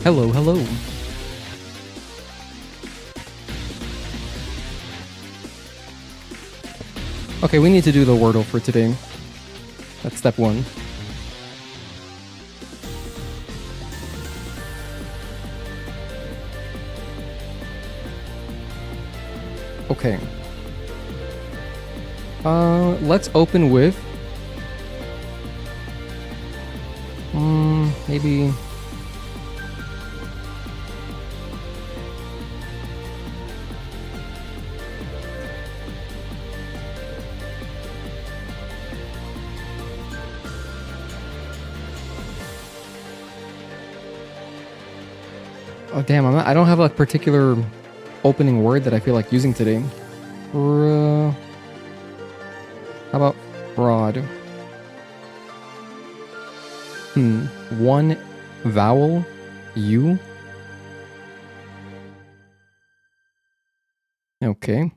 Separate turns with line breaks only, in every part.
Hello, hello. Okay, we need to do the Wordle for today. That's step one. Okay. Let's open with... maybe... Oh damn, I don't have a particular opening word that I feel like using today. How about fraud? One vowel, U. Okay.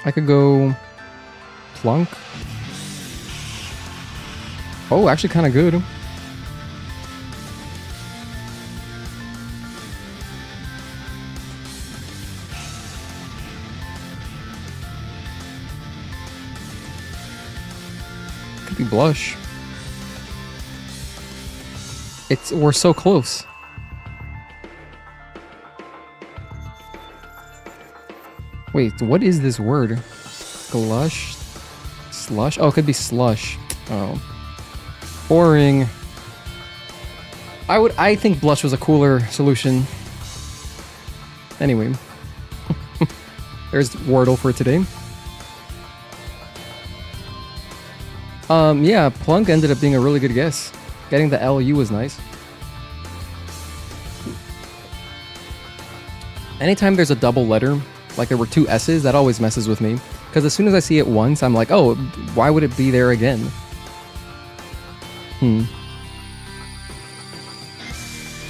I could go plunk. Oh, actually kind of good. Could be blush. We're so close. Wait, what is this word? Glush? Slush? Oh, it could be slush. Oh. Boring. I think blush was a cooler solution. Anyway. There's Wordle for today. Yeah, plunk ended up being a really good guess. Getting the LU was nice. Anytime there's a double letter, like there were two S's, that always messes with me. Because as soon as I see it once, I'm like, oh, why would it be there again?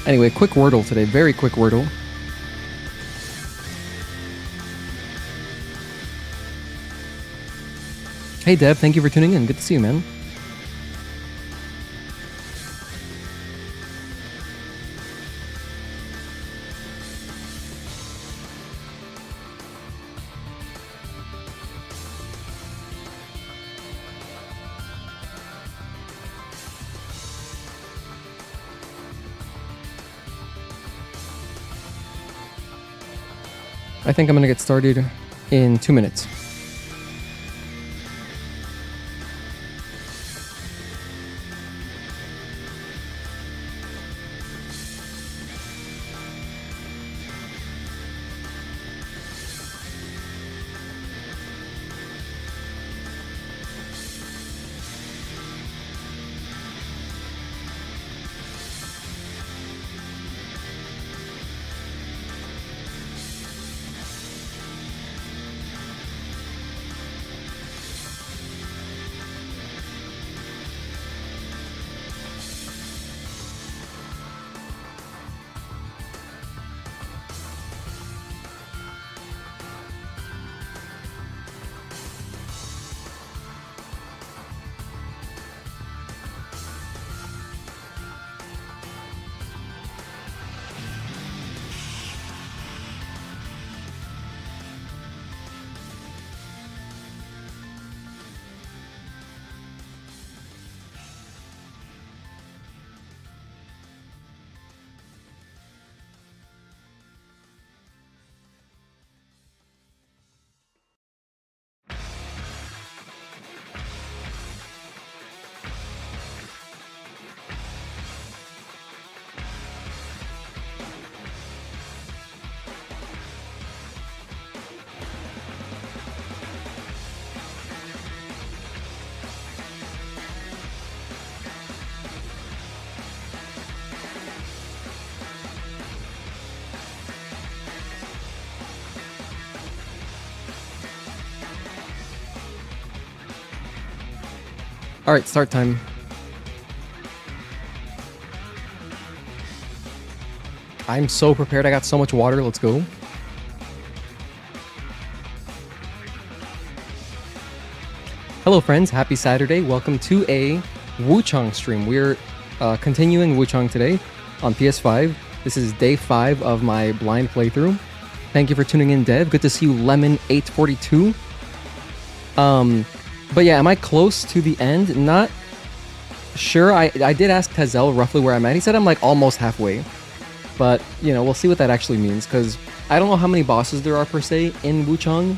Anyway, quick Wordle today. Very quick Wordle. Hey Deb, thank you for tuning in. Good to see you, man. I think I'm gonna get started in 2 minutes. Alright, start time. I'm so prepared. I got so much water. Let's go. Hello friends, happy Saturday. Welcome to a Wuchang stream. We're continuing Wuchang today on PS5. This is day 5 of my blind playthrough. Thank you for tuning in, Dev. Good to see you, Lemon842. But yeah, am I close to the end? Not sure. I did ask Tazel roughly where I'm at. He said I'm like almost halfway. But, you know, we'll see what that actually means, because I don't know how many bosses there are per se in Wuchang.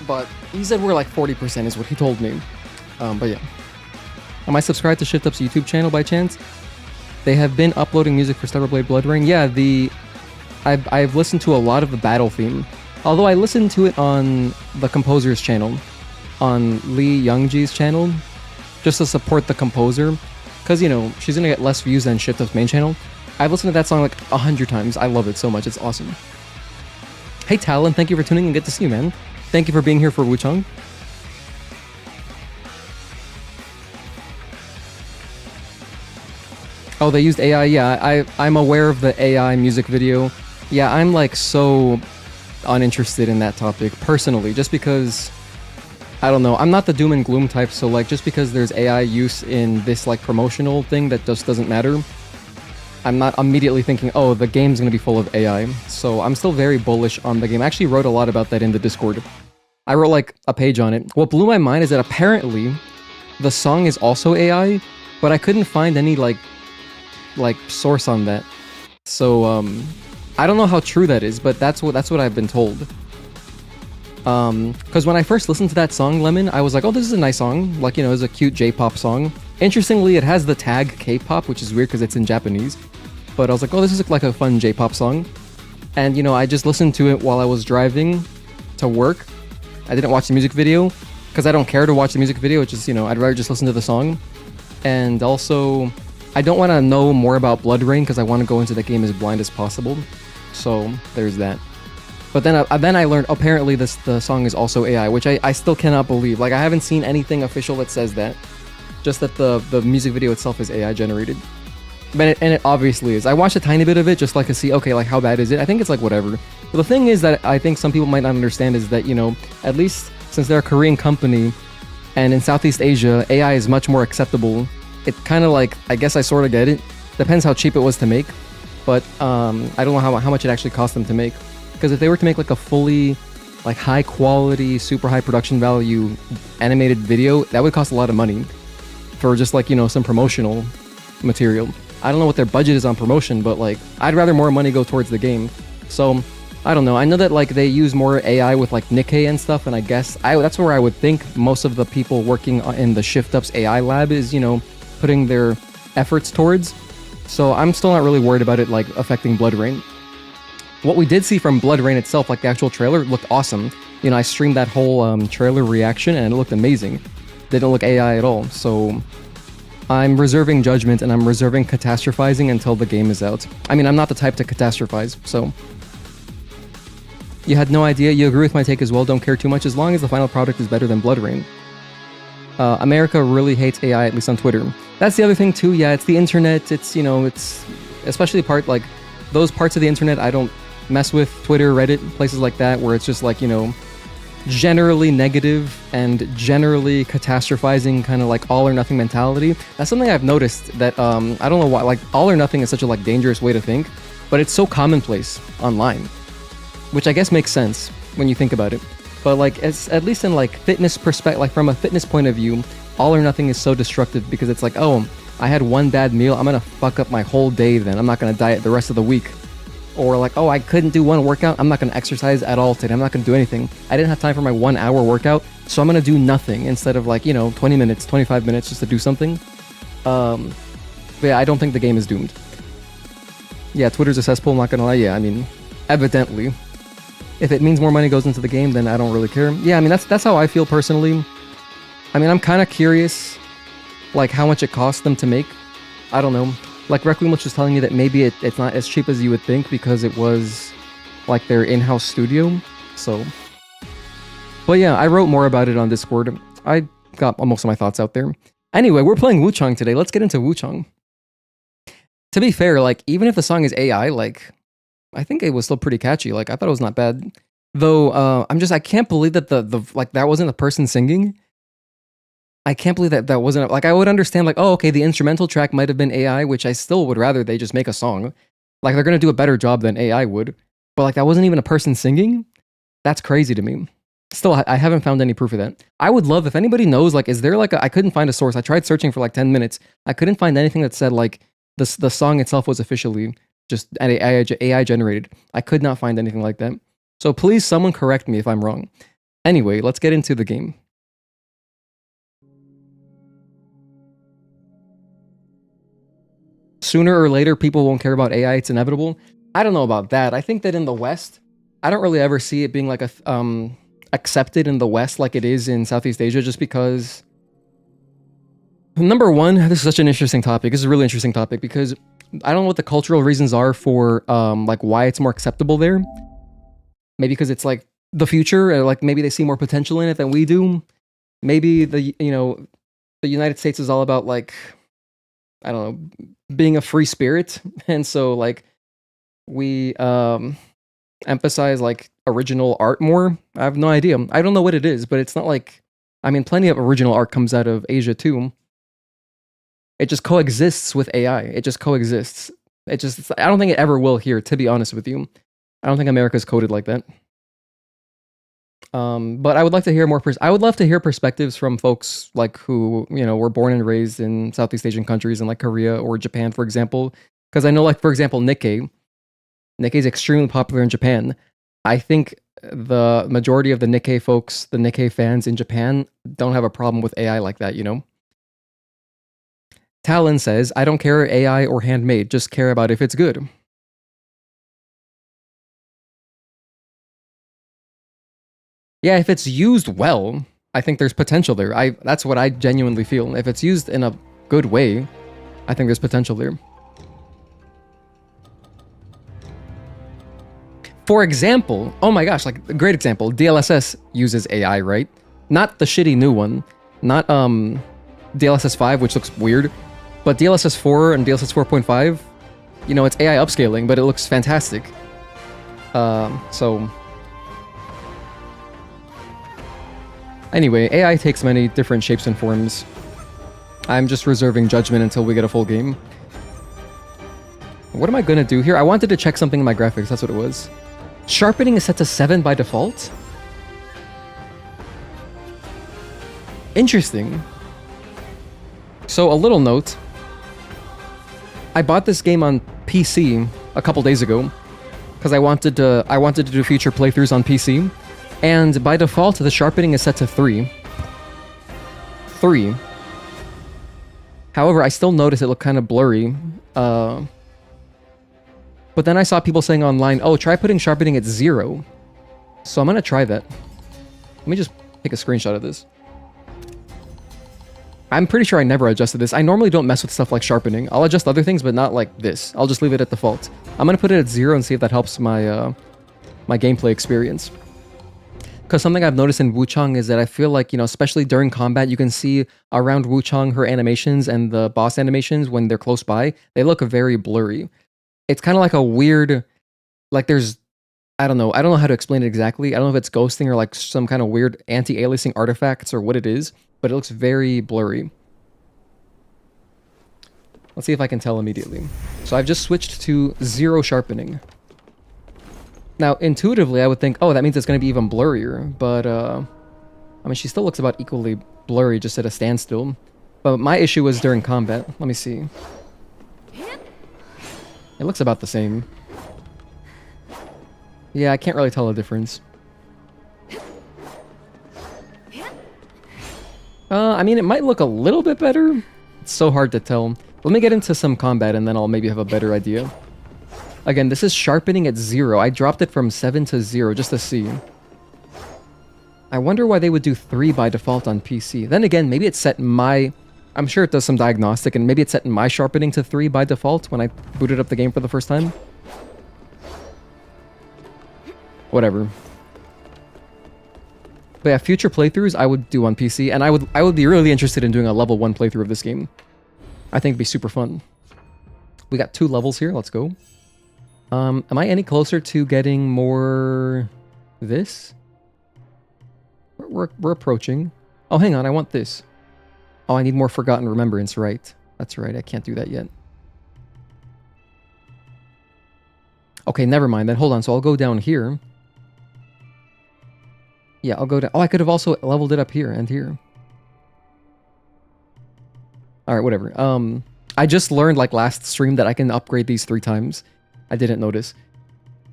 But he said we're like 40% is what he told me. But yeah. Am I subscribed to ShiftUp's YouTube channel by chance? They have been uploading music for Stellar Blade Blood Rain. Yeah, I've listened to a lot of the battle theme. Although I listened to it on the composer's channel, on Li Wenxiu's channel, just to support the composer. Because, you know, she's gonna get less views than ShiftUp's main channel. I've listened to that song like 100 times. I love it so much. It's awesome. Hey Talon, thank you for tuning in. Good to see you, man. Thank you for being here for Wuchang. Oh, they used AI? Yeah, I'm aware of the AI music video. Yeah, I'm like so uninterested in that topic, personally, just because, I don't know, I'm not the doom and gloom type, so like, just because there's AI use in this like promotional thing that just doesn't matter, I'm not immediately thinking, oh, the game's gonna be full of AI. So I'm still very bullish on the game. I actually wrote a lot about that in the Discord. I wrote like a page on it. What blew my mind is that apparently the song is also AI, but I couldn't find any like source on that. So I don't know how true that is, but that's what I've been told. Because when I first listened to that song, Lemon, I was like, oh, this is a nice song. Like, you know, it's a cute J-pop song. Interestingly, it has the tag K-pop, which is weird because it's in Japanese. But I was like, oh, this is like a fun J-pop song. And, you know, I just listened to it while I was driving to work. I didn't watch the music video because I don't care to watch the music video. It's just, you know, I'd rather just listen to the song. And also, I don't want to know more about Blood Rain because I want to go into the game as blind as possible. So there's that. But then I learned apparently the song is also AI, which I still cannot believe. Like, I haven't seen anything official that says that. Just that the music video itself is AI generated. And it obviously is. I watched a tiny bit of it just like to see, okay, like how bad is it? I think it's like whatever. But the thing is that I think some people might not understand is that, you know, at least since they're a Korean company and in Southeast Asia, AI is much more acceptable. It kind of like, I guess I sort of get it. Depends how cheap it was to make. But I don't know how much it actually cost them to make. Because if they were to make like a fully like high quality, super high production value animated video, that would cost a lot of money for just like, you know, some promotional material. I don't know what their budget is on promotion, but like, I'd rather more money go towards the game. So, I don't know. I know that like they use more AI with like Nikkei and stuff, and I guess that's where I would think most of the people working in the ShiftUp's AI lab is, you know, putting their efforts towards. So I'm still not really worried about it like affecting Blood Rain. What we did see from Blood Rain itself, like the actual trailer, looked awesome. You know, I streamed that whole trailer reaction and it looked amazing. Didn't look AI at all, so I'm reserving judgment and I'm reserving catastrophizing until the game is out. I mean, I'm not the type to catastrophize, so... You had no idea? You agree with my take as well? Don't care too much as long as the final product is better than Blood Rain. America really hates AI, at least on Twitter. That's the other thing too, yeah, it's the internet, it's, you know, it's... Especially like, those parts of the internet I don't mess with, Twitter, Reddit, places like that, where it's just like, you know, generally negative and generally catastrophizing, kind of like all or nothing mentality. That's something I've noticed that, I don't know why, like, all or nothing is such a like dangerous way to think, but it's so commonplace online, which I guess makes sense when you think about it. But like, it's at least in like fitness perspective, like from a fitness point of view, all or nothing is so destructive because it's like, oh, I had one bad meal, I'm gonna fuck up my whole day then, I'm not gonna diet the rest of the week. Or like, oh, I couldn't do one workout, I'm not gonna exercise at all today, I'm not gonna do anything. I didn't have time for my 1 hour workout, so I'm gonna do nothing instead of like, you know, 20 minutes, 25 minutes just to do something. But yeah, I don't think the game is doomed. Yeah, Twitter's a cesspool, I'm not gonna lie, yeah, I mean, evidently. If it means more money goes into the game, then I don't really care. Yeah, I mean, that's how I feel personally. I mean, I'm kind of curious, like, how much it costs them to make. I don't know. Like, Requiem was just telling me that maybe it's not as cheap as you would think because it was, like, their in-house studio, so... But yeah, I wrote more about it on Discord. I got most of my thoughts out there. Anyway, we're playing Wuchang today. Let's get into Wuchang. To be fair, like, even if the song is AI, like... I think it was still pretty catchy. Like, I thought it was not bad. Though, I can't believe that like, that wasn't a person singing. I can't believe that that wasn't, like, I would understand, like, oh, okay, the instrumental track might have been AI, which I still would rather they just make a song. Like, they're gonna do a better job than AI would. But, like, that wasn't even a person singing? That's crazy to me. Still, I haven't found any proof of that. I would love, if anybody knows, like, is there, like, I couldn't find a source. I tried searching for, like, 10 minutes. I couldn't find anything that said, like, the song itself was officially just AI generated. I could not find anything like that. So please, someone correct me if I'm wrong. Anyway, let's get into the game. Sooner or later, people won't care about AI. It's inevitable. I don't know about that. I think that in the West, I don't really ever see it being like a accepted in the West like it is in Southeast Asia, just because. Number one, this is such an interesting topic. This is a really interesting topic because I don't know what the cultural reasons are for like why it's more acceptable there. Maybe because it's like the future, or like maybe they see more potential in it than we do. Maybe the United States is all about, like, I don't know, being a free spirit, and so like we emphasize like original art more. I have no idea. I don't know what it is, but it's not like, I mean, plenty of original art comes out of Asia too. It just coexists with AI. It just coexists. I don't think it ever will here, to be honest with you. I don't think America's coded like that. But I would like to hear more. I would love to hear perspectives from folks like who, were born and raised in Southeast Asian countries, in like Korea or Japan, for example. Because I know, like, for example, Nikkei is extremely popular in Japan. I think the majority of the Nikkei folks, the Nikkei fans in Japan, don't have a problem with AI like that, Talon says, I don't care AI or handmade, just care about if it's good. Yeah, if it's used well, I think there's potential there. That's what I genuinely feel. If it's used in a good way, I think there's potential there. For example, oh my gosh, like a great example, DLSS uses AI, right? Not the shitty new one, not DLSS 5, which looks weird, but DLSS 4 and DLSS 4.5, it's AI upscaling, but it looks fantastic. So anyway, AI takes many different shapes and forms. I'm just reserving judgment until we get a full game. What am I gonna do here? I wanted to check something in my graphics, that's what it was. Sharpening is set to 7 by default? Interesting. So, a little note. I bought this game on PC a couple days ago because I wanted to do future playthroughs on PC, and by default the sharpening is set to 3. 3. However, I still notice it looked kind of blurry. But then I saw people saying online, oh, try putting sharpening at 0. So I'm gonna try that. Let me just take a screenshot of this. I'm pretty sure I never adjusted this. I normally don't mess with stuff like sharpening. I'll adjust other things, but not like this. I'll just leave it at default. I'm gonna put it at 0 and see if that helps my my gameplay experience. Because something I've noticed in Wuchang is that I feel like, especially during combat, you can see around Wuchang her animations and the boss animations when they're close by, they look very blurry. It's kind of like a weird, like there's, I don't know how to explain it exactly. I don't know if it's ghosting or like some kind of weird anti-aliasing artifacts or what it is, but it looks very blurry. Let's see if I can tell immediately. So I've just switched to 0 sharpening. Now, intuitively, I would think, oh, that means it's going to be even blurrier, but, I mean, she still looks about equally blurry, just at a standstill. But my issue was during combat. Let me see. It looks about the same. Yeah, I can't really tell a difference. I mean, it might look a little bit better. It's so hard to tell. Let me get into some combat and then I'll maybe have a better idea. Again, this is sharpening at 0. I dropped it from 7 to 0 just to see. I wonder why they would do 3 by default on PC. Then again, maybe it's set my... I'm sure it does some diagnostic, and maybe it's set my sharpening to 3 by default when I booted up the game for the first time. Whatever. But yeah, future playthroughs I would do on PC, and I would be really interested in doing a level 1 playthrough of this game. I think it'd be super fun. We got 2 levels here, let's go. Am I any closer to getting more This? We're approaching. Oh, hang on, I want this. Oh, I need more Forgotten Remembrance, right. That's right, I can't do that yet. Okay, never mind then. Hold on, so I'll go down here. Yeah, I'll go down. Oh, I could have also leveled it up here and here. Alright, whatever. I just learned, like, last stream that I can upgrade these 3 times. I didn't notice.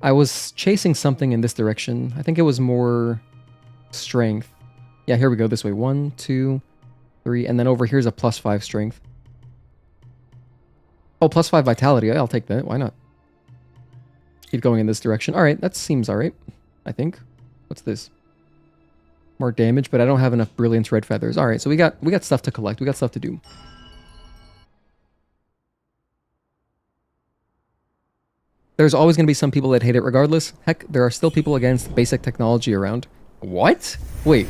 I was chasing something in this direction. I think it was more strength. Yeah, here we go, this way. 1, 2, 3, and then over here's a +5 strength. Oh, +5 vitality. I'll take that. Why not? Keep going in this direction. Alright, that seems alright, I think. What's this? More damage, but I don't have enough brilliance red feathers. Alright, so we got stuff to collect. We got stuff to do. There's always going to be some people that hate it regardless. Heck, there are still people against basic technology around. What? Wait.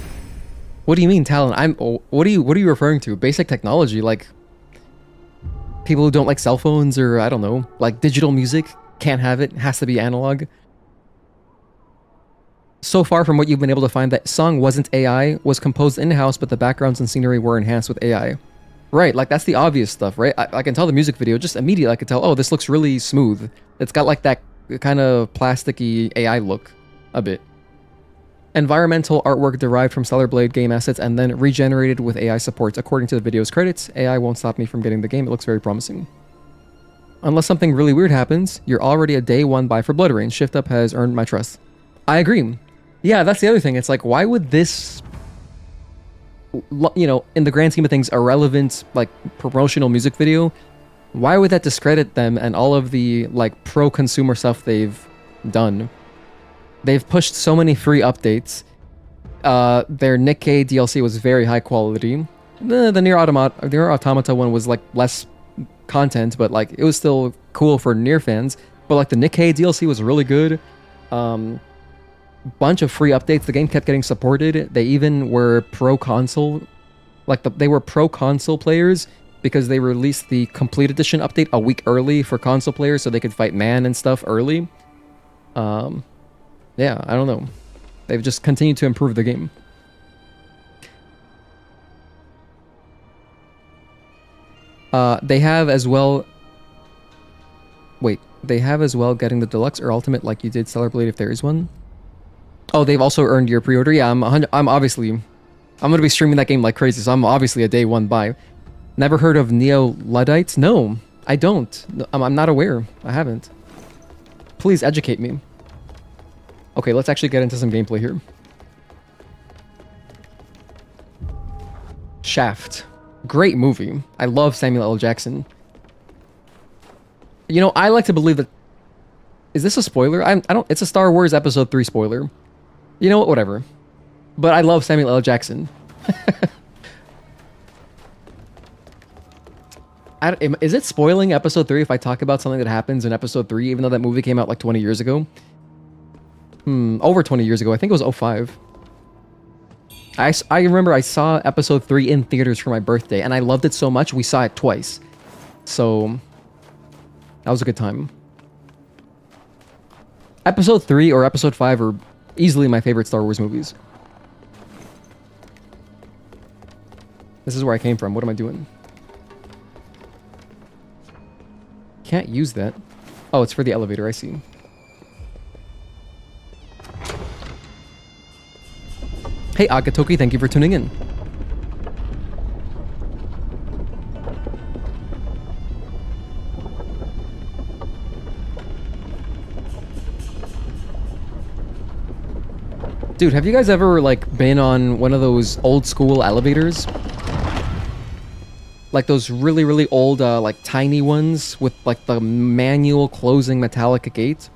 What do you mean, Talon? What are you referring to? Basic technology? Like, people who don't like cell phones or, I don't know, like digital music? Can't have it. Has to be analog. So far from what you've been able to find, that song wasn't AI, was composed in-house, but the backgrounds and scenery were enhanced with AI. Right, like that's the obvious stuff, right? I can tell the music video, just immediately I could tell, oh, this looks really smooth. It's got like that kind of plasticky AI look, a bit. Environmental artwork derived from Stellar Blade game assets and then regenerated with AI support. According to the video's credits, AI won't stop me from getting the game. It looks very promising. Unless something really weird happens, you're already a day 1 buy for Blood Rain. Shift Up has earned my trust. I agree. Yeah, that's the other thing. It's like, why would this, you know, in the grand scheme of things, irrelevant, like, promotional music video, why would that discredit them and all of the, like, pro-consumer stuff they've done? They've pushed so many free updates. Their Nikkei DLC was very high quality. The Nier Automata one was, like, less content, but, like, it was still cool for Nier fans. But, like, the Nikkei DLC was really good. Bunch of free updates. The game kept getting supported. They even were pro-console. Like, they were pro-console players because they released the Complete Edition update a week early for console players so they could fight Man and stuff early. Yeah, I don't know. They've just continued to improve the game. They have as well... Wait, they have as well getting the Deluxe or Ultimate like you did Stellar Blade if there is one? Oh, they've also earned your pre-order? Yeah, I'm obviously... I'm gonna be streaming that game like crazy, so I'm obviously a day 1 buy. Never heard of Neo-Luddites? No, I don't. I'm not aware. I haven't. Please educate me. Okay, let's actually get into some gameplay here. Shaft. Great movie. I love Samuel L. Jackson. You know, I like to believe that... Is this a spoiler? I don't... It's a Star Wars Episode 3 spoiler. You know what? Whatever. But I love Samuel L. Jackson. Is it spoiling Episode 3 if I talk about something that happens in Episode 3, even though that movie came out like 20 years ago? Over 20 years ago. I think it was 05. I remember I saw Episode 3 in theaters for my birthday, and I loved it so much, we saw it twice. So, that was a good time. Episode 3 or Episode 5 are easily my favorite Star Wars movies. This is where I came from. What am I doing? Can't use that. Oh, it's for the elevator. I see. Hey, Agatoki, thank you for tuning in. Dude, have you guys ever, like, been on one of those old school elevators? Like those really, really old, like, tiny ones with, like, the manual closing metallic gate?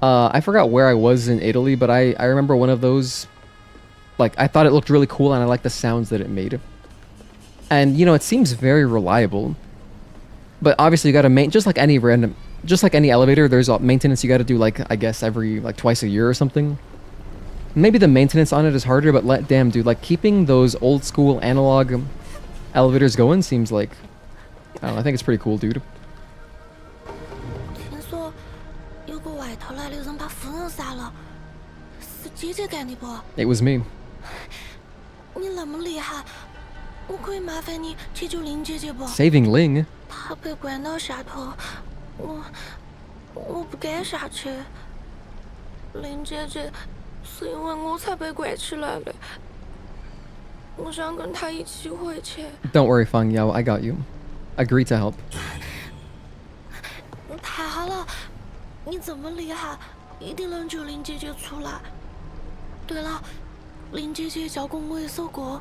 I forgot where I was in Italy, but I remember one of those. Like, I thought it looked really cool, and I liked the sounds that it made. And, you know, it seems very reliable. But obviously, you gotta just like any elevator, there's maintenance you gotta do, like, I guess, every, like, twice a year or something. Maybe the maintenance on it is harder, but damn, dude, like, keeping those old school analog elevators going seems like... I don't know, I think it's pretty cool, dude.
是姐姐干的不？
It was me.
你那么厉害，我可以麻烦你解救林姐姐不？
Saving Ling?
她被关到下头，我不敢下去。林姐姐是因为我才被关起来的，我想跟她一起回去。
Don't worry, Fang Yao, I got you. Agree to help.
太好了，你这么厉害，一定能救林姐姐出来。对了，林姐姐教过我一首歌，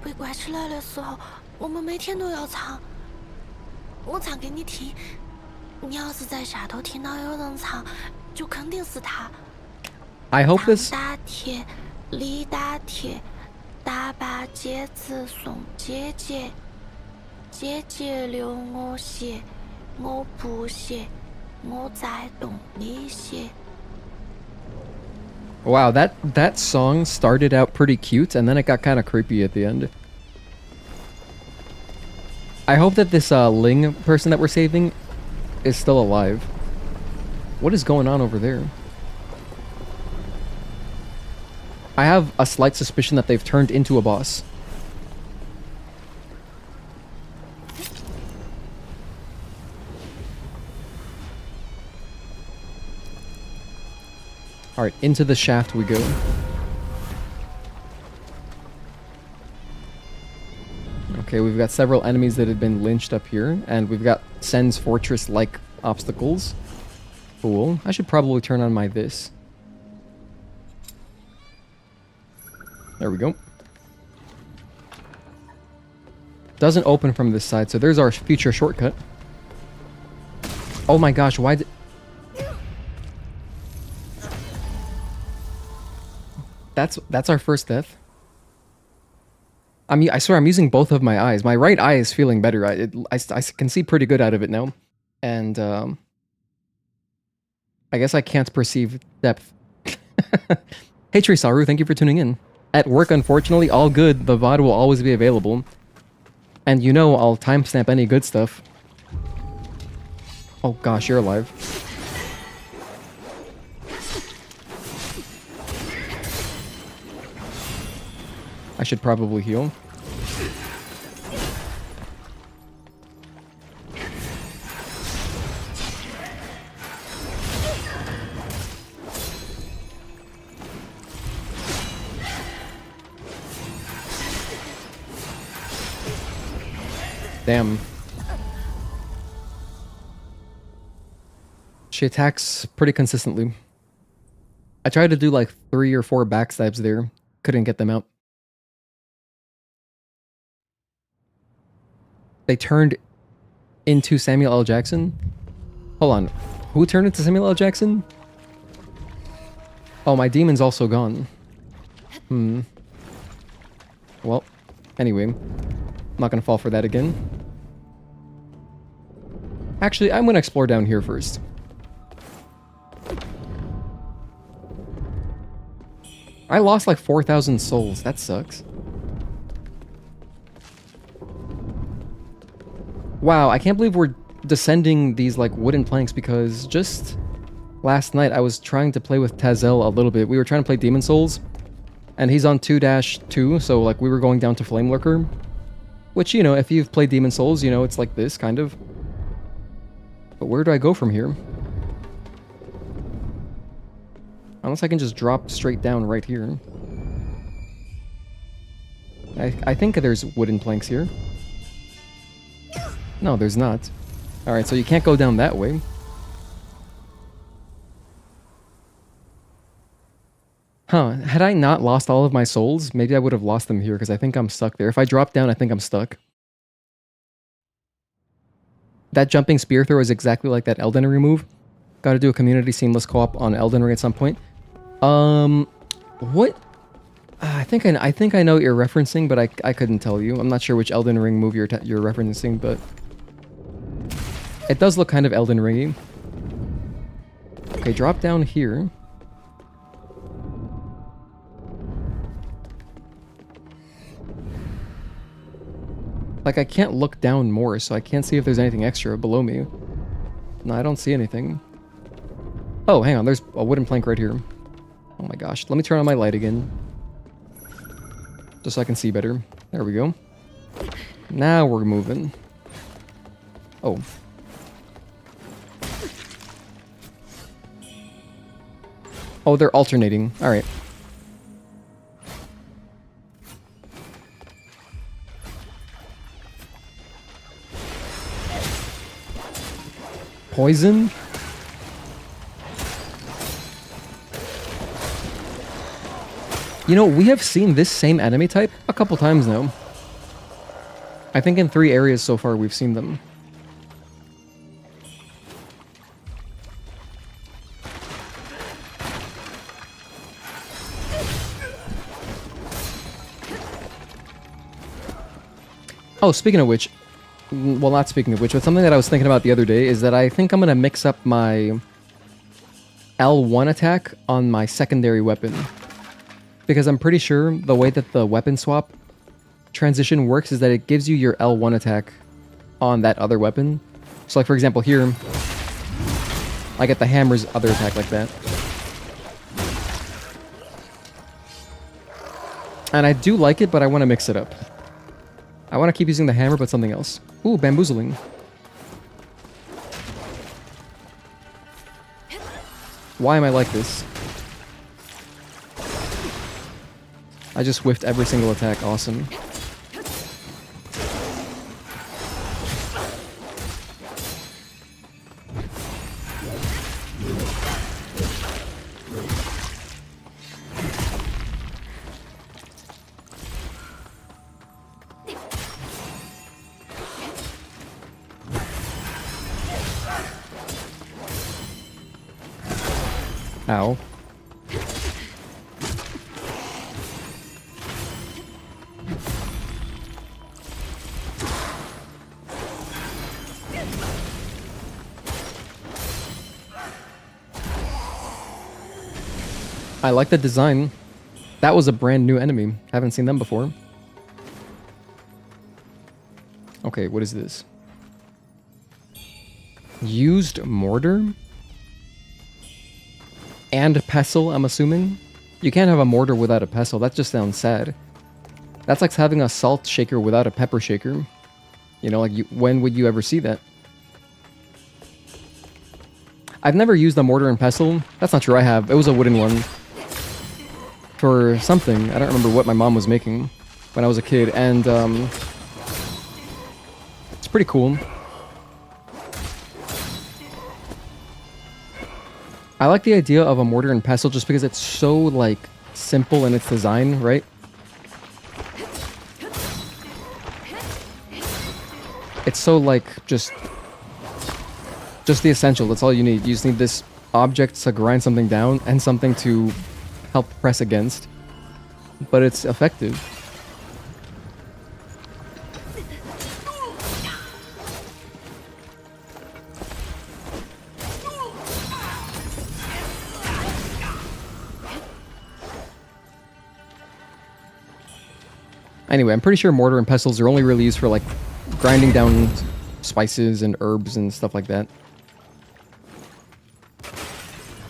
被关起来的时候，我们每天都要唱。我唱给你听，你要是在下头听到有人唱，就肯定是他。
I hope this...
打铁，李打铁，打把戒指送姐姐，姐姐流我血，我不血，我在洞里血。
Wow, that song started out pretty cute, and then it got kind of creepy at the end. I hope that this Ling person that we're saving is still alive. What is going on over there? I have a slight suspicion that they've turned into a boss. Alright, into the shaft we go. Okay, we've got several enemies that have been lynched up here, and we've got Sen's fortress-like obstacles. Cool. I should probably turn on my this. There we go. Doesn't open from this side, so there's our future shortcut. Oh my gosh, why did... That's our first death. I swear I'm using both of my eyes. My right eye is feeling better. I can see pretty good out of it now. And I guess I can't perceive depth. Hey Trisaru, thank you for tuning in. At work, unfortunately, all good. The VOD will always be available. And you know I'll timestamp any good stuff. Oh gosh, you're alive. I should probably heal. Damn. She attacks pretty consistently. I tried to do like 3 or 4 backstabs there. Couldn't get them out. They turned into Samuel L. Jackson? Hold on. Who turned into Samuel L. Jackson? Oh, my demon's also gone. Well, anyway. I'm not gonna fall for that again. Actually, I'm gonna explore down here first. I lost like 4,000 souls. That sucks. Wow, I can't believe we're descending these like wooden planks because just last night I was trying to play with Tazel a little bit. We were trying to play Demon Souls and he's on 2-2, so like we were going down to Flame Lurker, which, you know, if you've played Demon Souls, you know it's like this kind of. But where do I go from here? Unless I can just drop straight down right here. I think there's wooden planks here. No, there's not. Alright, so you can't go down that way. Huh, had I not lost all of my souls, maybe I would have lost them here, because I think I'm stuck there. If I drop down, I think I'm stuck. That jumping spear throw is exactly like that Elden Ring move. Gotta do a community seamless co-op on Elden Ring at some point. What? I think I know what you're referencing, but I couldn't tell you. I'm not sure which Elden Ring move you're referencing, but it does look kind of Elden Ringy. Okay, drop down here. Like, I can't look down more, so I can't see if there's anything extra below me. No, I don't see anything. Oh, hang on, there's a wooden plank right here. Oh my gosh. Let me turn on my light again. Just so I can see better. There we go. Now we're moving. Oh. Oh, they're alternating. Alright. Poison? You know, we have seen this same enemy type a couple times now. I think in 3 areas so far we've seen them. Oh, speaking of which, well, not speaking of which, but something that I was thinking about the other day is that I think I'm going to mix up my L1 attack on my secondary weapon. Because I'm pretty sure the way that the weapon swap transition works is that it gives you your L1 attack on that other weapon. So like for example here, I get the hammer's other attack like that. And I do like it, but I want to mix it up. I want to keep using the hammer, but something else. Ooh, bamboozling. Why am I like this? I just whiffed every single attack. Awesome. Ow. I like the design. That was a brand new enemy. Haven't seen them before. Okay, what is this? Used mortar? And pestle, I'm assuming? You can't have a mortar without a pestle. That just sounds sad. That's like having a salt shaker without a pepper shaker. You know, like, when would you ever see that? I've never used a mortar and pestle. That's not true, I have. It was a wooden one. For something. I don't remember what my mom was making when I was a kid. And, it's pretty cool. I like the idea of a mortar and pestle just because it's so, like, simple in its design, right? It's so, like, just the essential. That's all you need. You just need this object to grind something down and something to help press against. But it's effective. Anyway, I'm pretty sure mortar and pestles are only really used for, like, grinding down spices and herbs and stuff like that.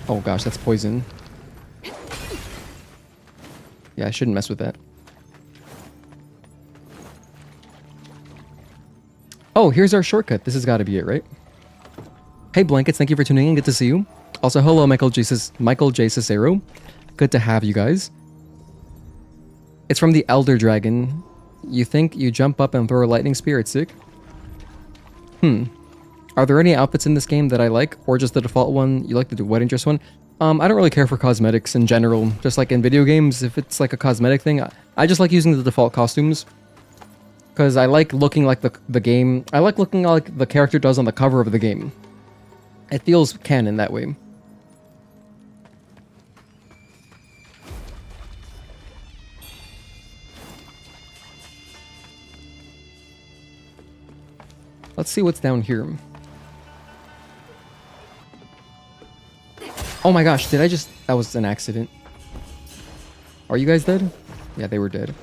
Oh gosh, that's poison. Yeah, I shouldn't mess with that. Oh, here's our shortcut. This has got to be it, right? Hey, Blankets, thank you for tuning in. Good to see you. Also, hello, Michael J. Cicero. Good to have you guys. It's from the Elder Dragon. You think you jump up and throw a lightning spear at sick? Are there any outfits in this game that I like, or just the default one? You like the wedding dress one? I don't really care for cosmetics in general. Just like in video games, if it's like a cosmetic thing, I just like using the default costumes. Because I like looking like the game. I like looking like the character does on the cover of the game. It feels canon that way. Let's see what's down here. Oh my gosh, did I just... That was an accident. Are you guys dead? Yeah, they were dead.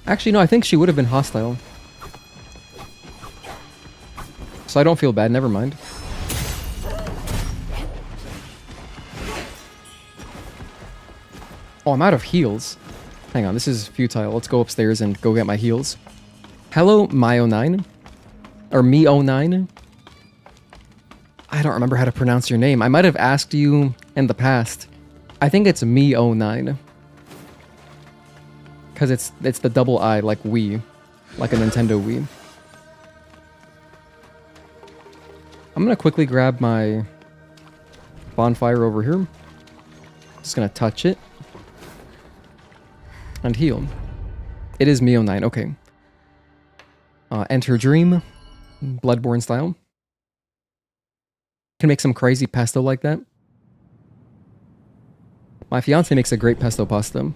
Actually, no, I think she would have been hostile. So I don't feel bad, never mind. Oh, I'm out of heals. Hang on, this is futile. Let's go upstairs and go get my heals. Hello, Mio9. Or Mio9. I don't remember how to pronounce your name. I might have asked you in the past. I think it's Mio9. Because it's the double I, like Wii. Like a Nintendo Wii. I'm gonna quickly grab my bonfire over here. Just gonna touch it. And heal. It is Mio9, okay. Enter Dream. Bloodborne style. Can make some crazy pesto like that. My fiance makes a great pesto pasta.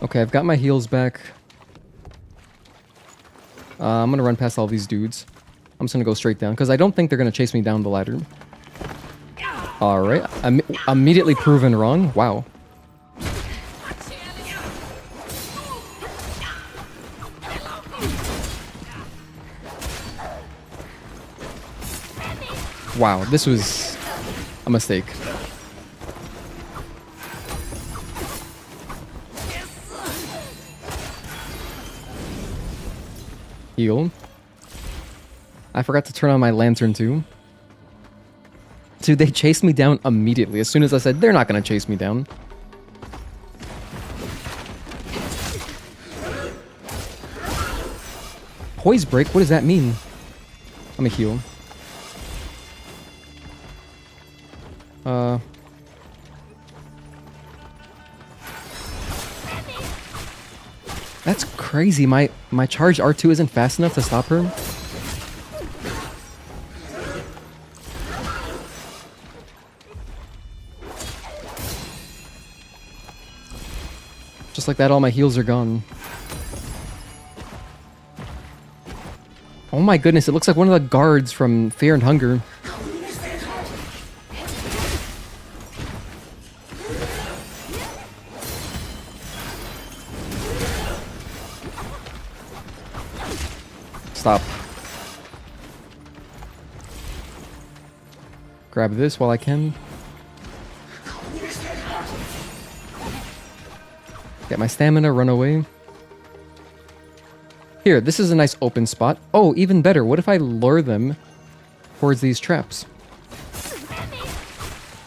Okay, I've got my heals back. I'm gonna run past all these dudes. I'm just gonna go straight down, because I don't think they're gonna chase me down the ladder. Alright, I'm immediately proven wrong. Wow. Wow, this was a mistake. Heal. I forgot to turn on my lantern too. Dude, they chased me down immediately. As soon as I said, they're not gonna chase me down. Poise break? What does that mean? Let me heal. That's crazy. My charge R2 isn't fast enough to stop her. Just like that, all my heals are gone. Oh my goodness, it looks like one of the guards from Fear and Hunger. Stop. Grab this while I can. Get my stamina, run away. Here, this is a nice open spot. Oh, even better, what if I lure them towards these traps?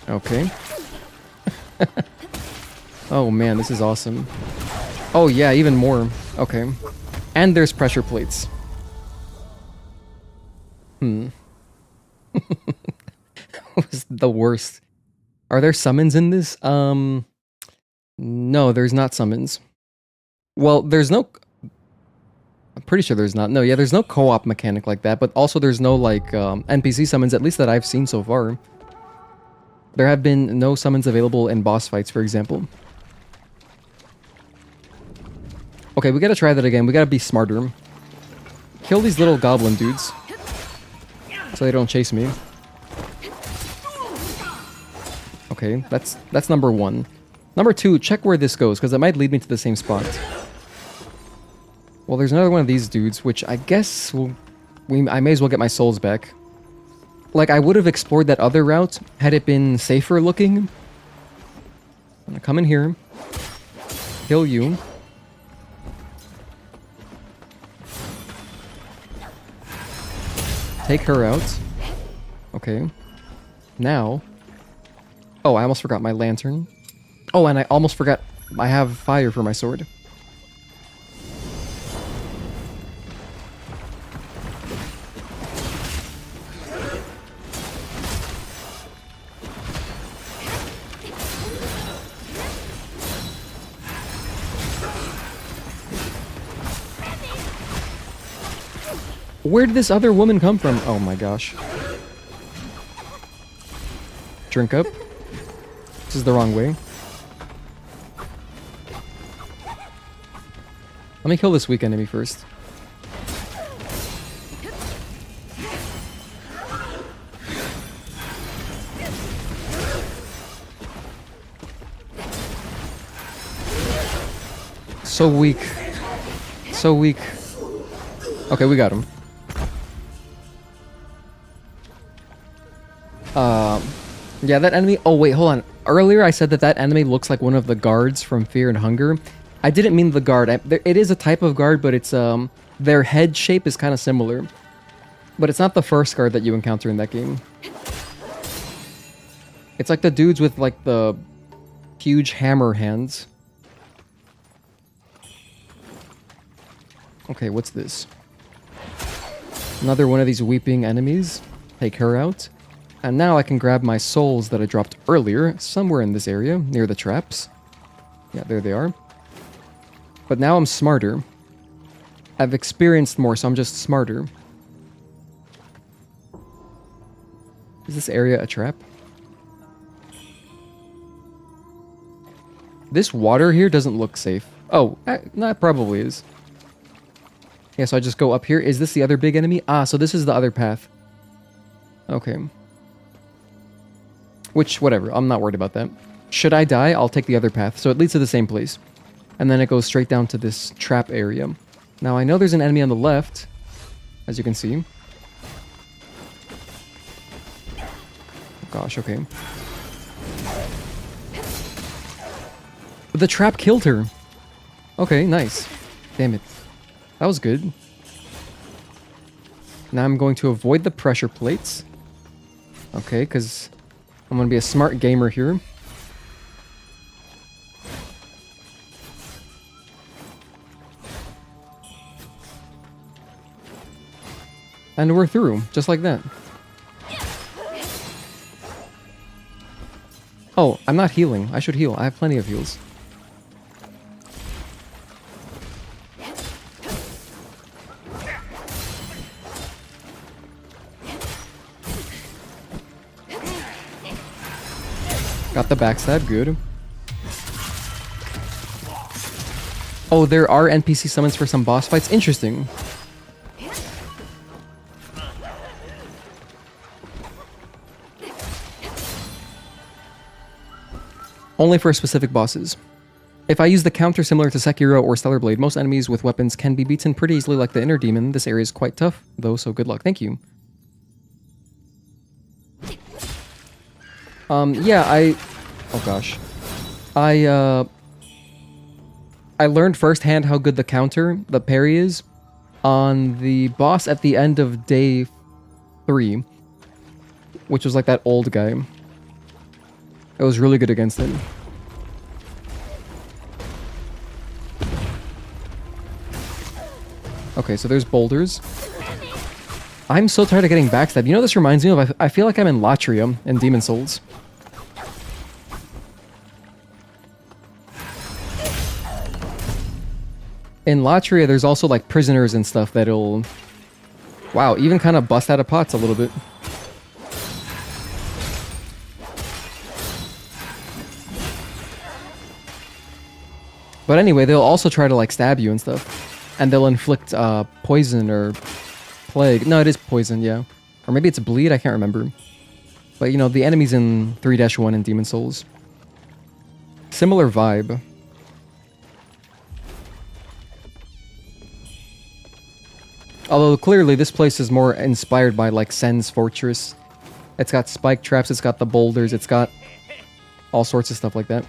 Okay. Oh man, this is awesome. Oh yeah, even more. Okay. And there's pressure plates. Was the worst. Are there summons in this? No, there's not summons. Well, there's no... I'm pretty sure there's not. No, yeah, there's no co-op mechanic like that, but also there's no, like, NPC summons, at least that I've seen so far. There have been no summons available in boss fights, for example. Okay, we gotta try that again. We gotta be smarter. Kill these little goblin dudes. So they don't chase me. Okay, that's number one. Number two, check where this goes, because it might lead me to the same spot. Well, there's another one of these dudes, which I guess I may as well get my souls back. Like, I would have explored that other route had it been safer looking. I'm gonna come in here. Kill you. Take her out. Okay. Now... Oh, I almost forgot my lantern. Oh, and I almost forgot I have fire for my sword. Where did this other woman come from? Oh my gosh. Drink up. This is the wrong way. Let me kill this weak enemy first. So weak. So weak. Okay, we got him. Yeah, that enemy... Oh, wait, hold on. Earlier I said that that enemy looks like one of the guards from Fear and Hunger. I didn't mean the guard. It is a type of guard, but it's their head shape is kind of similar. But it's not the first guard that you encounter in that game. It's like the dudes with like the huge hammer hands. Okay, what's this? Another one of these weeping enemies. Take her out. And now I can grab my souls that I dropped earlier, somewhere in this area, near the traps. Yeah, there they are. But now I'm smarter. I've experienced more, so I'm just smarter. Is this area a trap? This water here doesn't look safe. Oh, no, it probably is. Yeah, so I just go up here. Is this the other big enemy? Ah, so this is the other path. Okay. Which, whatever, I'm not worried about that. Should I die, I'll take the other path. So it leads to the same place. And then it goes straight down to this trap area. Now I know there's an enemy on the left, as you can see. Gosh, okay. The trap killed her. Okay, nice. Damn it. That was good. Now I'm going to avoid the pressure plates. Okay, because I'm going to be a smart gamer here. And we're through, just like that. Oh, I'm not healing. I should heal. I have plenty of heals. Got the backstab, good. Oh, there are NPC summons for some boss fights. Interesting. Only for specific bosses. If I use the counter similar to Sekiro or Stellar Blade, most enemies with weapons can be beaten pretty easily like the inner demon. This area is quite tough, though, so good luck. Thank you. Yeah, oh gosh. I learned firsthand how good the counter, the parry is, on the boss at the end of day 3, which was like that old guy. It was really good against him. Okay, so there's boulders. I'm so tired of getting backstabbed. You know what this reminds me of? I feel like I'm in Latria in Demon Souls. In Latria, there's also like prisoners and stuff that'll... Wow, even kind of bust out of pots a little bit. But anyway, they'll also try to like stab you and stuff. And they'll inflict poison or plague. No, it is poison, yeah. Or maybe it's bleed, I can't remember. But you know, the enemies in 3-1 in Demon Souls. Similar vibe. Although clearly this place is more inspired by like Sen's Fortress. It's got spike traps, it's got the boulders, it's got all sorts of stuff like that.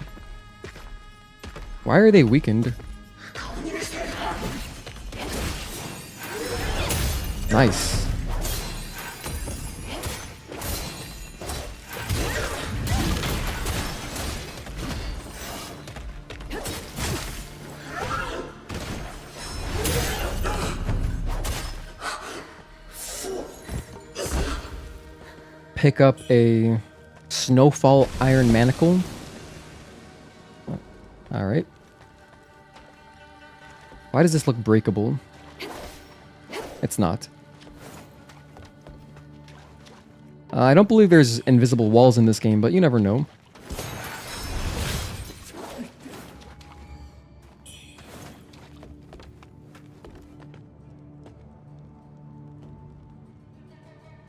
Why are they weakened? Nice. Pick up a Snowfall Iron Manacle. Alright. Why does this look breakable? It's not. I don't believe there's invisible walls in this game, but you never know.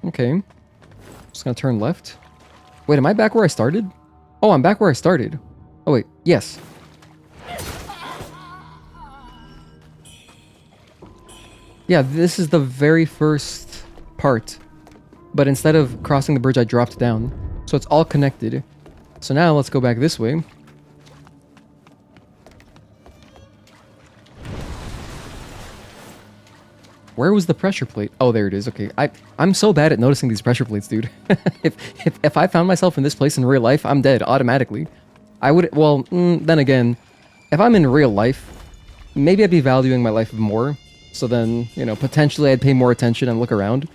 Okay. Just gonna turn left. Wait, am I back where I started? Oh, I'm back where I started. Oh wait, yes. Yeah, this is the very first part. But instead of crossing the bridge, I dropped down. So it's all connected. So now let's go back this way. Where was the pressure plate? Oh, there it is. Okay, I'm so bad at noticing these pressure plates, dude. if I found myself in this place in real life, I'm dead automatically. I would, well, then again, if I'm in real life, maybe I'd be valuing my life more. So then, you know, potentially I'd pay more attention and look around.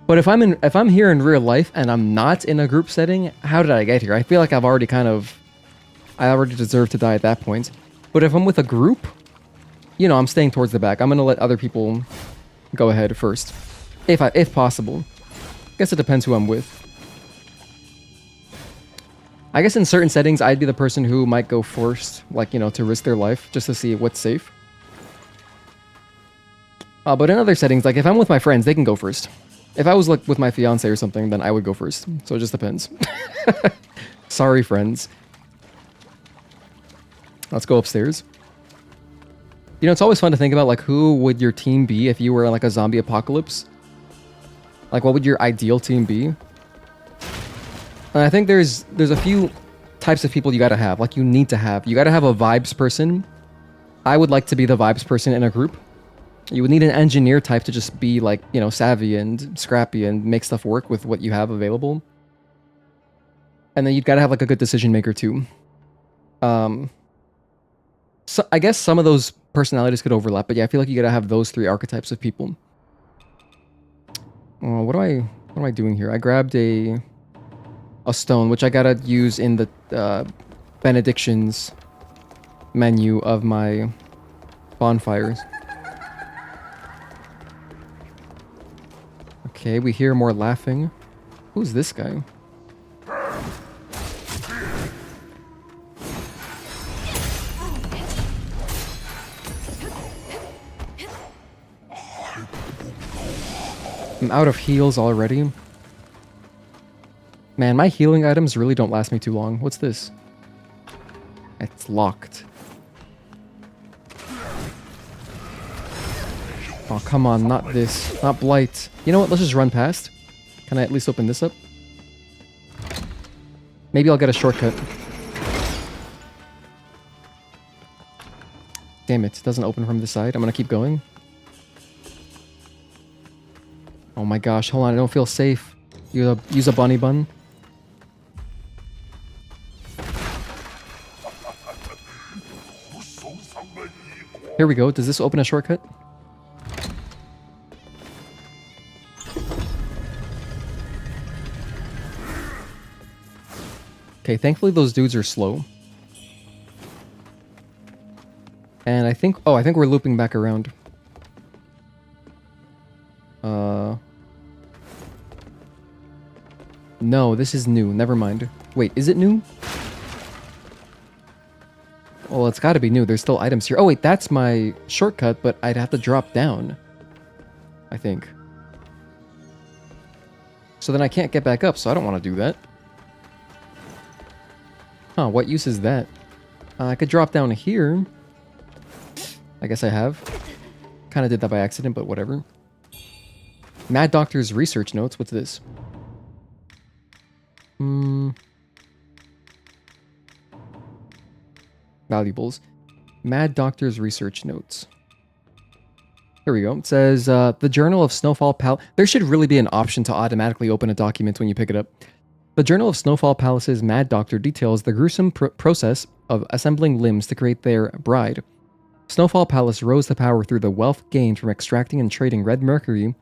But if I'm here in real life and I'm not in a group setting, how did I get here? I feel like I already deserve to die at that point. But if I'm with a group, you know, I'm staying towards the back. I'm gonna let other people go ahead first, if possible. Guess it depends who I'm with. I guess in certain settings, I'd be the person who might go first, like, you know, to risk their life just to see what's safe. But in other settings, like if I'm with my friends, they can go first. If I was like with my fiance or something, then I would go first. So it just depends. Sorry, friends. Let's go upstairs. You know, it's always fun to think about, like, who would your team be if you were in, like, a zombie apocalypse? Like, what would your ideal team be? And I think there's a few types of people you gotta have. Like, you need to have. You gotta have a vibes person. I would like to be the vibes person in a group. You would need an engineer type to just be, like, you know, savvy and scrappy and make stuff work with what you have available. And then you've gotta have, like, a good decision maker, too. So I guess some of those personalities could overlap, but yeah, I feel like you gotta have those three archetypes of people. What am I doing here? I grabbed a stone, which I gotta use in the benedictions menu of my bonfires. Okay, we hear more laughing. Who's this guy? I'm out of heals already. Man, my healing items really don't last me too long. What's this? It's locked. Oh, come on, not this. Not Blight. You know what? Let's just run past. Can I at least open this up? Maybe I'll get a shortcut. Damn it, it doesn't open from this side. I'm gonna keep going. Oh my gosh, hold on, I don't feel safe. Use a bunny bun. Here we go. Does this open a shortcut? Okay, thankfully those dudes are slow. And I think we're looping back around. No, this is new. Never mind. Wait, is it new? Well, it's gotta be new. There's still items here. Oh, wait, that's my shortcut, but I'd have to drop down. I think. So then I can't get back up, so I don't want to do that. Huh, what use is that? I could drop down here. I guess I have. Kind of did that by accident, but whatever. Mad Doctor's research notes. What's this? Valuables. Mad Doctor's research notes. Here we go. It says, the Journal of Snowfall Palace. There should really be an option to automatically open a document when you pick it up. The Journal of Snowfall Palace's Mad Doctor details the gruesome process of assembling limbs to create their bride. Snowfall Palace rose to power through the wealth gained from extracting and trading red mercury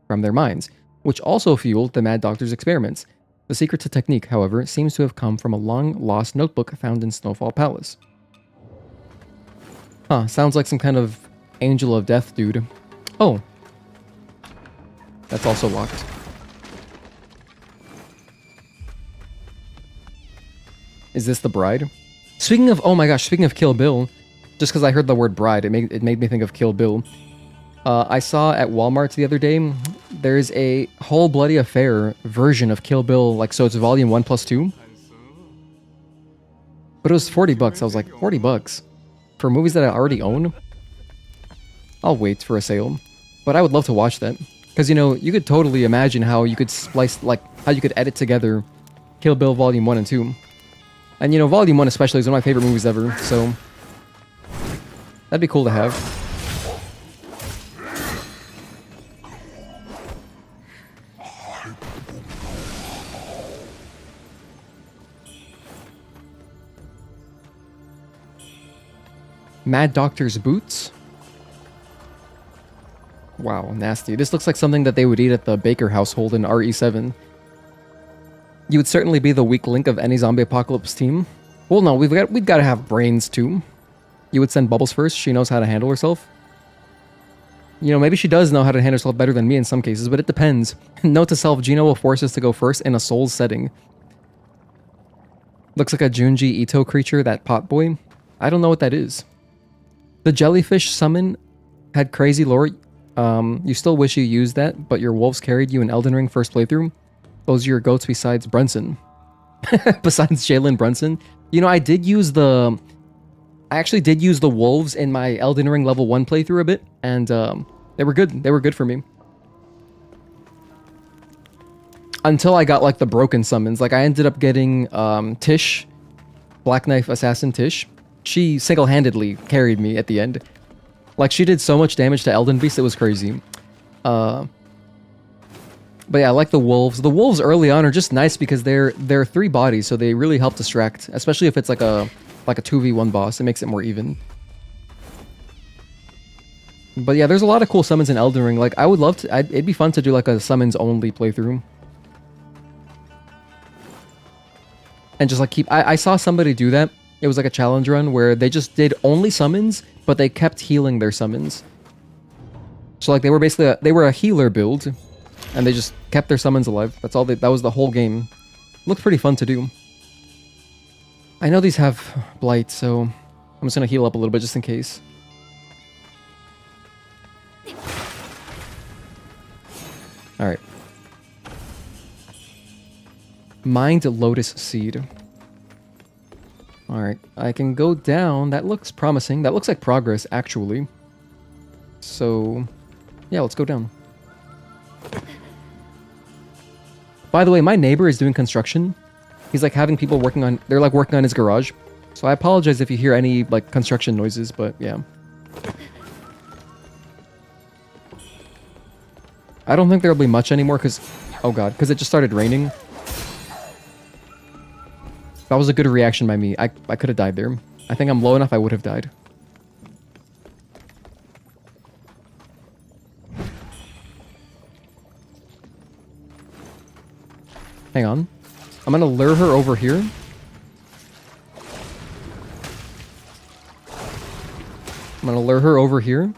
from their mines, which also fueled the Mad Doctor's experiments. The secret to technique, however, seems to have come from a long-lost notebook found in Snowfall Palace. Huh, sounds like some kind of angel of death dude. Oh. That's also locked. Is this the bride? Speaking of, oh my gosh, speaking of Kill Bill, just because I heard the word bride, it made me think of Kill Bill. I saw at Walmart the other day, there's a Whole Bloody Affair version of Kill Bill, like, so it's volume 1+2. But it was 40 bucks. I was like, 40 bucks? For movies that I already own? I'll wait for a sale. But I would love to watch that. Because, you know, you could totally imagine how you could splice, like, how you could edit together Kill Bill Volume 1 and 2. And, you know, Volume 1 especially is one of my favorite movies ever, so... That'd be cool to have. Mad Doctor's boots? Wow, nasty. This looks like something that they would eat at the Baker household in RE7. You would certainly be the weak link of any zombie apocalypse team. Well, no, we've got to have brains too. You would send Bubbles first. She knows how to handle herself. You know, maybe she does know how to handle herself better than me in some cases, but it depends. Note to self, Gino will force us to go first in a Souls setting. Looks like a Junji Ito creature, that pot boy. I don't know what that is. The jellyfish summon had crazy lore. You still wish you used that, but your wolves carried you in Elden Ring first playthrough. Those are your goats besides Brunson. Besides Jalen Brunson. You know, I actually did use the wolves in my Elden Ring level 1 playthrough a bit, and they were good. They were good for me. Until I got like the broken summons. Like I ended up getting Tish, Black Knife Assassin Tish. She single-handedly carried me at the end. Like she did so much damage to Elden Beast, it was crazy. But yeah, I like the wolves. The wolves early on are just nice because they're 3 bodies, so they really help distract, especially if it's like a 2v1 boss. It makes it more even. But yeah, there's a lot of cool summons in Elden Ring. Like I would love to. It'd be fun to do like a summons only playthrough. And just like keep. I saw somebody do that. It was like a challenge run where they just did only summons, but they kept healing their summons. So like they were basically they were a healer build, and they just kept their summons alive. That's all. That was the whole game. Looked pretty fun to do. I know these have blight, so I'm just gonna heal up a little bit just in case. All right. Mind Lotus Seed. Alright, I can go down. That looks promising. That looks like progress, actually. So, yeah, let's go down. By the way, my neighbor is doing construction. He's like having people working on... They're like working on his garage. So I apologize if you hear any like construction noises, but yeah. I don't think there'll be much anymore because... Oh god, because it just started raining. That was a good reaction by me. I could have died there. I think I'm low enough I would have died. Hang on. I'm gonna lure her over here. I'm gonna lure her over here.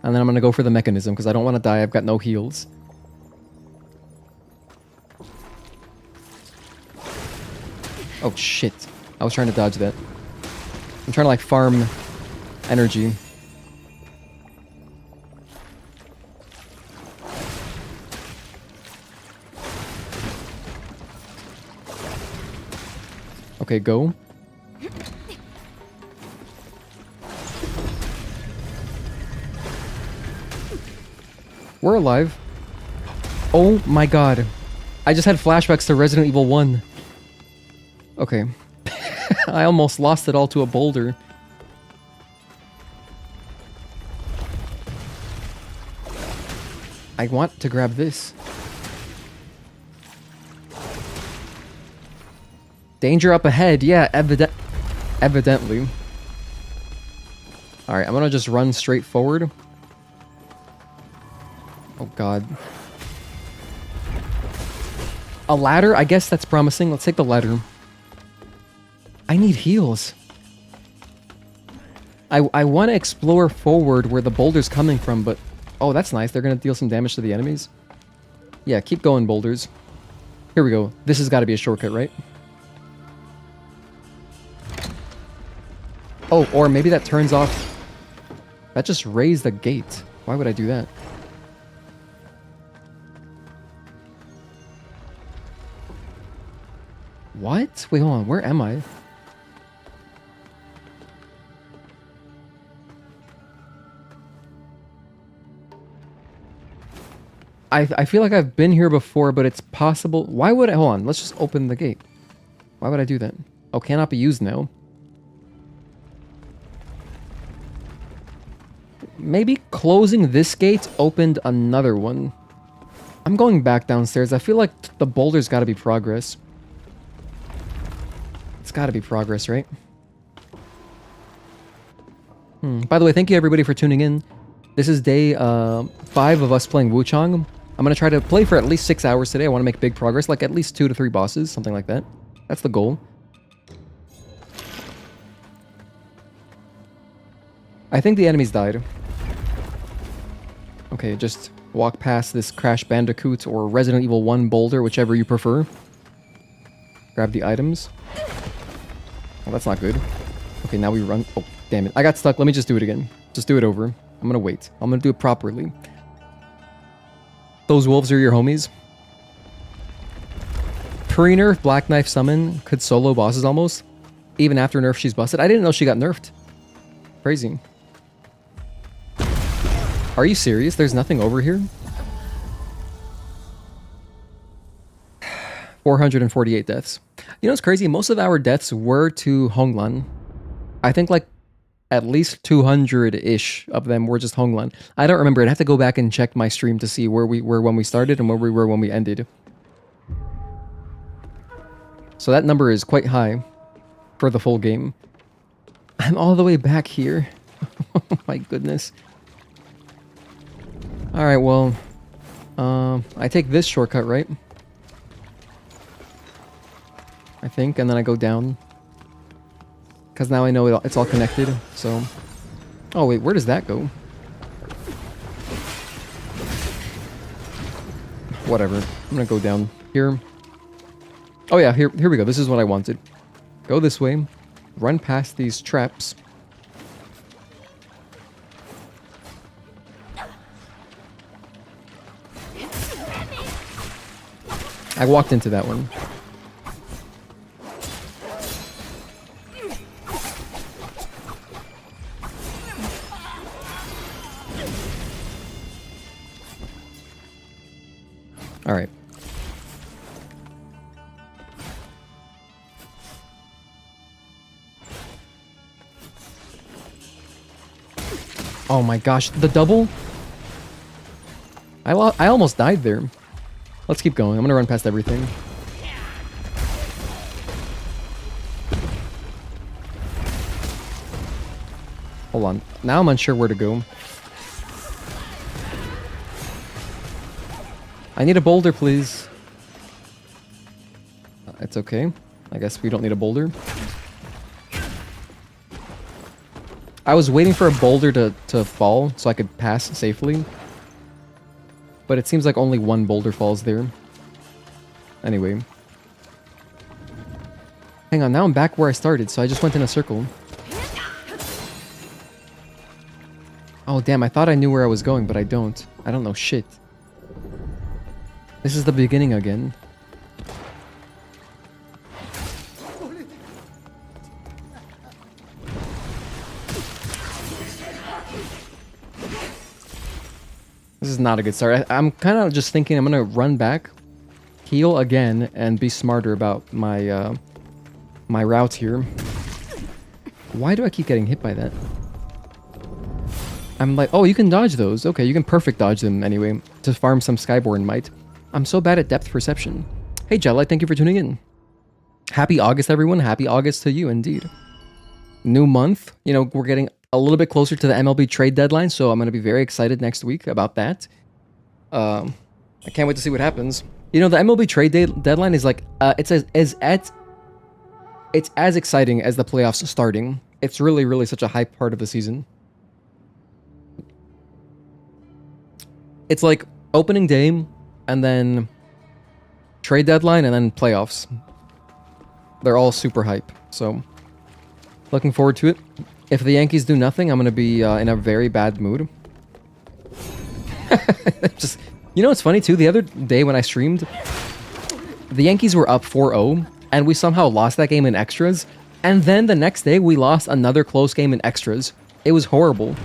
And then I'm gonna go for the mechanism because I don't want to die. I've got no heals. Oh shit. I was trying to dodge that. I'm trying to like farm energy. Okay, go. We're alive. Oh my god. I just had flashbacks to Resident Evil 1. Okay. I almost lost it all to a boulder. I want to grab this. Danger up ahead. Yeah, evidently. Alright, I'm gonna just run straight forward. Oh god. A ladder? I guess that's promising. Let's take the ladder. I need heals. I want to explore forward where the boulder's coming from, but... Oh, that's nice. They're going to deal some damage to the enemies. Yeah, keep going, boulders. Here we go. This has got to be a shortcut, right? Oh, or maybe that turns off... That just raised the gate. Why would I do that? What? Wait, hold on. Where am I? I feel like I've been here before, but it's possible. Why would I? Hold on. Let's just open the gate. Why would I do that? Oh, cannot be used now. Maybe closing this gate opened another one. I'm going back downstairs. I feel like the boulder's got to be progress. It's got to be progress, right? By the way, thank you everybody for tuning in. This is day 5 of us playing Wuchang. I'm going to try to play for at least 6 hours today. I want to make big progress, like at least 2 to 3 bosses, something like that. That's the goal. I think the enemies died. Okay, just walk past this Crash Bandicoot or Resident Evil 1 boulder, whichever you prefer. Grab the items. Well, that's not good. Okay, now we run. Oh, damn it. I got stuck. Let me just do it again. Just do it over. I'm gonna wait. I'm gonna do it properly. Those wolves are your homies. Pre-nerf Black Knife Summon could solo bosses almost. Even after nerf, she's busted. I didn't know she got nerfed. Crazy. Are you serious? There's nothing over here? 448 deaths. You know what's crazy? Most of our deaths were to Honglan. I think like at least 200-ish of them were just Honglan. I don't remember. I'd have to go back and check my stream to see where we were when we started and where we were when we ended. So that number is quite high for the full game. I'm all the way back here. Oh my goodness. Alright, well, I take this shortcut, right? I think, and then I go down. Because now I know it's all connected, so... Oh wait, where does that go? Whatever, I'm gonna go down here. Oh yeah, here we go, this is what I wanted. Go this way, run past these traps. I walked into that one. All right. Oh my gosh, the double? I almost died there. Let's keep going. I'm gonna run past everything. Hold on. Now I'm unsure where to go. I need a boulder, please. It's okay. I guess we don't need a boulder. I was waiting for a boulder to fall so I could pass safely. But it seems like only one boulder falls there. Anyway. Hang on, now I'm back where I started, so I just went in a circle. Oh damn, I thought I knew where I was going, but I don't. I don't know shit. This is the beginning again. This is not a good start. I'm kind of just thinking I'm gonna run back, heal again, and be smarter about my my route here. Why do I keep getting hit by that? I'm like, oh, you can dodge those. Okay, you can perfect dodge them anyway to farm some Skyborn might. I'm so bad at depth perception. Hey, Jellight, thank you for tuning in. Happy August, everyone. Happy August to you, indeed. New month. You know, we're getting a little bit closer to the MLB trade deadline, so I'm going to be very excited next week about that. I can't wait to see what happens. You know, the MLB trade deadline is like, it's as exciting as the playoffs starting. It's really, really such a hype part of the season. It's like opening day, and then trade deadline, and then playoffs. They're all super hype, so looking forward to it. If the Yankees do nothing, I'm going to be in a very bad mood. Just, you know what's funny too? The other day when I streamed, the Yankees were up 4-0, and we somehow lost that game in extras. And then the next day, we lost another close game in extras. It was horrible.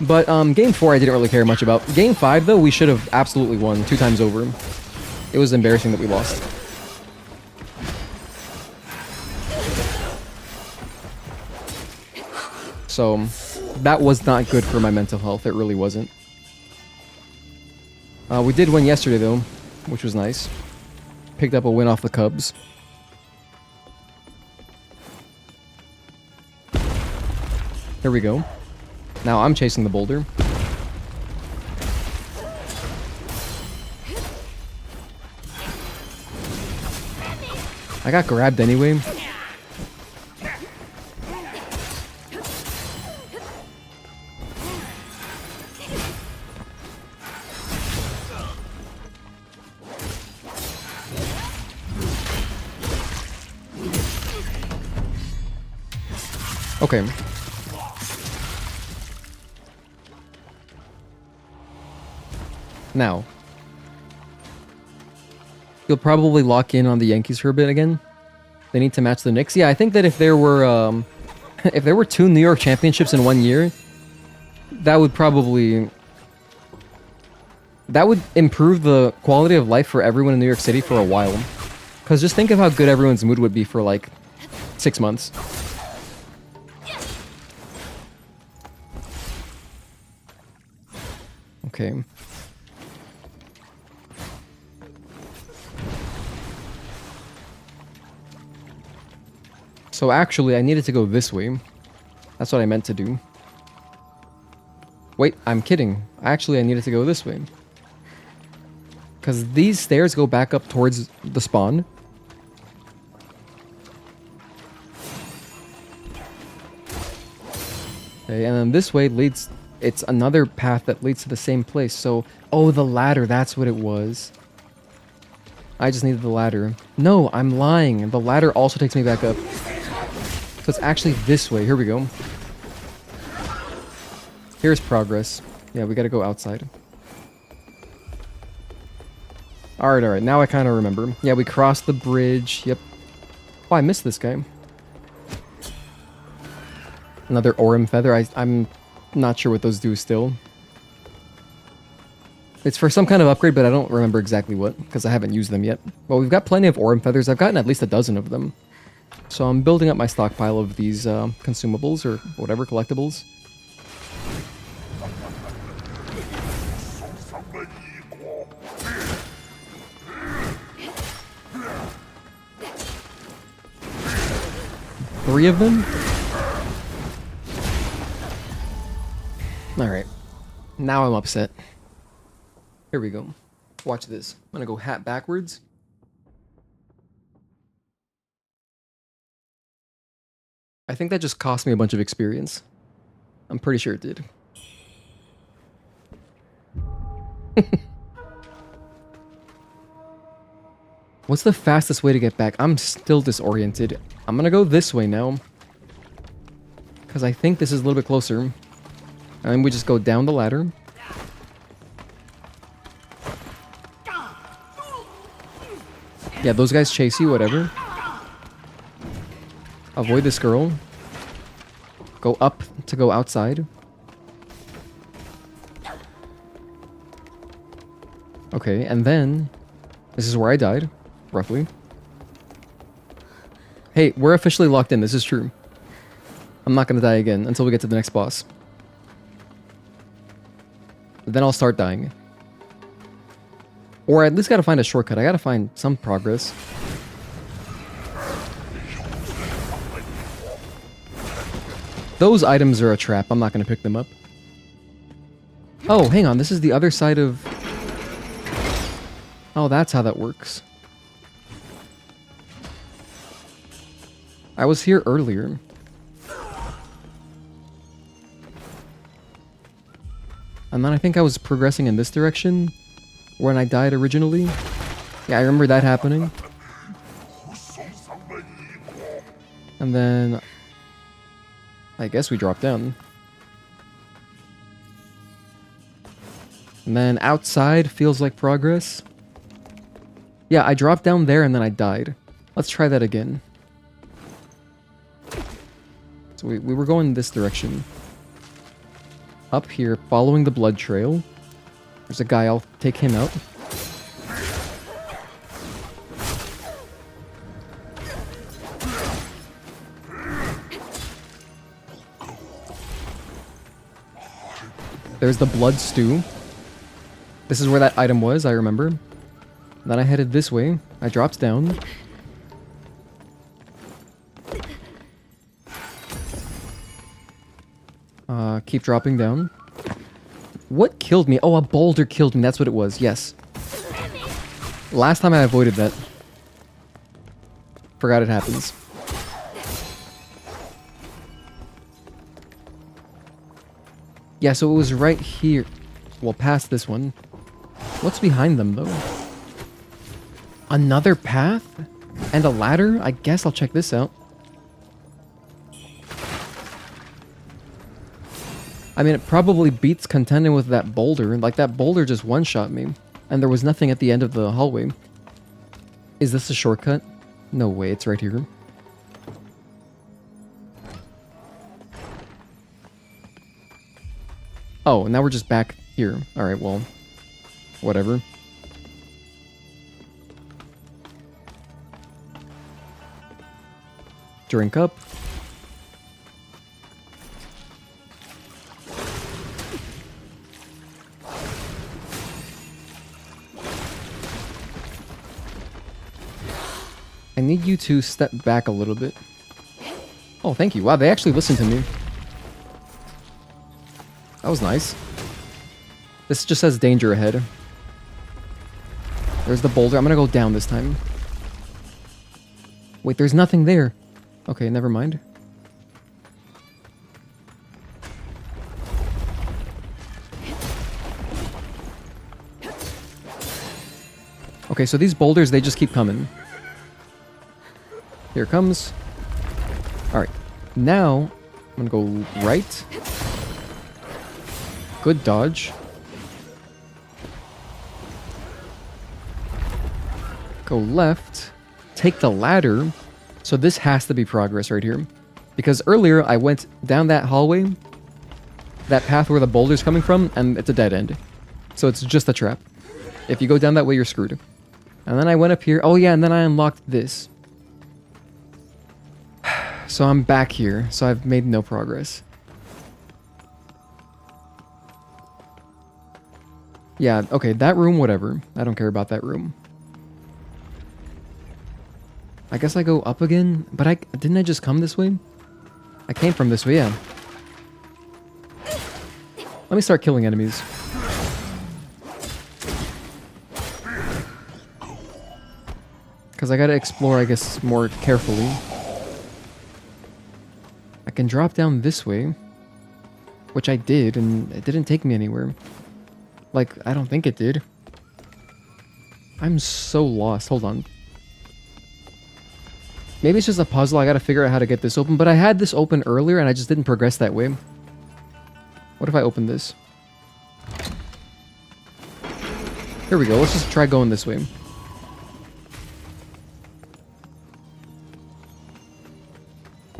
But game 4 I didn't really care much about. Game 5 though, we should have absolutely won 2 times over. It was embarrassing that we lost. So that was not good for my mental health. It really wasn't. We did win yesterday though, which was nice. Picked up a win off the Cubs. Here we go. Now I'm chasing the boulder. I got grabbed anyway. Okay. Now, you'll probably lock in on the Yankees for a bit again. They need to match the Knicks. Yeah, I think that if there were if there were 2 New York championships in 1 year, that would improve the quality of life for everyone in New York City for a while. Because just think of how good everyone's mood would be for like 6 months. Okay. So actually, I needed to go this way. That's what I meant to do. Wait, I'm kidding. Actually, I needed to go this way. Because these stairs go back up towards the spawn. Okay, and then this way leads... It's another path that leads to the same place. So, oh, the ladder, that's what it was. I just needed the ladder. No, I'm lying. The ladder also takes me back up. So it's actually this way. Here we go. Here's progress. Yeah, we gotta go outside. Alright. Now I kind of remember. Yeah, we crossed the bridge. Yep. Oh, I missed this guy. Another Orem feather. I'm not sure what those do still. It's for some kind of upgrade, but I don't remember exactly what, because I haven't used them yet. Well, we've got plenty of Orem feathers. I've gotten at least a dozen of them. So I'm building up my stockpile of these consumables, or whatever, collectibles. Three of them? Alright. Now I'm upset. Here we go. Watch this. I'm gonna go hat backwards. I think that just cost me a bunch of experience. I'm pretty sure it did. What's the fastest way to get back? I'm still disoriented. I'm gonna go this way now. Because I think this is a little bit closer. And then we just go down the ladder. Yeah, those guys chase you, whatever. Avoid this girl. Go up to go outside. Okay, and then... This is where I died, roughly. Hey, we're officially locked in, this is true. I'm not gonna die again until we get to the next boss. Then I'll start dying. Or I at least gotta find a shortcut. I gotta find some progress. Those items are a trap. I'm not gonna pick them up. Oh, hang on. This is the other side of... Oh, that's how that works. I was here earlier. And then I think I was progressing in this direction when I died originally. Yeah, I remember that happening. And then... I guess we dropped down. And then outside feels like progress. Yeah, I dropped down there and then I died. Let's try that again. So we were going this direction. up here, following the blood trail. There's a guy, I'll take him out. There's the blood stew. This is where that item was, I remember. Then I headed this way. I dropped down. Keep dropping down. What killed me? Oh, a boulder killed me. That's what it was. Yes. Last time I avoided that. Forgot it happens. Yeah, so it was right here. Well, past this one. What's behind them, though? Another path? And a ladder? I guess I'll check this out. I mean, it probably beats contending with that boulder. Like, that boulder just one-shot me. And there was nothing at the end of the hallway. Is this a shortcut? No way, it's right here. Oh, now we're just back here. Alright, well, whatever. Drink up. I need you to step back a little bit. Oh, thank you. Wow, they actually listened to me. That was nice. This just says danger ahead. There's the boulder. I'm gonna go down this time. Wait, there's nothing there. Okay, never mind. Okay, so these boulders, they just keep coming. Here it comes. Alright. Now, I'm gonna go right. Good dodge. Go left. Take the ladder. So this has to be progress right here. Because earlier I went down that hallway, that path where the boulder's coming from, and it's a dead end. So it's just a trap. If you go down that way, you're screwed. And then I went up here. Oh yeah, and then I unlocked this. So I'm back here. So I've made no progress. Yeah, okay, that room, whatever. I don't care about that room. I guess I go up again, but didn't I just come this way? I came from this way, yeah. Let me start killing enemies. Because I gotta explore, I guess, more carefully. I can drop down this way, which I did, and it didn't take me anywhere. Like, I don't think it did. I'm so lost. Hold on. Maybe it's just a puzzle. I gotta figure out how to get this open. But I had this open earlier and I just didn't progress that way. What if I open this? Here we go. Let's just try going this way.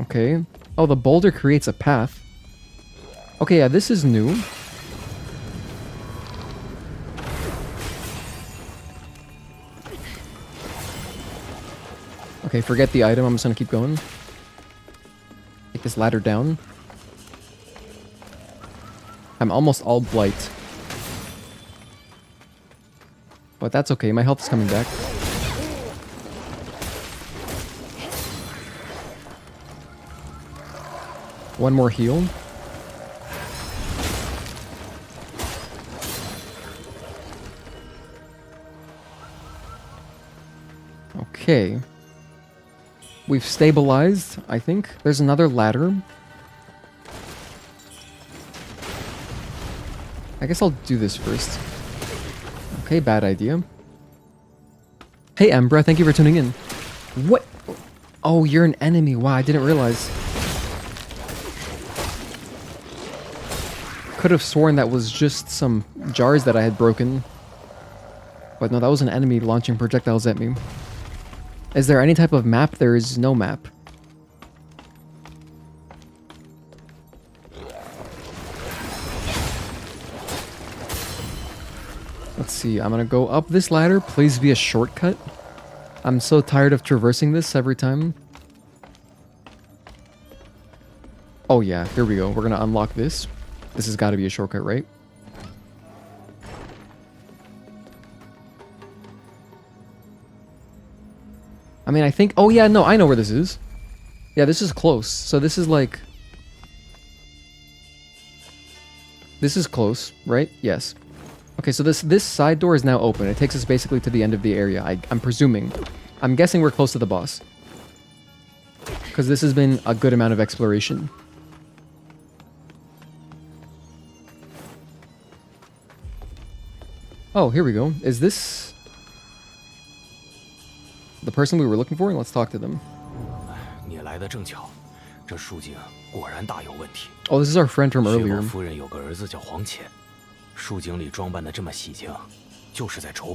Okay. Oh, the boulder creates a path. Okay, yeah, this is new. Okay, forget the item. I'm just gonna keep going. Take this ladder down. I'm almost all blight. But that's okay. My health is coming back. One more heal. Okay. We've stabilized, I think. There's another ladder. I guess I'll do this first. Okay, bad idea. Hey, Embra, thank you for tuning in. What? Oh, you're an enemy. Wow, I didn't realize. Could have sworn that was just some jars that I had broken. But no, that was an enemy launching projectiles at me. Is there any type of map? There is no map. Let's see. I'm gonna go up this ladder. Please be a shortcut. I'm so tired of traversing this every time. Oh yeah, here we go. We're gonna unlock this. This has got to be a shortcut, right? I mean, I think... Oh yeah, no, I know where this is. Yeah, this is close. So this is like... This is close, right? Yes. Okay, so this side door is now open. It takes us basically to the end of the area, I'm presuming. I'm guessing we're close to the boss. Because this has been a good amount of exploration. Oh, here we go. Is this... the person we were looking for? Let's talk to them. Oh, this is our friend from earlier.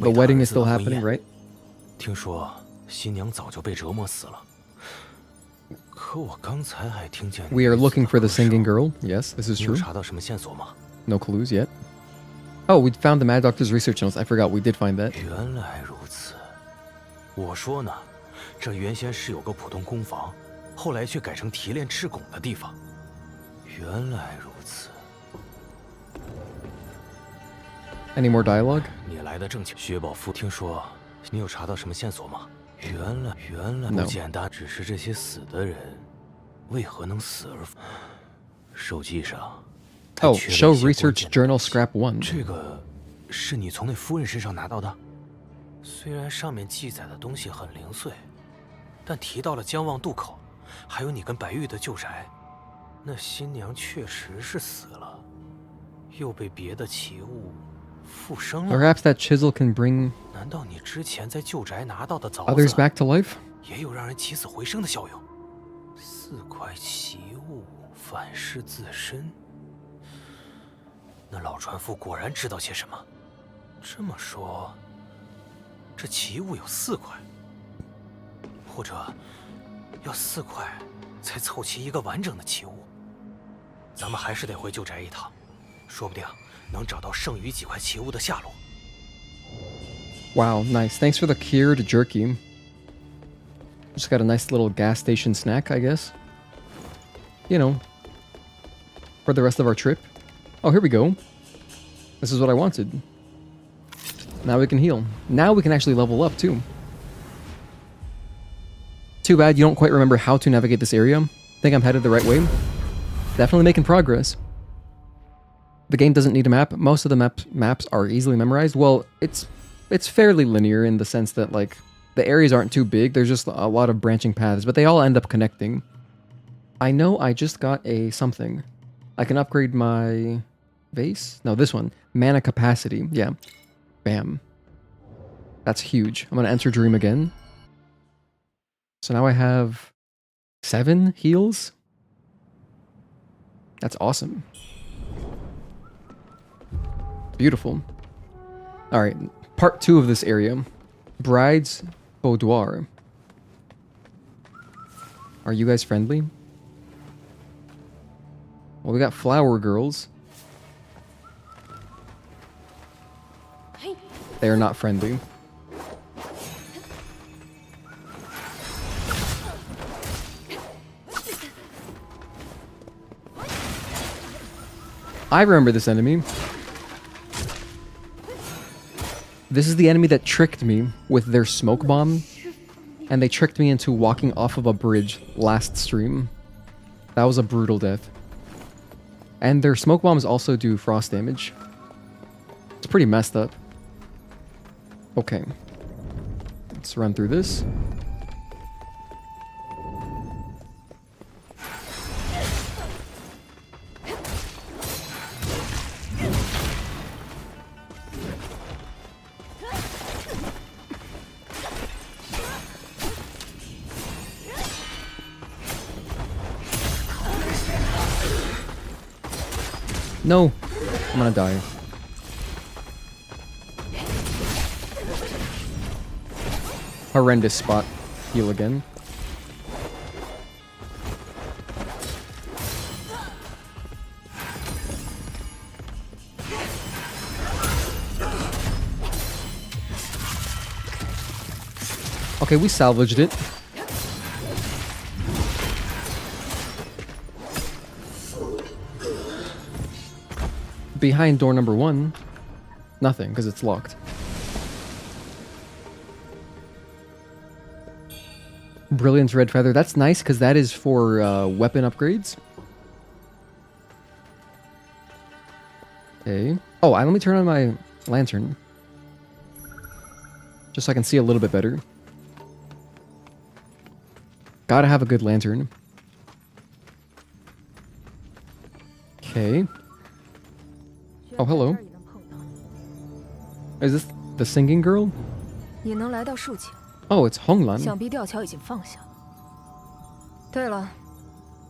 The wedding is still happening, right? We are looking for the singing girl. Yes, this is true. No clues yet. Oh, we found the Mad Doctor's research notes. I forgot we did find that.
我说呢，这原先是有个普通工坊，后来却改成提炼赤汞的地方。原来如此。
Any more dialogue?
你来的正巧，薛宝夫，听说你有查到什么线索吗？原来不简单，只是这些死的人为何能死而复？手记上。
Oh, show research journal scrap 1.
这个是你从那夫人身上拿到的？ 虽然上面记载的东西很零碎，但提到了江望渡口，还有你跟白玉的旧宅，那新娘确实是死了，又被别的奇物附生了。
Perhaps that chisel can bring
难道你之前在旧宅拿到的凿子
others back to life?
也有让人起死回生的效用？四块奇物反噬自身，那老船夫果然知道些什么。这么说。 这奇物有4块，或者要4块才凑齐一个完整的奇物。咱们还是得回旧宅一趟，说不定能找到剩余几块奇物的下落。
Wow, nice. Thanks for the cured jerky. Just got a nice little gas station snack, I guess. You know, for the rest of our trip. Oh, here we go. This is what I wanted. Now we can heal. Now we can actually level up, too. Too bad you don't quite remember how to navigate this area. Think I'm headed the right way? Definitely making progress. The game doesn't need a map. Most of the maps are easily memorized. Well, it's fairly linear in the sense that, like, the areas aren't too big. There's just a lot of branching paths, but they all end up connecting. I know I just got a something. I can upgrade my base? No, this one. Mana capacity. Yeah. Bam. That's huge. I'm going to enter Dream again. So now I have 7 heals. That's awesome. Beautiful. Alright, part 2 of this area. Bride's Boudoir. Are you guys friendly? Well, we got flower girls. They are not friendly. I remember this enemy. This is the enemy that tricked me with their smoke bomb, and they tricked me into walking off of a bridge last stream. That was a brutal death. And their smoke bombs also do frost damage. It's pretty messed up. Okay. Let's run through this. No! I'm gonna die. Horrendous spot. Heal again. Okay, we salvaged it. Behind door number 1, nothing, because it's locked. Brilliant red feather. That's nice, because that is for weapon upgrades. Okay. Oh, let me turn on my lantern. Just so I can see a little bit better. Gotta have a good lantern. Okay. Oh, hello. Is this the singing girl? Oh, it's Honglan.
想必吊桥已经放下。对了，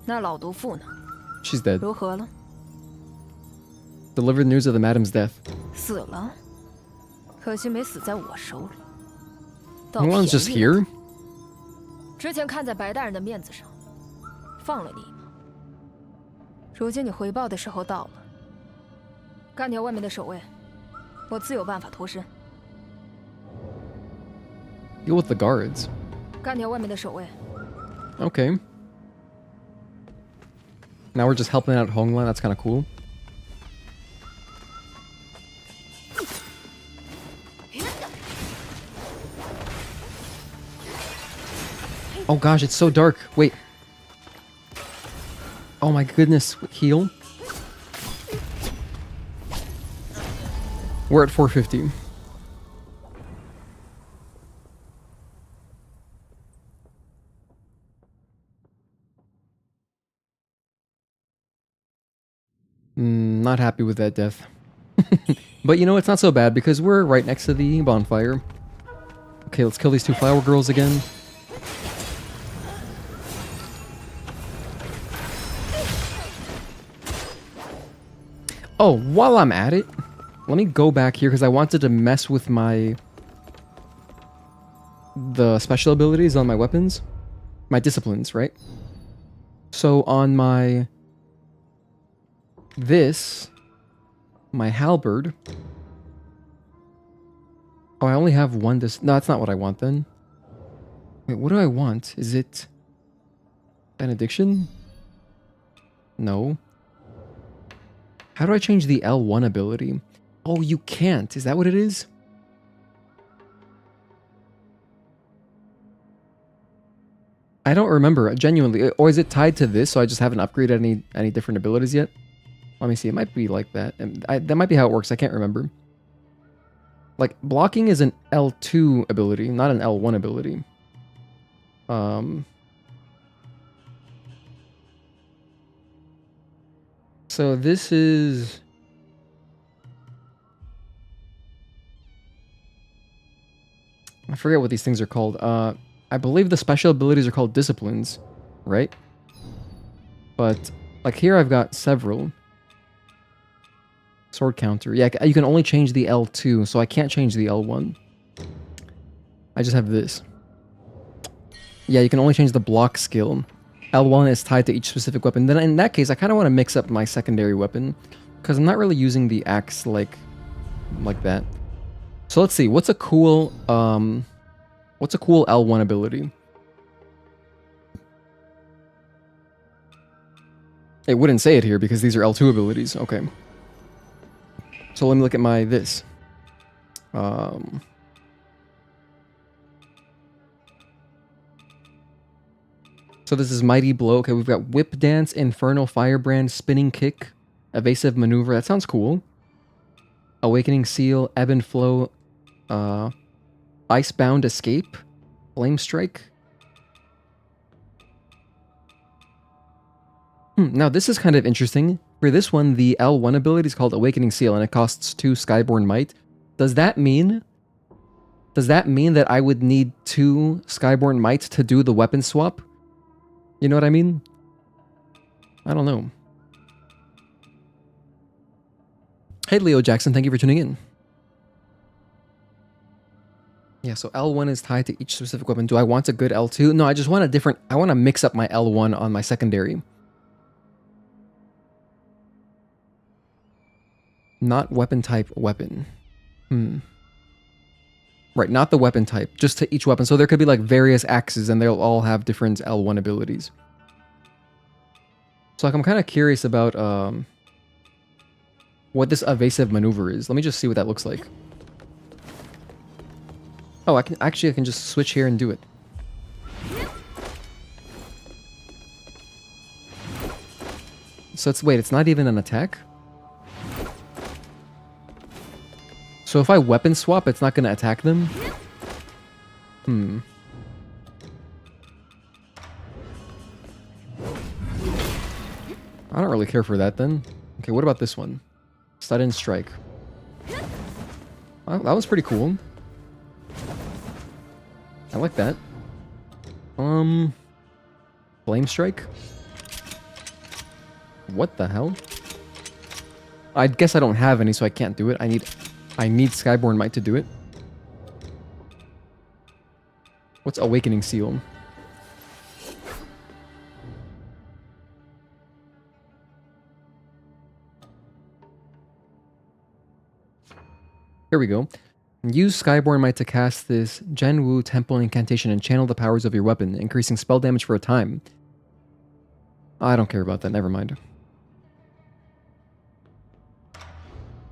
那老毒妇呢？
She's dead.
如何了？
Delivered news of the madam's death.
死了，可惜没死在我手里。
Honglan's just here?
之前看在白大人的面子上，放了你一马。如今你回报的时候到了，干掉外面的守卫，我自有办法脱身。
Deal with the guards.
干掉外面的守卫。
Okay. Now we're just helping out Honglan. That's kind of cool. Oh gosh, it's so dark. Wait. Oh my goodness. Heal. We're at 450. Not happy with that death. But you know, it's not so bad because we're right next to the bonfire. Okay, let's kill these 2 flower girls again. Oh, while I'm at it, let me go back here because I wanted to mess with the special abilities on my weapons. My disciplines, right? So on my... my halberd. Oh, I only have 1 No, that's not what I want then. Wait, what do I want? Is it... benediction? No. How do I change the L1 ability? Oh, you can't. Is that what it is? I don't remember, genuinely. Or is it tied to this, so I just haven't upgraded any different abilities yet? Let me see. It might be like that. That might be how it works. I can't remember. Like, blocking is an L2 ability, not an L1 ability. So this is... I forget what these things are called. I believe the special abilities are called disciplines, right? But, like here I've got several. Sword counter. Yeah, you can only change the L2, so I can't change the L1. I just have this. Yeah, you can only change the block skill. L1 is tied to each specific weapon. Then in that case, I kind of want to mix up my secondary weapon, because I'm not really using the axe like that. So let's see. What's a cool L1 ability? It wouldn't say it here because these are L2 abilities. Okay. So let me look at my this. So this is Mighty Blow. Okay, we've got Whip Dance, Infernal Firebrand, Spinning Kick, Evasive Maneuver. That sounds cool. Awakening Seal, Ebb and Flow, Icebound Escape, Flame Strike. Now this is kind of interesting. For this one, the L1 ability is called Awakening Seal, and it costs 2 Skyborn Might. Does that mean that I would need 2 Skyborn Might to do the weapon swap? You know what I mean? I don't know. Hey, Leo Jackson, thank you for tuning in. Yeah, so L1 is tied to each specific weapon. Do I want a good L2? No, I just want a different... I want to mix up my L1 on my secondary. Not weapon type weapon. Right, not the weapon type, just to each weapon. So there could be like various axes and they'll all have different L1 abilities. So like, I'm kind of curious about what this evasive maneuver is. Let me just see what that looks like. Oh, I can just switch here and do it. So it's not even an attack? So if I weapon swap, it's not going to attack them? I don't really care for that then. Okay, what about this one? Sudden strike. Well, that was pretty cool. I like that. Flame strike? What the hell? I guess I don't have any, so I can't do it. I need Skyborn Might to do it. What's Awakening Seal? Here we go. Use Skyborn Might to cast this Genwu Temple incantation and channel the powers of your weapon, increasing spell damage for a time. I don't care about that, never mind.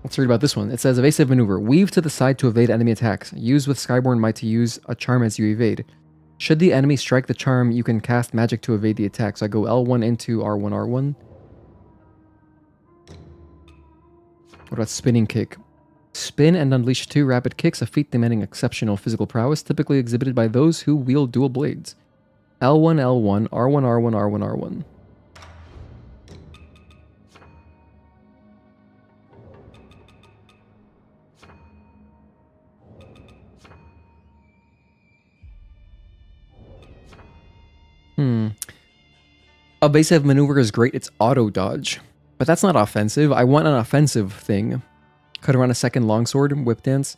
Let's read about this one. It says, Evasive Maneuver. Weave to the side to evade enemy attacks. Use with Skyborn Might to use a charm as you evade. Should the enemy strike the charm, you can cast magic to evade the attack. So I go L1 into R1, R1. What about Spinning Kick? Spin and unleash 2 rapid kicks, a feat demanding exceptional physical prowess, typically exhibited by those who wield dual blades. L1, L1, R1, R1, R1, R1. Evasive Maneuver is great, it's auto dodge. But that's not offensive. I want an offensive thing. Could run a second longsword, whip dance.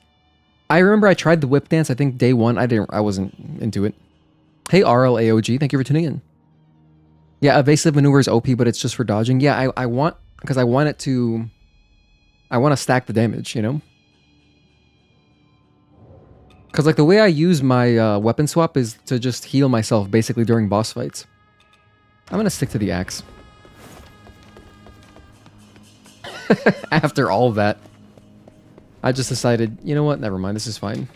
I remember I tried the whip dance, I think day 1. I wasn't into it. Hey RLAOG, thank you for tuning in. Yeah, Evasive Maneuver is OP, but it's just for dodging. Yeah, I want to stack the damage, you know? Because like the way I use my weapon swap is to just heal myself basically during boss fights. I'm gonna stick to the axe. After all that, I just decided, you know what, never mind, this is fine.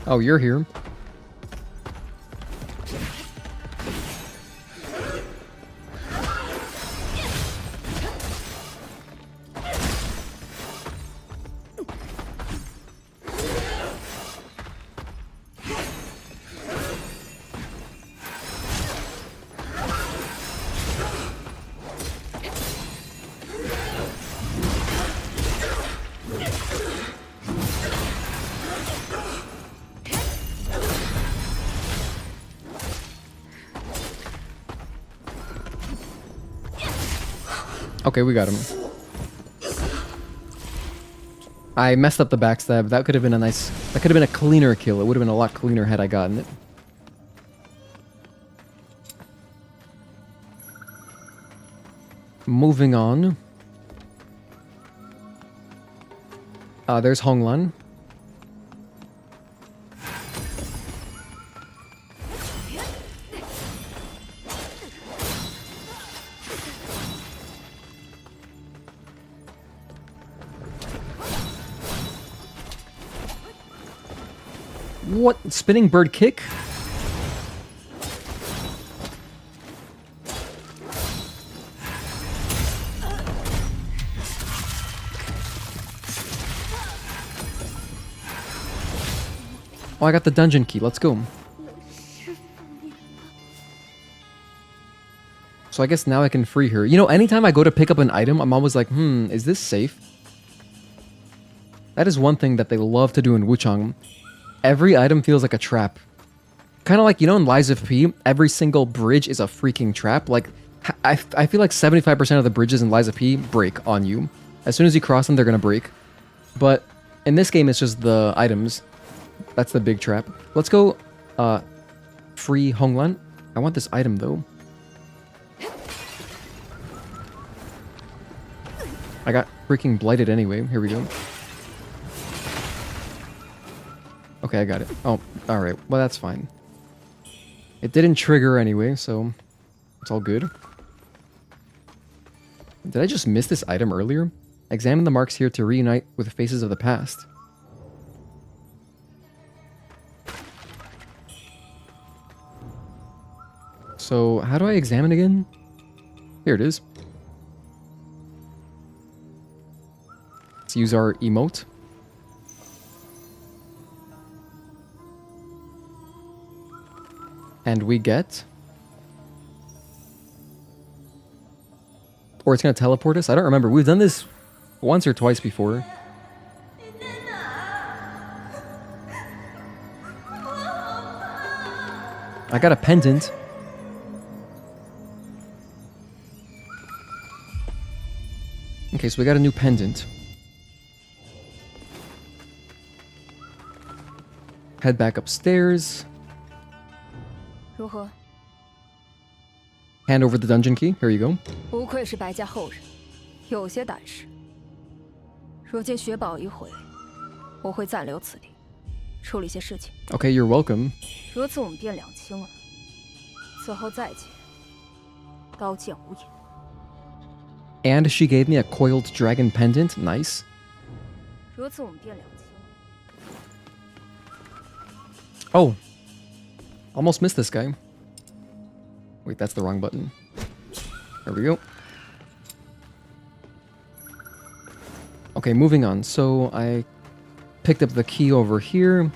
Oh, you're here. Okay, we got him. I messed up the backstab. That could have been a nice... That could have been a cleaner kill. It would have been a lot cleaner had I gotten it. Moving on. There's Honglan. What? Spinning bird kick? Oh, I got the dungeon key. Let's go. So I guess now I can free her. You know, anytime I go to pick up an item, I'm always like, is this safe? That is one thing that they love to do in Wuchang. Every item feels like a trap. Kind of like, you know, in Lies of P, every single bridge is a freaking trap. Like, I feel like 75% of the bridges in Lies of P break on you. As soon as you cross them, they're gonna break. But in this game, it's just the items. That's the big trap. Let's go free Honglan. I want this item though. I got freaking blighted anyway. Here we go. Okay, I got it. Oh, alright. Well, that's fine. It didn't trigger anyway, so it's all good. Did I just miss this item earlier? Examine the marks here to reunite with faces of the past. So, how do I examine again? Here it is. Let's use our emote. And we get... Or it's going to teleport us? I don't remember. We've done this once or twice before. I got a pendant. Okay, so we got a new pendant. Head back upstairs.
如何？
Hand over the dungeon key. Here you go.
不愧是白家后人，有些胆识。若见雪宝一回，我会暂留此地，处理些事情。
Okay, you're welcome.
如此，我们便两清了。此后再见，刀剑无眼。
And she gave me a coiled dragon pendant. Nice.
如此，我们便两清了。
Oh. Almost missed this guy. Wait, that's the wrong button. There we go. Okay, moving on. So I picked up the key over here.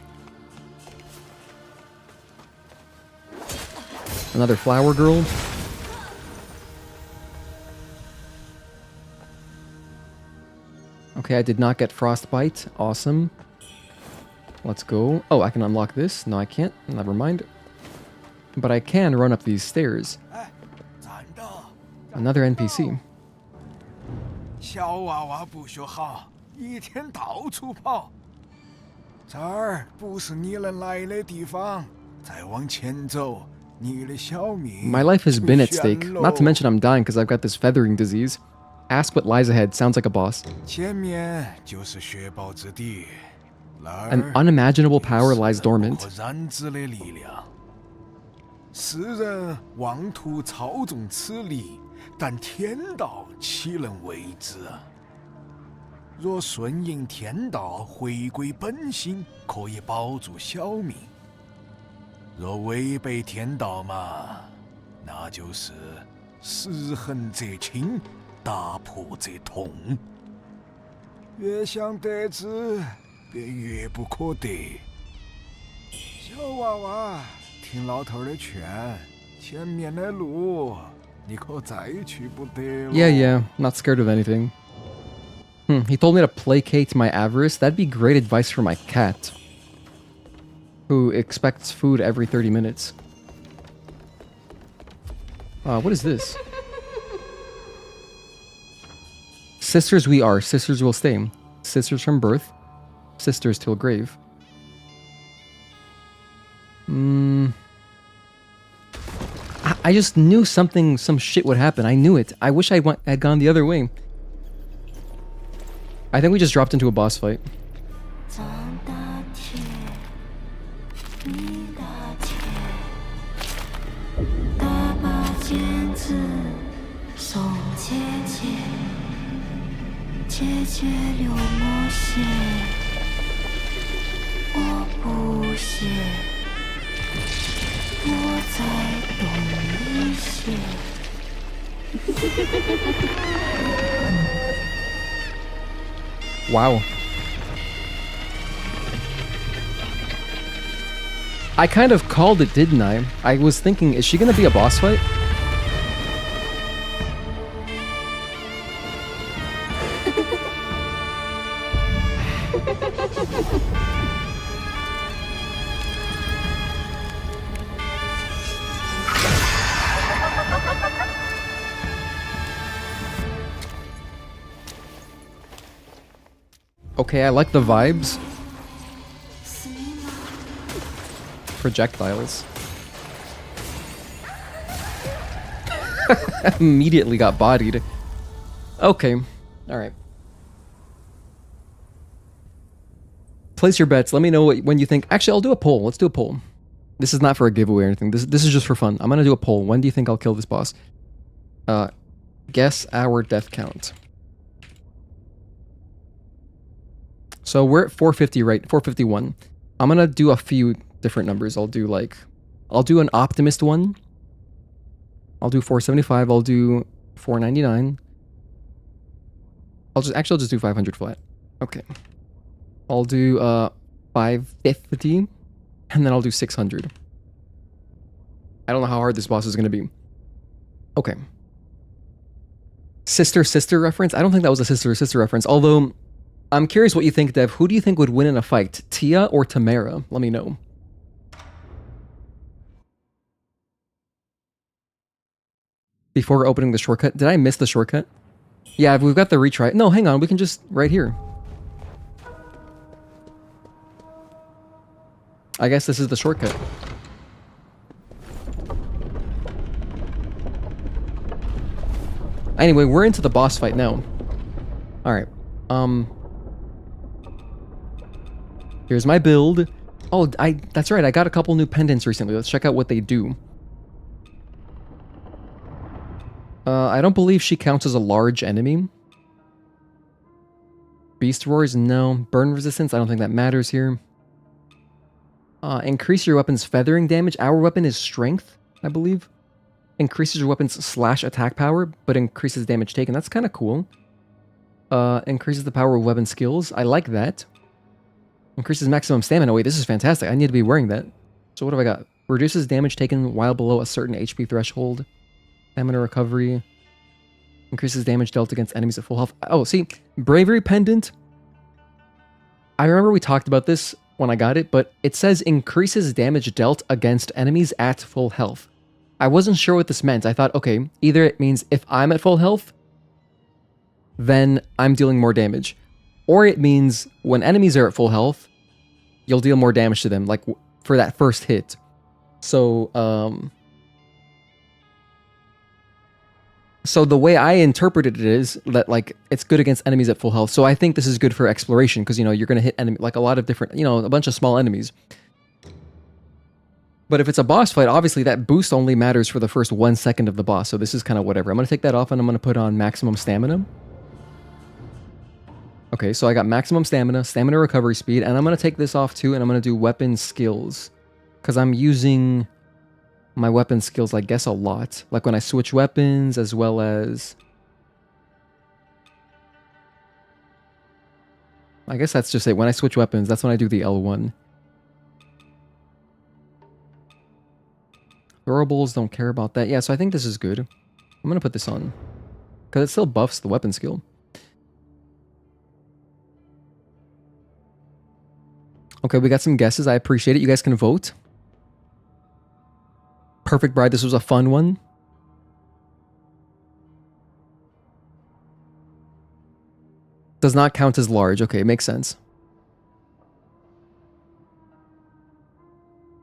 Another flower girl. Okay, I did not get frostbite. Awesome. Let's go. Oh, I can unlock this. No, I can't. Never mind. But I can run up these stairs. Another NPC.
小娃娃不学好，一天到处跑。这儿不是你能来的地方，再往前走，你的小命
My life has been at
就
stake.
悬了。
Not to mention I'm dying because I've got this feathering disease. Ask what lies ahead. Sounds like a boss.
前面就是雪豹之地，那儿
An unimaginable power lies dormant.
不可染指的力量。世人妄图操纵此力，但天道岂能为之？若顺应天道，回归本心，可以保住小命；若违背天道嘛，那就是失衡则轻，打破则痛。越想得之，便越不可得。小娃娃。 听老头的劝，前面的路你可再去不得了。
Yeah, not scared of anything. He told me to placate my avarice. That'd be great advice for my cat, who expects food every 30 minutes. What is this? Sisters we are, sisters will stay. Sisters from birth, sisters till grave. I just knew some shit would happen. I knew it. I wish I had gone the other way. I think we just dropped into a boss fight.
张大铁，你大铁，大把剪子送姐姐，姐姐流墨血，我不写，我在懂一些。
Wow. I kind of called it, didn't I? I was thinking, is she gonna be a boss fight? Okay, I like the vibes. Projectiles. Immediately got bodied. Okay. Alright. Place your bets. Let me know when you think. Actually, I'll do a poll. Let's do a poll. This is not for a giveaway or anything. This is just for fun. I'm gonna do a poll. When do you think I'll kill this boss? Guess our death count. So we're at 450, right? 451. I'm gonna do a few different numbers. I'll do an optimist one. I'll do 475. I'll do 499. I'll just do 500 flat. Okay. I'll do 550, and then I'll do 600. I don't know how hard this boss is gonna be. Okay. Sister reference? I don't think that was a sister reference. Although, I'm curious what you think, Dev. Who do you think would win in a fight? Tia or Tamara? Let me know. Before opening the shortcut. Did I miss the shortcut? Yeah, we've got the retry. No, hang on. We can just... right here. I guess this is the shortcut. Anyway, we're into the boss fight now. Alright. Here's my build. Oh, that's right. I got a couple new pendants recently. Let's check out what they do. I don't believe she counts as a large enemy. Beast Roars, no. Burn resistance, I don't think that matters here. Increase your weapon's feathering damage. Our weapon is strength, I believe. Increases your weapon's slash attack power, but increases damage taken. That's kind of cool. Increases the power of weapon skills. I like that. Increases maximum stamina. Wait, this is fantastic. I need to be wearing that. So what have I got? Reduces damage taken while below a certain HP threshold. Stamina recovery. Increases damage dealt against enemies at full health. Oh, see, Bravery Pendant. I remember we talked about this when I got it, but it says increases damage dealt against enemies at full health. I wasn't sure what this meant. I thought, okay, either it means if I'm at full health, then I'm dealing more damage. Or it means when enemies are at full health, you'll deal more damage to them, like for that first hit. So, so the way I interpreted it is that, like, it's good against enemies at full health. So I think this is good for exploration, because, you know, you're going to hit enemy, like a lot of different, you know, a bunch of small enemies. But if it's a boss fight, obviously that boost only matters for the first 1 second of the boss. So this is kind of whatever. I'm going to take that off and I'm going to put on maximum stamina. Okay, so I got maximum stamina, stamina recovery speed, and I'm going to take this off too, and I'm going to do weapon skills. Because I'm using my weapon skills, I guess, a lot. Like when I switch weapons, as well as... I guess that's just it. When I switch weapons, that's when I do the L1. Throwables, don't care about that. Yeah, so I think this is good. I'm going to put this on. Because it still buffs the weapon skill. Okay, we got some guesses. I appreciate it. You guys can vote. Perfect Bride, this was a fun one. Does not count as large. Okay, makes sense.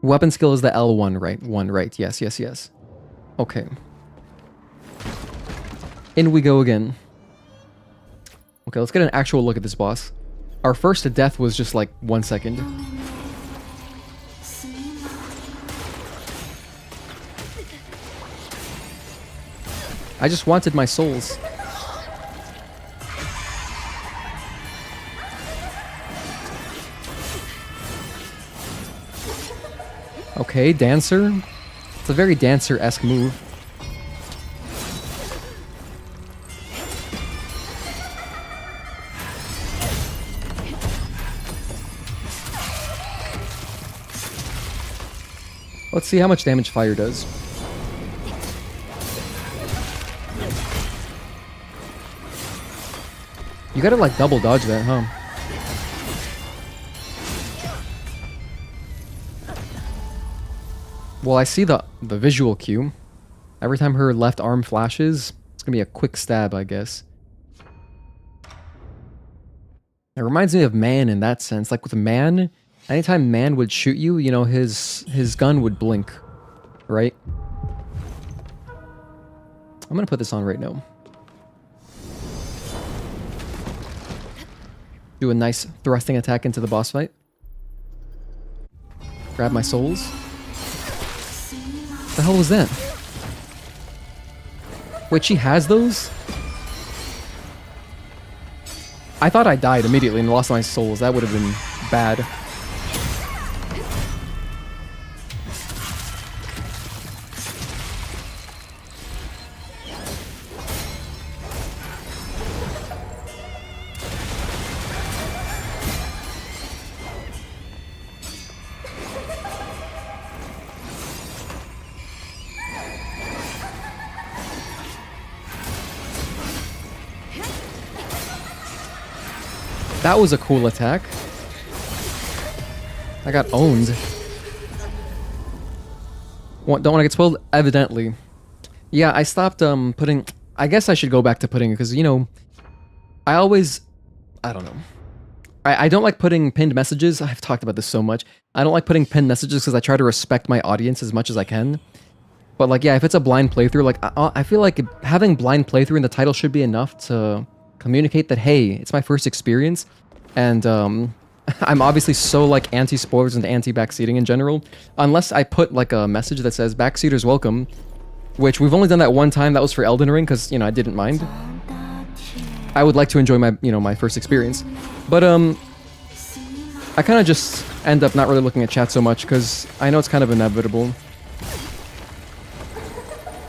Weapon skill is the L1, right? 1, right. Yes, yes, yes. Okay. In we go again. Okay, let's get an actual look at this boss. Our first death was just like 1 second. I just wanted my souls. Okay, Dancer. It's a very Dancer-esque move. Let's see how much damage fire does. You gotta like double dodge that, huh? Well, I see the visual cue. Every time her left arm flashes, it's gonna be a quick stab, I guess. It reminds me of Man in that sense. Like with Man, anytime Man would shoot you, you know, his gun would blink, right? I'm gonna put this on right now. Do a nice thrusting attack into the boss fight. Grab my souls. What the hell was that? Wait, she has those? I thought I died immediately and lost my souls. That would have been bad. That was a cool attack. I got owned. Don't want to get spoiled? Evidently. Yeah, I stopped putting... I guess I should go back to putting it, because, you know, I always... I don't know. I don't like putting pinned messages. I've talked about this so much. I don't like putting pinned messages because I try to respect my audience as much as I can. But, like, yeah, if it's a blind playthrough, like, I feel like having blind playthrough in the title should be enough to communicate that, hey, it's my first experience, and I'm obviously so like anti-spoilers and anti-backseating in general, unless I put like a message that says backseaters welcome, which we've only done that one time. That was for Elden Ring, because, you know, I didn't mind. I would like to enjoy my, you know, my first experience, but I kind of just end up not really looking at chat so much because I know it's kind of inevitable.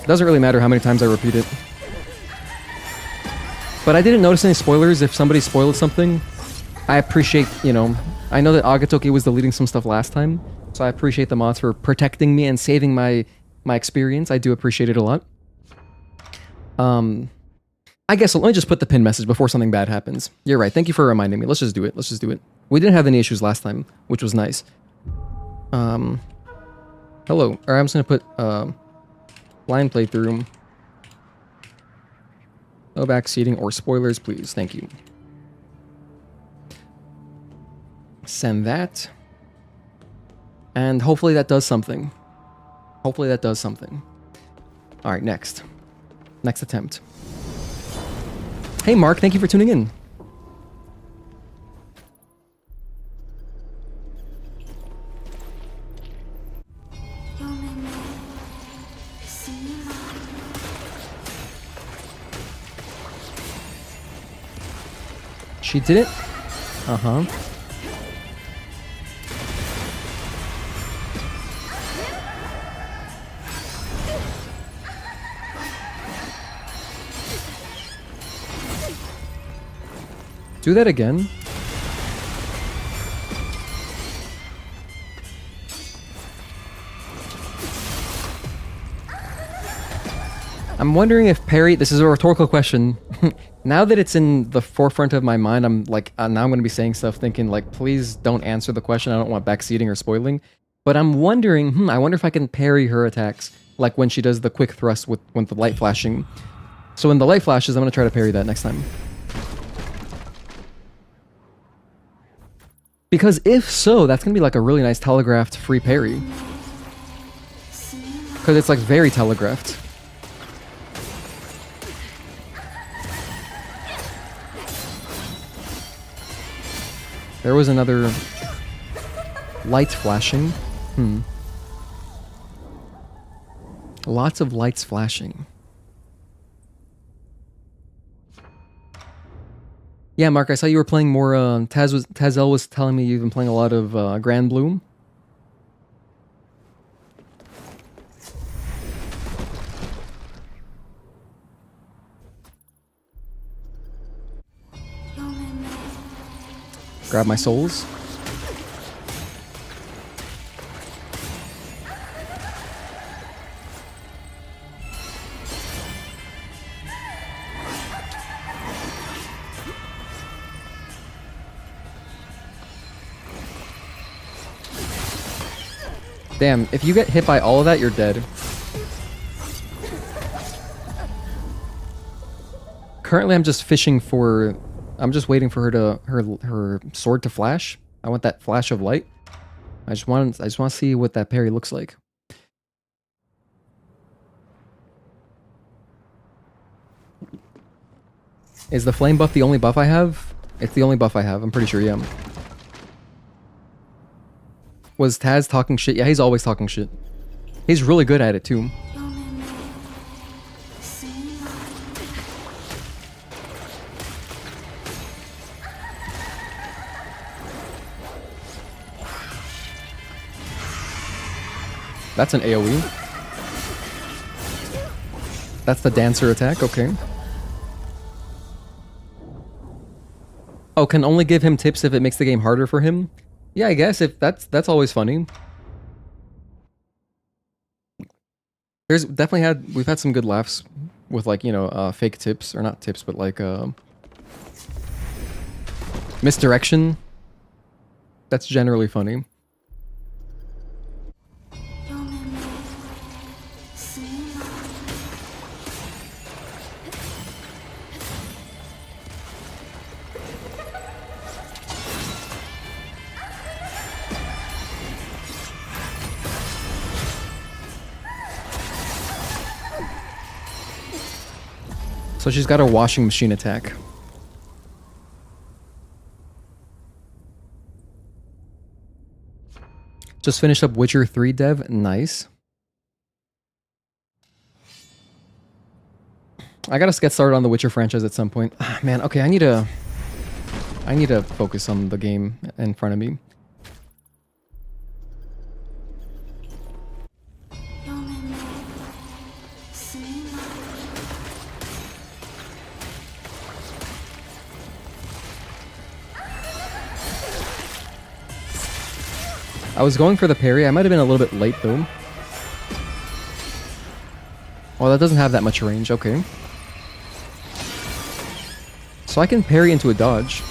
It doesn't really matter how many times I repeat it. But I didn't notice any spoilers. If somebody spoiled something, I appreciate, you know, I know that Agatoki was deleting some stuff last time, so I appreciate the mods for protecting me and saving my experience. I do appreciate it a lot. I guess let me just put the pin message before something bad happens. You're right. Thank you for reminding me. Let's just do it. Let's just do it. We didn't have any issues last time, which was nice. Hello. Alright, I'm just gonna put blind playthrough. No backseating or spoilers, please. Thank you. Send that. And hopefully that does something. Hopefully that does something. Alright, next. Next attempt. Hey Mark, thank you for tuning in. She did it? Uh-huh. Do that again. I'm wondering if parry... This is a rhetorical question. Now that it's in the forefront of my mind, I'm like, now I'm going to be saying stuff thinking like, please don't answer the question. I don't want backseating or spoiling. But I'm wondering, I wonder if I can parry her attacks, like when she does the quick thrust with the light flashing. So when the light flashes, I'm going to try to parry that next time. Because if so, that's going to be like a really nice telegraphed free parry. Because it's like very telegraphed. There was another light flashing. Lots of lights flashing. Yeah, Mark, I saw you were playing more. Tazel was telling me you've been playing a lot of Grand Bloom. Grab my souls. Damn, if you get hit by all of that, you're dead. Currently, I'm just fishing for I'm just waiting for her to her sword to flash. I want that flash of light. I just want to see what that parry looks like. Is the flame buff the only buff I have? It's the only buff I have. I'm pretty sure, yeah. Was Taz talking shit? Yeah, he's always talking shit. He's really good at it too. That's an AoE. That's the dancer attack, okay. Oh, can only give him tips if it makes the game harder for him? Yeah, I guess if that's always funny. We've had some good laughs with, like, you know, fake tips, or not tips, but like misdirection. That's generally funny. So she's got a washing machine attack. Just finished up Witcher 3 dev. Nice. I gotta get started on the Witcher franchise at some point. Man, okay, I need to focus on the game in front of me. I was going for the parry. I might have been a little bit late though. Well, that doesn't have that much range. Okay. So I can parry into a dodge.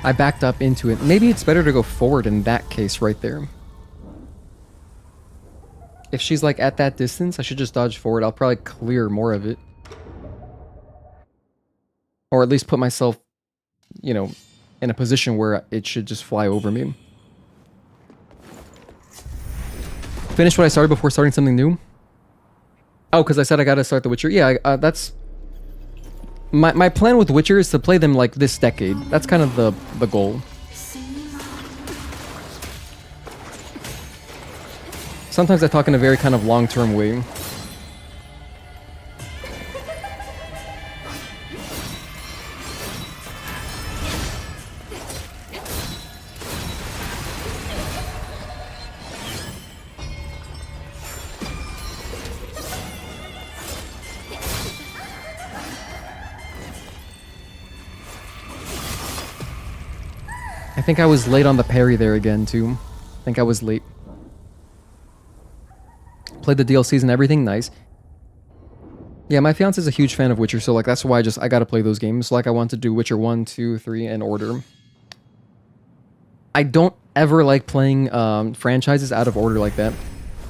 I backed up into it. Maybe it's better to go forward in that case right there. If she's like at that distance, I should just dodge forward. I'll probably clear more of it. Or at least put myself, you know, in a position where it should just fly over me. Finish what I started before starting something new? Oh, because I said I gotta start The Witcher. Yeah, that's... My plan with Witcher is to play them like this decade. That's kind of the goal. Sometimes I talk in a very kind of long-term way. I think I was late on the parry there again, too. I think I was late. Played the DLCs and everything, nice. Yeah, my fiance is a huge fan of Witcher, so like that's why I gotta play those games. Like I want to do Witcher 1, 2, 3 in order. I don't ever like playing franchises out of order like that.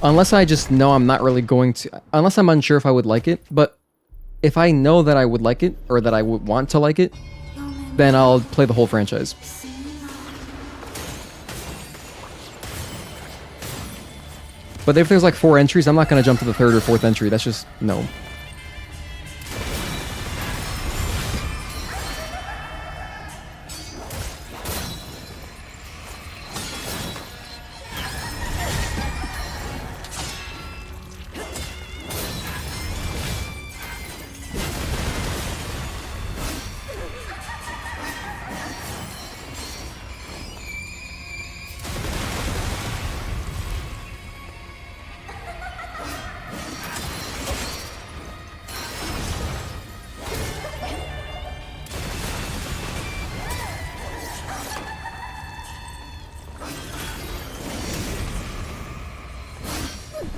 Unless I just know I'm not really going to... Unless I'm unsure if I would like it, but if I know that I would like it, or that I would want to like it, then I'll play the whole franchise. But if there's like 4 entries, I'm not going to jump to the 3rd or 4th entry. That's just... no.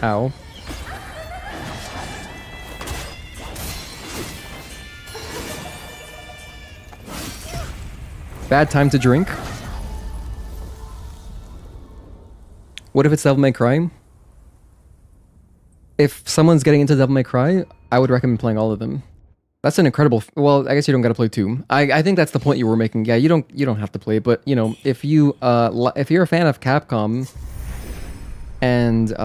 Ow. Bad time to drink. What if it's Devil May Cry? If someone's getting into Devil May Cry, I would recommend playing all of them. That's an incredible. Well, I guess you don't gotta play 2. I think that's the point you were making. Yeah, you don't have to play it, but you know, if you're a fan of Capcom and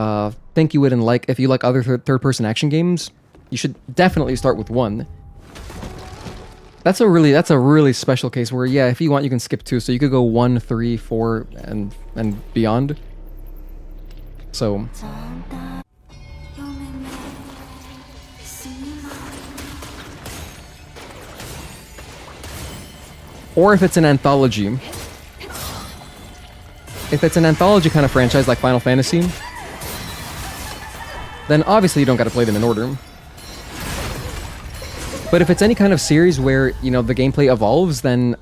think you wouldn't like if you like other third-person action games, you should definitely start with 1. That's a really special case where yeah, if you want, you can skip 2, so you could go 1, 3, 4, and beyond. So. Or if it's an anthology. If it's an anthology kind of franchise like Final Fantasy, then obviously you don't gotta play them in order. But if it's any kind of series where, you know, the gameplay evolves, then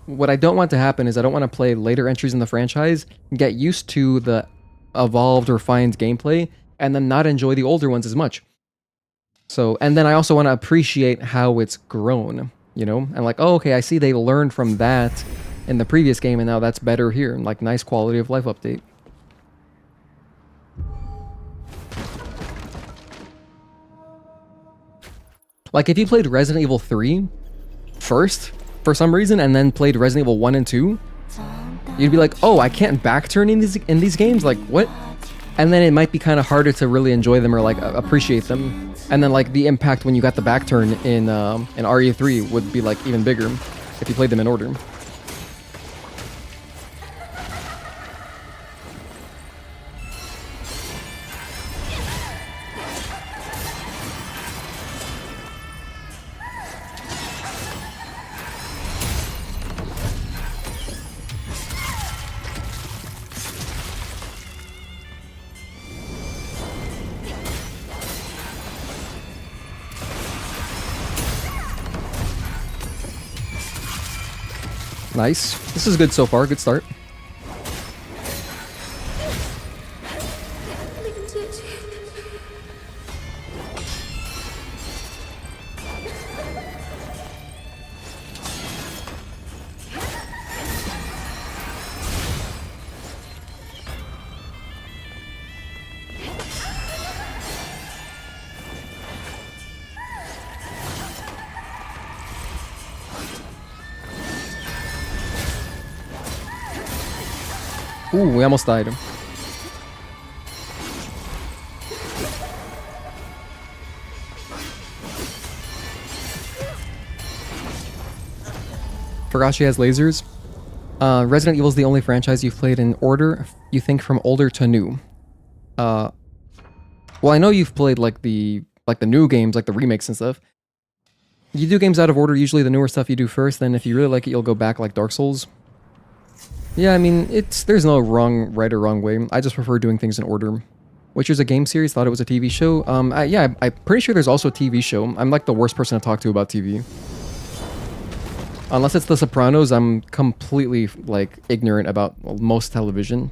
what I don't want to happen is I don't want to play later entries in the franchise, get used to the evolved, refined gameplay, and then not enjoy the older ones as much. So, and then I also want to appreciate how it's grown. You know, and like, oh, okay, I see they learned from that in the previous game, and now that's better here. Like, nice quality of life update. Like, if you played Resident Evil 3 first, for some reason, and then played Resident Evil 1 and 2, you'd be like, oh, I can't backturn in these games? Like, what? And then it might be kind of harder to really enjoy them or, like, appreciate them. And then, like, the impact when you got the back turn in RE3 would be, like, even bigger if you played them in order. Nice. This is good so far. Good start. Ooh, we almost died. Forgot she has lasers. Resident Evil is the only franchise you've played in order, you think, from older to new. Well, I know you've played like the new games, like the remakes and stuff. You do games out of order. Usually the newer stuff you do first, then if you really like it, you'll go back like Dark Souls. Yeah, I mean, there's no right or wrong way. I just prefer doing things in order. Witcher's a game series, thought it was a TV show. Yeah, I'm pretty sure there's also a TV show. I'm like the worst person to talk to about TV. Unless it's The Sopranos, I'm completely, like, ignorant about most television.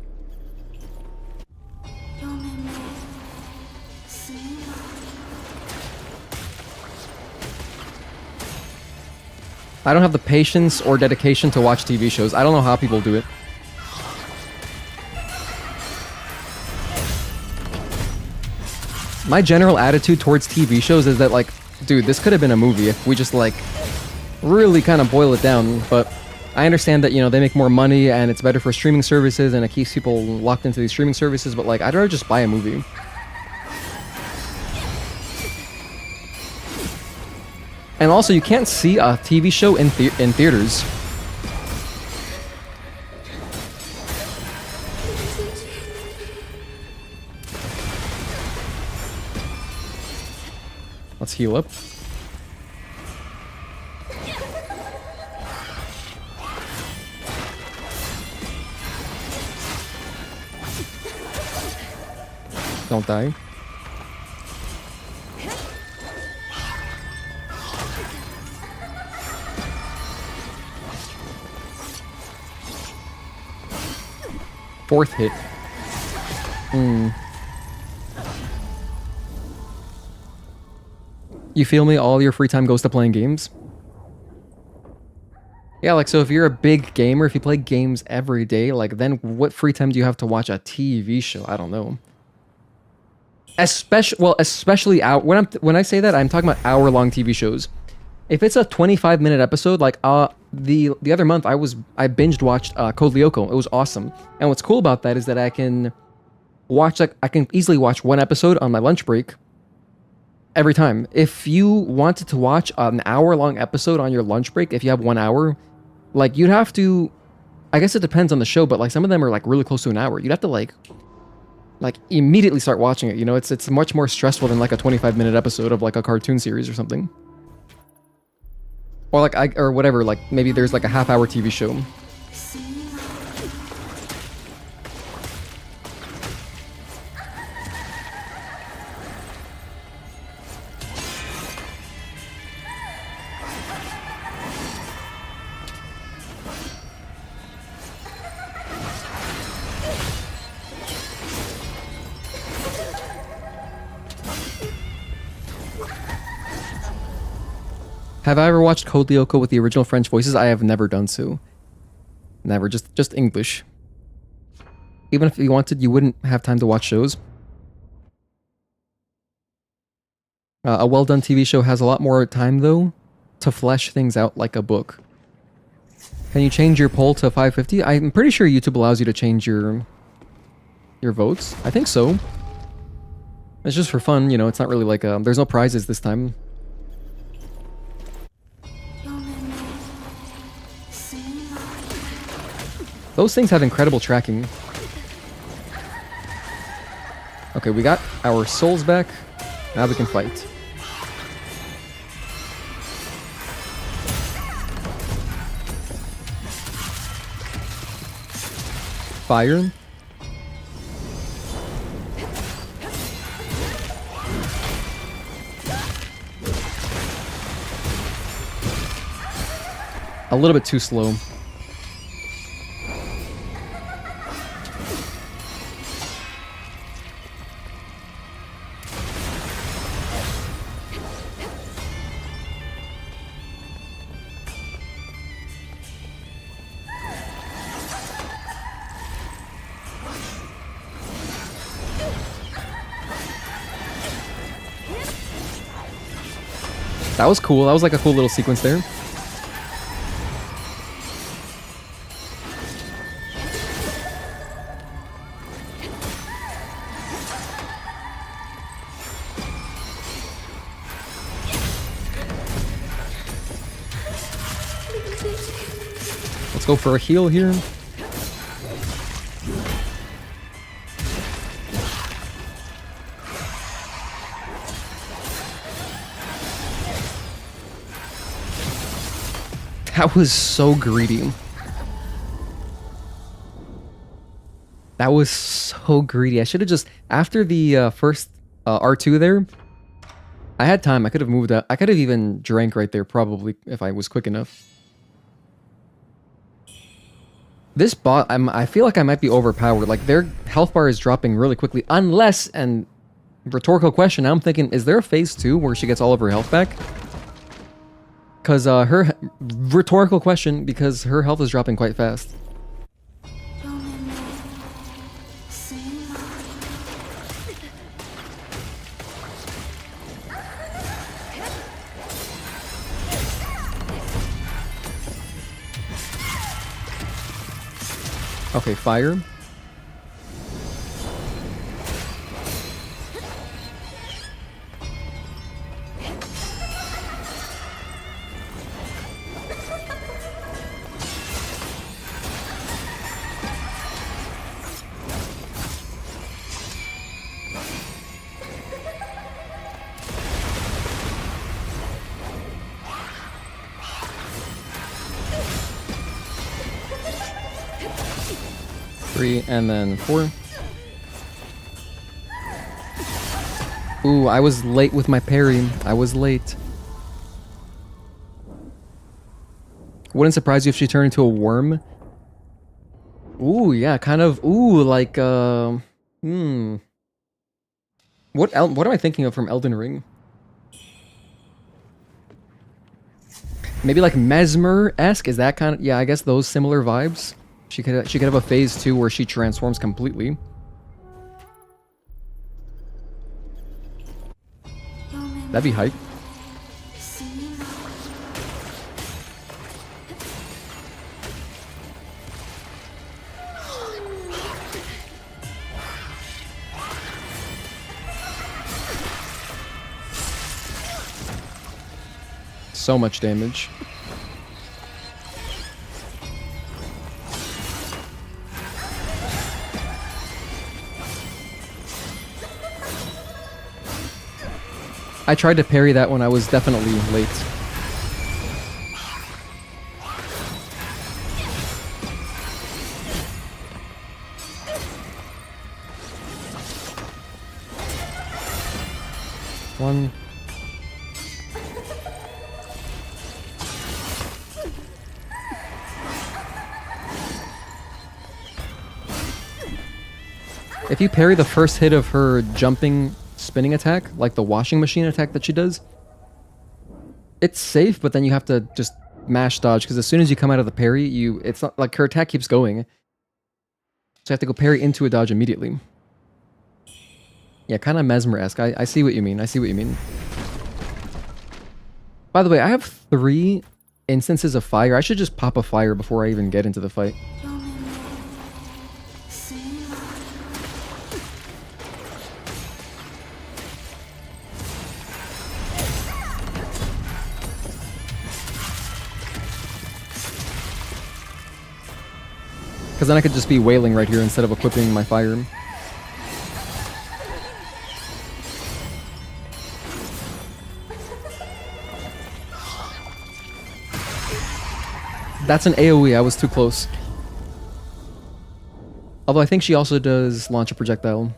I don't have the patience or dedication to watch TV shows. I don't know how people do it. My general attitude towards TV shows is that, like, dude, this could have been a movie if we just, like, really kind of boil it down. But I understand that, you know, they make more money and it's better for streaming services and it keeps people locked into these streaming services, but, like, I'd rather just buy a movie. And also, you can't see a TV show in theaters. Let's heal up. Don't die. Fourth hit. You feel me? All your free time goes to playing games. Yeah, like, so if you're a big gamer, if you play games every day, like, then what free time do you have to watch a TV show? I don't know. Especially out when I say that, I'm talking about hour-long TV shows. If it's a 25-minute episode, like the other month I binged watched Code Lyoko. It was awesome. And what's cool about that is that I can easily watch one episode on my lunch break every time. If you wanted to watch an hour-long episode on your lunch break, if you have 1 hour, like, you'd have to, I guess it depends on the show, but like some of them are like really close to an hour. You'd have to like immediately start watching it. You know, it's much more stressful than like a 25-minute episode of like a cartoon series or something. Or like or whatever, like maybe there's like a half-hour TV show. Have I ever watched Code Lyoko with the original French voices? I have never done so. Never, just English. Even if you wanted, you wouldn't have time to watch shows. A well-done TV show has a lot more time, though, to flesh things out like a book. Can you change your poll to 550? I'm pretty sure YouTube allows you to change your votes. I think so. It's just for fun, you know, it's not really like, there's no prizes this time. Those things have incredible tracking. Okay, we got our souls back. Now we can fight. Fire. A little bit too slow. That was cool. That was like a cool little sequence there. Let's go for a heal here. That was so greedy. That was so greedy. I should have just, after the first R2 there, I had time. I could have moved up. I could have even drank right there probably if I was quick enough. This bot, I feel like I might be overpowered. Like, their health bar is dropping really quickly. Unless, and rhetorical question, now I'm thinking, is there a phase 2 where she gets all of her health back? Because her rhetorical question, because her health is dropping quite fast. Okay, fire. And then 4. Ooh, I was late with my parry. I was late. Wouldn't surprise you if she turned into a worm. Ooh, yeah, kind of. Ooh, like, What am I thinking of from Elden Ring? Maybe like Mesmer-esque, is that kind of, yeah, I guess those similar vibes. She could have a phase 2 where she transforms completely. That'd be hype. So much damage. I tried to parry that when I was definitely late. One. If you parry the first hit of her jumping spinning attack, like the washing machine attack that she does, it's safe, but then you have to just mash dodge, because as soon as you come out of the parry, it's not like her attack keeps going. So you have to go parry into a dodge immediately. Yeah, kind of Mesmer-esque. I see what you mean. I see what you mean. By the way, I have 3 instances of fire. I should just pop a fire before I even get into the fight. Because then I could just be wailing right here instead of equipping my fire. That's an AoE, I was too close. Although I think she also does launch a projectile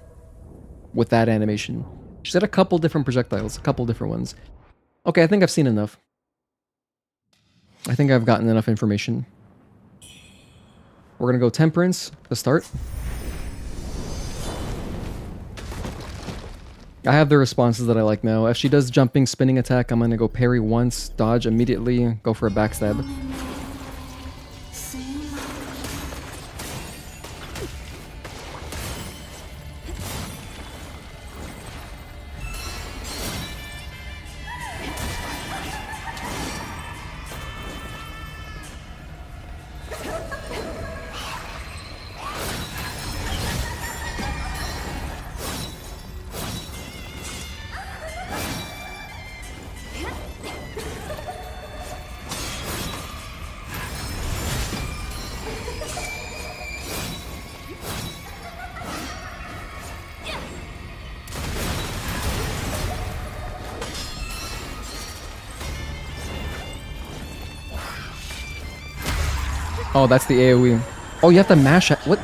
with that animation. She's got a couple different projectiles, a couple different ones. Okay, I think I've seen enough. I think I've gotten enough information. We're gonna go Temperance to start. I have the responses that I like now. If she does jumping spinning attack, I'm gonna go parry once, dodge immediately, go for a backstab. Oh, that's the AoE. Oh, you have to mash it. What?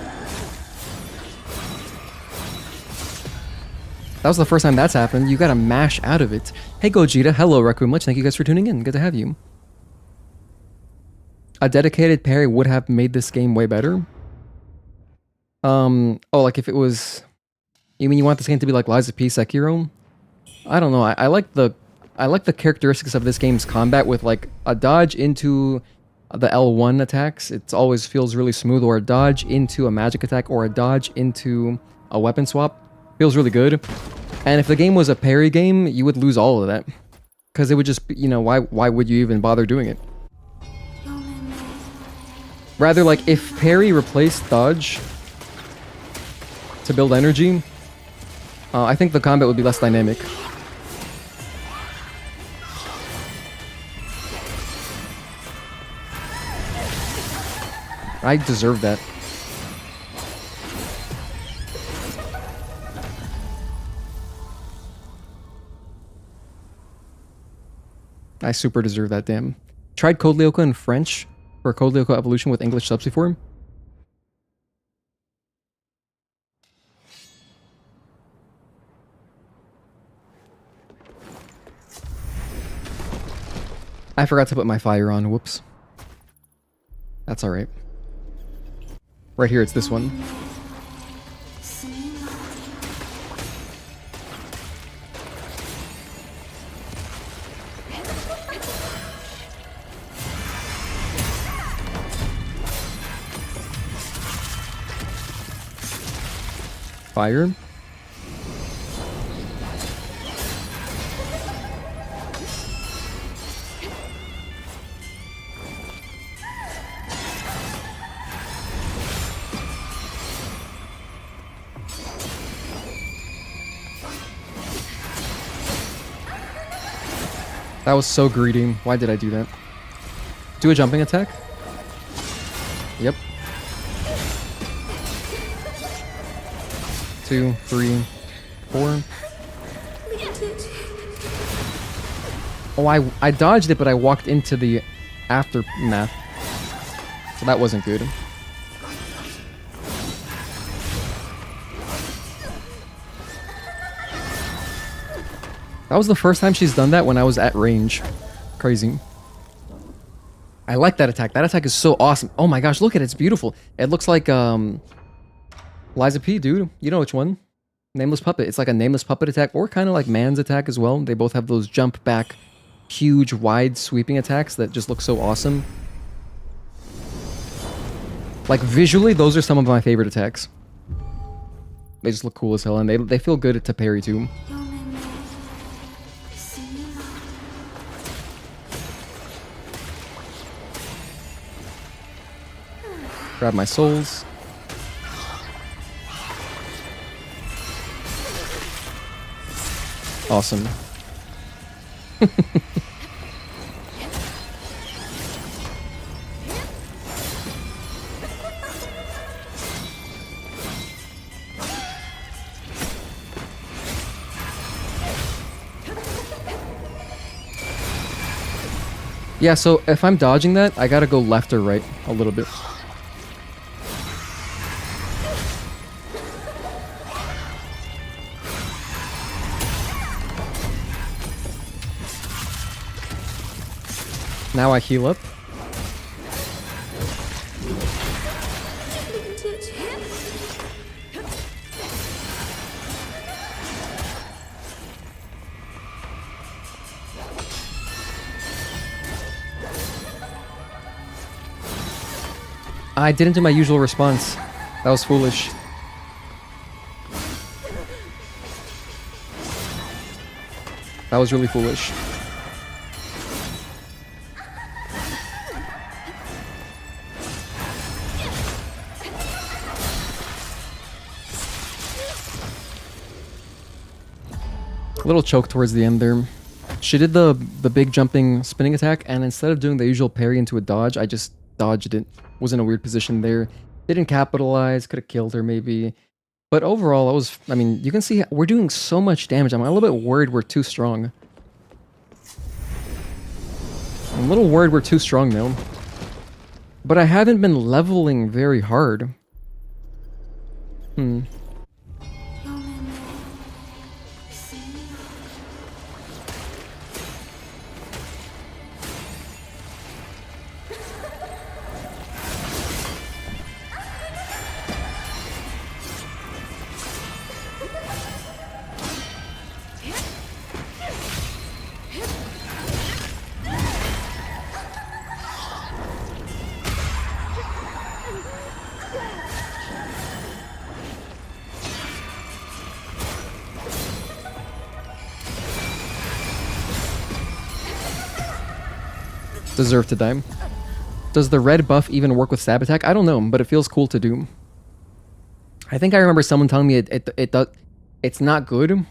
That was the first time that's happened. You gotta mash out of it. Hey, Gogeta. Hello, Requiem Lich. Thank you guys for tuning in. Good to have you. A dedicated parry would have made this game way better. Oh, like if it was... You mean you want this game to be like Lies of P Sekiro? I don't know. I like the characteristics of this game's combat with like a dodge into the L1 attacks. It always feels really smooth, or a dodge into a magic attack, or a dodge into a weapon swap. Feels really good. And if the game was a parry game, you would lose all of that. Because it would just be, you know, why would you even bother doing it? Rather, like, if parry replaced dodge to build energy, I think the combat would be less dynamic. I deserve that. I super deserve that, damn. Tried Code Lyoko in French for Code Lyoko Evolution with English subs before. I forgot to put my fire on, whoops. That's alright. Right here, it's this one. fire. That was so greedy. Why did I do that? Do a jumping attack? Yep. 2, 3, 4. Oh, I dodged it, but I walked into the aftermath. So that wasn't good. That was the first time she's done that when I was at range. Crazy. I like that attack. That attack is so awesome. Oh my gosh, look at it. It's beautiful. It looks like Liza P, dude. You know which one? Nameless Puppet. It's like a Nameless Puppet attack, or kind of like Man's attack as well. They both have those jump back, huge, wide, sweeping attacks that just look so awesome. Like visually, those are some of my favorite attacks. They just look cool as hell, and they feel good to parry too. Grab my souls. Awesome. Yeah, so if I'm dodging that, I gotta go left or right a little bit. Now I heal up. I didn't do my usual response. That was foolish. That was really foolish. A little choke towards the end there. She did the big jumping spinning attack, and instead of doing the usual parry into a dodge, I just dodged it. Was in a weird position there. Didn't capitalize, could have killed her maybe. But overall, I mean, you can see we're doing so much damage. I'm a little bit worried we're too strong. I'm a little worried we're too strong though. But I haven't been leveling very hard. Deserve to die. Does the red buff even work with stab attack? I don't know, but it feels cool to do. I think I remember someone telling me it's not good,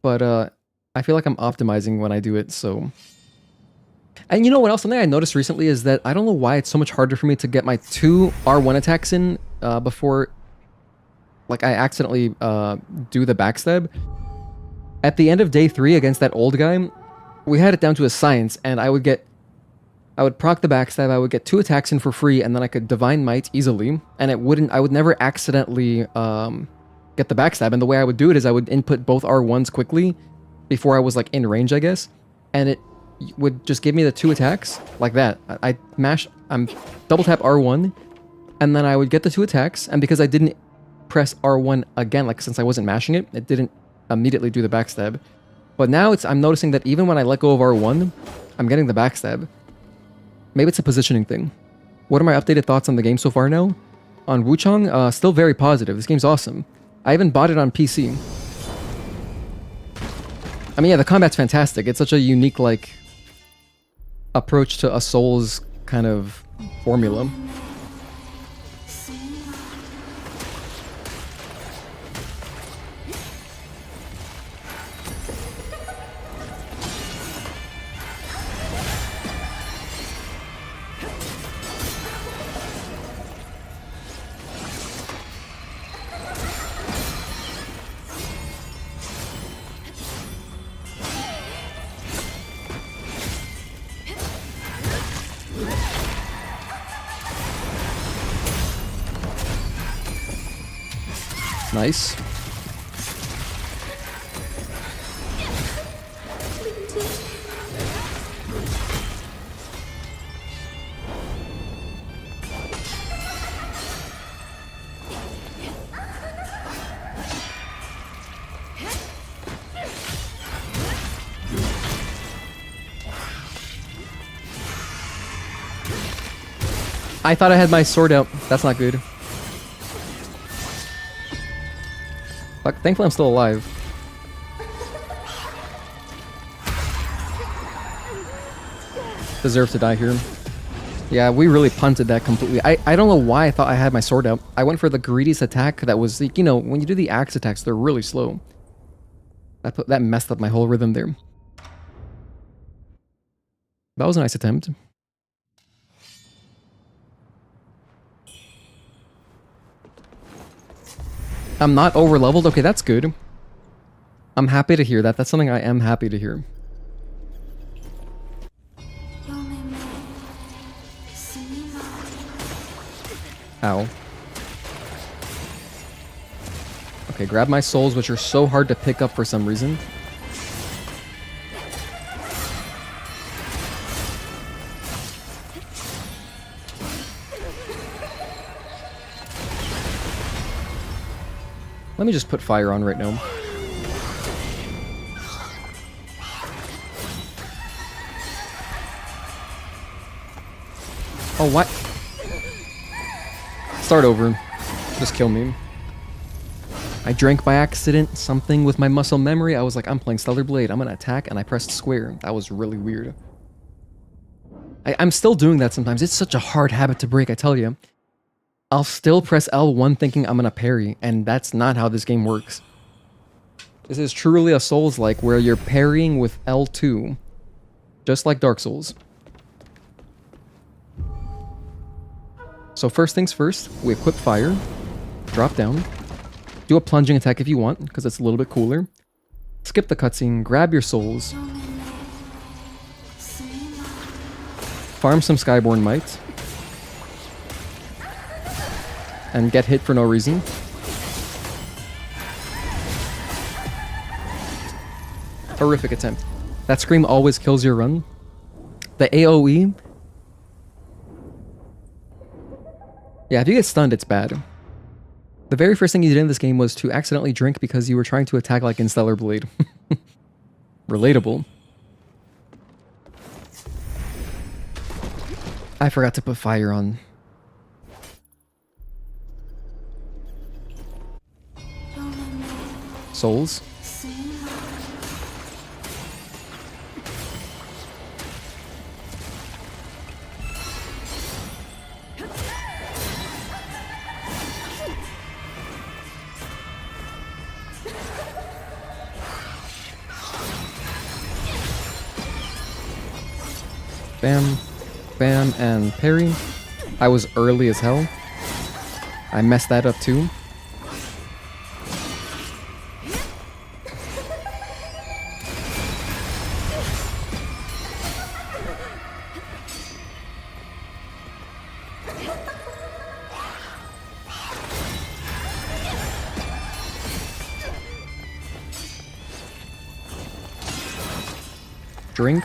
but I feel like I'm optimizing when I do it. So, and you know what else? Something I noticed recently is that I don't know why it's so much harder for me to get my 2 R1 attacks in before, like, I accidentally do the backstab. At the end of day 3 against that old guy, we had it down to a science, and I would proc the backstab, I would get 2 attacks in for free, and then I could Divine Might easily, and I would never accidentally get the backstab, and the way I would do it is I would input both R1s quickly before I was like in range, I guess, and it would just give me the 2 attacks, like that. I'm double tap R1, and then I would get the 2 attacks, and because I didn't press R1 again, like since I wasn't mashing it, it didn't immediately do the backstab. But now I'm noticing that even when I let go of R1, I'm getting the backstab. Maybe it's a positioning thing. What are my updated thoughts on the game so far now? on Wuchang, still very positive. This game's awesome. I even bought it on PC. I mean, yeah, the combat's fantastic. It's such a unique, like, approach to a Souls kind of formula. Nice. I thought I had my sword out. That's not good. Fuck, thankfully I'm still alive. Deserve to die here. Yeah, we really punted that completely. I don't know why I thought I had my sword out. I went for the greediest attack that was, you know, when you do the axe attacks, they're really slow. That messed up my whole rhythm there. That was a nice attempt. I'm not over leveled. Okay, that's good. I'm happy to hear that. That's something I am happy to hear. Ow. Okay, grab my souls, which are so hard to pick up for some reason. Let me just put fire on right now. Oh, what? Start over. Just kill me. I drank by accident something with my muscle memory. I was like, I'm playing Stellar Blade. I'm gonna attack, and I pressed square. That was really weird. I'm still doing that sometimes. It's such a hard habit to break, I tell you. I'll still press L1 thinking I'm gonna parry, and that's not how this game works. This is truly a Souls-like where you're parrying with L2, just like Dark Souls. So first things first, we equip fire, drop down, do a plunging attack if you want, because it's a little bit cooler. Skip the cutscene, grab your souls, farm some Skyborn Might, and get hit for no reason. Horrific attempt. That scream always kills your run. The AoE... yeah, if you get stunned, it's bad. The very first thing you did in this game was to accidentally drink because you were trying to attack like in Stellar Blade. Relatable. I forgot to put fire on. Souls. Bam, bam, and parry. I was early as hell. I messed that up too. Drink.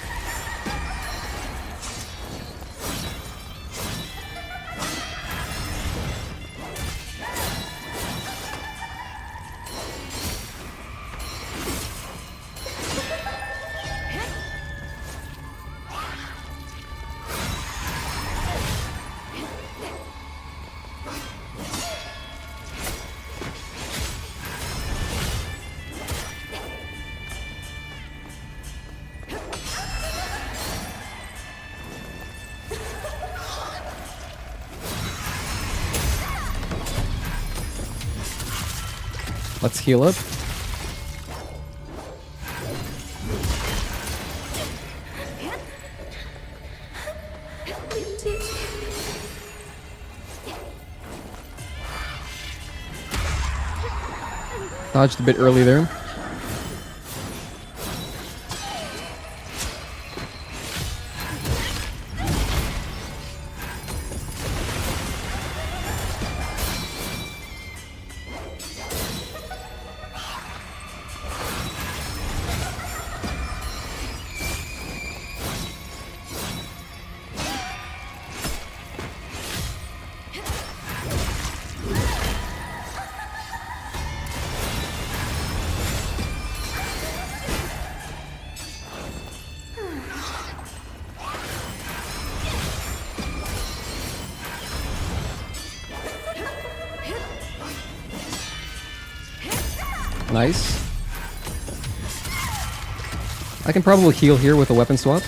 Let's heal up. Dodged a bit early there. Nice. I can probably heal here with a weapon swap.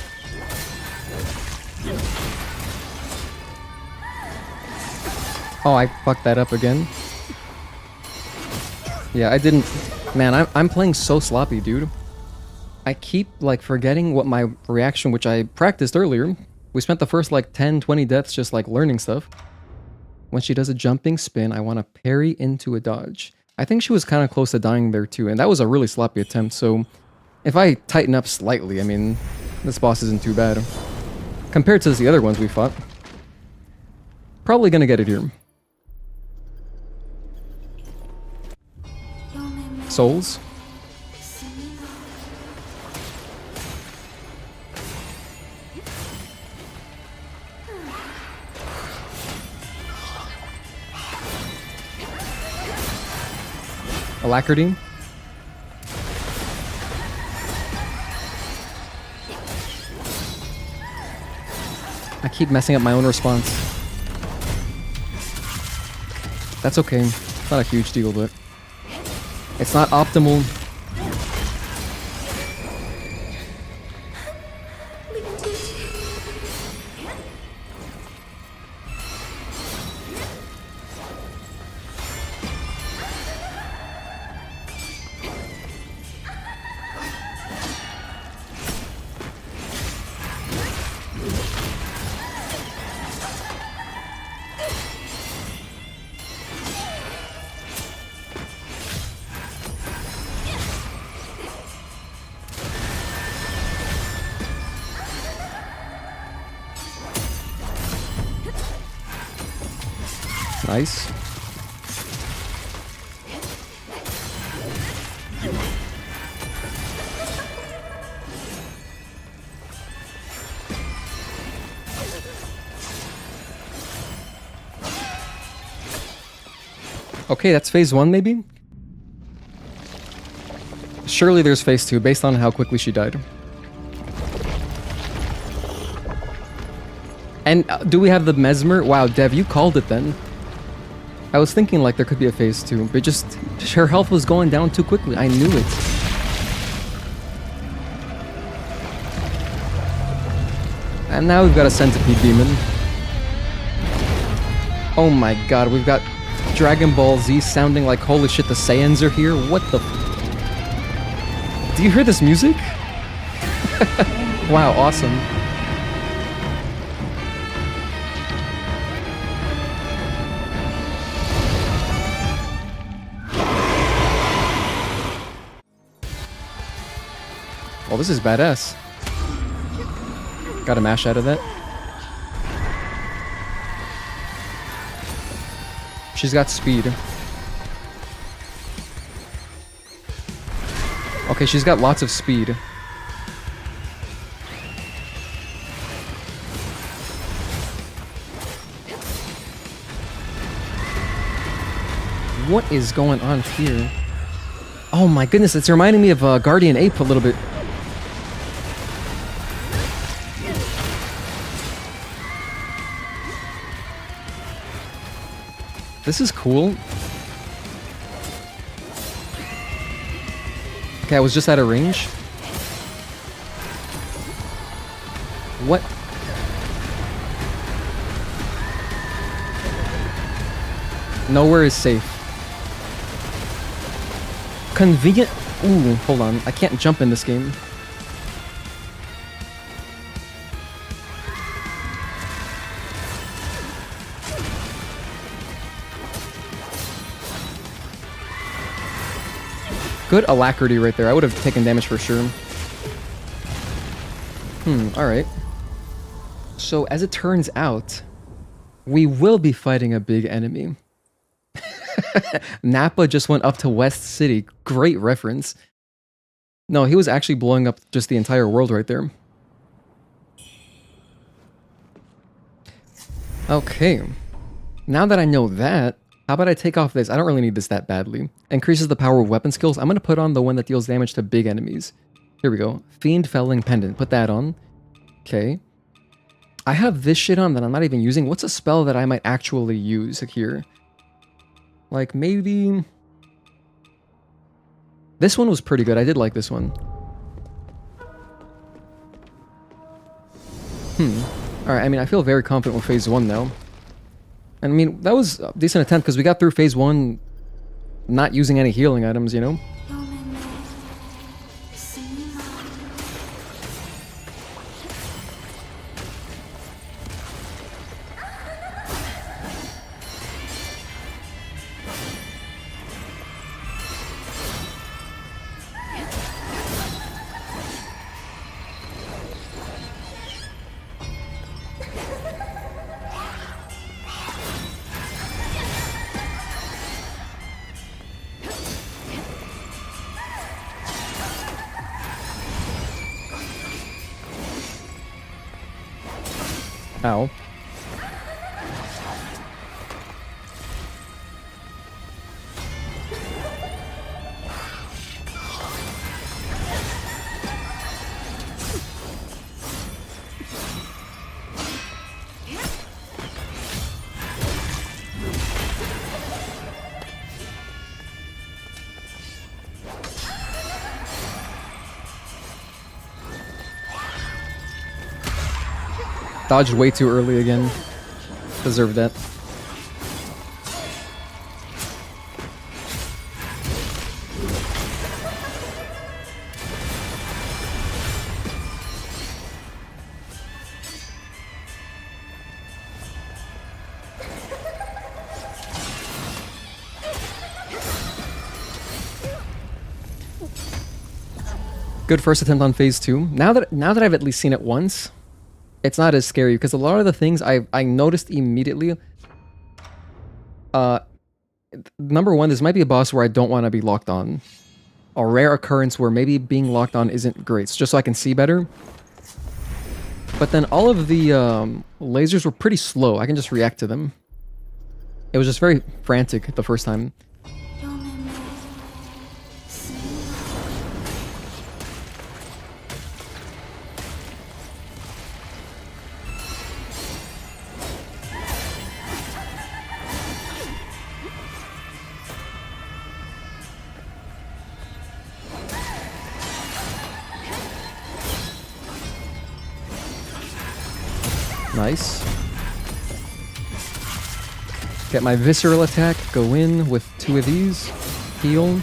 Oh, I fucked that up again. Yeah, I didn't... Man, I'm playing so sloppy, dude. I keep, like, forgetting what my reaction, which I practiced earlier. We spent the first, like, 10, 20 deaths just, like, learning stuff. When she does a jumping spin, I want to parry into a dodge. I think she was kind of close to dying there too, and that was a really sloppy attempt, so if I tighten up slightly, I mean, this boss isn't too bad. Compared to the other ones we fought. Probably gonna get it here. Souls. Alacrity. I keep messing up my own response. That's okay. It's not a huge deal, but it's not optimal. Nice. Okay, that's phase 1 maybe? Surely there's phase 2 based on how quickly she died. And do we have the Mesmer? Wow, Dev, you called it then. I was thinking like there could be a phase 2, but just her health was going down too quickly. I knew it. And now we've got a Centipede Demon. Oh my god, we've got Dragon Ball Z sounding like holy shit, the Saiyans are here. What the... Do you hear this music? Wow, awesome. Oh, this is badass. Got a mash out of that. She's got speed. Okay, she's got lots of speed. What is going on here? Oh my goodness, it's reminding me of Guardian Ape a little bit. This is cool. Okay, I was just out of range. What? Nowhere is safe. Convenient. Ooh, hold on. I can't jump in this game. Good alacrity right there. I would have taken damage for sure. Alright. So, as it turns out, we will be fighting a big enemy. Nappa just went up to West City. Great reference. No, he was actually blowing up just the entire world right there. Okay. Now that I know that, how about I take off this? I don't really need this that badly. Increases the power of weapon skills. I'm going to put on the one that deals damage to big enemies. Here we go. Fiend Felling Pendant. Put that on. Okay. I have this shit on that I'm not even using. What's a spell that I might actually use here? Like, maybe... This one was pretty good. I did like this one. Alright, I mean, I feel very confident with phase 1 now. And I mean, that was a decent attempt because we got through phase 1 not using any healing items, you know? Ow. Dodged way too early again. Deserved that. Good first attempt on phase 2. Now that I've at least seen it once, it's not as scary because a lot of the things I noticed immediately. Number one, this might be a boss where I don't want to be locked on. A rare occurrence where maybe being locked on isn't great, just so I can see better. But then all of the lasers were pretty slow. I can just react to them. It was just very frantic the first time. Nice. Get my visceral attack, go in with 2 of these, heal.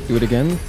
Do it again.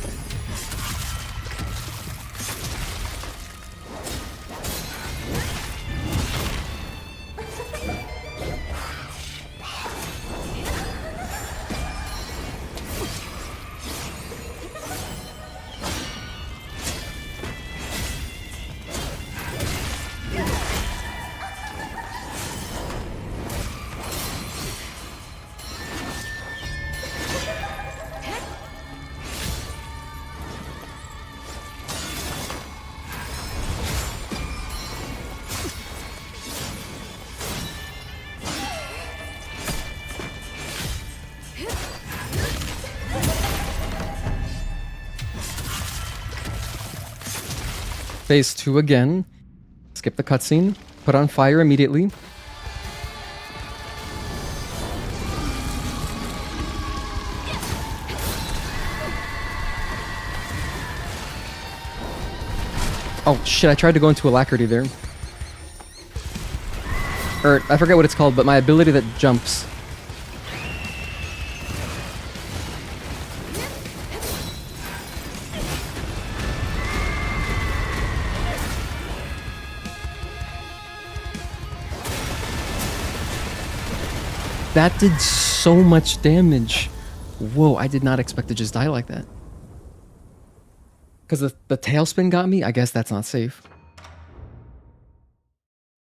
Phase 2 again. Skip the cutscene. Put on fire immediately. Oh shit, I tried to go into alacrity there. Or, I forget what it's called, but my ability that jumps. That did so much damage. Whoa, I did not expect to just die like that. Because the tailspin got me? I guess that's not safe.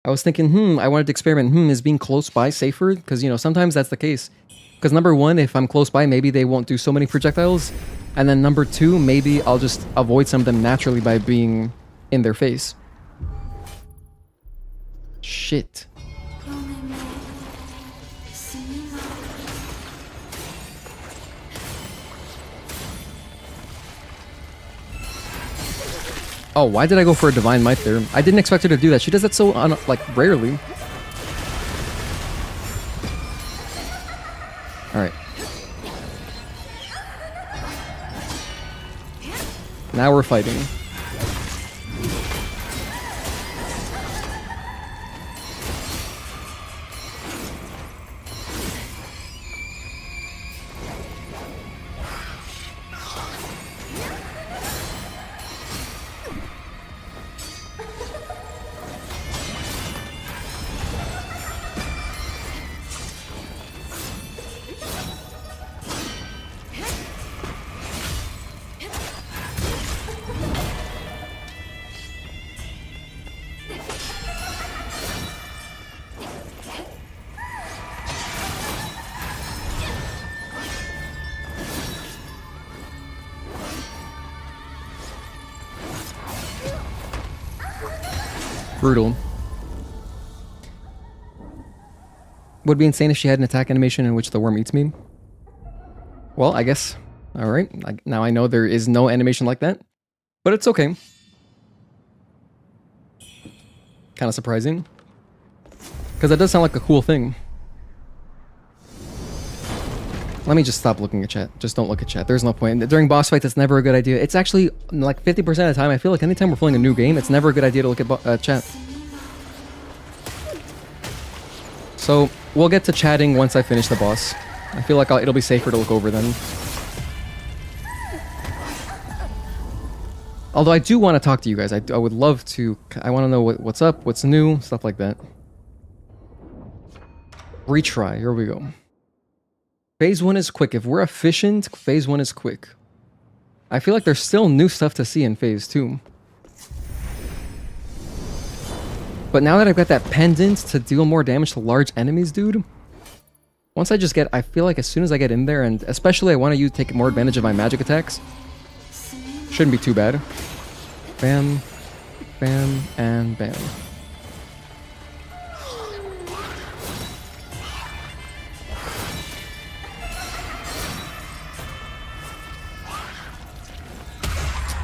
I was thinking, I wanted to experiment. Is being close by safer? Because, you know, sometimes that's the case. Because number one, if I'm close by, maybe they won't do so many projectiles. And then number two, maybe I'll just avoid some of them naturally by being in their face. Shit. Oh, why did I go for a Divine Might there? I didn't expect her to do that. She does that so, like, rarely. Alright. Now we're fighting. Brutal. Would be insane if she had an attack animation in which the worm eats me. Well, I guess. Alright, now I know there is no animation like that. But it's okay. Kind of surprising. Because that does sound like a cool thing. Let me just stop looking at chat. Just don't look at chat. There's no point. During boss fights, it's never a good idea. It's actually, like, 50% of the time, I feel like anytime we're playing a new game, it's never a good idea to look at chat. So, we'll get to chatting once I finish the boss. I feel like it'll be safer to look over then. Although I do want to talk to you guys. I would love to. I want to know what's up, what's new, stuff like that. Retry. Here we go. Phase 1 is quick. If we're efficient, Phase 1 is quick. I feel like there's still new stuff to see in Phase 2. But now that I've got that pendant to deal more damage to large enemies, dude. Once I just get... I feel like as soon as I get in there, and especially I want to take more advantage of my magic attacks. Shouldn't be too bad. Bam. Bam. And bam.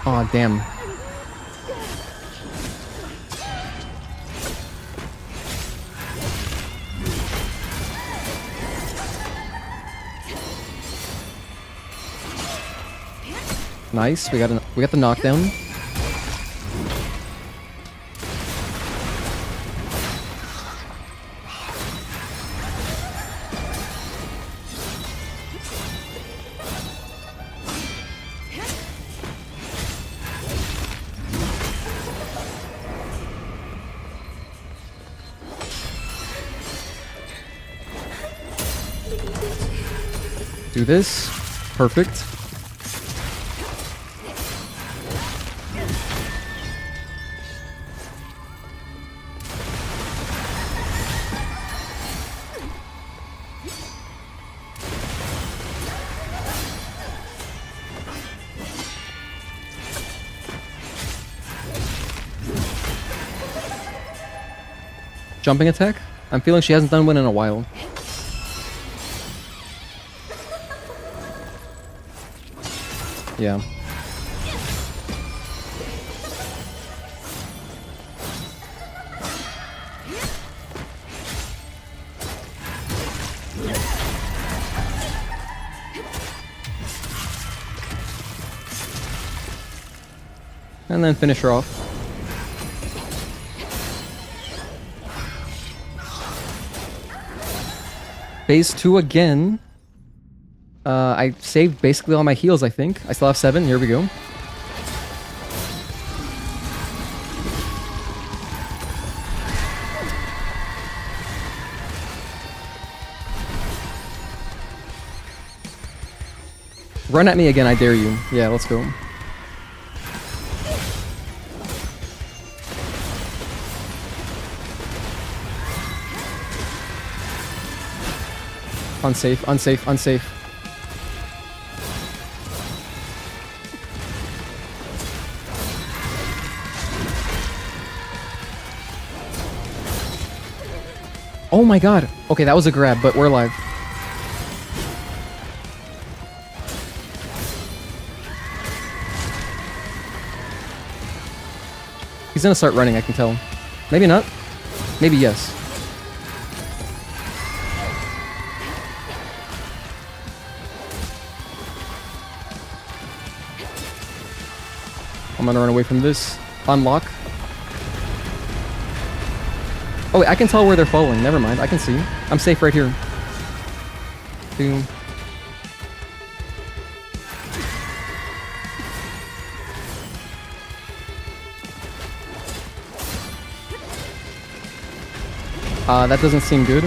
Aw, damn. Nice, we got the knockdown. Do this. Perfect. Jumping attack? I'm feeling she hasn't done one in a while. Yeah. And then finish her off. Phase 2 again. I saved basically all my heals, I think. I still have 7. Here we go. Run at me again, I dare you. Yeah, let's go. Unsafe, unsafe, unsafe. Oh my god. Okay, that was a grab, but we're alive. He's gonna start running, I can tell. Maybe not. Maybe yes. I'm gonna run away from this. Unlock. Oh wait, I can tell where they're falling. Never mind, I can see. I'm safe right here. Boom. That doesn't seem good.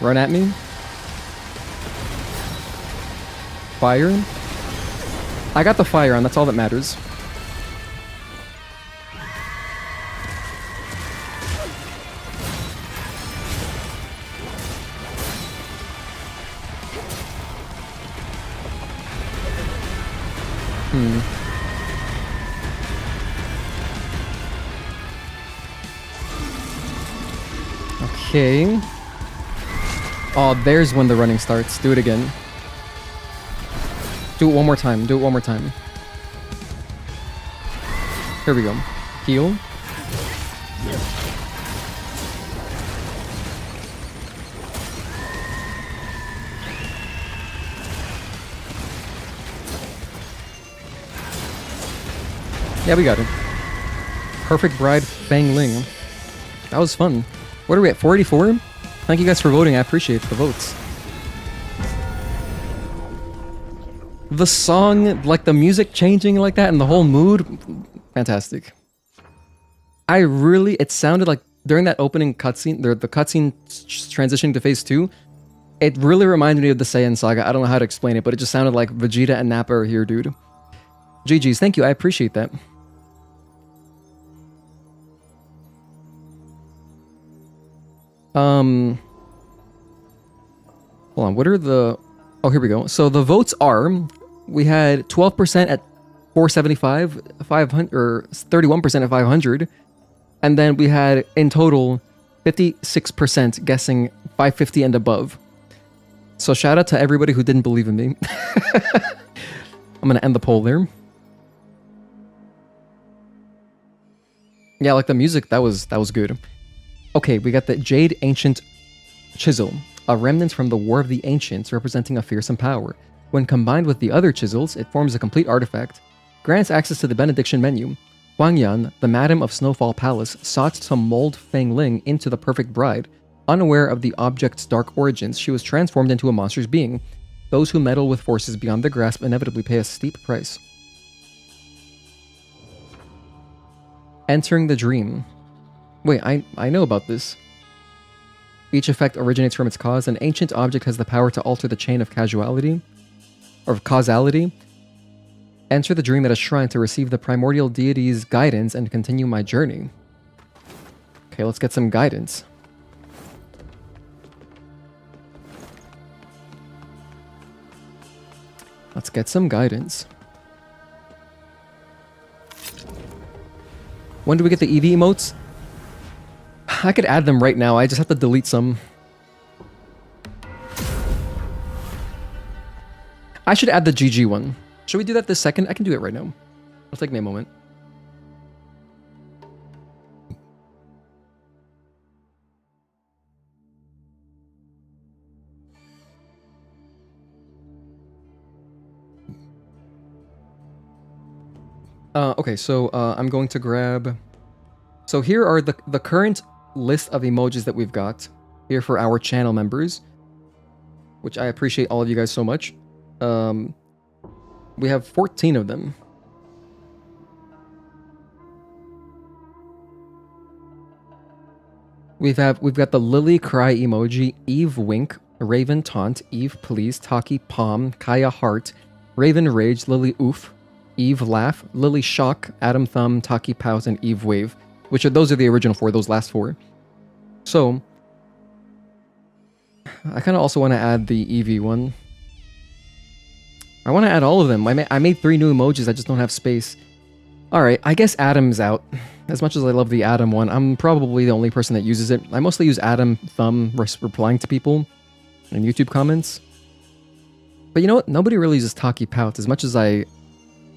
Run at me. Fire. I got the fire on, that's all that matters. Okay. Oh, there's when the running starts. Do it again. Do it one more time. Do it one more time. Here we go. Heal. Yeah, we got it. Perfect Bride, Fang Ling. That was fun. What are we at? 484? Thank you guys for voting. I appreciate the votes. The song, like the music changing like that and the whole mood, fantastic. It sounded like during that opening cutscene, the cutscene transitioning to phase 2, it really reminded me of the Saiyan saga. I don't know how to explain it, but it just sounded like Vegeta and Nappa are here, dude. GG's, thank you, I appreciate that. Hold on, what are the... Oh, here we go. So the votes are, we had 12% at 475, 500, or 31% at 500, and then we had, in total, 56% guessing 550 and above. So shout out to everybody who didn't believe in me. I'm gonna end the poll there. Yeah, like the music, that was good. Okay, we got the Jade Ancient Chisel, a remnant from the War of the Ancients representing a fearsome power. When combined with the other chisels, it forms a complete artifact. Grants access to the benediction menu. Huang Yan, the Madam of Snowfall Palace, sought to mold Fang Ling into the perfect bride. Unaware of the object's dark origins, she was transformed into a monstrous being. Those who meddle with forces beyond their grasp inevitably pay a steep price. Entering the Dream. Wait, I know about this. Each effect originates from its cause. An ancient object has the power to alter the chain of causality. Enter the dream at a shrine to receive the primordial deity's guidance and continue my journey. Okay, let's get some guidance. Let's get some guidance. When do we get the EV emotes? I could add them right now, I just have to delete some. I should add the GG one. Should we do that this second? I can do it right now. It'll take me a moment. Okay, so I'm going to grab... So here are the current list of emojis that we've got here for our channel members, which I appreciate all of you guys so much. We have 14 of them. We've got the Lily Cry emoji, Eve Wink, Raven Taunt, Eve Please, Taki Palm, Kaya Heart, Raven Rage, Lily Oof, Eve Laugh, Lily Shock, Adam Thumb, Taki Pout, and Eve Wave. Those are the original 4, those last 4. So, I kind of also want to add the Eevee one. I want to add all of them. I made 3 new emojis, I just don't have space. Alright, I guess Adam's out. As much as I love the Adam one, I'm probably the only person that uses it. I mostly use Adam Thumb replying to people in YouTube comments. But you know what? Nobody really uses Taki Pout. As much as I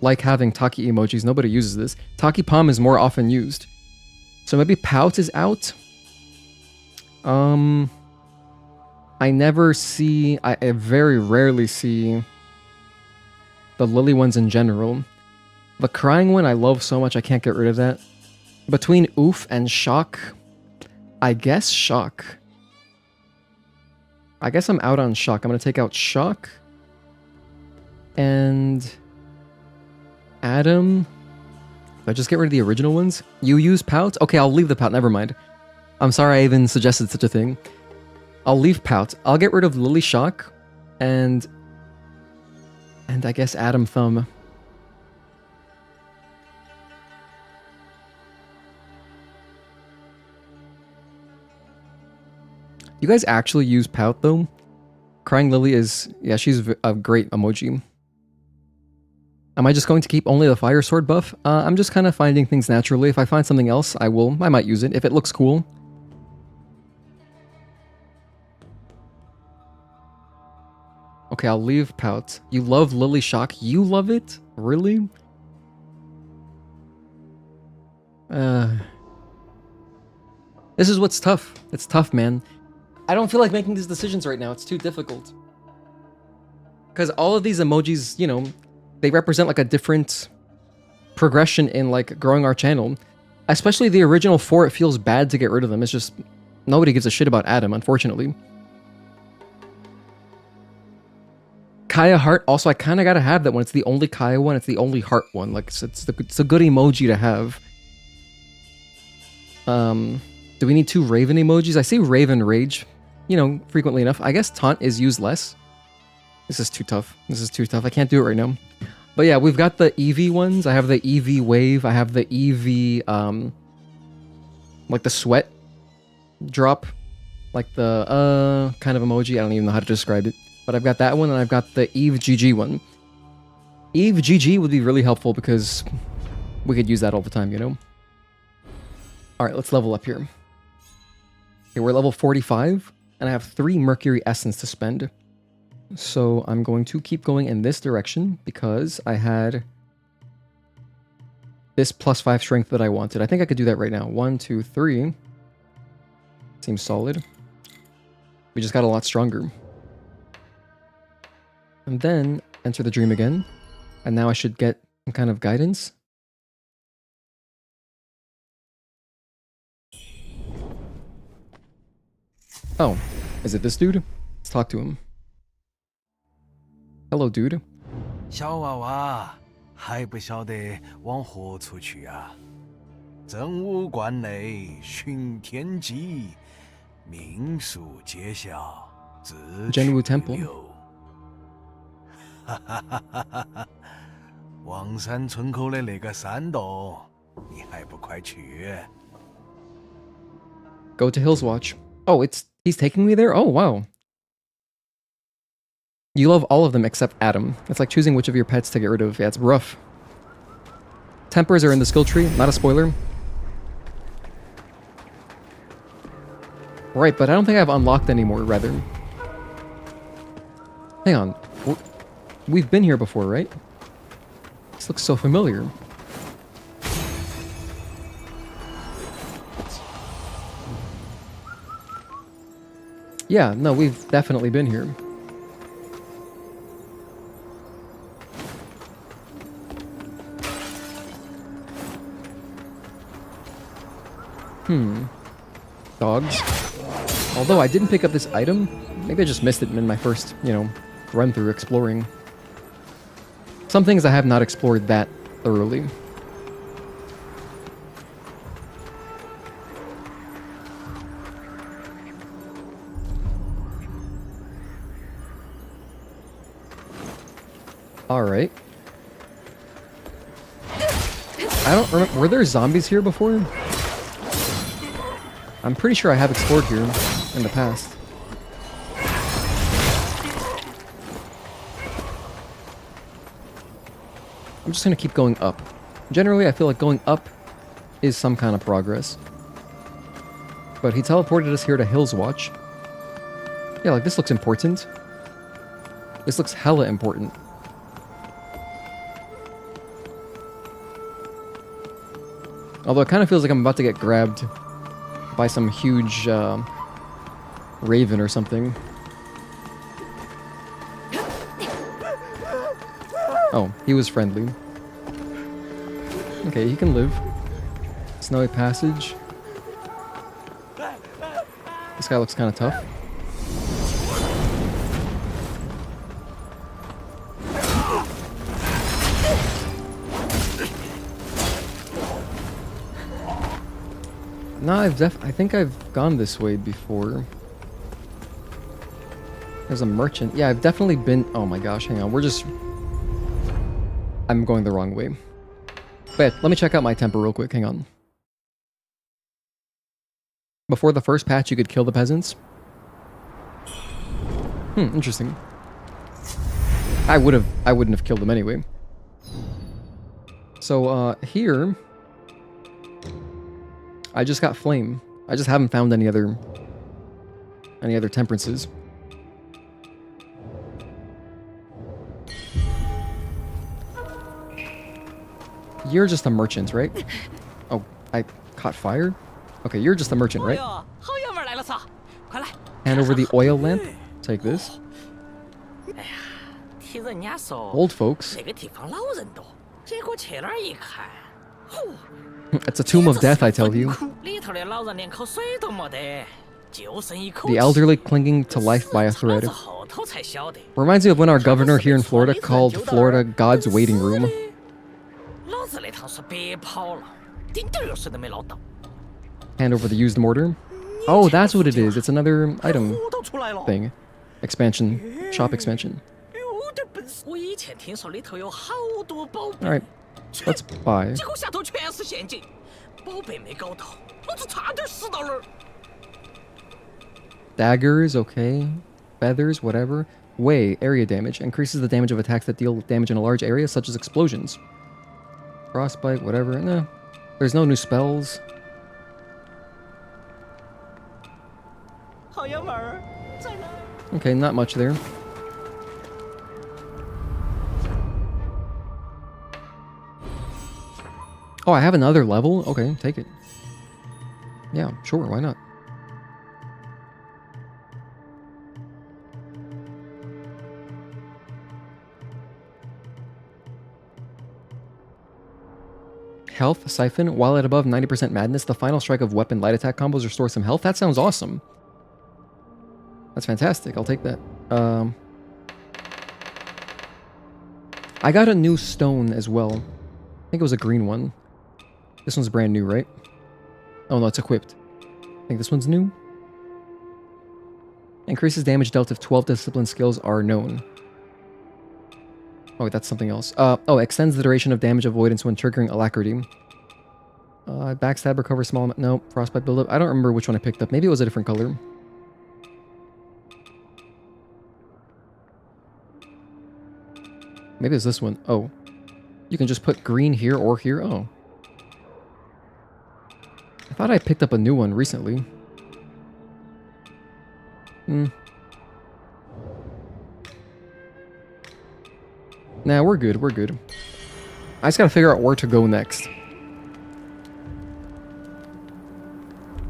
like having Taki emojis, nobody uses this. Taki Palm is more often used. So maybe Pout is out? I very rarely see the Lily ones in general. The crying one I love so much I can't get rid of that. Between Oof and Shock, I guess Shock. I guess I'm out on Shock. I'm going to take out Shock. And Adam. Did I just get rid of the original ones? You use Pout? Okay, I'll leave the Pout. Never mind. I'm sorry I even suggested such a thing. I'll leave Pout. I'll get rid of Lily Shock. And I guess Adam Thumb. You guys actually use Pout though? Crying Lily is... yeah, she's a great emoji. Am I just going to keep only the Fire Sword buff? I'm just kind of finding things naturally. If I find something else, I might use it, if it looks cool. Okay, I'll leave Pout. You love Lily Shock? You love it? Really? This is what's tough. It's tough, man. I don't feel like making these decisions right now. It's too difficult. Because all of these emojis, you know, they represent like a different progression in like growing our channel. Especially the original 4, it feels bad to get rid of them. It's just, nobody gives a shit about Adam, unfortunately. Kaya Heart, also I kind of gotta have that one. It's the only Kaya one, it's the only Heart one. Like, it's a good emoji to have. Do we need 2 Raven emojis? I see Raven Rage, you know, frequently enough. I guess Taunt is used less. This is too tough. This is too tough. I can't do it right now. But yeah, we've got the Eevee ones. I have the Eevee Wave. I have the Eevee, like the sweat drop. Like the, kind of emoji. I don't even know how to describe it. But I've got that one, and I've got the Eve GG one. Eve GG would be really helpful because we could use that all the time, you know? Alright, let's level up here. Okay, we're level 45, and I have 3 Mercury Essence to spend. So I'm going to keep going in this direction because I had this +5 strength that I wanted. I think I could do that right now. 1, 2, 3. Seems solid. We just got a lot stronger. And then enter the dream again. And now I should get some kind of guidance. Oh, is it this dude? Let's talk to him. Hello, dude.
小娃娃还不晓得往何处去啊？真武观内寻天机，命数揭晓，自
Genwu Temple.
哈哈哈哈哈哈！王山村口的那个山洞，你还不快去
Go to Hills Watch. Oh, he's taking me there? Oh, wow. You love all of them except Adam. It's like choosing which of your pets to get rid of. Yeah, it's rough. Tempers are in the skill tree, not a spoiler. Right, but I don't think I've unlocked anymore, rather. Hang on. We've been here before, right? This looks so familiar. Yeah, no, we've definitely been here. dogs. Although I didn't pick up this item. Maybe I just missed it in my first, you know, run through exploring. Some things I have not explored that thoroughly. Alright. I don't remember. Were there zombies here before? I'm pretty sure I have explored here in the past. I'm just gonna keep going up. Generally, I feel like going up is some kind of progress. But he teleported us here to Hill's Watch. Yeah, like this looks important. This looks hella important. Although it kind of feels like I'm about to get grabbed by some huge raven or something. Oh, he was friendly. Okay, he can live. Snowy passage. This guy looks kind of tough. No, I think I've gone this way before. There's a merchant. Yeah, I've definitely been... Oh my gosh, hang on. I'm going the wrong way. But let me check out my temper real quick. Hang on. Before the first patch, you could kill the peasants. Interesting. I wouldn't have killed them anyway. So, here... I just got flame. I just haven't found any other temperances. You're just a merchant, right? Oh, I caught fire? Okay, you're just a merchant, right? Hand over the oil lamp. Take this. Old folks. It's a tomb of death, I tell you. The elderly clinging to life by a thread. Reminds me of when our governor here in Florida called Florida God's waiting room. Hand over the used mortar. Oh, that's what it is. It's another item thing. Expansion. Shop expansion. Alright. Let's buy. Daggers, okay. Feathers, whatever. Way, area damage. Increases the damage of attacks that deal damage in a large area, such as explosions. Frostbite, whatever. Nah. There's no new spells. Okay, not much there. Oh, I have another level? Okay, take it. Yeah, sure, why not? Health Siphon. While at above 90% madness, the final strike of weapon light attack combos restores some health. That sounds awesome. That's fantastic. I'll take that. I got a new stone as well. I think it was a green one. This one's brand new, right? Oh no, it's equipped. I think this one's new. Increases damage dealt if 12 discipline skills are known. Oh, wait, that's something else. Oh, extends the duration of damage avoidance when triggering alacrity. Backstab, recover small... No, frostbite buildup. I don't remember which one I picked up. Maybe it was a different color. Maybe it's this one. Oh. You can just put green here or here. Oh. I thought I picked up a new one recently. Nah, we're good. We're good. I just gotta figure out where to go next.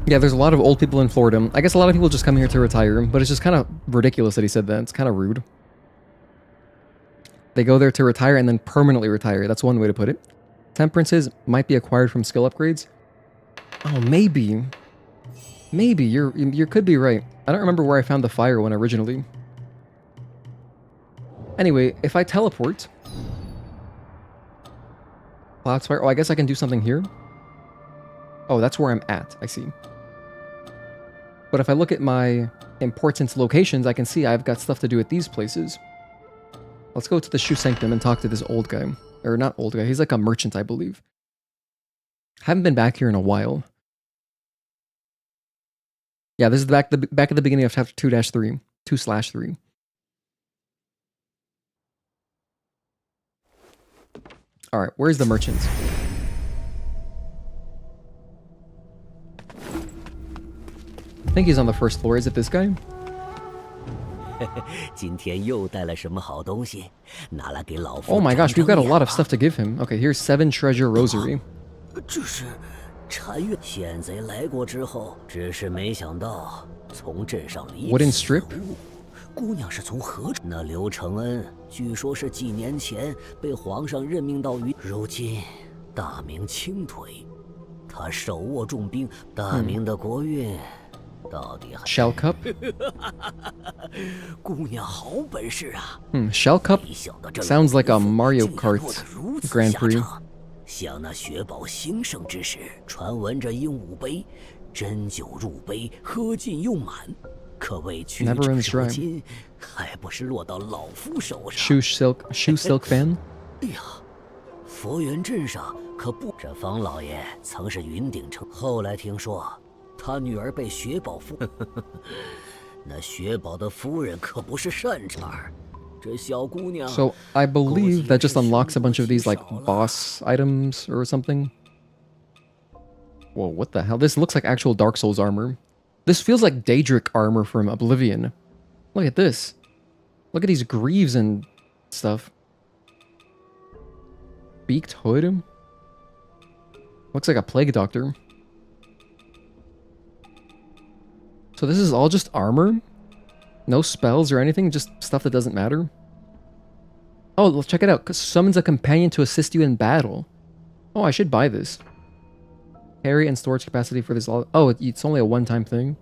Yeah, there's a lot of old people in Florida. I guess a lot of people just come here to retire, but it's just kind of ridiculous that he said that. It's kind of rude. They go there to retire and then permanently retire. That's one way to put it. Temperances might be acquired from skill upgrades. Oh, maybe. Maybe you could be right. I don't remember where I found the fire one originally. Anyway, if I teleport, Cloud Spire. Oh, I guess I can do something here. Oh, that's where I'm at. I see. But if I look at my important locations, I can see I've got stuff to do at these places. Let's go to the Shu Sanctum and talk to this old guy. Or not old guy, he's like a merchant, I believe. Haven't been back here in a while. Yeah, this is back at the beginning of chapter 2-3. 2/3. Alright, where's the merchant? I think he's on the first floor. Is it this guy?
今天又带了什么好东西？拿来给老夫。
Oh my gosh, we've got a lot of stuff to give him. Okay, here's 7 treasure rosary.
这是禅院县贼来过之后，只是没想到从镇上离
Wooden strip?
姑娘是从何处？那刘承恩据说是几年前被皇上任命到于，如今大明倾颓，他手握重兵，大明的国运。 到底还
Shell cup?
姑娘好本事啊！
Shell cup? Sounds like a Mario Kart Grand Prix.
想那雪宝兴盛之时，传闻这鹦鹉杯，斟酒入杯，喝尽用满，可谓曲折如今，还不是落到老夫手上。
Shoe silk fan?
哎呀，佛缘镇上可不，这方老爷曾是云顶城，后来听说。 他女儿被雪宝夫，那雪宝的夫人可不是善茬。这小姑娘。
So I believe that just unlocks a bunch of these like boss items or something. Whoa, what the hell? This looks like actual Dark Souls armor. This feels like Daedric armor from Oblivion. Look at this. Look at these greaves and stuff. Beaked hood. Looks like a plague doctor. So this is all just armor? No spells or anything? Just stuff that doesn't matter? Oh, let's check it out. Summons a companion to assist you in battle. Oh, I should buy this. Carry and storage capacity for this. Oh, it's only a one-time thing.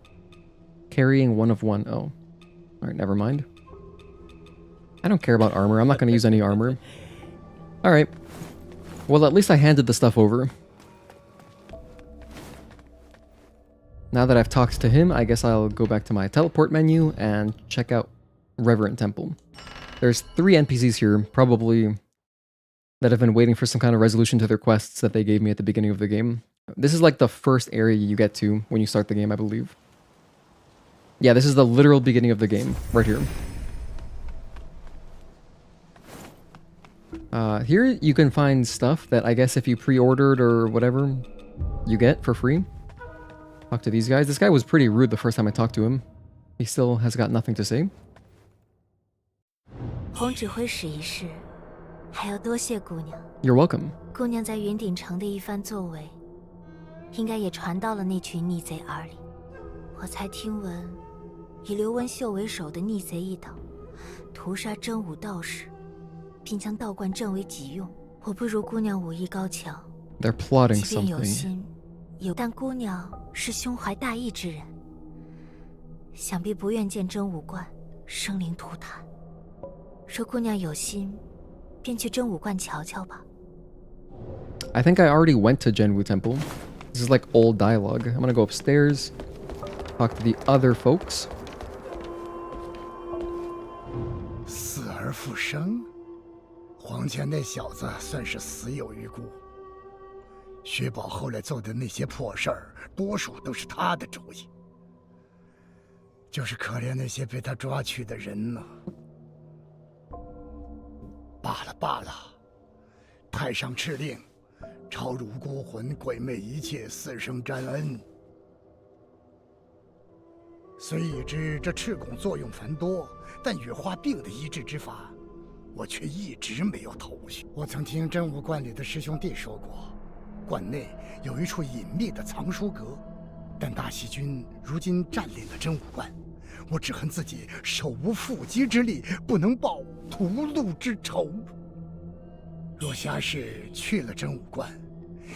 Carrying 1 of 1. Oh. Alright, never mind. I don't care about armor. I'm not going to use any armor. Alright. Well, at least I handed the stuff over. Now that I've talked to him, I guess I'll go back to my teleport menu and check out Reverent Temple. There's 3 NPCs here, probably, that have been waiting for some kind of resolution to their quests that they gave me at the beginning of the game. This is like the first area you get to when you start the game, I believe. Yeah, this is the literal beginning of the game, right here. Here you can find stuff that I guess if you pre-ordered or whatever, you get for free. Talk to these guys. This guy was pretty rude the first time I talked to him. He still has got nothing to say.
洪指挥使一事，还要多谢姑娘。
You're welcome.
姑娘在云顶城的一番作为，应该也传到了那群逆贼耳里。我才听闻，以刘文秀为首的逆贼一党，屠杀真武道士，并将道观镇为己用。我不如姑娘武艺高强，
They're plotting
即便有
something.
心。 但姑娘是胸怀大义之人，想必不愿见真武观生灵涂炭。若姑娘有心，便去真武观瞧瞧吧。
I think I already went to Genwu Temple. This is like old dialogue. I'm gonna go upstairs, talk to the other folks.
死而复生，黄泉那小子算是死有余辜。 薛宝后来做的那些破事儿，多数都是他的主意。就是可怜那些被他抓去的人呢。罢了罢了，太上敕令，超辱孤魂，鬼魅一切，死生沾恩。虽已知这赤拱作用繁多，但羽化病的医治之法，我却一直没有头绪。我曾听真武观里的师兄弟说过。 观内有一处隐秘的藏书阁，但大西军如今占领了真武观，我只恨自己手无缚鸡之力，不能报屠戮之仇。若侠士去了真武观，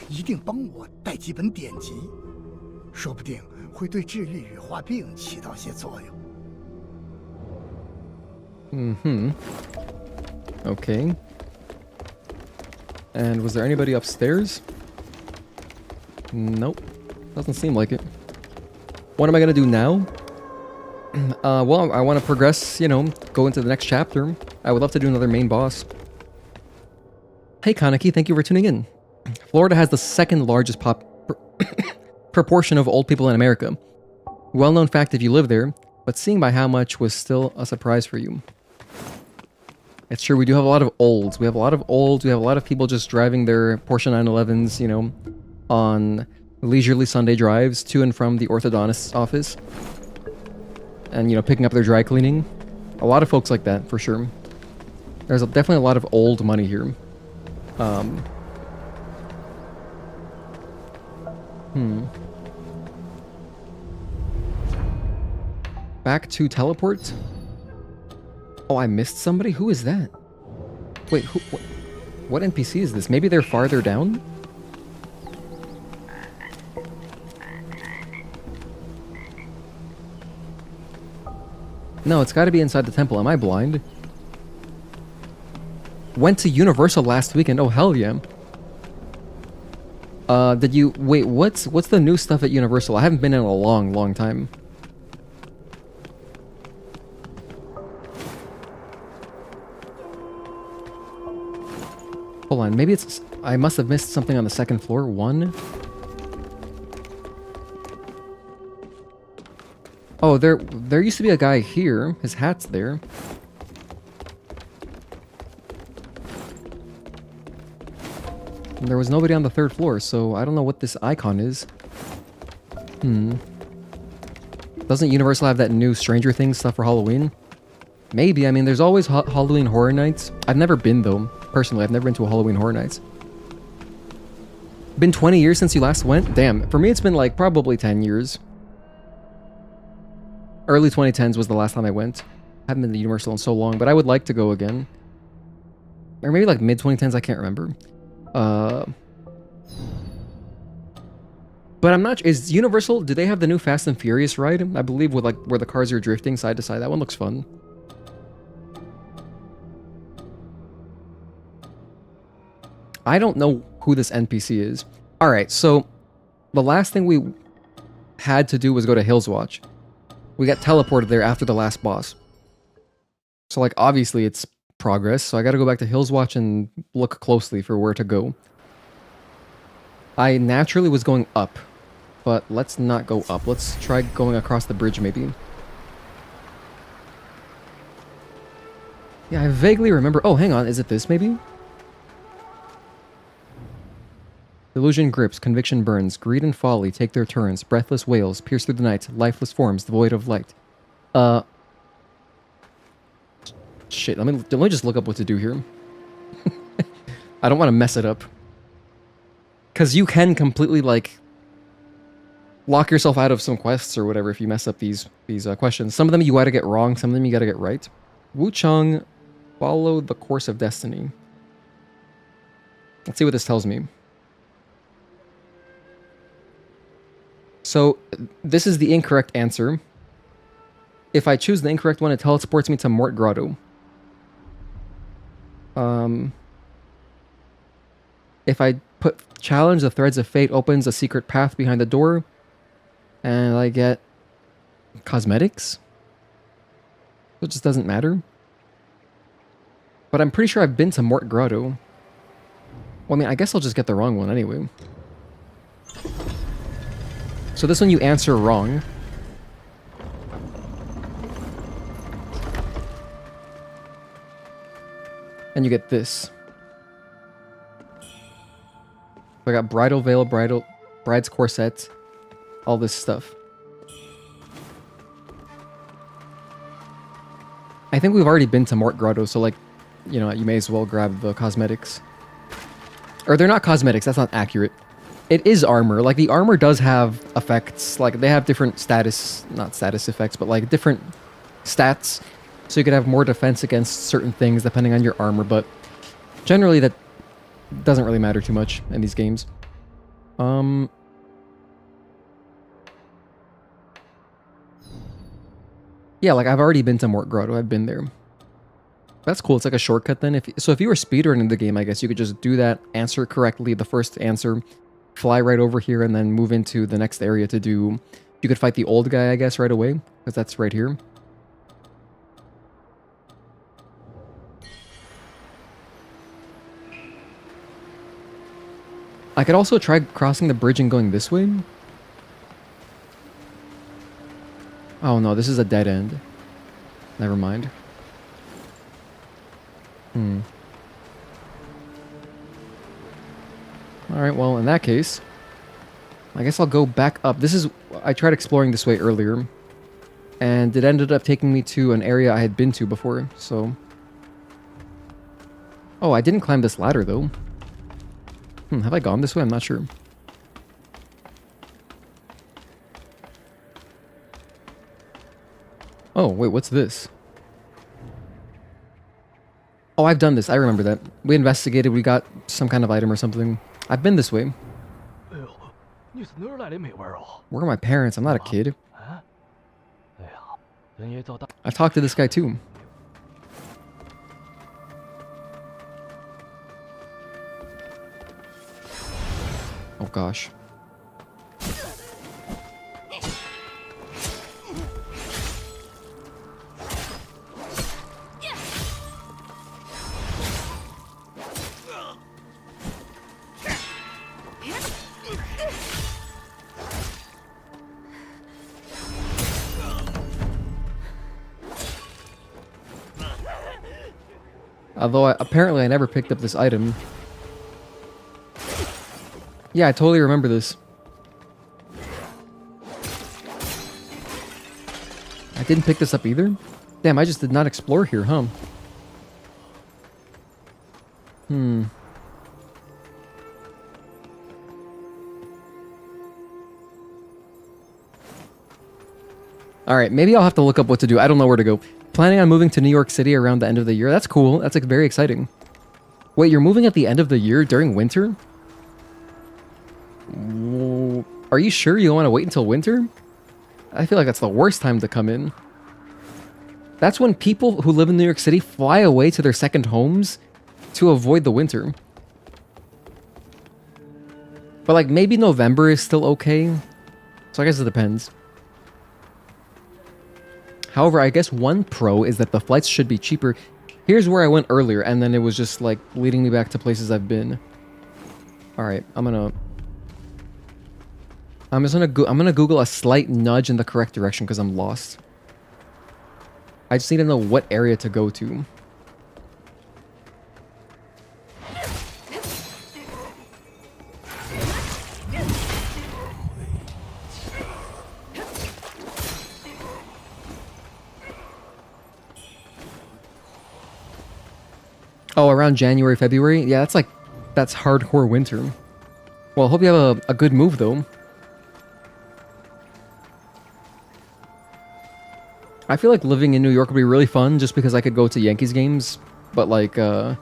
一定帮我带几本典籍，说不定会对治愈羽化病起到些作用。
Okay. And was there anybody upstairs? Nope. Doesn't seem like it. What am I gonna do now? Well, I want to progress, you know, go into the next chapter. I would love to do another main boss. Hey Kaneki, thank you for tuning in. Florida has the second largest proportion of old people in America. Well-known fact if you live there, but seeing by how much was still a surprise for you. It's true, we do have a lot of olds. We have a lot of olds, we have a lot of people just driving their Porsche 911s, you know, on leisurely Sunday drives to and from the orthodontist's office. And, you know, picking up their dry cleaning. A lot of folks like that, for sure. There's definitely a lot of old money here. Back to teleport? Oh, I missed somebody? Who is that? Wait, what NPC is this? Maybe they're farther down? No, it's gotta be inside the temple. Am I blind? Went to Universal last weekend. Oh, hell yeah. Did you... Wait, what's the new stuff at Universal? I haven't been in a long, long time. Hold on, maybe it's... I must have missed something on the second floor. One? Oh, there used to be a guy here. His hat's there. And there was nobody on the third floor, so I don't know what this icon is. Doesn't Universal have that new Stranger Things stuff for Halloween? Maybe. I mean, there's always Halloween Horror Nights. I've never been, though. Personally, I've never been to a Halloween Horror Nights. Been 20 years since you last went? Damn. For me, it's been like probably 10 years. Early 2010s was the last time I went. I haven't been to Universal in so long, but I would like to go again. Or maybe like mid-2010s, I can't remember. But I'm not... Is Universal... Do they have the new Fast and Furious ride? I believe with like where the cars are drifting side to side. That one looks fun. I don't know who this NPC is. Alright, so... The last thing we had to do was go to Hills Watch. We got teleported there after the last boss. So, like, obviously it's progress, so I gotta go back to Hills Watch and look closely for where to go. I naturally was going up, but let's not go up. Let's try going across the bridge, maybe. Yeah, I vaguely remember... Oh, hang on, is it this, maybe? Illusion grips, conviction burns, greed and folly take their turns, breathless wails pierce through the night, lifeless forms devoid of light. Shit, let me just look up what to do here. I don't want to mess it up. Because you can completely, like, lock yourself out of some quests or whatever if you mess up these questions. Some of them you gotta get wrong, some of them you gotta get right. Wuchang, follow the course of destiny. Let's see what this tells me. So, this is the incorrect answer. If I choose the incorrect one, it teleports me to Mort Grotto. If I put challenge, the threads of fate opens a secret path behind the door. And I get cosmetics. It just doesn't matter. But I'm pretty sure I've been to Mort Grotto. Well, I mean, I guess I'll just get the wrong one anyway. So this one you answer wrong. And you get this. I got bridal veil, bride's corset, all this stuff. I think we've already been to Mort Grotto, so like, you know, you may as well grab the cosmetics. Or they're not cosmetics, that's not accurate. It is armor. Like, the armor does have effects. Like, they have different status... Not status effects, but, like, different stats. So you could have more defense against certain things depending on your armor, but... Generally, that doesn't really matter too much in these games. Yeah, like I've already been to Mort Grotto. I've been there. That's cool. It's like a shortcut then. If you were speedrunning the game, I guess you could just do that, answer correctly, the first answer, fly right over here, and then move into the next area to do... You could fight the old guy, I guess, right away, because that's right here. I could also try crossing the bridge and going this way. Oh no, this is a dead end. Never mind. Alright, well, in that case, I guess I'll go back up. This is... I tried exploring this way earlier, and it ended up taking me to an area I had been to before, so... Oh, I didn't climb this ladder, though. Have I gone this way? I'm not sure. Oh, wait, what's this? Oh, I've done this. I remember that. We investigated, we got some kind of item or something. I've been this way. Where are my parents? I'm not a kid. I've talked to this guy too. Oh gosh. Although apparently I never picked up this item. Yeah, I totally remember this. I didn't pick this up either? Damn, I just did not explore here, huh? Alright, maybe I'll have to look up what to do. I don't know where to go. Planning on moving to New York City around the end of the year. That's cool. That's like very exciting. Wait, you're moving at the end of the year during winter? Are you sure you want to wait until winter? I feel like that's the worst time to come in. That's when people who live in New York City fly away to their second homes to avoid the winter. But like maybe November is still okay. So I guess it depends. However, I guess one pro is that the flights should be cheaper. Here's where I went earlier, and then it was just like leading me back to places I've been. All right, I'm gonna Google a slight nudge in the correct direction because I'm lost. I just need to know what area to go to. Oh, around January, February? Yeah, that's hardcore winter. Well, hope you have a good move, though. I feel like living in New York would be really fun just because I could go to Yankees games. But like, I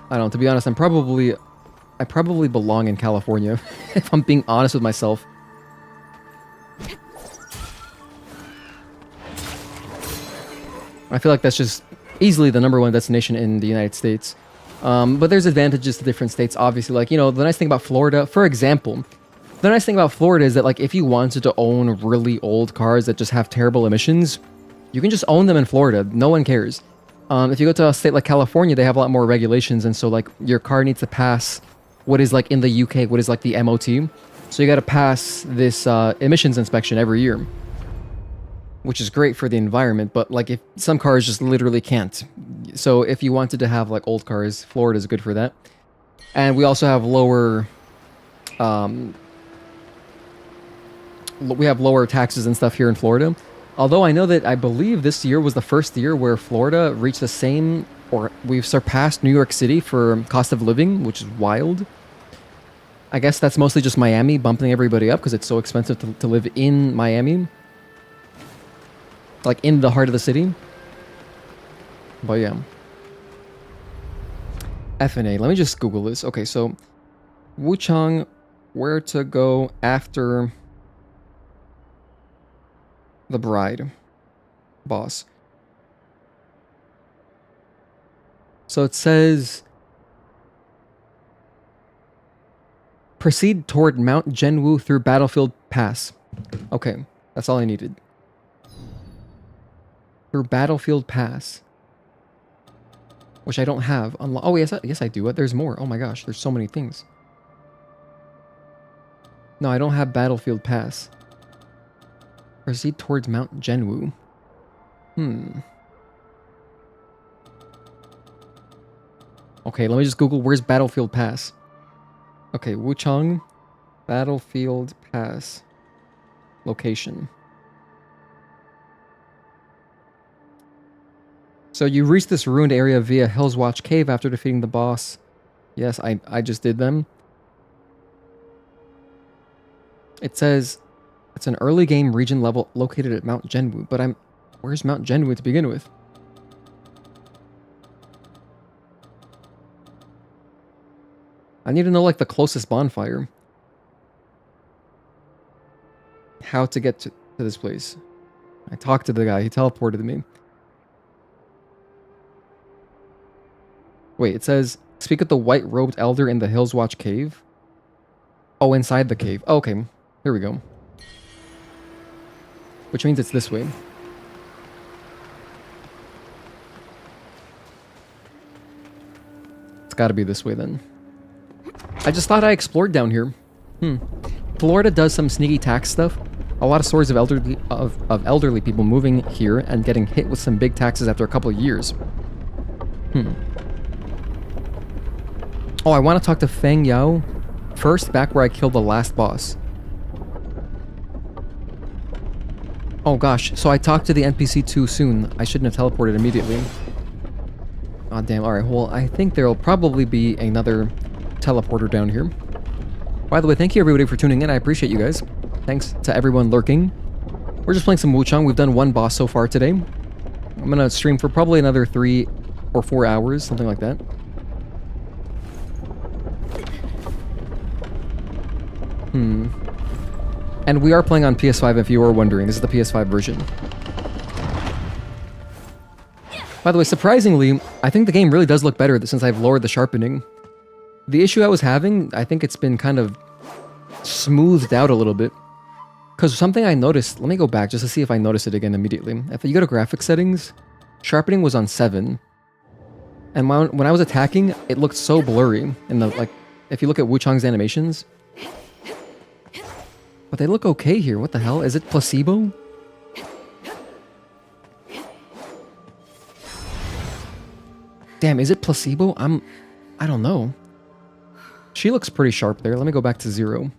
don't know, to be honest, I probably belong in California, if I'm being honest with myself. I feel like that's just easily the #1 destination in the United States. But there's advantages to different states, obviously. Like, you know, the nice thing about Florida, for example, the nice thing about Florida is that, like, if you wanted to own really old cars that just have terrible emissions, you can just own them in Florida. No one cares. If you go to a state like California, they have a lot more regulations, and so, like, your car needs to pass what is, like, in the UK, what is, like, the MOT. So you gotta pass this emissions inspection every year, which is great for the environment, but like if some cars just literally can't. So if you wanted to have like old cars, Florida is good for that. And we also have lower taxes and stuff here in Florida. Although I know that I believe this year was the first year where Florida reached the same, or we've surpassed New York City for cost of living, which is wild. I guess that's mostly just Miami bumping everybody up because it's so expensive to live in Miami. Like in the heart of the city. But yeah. FNA. Let me just Google this. Okay, so Wuchang, where to go after the bride. boss. So it says, proceed toward Mount Zhenwu through Battlefield Pass. Okay, that's all I needed. Through Battlefield Pass. Which I don't have. Oh, yes I do. There's more. Oh my gosh, there's so many things. No, I don't have Battlefield Pass. Proceed towards Mount Zhenwu. Okay, let me just Google where's Battlefield Pass. Okay, Wuchang, Battlefield Pass. Location. So you reach this ruined area via Hell's Watch Cave after defeating the boss. Yes, I just did them. It says it's an early game region level located at Mount Zhenwu, but where's Mount Zhenwu to begin with? I need to know like the closest bonfire. How to get to this place. I talked to the guy, he teleported me. Wait, it says, speak with the white-robed elder in the Hills Watch Cave. Oh, inside the cave. Oh, okay, here we go. Which means it's this way. It's gotta be this way then. I just thought I explored down here. Florida does some sneaky tax stuff. A lot of stories of elderly people moving here and getting hit with some big taxes after a couple of years. Oh, I want to talk to Fang Yao first, back where I killed the last boss. Oh gosh, so I talked to the NPC too soon. I shouldn't have teleported immediately. Oh damn, alright, well I think there'll probably be another teleporter down here. By the way, thank you everybody for tuning in, I appreciate you guys. Thanks to everyone lurking. We're just playing some Wuchang, we've done one boss so far today. I'm gonna stream for probably another 3 or 4 hours, something like that. And we are playing on PS5 if you were wondering. This is the PS5 version. By the way, surprisingly, I think the game really does look better since I've lowered the sharpening. The issue I was having, I think it's been kind of smoothed out a little bit. Because something I noticed, let me go back just to see if I notice it again immediately. If you go to graphics settings, sharpening was on 7. And when I was attacking, it looked so blurry. In the, like, if you look at Wuchang's animations. But they look okay here. What the hell? Is it placebo? Damn, is it placebo? I don't know. She looks pretty sharp there. Let me go back to 0.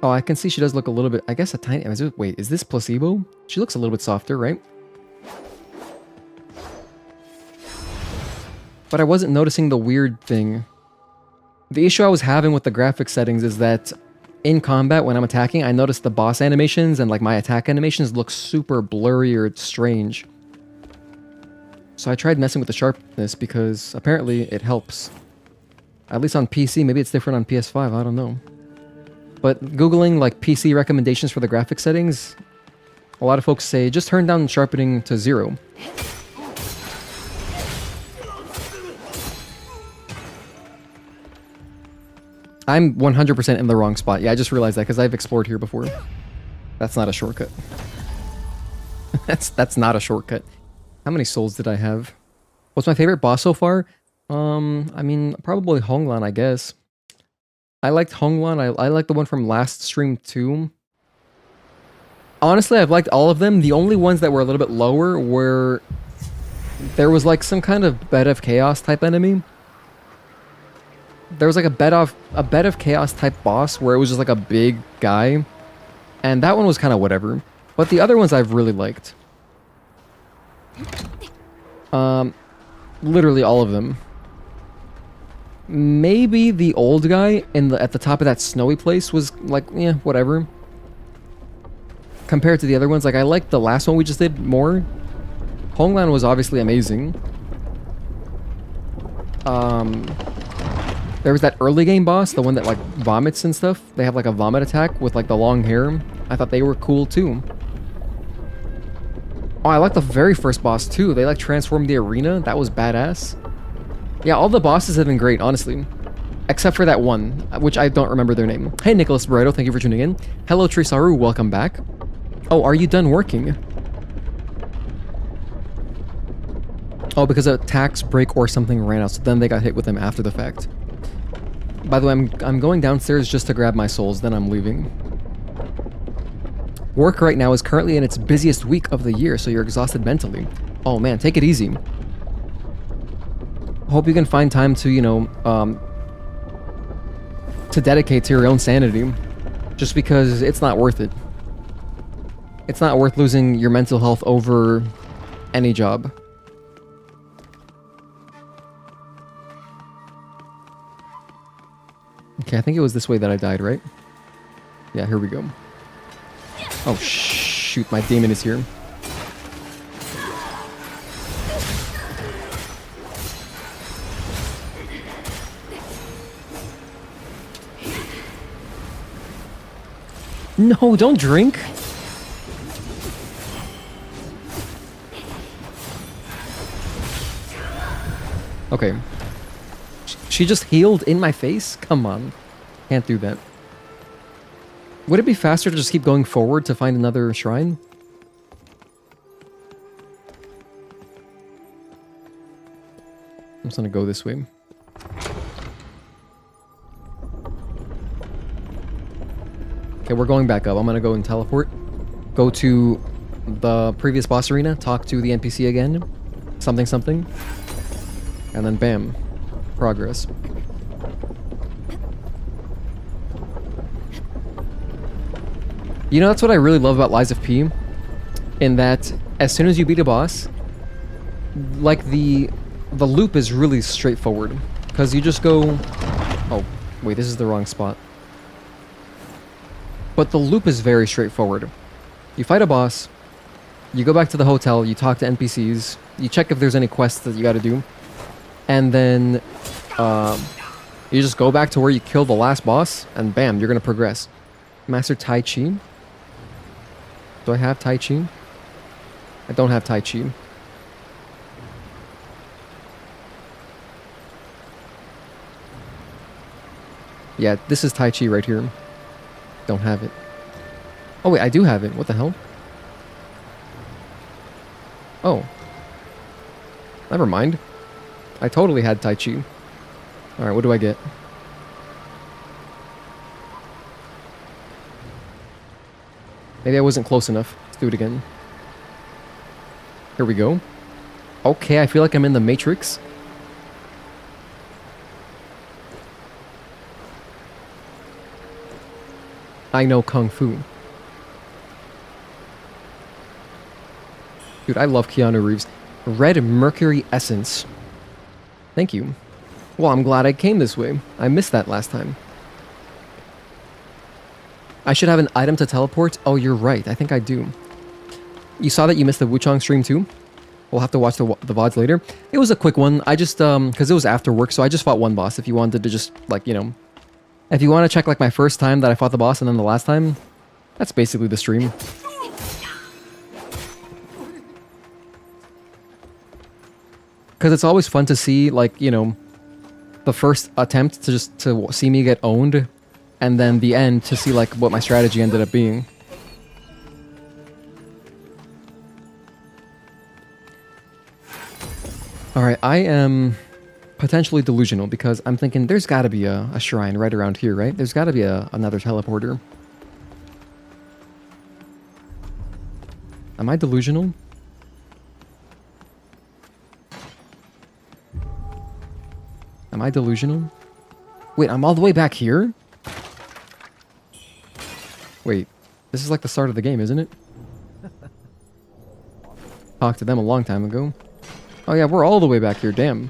Oh, I can see she does look a little bit, I guess a tiny, wait, is this placebo? She looks a little bit softer, right? But I wasn't noticing the weird thing. The issue I was having with the graphics settings is that in combat, when I'm attacking, I notice the boss animations and like my attack animations look super blurry or strange. So I tried messing with the sharpness because apparently it helps. At least on PC, maybe it's different on PS5, I don't know. But Googling like PC recommendations for the graphics settings, a lot of folks say just turn down sharpening to 0. I'm 100% in the wrong spot. Yeah, I just realized that because I've explored here before. That's not a shortcut. That's not a shortcut. How many souls did I have? What's my favorite boss so far? I mean, probably Honglan, I guess. I liked Honglan. I liked the one from last stream too. Honestly, I've liked all of them. The only ones that were a little bit lower were... There was like some kind of Bed of Chaos type enemy. There was like a Bed of Chaos type boss where it was just like a big guy. And that one was kind of whatever. But the other ones I've really liked. Literally all of them. Maybe the old guy at the top of that snowy place was like, yeah, whatever. Compared to the other ones, like I liked the last one we just did more. Honglan was obviously amazing. There was that early game boss, the one that like vomits and stuff. They have like a vomit attack with like the long hair. I thought they were cool too. Oh, I like the very first boss too. They like transformed the arena. That was badass. Yeah, all the bosses have been great, honestly. Except for that one, which I don't remember their name. Hey, Nicholas Barreto, thank you for tuning in. Hello, Trisaru, welcome back. Oh, are you done working? Oh, because a tax break or something ran out, so then they got hit with them after the fact. By the way, I'm going downstairs just to grab my souls, then I'm leaving. Work right now is currently in its busiest week of the year, so you're exhausted mentally. Oh man, take it easy. Hope you can find time to, you know, to dedicate to your own sanity. Just because it's not worth it. It's not worth losing your mental health over any job. Okay, I think it was this way that I died, right? Yeah, here we go. Oh, shoot, my demon is here. No, don't drink! Okay. She just healed in my face? Come on. Can't do that. Would it be faster to just keep going forward to find another shrine? I'm just gonna go this way. Okay, we're going back up. I'm gonna go and teleport. Go to the previous boss arena, talk to the NPC again. Something, something. And then bam. Progress. You know, that's what I really love about Lies of P. In that, as soon as you beat a boss, like the loop is really straightforward. Because you just go... Oh, wait, this is the wrong spot. But the loop is very straightforward. You fight a boss, you go back to the hotel, you talk to NPCs, you check if there's any quests that you gotta do, and then you just go back to where you killed the last boss, and bam, you're gonna progress. Master Tai Chi? Do I have Tai Chi? I don't have Tai Chi. Yeah, this is Tai Chi right here. Don't have it. Oh wait, I do have it. What the hell? Oh. Never mind. I totally had Tai Chi. Alright, what do I get? Maybe I wasn't close enough. Let's do it again. Here we go. Okay, I feel like I'm in the Matrix. I know Kung Fu. Dude, I love Keanu Reeves. Red Mercury Essence. Thank you. Well, I'm glad I came this way. I missed that last time. I should have an item to teleport? Oh, you're right. I think I do. You saw that you missed the Wuchang stream too? We'll have to watch the VODs later. It was a quick one. I just, because it was after work, so I just fought one boss. If you wanted to just, like, you know... If you want to check, like, my first time that I fought the boss and then the last time, that's basically the stream. Because it's always fun to see, like, you know, the first attempt to just to see me get owned, and then the end to see, like, what my strategy ended up being. Alright, I am potentially delusional because I'm thinking there's got to be a shrine right around here, right? There's got to be another teleporter. Am I delusional? Am I delusional? Wait, I'm all the way back here? Wait, this is like the start of the game, isn't it? Talked to them a long time ago. Oh yeah, we're all the way back here, damn.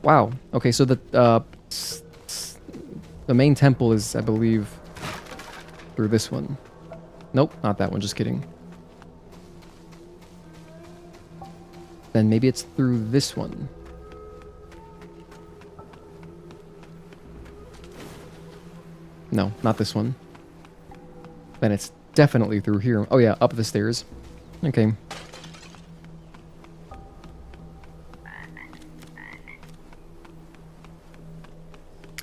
Wow. Okay, so the main temple is, I believe, through this one. Nope, not that one, just kidding. Then maybe it's through this one. No, not this one. Then it's definitely through here. Oh yeah, up the stairs. Okay.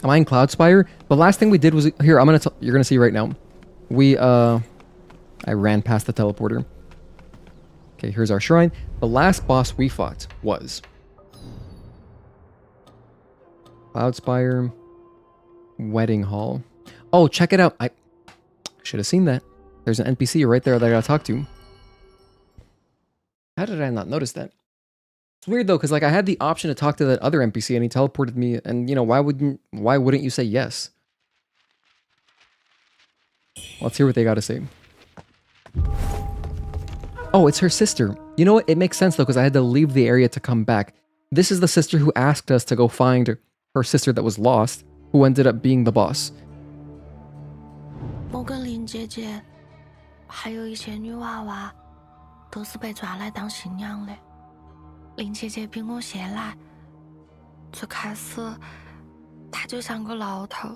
Am I in Cloudspire? The last thing we did was here. You're gonna see right now. I ran past the teleporter. Okay, here's our shrine. The last boss we fought was Cloudspire Wedding Hall. Oh, check it out. I should have seen that. There's an NPC right there that I gotta talk to. How did I not notice that? It's weird though, because like I had the option to talk to that other NPC and he teleported me, and you know, why wouldn't you say yes? Let's hear what they gotta say. Oh, it's her sister. You know what? It makes sense though, because I had to leave the area to come back. This is the sister who asked us to go find her sister that was lost, who ended up being the boss.
我跟林姐姐，还有一些女娃娃，都是被抓来当新娘的。林姐姐比我先来，最开始她就像个老头，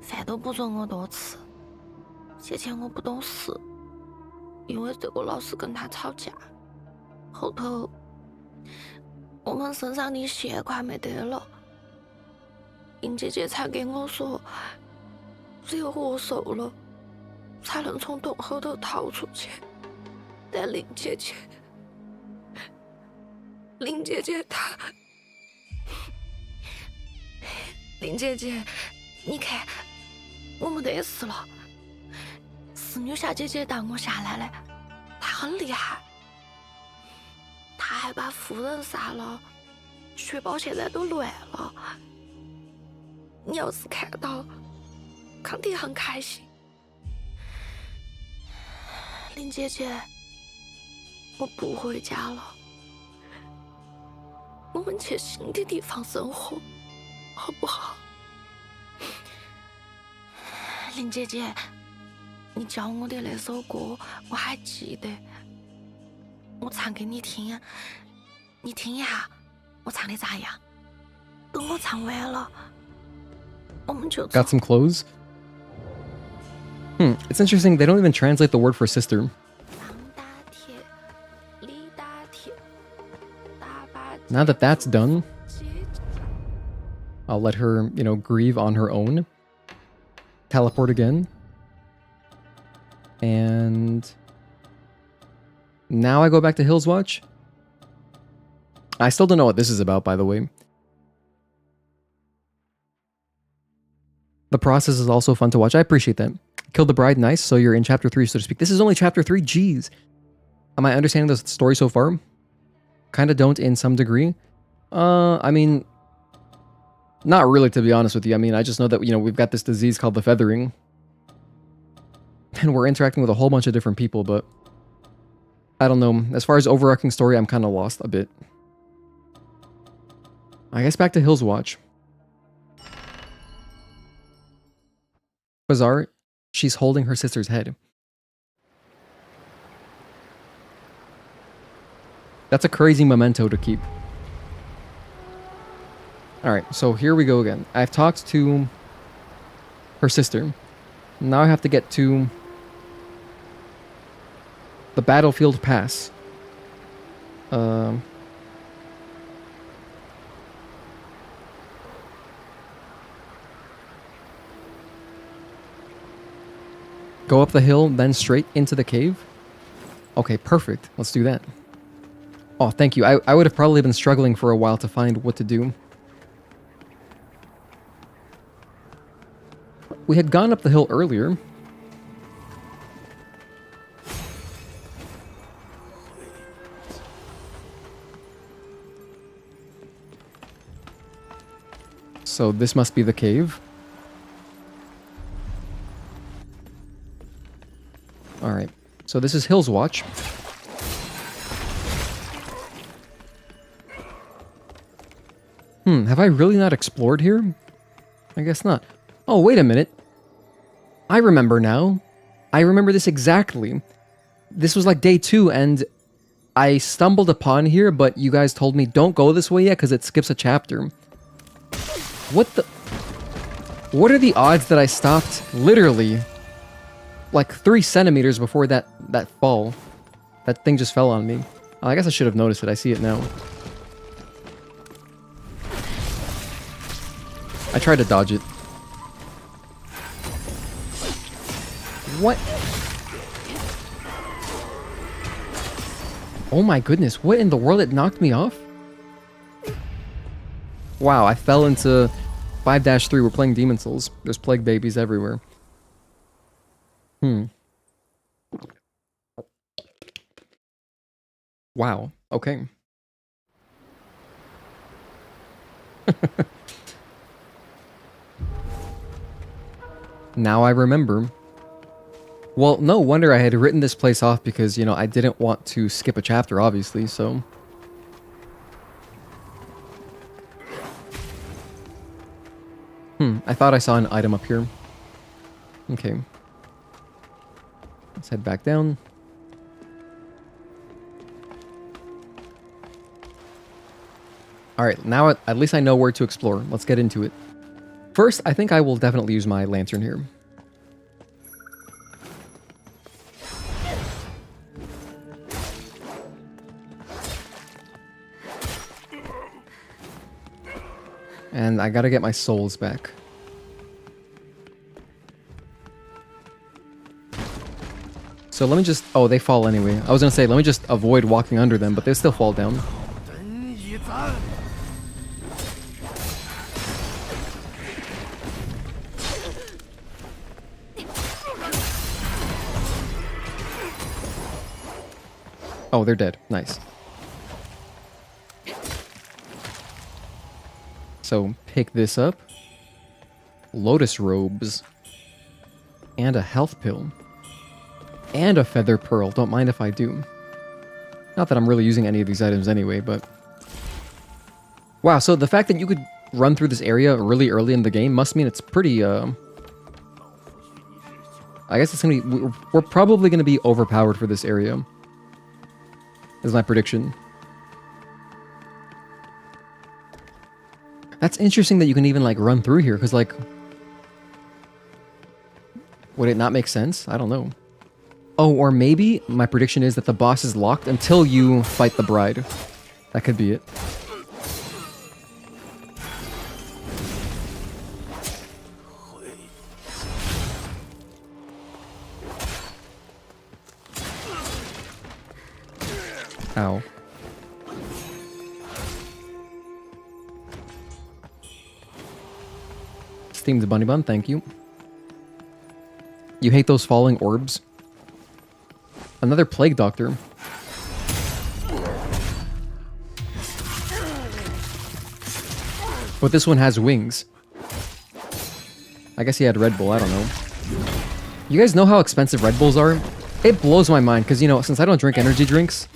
饭都不准我多吃。先前我不懂事，因为这个老是跟她吵架。后头我们身上的血快没得了，林姐姐才跟我说。 只有我瘦了，才能从洞后头逃出去。但林姐姐她，林姐姐，你看，我没得事了。是女侠姐姐带我下来的，她很厉害，她还把夫人杀了，血包现在都乱了。你要是看到。 肯定很开心，林姐姐，我不回家了，我们去新的地方生活，好不好？林姐姐，你教我的那首歌我还记得，我唱给你听，你听一下，我唱的咋样？等我唱完了，我们就走。
Got some clothes? It's interesting, they don't even translate the word for sister. Now that that's done, I'll let her, you know, grieve on her own. Teleport again. And now I go back to Hill's Watch. I still don't know what this is about, by the way. The process is also fun to watch. I appreciate that. Killed the bride, nice. So you're in chapter 3, so to speak. This is only chapter 3, jeez. Am I understanding the story so far? Kind of don't in some degree. I mean, not really, to be honest with you. I mean, I just know that, you know, we've got this disease called the feathering. And we're interacting with a whole bunch of different people, but I don't know. As far as overarching story, I'm kind of lost a bit. I guess back to Hill's Watch. Bizarre. She's holding her sister's head. That's a crazy memento to keep. Alright, so here we go again. I've talked to her sister. Now I have to get to the Battlefield Pass. Go up the hill, then straight into the cave? Okay, perfect. Let's do that. Oh, thank you. I would have probably been struggling for a while to find what to do. We had gone up the hill earlier. So this must be the cave. Alright, so this is Hill's Watch. Have I really not explored here? I guess not. Oh, wait a minute. I remember now. I remember this exactly. This was like day 2, and I stumbled upon here, but you guys told me don't go this way yet because it skips a chapter. What the... What are the odds that I stopped literally like 3 centimeters before that fall? That thing just fell on me. I guess I should have noticed it. I see it now. I tried to dodge it. What? Oh my goodness, what in the world? It knocked me off? Wow, I fell into 5-3. We're playing Demon Souls. There's plague babies everywhere. Wow, okay. Now I remember. Well, no wonder I had written this place off because, you know, I didn't want to skip a chapter, obviously, so... I thought I saw an item up here. Okay. Let's head back down. Alright, now at least I know where to explore. Let's get into it. First, I think I will definitely use my lantern here. And I gotta get my souls back. So let me just... Oh, they fall anyway. I was gonna say, let me just avoid walking under them, but they still fall down. Oh, they're dead. Nice. So, pick this up. Lotus robes. And a health pill. And a feather pearl. Don't mind if I do. Not that I'm really using any of these items anyway, but... Wow, so the fact that you could run through this area really early in the game must mean it's pretty, I guess it's gonna be... We're probably gonna be overpowered for this area. Is my prediction. That's interesting that you can even, like, run through here, because, like... Would it not make sense? I don't know. Oh, or maybe my prediction is that the boss is locked until you fight the bride. That could be it. Ow. Steamed bunny bun, thank you. You hate those falling orbs? Another plague doctor. But this one has wings. I guess he had Red Bull, I don't know. You guys know how expensive Red Bulls are? It blows my mind, because, you know, since I don't drink energy drinks,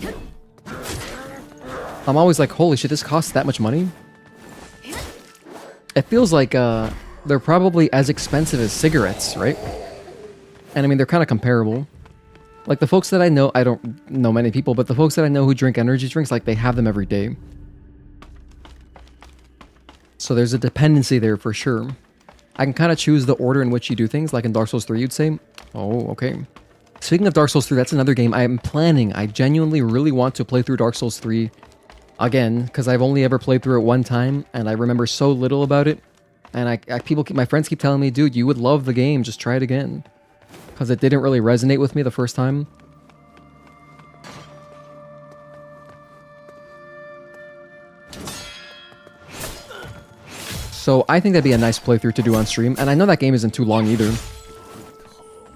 I'm always like, holy shit, this costs that much money? It feels like, they're probably as expensive as cigarettes, right? And I mean, they're kind of comparable. Like, the folks that I know, I don't know many people, but the folks that I know who drink energy drinks, like, they have them every day. So there's a dependency there for sure. I can kind of choose the order in which you do things, like in Dark Souls 3, you'd say. Oh, okay. Speaking of Dark Souls 3, that's another game I'm planning. I genuinely really want to play through Dark Souls 3 again, because I've only ever played through it one time, and I remember so little about it. And my friends keep telling me, dude, you would love the game, just try it again. Because it didn't really resonate with me the first time. So I think that'd be a nice playthrough to do on stream, and I know that game isn't too long either.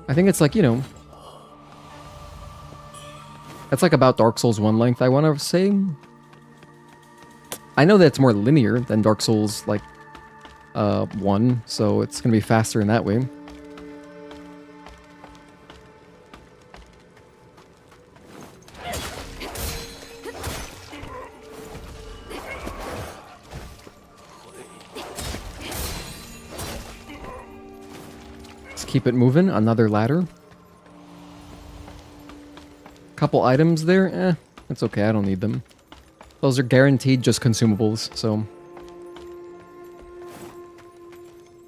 I think it's like, you know... That's like about Dark Souls 1 length, I want to say. I know that it's more linear than Dark Souls, like, 1, so it's going to be faster in that way. Let's keep it moving. Another ladder. Couple items there. It's okay. I don't need them. Those are guaranteed just consumables, so...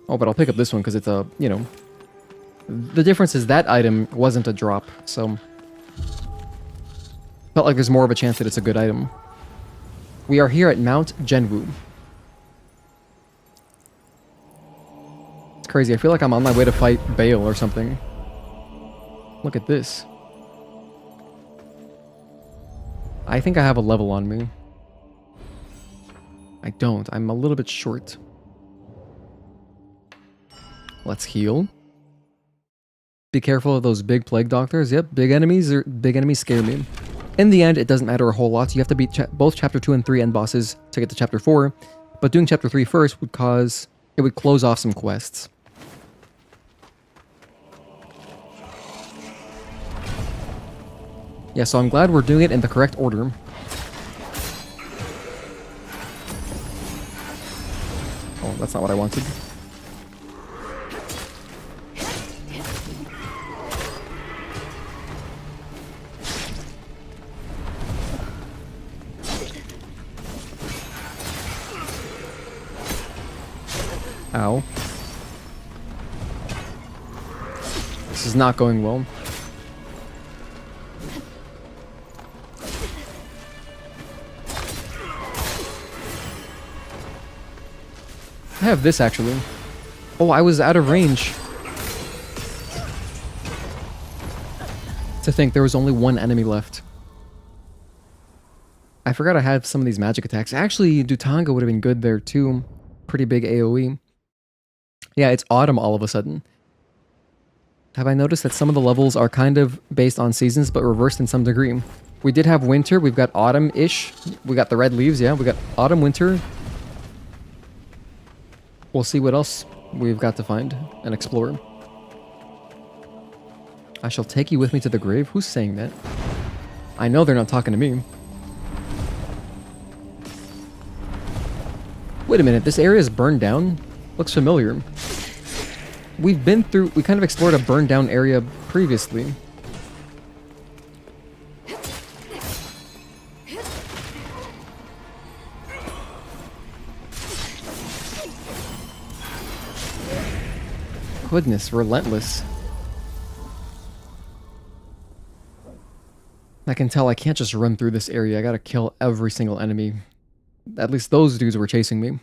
Oh, but I'll pick up this one because it's a, you know... The difference is that item wasn't a drop, so... Felt like there's more of a chance that it's a good item. We are here at Mount Genwu. It's crazy. I feel like I'm on my way to fight Bale or something. Look at this. I think I have a level on me. I don't. I'm a little bit short. Let's heal. Be careful of those big plague doctors. Yep, big enemies scare me. In the end, it doesn't matter a whole lot. So you have to beat both chapter 2 and 3 end bosses to get to chapter 4. But doing chapter 3 first would close off some quests. Yeah, so I'm glad we're doing it in the correct order. Oh, that's not what I wanted. Ow. This is not going well. I have this actually. Oh, I was out of range. To think there was only one enemy left. I forgot I had some of these magic attacks. Actually, Dutanga would have been good there too. Pretty big AoE. Yeah, it's autumn all of a sudden. Have I noticed that some of the levels are kind of based on seasons, but reversed in some degree? We did have winter, we've got autumn-ish. We got the red leaves, yeah. We got autumn, winter. We'll see what else we've got to find and explore. I shall take you with me to the grave. Who's saying that? I know they're not talking to me. Wait a minute, this area is burned down? Looks familiar. We kind of explored a burned down area previously. Goodness, relentless. I can tell I can't just run through this area. I gotta kill every single enemy. At least those dudes were chasing me.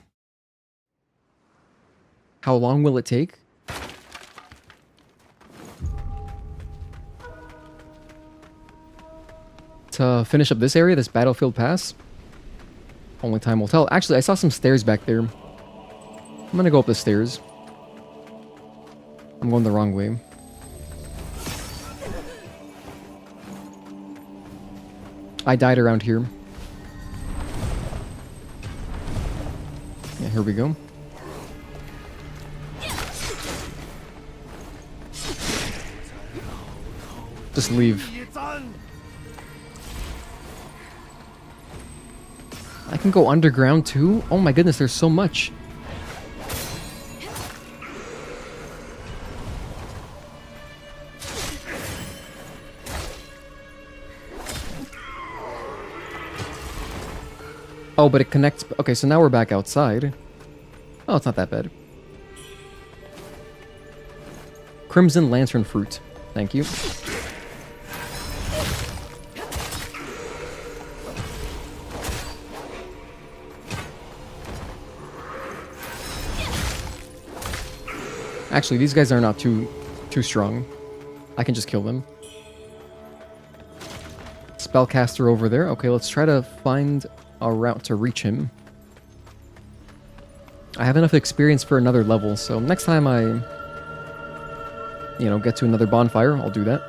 How long will it take? To finish up this area, this battlefield pass? Only time will tell. Actually, I saw some stairs back there. I'm gonna go up the stairs. I'm going the wrong way. I died around here. Yeah, here we go. Just leave. I can go underground too? Oh my goodness, there's so much. Oh, but it connects... Okay, so now we're back outside. Oh, it's not that bad. Crimson Lantern Fruit. Thank you. Actually, these guys are not too strong. I can just kill them. Spellcaster over there. Okay, let's try to find a route to reach him. I have enough experience for another level, so next time I, you know, get to another bonfire, I'll do that.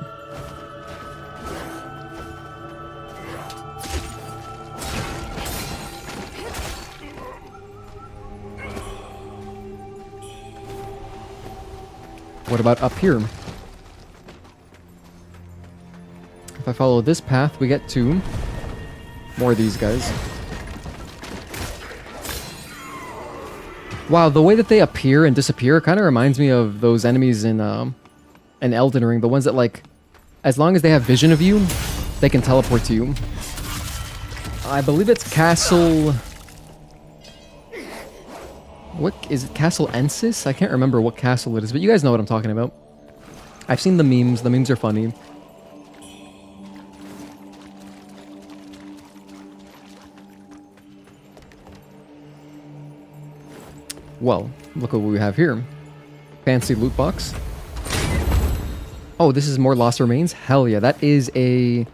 What about up here? If I follow this path, we get to more of these guys. Wow, the way that they appear and disappear kind of reminds me of those enemies in Elden Ring. The ones that, like, as long as they have vision of you, they can teleport to you. I believe it's Castle... What is it? Castle Ensis? I can't remember what castle it is, but you guys know what I'm talking about. I've seen the memes. The memes are funny. Well, look what we have here. Fancy loot box. Oh, this is more Lost Remains? Hell yeah, that is a...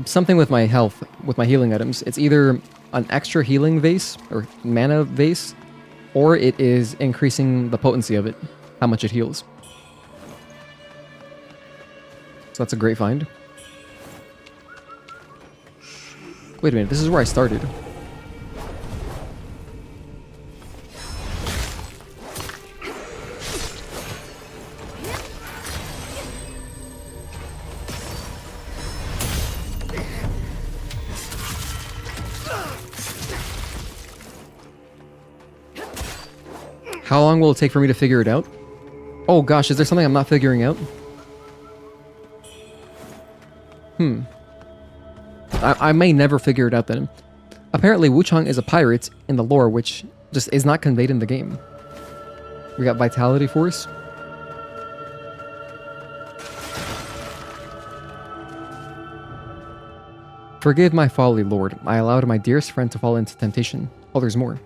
something with my health, with my healing items. It's either an extra healing vase, or mana vase, or it is increasing the potency of it, how much it heals. So that's a great find. Wait a minute, this is where I started. How long will it take for me to figure it out? Oh gosh, is there something I'm not figuring out? I may never figure it out then. Apparently Wuchang is a pirate in the lore, which just is not conveyed in the game. We got Vitality Force. Forgive my folly, Lord. I allowed my dearest friend to fall into temptation. Oh, there's more.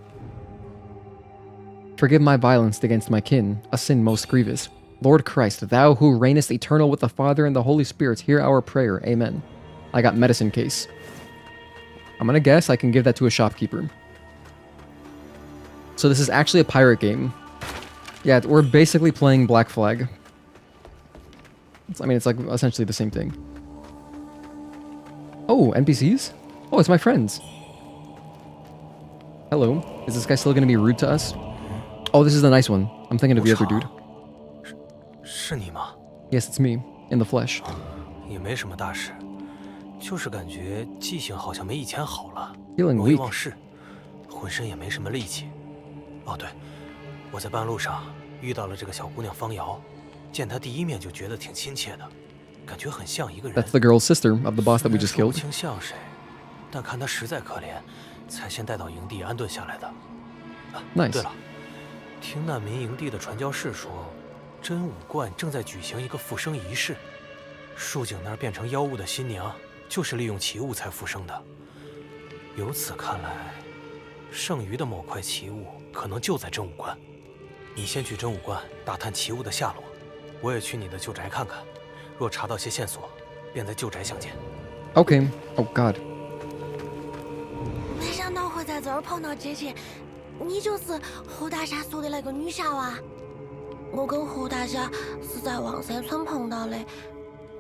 Forgive my violence against my kin, a sin most grievous. Lord Christ, thou who reignest eternal with the Father and the Holy Spirit, hear our prayer. Amen. I got medicine case. I'm gonna guess I can give that to a shopkeeper. So this is actually a pirate game. Yeah, we're basically playing Black Flag. I mean, it's like essentially the same thing. Oh, NPCs? Oh, it's my friends. Hello. Is this guy still gonna be rude to us? Oh, this is the nice one. I'm thinking of the other dude.
是你吗？
Yes, it's me, in the flesh.
也没什么大事，就是感觉记性好像没以前好了，
Feeling
容易
weak.
忘事，浑身也没什么力气。哦，对，我在半路上遇到了这个小姑娘方瑶，见她第一面就觉得挺亲切的，感觉很像一个人。
That's the girl's sister of the boss that we just
说不
killed.
清像谁，但看她实在可怜，才先带到营地安顿下来的。啊，
Nice.
对了，听难民营地的传教士说，真武观正在举行一个复生仪式，树井那儿变成妖物的新娘，就是利用奇物才复生的。由此看来，剩余的某块奇物可能就在真武观。你先去真武观打探奇物的下落，我也去你的旧宅看看。若查到些线索，便在旧宅相见。
Okay. Oh god.
没想到会在这儿碰到姐姐，你就是胡大侠说的那个女侠哇？我跟胡大侠是在望山村碰到的，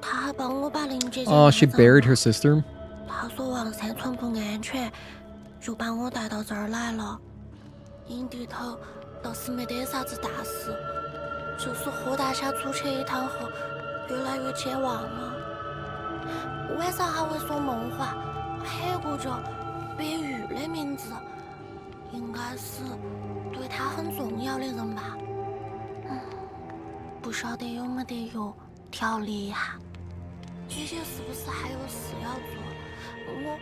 他还帮我把林姐姐。
Oh, she buried her sister.
他说望山村不安全，就把我带到这儿来了。营地头倒是没得啥子大事，就是胡大侠出去一趟后，越来越健忘了。晚上还会说梦话，喊过着白玉的名字，应该是对他很重要的人吧。不晓得有没得药调理一下。姐姐是不是还有事要做？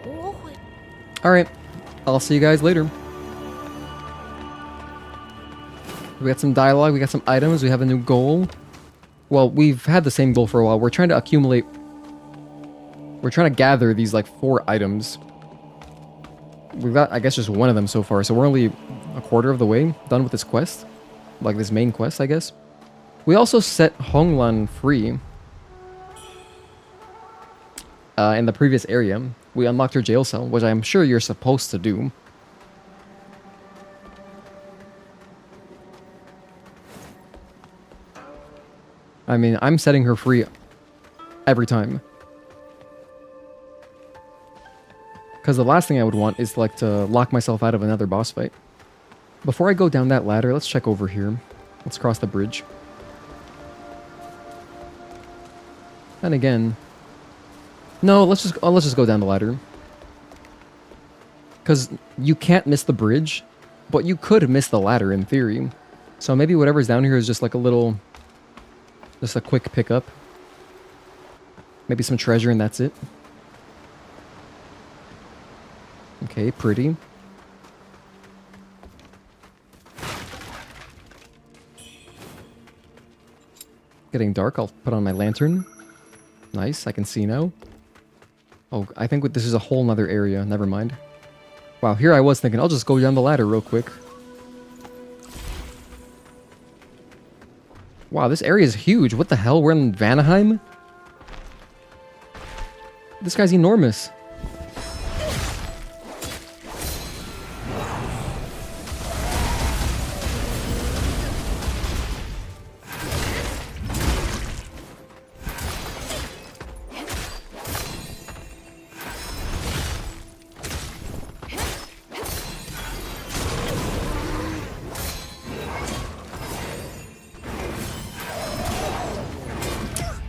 我会。
Alright. I'll see you guys later. We got some dialogue, we got some items, we have a new goal. Well, we've had the same goal for a while. We're trying to accumulate... We're trying to gather these, like, 4 items. We've got, I guess, just one of them so far, so we're only a quarter of the way done with this quest. Like, this main quest, I guess. We also set Honglan free. In the previous area. We unlocked her jail cell, which I'm sure you're supposed to do. I mean, I'm setting her free every time. Because the last thing I would want is, like, to lock myself out of another boss fight. Before I go down that ladder, let's check over here. Let's cross the bridge. And again... No, let's just go down the ladder. Because you can't miss the bridge, but you could miss the ladder in theory. So maybe whatever's down here is just like a little... Just a quick pickup. Maybe some treasure and that's it. Okay, pretty. Getting dark. I'll put on my lantern. Nice, I can see now. Oh, I think this is a whole nother area. Never mind. Wow, here I was thinking, I'll just go down the ladder real quick. Wow, this area is huge. What the hell? We're in Vanaheim? This guy's enormous.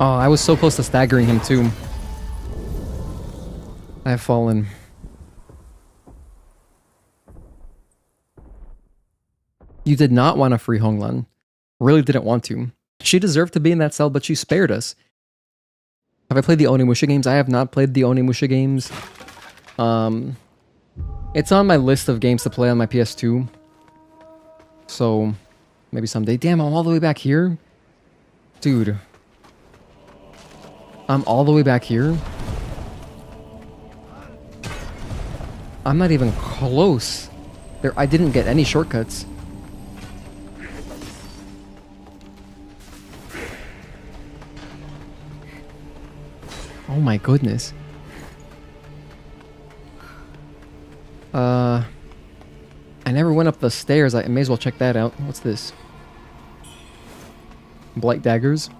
Oh, I was so close to staggering him too. I have fallen. You did not want to free Honglan. Really didn't want to. She deserved to be in that cell, but she spared us. Have I played the Onimusha games? I have not played the Onimusha games. It's on my list of games to play on my PS2. So, maybe someday. Damn, I'm all the way back here? Dude. I'm all the way back here? I'm not even close. I didn't get any shortcuts. Oh my goodness. I never went up the stairs. I may as well check that out. What's this? Blight daggers.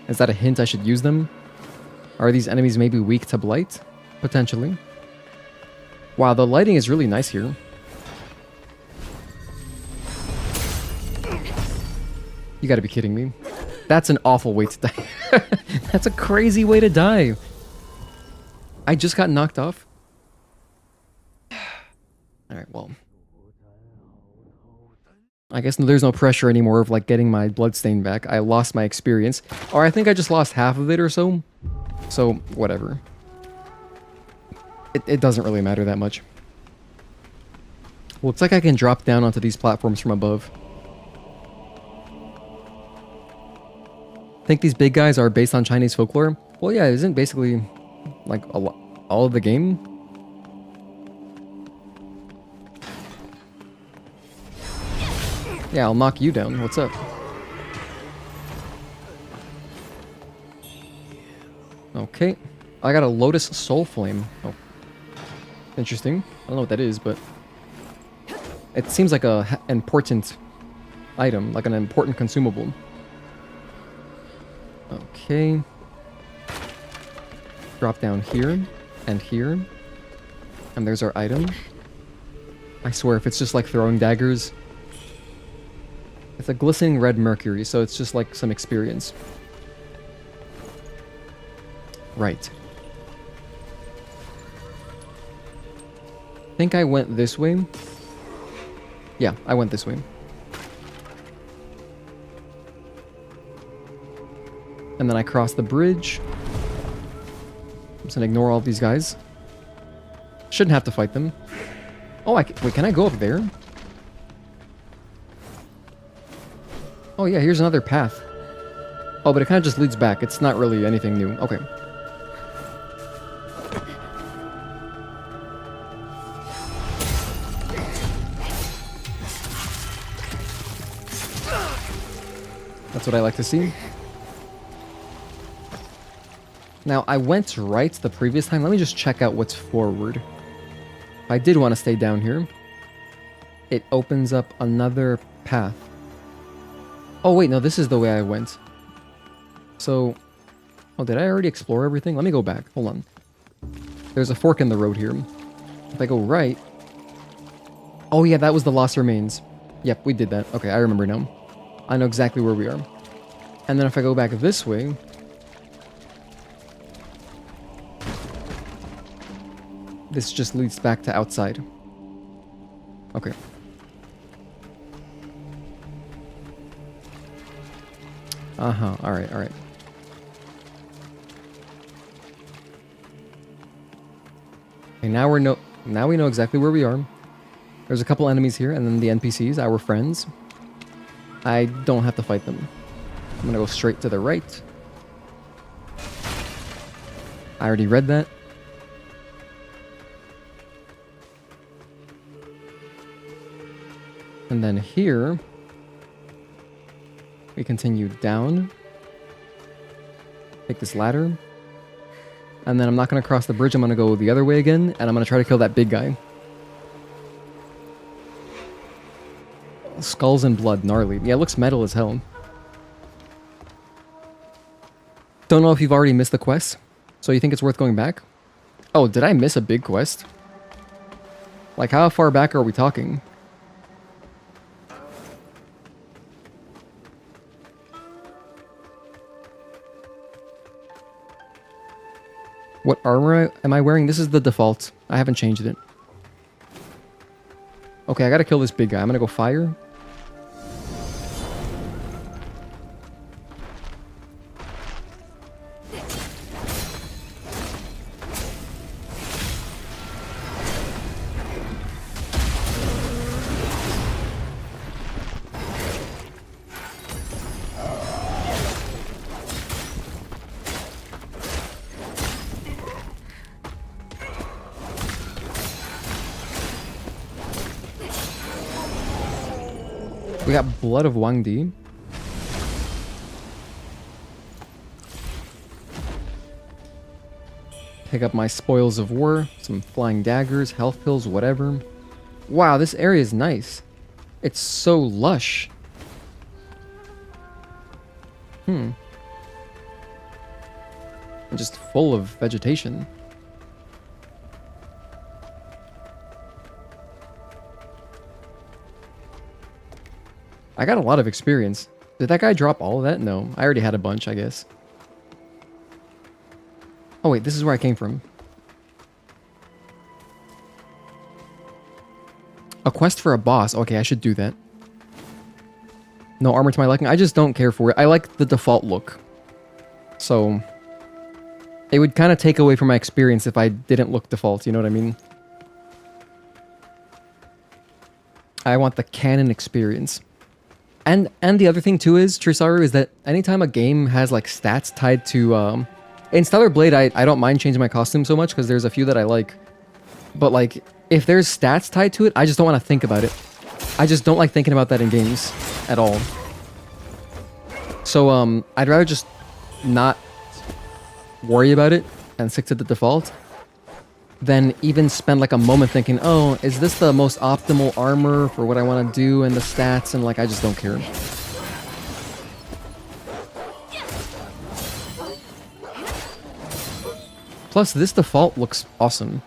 Is that a hint I should use them? Are these enemies maybe weak to blight? Potentially. Wow, the lighting is really nice here. You gotta be kidding me. That's an awful way to die. That's a crazy way to die. I just got knocked off. Alright, well. I guess there's no pressure anymore of like getting my bloodstain back. I lost my experience. Or I think I just lost half of it or so. So, whatever. It doesn't really matter that much. Looks like I can drop down onto these platforms from above. Think these big guys are based on Chinese folklore? Well, yeah, isn't basically like all of the game? Yeah, I'll knock you down. What's up? Okay. I got a Lotus Soul Flame. Oh. Interesting. I don't know what that is, but it seems like a important item, like an important consumable. Okay. Drop down here and here. And there's our item. I swear, if it's just like throwing daggers. It's a glistening red mercury, so it's just like some experience. Right. I think I went this way. Yeah, I went this way. And then I crossed the bridge. I'm just gonna ignore all these guys. Shouldn't have to fight them. Oh, wait, can I go up there? Oh yeah, here's another path. Oh, but it kind of just leads back. It's not really anything new. Okay. That's what I like to see. Now, I went right the previous time. Let me just check out what's forward. I did want to stay down here. It opens up another path. Oh, wait, no, this is the way I went. So... Oh, did I already explore everything? Let me go back. Hold on. There's a fork in the road here. If I go right... Oh, yeah, that was the Lost Remains. Yep, we did that. Okay, I remember now. I know exactly where we are. And then if I go back this way... This just leads back to outside. Okay. Uh-huh, alright, alright. Okay, now we know exactly where we are. There's a couple enemies here, and then the NPCs, our friends. I don't have to fight them. I'm gonna go straight to the right. I already read that. And then here, we continue down. Take this ladder. And then I'm not going to cross the bridge. I'm going to go the other way again. And I'm going to try to kill that big guy. Skulls and blood. Gnarly. Yeah, it looks metal as hell. Don't know if you've already missed the quest. So you think it's worth going back? Oh, did I miss a big quest? Like, how far back are we talking? What armor am I wearing? This is the default. I haven't changed it. Okay, I gotta kill this big guy. I'm gonna go fire. We got Blood of Wang Di. Pick up my spoils of war, some flying daggers, health pills, whatever. Wow, this area is nice. It's so lush. And just full of vegetation. I got a lot of experience. Did that guy drop all of that? No, I already had a bunch, I guess. Oh wait, this is where I came from. A quest for a boss. Okay, I should do that. No armor to my liking. I just don't care for it. I like the default look. So, it would kind of take away from my experience if I didn't look default, you know what I mean? I want the canon experience. And the other thing too is, Trisaru, is that anytime a game has like stats tied to... in Stellar Blade, I don't mind changing my costume so much because there's a few that I like. But like, if there's stats tied to it, I just don't want to think about it. I just don't like thinking about that in games at all. So I'd rather just not worry about it and stick to the default than even spend like a moment thinking, oh, is this the most optimal armor for what I want to do and the stats, and like I just don't care. Plus this default looks awesome.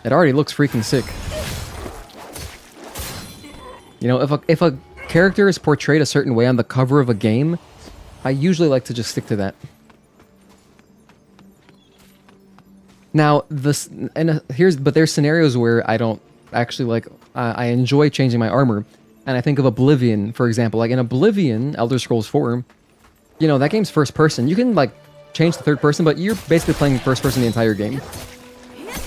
It already looks freaking sick. You know, if a character is portrayed a certain way on the cover of a game, I usually like to just stick to that. Now, but there's scenarios where I don't actually like, I enjoy changing my armor. And I think of Oblivion, for example. Like in Oblivion, Elder Scrolls 4, you know, that game's first person. You can like change to third person, but you're basically playing first person the entire game.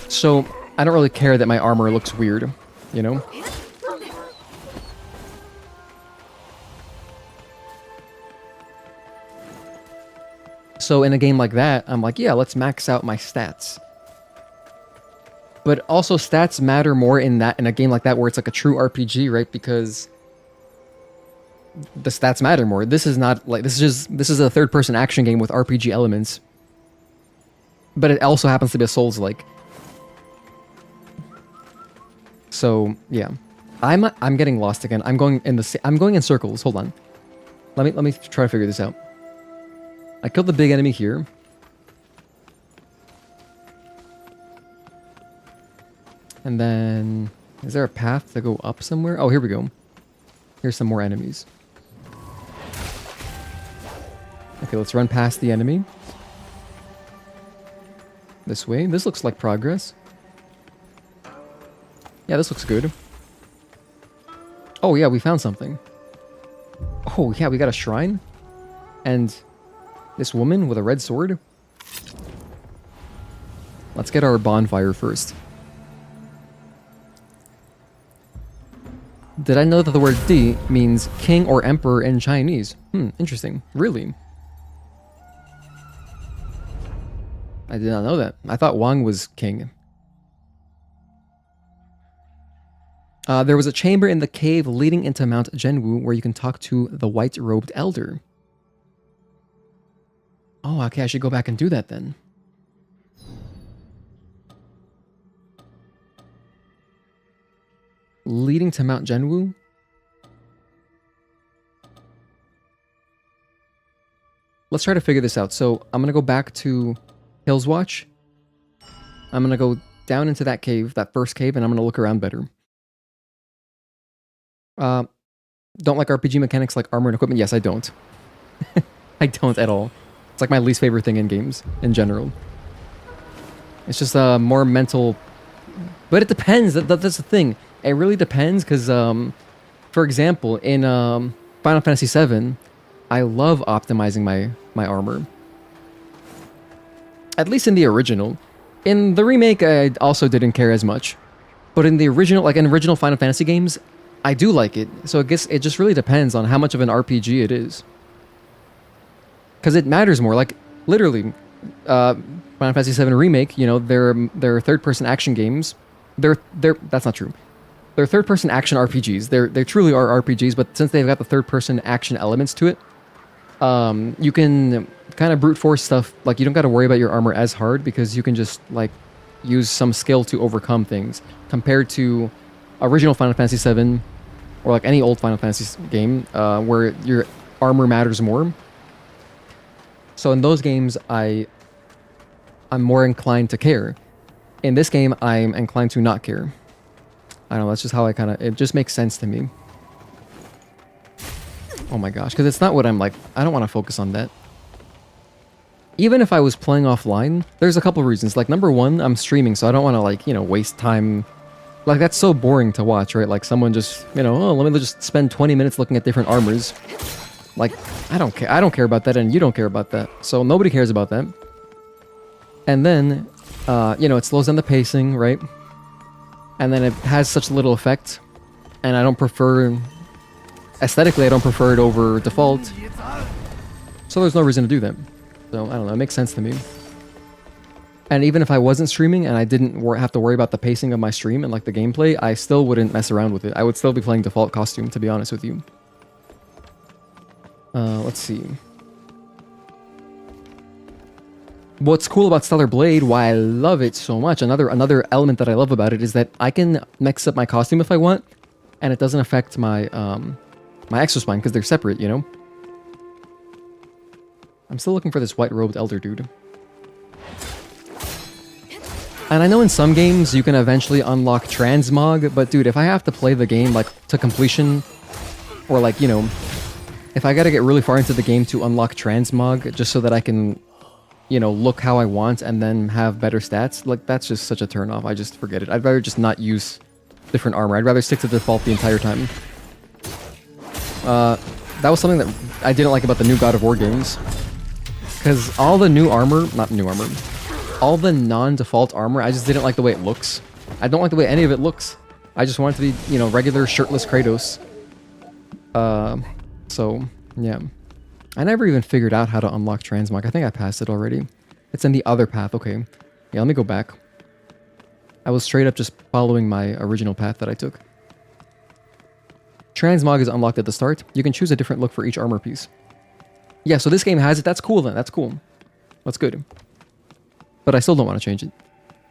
So I don't really care that my armor looks weird, you know? So in a game like that, I'm like, yeah, let's max out my stats. But also stats matter more in a game like that where it's like a true RPG, right? Because the stats matter more. This is not like, this is a third person action game with RPG elements. But it also happens to be a Souls-like. So, yeah. I'm getting lost again. I'm going in circles. Hold on. Let me try to figure this out. I killed the big enemy here. And then, is there a path to go up somewhere? Oh, here we go. Here's some more enemies. Okay, let's run past the enemy. This way. This looks like progress. Yeah, this looks good. Oh yeah, we found something. Oh yeah, we got a shrine. And this woman with a red sword. Let's get our bonfire first. Did I know that the word Di means king or emperor in Chinese? Interesting. Really? I did not know that. I thought Wang was king. There was a chamber in the cave leading into Mount Zhenwu where you can talk to the white-robed elder. Oh, okay, I should go back and do that then. Leading to Mount Zhenwu? Let's try to figure this out. So I'm going to go back to Hill's Watch. I'm going to go down into that cave, that first cave, and I'm going to look around better. Don't like RPG mechanics like armor and equipment? Yes, I don't. I don't at all. It's like my least favorite thing in games, in general. It's just more mental... But it depends, that's the thing. It really depends, because, for example, in Final Fantasy VII, I love optimizing my armor. At least in the original. In the remake, I also didn't care as much. But in the original, like in original Final Fantasy games, I do like it. So I guess it just really depends on how much of an RPG it is. Because it matters more. Like, literally, Final Fantasy VII Remake, you know, they're third-person action games. That's not true. They're third-person action RPGs. They truly are RPGs, but since they've got the third-person action elements to it, you can kind of brute force stuff. Like, you don't got to worry about your armor as hard because you can just, like, use some skill to overcome things. Compared to original Final Fantasy VII, or like any old Final Fantasy game, where your armor matters more. So in those games, I'm more inclined to care. In this game, I'm inclined to not care. I don't know, that's just how it just makes sense to me. Oh my gosh, because it's not what I'm like, I don't want to focus on that. Even if I was playing offline, there's a couple reasons. Like, number one, I'm streaming, so I don't want to, like, you know, waste time. Like, that's so boring to watch, right? Like, someone just, you know, oh, let me just spend 20 minutes looking at different armors. Like, I don't care. I don't care about that, and you don't care about that. So nobody cares about that. And then, you know, it slows down the pacing, right? And then it has such little effect. And I don't prefer... Aesthetically, I don't prefer it over default. So there's no reason to do that. So, I don't know. It makes sense to me. And even if I wasn't streaming and I didn't have to worry about the pacing of my stream and like the gameplay, I still wouldn't mess around with it. I would still be playing default costume, to be honest with you. Let's see. What's cool about Stellar Blade, why I love it so much, another element that I love about it is that I can mix up my costume if I want, and it doesn't affect my my exospine because they're separate, you know? I'm still looking for this white-robed elder dude. And I know in some games you can eventually unlock transmog, but dude, if I have to play the game like to completion, or like, you know, if I gotta get really far into the game to unlock transmog just so that I can, you know, look how I want and then have better stats, like that's just such a turnoff. I just forget it. I'd rather just not use different armor. I'd rather stick to default the entire time. That was something that I didn't like about the new God of War games. Because all the new armor, not new armor, all the non-default armor, I just didn't like the way it looks. I don't like the way any of it looks. I just want it to be, you know, regular shirtless Kratos. So, yeah. I never even figured out how to unlock transmog. I think I passed it already. It's in the other path, okay. Yeah, let me go back. I was straight up just following my original path that I took. Transmog is unlocked at the start. You can choose a different look for each armor piece. Yeah, so this game has it. That's cool then. That's cool. That's good. But I still don't want to change it.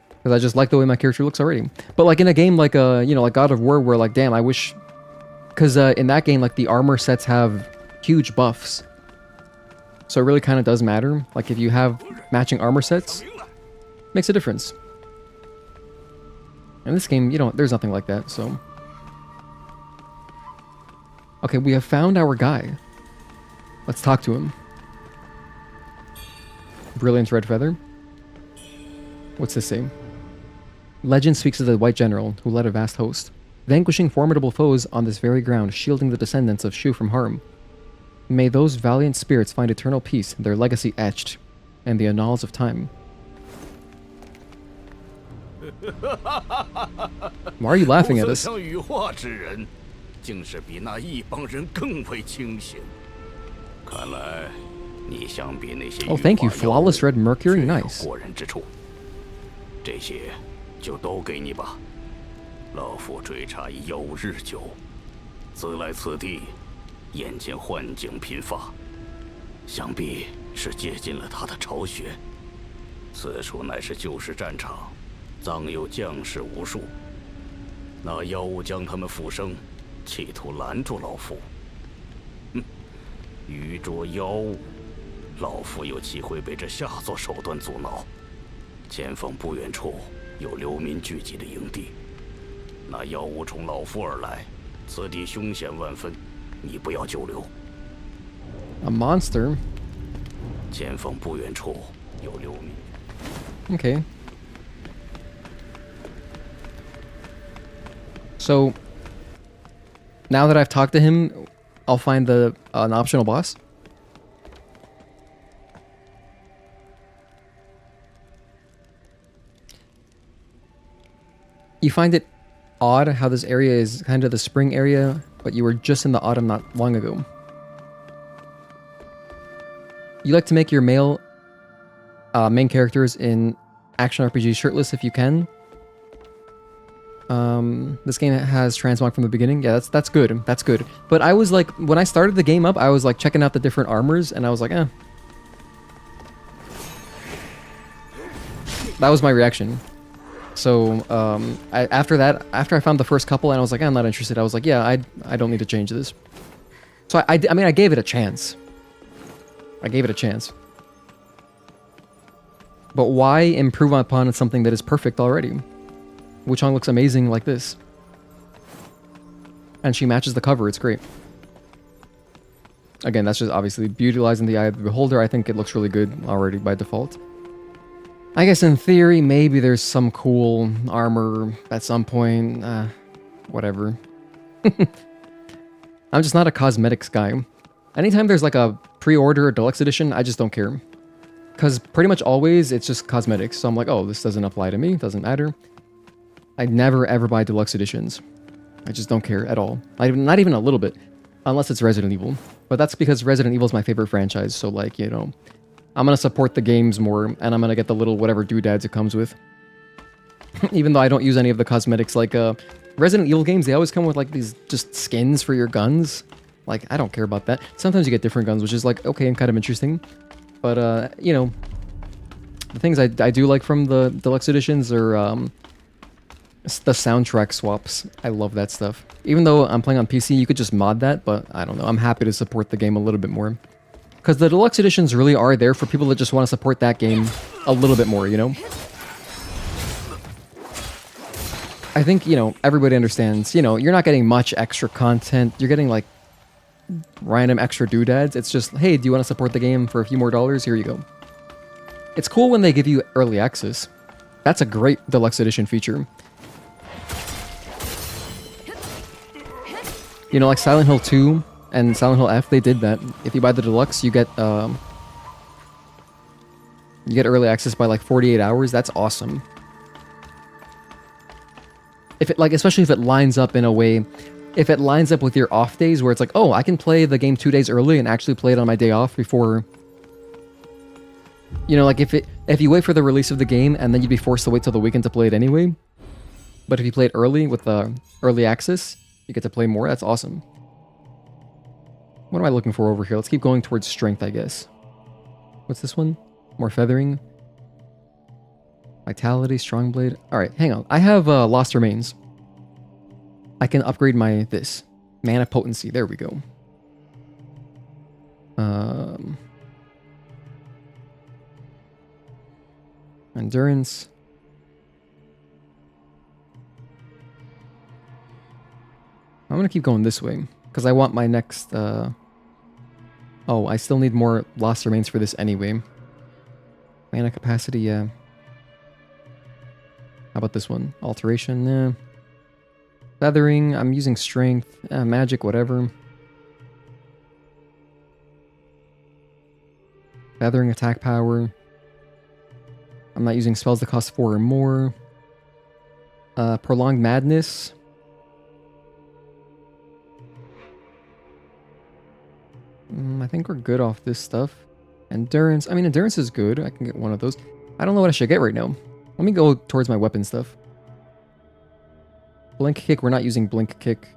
Because I just like the way my character looks already. But like in a game like, you know, like God of War where like, damn, I wish... Because in that game, like the armor sets have huge buffs. So it really kind of does matter. Like if you have matching armor sets, makes a difference. In this game, you know, there's nothing like that, so... Okay, we have found our guy. Let's talk to him. Brilliant red feather. What's this say? Legend speaks of the White General, who led a vast host, vanquishing formidable foes on this very ground, shielding the descendants of Shu from harm. May those valiant spirits find eternal peace, their legacy etched, in the annals of time. Why are you laughing at us?
竟是比那一帮人更为清醒。看来，你相比那些
Oh, thank you,
羽化妖物
Flawless Red Mercury,
确有
nice.
过人之处。这些就都给你吧。老夫追查一妖物日久，自来此地，眼见幻境频发，想必是接近了他的巢穴。此处乃是旧时战场，葬有将士无数。那妖物将他们附生，企图拦住老夫。愚捉妖物，老夫有机会被这下作手段阻挠。前方不远处有流民聚集的营地，那妖物冲老夫而来，此地凶险万分，你不要久留。
A monster.
前方不远处有流民。
Okay. So now that I've talked to him, I'll find an optional boss. You find it odd how this area is kind of the spring area, but you were just in the autumn not long ago. You like to make your main characters in action RPGs shirtless if you can. This game has transmog from the beginning. Yeah, that's good. That's good. But I was like, when I started the game up, I was like checking out the different armors, and I was like, eh. That was my reaction. So after I found the first couple, and I was like, I'm not interested. I was like, yeah, I don't need to change this. So I mean, I gave it a chance. But why improve upon something that is perfect already? Wuchang looks amazing like this. And she matches the cover, it's great. Again, that's just obviously beautilizing the eye of the beholder. I think it looks really good already by default. I guess in theory, maybe there's some cool armor at some point. Whatever. I'm just not a cosmetics guy. Anytime there's like a pre-order or deluxe edition, I just don't care. Because pretty much always, it's just cosmetics. So I'm like, oh, this doesn't apply to me. Doesn't matter. I never ever buy deluxe editions. I just don't care at all. Not even a little bit. Unless it's Resident Evil. But that's because Resident Evil is my favorite franchise. So like, you know, I'm going to support the games more. And I'm going to get the little whatever doodads it comes with. Even though I don't use any of the cosmetics. Like Resident Evil games, they always come with like these just skins for your guns. Like, I don't care about that. Sometimes you get different guns, which is like, okay, and kind of interesting. But, you know, the things I do like from the deluxe editions are the soundtrack swaps. I love that stuff. Even though I'm playing on PC, you could just mod that, but I don't know. I'm happy to support the game a little bit more. Because the deluxe editions really are there for people that just want to support that game a little bit more, you know? I think, you know, everybody understands, you know, you're not getting much extra content. You're getting, like, random extra doodads. It's just, hey, do you want to support the game for a few more dollars? Here you go. It's cool when they give you early access. That's a great deluxe edition feature. You know, like Silent Hill 2 and Silent Hill F, they did that. If you buy the deluxe, you get early access by like 48 hours. That's awesome. If it like, especially if it lines up in a way, if it lines up with your off days where it's like, oh, I can play the game 2 days early and actually play it on my day off before. You know, like if you wait for the release of the game and then you'd be forced to wait till the weekend to play it anyway. But if you play it early with early access, you get to play more. That's awesome. What am I looking for over here? Let's keep going towards strength, I guess. What's this one? More feathering. Vitality, strong blade. Alright, hang on. I have Lost Remains. I can upgrade my this. Mana potency. There we go. Endurance. I'm gonna keep going this way because I want my next. Oh, I still need more Lost Remains for this anyway. Mana capacity, yeah. How about this one? Alteration, nah. Feathering, I'm using strength, magic, whatever. Feathering, attack power. I'm not using spells that cost 4 or more. Prolonged Madness. I think we're good off this stuff. Endurance. I mean, endurance is good. I can get one of those. I don't know what I should get right now. Let me go towards my weapon stuff. Blink kick. We're not using blink kick.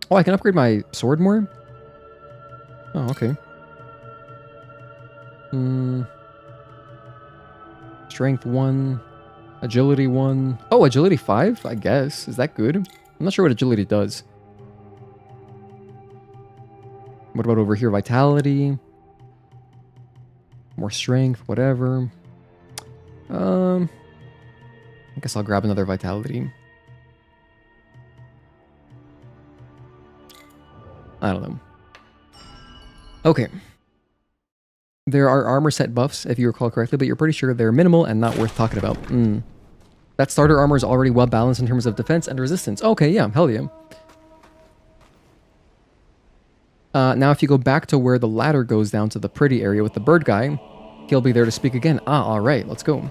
Oh, I can upgrade my sword more? Oh, okay. Strength 1. Agility 1. Oh, agility 5, I guess. Is that good? I'm not sure what agility does. What about over here? Vitality. More strength, whatever. I guess I'll grab another vitality. I don't know. Okay. There are armor set buffs, if you recall correctly, but you're pretty sure they're minimal and not worth talking about. That starter armor is already well balanced in terms of defense and resistance. Okay, yeah, hell yeah. Now if you go back to where the ladder goes down to the pretty area with the bird guy, he'll be there to speak again. Ah, alright, let's go.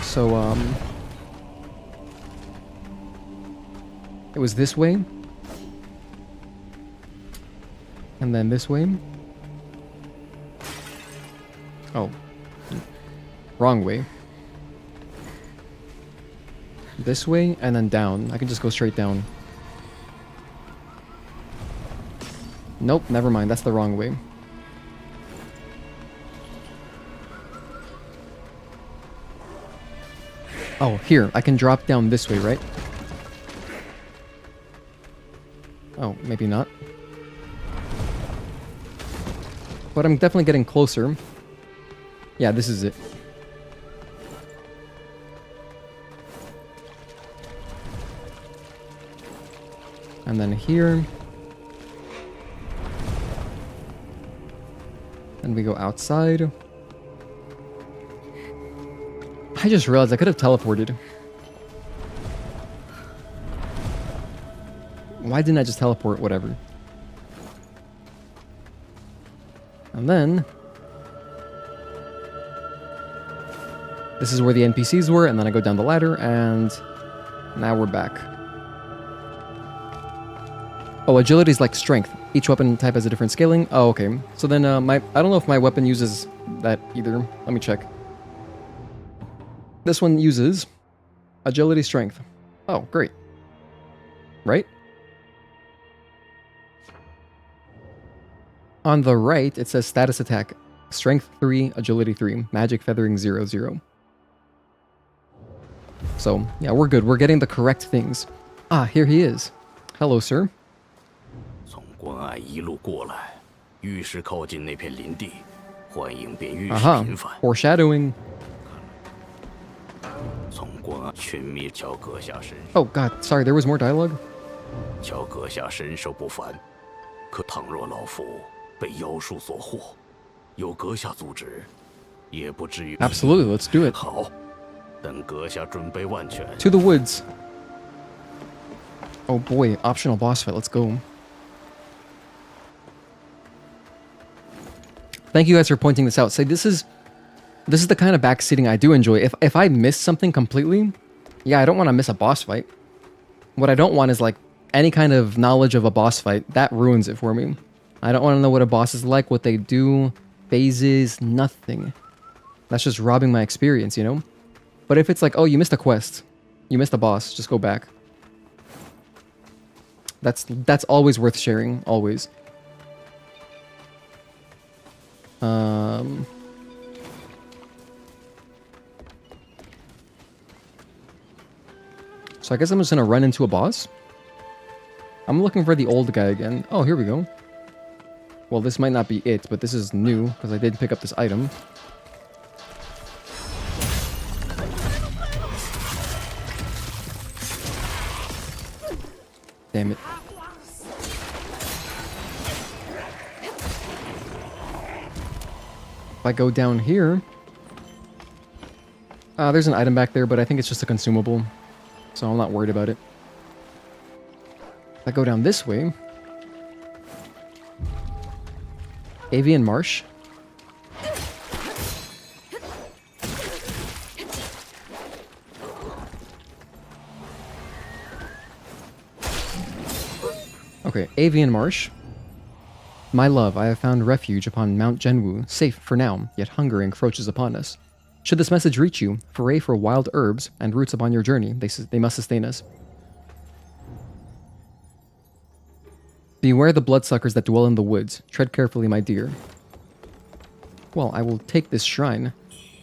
So, it was this way. And then this way. Oh. Wrong way. This way, and then down. I can just go straight down. Nope, never mind. That's the wrong way. Oh, here. I can drop down this way, right? Oh, maybe not. But I'm definitely getting closer. Yeah, this is it. And then here. And we go outside. I just realized I could have teleported. Why didn't I just teleport? Whatever. And then this is where the NPCs were, and then I go down the ladder, and now we're back. Oh, agility is like strength. Each weapon type has a different scaling. Oh, okay. So then I don't know if my weapon uses that either. Let me check. This one uses agility strength. Oh, great. Right? On the right, it says status attack. Strength 3, agility 3, magic feathering 0, 0. So, yeah, we're good. We're getting the correct things. Ah, here he is. Hello, sir.
从关隘一路过来，愈是靠近那片林地，幻影便愈是
Aha,
频繁。
foreshadowing.
从关隘群迷乔阁下身，
Oh, God, sorry, there was more dialogue?
乔阁下身手不凡，可倘若老夫被妖术所惑，有阁下阻止，也不至于。
Absolutely, let's do it.
好，等阁下准备万全。
To the woods. Oh boy, optional boss fight, let's go. Thank you guys for pointing this out. Say this is the kind of backseating I do enjoy. If I miss something completely, yeah, I don't want to miss a boss fight. What I don't want is like any kind of knowledge of a boss fight. That ruins it for me. I don't want to know what a boss is like, what they do, phases, nothing. That's just robbing my experience, you know? But if it's like, oh, you missed a quest, you missed a boss, just go back. That's always worth sharing, always. So I guess I'm just gonna run into a boss. I'm looking for the old guy again. Oh, here we go. Well, this might not be it, but this is new, because I did pick up this item. Damn it. If I go down here... there's an item back there, but I think it's just a consumable. So I'm not worried about it. If I go down this way... Avian Marsh. Okay, Avian Marsh. My love, I have found refuge upon Mount Genwu, safe for now, yet hunger encroaches upon us. Should this message reach you, foray for wild herbs and roots upon your journey. They must sustain us. Beware the bloodsuckers that dwell in the woods. Tread carefully, my dear. Well, I will take this shrine.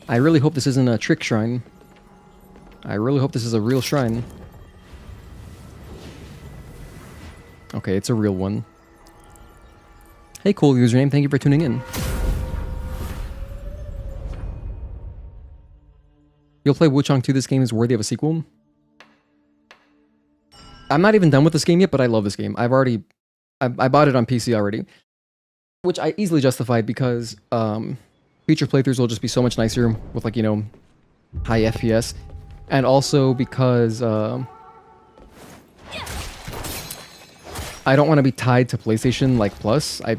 I really hope this isn't a trick shrine. I really hope this is a real shrine. Okay, it's a real one. Hey, cool username. Thank you for tuning in. You'll play Wuchang 2. This game is worthy of a sequel. I'm not even done with this game yet, but I love this game. I bought it on PC already, which I easily justified because future playthroughs will just be so much nicer with, like, you know, high FPS, and also because I don't want to be tied to PlayStation like Plus. I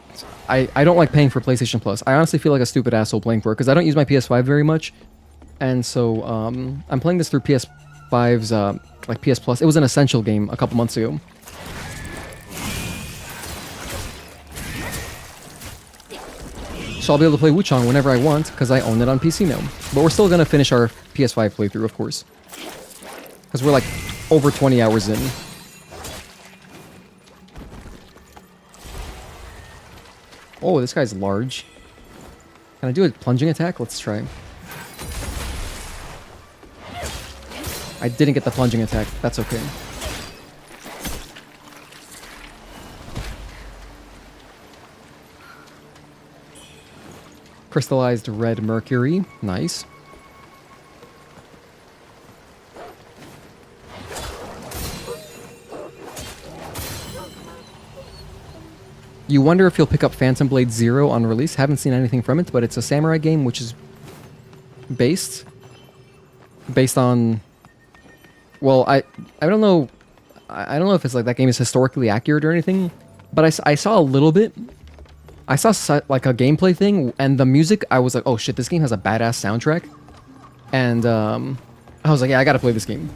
don't like paying for PlayStation Plus. I honestly feel like a stupid asshole playing for it because I don't use my PS5 very much, and so I'm playing this through PS5's like PS Plus. It was an essential game a couple months ago. So I'll be able to play Wuchang whenever I want because I own it on PC now. But we're still gonna finish our PS5 playthrough, of course, because we're like over 20 hours in. Oh, this guy's large. Can I do a plunging attack? Let's try. I didn't get the plunging attack. That's okay. Crystallized red mercury. Nice. You wonder if you'll pick up Phantom Blade 0 on release. Haven't seen anything from it, but it's a samurai game which is based on, well, I don't know. I don't know if it's like that game is historically accurate or anything, but I saw a little bit. I saw like a gameplay thing, and the music, I was like, oh shit, this game has a badass soundtrack. And I was like, yeah, I gotta play this game.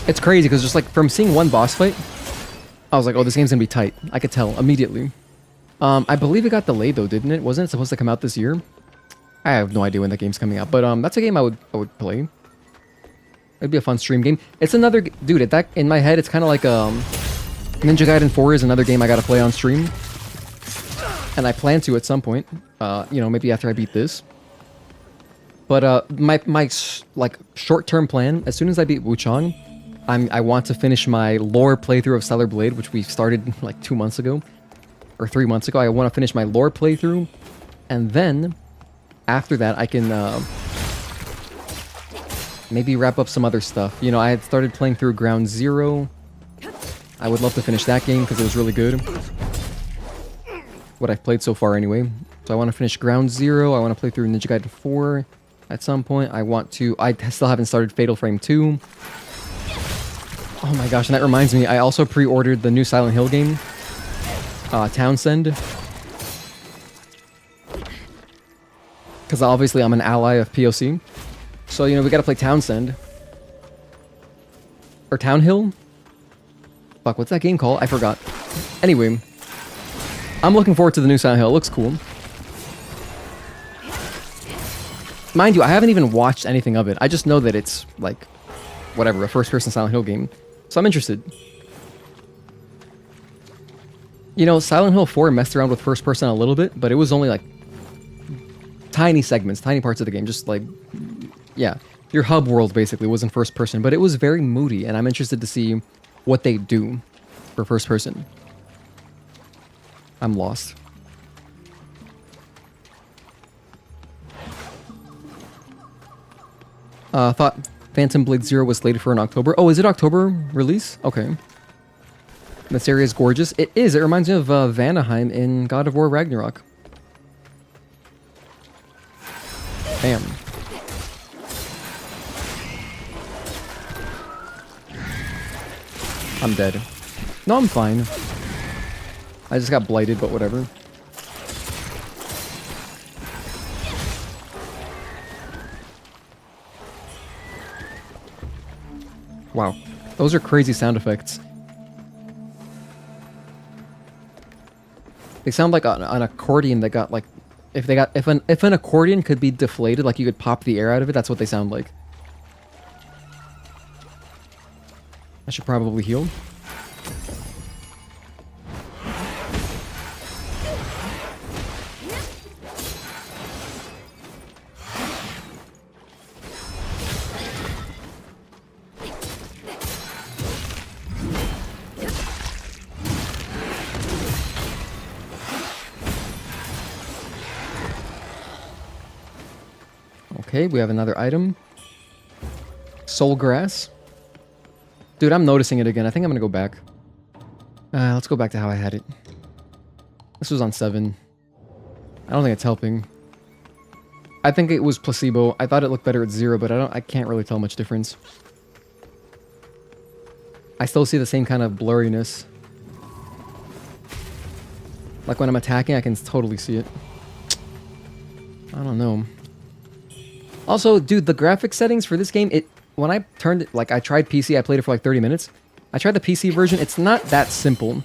It's crazy because just like from seeing one boss fight, I was like, oh, this game's gonna be tight. I could tell immediately. I believe it got delayed though, didn't it? Wasn't it supposed to come out this year? I have no idea when that game's coming out, but that's a game I would play. It'd be a fun stream game. It's another dude. That in my head, it's kind of like Ninja Gaiden 4 is another game I gotta play on stream, and I plan to at some point. You know, maybe after I beat this. But my like short-term plan, as soon as I beat Wuchang, I want to finish my lore playthrough of Stellar Blade, which we started like 2 months ago, or 3 months ago. I want to finish my lore playthrough, and then after that I can maybe wrap up some other stuff. You know, I had started playing through Ground Zero. I would love to finish that game because it was really good. What I've played so far anyway. So I want to finish Ground Zero. I want to play through Ninja Gaiden 4 at some point. I still haven't started Fatal Frame 2. Oh my gosh, and that reminds me, I also pre-ordered the new Silent Hill game, Townsend. Because obviously I'm an ally of POC. So, you know, we gotta play Townsend. Or Townhill? Fuck, what's that game called? I forgot. Anyway, I'm looking forward to the new Silent Hill. It looks cool. Mind you, I haven't even watched anything of it. I just know that it's, like, whatever, a first-person Silent Hill game. So I'm interested. You know, Silent Hill 4 messed around with first person a little bit, but it was only like tiny segments, tiny parts of the game. Just like, yeah, your hub world basically was in first person, but it was very moody, and I'm interested to see what they do for first person. I'm lost. Thought Phantom Blade 0 was slated for an October. Oh, is it October release? Okay. This area is gorgeous. It is. It reminds me of Vanaheim in God of War Ragnarok. Bam. I'm dead. No, I'm fine. I just got blighted, but whatever. Wow. Those are crazy sound effects. They sound like an accordion that got like, if an accordion could be deflated, like you could pop the air out of it, that's what they sound like. I should probably heal. Okay, we have another item. Soul grass. Dude, I'm noticing it again. I think I'm gonna go back. Let's go back to how I had it. This was on 7. I don't think it's helping. I think it was placebo. I thought it looked better at 0, but I can't really tell much difference. I still see the same kind of blurriness. Like when I'm attacking, I can totally see it. I don't know. Also, dude, the graphics settings for this game, when I turned it, like I tried PC, I played it for like 30 minutes. I tried the PC version, it's not that simple.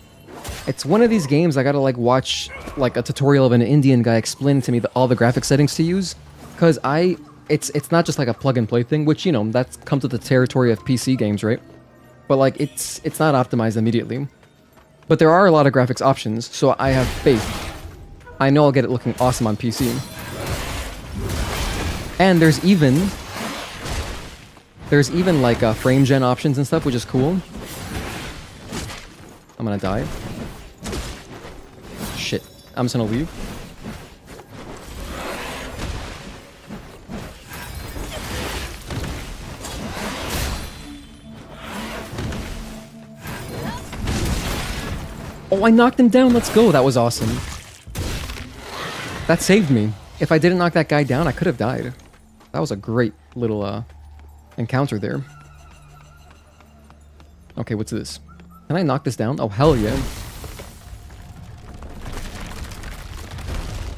It's one of these games I gotta like watch like a tutorial of an Indian guy explaining to me all the graphic settings to use. Cause it's not just like a plug and play thing, which, you know, that's comes to the territory of PC games, right? But like it's not optimized immediately. But there are a lot of graphics options, so I have faith. I know I'll get it looking awesome on PC. And there's even like frame gen options and stuff, which is cool. I'm gonna die. Shit. I'm just gonna leave. Oh, I knocked him down. Let's go. That was awesome. That saved me. If I didn't knock that guy down, I could have died. That was a great little encounter there. Okay, what's this? Can I knock this down? Oh, hell yeah.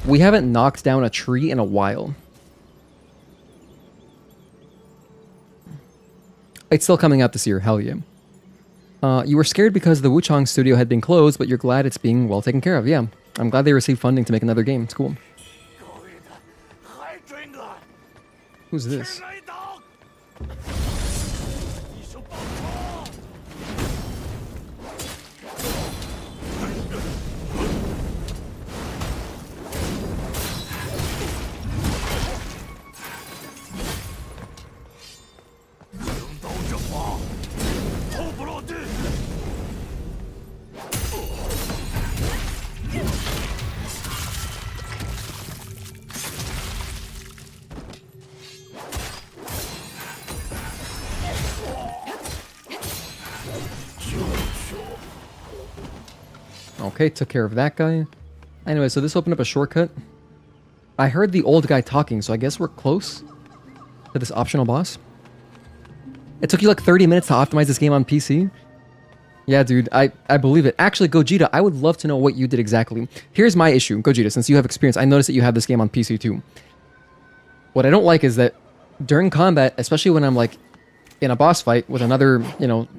We haven't knocked down a tree in a while. It's still coming out this year, hell yeah. You were scared because the Wuchang studio had been closed, but you're glad it's being well taken care of. Yeah, I'm glad they received funding to make another game. It's cool. Who's this? Okay, took care of that guy. Anyway, so this opened up a shortcut. I heard the old guy talking, so I guess we're close to this optional boss. It took you like 30 minutes to optimize this game on PC? Yeah, dude, I believe it. Actually, Gogeta, I would love to know what you did exactly. Here's my issue, Gogeta, since you have experience. I noticed that you have this game on PC too. What I don't like is that during combat, especially when I'm like in a boss fight with another, you know,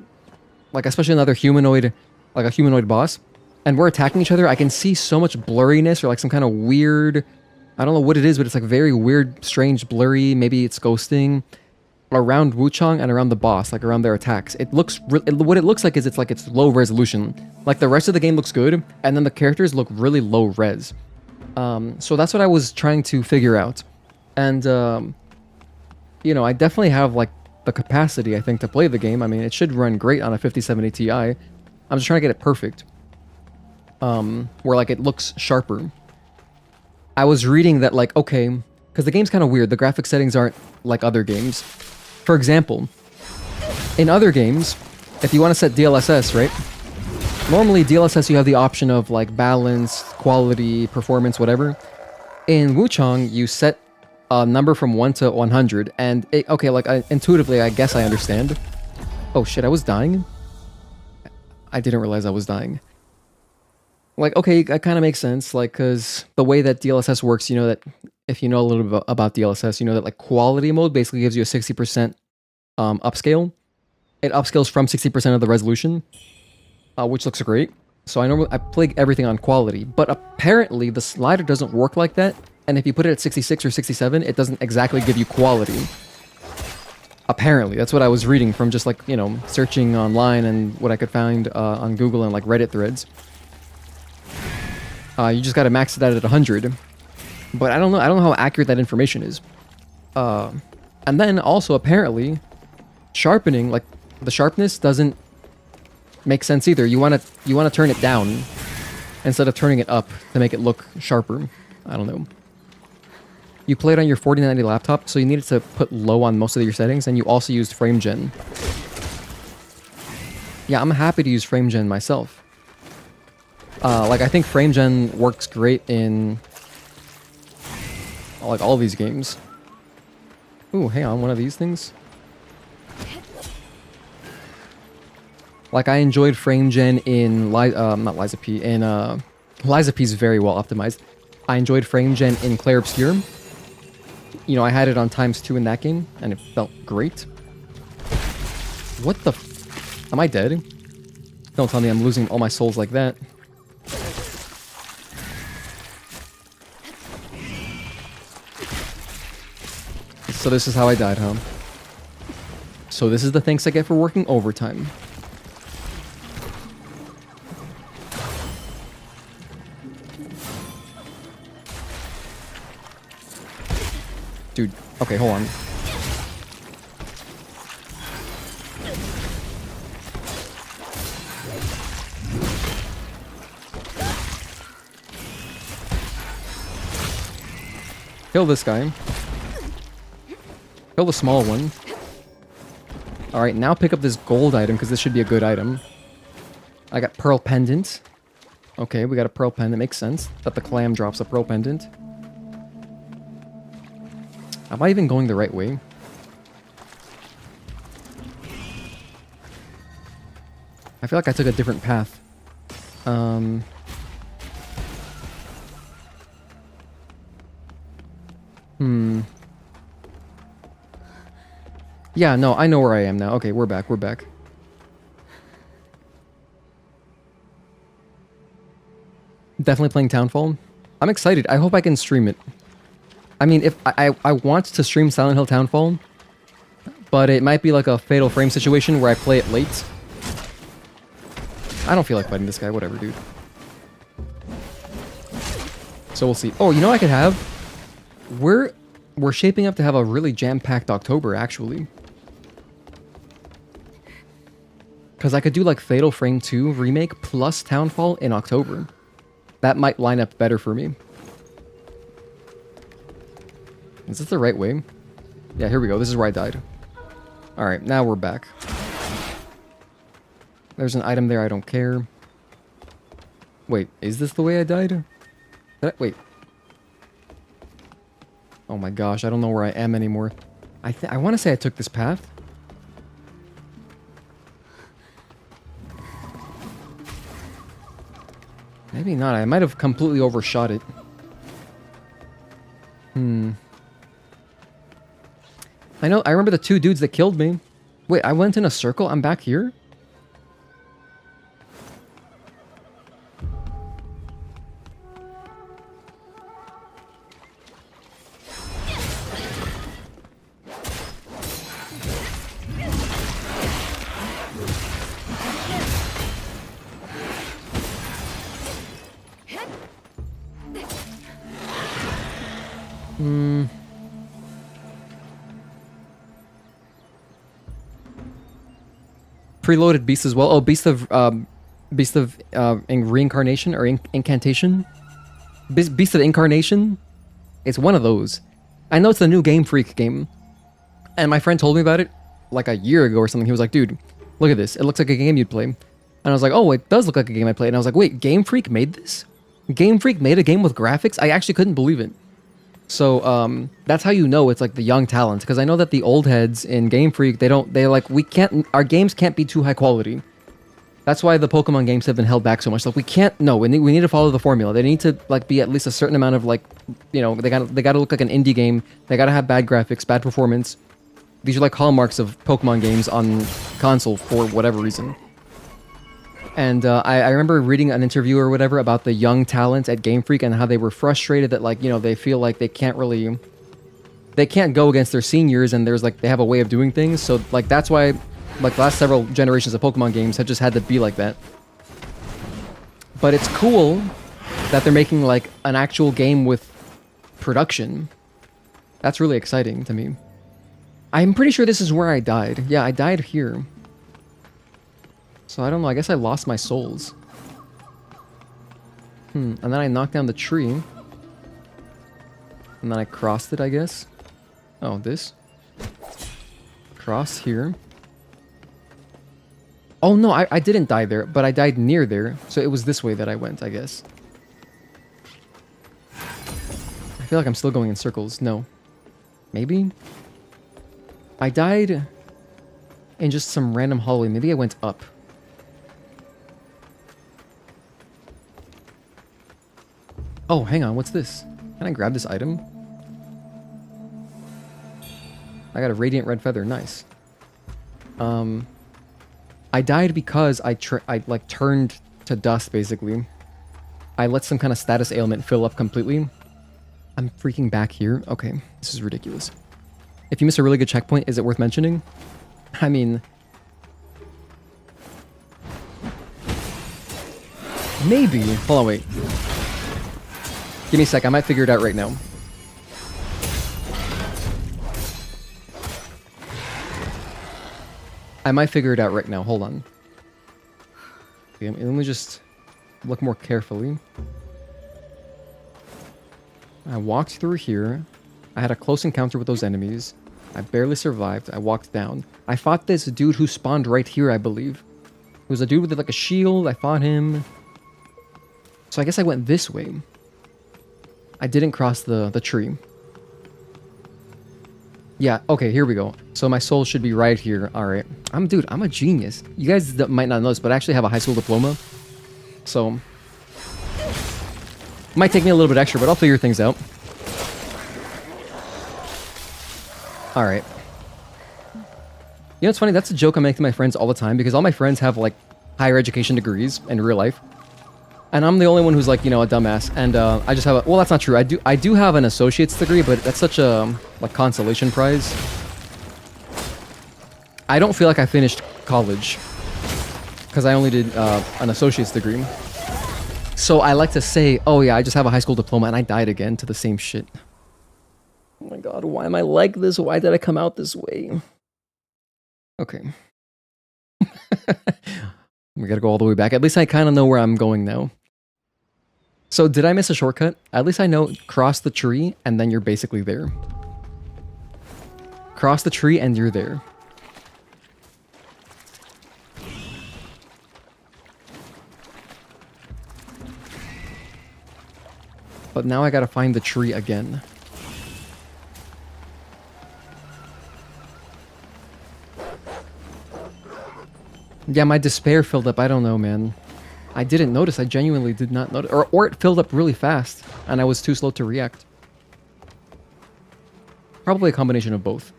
like especially another humanoid, like a humanoid boss, and we're attacking each other, I can see so much blurriness or like some kind of weird, I don't know what it is, but it's like very weird, strange, blurry, maybe it's ghosting around Wuchang and around the boss, like around their attacks. It looks, what it looks like is it's low resolution. Like the rest of the game looks good, and then the characters look really low res. So that's what I was trying to figure out. And, you know, I definitely have like the capacity, I think, to play the game. I mean, it should run great on a 5070 Ti. I'm just trying to get it perfect. Where like it looks sharper. I was reading that like, okay, because the game's kind of weird. The graphic settings aren't like other games. For example, in other games, if you want to set DLSS, right? Normally DLSS you have the option of like balance, quality, performance, whatever. In Wuchang, you set a number from 1 to 100, and okay, like intuitively, I guess I understand. Oh shit, I was dying? I didn't realize I was dying. Like, okay, that kind of makes sense, like, because the way that DLSS works, you know that, if you know a little bit about DLSS, you know that, like, quality mode basically gives you a 60% upscale. It upscales from 60% of the resolution, which looks great. So I play everything on quality, but apparently the slider doesn't work like that. And if you put it at 66 or 67, it doesn't exactly give you quality. Apparently, that's what I was reading from just like, you know, searching online and what I could find on Google and like Reddit threads. You just gotta max it out at 100. But I don't know how accurate that information is. And then also apparently, sharpening, like the sharpness doesn't make sense either. You wanna turn it down instead of turning it up to make it look sharper. I don't know. You played on your 4090 laptop, so you needed to put low on most of your settings, and you also used frame gen. Yeah, I'm happy to use frame gen myself. Like I think frame gen works great in like all these games. Ooh, hang on, one of these things. Like I enjoyed frame gen in not Liza P. In Liza P is very well optimized. I enjoyed frame gen in Clair Obscure. You know, I had it on ×2 in that game, and it felt great. What the am I dead? Don't tell me I'm losing all my souls like that. So this is how I died, huh? So this is the thanks I get for working overtime. Dude, okay, hold on. Kill this guy. Kill the small one. Alright, now pick up this gold item, because this should be a good item. I got Pearl Pendant. Okay, we got a Pearl Pendant. Makes sense that the clam drops a Pearl Pendant. Am I even going the right way? I feel like I took a different path. Yeah, no, I know where I am now. Okay, we're back, we're back. Definitely playing Townfall. I'm excited. I hope I can stream it. I mean, if I want to stream Silent Hill Townfall, but it might be like a Fatal Frame situation where I play it late. I don't feel like fighting this guy. Whatever, dude. So we'll see. Oh, you know what I could have? We're shaping up to have a really jam-packed October, actually. Because I could do like Fatal Frame 2 Remake plus Townfall in October. That might line up better for me. Is this the right way? Yeah, here we go. This is where I died. Alright, now we're back. There's an item there, I don't care. Wait, is this the way I died? Wait. Oh my gosh, I don't know where I am anymore. I want to say I took this path. Maybe not. I might have completely overshot it. I remember the two dudes that killed me. Wait, I went in a circle? I'm back here? Preloaded beast as well. Oh, beast of reincarnation or incantation. Beast of incarnation. It's one of those. I know it's the new Game Freak game, and my friend told me about it like a year ago or something. He was like, "Dude, look at this. It looks like a game you'd play." And I was like, "Oh, it does look like a game I play." And I was like, "Wait, Game Freak made this? Game Freak made a game with graphics?" I actually couldn't believe it. So that's how you know it's like the young talent, because I know that the old heads in Game Freak, our games can't be too high quality. That's why the Pokemon games have been held back so much. Like we need to follow the formula. They need to like be at least a certain amount of like, you know, they gotta look like an indie game. They gotta have bad graphics, bad performance. These are like hallmarks of Pokemon games on console for whatever reason. And I remember reading an interview or whatever about the young talent at Game Freak and how they were frustrated that, like, you know, they feel like they can't go against their seniors, and there's like, they have a way of doing things. So like, that's why like the last several generations of Pokemon games have just had to be like that. But it's cool that they're making like an actual game with production. That's really exciting to me. I'm pretty sure this is where I died. Yeah, I died here. So I don't know, I guess I lost my souls. And then I knocked down the tree. And then I crossed it, I guess. Oh, this. Cross here. Oh no, I didn't die there, but I died near there. So it was this way that I went, I guess. I feel like I'm still going in circles. No. Maybe? I died in just some random hallway. Maybe I went up. Oh, hang on. What's this? Can I grab this item? I got a radiant red feather. Nice. I died because I like turned to dust, basically. I let some kind of status ailment fill up completely. I'm freaking back here. Okay, this is ridiculous. If you miss a really good checkpoint, is it worth mentioning? I mean... maybe. Hold on, wait. Give me a sec, I might figure it out right now. I might figure it out right now, hold on. Okay, let me just look more carefully. I walked through here. I had a close encounter with those enemies. I barely survived. I walked down. I fought this dude who spawned right here, I believe. It was a dude with like a shield. I fought him. So I guess I went this way. I didn't cross the tree. Yeah, okay, here we go. So my soul should be right here. Alright. Dude, I'm a genius. You guys might not know this, but I actually have a high school diploma. So... might take me a little bit extra, but I'll figure things out. Alright. You know what's funny? That's a joke I make to my friends all the time, because all my friends have, like, higher education degrees in real life. And I'm the only one who's, like, you know, a dumbass. And I just have a... well, that's not true. I do have an associate's degree, but that's such a, like, consolation prize. I don't feel like I finished college. Because I only did an associate's degree. So I like to say, oh yeah, I just have a high school diploma, and I died again to the same shit. Oh my god, why am I like this? Why did I come out this way? Okay. We gotta go all the way back. At least I kind of know where I'm going now. So did I miss a shortcut? At least I know cross the tree, and then you're basically there. Cross the tree, and you're there. But now I gotta find the tree again. Yeah, my despair filled up. I don't know, man. I didn't notice. I genuinely did not notice. Or it filled up really fast, and I was too slow to react. Probably a combination of both.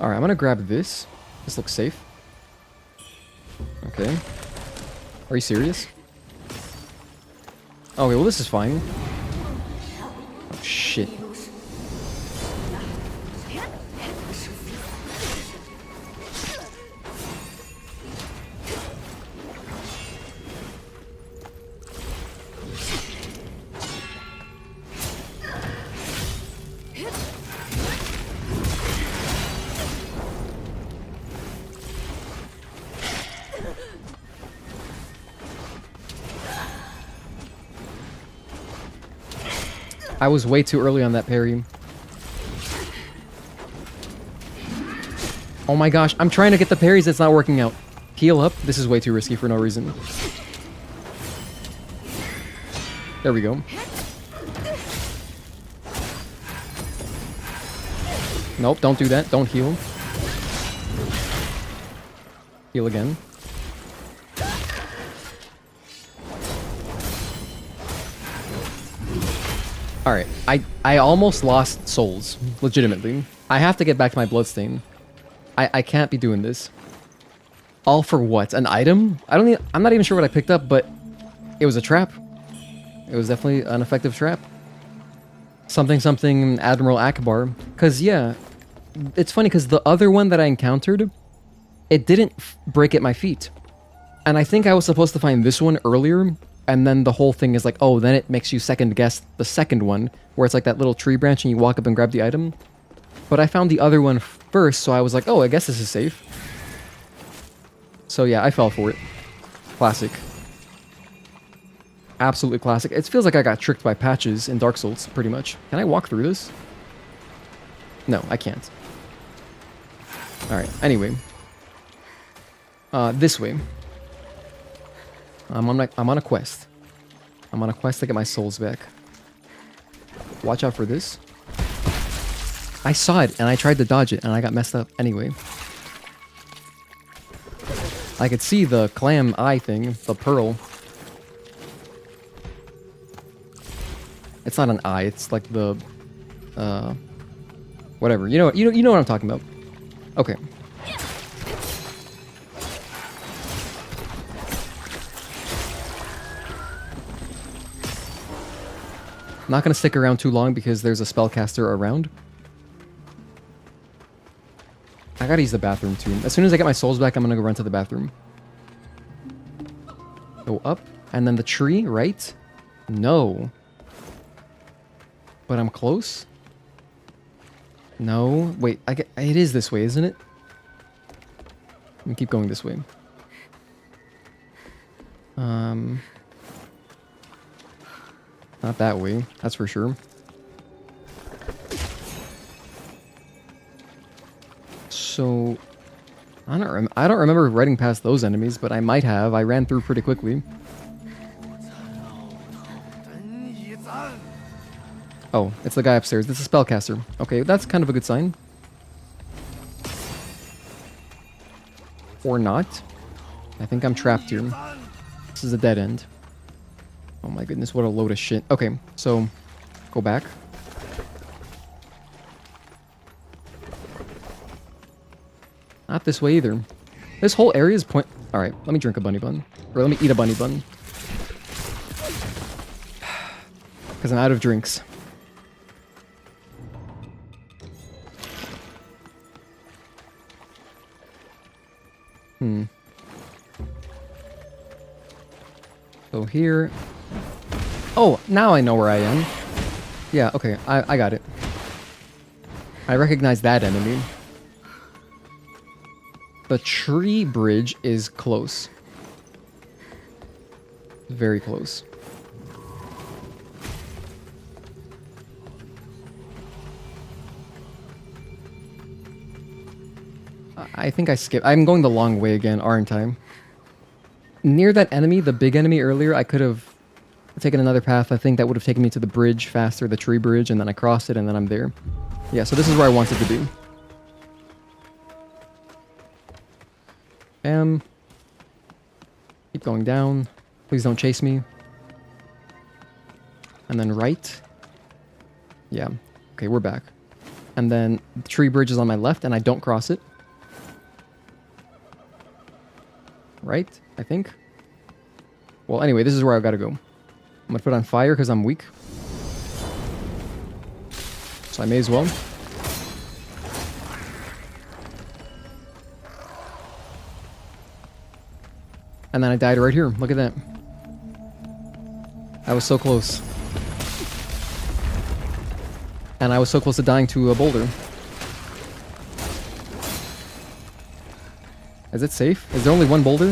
Alright, I'm gonna grab this. This looks safe. Okay. Are you serious? Okay, well this is fine. Oh, shit. I was way too early on that parry. Oh my gosh, I'm trying to get the parries, it's not working out. Heal up. This is way too risky for no reason. There we go. Nope, don't do that. Don't heal. Heal again. Alright, I almost lost souls, legitimately. I have to get back to my bloodstain. I can't be doing this. All for what? An item? I'm not even sure what I picked up, but it was a trap. It was definitely an effective trap. Something Admiral Akbar. Cause yeah, it's funny because the other one that I encountered, it didn't break at my feet. And I think I was supposed to find this one earlier, and then the whole thing is like, oh, then it makes you second guess the second one, where it's like that little tree branch and you walk up and grab the item. But I found the other one first, so I was like, oh, I guess this is safe. So yeah, I fell for it. Classic. Absolutely classic. It feels like I got tricked by patches in Dark Souls, pretty much. Can I walk through this? No, I can't. Alright, anyway. This way. I'm on a quest. I'm on a quest to get my souls back. Watch out for this. I saw it, and I tried to dodge it, and I got messed up anyway. I could see the clam eye thing, the pearl. It's not an eye, it's like the... whatever. You know what I'm talking about. Okay. Not gonna stick around too long because there's a spellcaster around. I gotta use the bathroom too. As soon as I get my souls back, I'm gonna go run to the bathroom. Go up, and then the tree, right? No. But I'm close? No. Wait, it is this way, isn't it? Let me keep going this way. Not that way, that's for sure. So, I don't remember riding past those enemies, but I might have. I ran through pretty quickly. Oh, it's the guy upstairs. This is a spellcaster. Okay, that's kind of a good sign. Or not. I think I'm trapped here. This is a dead end. Oh my goodness, what a load of shit. Okay, so go back. Not this way either. This whole area is point... Alright, let me drink a bunny bun. Or let me eat a bunny bun. Because I'm out of drinks. So here... Oh, now I know where I am. Yeah, okay, I got it. I recognize that enemy. The tree bridge is close. Very close. I think I skipped. I'm going the long way again, aren't I? Near that enemy, the big enemy earlier, I could have taken another path. I think that would have taken me to the bridge faster, the tree bridge, and then I crossed it, and then I'm there. Yeah, so this is where I wanted to be. Keep going down. Please don't chase me. And then right. Yeah. Okay, we're back. And then the tree bridge is on my left, and I don't cross it. Right? I think. Well, anyway, this is where I've got to go. I'm gonna put on fire because I'm weak. So I may as well. And then I died right here. Look at that. I was so close. And I was so close to dying to a boulder. Is it safe? Is there only one boulder?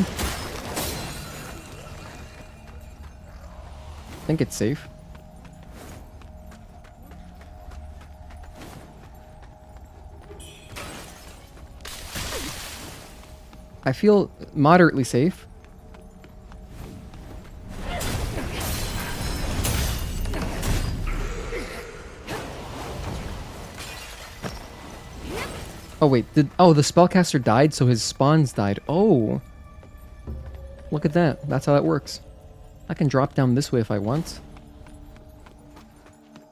I think it's safe. I feel moderately safe. Oh wait, the spellcaster died, so his spawns died. Oh. Look at that. That's how that works. I can drop down this way if I want.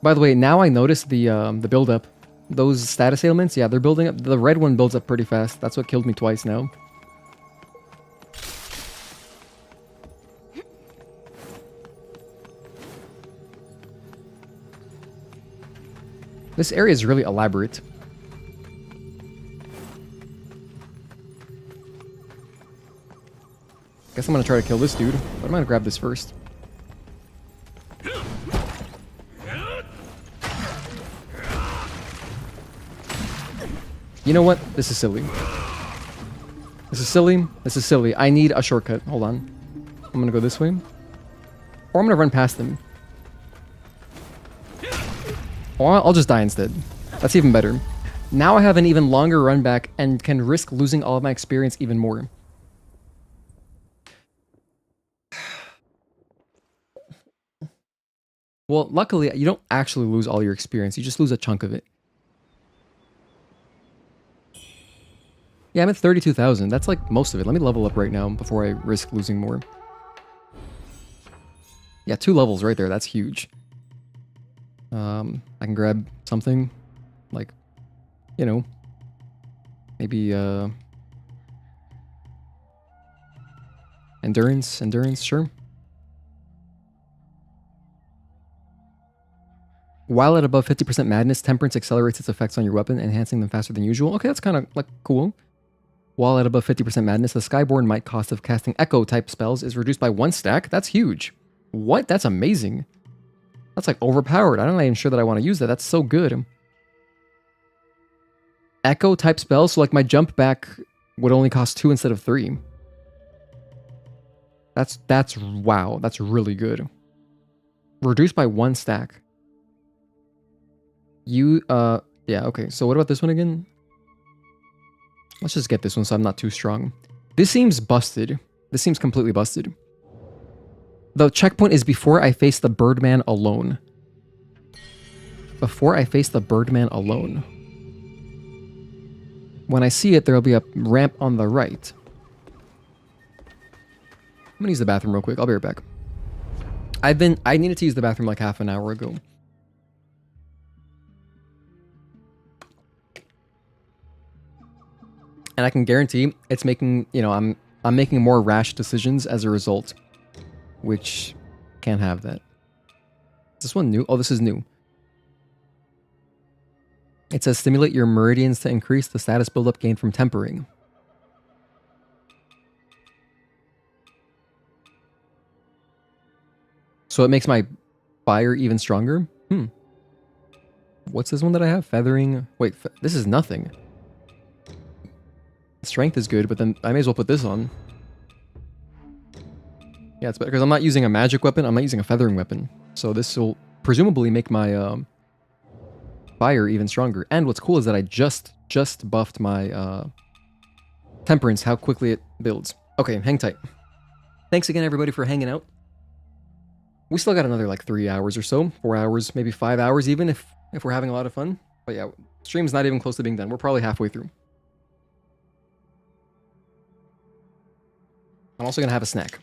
By the way, now I noticed the build up. Those status ailments, yeah, they're building up. The red one builds up pretty fast. That's what killed me twice now. This area is really elaborate. Guess I'm gonna try to kill this dude, but I'm gonna grab this first. You know what? This is silly. This is silly. This is silly. I need a shortcut. Hold on. I'm gonna go this way. Or I'm gonna run past him. Or I'll just die instead. That's even better. Now I have an even longer run back and can risk losing all of my experience even more. Well, luckily, you don't actually lose all your experience. You just lose a chunk of it. Yeah, I'm at 32,000. That's like most of it. Let me level up right now before I risk losing more. Yeah, 2 levels right there. That's huge. I can grab something like, you know, maybe endurance, sure. While at above 50% madness, temperance accelerates its effects on your weapon, enhancing them faster than usual. Okay, that's kind of like cool. While at above 50% madness, the Skyborn might cost of casting Echo type spells is reduced by 1 stack. That's huge. What? That's amazing. That's like overpowered. I'm not even sure that I want to use that. That's so good. Echo type spells, so like my jump back would only cost 2 instead of 3. That's wow. That's really good. Reduced by 1 stack. Yeah, okay. So what about this one again? Let's just get this one so I'm not too strong. This seems busted. This seems completely busted. The checkpoint is before I face the Birdman alone. Before I face the Birdman alone. When I see it, there'll be a ramp on the right. I'm gonna use the bathroom real quick. I'll be right back. I needed to use the bathroom like half an hour ago. And I can guarantee it's making, you know, I'm making more rash decisions as a result. Which can't have that. Is this one new? Oh, this is new. It says stimulate your meridians to increase the status buildup gained from tempering. So it makes my fire even stronger? What's this one that I have? Feathering. Wait, this is nothing. Strength is good, but then I may as well put this on. Yeah, it's better because I'm not using a magic weapon. I'm not using a feathering weapon. So this will presumably make my fire even stronger. And what's cool is that I just buffed my temperance, how quickly it builds. Okay, hang tight. Thanks again, everybody, for hanging out. We still got another like 3 hours or so, 4 hours, maybe 5 hours even if we're having a lot of fun. But yeah, stream's not even close to being done. We're probably halfway through. I'm also gonna have a snack.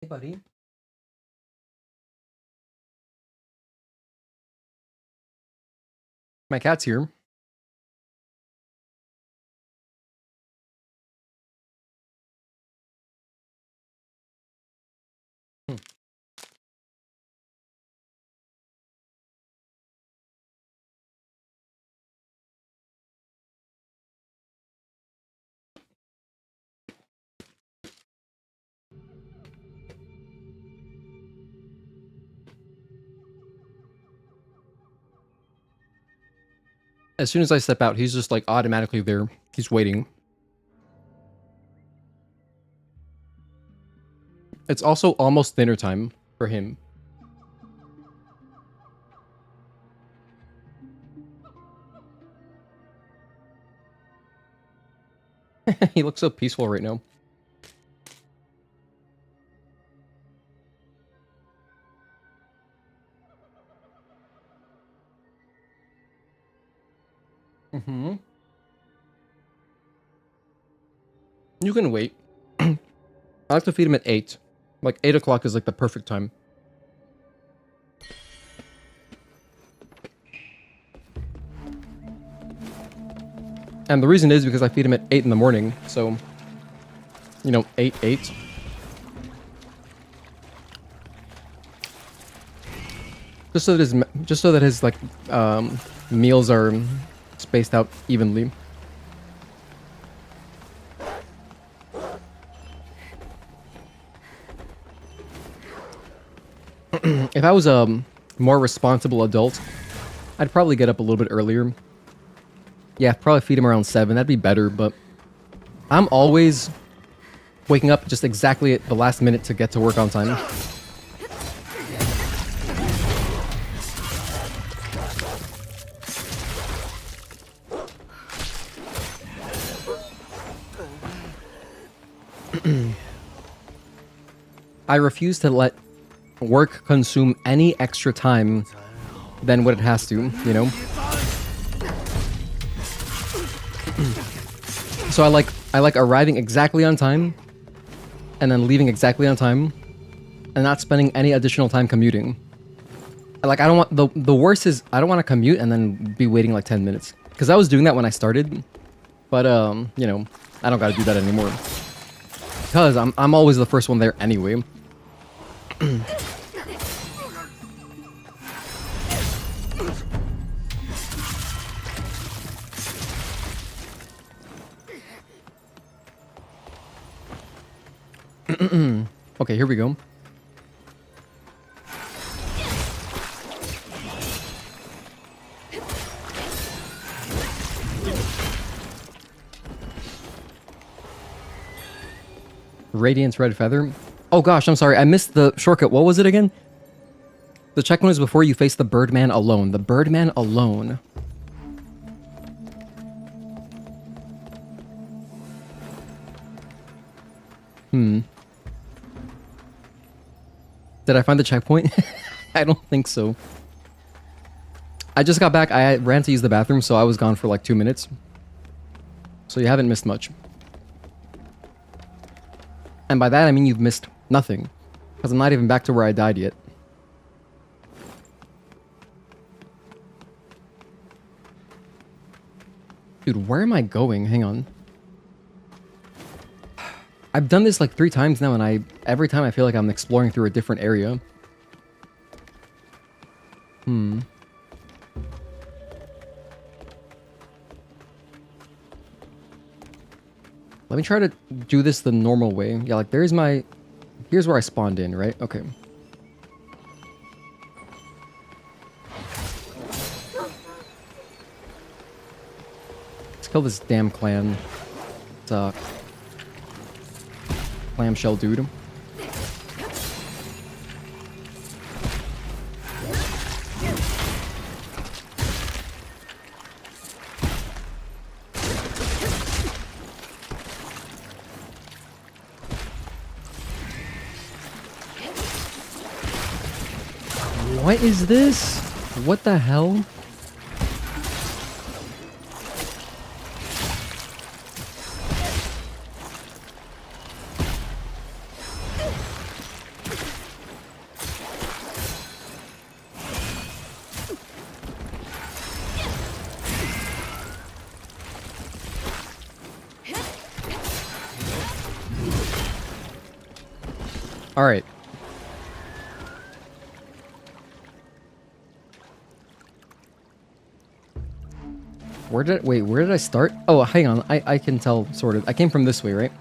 Hey, buddy. My cat's here. Hmm. As soon as I step out, he's just like automatically there. He's waiting. It's also almost dinner time for him. He looks so peaceful right now. Mm-hmm. You can wait. I like to feed him at 8. Like 8 o'clock is like the perfect time. And the reason is because I feed him at 8 in the morning, so, you know, 8. Just so that his like meals are spaced out evenly. If I was a more responsible adult, I'd probably get up a little bit earlier. Yeah, probably feed him around 7. That'd be better, but I'm always waking up just exactly at the last minute to get to work on time. I refuse to let work consume any extra time than what it has to, you know? So I like arriving exactly on time and then leaving exactly on time and not spending any additional time commuting. Like I don't want the worst is I don't want to commute and then be waiting like 10 minutes. Cuz I was doing that when I started. But you know, I don't got to do that anymore. Cuz I'm always the first one there anyway. Okay, here we go. Radiance Red Feather. Oh gosh, I'm sorry. I missed the shortcut. What was it again? The checkpoint is before you face the Birdman alone. The Birdman alone. Did I find the checkpoint? I don't think so. I just got back. I ran to use the bathroom, so I was gone for like 2 minutes. So you haven't missed much. And by that, I mean you've missed nothing. Because I'm not even back to where I died yet. Dude, where am I going? Hang on. I've done this like 3 times now, and every time I feel like I'm exploring through a different area. Let me try to do this the normal way. Yeah, like here's where I spawned in, right? Okay. Kill this damn clan. It's a clamshell dude. What is this? What the hell? All right. Where did I start? Oh, hang on. I can tell, sort of. I came from this way, right?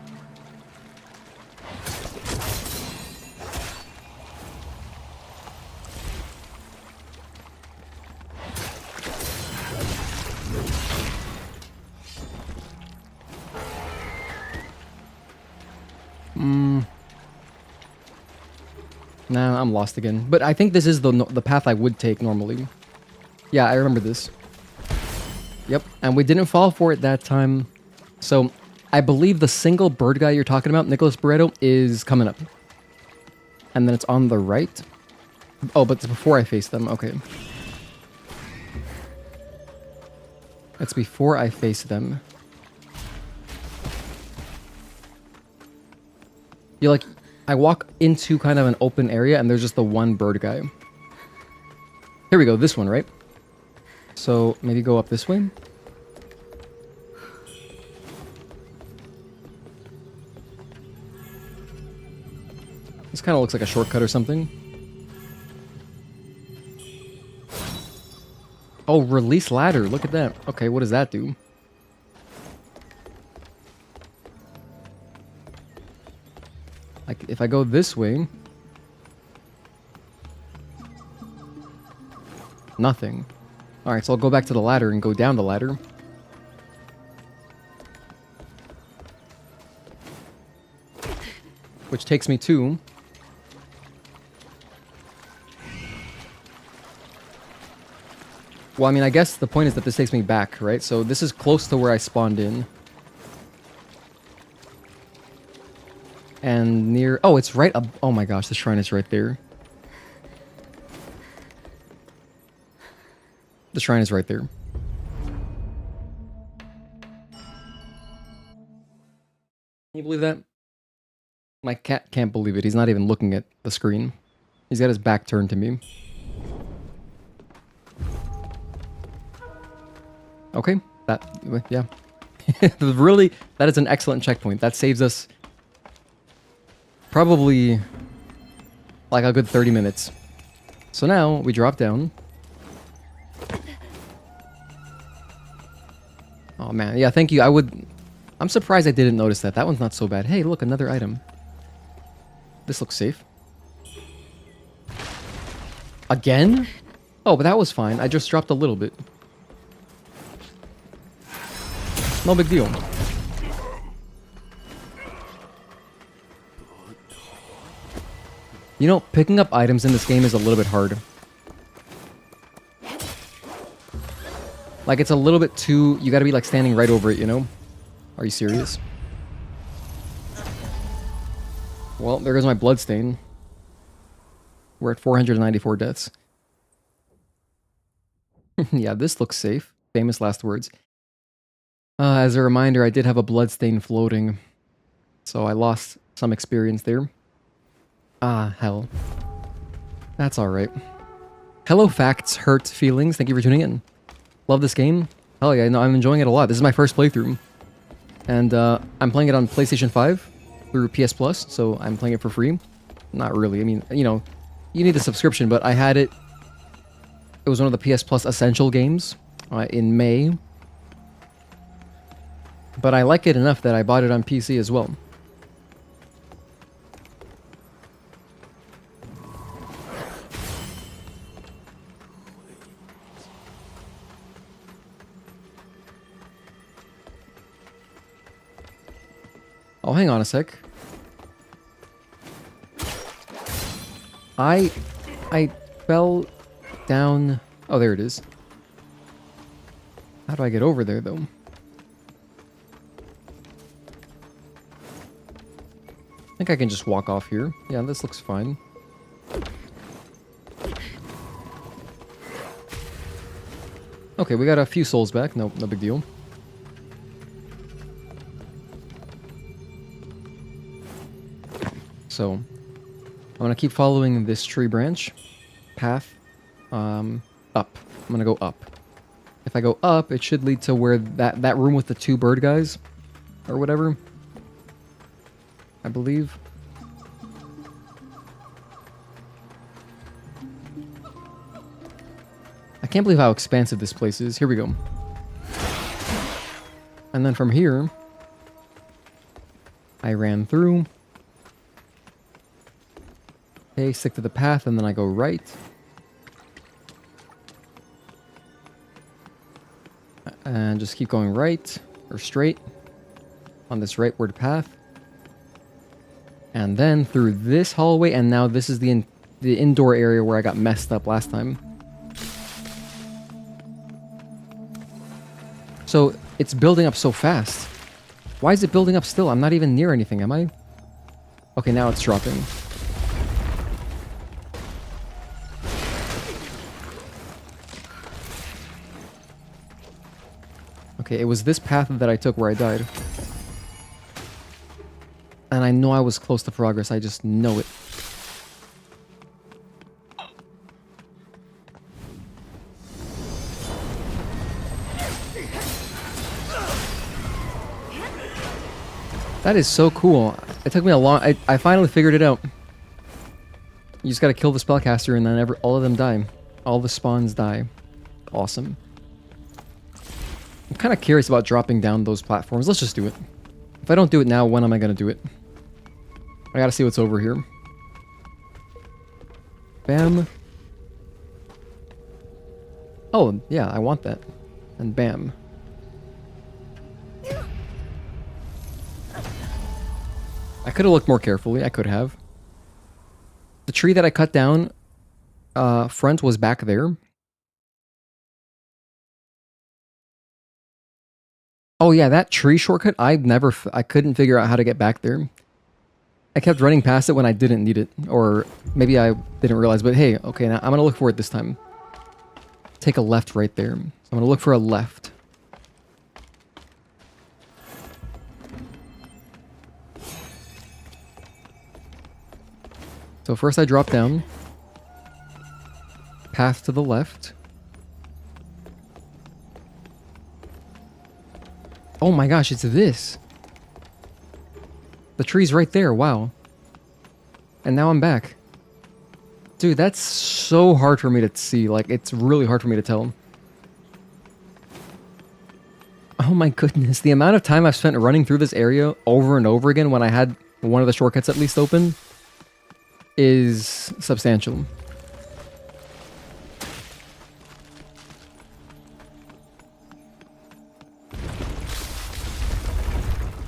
Nah, I'm lost again. But I think this is the path I would take normally. Yeah, I remember this. Yep, and we didn't fall for it that time. So, I believe the single bird guy you're talking about, Nicholas Barreto, is coming up. And then it's on the right. Oh, but it's before I face them. Okay. It's before I face them. You like... I walk into kind of an open area, and there's just the one bird guy. Here we go, this one, right? So, maybe go up this way? This kind of looks like a shortcut or something. Oh, release ladder, look at that. Okay, what does that do? Like, if I go this way... Nothing. Alright, so I'll go back to the ladder and go down the ladder. Which takes me to... Well, I mean, I guess the point is that this takes me back, right? So this is close to where I spawned in. And near... Oh, it's right up... Oh my gosh, the shrine is right there. The shrine is right there. Can you believe that? My cat can't believe it. He's not even looking at the screen. He's got his back turned to me. Okay. That... Yeah. Really, that is an excellent checkpoint. That saves us... Probably... like a good 30 minutes. So now, we drop down. Oh man, yeah, thank you. I'm surprised I didn't notice that. That one's not so bad. Hey, look, another item. This looks safe. Again? Oh, but that was fine. I just dropped a little bit. No big deal. You know, picking up items in this game is a little bit hard. Like, it's a little bit too... You gotta be, like, standing right over it, you know? Are you serious? Well, there goes my bloodstain. We're at 494 deaths. Yeah, this looks safe. Famous last words. As a reminder, I did have a bloodstain floating. So I lost some experience there. Ah, hell. That's alright. Hello, Facts Hurt Feelings. Thank you for tuning in. Love this game. Hell yeah, no, I'm enjoying it a lot. This is my first playthrough. And I'm playing it on PlayStation 5 through PS Plus, so I'm playing it for free. Not really. I mean, you know, you need the subscription, but I had it. It was one of the PS Plus Essential games in May. But I like it enough that I bought it on PC as well. Oh, hang on a sec. I fell down. Oh, there it is. How do I get over there, though? I think I can just walk off here. Yeah, this looks fine. Okay, we got a few souls back. No big deal. So, I'm gonna keep following this tree branch path. Up. I'm gonna go up. If I go up, it should lead to where that room with the 2 bird guys, or whatever. I believe. I can't believe how expansive this place is. Here we go. And then from here, I ran through. Okay, stick to the path, and then I go right. And just keep going right, or straight, on this rightward path. And then through this hallway, and now this is the indoor area where I got messed up last time. So, it's building up so fast. Why is it building up still? I'm not even near anything, am I? Okay, now it's dropping. Okay, it was this path that I took where I died. And I know I was close to progress, I just know it. That is so cool. It took me a long... I finally figured it out. You just gotta kill the spellcaster and then all of them die. All the spawns die. Awesome. I'm kind of curious about dropping down those platforms. Let's just do it. If I don't do it now, when am I gonna do it? I gotta see what's over here. Bam. Oh, yeah, I want that. And bam. I could have looked more carefully. I could have. The tree that I cut down front was back there. Oh yeah, that tree shortcut, I couldn't figure out how to get back there. I kept running past it when I didn't need it. Or maybe I didn't realize, but hey, okay, now I'm gonna look for it this time. Take a left right there. So I'm gonna look for a left. So first I drop down. Path to the left. Oh my gosh, it's this. The tree's right there, wow. And now I'm back. Dude, that's so hard for me to see. Like, it's really hard for me to tell. Oh my goodness, the amount of time I've spent running through this area over and over again when I had one of the shortcuts at least open is substantial.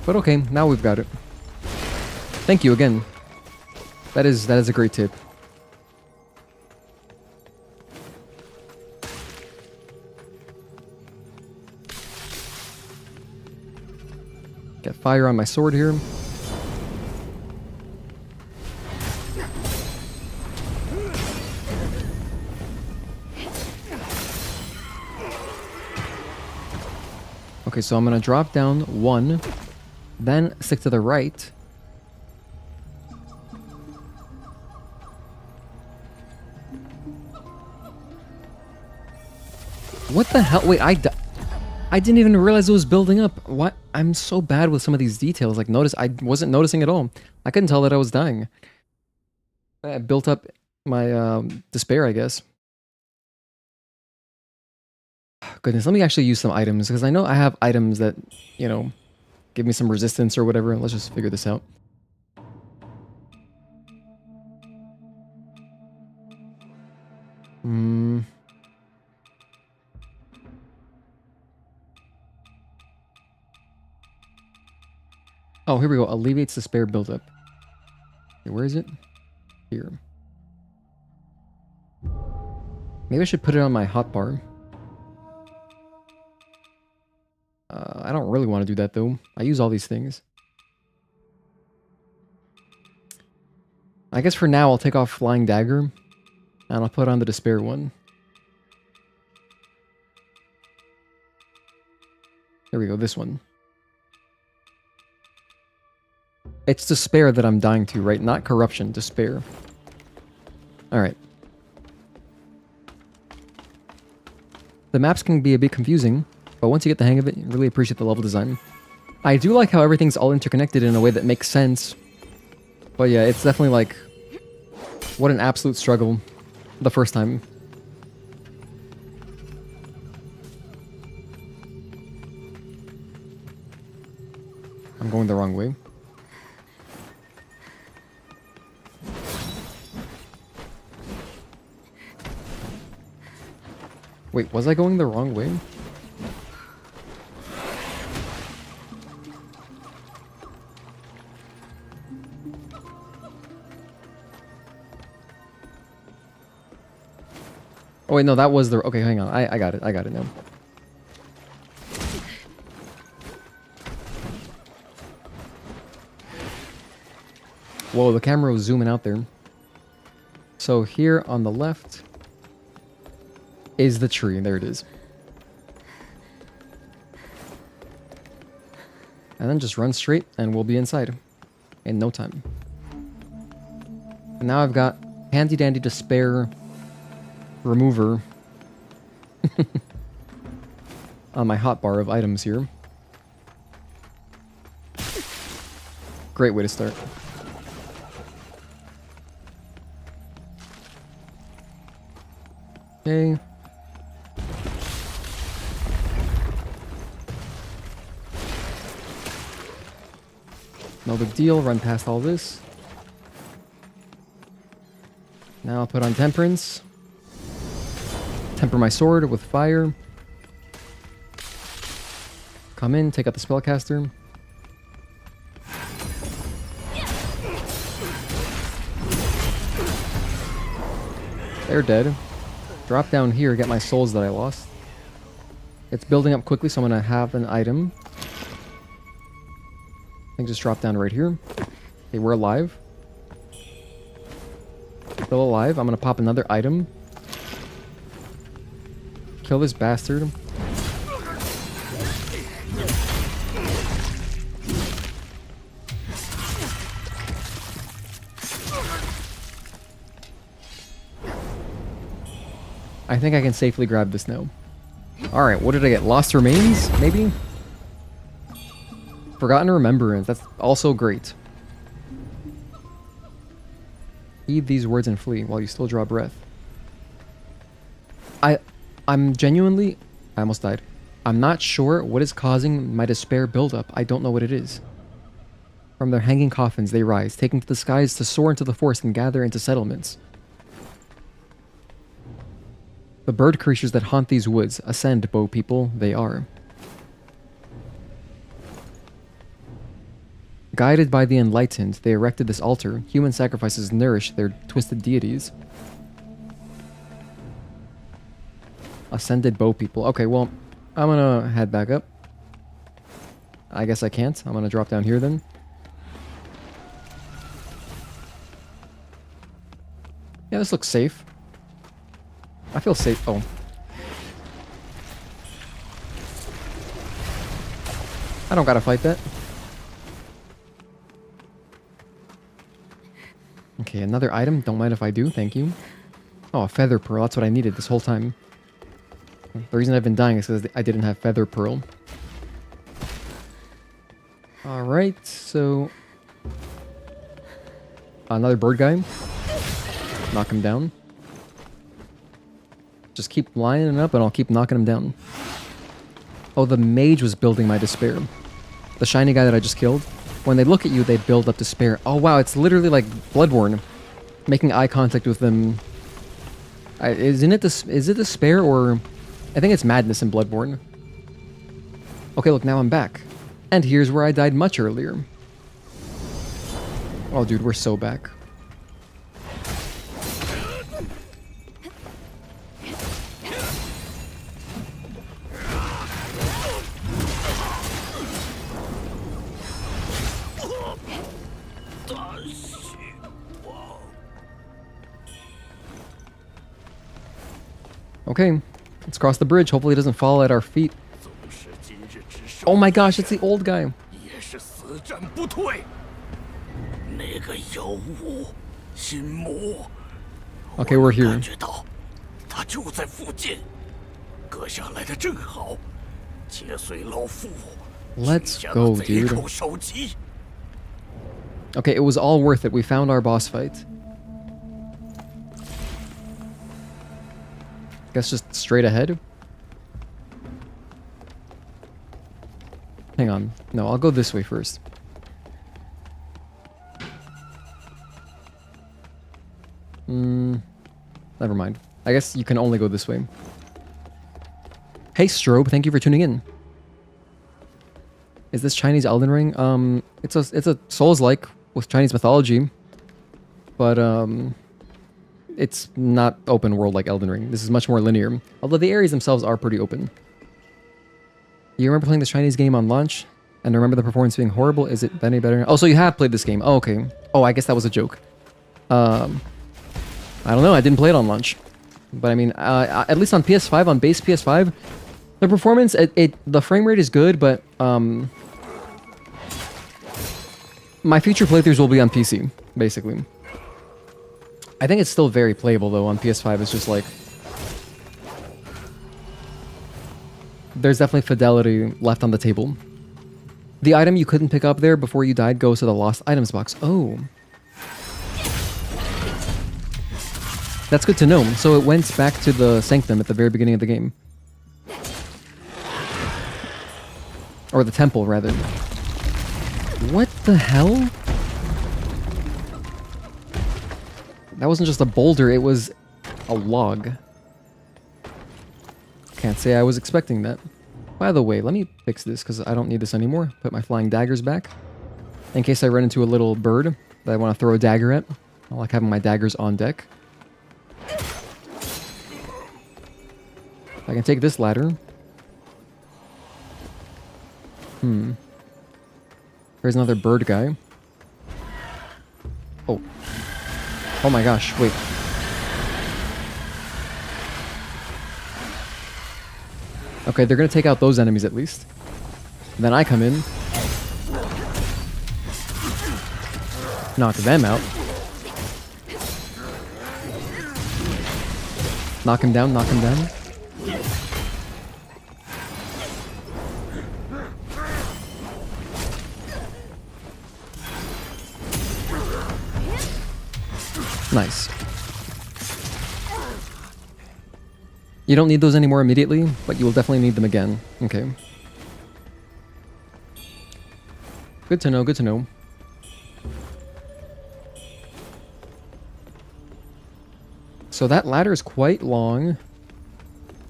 But okay, now we've got it. Thank you again. That is a great tip. Get fire on my sword here. Okay, so I'm gonna drop down 1, then stick to the right. What the hell? Wait, I didn't even realize it was building up. What? I'm so bad with some of these details. Like, I wasn't noticing at all. I couldn't tell that I was dying. I built up my despair, I guess. Goodness, let me actually use some items, because I know I have items that, you know, give me some resistance or whatever. Let's just figure this out. Oh, here we go. Alleviates despair buildup. Okay, where is it? Here. Maybe I should put it on my hotbar. I don't really want to do that though. I use all these things. I guess for now I'll take off Flying Dagger and I'll put on the Despair one. There we go, this one. It's Despair that I'm dying to, right? Not Corruption, Despair. Alright. The maps can be a bit confusing, but once you get the hang of it, you really appreciate the level design. I do like how everything's all interconnected in a way that makes sense. But yeah, it's definitely like... what an absolute struggle the first time. I'm going the wrong way. Wait, was I going the wrong way? Oh wait, no, that was the... okay, hang on. I got it. I got it now. Whoa, the camera was zooming out there. So here on the left is the tree. There it is. And then just run straight and we'll be inside in no time. And now I've got handy dandy Despair remover on my hotbar of items here. Great way to start. Okay. No big deal, run past all this. Now I'll put on Temperance. Temper my sword with fire. Come in, take out the spellcaster. They're dead. Drop down here, get my souls that I lost. It's building up quickly, so I'm gonna have an item. I think just drop down right here. Okay, we're alive. Still alive. I'm gonna pop another item. Kill this bastard. I think I can safely grab this now. Alright, what did I get? Lost Remains, maybe? Forgotten Remembrance, that's also great. Heed these words and flee while you still draw breath. I'm genuinely... I almost died. I'm not sure what is causing my despair buildup. I don't know what it is. From their hanging coffins they rise, taking to the skies to soar into the forest and gather into settlements. The bird creatures that haunt these woods, ascend, Bo people, they are. Guided by the enlightened, they erected this altar. Human sacrifices nourish their twisted deities. Ascended Bo people. Okay, well, I'm gonna head back up. I guess I can't. I'm gonna drop down here then. Yeah, this looks safe. I feel safe. Oh. I don't gotta fight that. Okay, another item. Don't mind if I do. Thank you. Oh, a feather pearl. That's what I needed this whole time. The reason I've been dying is because I didn't have feather pearl. Alright, so... another bird guy. Knock him down. Just keep lining up and I'll keep knocking him down. Oh, the mage was building my despair. The shiny guy that I just killed. When they look at you, they build up despair. Oh wow, it's literally like Bloodborne. Making eye contact with them. Is it despair or... I think it's madness in Bloodborne. Okay, look, now I'm back. And here's where I died much earlier. Oh, dude, we're so back. Okay, let's cross the bridge. Hopefully it doesn't fall at our feet. Oh my gosh, it's the old guy. Okay, we're here. Let's go, dude. Okay, it was all worth it. We found our boss fight. Guess just straight ahead. Hang on. No, I'll go this way first. Never mind. I guess you can only go this way. Hey Strobe, thank you for tuning in. Is this Chinese Elden Ring? It's a Souls-like with Chinese mythology, but it's not open world like Elden Ring. This is much more linear, although the areas themselves are pretty open. You remember playing this Chinese game on launch and remember the performance being horrible? Is it any better? Oh, so you have played this game. Oh, okay. Oh, I guess that was a joke. I don't know. I didn't play it on launch, but I mean, at least on PS5, on base PS5, the performance, the frame rate is good, but my future playthroughs will be on PC, basically. I think it's still very playable though on PS5. It's just like there's definitely fidelity left on the table. The item you couldn't pick up there before you died goes to the lost items box. Oh. That's good to know. So it went back to the sanctum at the very beginning of the game. Or the temple, rather. What the hell? That wasn't just a boulder, it was a log. Can't say I was expecting that. By the way, let me fix this because I don't need this anymore. Put my flying daggers back. In case I run into a little bird that I want to throw a dagger at. I like having my daggers on deck. I can take this ladder. There's another bird guy. Oh. Oh my gosh, wait. Okay, they're gonna take out those enemies at least. And then I come in. Knock them out. Knock him down, knock him down. Nice. You don't need those anymore immediately, but you will definitely need them again. Okay. Good to know, good to know. So that ladder is quite long.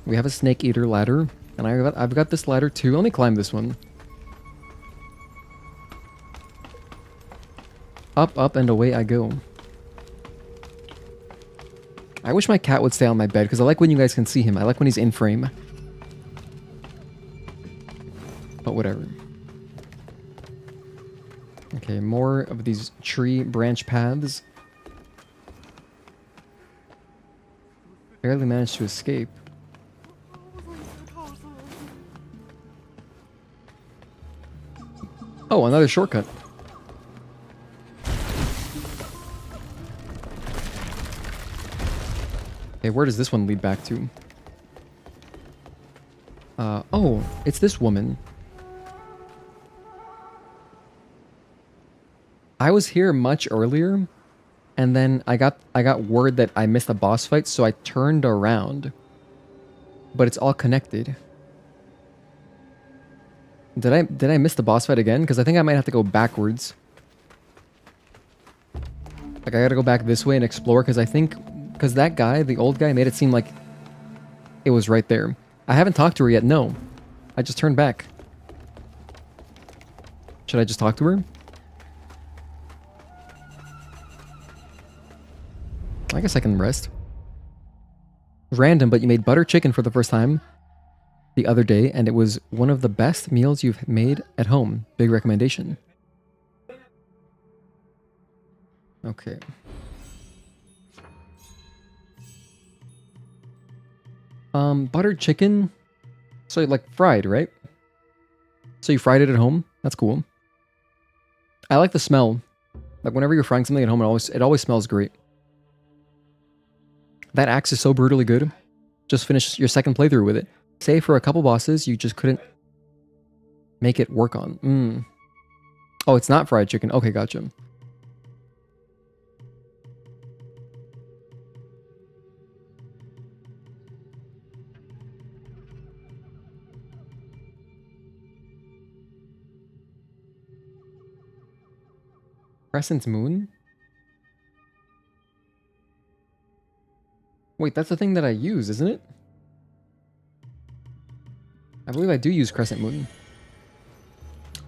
We have a snake eater ladder, and I've got this ladder too. Let me climb this one. Up, up, and away I go. I wish my cat would stay on my bed, because I like when you guys can see him. I like when he's in frame. But whatever. Okay, more of these tree branch paths. Barely managed to escape. Oh, another shortcut. Okay, where does this one lead back to? Oh, it's this woman. I was here much earlier, and then I got word that I missed a boss fight, so I turned around. But it's all connected. Did I miss the boss fight again? Because I think I might have to go backwards. Like I gotta go back this way and explore, because I think because that guy, the old guy, made it seem like it was right there. I haven't talked to her yet, no. I just turned back. Should I just talk to her? I guess I can rest. Random, but you made butter chicken for the first time the other day, and it was one of the best meals you've made at home. Big recommendation. Okay. Buttered chicken. So like fried, right? So you fried it at home? That's cool. I like the smell. Like whenever you're frying something at home, it always smells great. That axe is so brutally good. Just finished your second playthrough with it. Say for a couple bosses, you just couldn't make it work on. Oh, it's not fried chicken. Okay, gotcha. Crescent moon? Wait, that's the thing that I use, isn't it? I believe I do use crescent moon.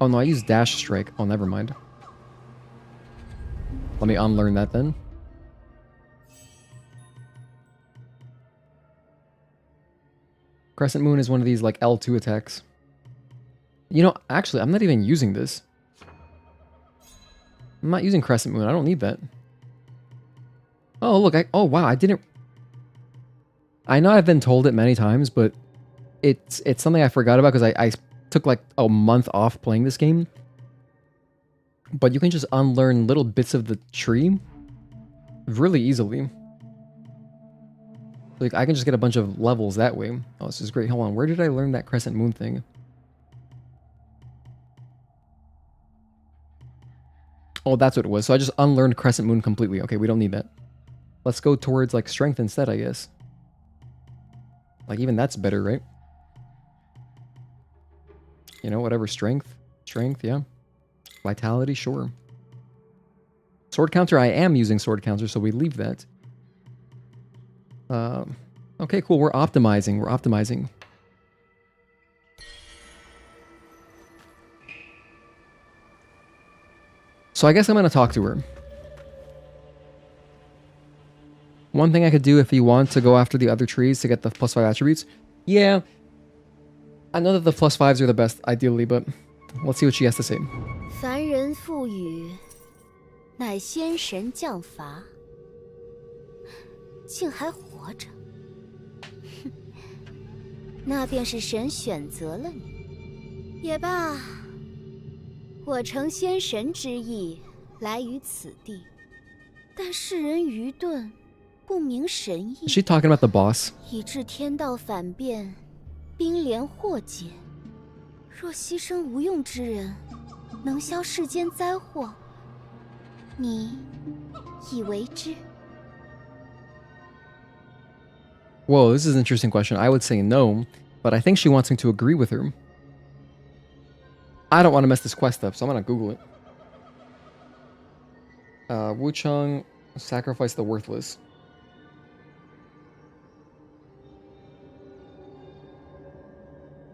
Oh no, I use dash strike. Oh, never mind. Let me unlearn that then. Crescent moon is one of these like L2 attacks. You know, actually, I'm not even using this. I'm not using crescent moon. I don't need that. Oh, look. Oh, wow. I didn't... I know I've been told it many times, but it's something I forgot about because I took like a month off playing this game. But you can just unlearn little bits of the tree really easily. Like, I can just get a bunch of levels that way. Oh, this is great. Hold on. Where did I learn that crescent moon thing? Oh, that's what it was. So I just unlearned crescent moon completely. Okay, we don't need that. Let's go towards like strength instead, I guess. Like even that's better, right? You know, whatever. Strength, yeah. Vitality, sure. Sword counter, I am using sword counter, so we leave that. Okay, cool. We're optimizing. So I guess I'm going to talk to her. One thing I could do if you want to go after the other trees to get the +5 attributes. Yeah. I know that the +5s are the best, ideally, but let's see what she has to say.
凡人赋予，乃仙神降罚，竟还活着，哼，那便是神选择了你。也罢，我承仙神之意来于此地，但世人愚钝，不明神意。
Is she talking about the boss?
以致天道反变，兵连祸结。若牺牲无用之人，能消世间灾祸，你以为之？
Whoa, this is an interesting question. I would say no, but I think she wants me to agree with her. I don't want to mess this quest up, so I'm going to Google it. Wuchang, sacrifice the worthless.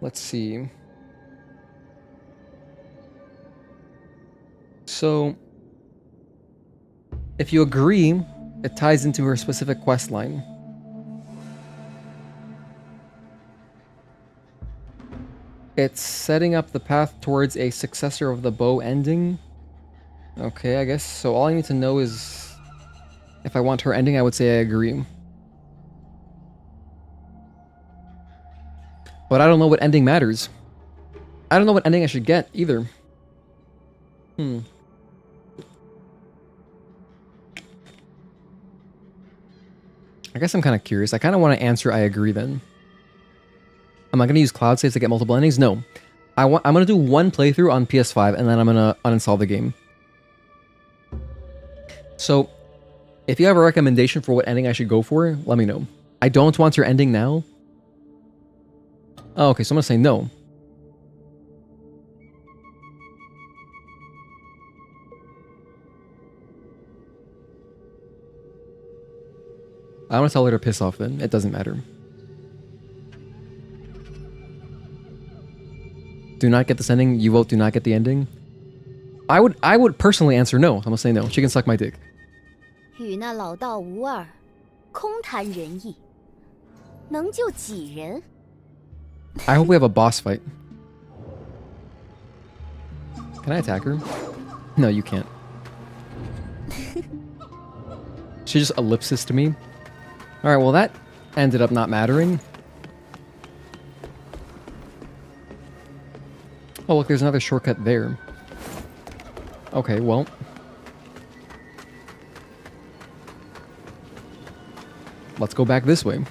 Let's see. So, if you agree, it ties into her specific quest line. It's setting up the path towards a successor of the bow ending. Okay, I guess. So all I need to know is if I want her ending, I would say I agree. But I don't know what ending matters. I don't know what ending I should get either. I guess I'm kind of curious. I kind of want to answer I agree then. Am I going to use cloud saves to get multiple endings? No. I'm going to do one playthrough on PS5 and then I'm going to uninstall the game. So, if you have a recommendation for what ending I should go for, let me know. I don't want your ending now. Oh, okay, so I'm going to say no. I want to tell her to piss off then. It doesn't matter. Do not get this ending. You vote do not get the ending. I would personally answer no. I'm gonna say no. She can suck my dick.
与那老道无二，
空谈仁义，能救几人？
I hope we have a boss fight. Can I attack her? No, you can't. She just ellipses to me. Alright, well that ended up not mattering. Oh look, there's another shortcut there. Okay, well. Let's go back this way.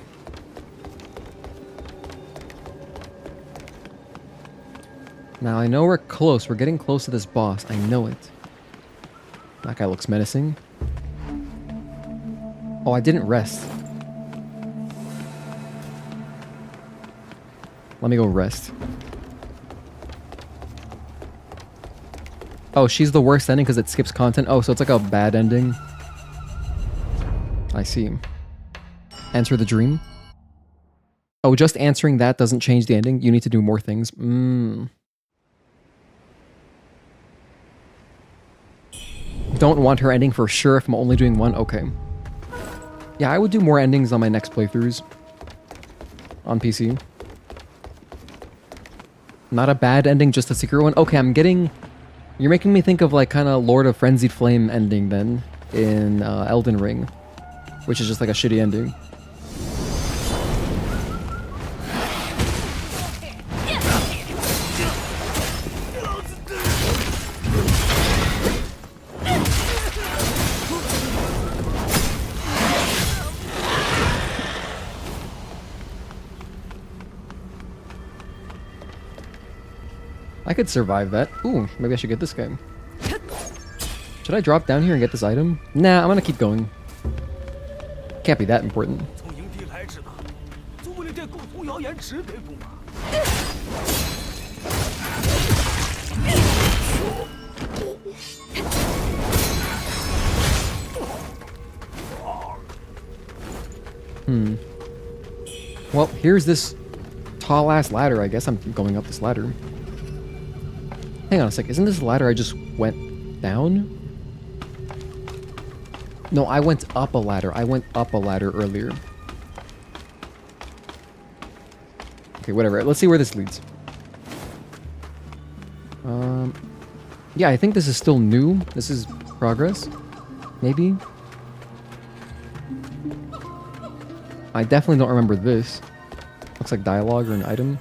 Now I know we're close. We're getting close to this boss. I know it. That guy looks menacing. Oh, I didn't rest. Let me go rest. Oh, she's the worst ending because it skips content. Oh, so it's like a bad ending. I see. Answer the dream. Oh, just answering that doesn't change the ending. You need to do more things. Don't want her ending for sure if I'm only doing one. Okay. Yeah, I would do more endings on my next playthroughs. On PC. Not a bad ending, just a secret one. Okay, I'm getting... You're making me think of like kind of Lord of Frenzied Flame ending then. In Elden Ring. Which is just like a shitty ending. I could survive that. Ooh, maybe I should get this guy. Should I drop down here and get this item? Nah, I'm gonna keep going. Can't be that important. Well, here's this tall ass ladder. I guess I'm going up this ladder. Hang on a sec, isn't this the ladder I just went down? No, I went up a ladder. I went up a ladder earlier. Okay, whatever. Let's see where this leads. Yeah, I think this is still new. This is progress. Maybe. I definitely don't remember this. Looks like dialogue or an item.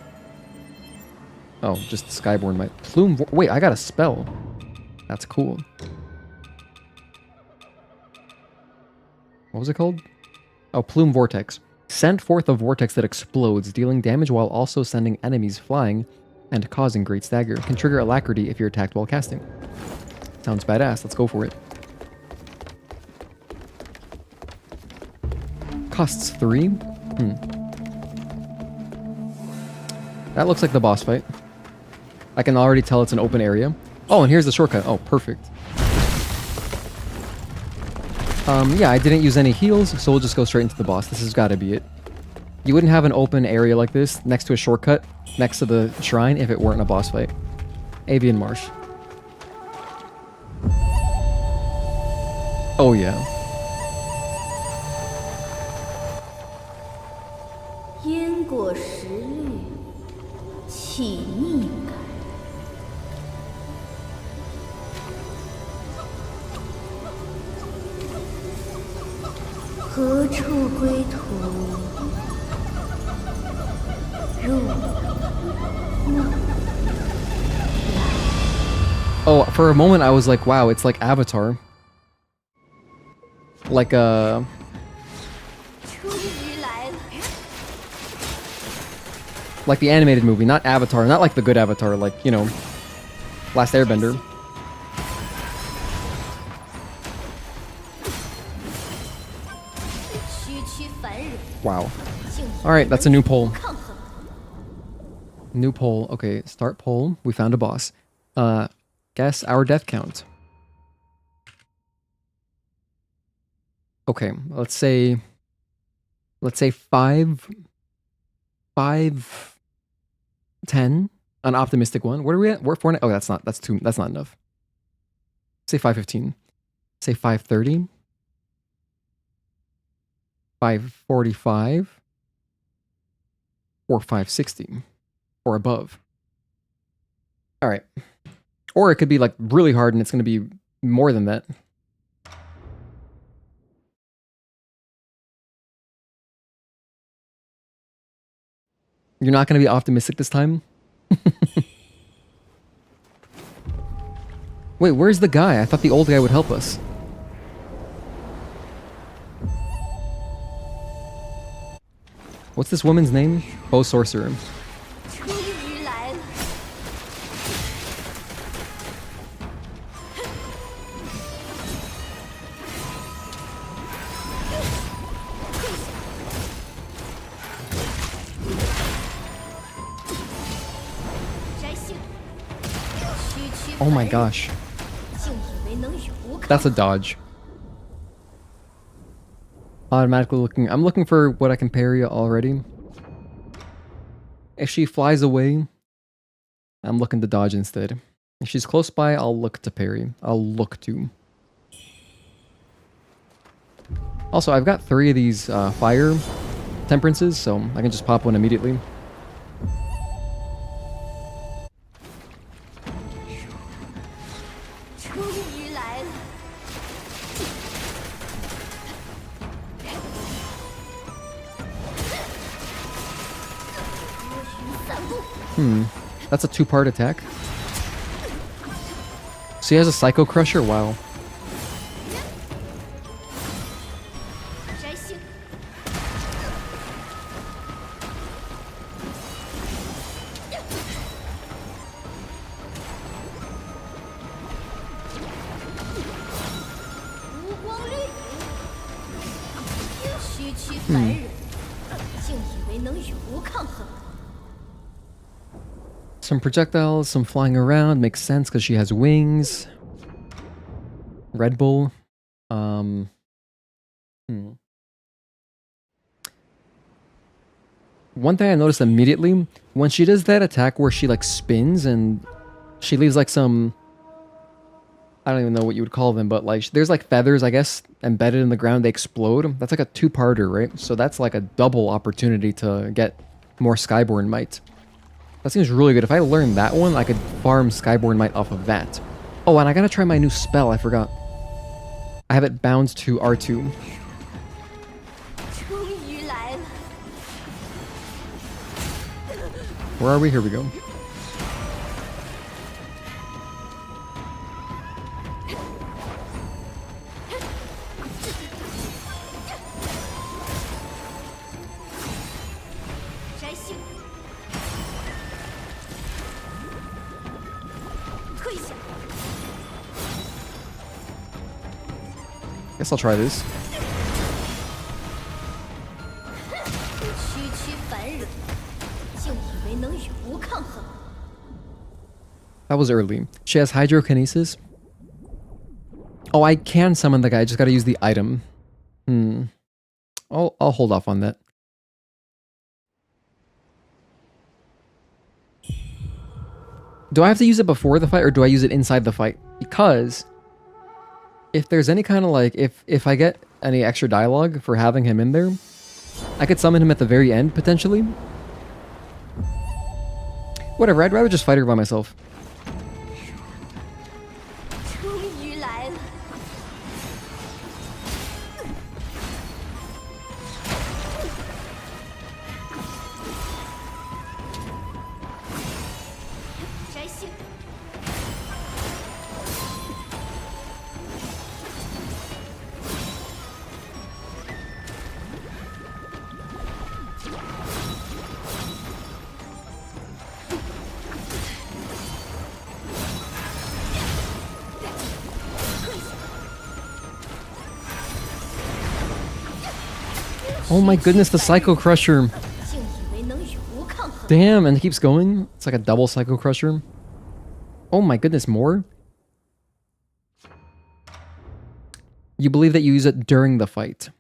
Oh, just Skyborn might. Plume. Wait, I got a spell. That's cool. What was it called? Oh, Plume Vortex. Send forth a vortex that explodes, dealing damage while also sending enemies flying and causing great stagger. Can trigger alacrity if you're attacked while casting. Sounds badass. Let's go for it. Costs 3. That looks like the boss fight. I can already tell it's an open area. Oh, and here's the shortcut. Oh, perfect. Yeah, I didn't use any heals, so we'll just go straight into the boss. This has got to be it. You wouldn't have an open area like this next to a shortcut next to the shrine if it weren't a boss fight. Avian Marsh. Oh, yeah.
因果实律，起逆感。何处归途？入梦。
Oh, for a moment I was like, wow, it's like Avatar. Like a... Like the animated movie, not Avatar, not like the good Avatar, like, you know, Last Airbender. Wow. Alright, that's a new poll. New poll. Okay, start poll. We found a boss. Guess our death count. Okay, let's say 5, 10, an optimistic one. Where are we at? We're 4. Oh, that's not enough. Say 5:15. Say 5:30. 545 or 560 or above. All right. Or it could be like really hard and it's going to be more than that. You're not going to be optimistic this time? Wait, where's the guy? I thought the old guy would help us. What's this woman's name? Bo Sorcerer. Oh my gosh. That's a dodge. Automatically looking. I'm looking for what I can parry already. If she flies away, I'm looking to dodge instead. If she's close by, I'll look to parry. I'll look to. Also, I've got 3 of these fire temperances, so I can just pop one immediately. That's a 2-part attack. So he has a Psycho Crusher? Wow. Some projectiles, some flying around, makes sense because she has wings. Red Bull. One thing I noticed immediately, when she does that attack where she like spins and she leaves like some, I don't even know what you would call them, but like there's like feathers, I guess, embedded in the ground, they explode. That's like a 2-parter, right? So that's like a double opportunity to get more Skyborn Might. That seems really good. If I learn that one, I could farm Skyborn Might off of that. Oh, and I gotta try my new spell, I forgot. I have it bound to R2. Where are we? Here we go. Guess I'll try this. That was early. She has hydrokinesis. Oh, I can summon the guy. I just gotta use the item. I'll hold off on that. Do I have to use it before the fight or do I use it inside the fight? Because if there's any kind of like, if I get any extra dialogue for having him in there, I could summon him at the very end, potentially. Whatever, I'd rather just fight her by myself. Oh my goodness, the Psycho Crusher. Damn, and it keeps going. It's like a double Psycho Crusher. Oh my goodness, more? You believe that you use it during the fight.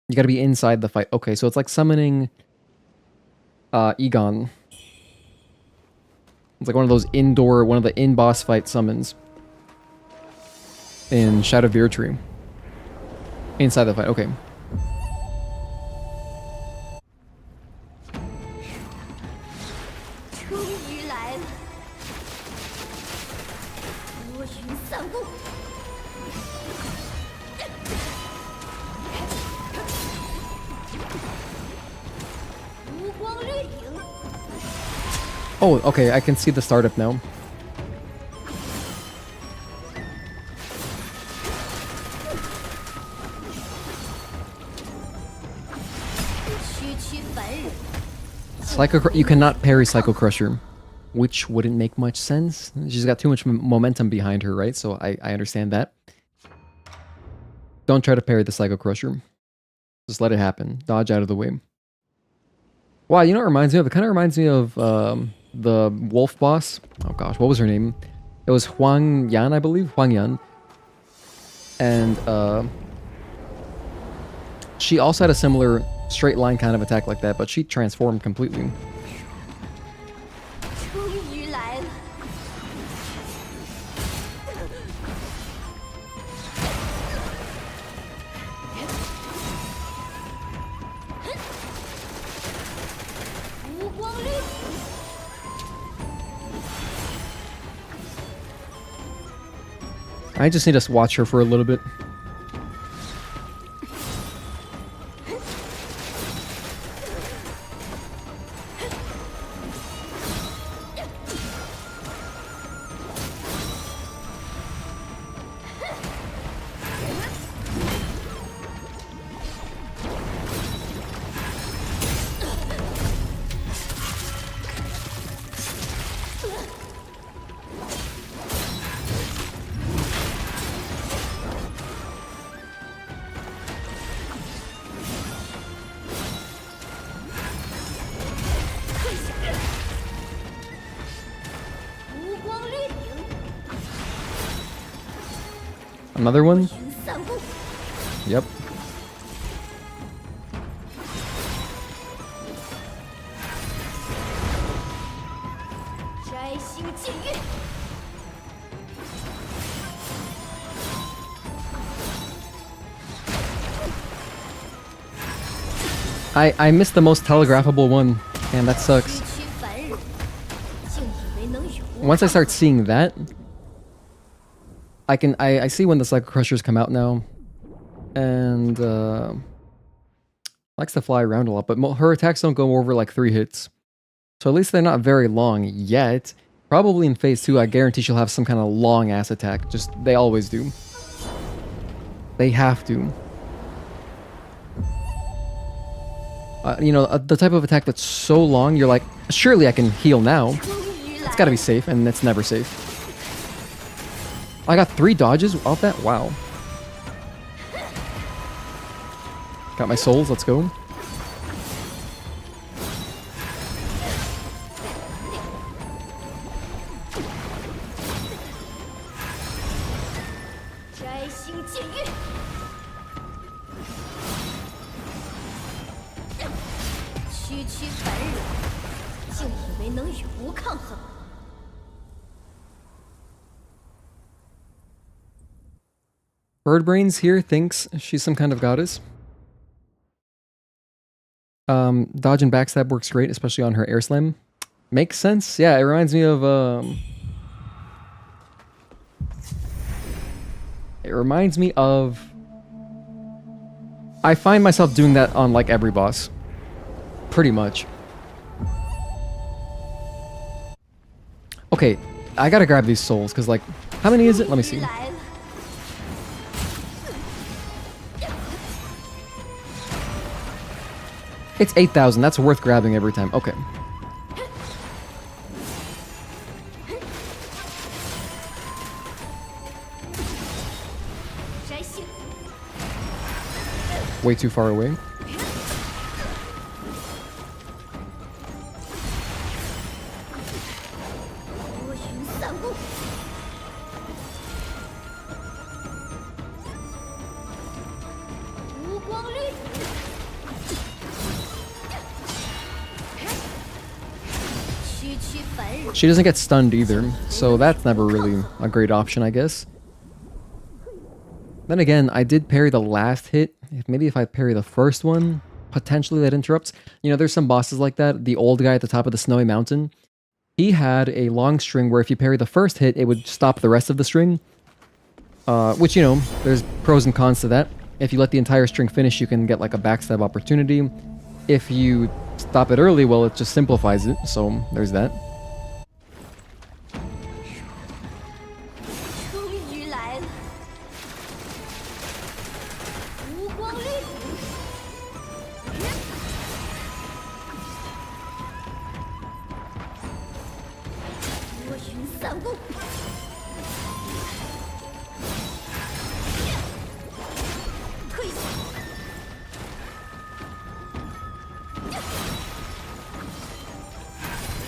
You gotta be inside the fight. Okay, so it's like summoning Egon. It's like one of those indoor, one of the in-boss fight summons. In Shadow of Tree. Inside the fight, okay. Oh, okay, I can see the startup now. You cannot parry Psycho Crusher, which wouldn't make much sense. She's got too much momentum behind her, right? So I understand that. Don't try to parry the Psycho Crusher. Just let it happen. Dodge out of the way. Wow, you know what it reminds me of? It kind of reminds me of the wolf boss. Oh gosh, what was her name? It was Huang Yan, I believe. Huang Yan. And she also had a similar straight line kind of attack like that, but she transformed completely. I just need to watch her for a little bit. Another one? Yep. I missed the most telegraphable one, and that sucks. Once I start seeing that, I see when the Psycho Crushers come out now, and likes to fly around a lot, but her attacks don't go over like 3 hits. So at least they're not very long yet. Probably in phase 2, I guarantee she'll have some kind of long ass attack. Just, they always do. They have to. You know, the type of attack that's so long, you're like, surely I can heal now. It's gotta be safe, and it's never safe. I got 3 dodges off that? Wow. Got my souls, let's go. Birdbrains here thinks she's some kind of goddess. Dodge and backstab works great, especially on her air slam. Makes sense. Yeah, it reminds me of I find myself doing that on like every boss. Pretty much. Okay, I gotta grab these souls, because like, how many is it? Let me see. It's 8,000. That's worth grabbing every time. Okay. Way too far away. She doesn't get stunned either, so that's never really a great option, I guess. Then again, I did parry the last hit. Maybe if I parry the first one, potentially that interrupts. You know, there's some bosses like that. The old guy at the top of the snowy mountain, he had a long string where if you parry the first hit, it would stop the rest of the string. Which, you know, there's pros and cons to that. If you let the entire string finish, you can get like a backstab opportunity. If you stop it early, well, it just simplifies it. So there's that.
终于来了，无光律，多云散雾，退下，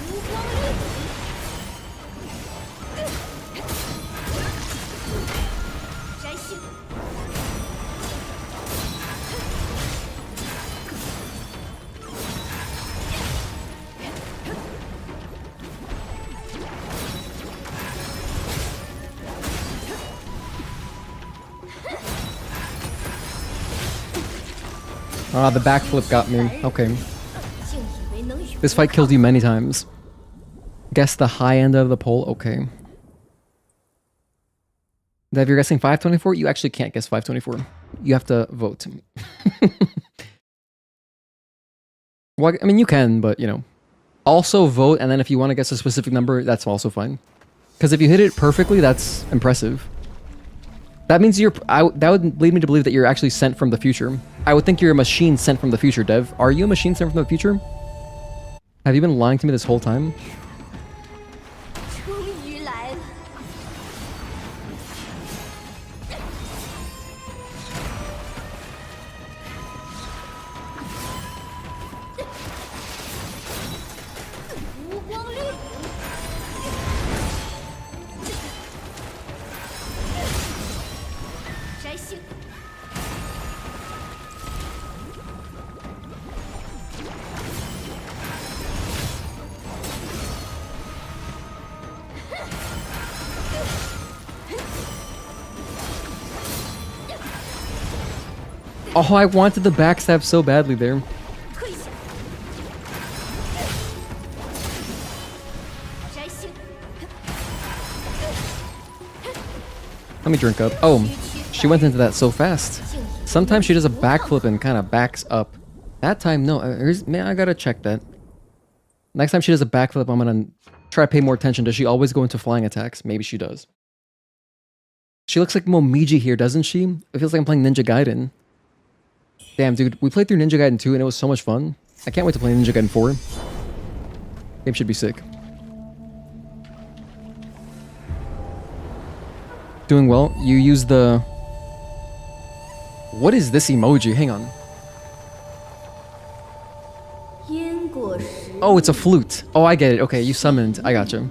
无光律。 摘星，Ah,
the backflip got me. Okay.
竟以为能与
This fight killed you many times. Guess the high end of the poll. Okay. If you're guessing 524, you actually can't guess 524. You have to vote. Well, I mean, you can, but, you know. Also vote, and then if you want to guess a specific number, that's also fine. Because if you hit it perfectly, that's impressive. That means that would lead me to believe that you're actually sent from the future. I would think you're a machine sent from the future, Dev. Are you a machine sent from the future? Have you been lying to me this whole time?
终于来了，无光律，摘星，Oh,
I wanted the backstab so badly there.
退下，摘星，
Let me drink up. Oh, she went into that so fast. Sometimes she does a backflip and kind of backs up. That time, no. Man, I gotta check that. Next time she does a backflip, I'm gonna try to pay more attention. Does she always go into flying attacks? Maybe she does. She looks like Momiji here, doesn't she? It feels like I'm playing Ninja Gaiden. Damn, dude, we played through Ninja Gaiden 2 and it was so much fun. I can't wait to play Ninja Gaiden 4. Game should be sick. Doing well. You use the... What is this emoji? Hang on.
因果实
Oh, it's a flute. Oh, I get it. Okay, you summoned. I gotcha.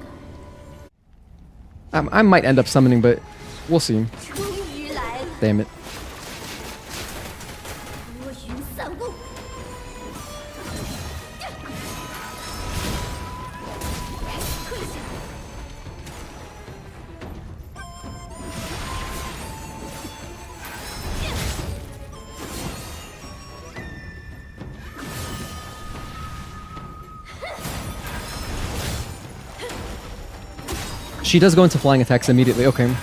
I might end up summoning, but we'll see.
终于来了，
Damn it.
多云散雾，退下，
She does go into flying attacks immediately. Okay.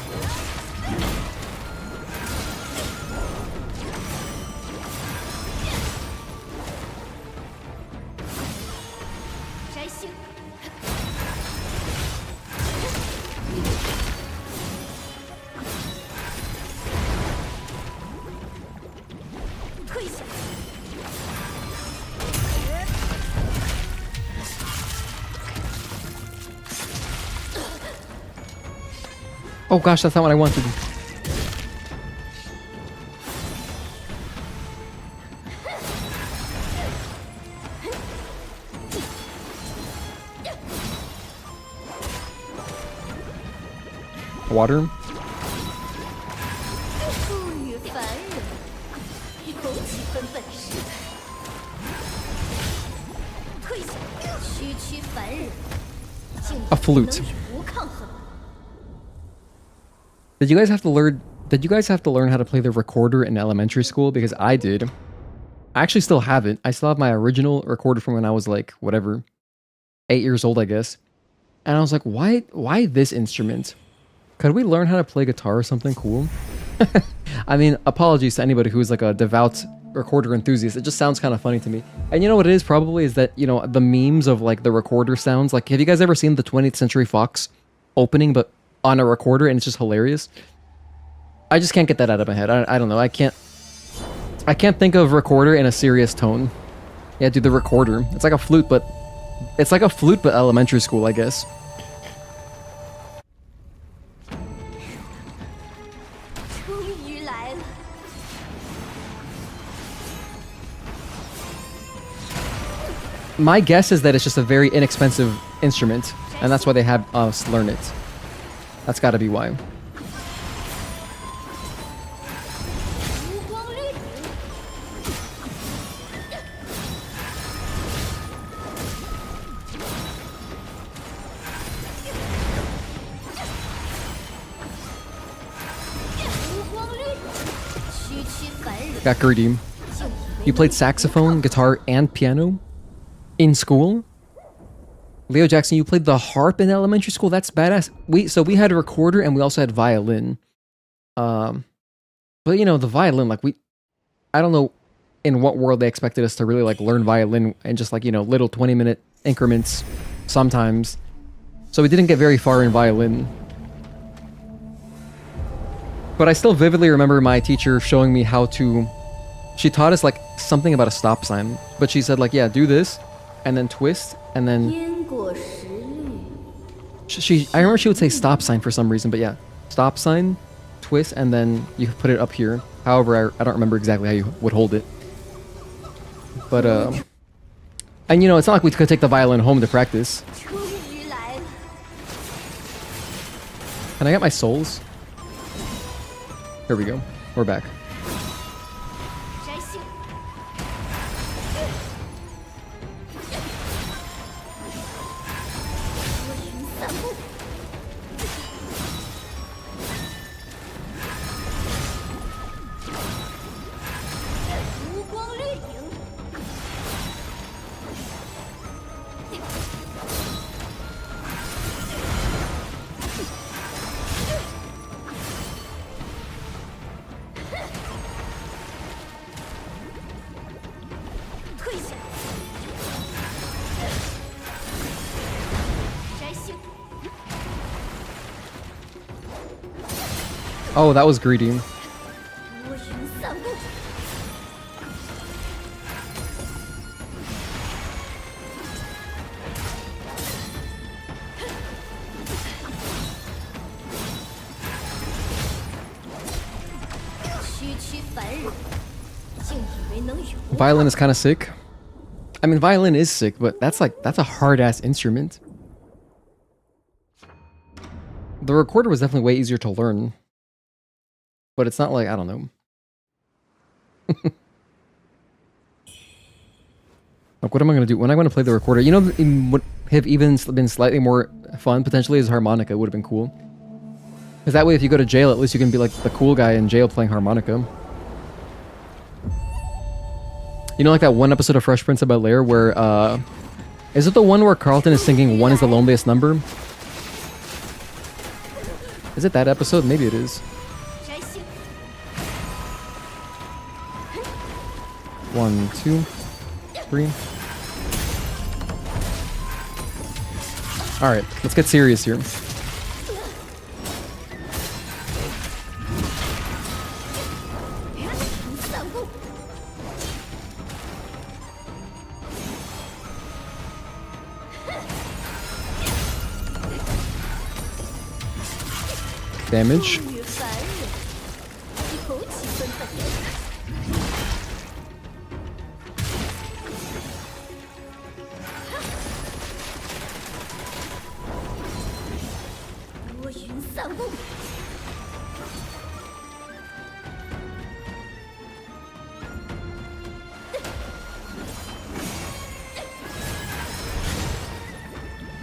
Oh gosh, that's not what I wanted. Water?
不与凡人有几分本事。退下，区区凡人，竟
A flute.
能与无抗衡。
Did you guys have to learn how to play the recorder in elementary school? Because I did. I actually still have it. I still have my original recorder from when I was like, whatever, 8 years old, I guess. And I was like, why this instrument? Could we learn how to play guitar or something cool? I mean, apologies to anybody who's like a devout recorder enthusiast. It just sounds kind of funny to me. And you know what it is probably is that, you know, the memes of like the recorder sounds. Like, have you guys ever seen the 20th Century Fox opening, but on a recorder, and it's just hilarious? I just can't get that out of my head. I don't know. I can't think of recorder in a serious tone. Yeah, dude, the recorder. It's like a flute, but elementary school, I guess. My guess is that it's just a very inexpensive instrument, and that's why they have us learn it. That's gotta be why. Got greedy. You played saxophone, guitar, and piano? In school? Leo Jackson, you played the harp in elementary school? That's badass. We had a recorder and we also had violin. But you know, the violin, like I don't know in what world they expected us to really like learn violin and just like, you know, little 20-minute increments sometimes. So we didn't get very far in violin. But I still vividly remember my teacher showing me how to... She taught us like something about a stop sign. But she said like, yeah, do this. And then twist, and then... I remember she would say stop sign for some reason, but yeah. Stop sign, twist, and then you put it up here. However, I don't remember exactly how you would hold it. But, and you know, it's not like we could take the violin home to practice. Can I get my souls? Here we go. We're back. Oh, that was greedy. Violin is kind of sick. I mean, violin is sick, but that's a hard-ass instrument. The recorder was definitely way easier to learn. But it's not like, I don't know. Like, what am I going to do? When I'm going to play the recorder? You know, it would have even been slightly more fun, potentially, as harmonica. It would have been cool. Because that way, if you go to jail, at least you can be like the cool guy in jail playing harmonica. You know, like that one episode of Fresh Prince of Bel-Air where, is it the one where Carlton is singing "One is the Loneliest Number"? Is it that episode? Maybe it is. 1, 2, 3. Alright, let's get serious here. Damage.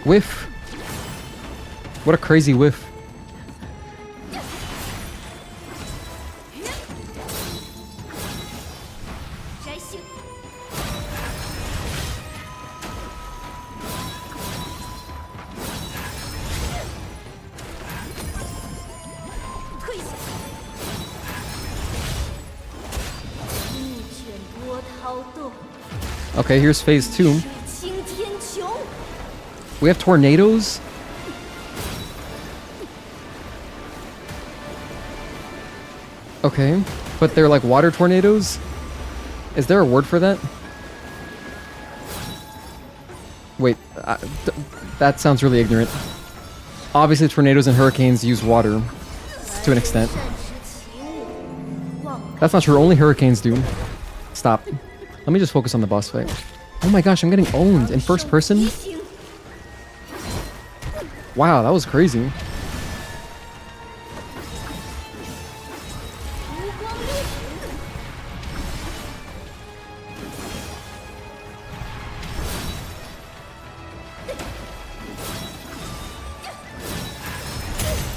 Whiff. What a crazy whiff. Okay, here's phase 2.
青天穹，
We have tornadoes? Okay, but they're like water tornadoes? Is there a word for that? Wait, that sounds really ignorant. Obviously tornadoes and hurricanes use water to an extent.
善知其物，忘
That's not true, only hurricanes do. Stop. Let me just focus on the boss fight. Oh my gosh, I'm getting owned in first person?
形。
Wow, that was crazy.
无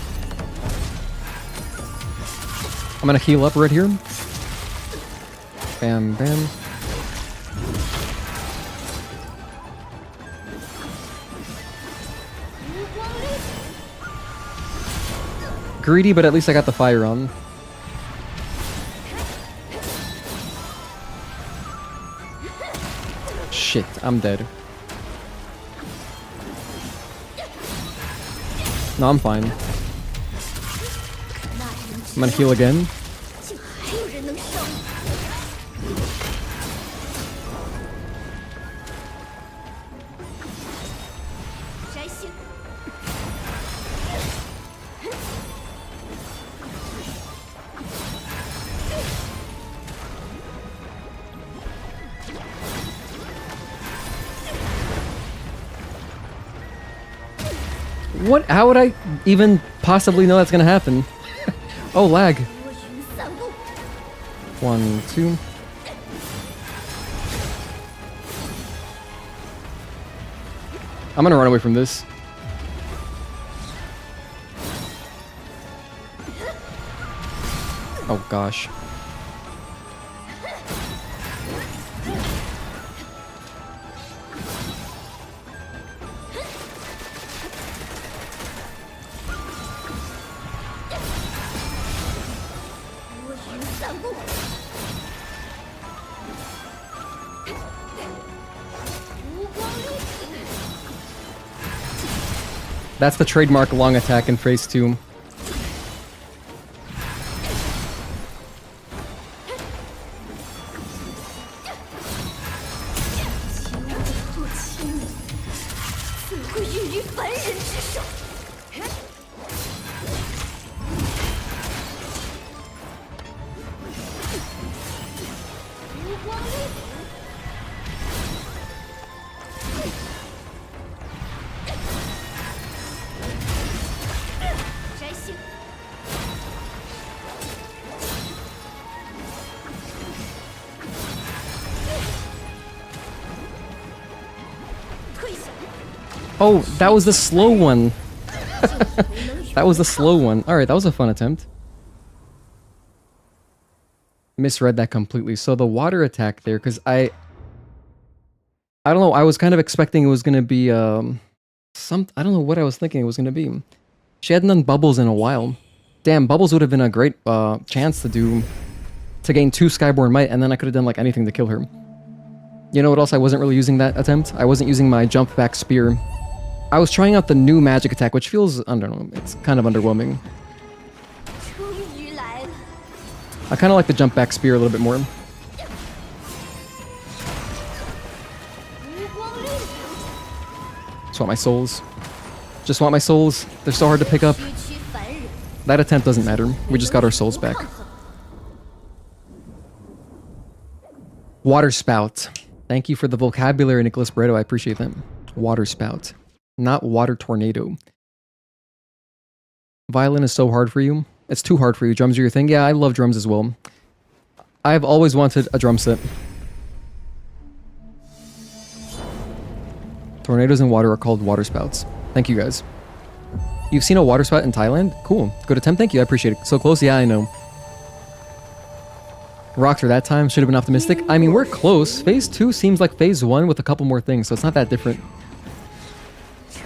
光掠影，
I'm gonna heal up right here. Bam, bam. Greedy, but at least I got the fire on. Shit, I'm dead. No, I'm fine. I'm gonna heal again.
竟还有人能伤我！摘星，
What? How would I even possibly know that's gonna happen? Oh, lag.
多云散布，
1, 2. I'm gonna run away from this. Oh gosh. That's the trademark long attack in phase 2. Oh, that was the slow one. That was the slow one. Alright, that was a fun attempt. Misread that completely. So the water attack there, because I don't know, I was kind of expecting it was gonna be I don't know what I was thinking it was gonna be. She hadn't done bubbles in a while. Damn, bubbles would have been a great chance to gain 2 Skyborn Might, and then I could have done like anything to kill her. You know what else I wasn't really using that attempt? I wasn't using my jump back spear. I was trying out the new magic attack, which feels, I don't know, it's kind of underwhelming.
终于来了，
I kind of like the jump back spear a little bit more.
无光掠影，
Just want my souls. Just want my souls. They're so hard to pick up.
区区凡人，
That attempt doesn't matter. We just got our souls back.
抗衡
Water spout. Thank you for the vocabulary, Nicholas Bredo. I appreciate that. Water spout. Not water tornado. Violin is so hard for you. It's too hard for you. Drums are your thing? Yeah, I love drums as well. I've always wanted a drum set. Tornadoes in water are called water spouts. Thank you guys. You've seen a water spout in Thailand? Cool. Good attempt. Thank you. I appreciate it. So close? Yeah, I know. Rocked her that time. Should have been optimistic. I mean, we're close. Phase 2 seems like phase 1 with a couple more things, so it's not that different.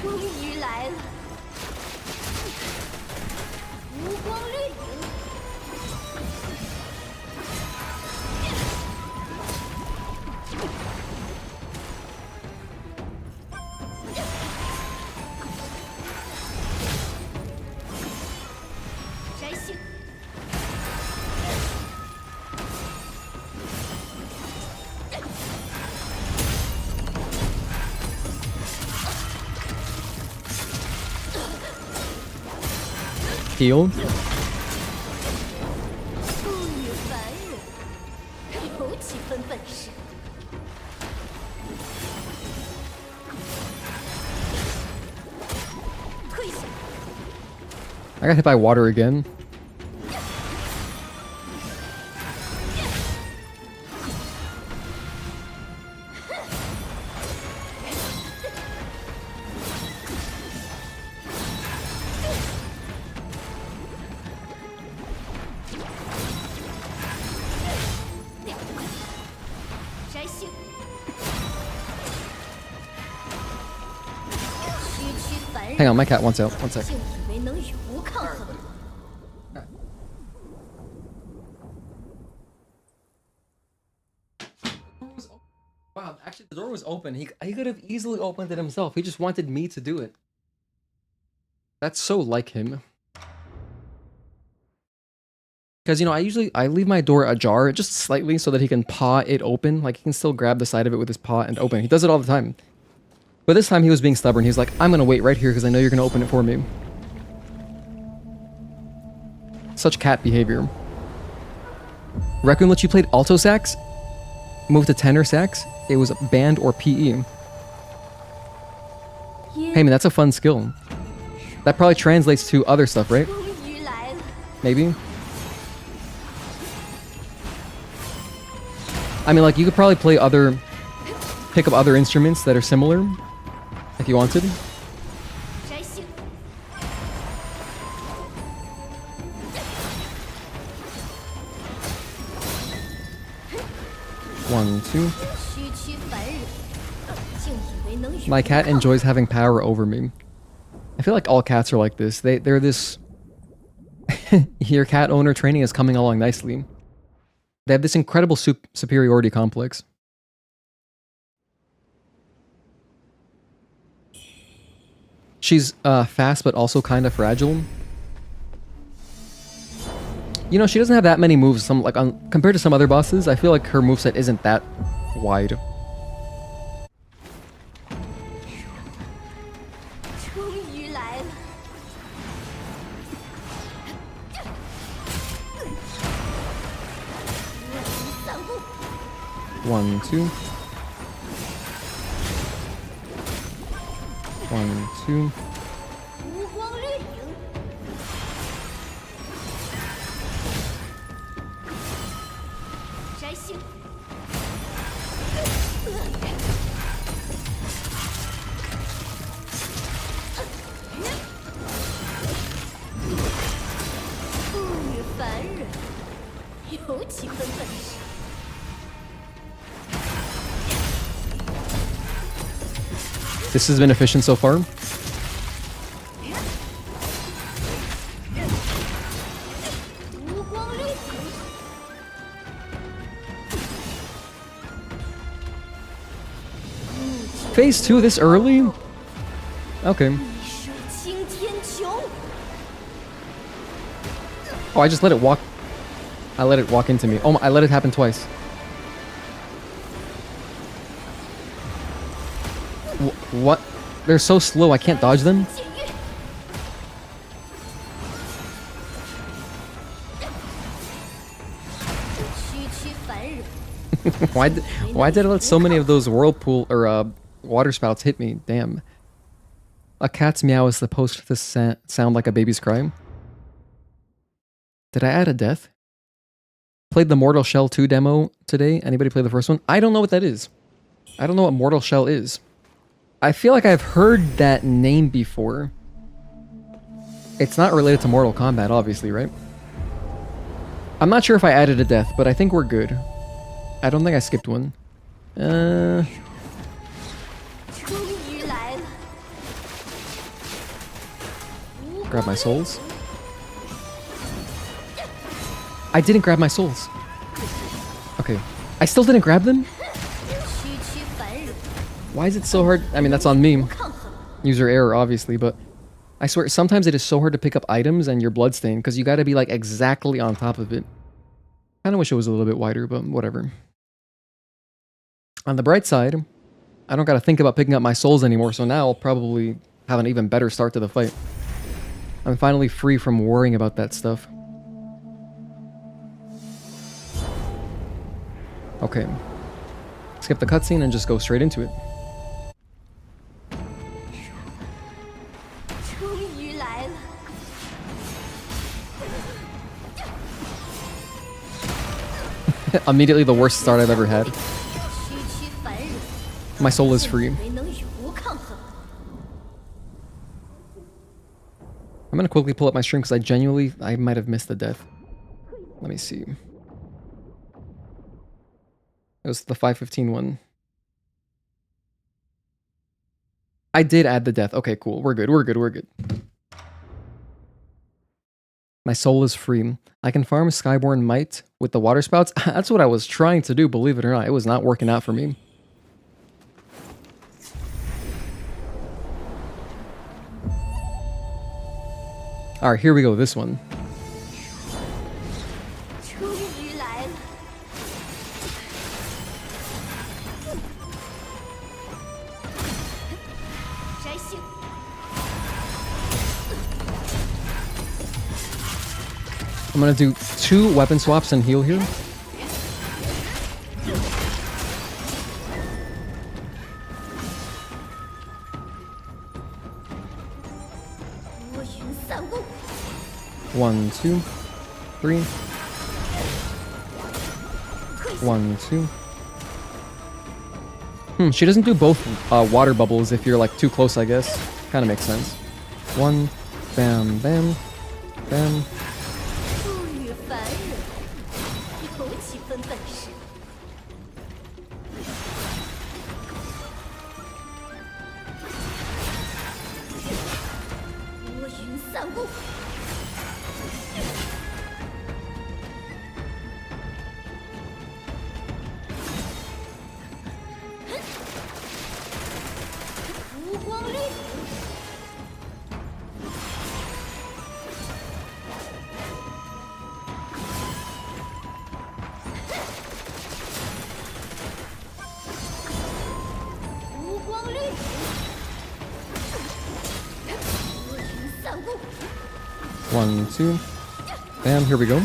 终于来了，无光掠影，
I Heal.
不与凡人，有几分本事。退下！
I got hit by water again. Hang on, my cat wants out. One sec.
竟以为能与无抗衡？
Wow, actually the door was open. He could have easily opened it himself. He just wanted me to do it. That's so like him. Because, you know, I leave my door ajar just slightly so that he can paw it open. Like, he can still grab the side of it with his paw and open. He does it all the time. But this time he was being stubborn. He's like, I'm gonna wait right here because I know you're gonna open it for me. Such cat behavior. Raccoon let you played alto sax? Moved to tenor sax? It was band or PE. Hey man, that's a fun skill. That probably translates to other stuff, right?
终于来了。
Maybe. I mean, like, you could probably pick up other instruments that are similar, if you wanted.
摘星。
1, 2.
区区凡人，竟以为能与
My cat enjoys having power over me. I feel like all cats are like this. They're this... Your cat owner training is coming along nicely. They have this incredible superiority complex. She's fast but also kind of fragile. You know, she doesn't have that many moves. Compared to some other bosses, I feel like her moveset isn't that wide.
终于来了。
1, 2. 1, 2.
无光掠影。摘星。不与凡人，有几分本事。
This has been efficient so far. Phase 2 this early? Okay. Oh, I just let it walk. I let it walk into me. Oh, I let it happen twice. What? They're so slow, I can't dodge them? Why did I let so many of those whirlpool or water spouts hit me? Damn. A cat's meow is supposed to sound like a baby's cry. Did I add a death? Played the Mortal Shell 2 demo today. Anybody play the first one? I don't know what that is. I don't know what Mortal Shell is. I feel like I've heard that name before. It's not related to Mortal Kombat, obviously, right? I'm not sure if I added a death, but I think we're good. I don't think I skipped one. Grab my souls. I didn't grab my souls. Okay. I still didn't grab them? Why is it so hard? I mean, that's on me. User error, obviously, but I swear, sometimes it is so hard to pick up items and you're bloodstained because you gotta be like exactly on top of it. Kinda wish it was a little bit wider, but whatever. On the bright side, I don't gotta think about picking up my souls anymore, so now I'll probably have an even better start to the fight. I'm finally free from worrying about that stuff. Okay. Skip the cutscene and just go straight into it.
终于来了。
Immediately the worst start I've ever had.
区区凡人，
My soul is free.
没能与无抗衡。
I'm gonna quickly pull up my stream because I might have missed the death. Let me see. It was the 5:15 one. I did add the death. Okay, cool. We're good. We're good. We're good. My soul is free. I can farm Skyborn Might with the water spouts. That's what I was trying to do, believe it or not. It was not working out for me. Alright, here we go. This one.
终于来了。 摘星，
I'm gonna do 2 weapon swaps and heal here.
乌云散雾，
1, 2, 3. 1, 2. She doesn't do both water bubbles if you're like too close, I guess. Kind of makes sense. 1, bam, bam, bam.
不与凡人，有几分本事。乌云散雾， 无光绿， 无光绿， 乌云散雾，
1, 2. Bam, here we go.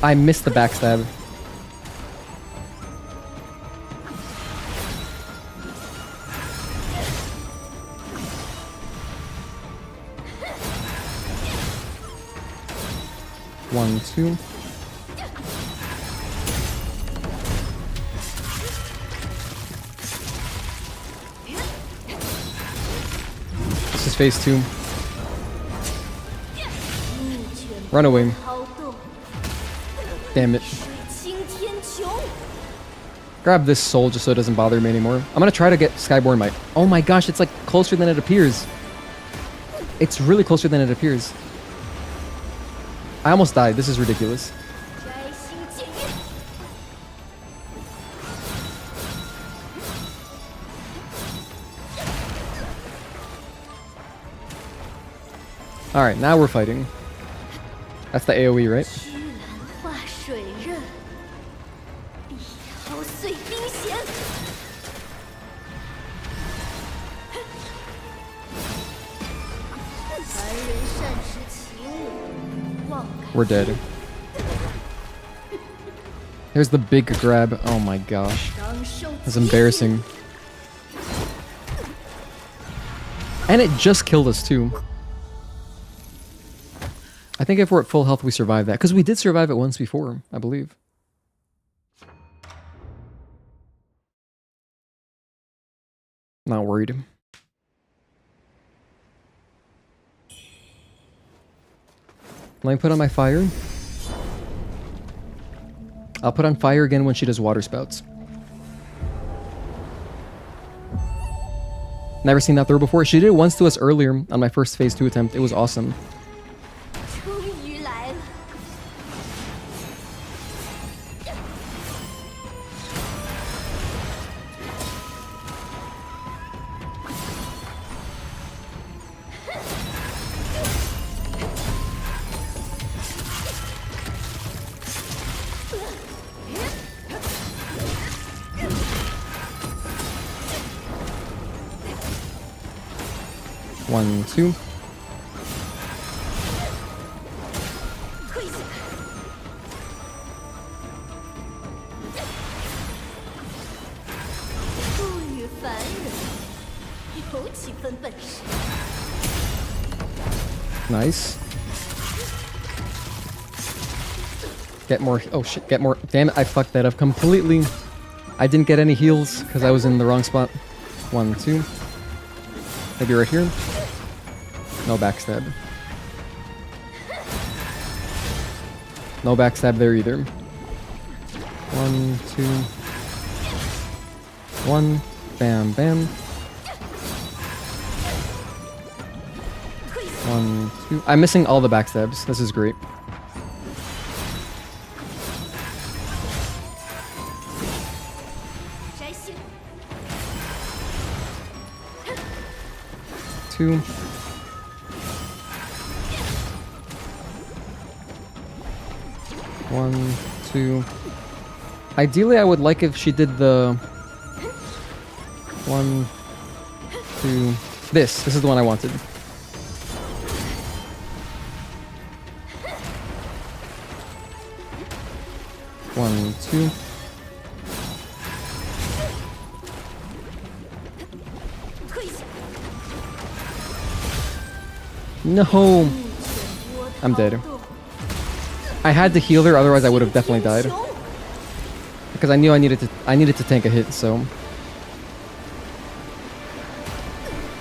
I missed the backstab. One, two. This is phase 2. Run away.
好动，
Damn it.
水清天穹。
Grab this soul just so it doesn't bother me anymore. I'm gonna try to get Skyborn Might. Oh my gosh, it's like closer than it appears. It's really closer than it appears. I almost died. This is ridiculous.
摘星剑月，
Alright, now we're fighting. That's the AoE, right?
居兰化水刃，碧毫碎冰弦。凡人善持其物，妄改
We're dead. There's the big grab. Oh my gosh.
当受
That's embarrassing. And it just killed us too. I think if we're at full health, we survive that. Because we did survive it once before, I believe. Not worried. Let me put on my fire. I'll put on fire again when she does water spouts. Never seen that throw before. She did it once to us earlier on my first phase 2 attempt. It was awesome.
终于来了。
1, 2. Nice. Get more. Oh shit, get more. Damn it, I fucked that up completely. I didn't get any heals because I was in the wrong spot. 1, 2. Maybe right here. No backstab. No backstab there either. 1, 2. 1. Bam, bam. 1, 2. I'm missing all the backstabs. This is great. Two. 1, 2. Ideally, I would like if she did the 1, 2. This is the one I wanted. One, 2. No, I'm dead. I had to heal her, otherwise I would have definitely died. Because I knew I needed to tank a hit, so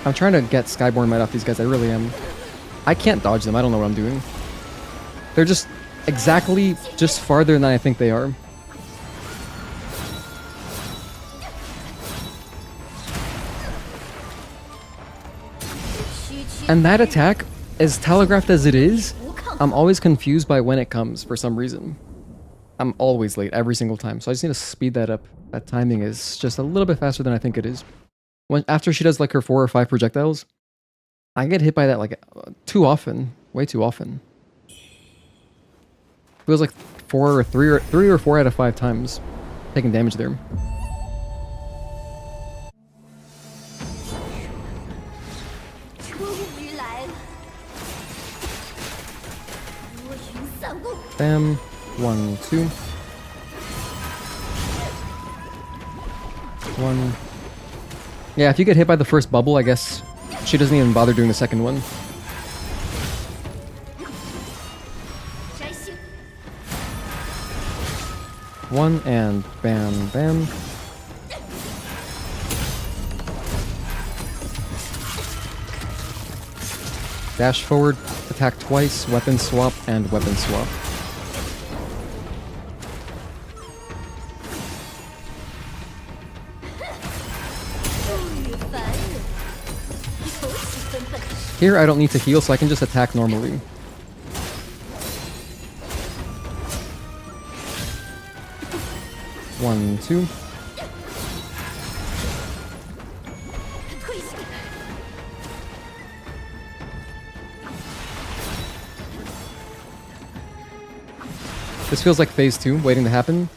I'm trying to get Skyborn Might off these guys, I really am. I can't dodge them, I don't know what I'm doing. They're just exactly just farther than I think they are. And that attack, as telegraphed as it is, I'm always confused by when it comes for some reason. I'm always late every single time, so I just need to speed that up. That timing is just a little bit faster than I think it is. After she does like her 4 or 5 projectiles, I get hit by that like too often, way too often. It was like 3 or 4 out of 5 times taking damage there. Bam. 1, 2. 1. Yeah, if you get hit by the first bubble, I guess she doesn't even bother doing the second one. One and bam, bam. Dash forward, attack twice, weapon swap, and weapon swap. Here I don't need to heal, so I can just attack normally. One, 2. This feels like phase 2 waiting to happen.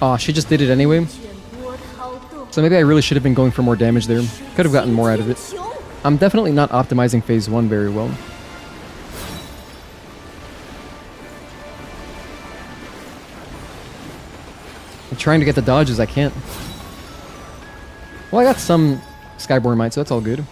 Aw, she just did it anyway. So maybe I really should have been going for more damage there. Could have gotten more out of it. I'm definitely not optimizing phase 1 very well. I'm trying to get the dodges, I can't. Well, I got some Skyborn Might, so that's all good.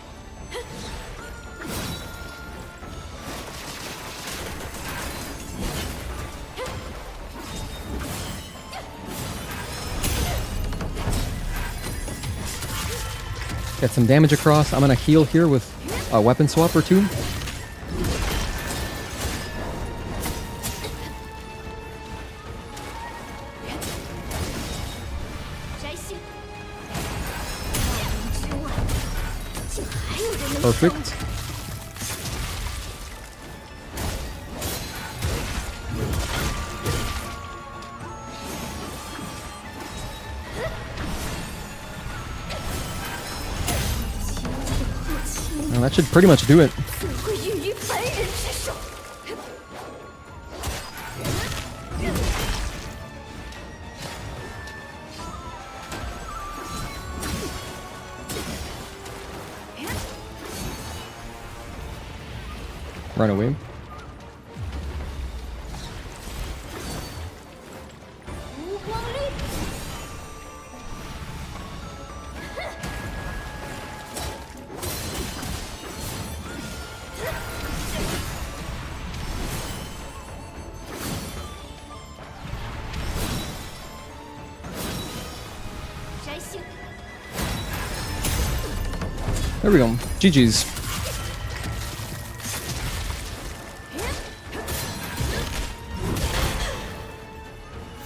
Get some damage across. I'm gonna heal here with a weapon swap or 2. Perfect. And that should pretty much do it. Run away. There we go. GG's.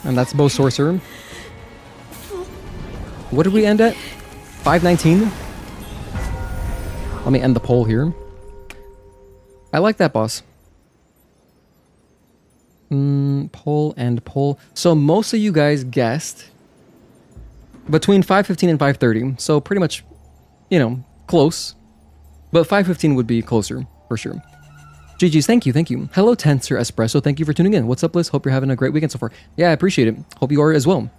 And that's Bo Sorcerer. What did we end at? 519? Let me end the poll here. I like that boss. Poll and poll. So most of you guys guessed between 515 and 530. So pretty much, you know, close. But 515 would be closer, for sure. GG's, thank you, thank you. Hello, Tensor Espresso, thank you for tuning in. What's up, Liz? Hope you're having a great weekend so far. Yeah, I appreciate it. Hope you are as well.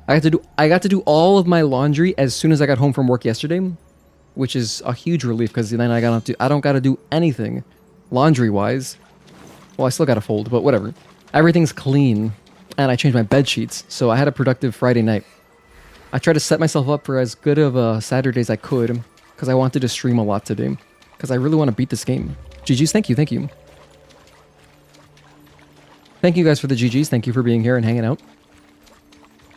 I got to do all of my laundry as soon as I got home from work yesterday, which is a huge relief because then I don't gotta do anything laundry-wise. Well, I still gotta fold, but whatever. Everything's clean, and I changed my bed sheets, so I had a productive Friday night. I tried to set myself up for as good of a Saturday as I could, because I wanted to stream a lot today, because I really want to beat this game. GG's, thank you, thank you. Thank you guys for the GG's, thank you for being here and hanging out.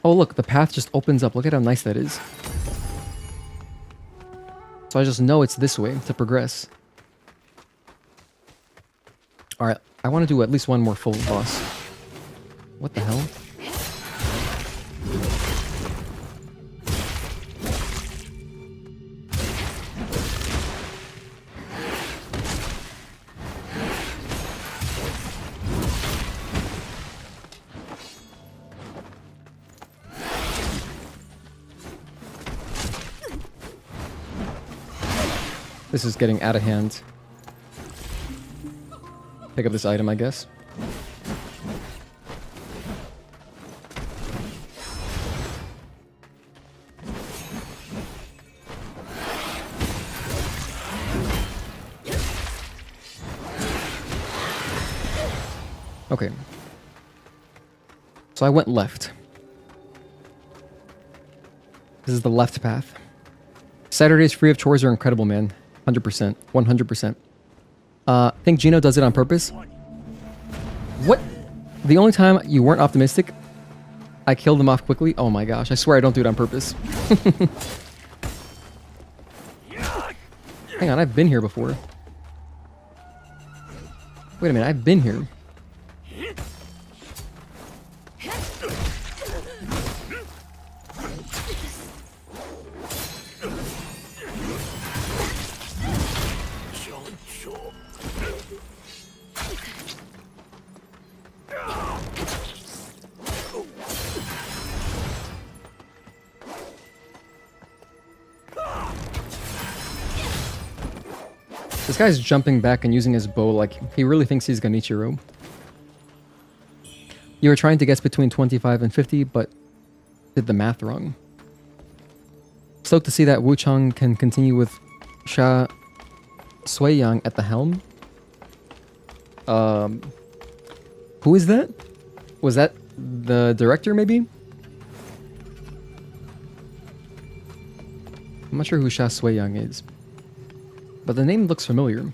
Oh look, the path just opens up, look at how nice that is. So I just know it's this way to progress. Alright, I want to do at least one more full boss. What the hell? This is getting out of hand. Pick up this item, I guess. Okay. So I went left. This is the left path. Saturdays free of chores are incredible, man. 100%. 100%. I think Gino does it on purpose. What? The only time you weren't optimistic, I killed him off quickly? Oh my gosh, I swear I don't do it on purpose. Hang on, I've been here before. Wait a minute, I've been here. This guy's jumping back and using his bow like he really thinks he's Genichiro. You were trying to guess between 25 and 50, but did the math wrong. Stoked to see that Wuchang can continue with Sha Suiyang at the helm. Who is that? Was that the director, maybe? I'm not sure who Sha Suiyang is. But the name looks familiar.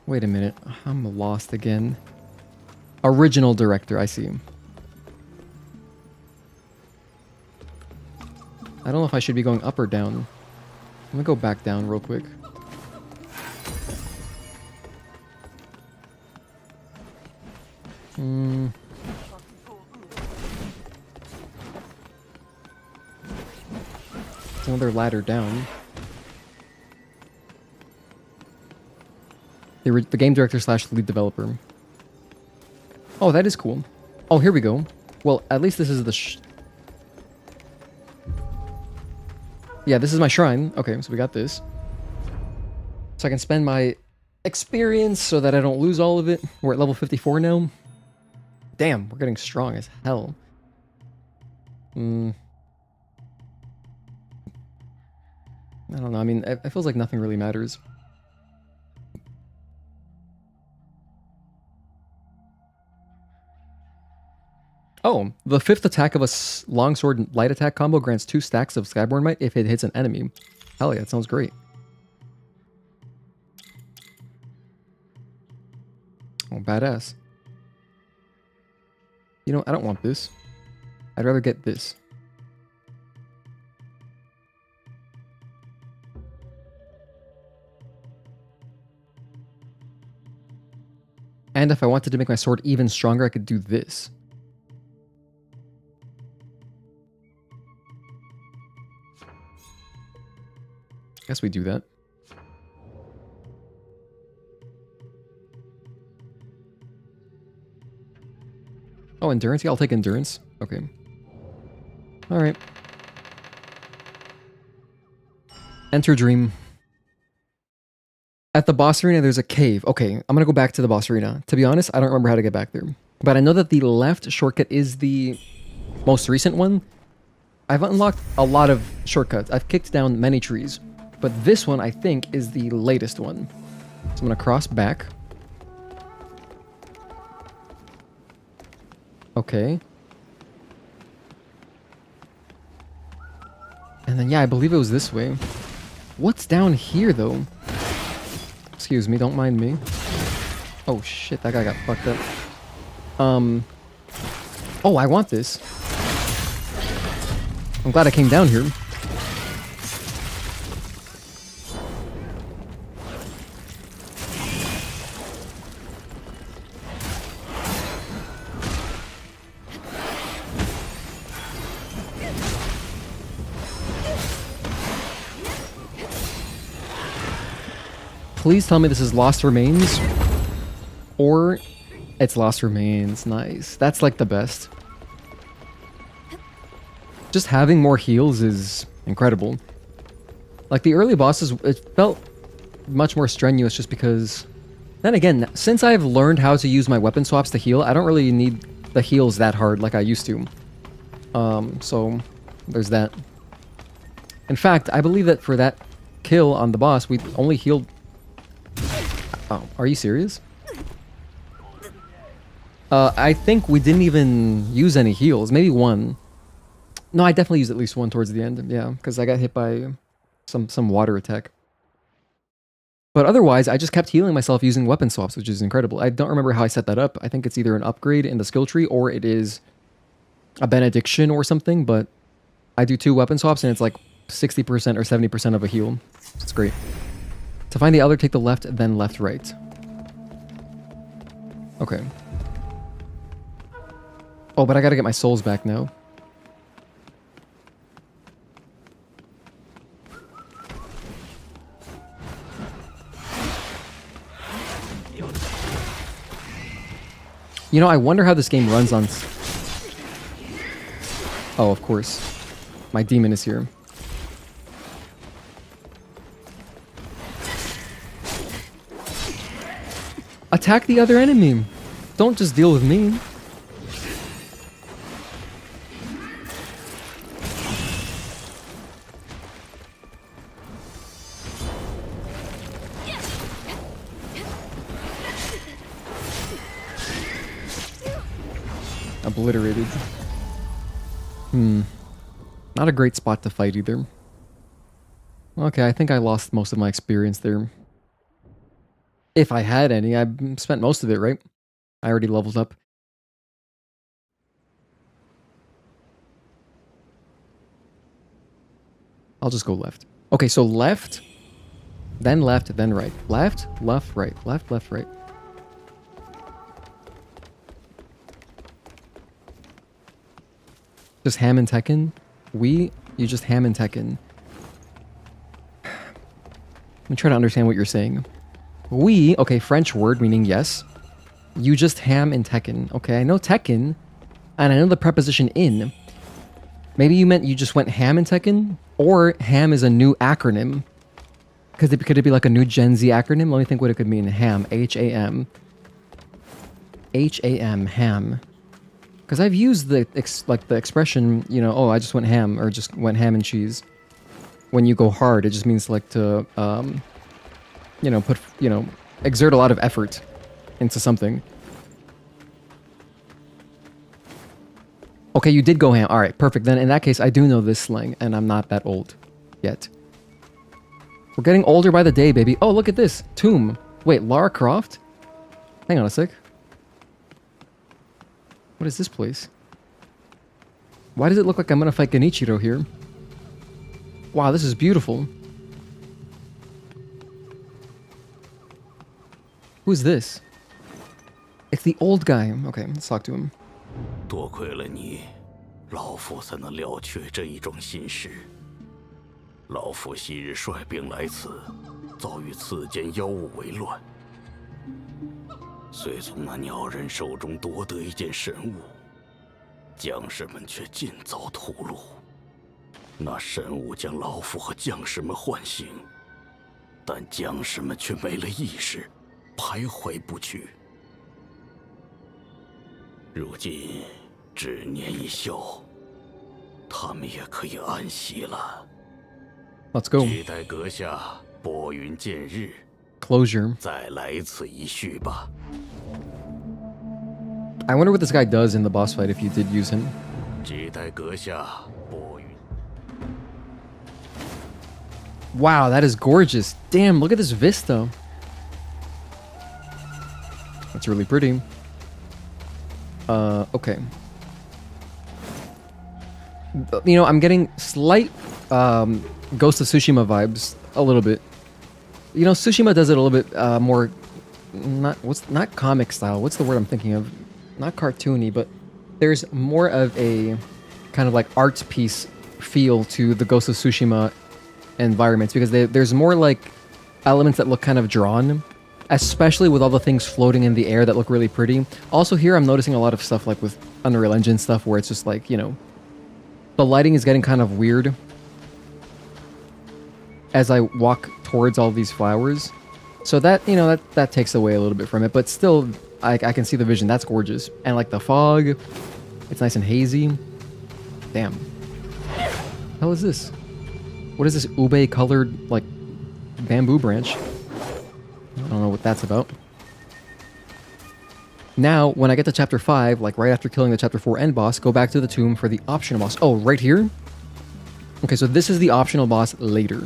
Wait a minute. I'm lost again. Original director, I see. I don't know if I should be going up or down. I'm gonna go back down real quick. Another ladder down. The game director / lead developer. Oh, that is cool. Oh, here we go. Well, at least this is the yeah, this is my shrine. Okay, so we got this. So I can spend my experience so that I don't lose all of it. We're at level 54 now. Damn, we're getting strong as hell. I don't know, I mean, it feels like nothing really matters. Oh, the 5th attack of a longsword light attack combo grants 2 stacks of Skyborn Might if it hits an enemy. Hell yeah, that sounds great. Oh, badass. You know, I don't want this. I'd rather get this. And if I wanted to make my sword even stronger, I could do this. Guess we do that. Oh, endurance? Yeah, I'll take endurance. Okay. Alright. Enter dream. At the boss arena, there's a cave. Okay, I'm gonna go back to the boss arena. To be honest, I don't remember how to get back there. But I know that the left shortcut is the most recent one. I've unlocked a lot of shortcuts. I've kicked down many trees. But this one, I think, is the latest one. So I'm gonna cross back. Okay. And then, yeah, I believe it was this way. What's down here, though? Excuse me, don't mind me. Oh, shit, that guy got fucked up. Oh, I want this. I'm glad I came down here. Please tell me this is Lost Remains. Or it's Lost Remains. Nice. That's like the best. Just having more heals is incredible. Like the early bosses, it felt much more strenuous just because... Then again, since I've learned how to use my weapon swaps to heal, I don't really need the heals that hard like I used to. So there's that. In fact, I believe that for that kill on the boss, we only healed... Oh, are you serious? I think we didn't even use any heals. Maybe one. No, I definitely used at least one towards the end. Yeah, because I got hit by some water attack. But otherwise, I just kept healing myself using weapon swaps, which is incredible. I don't remember how I set that up. I think it's either an upgrade in the skill tree or it is a benediction or something. But I do 2 weapon swaps and it's like 60% or 70% of a heal. It's great. To find the other, take the left, then left, right. Okay. Oh, but I gotta get my souls back now. You know, I wonder how this game runs on... Oh, of course. My demon is here. Attack the other enemy. Don't just deal with me. Obliterated. Not a great spot to fight either. Okay, I think I lost most of my experience there. If I had any, I spent most of it, right? I already leveled up. I'll just go left. Okay, so left, then right. Left, left, right. Left, left, right. Just ham and Tekken? You just ham and Tekken. I'm trying to understand what you're saying. Okay, French word meaning yes. You just ham in Tekken. Okay, I know Tekken, and I know the preposition in. Maybe you meant you just went ham in Tekken? Or ham is a new acronym. Could it be like a new Gen Z acronym? Let me think what it could mean. Ham. H-A-M. H-A-M. Ham. Because I've used the expression, you know, oh, I just went ham, or just went ham and cheese. When you go hard, it just means like to, you know, exert a lot of effort into something. Okay, you did go ham. All right, perfect. Then in that case, I do know this slang, and I'm not that old yet. We're getting older by the day, baby. Oh, look at this. Tomb. Wait, Lara Croft? Hang on a sec. What is this place? Why does it look like I'm gonna fight Genichiro here? Wow, this is beautiful. Who's this? It's the old guy. Okay, let's talk to him.
多亏了你，老夫才能了却这一桩心事。老夫昔日率兵来此，遭遇此间妖物为乱，遂从那鸟人手中夺得一件神物，将士们却尽遭屠戮。那神物将老夫和将士们唤醒，但将士们却没了意识，徘徊不去。如今只年一宵，他们也可以安息了。
Let's go.
期待阁下拨云见日。
Closure.
再来此一叙吧。
I wonder what this guy does in the boss fight if you did use him.
期待阁下拨云。
Wow, that is gorgeous. Damn, look at this vista. That's really pretty. Okay. You know, I'm getting slight Ghost of Tsushima vibes a little bit. You know, Tsushima does it a little bit more not comic style. What's the word I'm thinking of? Not cartoony, but there's more of a kind of like art piece feel to the Ghost of Tsushima environments because there's more like elements that look kind of drawn, especially with all the things floating in the air that look really pretty. Also here I'm noticing a lot of stuff like with Unreal Engine stuff where it's just like, you know, the lighting is getting kind of weird as I walk towards all these flowers. So that, you know, that takes away a little bit from it, but still I can see the vision. That's gorgeous. And like the fog, it's nice and hazy. Damn. Hell is this? What is this ube colored like bamboo branch? I don't know what that's about. Now, when I get to chapter 5, like right after killing the chapter 4 end boss, go back to the tomb for the optional boss. Oh, right here? Okay, so this is the optional boss later.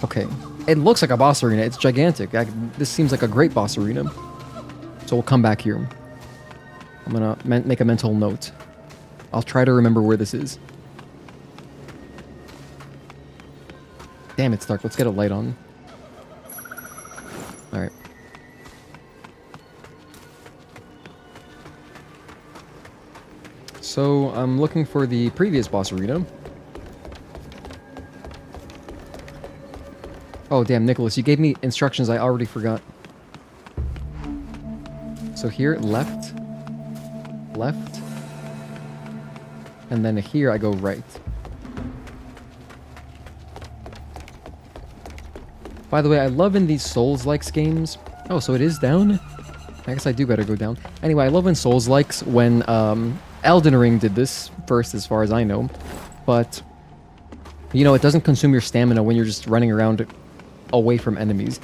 Okay. It looks like a boss arena. It's gigantic. This seems like a great boss arena. So we'll come back here. I'm gonna make a mental note. I'll try to remember where this is. Damn, it's dark. Let's get a light on. Alright. So, I'm looking for the previous boss arena. Oh, damn, Nicholas, you gave me instructions I already forgot. So here, left. Left. And then here I go right. By the way, I love in these Souls-likes games... Oh, so it is down? I guess I do gotta go down. Anyway, I love in Souls-likes when, Elden Ring did this first, as far as I know. But, you know, it doesn't consume your stamina when you're just running around away from enemies.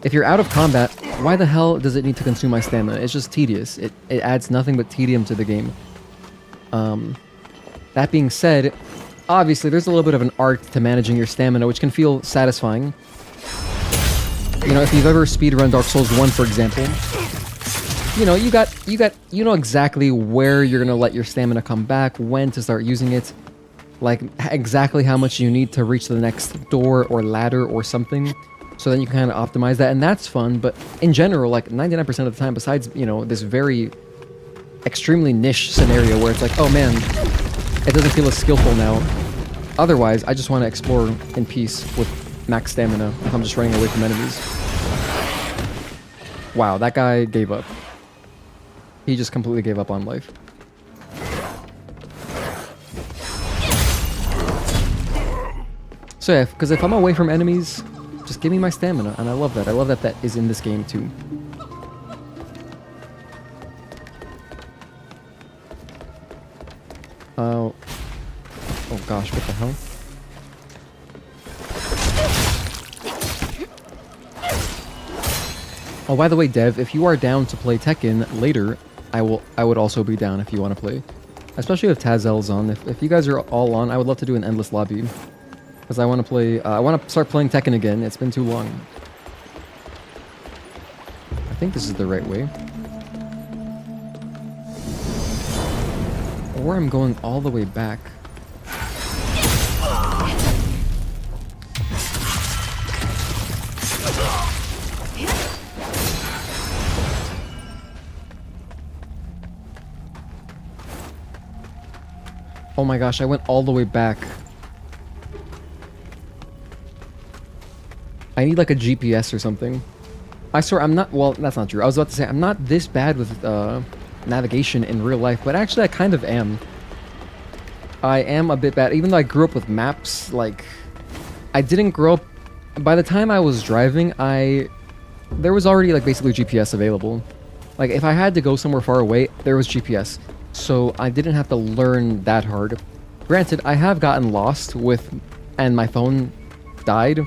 If you're out of combat, why the hell does it need to consume my stamina? It's just tedious. It adds nothing but tedium to the game. That being said, obviously there's a little bit of an art to managing your stamina, which can feel satisfying. You know, if you've ever speedrun Dark Souls 1, for example, you know, you know exactly where you're gonna let your stamina come back, when to start using it, like exactly how much you need to reach the next door or ladder or something, so then you can kind of optimize that, and that's fun. But in general, like 99% of the time, besides, you know, this very extremely niche scenario where it's like, oh man, it doesn't feel as skillful now. Otherwise, I just want to explore in peace with max stamina if I'm just running away from enemies. Wow, that guy gave up. He just completely gave up on life. So yeah, because if I'm away from enemies, just give me my stamina, and I love that. I love that that is in this game too. Oh gosh, what the hell? Oh, by the way, Dev, if you are down to play Tekken later, I would also be down if you want to play. Especially if Tazel's on. If you guys are all on, I would love to do an endless lobby. Because I want to play, I want to start playing Tekken again. It's been too long. I think this is the right way. Or I'm going all the way back. Oh my gosh, I went all the way back. I need like a GPS or something. I swear I'm not, well, that's not true. I was about to say, I'm not this bad with navigation in real life, but actually I kind of am. I am a bit bad, even though I grew up with maps, like, I didn't grow up, by the time I was driving, there was already like basically GPS available. Like if I had to go somewhere far away, there was GPS. So I didn't have to learn that hard. Granted, I have gotten lost and my phone died.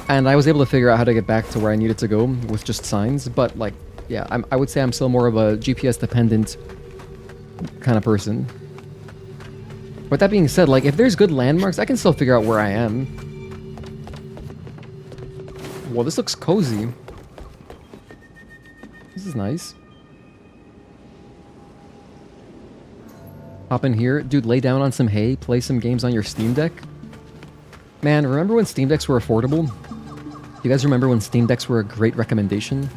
And I was able to figure out how to get back to where I needed to go with just signs. But like, yeah, I would say I'm still more of a GPS dependent kind of person. But that being said, like if there's good landmarks, I can still figure out where I am. Well, this looks cozy. This is nice. Hop in here. Dude, lay down on some hay, play some games on your Steam Deck. Man, remember when Steam Decks were affordable? You guys remember when Steam Decks were a great recommendation?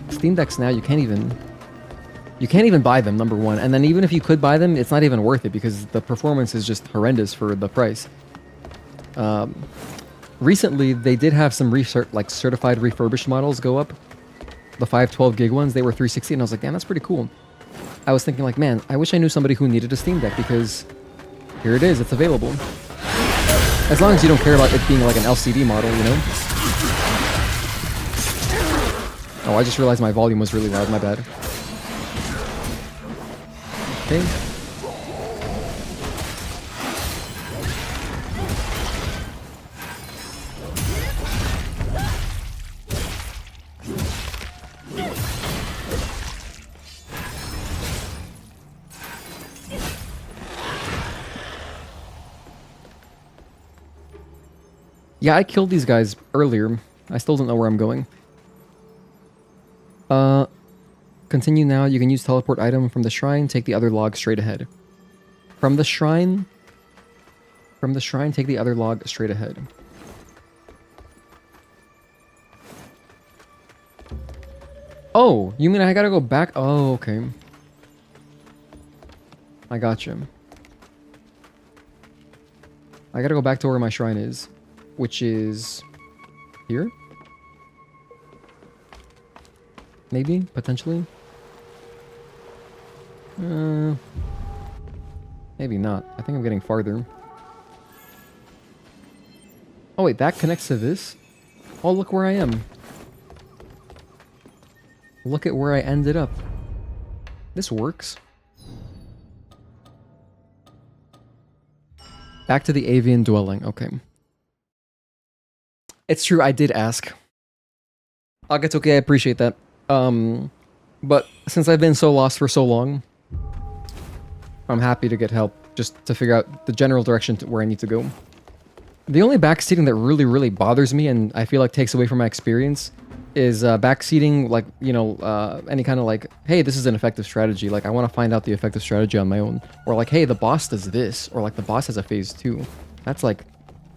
Steam Decks now, you can't even buy them, number one. And then even if you could buy them, it's not even worth it because the performance is just horrendous for the price. Recently, they did have some certified refurbished models go up. The 512 gig ones, they were 360, and I was like, damn, that's pretty cool. I was thinking like, man, I wish I knew somebody who needed a Steam Deck because here it is, it's available. As long as you don't care about it being like an LCD model, you know? Oh, I just realized my volume was really loud, my bad. Okay. Yeah, I killed these guys earlier. I still don't know where I'm going. Continue now. You can use teleport item from the shrine. Take the other log straight ahead. From the shrine, take the other log straight ahead. Oh, you mean I gotta go back? Oh, okay. I gotcha. I gotta go back to where my shrine is, which is here? Maybe, potentially. Maybe not. I think I'm getting farther. Oh wait, that connects to this? Oh, look where I am. Look at where I ended up. This works. Back to the avian dwelling. Okay. It's true, I did ask. It's okay, I appreciate that. But since I've been so lost for so long, I'm happy to get help just to figure out the general direction to where I need to go. The only backseating that really, really bothers me and I feel like takes away from my experience is backseating, like, you know, any kind of like, hey, this is an effective strategy. Like, I want to find out the effective strategy on my own. Or like, hey, the boss does this. Or like, the boss has a phase 2. That's like,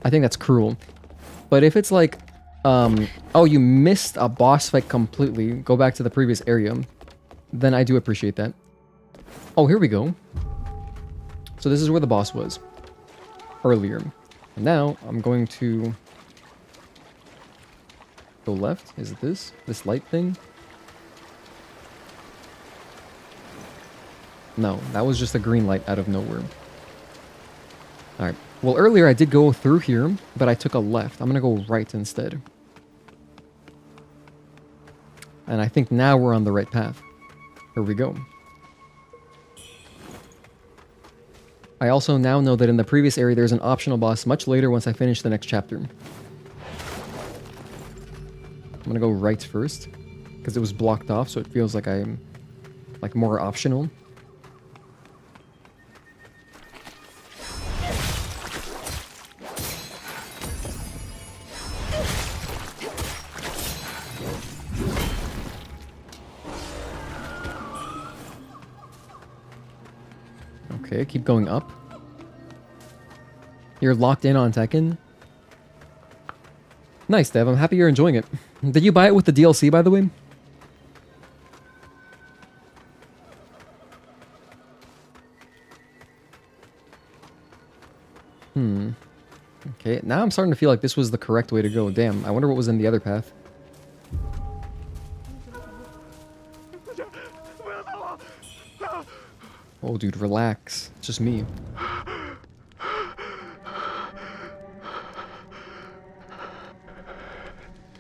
I think that's cruel. But if it's like, oh, you missed a boss fight completely, go back to the previous area, then I do appreciate that. Oh, here we go. So this is where the boss was earlier. And now I'm going to go left. Is it this? This light thing? No, that was just a green light out of nowhere. Alright. Well, earlier I did go through here, but I took a left. I'm gonna go right instead. And I think now we're on the right path. Here we go. I also now know that in the previous area there's an optional boss much later once I finish the next chapter. I'm gonna go right first, because it was blocked off, so it feels like I'm like more optional. Okay, keep going up. You're locked in on Tekken? Nice, Dev. I'm happy you're enjoying it. Did you buy it with the DLC, by the way? Okay, now I'm starting to feel like this was the correct way to go. Damn, I wonder what was in the other path. Oh, dude, relax. It's just me.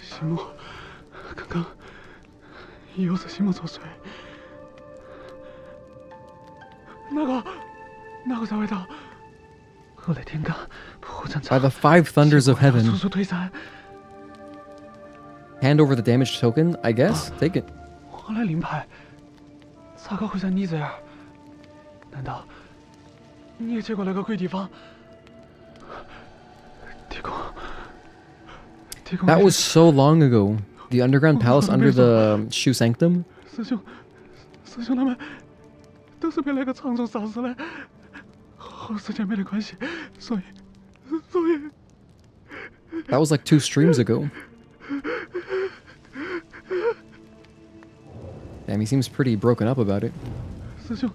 心木，刚刚有在心木作祟。那个在外头，后来天刚，护战
By the five thunders of heaven.
速速退散。
Hand over the damaged token, I guess. Take it.
后来灵牌，咋个会在你这儿？难道你也去过那个鬼地方？提供。
That was so long ago. The underground palace under the Shu Sanctum.
师兄他们都是被那个长虫杀死的，和时间没得关系，所以。
That was like 2 streams ago. Damn, he seems pretty broken up about it.
师兄。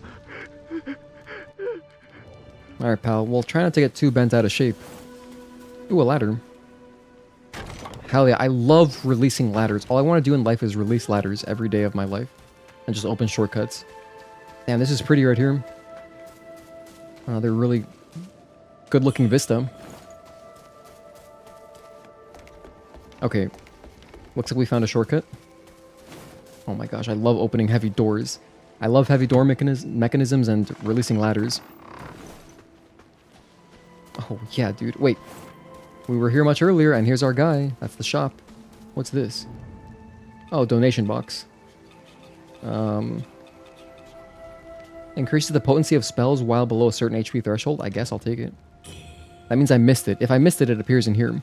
Alright, pal. Well, try not to get too bent out of shape. Ooh, a ladder. Hell yeah, I love releasing ladders. All I want to do in life is release ladders every day of my life. And just open shortcuts. Damn, this is pretty right here. They're really good looking vista. Okay. Looks like we found a shortcut. Oh my gosh, I love opening heavy doors. I love heavy door mechanisms and releasing ladders. Oh yeah, dude. Wait. We were here much earlier, and here's our guy. That's the shop. What's this? Oh, donation box. Increases the potency of spells while below a certain HP threshold. I guess I'll take it. That means I missed it. If I missed it, it appears in here.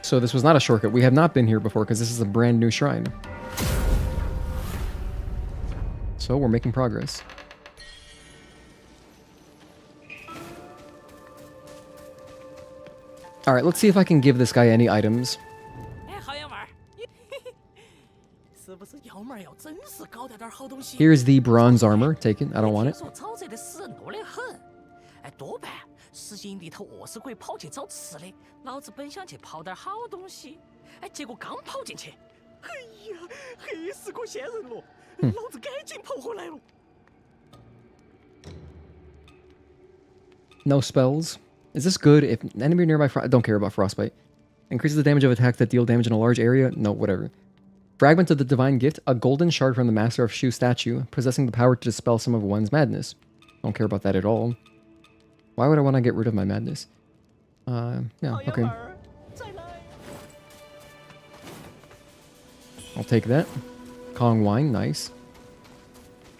So this was not a shortcut. We have not been here before because this is a brand new shrine. So we're making progress. Alright, let's see if I can give this guy any items. Here's the bronze armor. Take it. I don't want it.
死井里头饿死鬼跑去找吃的，老子本想去刨点好东西，结果刚跑进去，哎呀，黑死个仙人了，老子赶紧跑回来了。
No spells. Is this good? If an enemy nearby, I don't care about frostbite. Increases the damage of attacks that deal damage in a large area. No, whatever. Fragment of the divine gift, a golden shard from the master of Shu statue, possessing the power to dispel some of one's madness. Don't care about that at all. Why would I want to get rid of my madness? Yeah, okay. I'll take that. Kong wine, nice.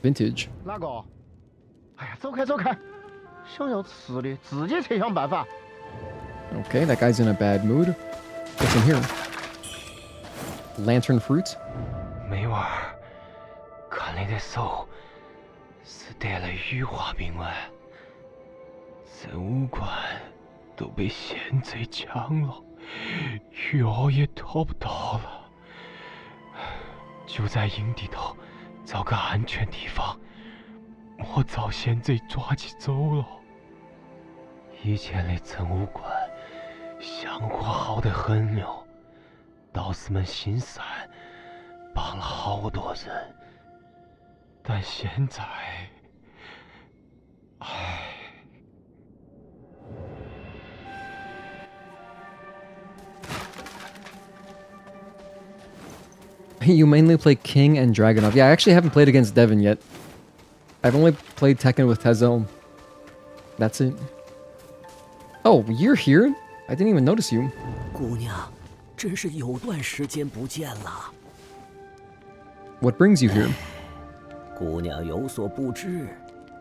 Vintage. Okay, that guy's in a bad mood. What's in here? Lantern fruit.
没玩儿，看你的手是带了羽化兵丸，这武馆都被仙贼抢了，药也讨不到了，就在营地头找个安全地方，莫遭仙贼抓起走了。以前的真武馆香火好得很哟。 道士们心善，帮了好多人，但现在，唉。
You mainly play King and Dragunov. Yeah, I actually haven't played against Devin yet. I've only played Tekken with Tezel. That's it. Oh, you're here? I didn't even notice you.
姑娘。 真是有段时间不见了。
What brings you here?
姑娘有所不知，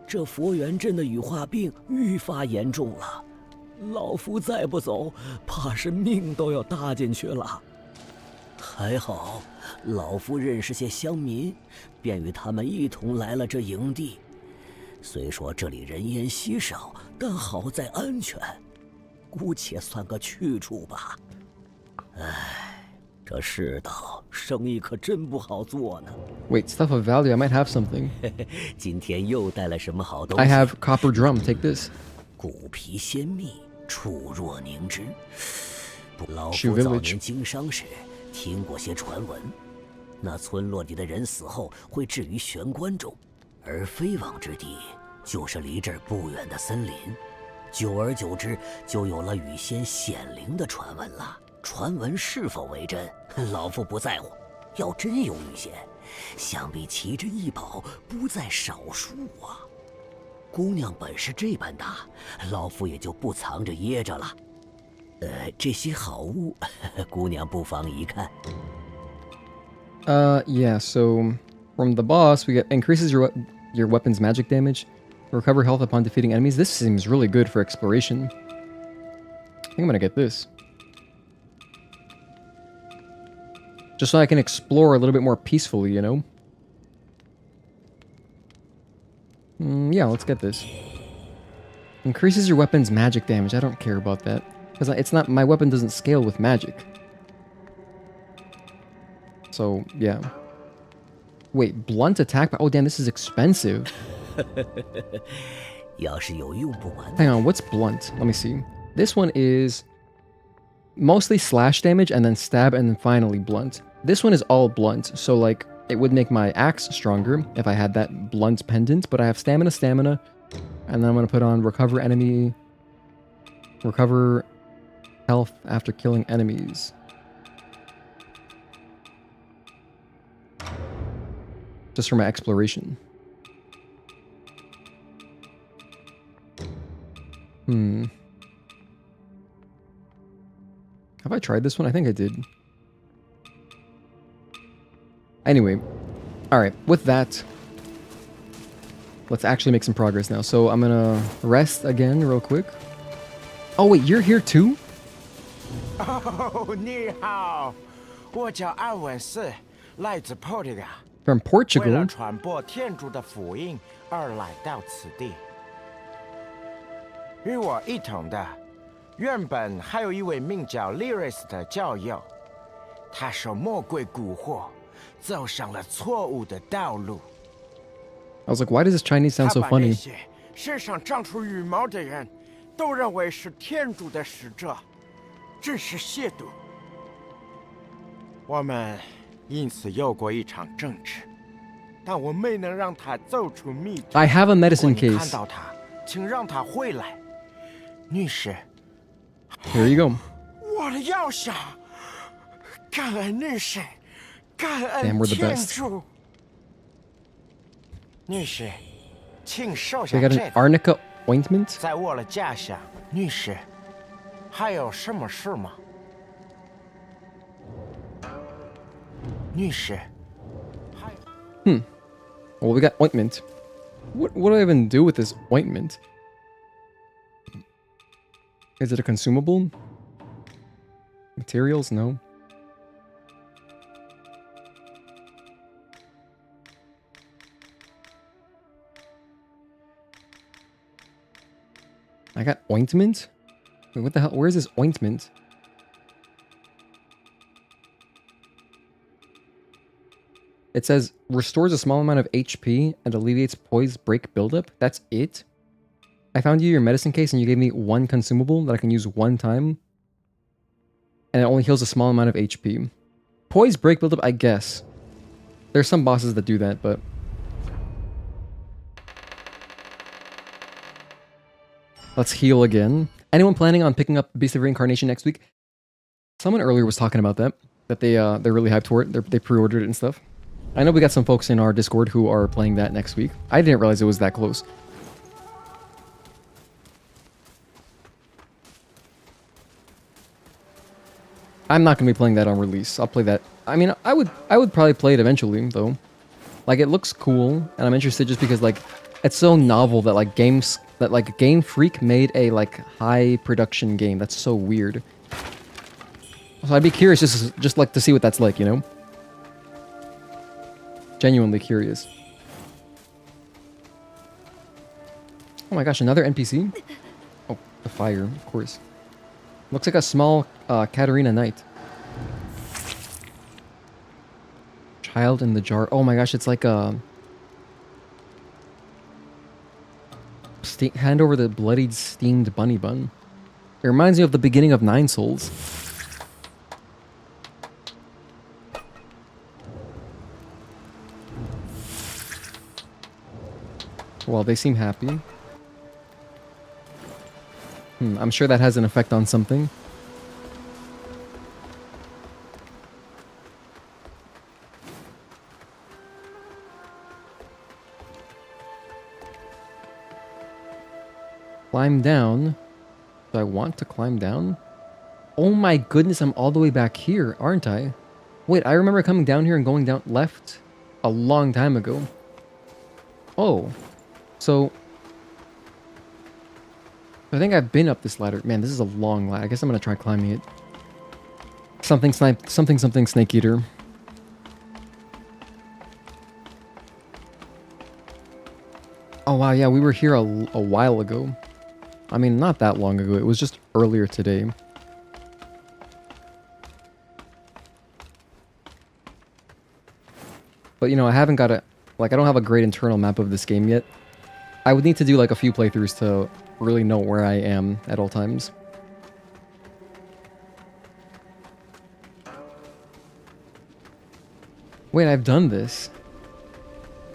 这佛元镇的羽化病愈发严重了，老夫再不走，怕是命都要搭进去了。还好，老夫认识些乡民，便与他们一同来了这营地。虽说这里人烟稀少，但好在安全，姑且算个去处吧。 唉，这世道生意可真不好做呢。
Wait, stuff of value. I might have something.
今天又带来什么好东西
I have copper drum. Take this.
骨皮鲜蜜，触若凝脂。老
Shoe
夫早
village.
年经商时听过些传闻，那村落里的人死后会置于玄关中，而飞往之地就是离这儿不远的森林。久而久之，就有了羽仙显灵的传闻了。传闻是否为真，老夫不在乎。要真有羽仙，想必奇珍异宝不在少数啊。姑娘本事这般大，老夫也就不藏着掖着了。这些好物，姑娘不妨一看。
Yeah. So from the boss, we get increases your weapon's magic damage, recover health upon defeating enemies. This seems really good for exploration. I think I'm gonna get this. Just so I can explore a little bit more peacefully, you know? Yeah, let's get this. Increases your weapon's magic damage. I don't care about that. Because it's not... My weapon doesn't scale with magic. So, yeah. Wait, blunt attack? Oh, damn, this is expensive. Hang on, what's blunt? Let me see. This one is... mostly slash damage, and then stab, and then finally blunt. This one is all blunt, so like, it would make my axe stronger if I had that blunt pendant, but I have stamina, and then I'm gonna put on recover enemy, recover health after killing enemies. Just for my exploration. Have I tried this one? I think I did. Anyway, alright, with that, let's actually make some progress now. So I'm gonna rest again real quick. Oh wait, you're here too?
Oh, 你好，我叫安文斯，来自 Portugal。
From Portugal?
为了传播天主的福音而来到此地。与我一同的，原本还有一位名叫 Lyris 的教友，他受魔鬼蛊惑，走上了错误的道路。
I was like, why does this Chinese sound so
他把那
funny?
些身上长出羽毛的人，都认为是天主的使者，真是亵渎。我们因此有过一场争执，但我没能让他走出迷途。
I have a medicine
如果你
case.
看到他，请让他回来，女士。
Here you go.
我的药箱，感恩女士，感
Damn,
恩
we're the
天
best.
主。女士，请收
They
下
got
这
an
个。
arnica ointment?
在我的家乡，女士，还有什么事吗？女士。
Well, we got ointment. What do I even do with this ointment? Is it a consumable? Materials? No. I got ointment? Wait, what the hell? Where's this ointment? It says, restores a small amount of HP and alleviates poise break buildup. That's it? I found you your medicine case and you gave me one consumable that I can use one time. And it only heals a small amount of HP. Poise break buildup, I guess. There's some bosses that do that, but... Let's heal again. Anyone planning on picking up Beast of Reincarnation next week? Someone earlier was talking about that. That they're really hyped for it. They pre-ordered it and stuff. I know we got some folks in our Discord who are playing that next week. I didn't realize it was that close. I'm not gonna be playing that on release. I'll play that. I mean, I would probably play it eventually, though. Like, it looks cool, and I'm interested just because, like, it's so novel that, like, Game Freak made a, like, high production game. That's so weird. So I'd be curious just like to see what that's like, you know? Genuinely curious. Oh my gosh, another NPC? Oh, the fire, of course. Looks like a small Katarina Knight. child in the jar. Oh my gosh, it's like a... hand over the bloodied steamed bunny bun. It reminds me of the beginning of Nine Souls. Well, they seem happy. I'm sure that has an effect on something. Climb down. Do I want to climb down? Oh my goodness, I'm all the way back here, aren't I? Wait, I remember coming down here and going down left a long time ago. Oh. So... I think I've been up this ladder. Man, this is a long ladder. I guess I'm gonna try climbing it. Something snake eater. Oh wow, yeah, we were here a while ago. I mean, not that long ago. It was just earlier today. But you know, I haven't got a... Like, I don't have a great internal map of this game yet. I would need to do like a few playthroughs to really know where I am at all times. Wait, I've done this.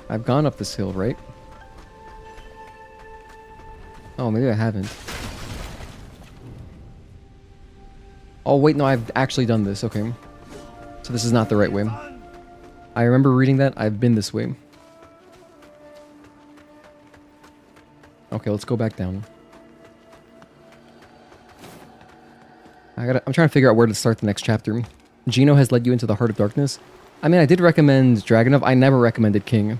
I've gone up this hill, right? Oh, maybe I haven't. Oh, wait, no, I've actually done this. Okay. So this is not the right way. I remember reading that. I've been this way. Okay, let's go back down. I'm trying to figure out where to start the next chapter. Gino has led you into the heart of darkness. I mean, I did recommend Dragunov. I never recommended King.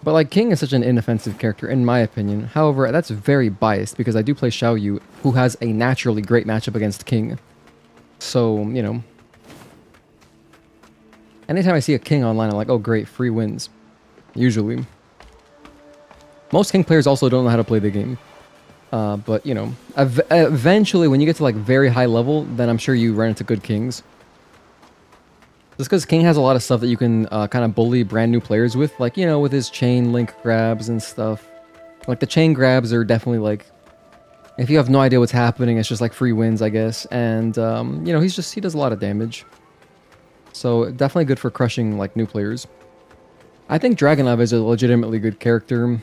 But like, King is such an inoffensive character, in my opinion. However, that's very biased, because I do play Xiaoyu, who has a naturally great matchup against King. So, you know. Anytime I see a King online, I'm like, oh great, free wins. Usually. Most King players also don't know how to play the game. But, you know, eventually, when you get to like very high level, then I'm sure you run into good Kings. Just because King has a lot of stuff that you can kind of bully brand new players with, like, you know, with his chain link grabs and stuff. Like, the chain grabs are definitely like, if you have no idea what's happening, it's just like free wins, I guess. And, you know, he does a lot of damage. So, definitely good for crushing, like, new players. I think Dragunov is a legitimately good character.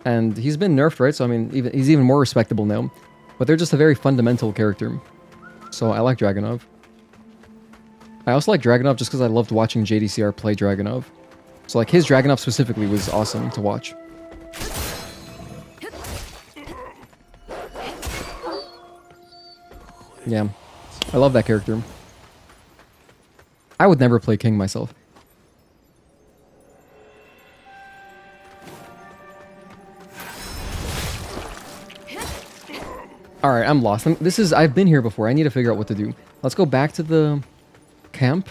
And he's been nerfed, right? So, I mean, he's even more respectable now. But they're just a very fundamental character. So, I like Dragunov. I also like Dragunov just because I loved watching JDCR play Dragunov. So, like, his Dragunov specifically was awesome to watch. Yeah. I love that character. I would never play King myself. Alright, I'm lost. I've been here before. I need to figure out what to do. Let's go back to the camp.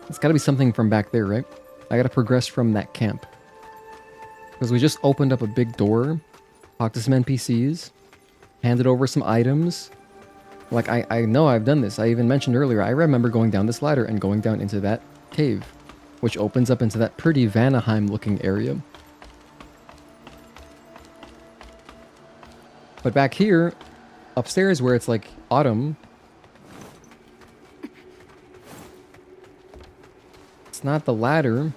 It's gotta be something from back there, right? I gotta progress from that camp. Because we just opened up a big door, talked to some NPCs, handed over some items. Like, I know I've done this. I even mentioned earlier, I remember going down this ladder and going down into that cave, which opens up into that pretty Vanaheim-looking area. But back here, upstairs where it's like autumn, it's not the ladder,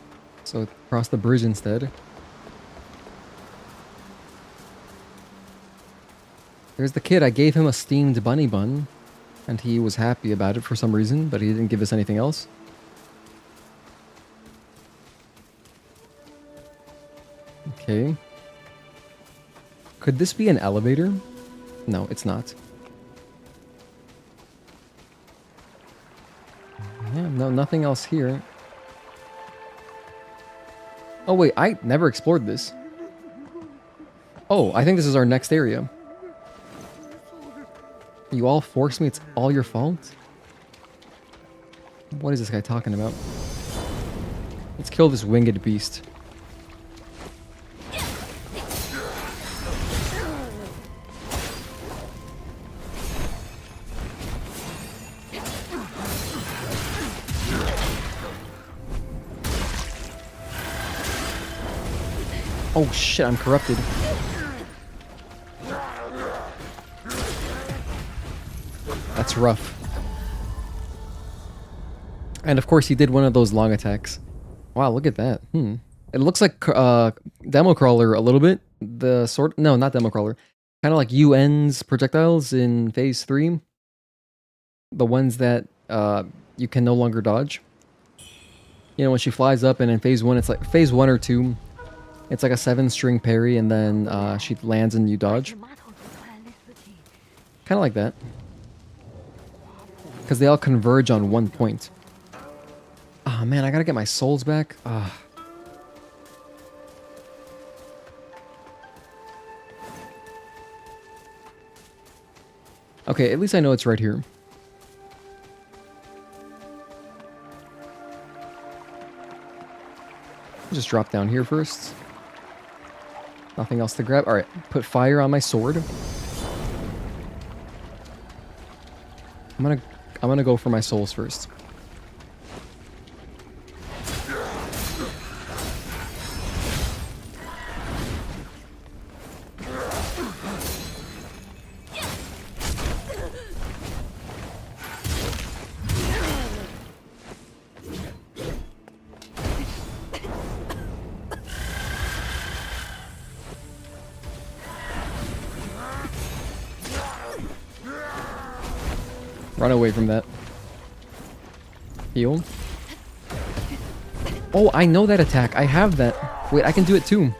so cross the bridge instead. There's the kid. I gave him a steamed bunny bun, and he was happy about it for some reason, but he didn't give us anything else. Okay. Could this be an elevator? No, it's not. Yeah, no, nothing else here. Oh wait, I never explored this. Oh, I think this is our next area. You all forced me, it's all your fault? What is this guy talking about? Let's kill this winged beast. Oh shit, I'm corrupted. That's rough. And of course he did one of those long attacks. Wow, look at that. It looks like Demo Crawler a little bit. The sort no, not Demo Crawler. Kind of like UN's projectiles in Phase 3. The ones that you can no longer dodge. You know, when she flies up and in Phase 1, it's like Phase 1 or 2. It's like a 7-string parry and then she lands and you dodge. Kind of like that. Because they all converge on one point. Oh man, I gotta get my souls back. Okay, at least I know it's right here. Just drop down here first. Nothing else to grab. Alright, put fire on my sword. I'm gonna go for my souls first. Run away from that. Heal. Oh, I know that attack. I have that. Wait, I can do it too.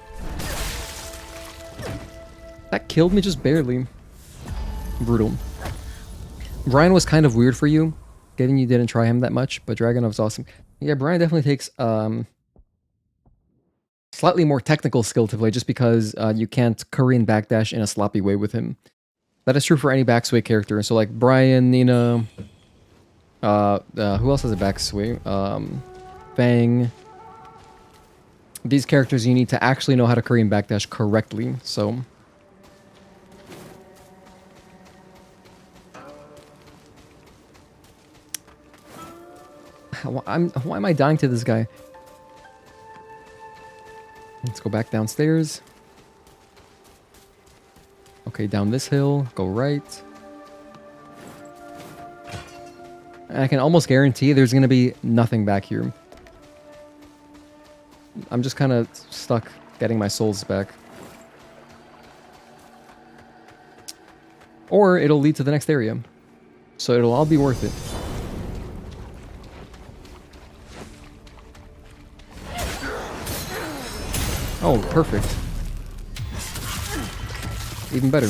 That killed me just barely. Brutal. Brian was kind of weird for you, given you didn't try him that much, but Dragonov's awesome. Yeah, Brian definitely takes slightly more technical skill to play just because you can't Korean backdash in a sloppy way with him. That is true for any backsway character. So like Brian, Nina, who else has a backsway? Fang. These characters you need to actually know how to Korean backdash correctly. So why am I dying to this guy? Let's go back downstairs. Okay, down this hill, go right. And I can almost guarantee there's gonna be nothing back here. I'm just kind of stuck getting my souls back. Or it'll lead to the next area. So it'll all be worth it. Oh, perfect. Even better.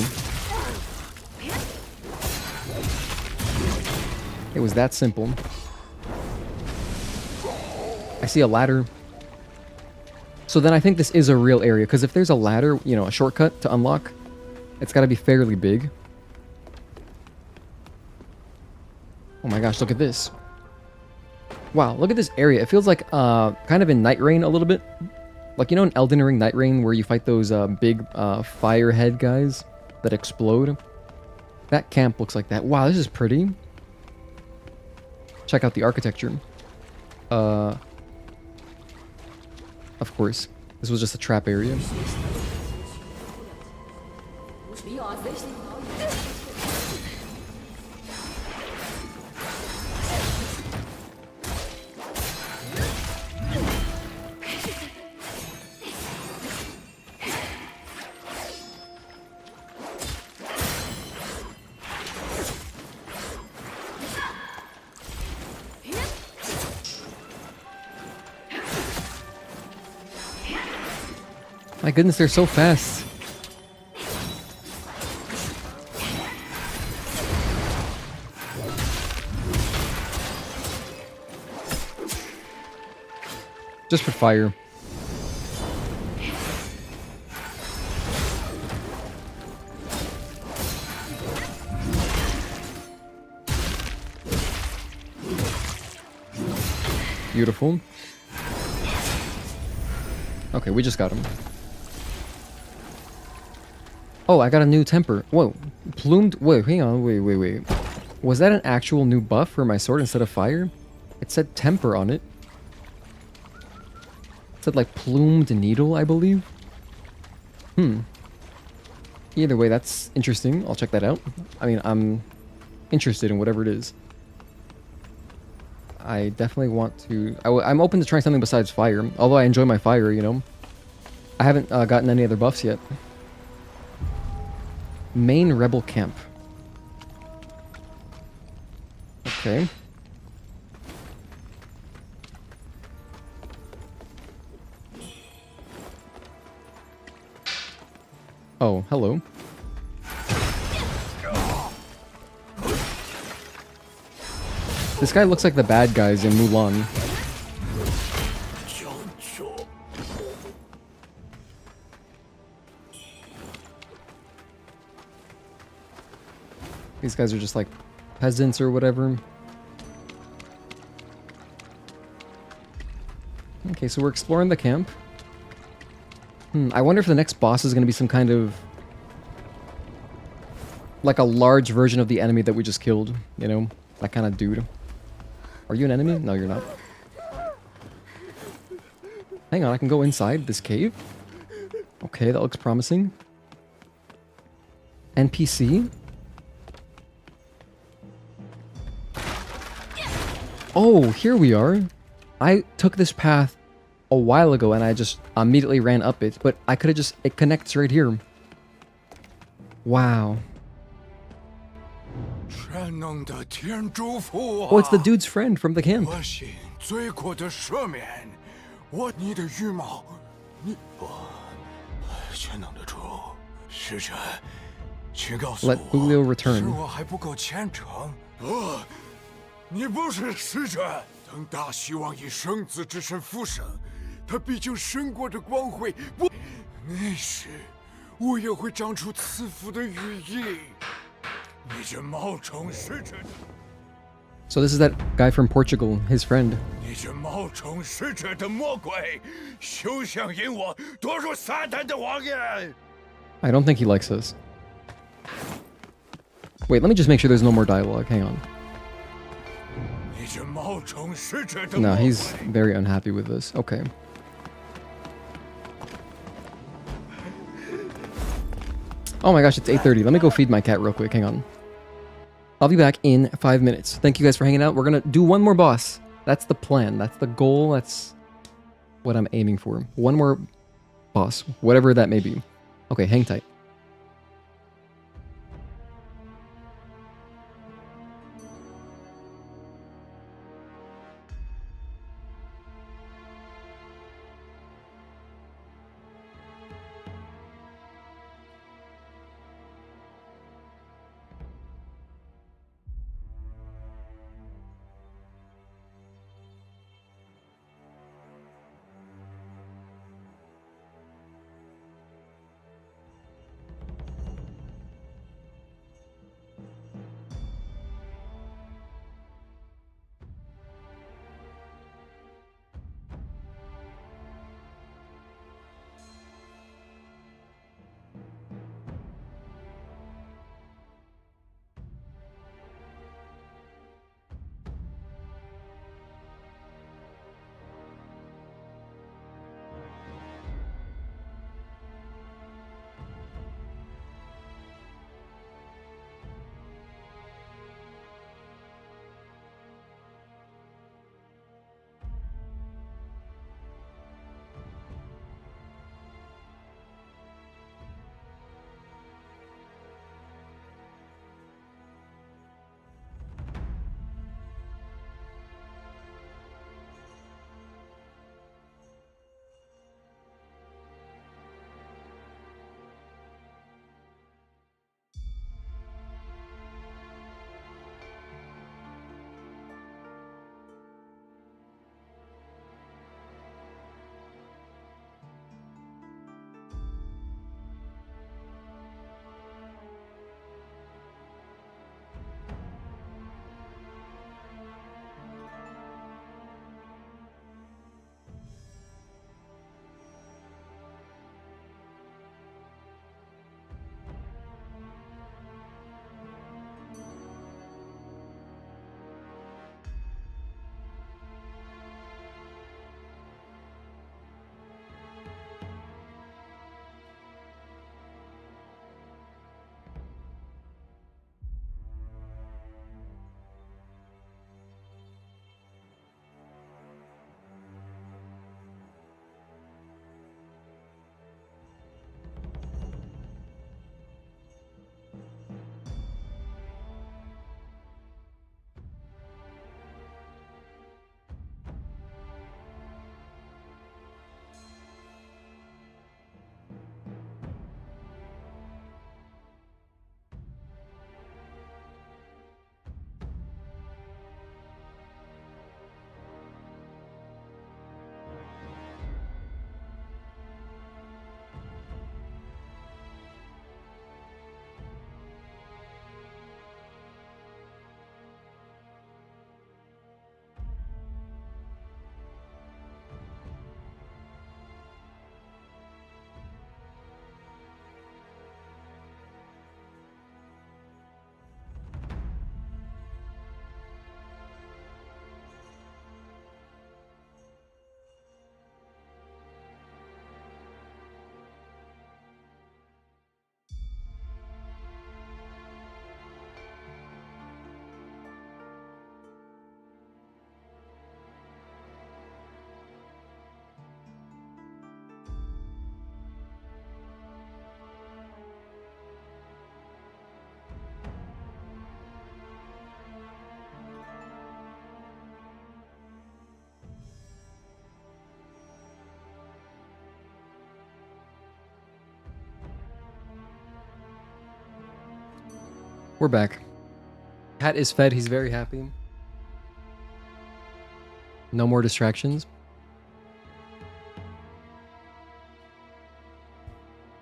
It was that simple. I see a ladder. So then I think this is a real area, because if there's a ladder, you know, a shortcut to unlock, it's got to be fairly big. Oh my gosh, look at this. Wow, look at this area. It feels like kind of in Night Rain a little bit. Like, you know in Elden Ring Night Rain where you fight those big firehead guys that explode? That camp looks like that. Wow, this is pretty. Check out the architecture. Of course. This was just a trap area. My goodness, they're so fast. Just for fire. Beautiful. Okay, we just got him. Oh, I got a new temper. Whoa. Plumed... Wait, hang on. Wait. Was that an actual new buff for my sword instead of fire? It said temper on it. It said like plumed needle, I believe. Either way, that's interesting. I'll check that out. I mean, I'm interested in whatever it is. I definitely want to... I'm open to trying something besides fire. Although I enjoy my fire, you know. I haven't gotten any other buffs yet. Main rebel camp. Okay. Oh, hello. This guy looks like the bad guys in Mulan. These guys are just like peasants or whatever. Okay, so we're exploring the camp. I wonder if the next boss is going to be some kind of... like a large version of the enemy that we just killed, you know? That kind of dude. Are you an enemy? No, you're not. Hang on, I can go inside this cave? Okay, that looks promising. NPC? Oh, here we are. I took this path a while ago and I just immediately ran up it, but I could have just... it connects right here. Wow. Oh, it's the dude's friend from the camp. Let Julio return.
你不是使者，等大希望以圣子之身复生，他毕竟身过这光辉，不，那时我也会长出赐福的羽翼。你这冒充使者。
So this is that guy from Portugal, his friend.
你这冒充使者的魔鬼，休想引我堕入撒旦的网眼。
I don't think he likes us. Wait, let me just make sure there's no more dialogue. Hang on. No, he's very unhappy with this. Okay. Oh my gosh, it's 8:30. Let me go feed my cat real quick. Hang on. I'll be back in 5 minutes. Thank you guys for hanging out. We're gonna do one more boss. That's the plan. That's the goal. That's what I'm aiming for. One more boss, whatever that may be. Okay, hang tight. We're back. Cat is fed. He's very happy. No more distractions.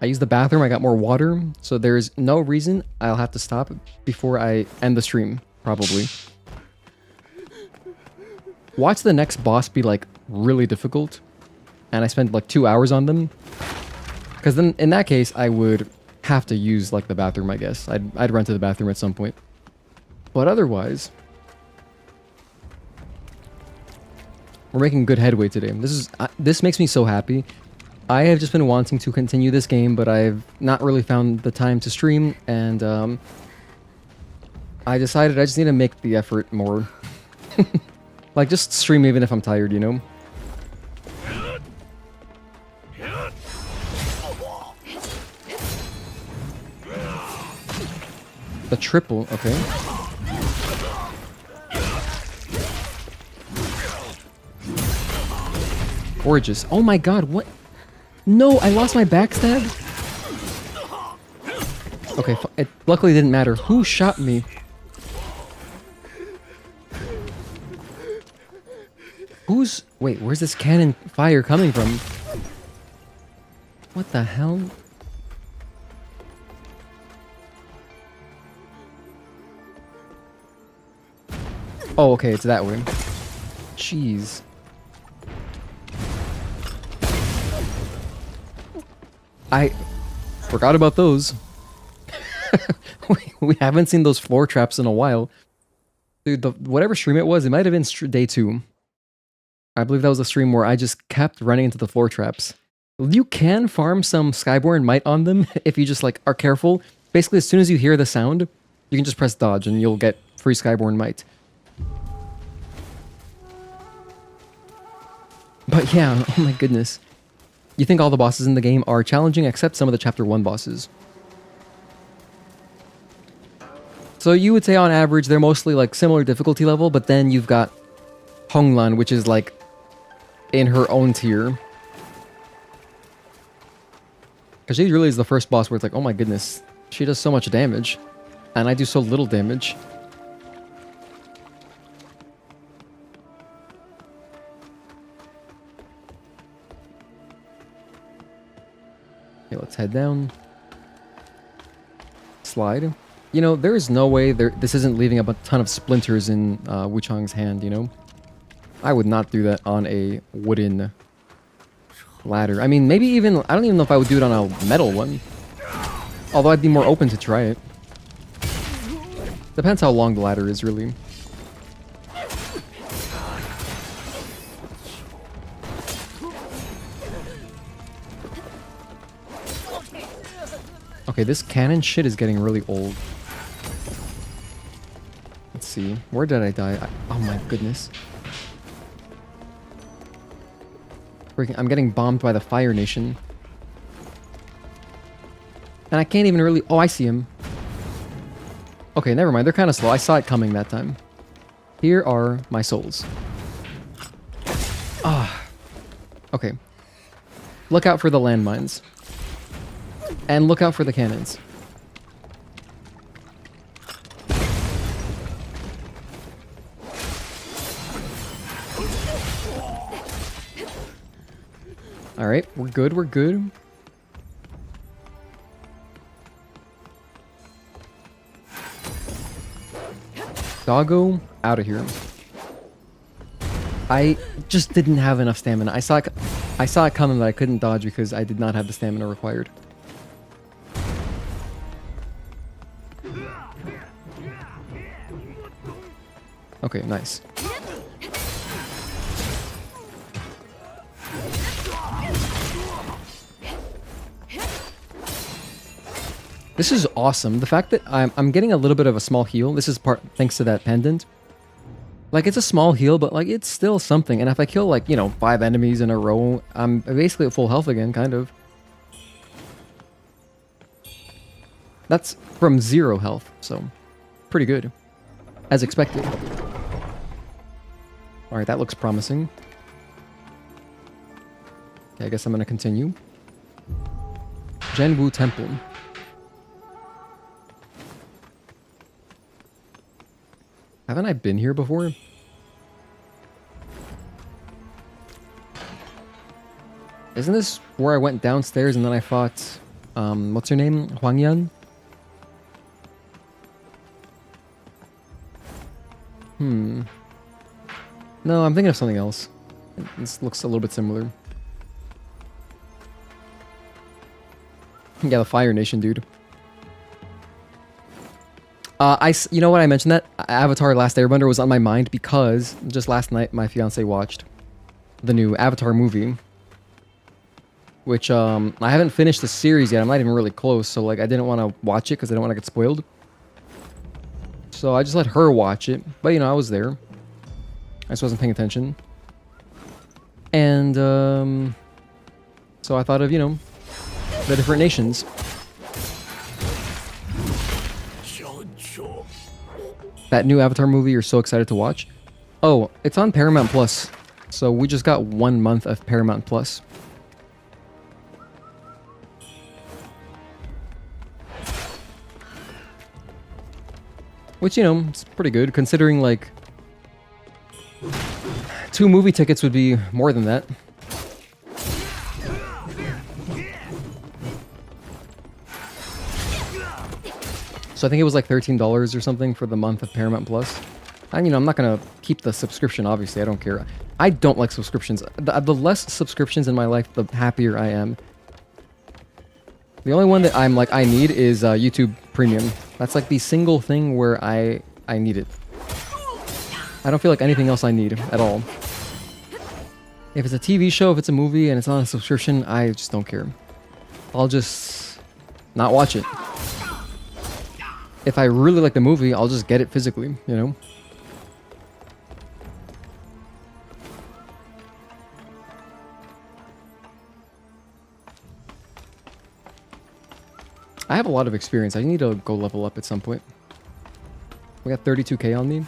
I used the bathroom. I got more water. So there's no reason I'll have to stop before I end the stream, probably. Watch the next boss be like really difficult. And I spend like 2 hours on them. Because then in that case, I would have to use like the bathroom, I guess. I'd run to the bathroom at some point. But otherwise, we're making good headway today. This makes me so happy. I have just been wanting to continue this game, but I've not really found the time to stream, and I decided I just need to make the effort more. Like, just stream even if I'm tired, you know? The triple, okay. Gorgeous. Oh my god, what? No, I lost my backstab? Okay, it luckily didn't matter. Who shot me? Who's... Wait, where's this cannon fire coming from? What the hell? Oh, okay, it's that way. Jeez. I forgot about those. we haven't seen those floor traps in a while. Dude, whatever stream it was, it might have been day 2. I believe that was a stream where I just kept running into the floor traps. You can farm some Skyborn Might on them if you just like are careful. Basically, as soon as you hear the sound, you can just press dodge and you'll get free Skyborn Might. But yeah, oh my goodness. You think all the bosses in the game are challenging except some of the Chapter 1 bosses. So you would say on average they're mostly like similar difficulty level, but then you've got Honglan, which is like in her own tier. Because she really is the first boss where it's like, oh my goodness, she does so much damage. And I do so little damage. Okay, let's head down. Slide. You know, there is no way this isn't leaving a ton of splinters in Wuchang's hand, you know? I would not do that on a wooden ladder. I mean, maybe even... I don't even know if I would do it on a metal one. Although I'd be more open to try it. Depends how long the ladder is, really. Okay, this cannon shit is getting really old. Let's see. Where did I die? Oh my goodness. I'm getting bombed by the Fire Nation. And I can't even really... Oh, I see him. Okay, never mind. They're kind of slow. I saw it coming that time. Here are my souls. Ah. Okay. Look out for the landmines. And look out for the cannons. Alright, we're good, we're good. Doggo, out of here. I just didn't have enough stamina. I saw it coming, but I couldn't dodge because I did not have the stamina required. Okay, nice. This is awesome. The fact that I'm getting a little bit of a small heal. This is part thanks to that pendant. Like, it's a small heal, but like it's still something. And if I kill like, you know, 5 enemies in a row, I'm basically at full health again, kind of. That's from 0 health, so pretty good. As expected. Alright, that looks promising. Okay, I guess I'm gonna continue. Zhenwu Temple. Haven't I been here before? Isn't this where I went downstairs and then I fought, what's her name? Huang Yan? No, I'm thinking of something else. This looks a little bit similar. Yeah, the Fire Nation, dude. You know what, I mentioned that Avatar Last Airbender was on my mind because just last night my fiance watched the new Avatar movie, which I haven't finished the series yet. I'm not even really close, so like I didn't want to watch it because I didn't want to get spoiled. So I just let her watch it, but you know, I was there. I just wasn't paying attention. And so I thought of, you know, the different nations. That new Avatar movie you're so excited to watch? Oh, it's on Paramount Plus. So we just got 1 month of Paramount Plus. Which, you know, it's pretty good considering like 2 movie tickets would be more than that. So I think it was like $13 or something for the month of Paramount Plus. And you know, I'm not gonna keep the subscription, obviously, I don't care. I don't like subscriptions. The less subscriptions in my life, the happier I am. The only one that I'm like, I need is YouTube Premium. That's like the single thing where I need it. I don't feel like anything else I need at all. If it's a TV show, if it's a movie, and it's not a subscription, I just don't care. I'll just not watch it. If I really like the movie, I'll just get it physically, you know? I have a lot of experience. I need to go level up at some point. We got 32k on me.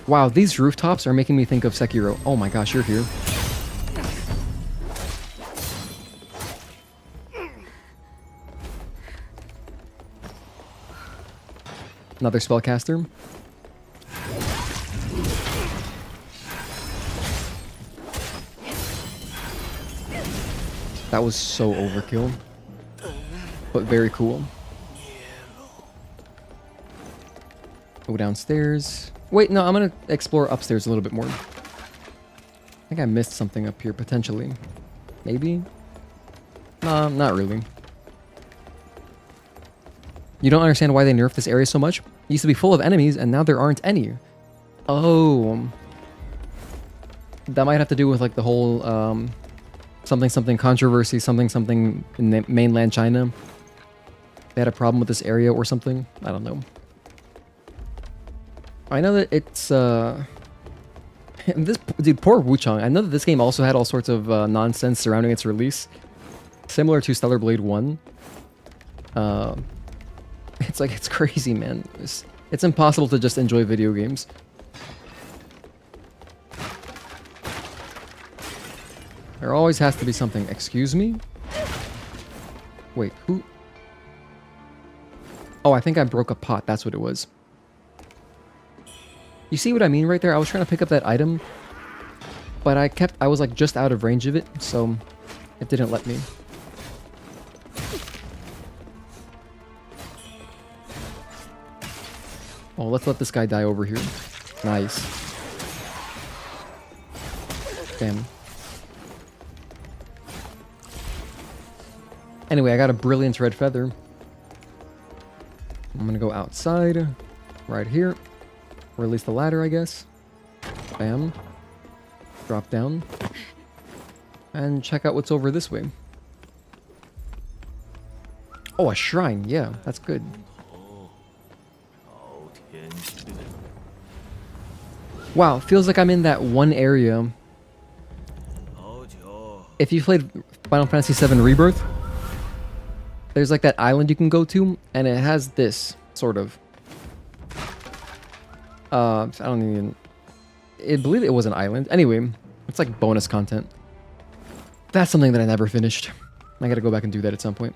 Wow, these rooftops are making me think of Sekiro. Oh my gosh, you're here. Another spellcaster. That was so overkill. But very cool. Go downstairs. Wait, no, I'm gonna explore upstairs a little bit more. I think I missed something up here, potentially. Maybe? Not really. You don't understand why they nerfed this area so much? It used to be full of enemies, and now there aren't any. Oh. That might have to do with, like, the whole, something controversy, something in mainland China. They had a problem with this area or something. I don't know. I know that it's, this, dude, poor Wuchang. I know that this game also had all sorts of, nonsense surrounding its release. Similar to Stellar Blade 1. It's like, it's crazy, man. It's impossible to just enjoy video games. There always has to be something. Excuse me? Wait, who? Oh, I think I broke a pot. That's what it was. You see what I mean right there? I was trying to pick up that item, but I was like just out of range of it, so it didn't let me. Oh, let's let this guy die over here. Nice. Damn. Anyway, I got a brilliant red feather. I'm gonna go outside, right here. Release the ladder, I guess. Bam. Drop down. And check out what's over this way. Oh, a shrine. Yeah, that's good. Wow, feels like I'm in that one area. If you played Final Fantasy VII Rebirth, there's like that island you can go to, and it has this, sort of. I don't even... I believe it was an island. Anyway, it's like bonus content. That's something that I never finished. I gotta go back and do that at some point.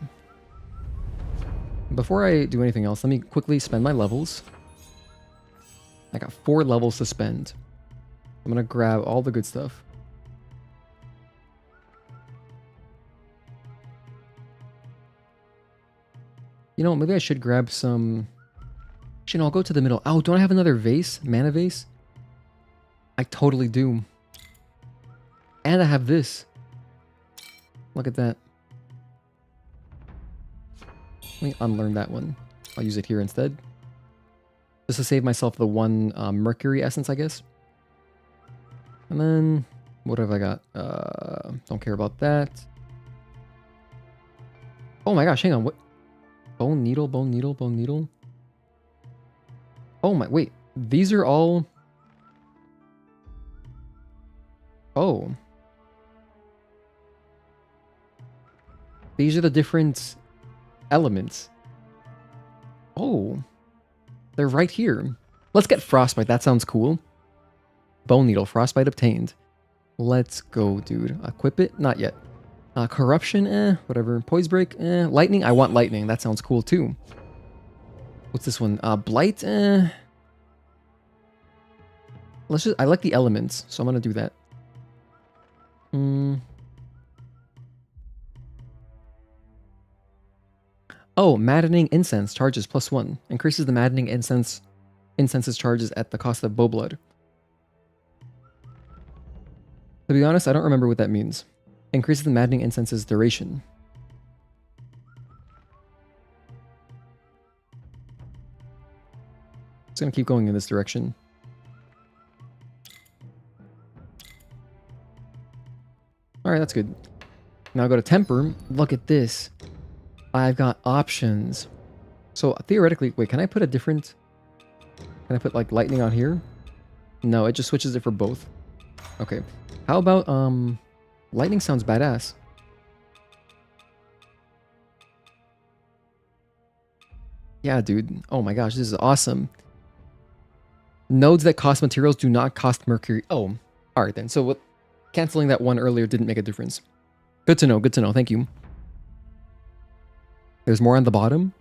Before I do anything else, let me quickly spend my levels. I got 4 levels to spend. I'm gonna grab all the good stuff. You know, maybe I should grab some... Actually, no, I'll go to the middle. Oh, don't I have another vase? Mana vase? I totally do. And I have this. Look at that. Let me unlearn that one. I'll use it here instead. Just to save myself the one mercury essence, I guess. And then, what have I got? Don't care about that. Oh my gosh, hang on. What? Bone needle, bone needle, bone needle. Oh my, wait. These are all... Oh. These are the different elements. Oh. They're right here. Let's get frostbite. That sounds cool. Bone needle. Frostbite obtained. Let's go, dude. Equip it? Not yet. Corruption? Whatever. Poise break? Lightning? I want lightning. That sounds cool, too. What's this one? Blight? Let's just... I like the elements, so I'm gonna do that. Oh, maddening incense charges +1. Increases the maddening incense's charges at the cost of bow blood. To be honest, I don't remember what that means. Increases the maddening incense's duration. Just gonna keep going in this direction. Alright, that's good. Now I go to temper. Look at this. I've got options. So theoretically, wait, can I put a different... Can I put like lightning on here? No, it just switches it for both. Okay. How about, lightning sounds badass. Yeah, dude. Oh my gosh, this is awesome. Nodes that cost materials do not cost mercury. Oh, alright then. So what... Canceling that one earlier didn't make a difference. Good to know, good to know. Thank you. There's more on the bottom.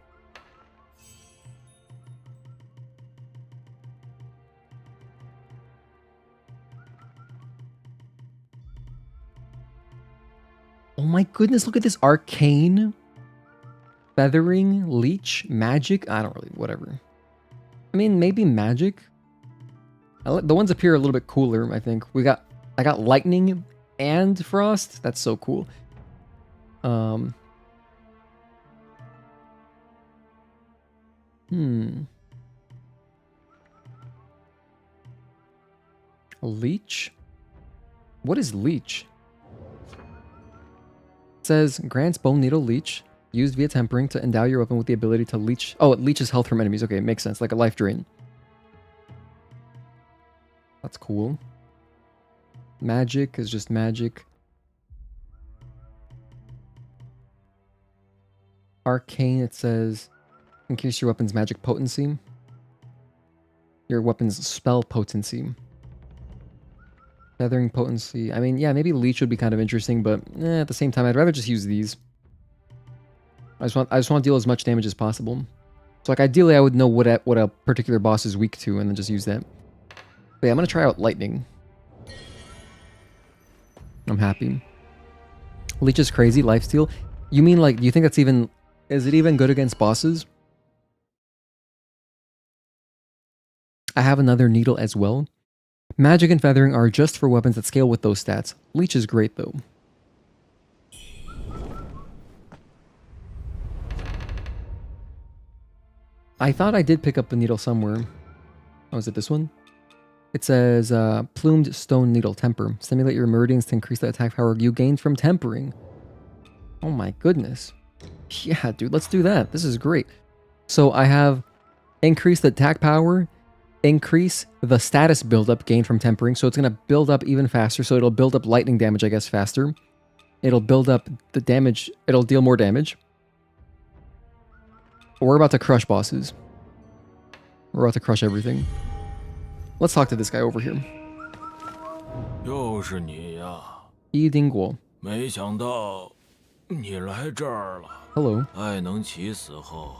Oh my goodness, look at this. Arcane. Feathering. Leech. Magic. I don't really... Whatever. I mean, maybe magic. The ones up here are a little bit cooler, I think. I got lightning and frost. That's so cool. Leech? What is leech? It says grants bone needle leech used via tempering to endow your weapon with the ability to leech. Oh, it leeches health from enemies. Okay, it makes sense. Like a life drain. That's cool. Magic is just magic. Arcane, it says increase your weapon's magic potency. Your weapon's spell potency. Feathering potency. I mean, yeah, maybe leech would be kind of interesting, but at the same time, I'd rather just use these. I just want to deal as much damage as possible. So like ideally, I would know what a particular boss is weak to, and then just use that. But yeah, I'm gonna try out lightning. I'm happy. Leech is crazy. Lifesteal. You mean like? Do you think that's even? Is it even good against bosses? I have another needle as well. Magic and feathering are just for weapons that scale with those stats. Leech is great though. I thought I did pick up the needle somewhere. Oh, is it this one? It says, Plumed Stone Needle, Temper. Stimulate your meridians to increase the attack power you gained from tempering. Oh my goodness. Yeah, dude, let's do that. This is great. So I have increased the attack power, increase the status buildup gained from tempering. So it's going to build up even faster. So it'll build up lightning damage, I guess, faster. It'll build up the damage. It'll deal more damage. We're about to crush bosses. We're about to crush everything. Let's talk to this guy over here.
又是你呀！
伊丁国。
没想到你来这儿了。
Hello。
艾能奇死后，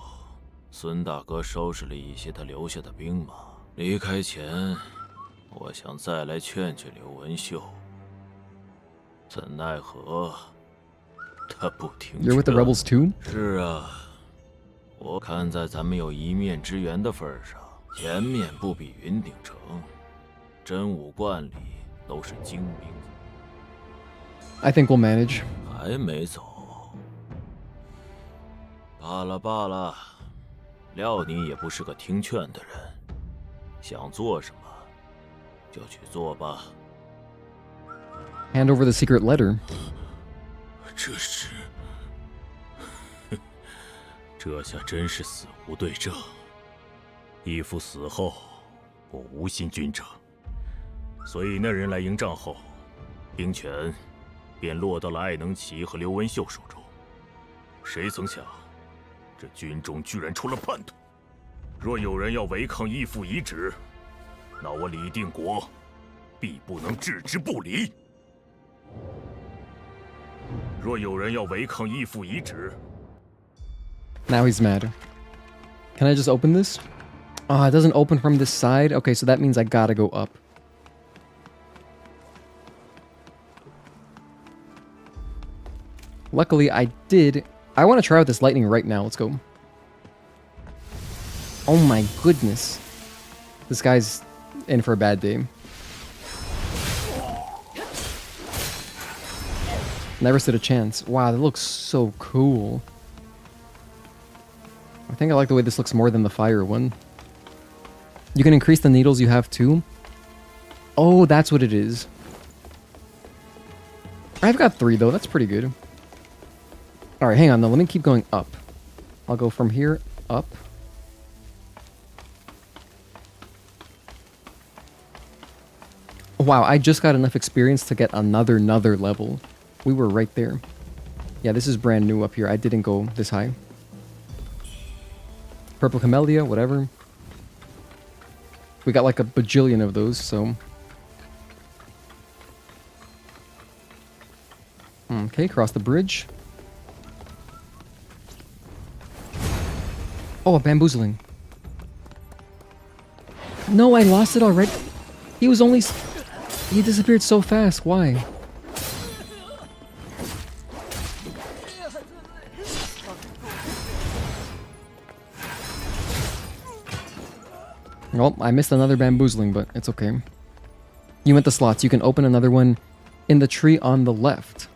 孙大哥收拾了一些他留下的兵马。离开前，我想再来劝劝刘文秀，怎奈何他不听劝。
You're with the rebels too?
是啊，我看在咱们有一面之缘的份上。 前面不比云顶城，真武观里都是精兵。
I think we'll manage.
还没走。罢了罢了，料你也不是个听劝的人，想做什么就去做吧。
Hand over the secret letter.
这是，这下真是死无对证。 义父死后，我无心君者，所以那人来迎战后，兵权便落到了艾能奇和刘文秀手中。谁曾想，这军中居然出了叛徒！若有人要违抗义父遗旨，那我李定国必不能置之不理。若有人要违抗义父遗旨，
Now he's mad. Can I just open this? Oh, it doesn't open from this side? Okay, so that means I gotta go up. Luckily, I did. I want to try out this lightning right now. Let's go. Oh my goodness. This guy's in for a bad day. Never stood a chance. Wow, that looks so cool. I think I like the way this looks more than the fire one. You can increase the needles you have too. Oh, that's what it is. I've got 3 though. That's pretty good. Alright, hang on though. Let me keep going up. I'll go from here up. Wow, I just got enough experience to get another level. We were right there. Yeah, this is brand new up here. I didn't go this high. Purple Camellia, whatever. We got like a bajillion of those, so... Okay, cross the bridge. Oh, a bamboozling. No, I lost it already. He was only... He disappeared so fast. Why? Well, I missed another bamboozling, but it's okay. You went the slots. You can open another one in the tree on the left.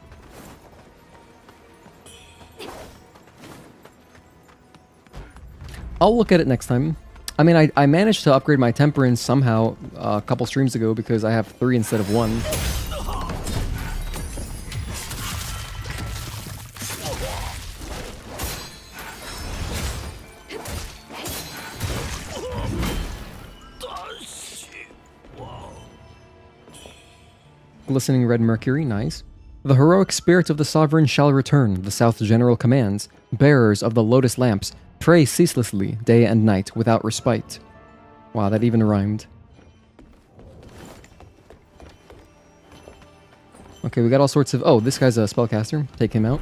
I'll look at it next time. I mean, I managed to upgrade my temperance somehow a couple streams ago because I have 3 instead of 1. Glistening red mercury, nice. The heroic spirits of the sovereign shall return, the South General commands. Bearers of the lotus lamps, pray ceaselessly, day and night, without respite. Wow, that even rhymed. Okay, we got all sorts of... Oh, this guy's a spellcaster. Take him out.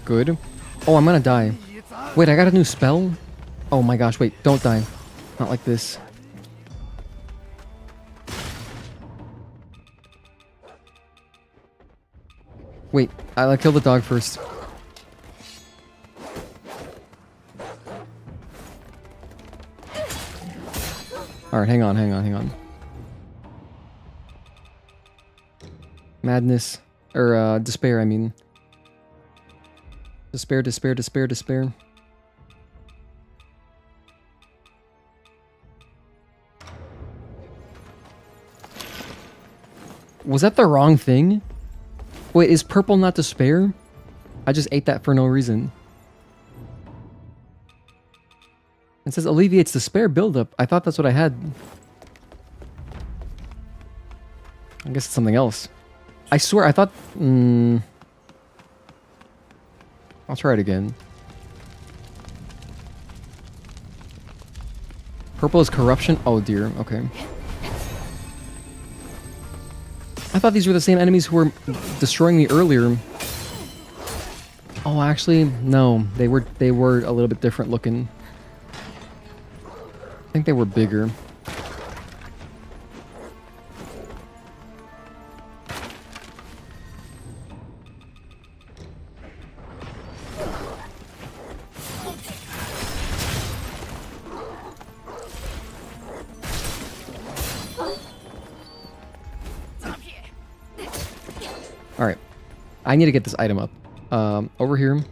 Good. Oh, I'm gonna die. Wait, I got a new spell? Oh my gosh, wait, don't die. Not like this. Wait, I'll kill the dog first. Alright, hang on. Madness. Or, despair, I mean. Despair. Was that the wrong thing? Wait, is purple not despair? I just ate that for no reason. It says alleviates despair buildup. I thought that's what I had. I guess it's something else. I swear, I thought... I'll try it again. Purple is corruption? Oh dear, okay. I thought these were the same enemies who were destroying me earlier. Oh, actually, no. They were a little bit different looking. I think they were bigger. Alright. I need to get this item up. Over here.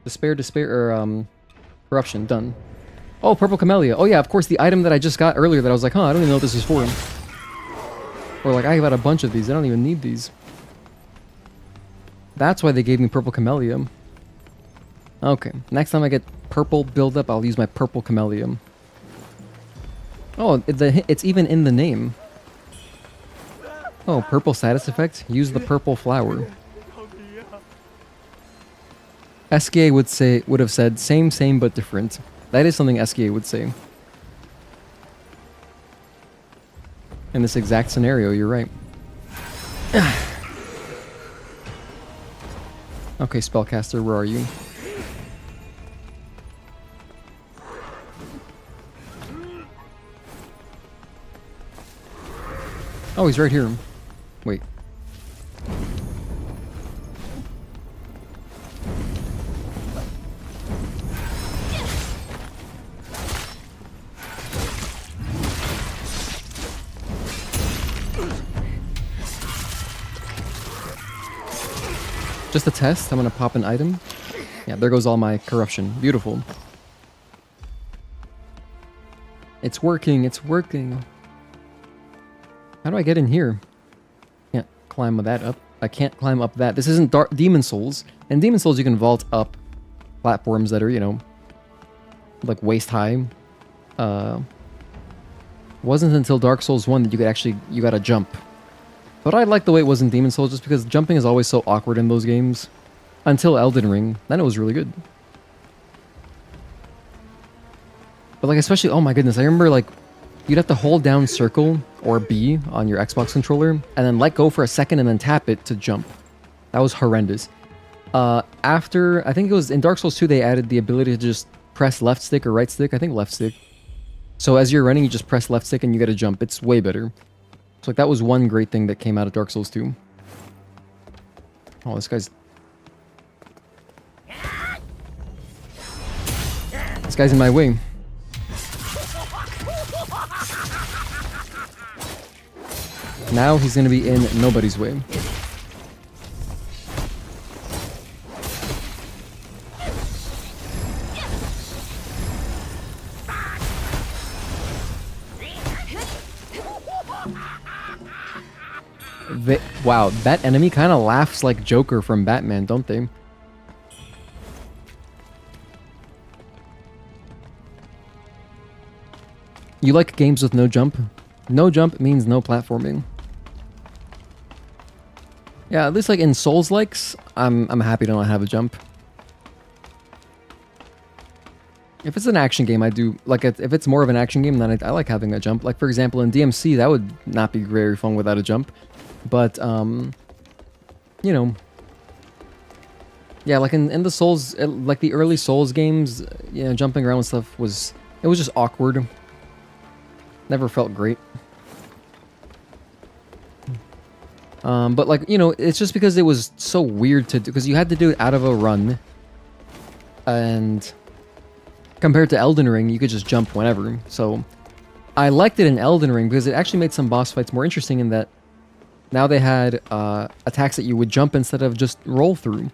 Despair, or, corruption. Done. Oh, purple camellia. Oh yeah, of course, the item that I just got earlier that I was like, huh, I don't even know what this is for. Or like, I got a bunch of these. I don't even need these. That's why they gave me purple camellia. Okay. Next time I get purple buildup, I'll use my purple camellia. Oh, it's even in the name. Oh, purple status effect? Use the purple flower. SKA would have said same but different. That is something SKA would say. In this exact scenario, you're right. Okay, spellcaster, where are you? Oh, he's right here. Wait. Just a test, I'm gonna pop an item. Yeah, there goes all my corruption. Beautiful. It's working, it's working. How do I get in here? Can't climb that up. I can't climb up that. This isn't Demon Souls. In Demon Souls, you can vault up platforms that are, you know, like waist high. Wasn't until Dark Souls 1 that you could actually, you gotta jump. But I like the way it was in Demon Souls just because jumping is always so awkward in those games. Until Elden Ring. Then it was really good. But like especially, oh my goodness, I remember like, you'd have to hold down circle or B on your Xbox controller and then let go for a second and then tap it to jump. That was horrendous. After, I think it was in Dark Souls 2, they added the ability to just press left stick or right stick. I think left stick. So as you're running, you just press left stick and you get a jump. It's way better. So like that was one great thing that came out of Dark Souls 2. Oh, this guy's... This guy's in my way. Now he's gonna be in nobody's way. Wow, that enemy kind of laughs like Joker from Batman, don't they? You like games with no jump? No jump means no platforming. Yeah, at least like in Souls-likes, I'm happy to not have a jump. If it's an action game, I do like it. If it's more of an action game, then I like having a jump. Like for example, in DMC, that would not be very fun without a jump. But you know, yeah, like in the Souls, like the early Souls games, you know, jumping around and stuff was just awkward. Never felt great. But like, you know, it's just because it was so weird to do, because you had to do it out of a run. And compared to Elden Ring, you could just jump whenever. So I liked it in Elden Ring because it actually made some boss fights more interesting in that now they had attacks that you would jump instead of just roll through.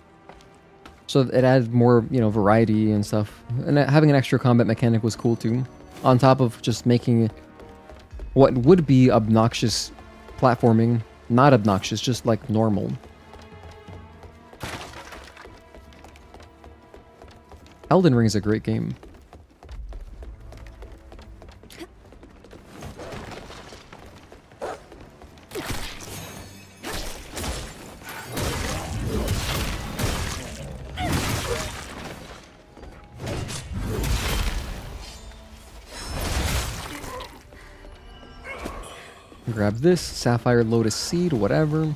So it added more, you know, variety and stuff. And having an extra combat mechanic was cool too. On top of just making what would be obnoxious platforming not obnoxious, just like normal. Elden Ring is a great game. Grab this, Sapphire Lotus Seed, whatever.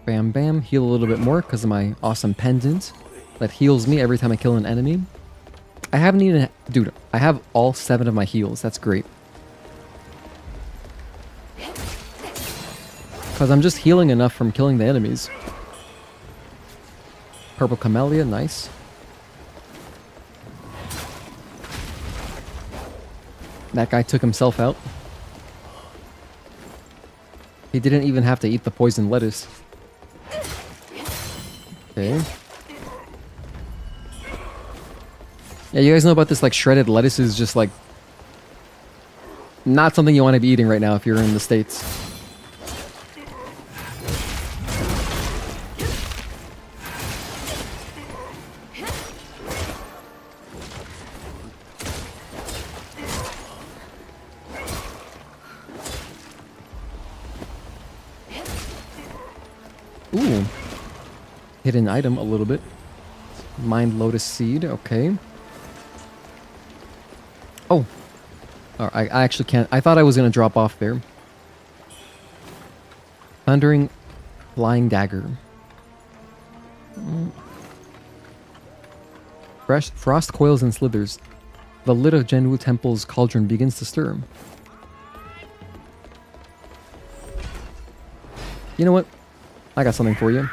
Bam bam, heal a little bit more because of my awesome pendant that heals me every time I kill an enemy. I haven't even... Dude, I have all 7 of my heals, that's great. Because I'm just healing enough from killing the enemies. Purple Camellia, nice. That guy took himself out. He didn't even have to eat the poison lettuce. Okay. Yeah, you guys know about this, like, shredded lettuce is just, like, not something you want to be eating right now if you're in the States. Ooh. Hidden item a little bit. Mind Lotus Seed, okay. Oh. I actually can't. I thought I was going to drop off there. Thundering Flying Dagger. Frost coils and slithers. The lid of Genwu Temple's cauldron begins to stir. You know what? I got something for you.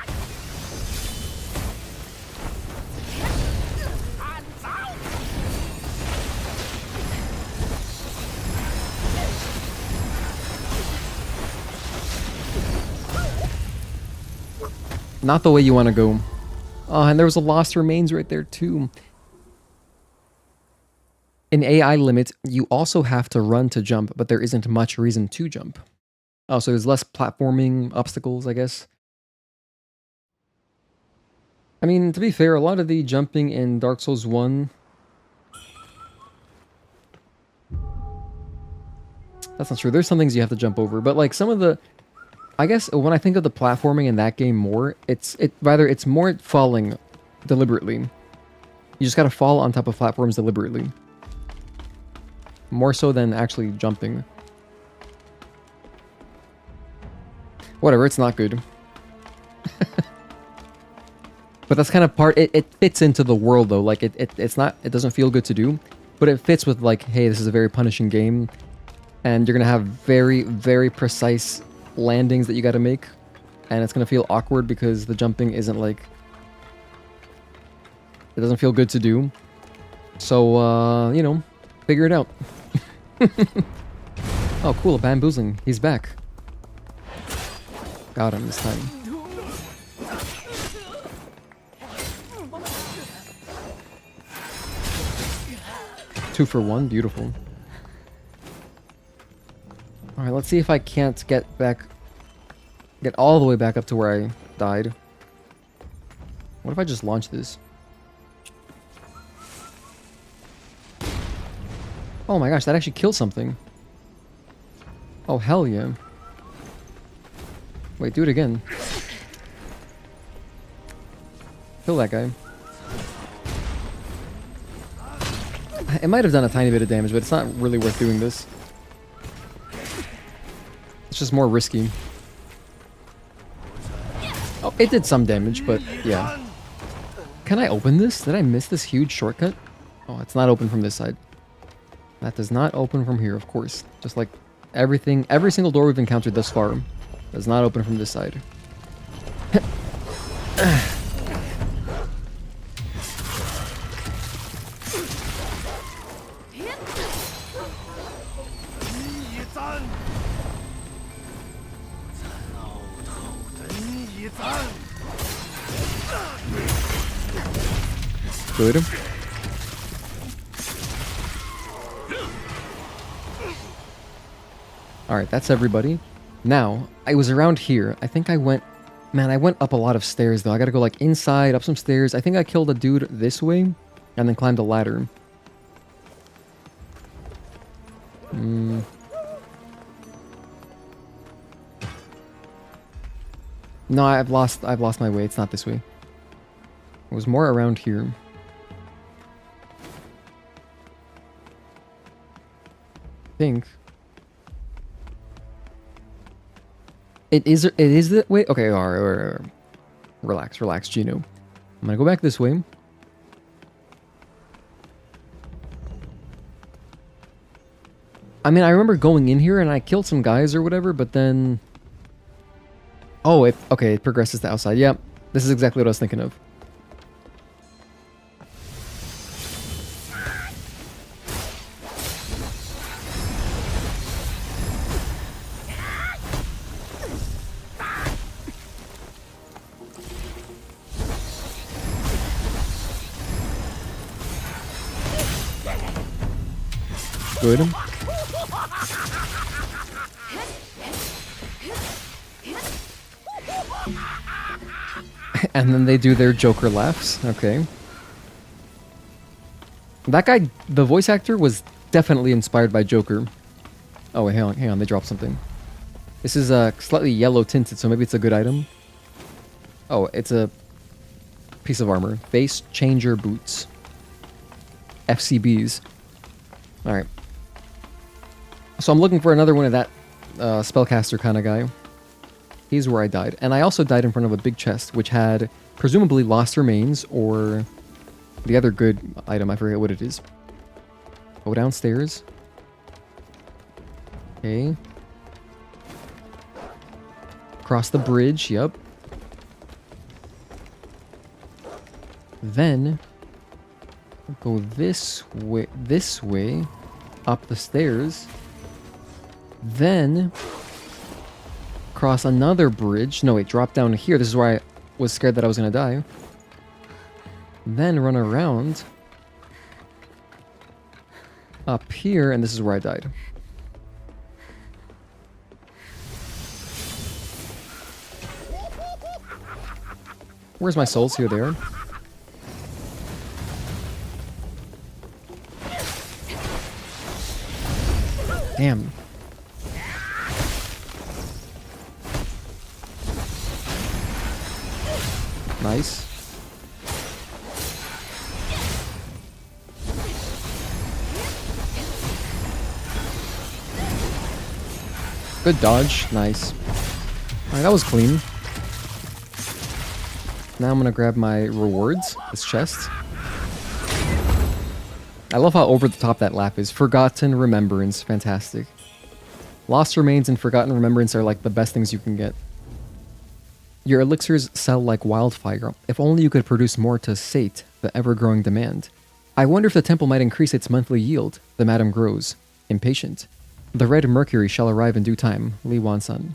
Not the way you want to go. Oh, and there was a Lost Remains right there too. In AI limit, you also have to run to jump, but there isn't much reason to jump. Oh, so there's less platforming obstacles, I guess. I mean, to be fair, a lot of the jumping in Dark Souls 1... That's not true. There's some things you have to jump over, but like some of the... I guess when I think of the platforming in that game more, it's more falling deliberately. You just gotta fall on top of platforms deliberately. More so than actually jumping. Whatever, it's not good. But that's kind of part... It fits into the world though. Like it's not... It doesn't feel good to do. But it fits with like, hey, this is a very punishing game. And you're gonna have very, very precise landings that you gotta make. And it's gonna feel awkward because the jumping isn't like... It doesn't feel good to do. So, you know, figure it out. Oh, cool, bamboozling. He's back. Got him this time. Two for one, beautiful. Alright, let's see if I can't get all the way back up to where I died. What if I just launch this? Oh my gosh, that actually killed something. Oh, hell yeah. Wait, do it again. Kill that guy. It might have done a tiny bit of damage, but it's not really worth doing this. It's just more risky. Oh, it did some damage, but yeah. Can I open this? Did I miss this huge shortcut? Oh, it's not open from this side. That does not open from here, of course. Just like everything, every single door we've encountered thus far does not open from this side. Good. Alright, that's everybody. Now, I was around here. I think I went... Man, I went up a lot of stairs, though. I gotta go, like, inside, up some stairs. I think I killed a dude this way, and then climbed a ladder. No, I've lost my way. It's not this way. It was more around here. I think. It is the way. Okay, all right. Relax, Gino. I'm gonna go back this way. I mean, I remember going in here and I killed some guys or whatever, but then... Oh, okay, it progresses to outside. Yep, this is exactly what I was thinking of. Good. And then they do their Joker laughs. Okay. That guy, the voice actor, was definitely inspired by Joker. Oh, wait, hang on. They dropped something. This is slightly yellow tinted, so maybe it's a good item. Oh, it's a piece of armor. Face changer boots. FCBs. Alright. So I'm looking for another one of that spellcaster kind of guy. He's where I died. And I also died in front of a big chest, which had presumably lost remains or the other good item. I forget what it is. Go downstairs. Okay. Cross the bridge, yep. Then go this way, up the stairs. Then cross another bridge. No, wait, drop down here. This is where I was scared that I was gonna die. Then run around up here, and this is where I died. Where's my souls? Here they are. Damn. Nice. Good dodge. Nice. Alright, that was clean. Now I'm gonna grab my rewards. This chest. I love how over the top that laugh is. Forgotten Remembrance. Fantastic. Lost Remains and Forgotten Remembrance are like the best things you can get. Your elixirs sell like wildfire. If only you could produce more to sate the ever-growing demand. I wonder if the temple might increase its monthly yield. The madam grows. Impatient. The red mercury shall arrive in due time. Li Wenxiu.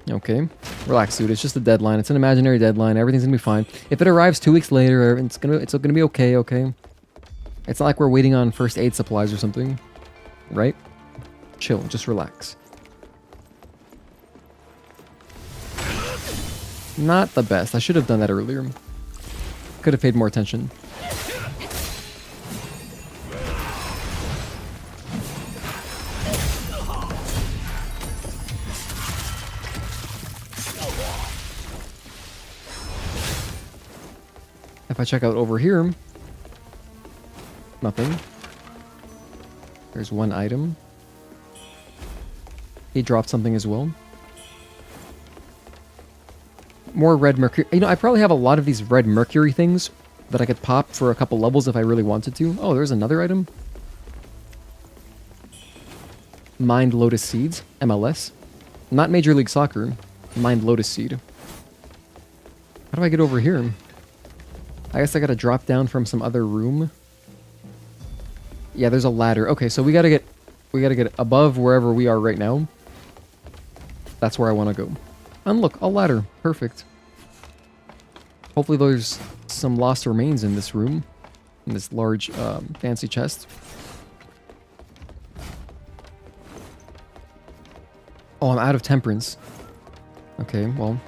Okay. Relax, dude. It's just a deadline. It's an imaginary deadline. Everything's gonna be fine. If it arrives 2 weeks later, it's gonna be okay, okay? It's not like we're waiting on first aid supplies or something. Right? Chill. Just relax. Not the best. I should have done that earlier. Could have paid more attention. If I check out over here, nothing. There's one item. He dropped something as well. More red mercury. You know, I probably have a lot of these red mercury things that I could pop for a couple levels if I really wanted to. Oh, there's another item. Mind Lotus Seeds, MLS. Not Major League Soccer. Mind Lotus Seed. How do I get over here? I guess I gotta drop down from some other room. Yeah, there's a ladder. Okay, so we gotta get above wherever we are right now. That's where I want to go. And look, a ladder. Perfect. Hopefully there's some lost remains in this room. In this large, fancy chest. Oh, I'm out of temperance. Okay, well.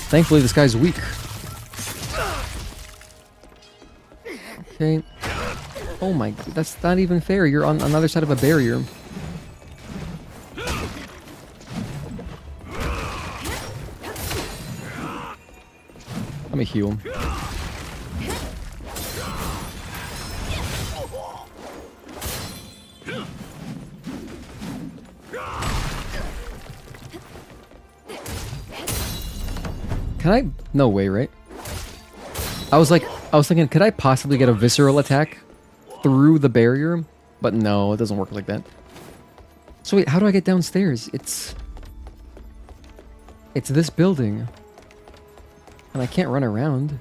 Thankfully, this guy's weak. Okay. Oh my, that's not even fair. You're on another side of a barrier. Let me heal. Can I? No way, right? I was thinking, could I possibly get a visceral attack through the barrier? But no, it doesn't work like that. So wait, how do I get downstairs? It's this building. And I can't run around.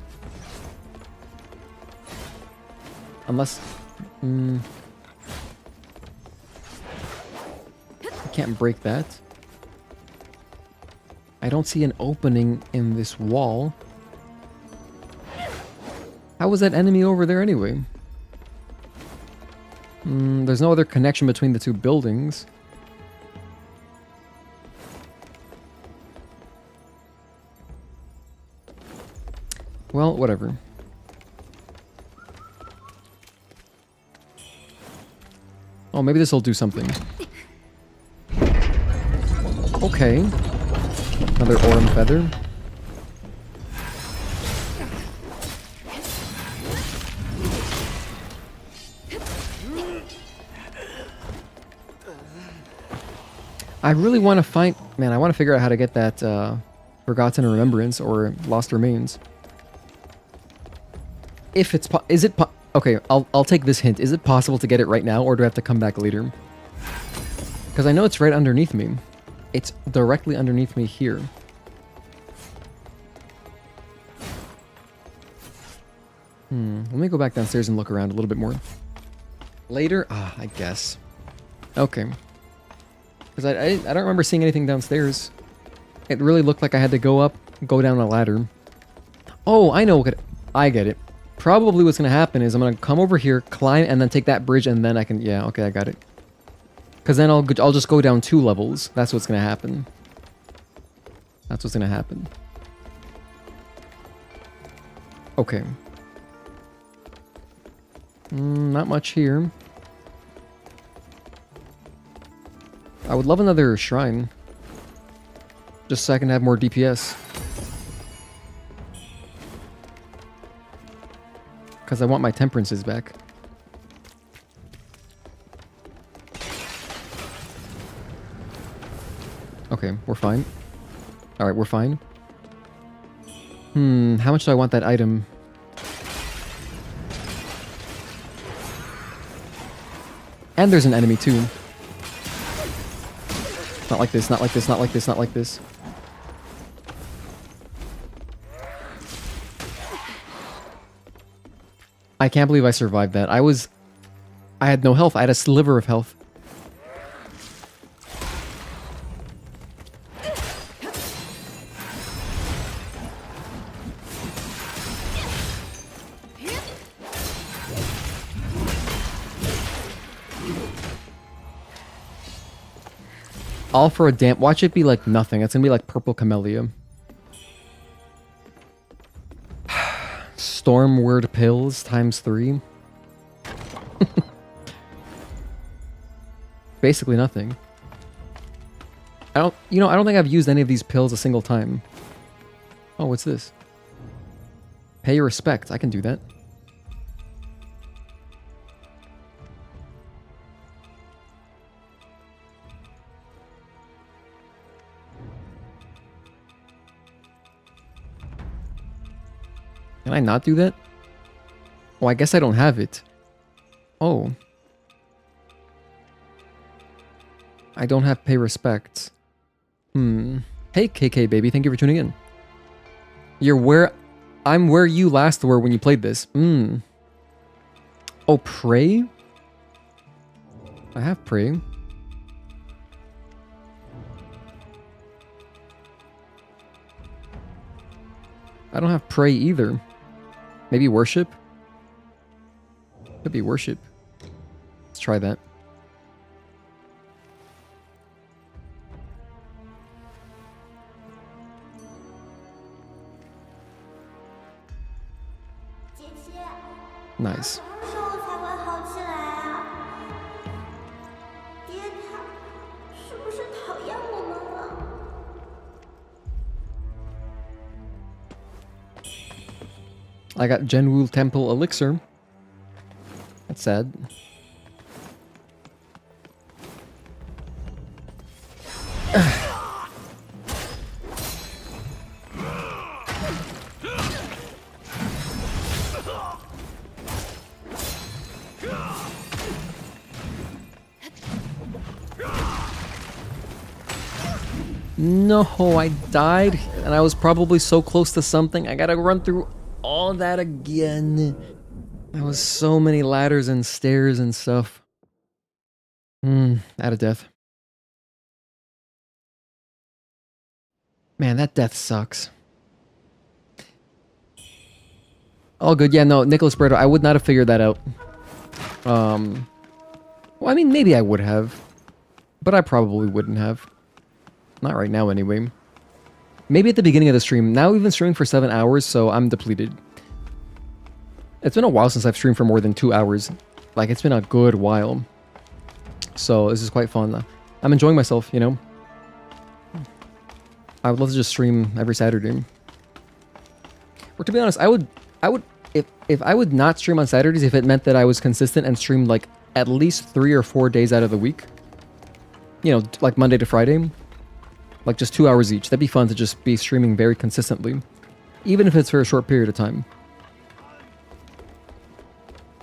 Unless... I can't break that. I don't see an opening in this wall. How was that enemy over there anyway? There's no other connection between the two buildings. Well, whatever. Oh, maybe this will do something. Okay. Another Aurum Feather. I really want to find... Man, I want to figure out how to get that Forgotten Remembrance or Lost Remains. If it's... Okay, I'll take this hint. Is it possible to get it right now, or do I have to come back later? Because I know it's right underneath me. It's directly underneath me here. Let me go back downstairs and look around a little bit more. Later? I guess. Okay. Because I don't remember seeing anything downstairs. It really looked like I had to go down a ladder. Oh, I know. I get it. Probably what's going to happen is I'm going to come over here, climb, and then take that bridge, and then I can... Yeah, okay, I got it. Because then I'll just go down 2 levels. That's what's going to happen. That's what's going to happen. Okay. Not much here. I would love another shrine. Just so I can have more DPS. Because I want my temperances back. Okay, we're fine. Alright, we're fine. How much do I want that item? And there's an enemy too. Not like this, not like this, not like this, not like this. I can't believe I survived that. I had no health. I had a sliver of health. All for a damn... Watch it be like nothing. It's gonna be like purple camellia. Storm word pills times 3. Basically nothing. I don't think I've used any of these pills a single time. Oh, what's this? Pay respect. I can do that. Can I not do that? Oh, I guess I don't have it. Oh. I don't have pay respect. Hey, KK baby, thank you for tuning in. I'm where you last were when you played this. Oh, pray? I have pray. I don't have pray either. Maybe worship? Could be worship. Let's try that. Nice. I got Genwu Temple Elixir. That's sad. No, I died, and I was probably so close to something. I gotta run through all that again. There was so many ladders and stairs and stuff. Out of death. Man, that death sucks. All good. Yeah, no, Nicholas Berto, I would not have figured that out. Well, I mean, maybe I would have. But I probably wouldn't have. Not right now, anyway. Maybe at the beginning of the stream. Now we've been streaming for 7 hours, so I'm depleted. It's been a while since I've streamed for more than 2 hours. Like, it's been a good while. So, this is quite fun. I'm enjoying myself, you know? I would love to just stream every Saturday. Or to be honest, I would if I would not stream on Saturdays if it meant that I was consistent and streamed like at least 3 or 4 days out of the week. You know, like Monday to Friday. Like just 2 hours each. That'd be fun to just be streaming very consistently. Even if it's for a short period of time.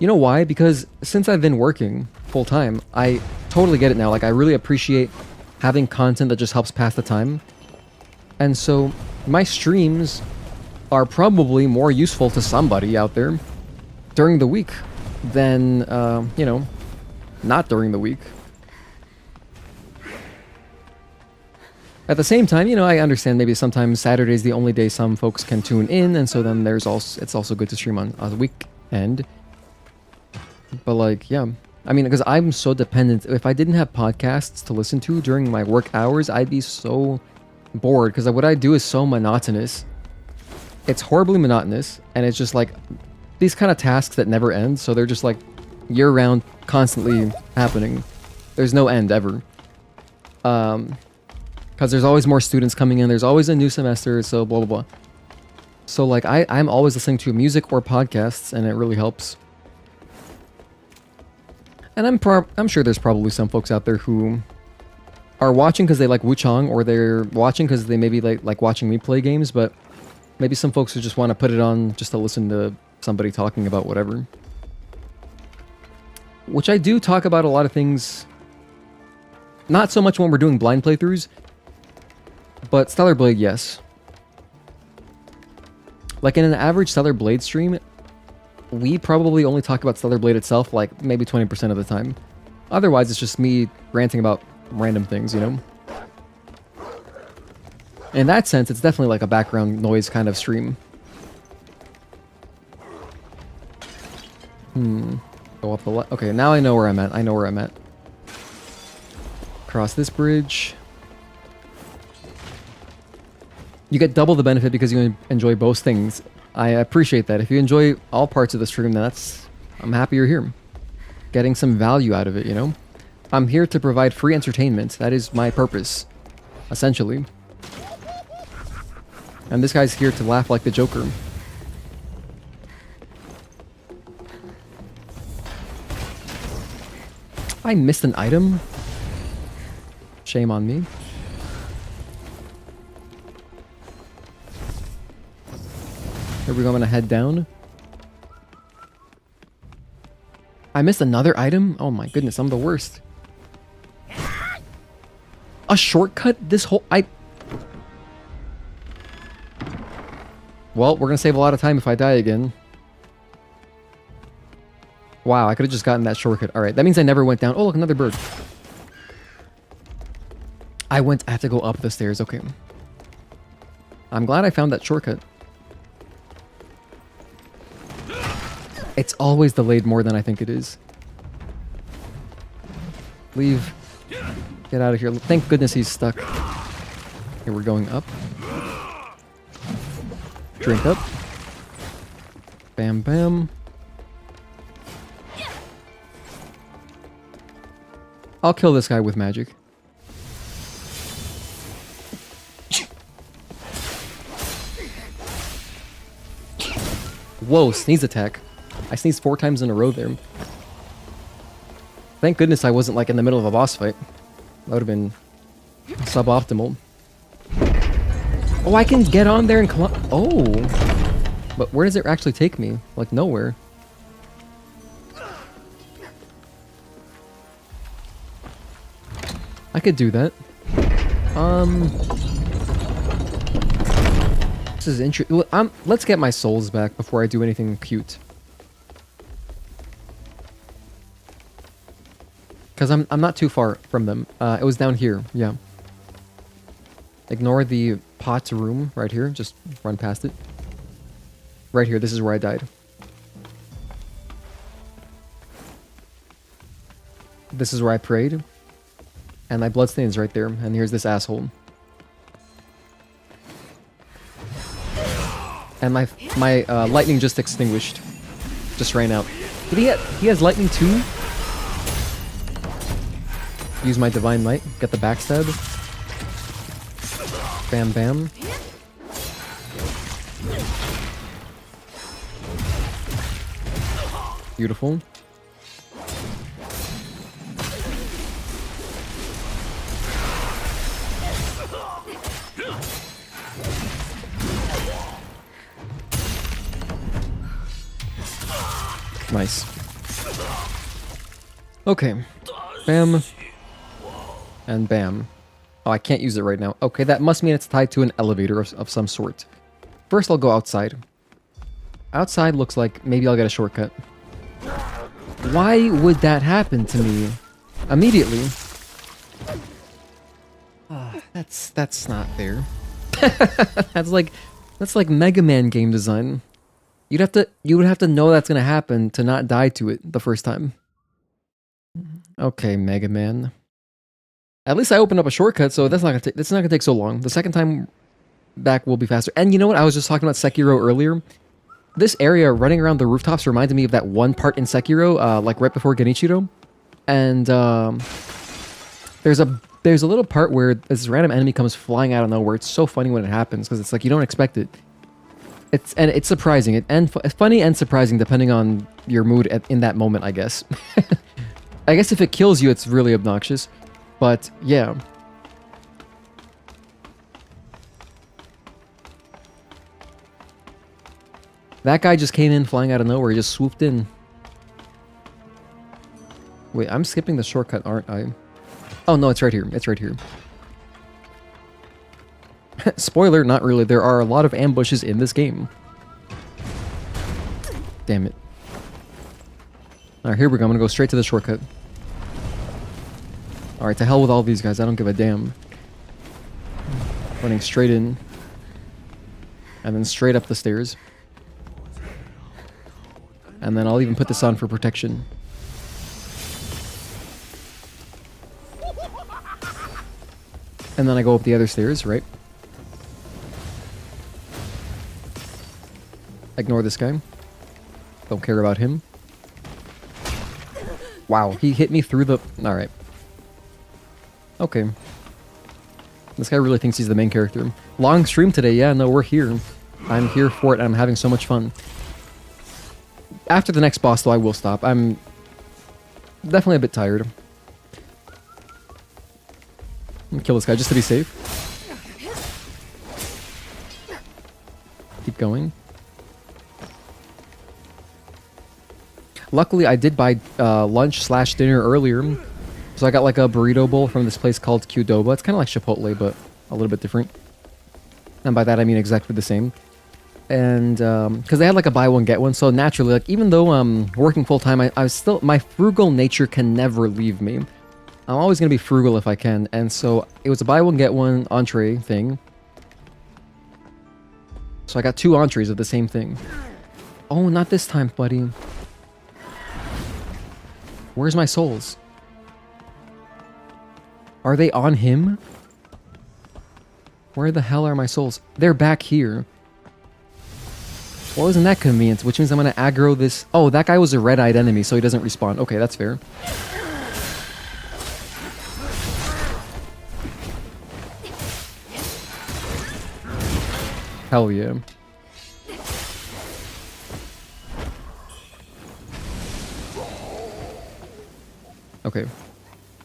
You know why? Because since I've been working full time, I totally get it now. Like, I really appreciate having content that just helps pass the time. And so, my streams are probably more useful to somebody out there during the week than, you know, not during the week. At the same time, you know, I understand maybe sometimes Saturday's the only day some folks can tune in, and so then it's also good to stream on a weekend. But like, yeah. I mean, because I'm so dependent. If I didn't have podcasts to listen to during my work hours, I'd be so bored. Because what I do is so monotonous. It's horribly monotonous. And it's just like these kind of tasks that never end. So they're just like year-round, constantly happening. There's no end ever. Because there's always more students coming in. There's always a new semester. So blah, blah, blah. So like I'm always listening to music or podcasts. And it really helps. And I'm sure there's probably some folks out there who are watching because they like Wuchang, or they're watching because they maybe like watching me play games, but maybe some folks who just want to put it on just to listen to somebody talking about whatever. Which I do talk about a lot of things, not so much when we're doing blind playthroughs, but Stellar Blade, yes. Like in an average Stellar Blade stream, we probably only talk about Stellar Blade itself like maybe 20% of the time. Otherwise, it's just me ranting about random things, you know? In that sense, it's definitely like a background noise kind of stream. Go up the left. Okay, now I know where I'm at. I know where I'm at. Cross this bridge. You get double the benefit because you enjoy both things. I appreciate that. If you enjoy all parts of the stream, then I'm happy you're here. Getting some value out of it, you know? I'm here to provide free entertainment. That is my purpose. essentially. And this guy's here to laugh like the Joker. I missed an item. Shame on me. Here we go, I'm gonna head down. I missed another item? Oh my goodness, I'm the worst. A shortcut? This whole... Well, we're gonna save a lot of time if I die again. Wow, I could have just gotten that shortcut. Alright, that means I never went down. Oh, look, another bird. I have to go up the stairs. Okay. I'm glad I found that shortcut. It's always delayed more than I think it is. Leave. Get out of here. Thank goodness he's stuck. Okay, we're going up. Drink up. Bam, bam. I'll kill this guy with magic. Whoa, sneeze attack. I sneezed 4 times in a row there. Thank goodness I wasn't like in the middle of a boss fight. That would have been suboptimal. Oh, I can get on there and oh. But where does it actually take me? Like nowhere. I could do that. This is interesting. Let's get my souls back before I do anything cute. Because I'm not too far from them. It was down here, yeah. Ignore the pot room right here. Just run past it. Right here, this is where I died. This is where I prayed. And my bloodstain's right there. And here's this asshole. And my lightning just extinguished. Just ran out. Did he has lightning too? Use my divine might. Get the backstab. Bam bam. Beautiful. Nice. Okay. Bam. And bam. Oh, I can't use it right now. Okay, that must mean it's tied to an elevator of some sort. First, I'll go outside. Outside looks like maybe I'll get a shortcut. Why would that happen to me immediately? That's not fair. That's like Mega Man game design. You would have to know that's gonna happen to not die to it the first time. Okay, Mega Man. At least I opened up a shortcut, so that's not gonna take so long. The second time back will be faster. And you know what? I was just talking about Sekiro earlier. This area running around the rooftops reminded me of that one part in Sekiro, like right before Genichiro. And there's a little part where this random enemy comes flying out of nowhere. It's so funny when it happens because it's like you don't expect it. It's surprising. It's funny and surprising depending on your mood in that moment, I guess. I guess if it kills you, it's really obnoxious. But yeah. That guy just came in flying out of nowhere. He just swooped in. Wait, I'm skipping the shortcut, aren't I? Oh no, it's right here. It's right here. Spoiler, not really. There are a lot of ambushes in this game. Damn it. Alright, here we go. I'm gonna go straight to the shortcut. Alright, to hell with all these guys. I don't give a damn. Running straight in. And then straight up the stairs. And then I'll even put this on for protection. And then I go up the other stairs, right? Ignore this guy. Don't care about him. Wow, he hit me through the... Alright. Okay. This guy really thinks he's the main character. Long stream today. Yeah, no, we're here. I'm here for it. I'm having so much fun. After the next boss, though, I will stop. I'm definitely a bit tired. I'm gonna kill this guy just to be safe. Keep going. Luckily, I did buy lunch/dinner earlier. So I got like a burrito bowl from this place called Qdoba. It's kind of like Chipotle, but a little bit different. And by that, I mean exactly the same. And because they had like a buy one, get one. So naturally, like even though I'm working full time, I still, my frugal nature can never leave me. I'm always going to be frugal if I can. And so it was a buy one, get one entree thing. So I got 2 entrees of the same thing. Oh, not this time, buddy. Where's my souls? Are they on him? Where the hell are my souls? They're back here. Well, isn't that convenient? Which means I'm going to aggro this... Oh, that guy was a red-eyed enemy, so he doesn't respawn. Okay, that's fair. Hell yeah. Okay.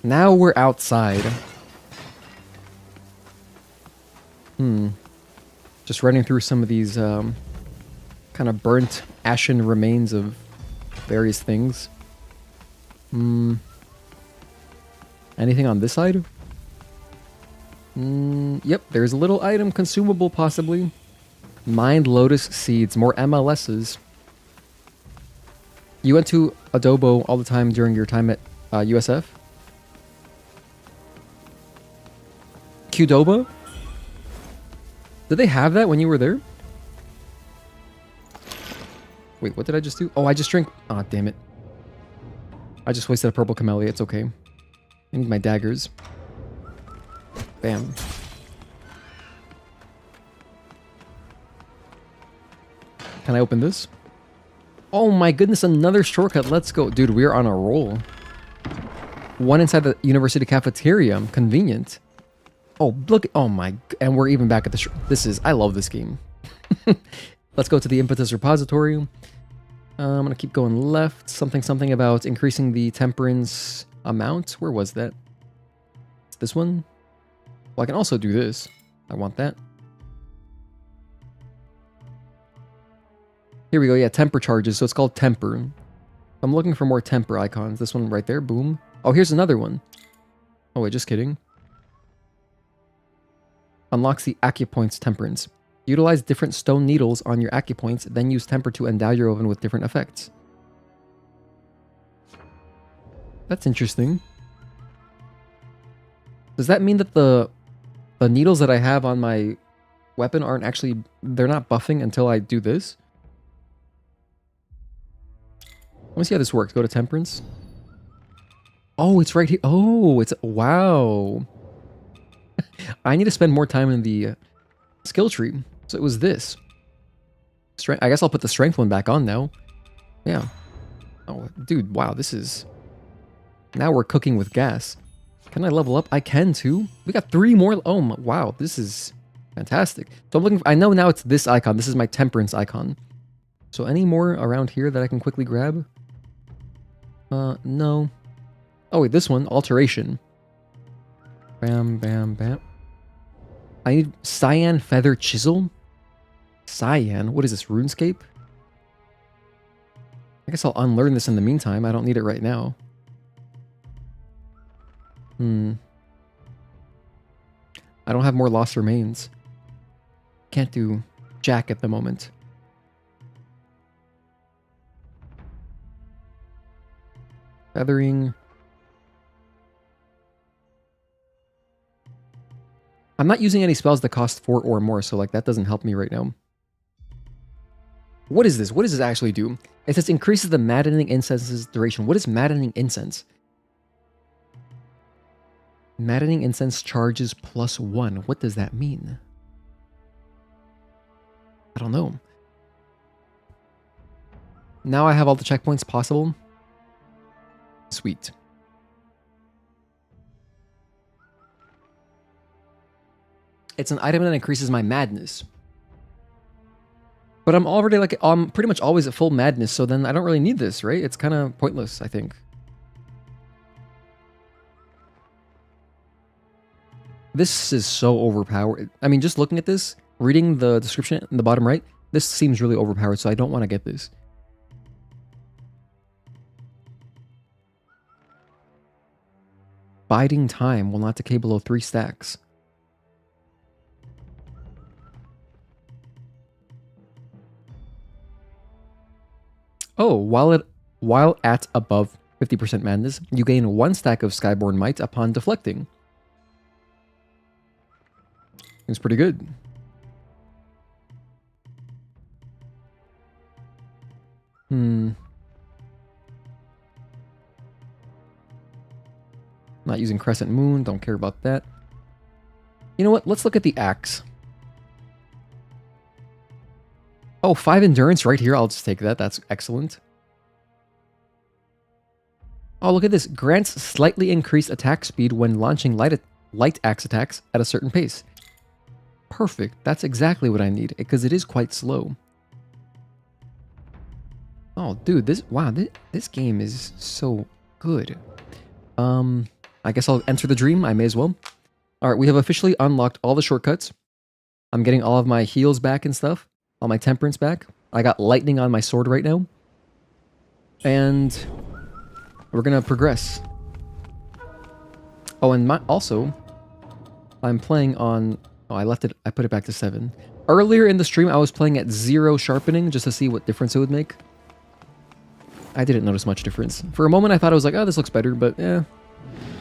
Now we're outside. Just running through some of these kind of burnt, ashen remains of various things. Anything on this side? Yep, there's a little item consumable possibly. Mined lotus seeds, more MLSs. You went to Adobo all the time during your time at USF? Qdoba? Did they have that when you were there? Wait, what did I just do? Oh, I just drank... Aw, damn it. I just wasted a purple camellia. It's okay. I need my daggers. Bam. Can I open this? Oh my goodness, another shortcut. Let's go. Dude, we're on a roll. One inside the university cafeteria. Convenient. Oh, look. Oh my. And we're even back at the... This is... I love this game. Let's go to the impetus repository. I'm going to keep going left. Something about increasing the temperance amount. Where was that? This one? Well, I can also do this. I want that. Here we go. Yeah, temper charges. So it's called temper. I'm looking for more temper icons. This one right there. Boom. Oh, here's another one. Oh, wait, just kidding. Unlocks the acupoints temperance. Utilize different stone needles on your acupoints, then use temper to endow your oven with different effects. That's interesting. Does that mean that the needles that I have on my weapon aren't actually... They're not buffing until I do this? Let me see how this works. Go to temperance. Oh, it's right here. Oh, it's... Wow. I need to spend more time in the skill tree. So it was this. I guess I'll put the strength one back on now. Yeah. Oh, dude, wow, this is... Now we're cooking with gas. Can I level up? I can too. We got 3 more. Oh, my, wow, this is fantastic. So I'm looking for... I know now it's this icon. This is my temperance icon. So any more around here that I can quickly grab? No. Oh, wait, this one. Alteration. Bam, bam, bam. I need cyan feather chisel. Cyan? What is this, RuneScape? I guess I'll unlearn this in the meantime. I don't need it right now. I don't have more lost remains. Can't do jack at the moment. Feathering. I'm not using any spells that cost 4 or more, so like that doesn't help me right now. What is this? What does this actually do? It says increases the maddening incense's duration. What is maddening incense? Maddening incense charges +1. What does that mean? I don't know. Now I have all the checkpoints possible. Sweet. It's an item that increases my madness. But I'm already like, I'm pretty much always at full madness, so then I don't really need this, right? It's kind of pointless, I think. This is so overpowered. I mean, just looking at this, reading the description in the bottom right, this seems really overpowered, so I don't want to get this. Biding time will not decay below 3 stacks. Oh, while at above 50% madness, you gain 1 stack of Skyborn Might upon deflecting. It's pretty good. Not using Crescent Moon, don't care about that. You know what? Let's look at the axe. Oh, 5 endurance right here. I'll just take that. That's excellent. Oh, look at this. Grants slightly increased attack speed when launching light axe attacks at a certain pace. Perfect. That's exactly what I need, because it is quite slow. Oh, dude, this game is so good. I guess I'll enter the dream. I may as well. All right, we have officially unlocked all the shortcuts. I'm getting all of my heals back and stuff. All my temperance back. I got lightning on my sword right now. And we're gonna progress. Oh, and also, I'm playing on... Oh, I put it back to 7. Earlier in the stream, I was playing at 0 sharpening just to see what difference it would make. I didn't notice much difference. For a moment, I thought I was like, oh, this looks better, but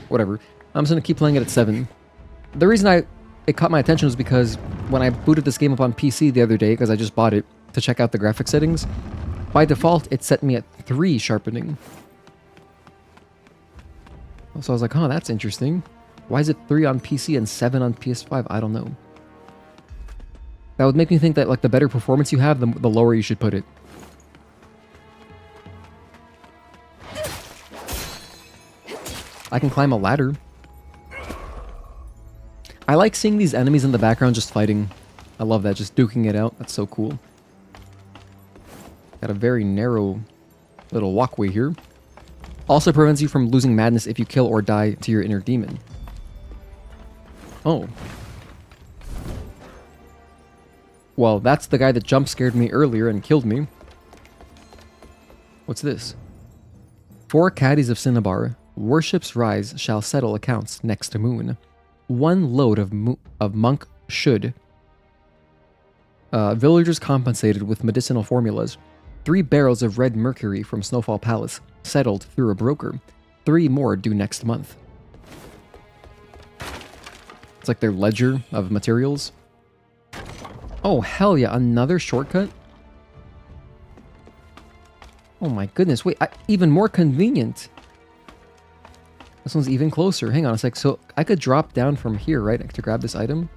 whatever. I'm just gonna keep playing it at 7. The reason it caught my attention was because when I booted this game up on PC the other day, because I just bought it to check out the graphic settings, by default, it set me at 3 sharpening. So I was like, oh, that's interesting. Why is it 3 on PC and 7 on PS5? I don't know. That would make me think that like the better performance you have, the lower you should put it. I can climb a ladder. I like seeing these enemies in the background just fighting. I love that, just duking it out. That's so cool. Got a very narrow little walkway here. Also prevents you from losing madness if you kill or die to your inner demon. Oh. Well, that's the guy that jump scared me earlier and killed me. What's this? 4 caddies of Cinnabar. Worship's rise shall settle accounts next to moon. 1 load of monk should. Villagers compensated with medicinal formulas. 3 barrels of red mercury from Snowfall Palace, settled through a broker. 3 more due next month. It's like their ledger of materials. Oh, hell yeah, another shortcut? Oh my goodness, wait, even more convenient. This one's even closer. Hang on a sec. So I could drop down from here, right, to grab this item?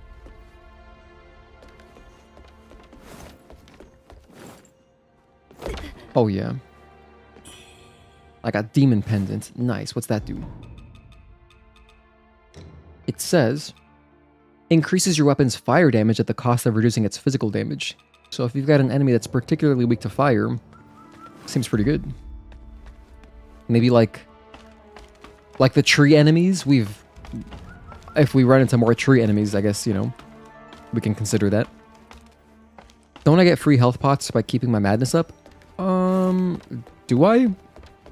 Oh, yeah. I got Demon Pendant. Nice. What's that do? It says, increases your weapon's fire damage at the cost of reducing its physical damage. So if you've got an enemy that's particularly weak to fire, seems pretty good. Maybe like the tree enemies, if we run into more tree enemies, I guess, you know, we can consider that. Don't I get free health pots by keeping my madness up? Do I?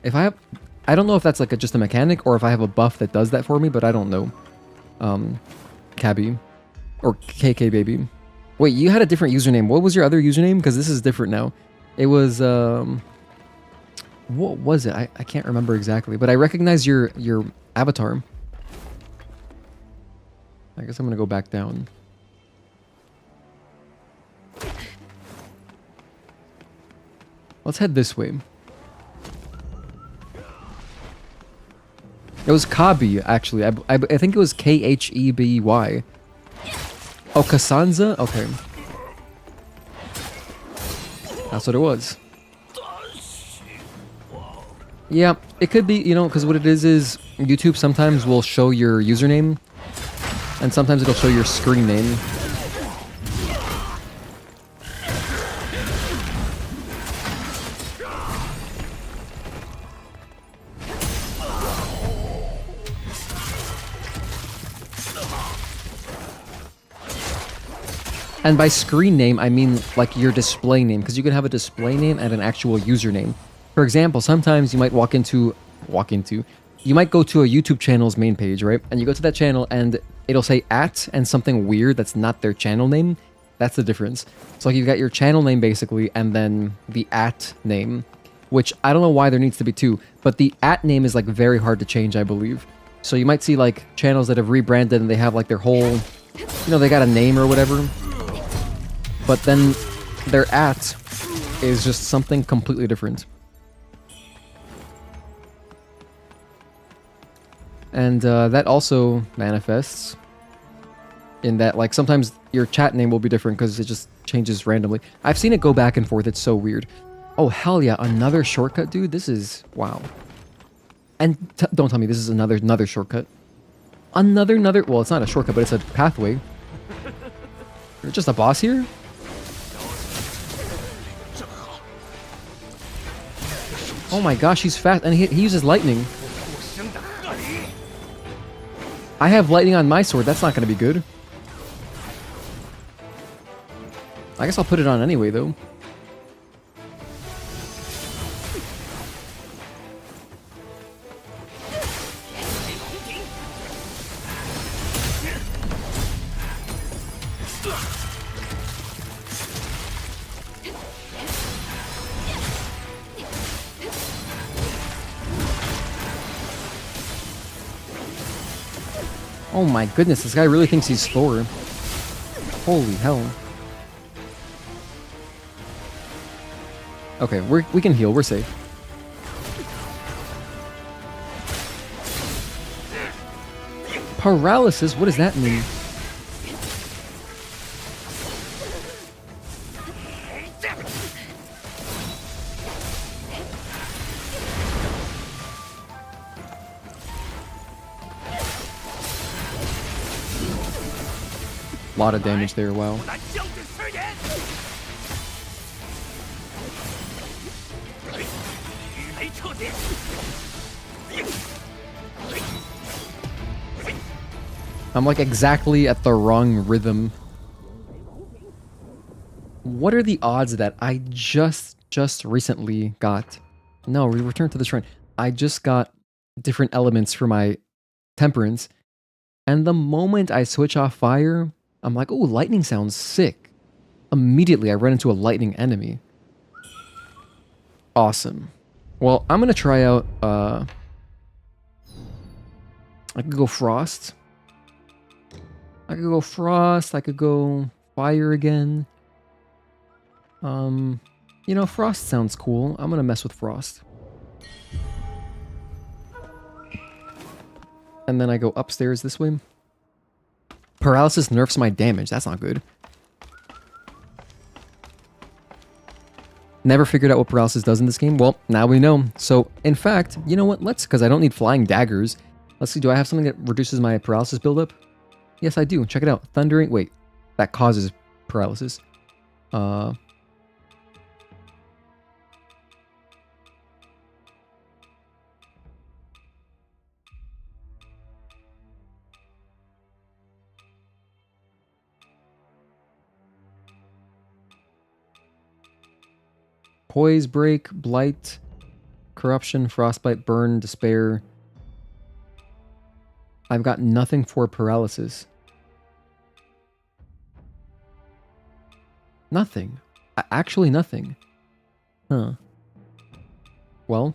If I have... I don't know if that's like just a mechanic or if I have a buff that does that for me, but I don't know. Cabby. Or KK Baby. Wait, you had a different username. What was your other username? Because this is different now. It was, what was it? I can't remember exactly, but I recognize your avatar. I guess I'm gonna go back down. Let's head this way. It was Kabi, actually. I think it was Kheby. Oh, Kasanza? Okay. That's what it was. Yeah, it could be, you know, because what it is YouTube sometimes will show your username, and sometimes it'll show your screen name. And by screen name, I mean like your display name, because you can have a display name and an actual username. For example, sometimes you might you might go to a YouTube channel's main page, right? And you go to that channel and it'll say @ and something weird that's not their channel name. That's the difference. So like you've got your channel name basically, and then the @ name, which I don't know why there needs to be two, but the @ name is like very hard to change, I believe. So you might see like channels that have rebranded and they have like their whole, you know, they got a name or whatever. But then their @ is just something completely different. And that also manifests in that, like, sometimes your chat name will be different because it just changes randomly. I've seen it go back and forth. It's so weird. Oh, hell yeah. Another shortcut, dude. This is... wow. And don't tell me this is another shortcut. Another... well, it's not a shortcut, but it's a pathway. You're just a boss here? Oh my gosh, he's fast. And he uses lightning. I have lightning on my sword. That's not going to be good. I guess I'll put it on anyway, though. Oh my goodness, this guy really thinks he's Thor. Holy hell. Okay, we can heal, we're safe. Paralysis? What does that mean? A lot of damage there, wow. I'm like exactly at the wrong rhythm. What are the odds that I just recently got... No, we return to the shrine. I just got different elements for my temperance, and the moment I switch off fire, I'm like, oh, lightning sounds sick. Immediately, I run into a lightning enemy. Awesome. Well, I'm gonna try out, I could go frost. I could go frost, I could go fire again. You know, frost sounds cool. I'm gonna mess with frost. And then I go upstairs this way. Paralysis nerfs my damage. That's not good. Never figured out what paralysis does in this game. Well, now we know. So, in fact, you know what? Let's, because I don't need flying daggers. Let's see, do I have something that reduces my paralysis buildup? Yes, I do. Check it out. Thundering... wait. That causes paralysis. Poise, break, blight, corruption, frostbite, burn, despair. I've got nothing for paralysis. Nothing. Actually nothing. Huh. Well,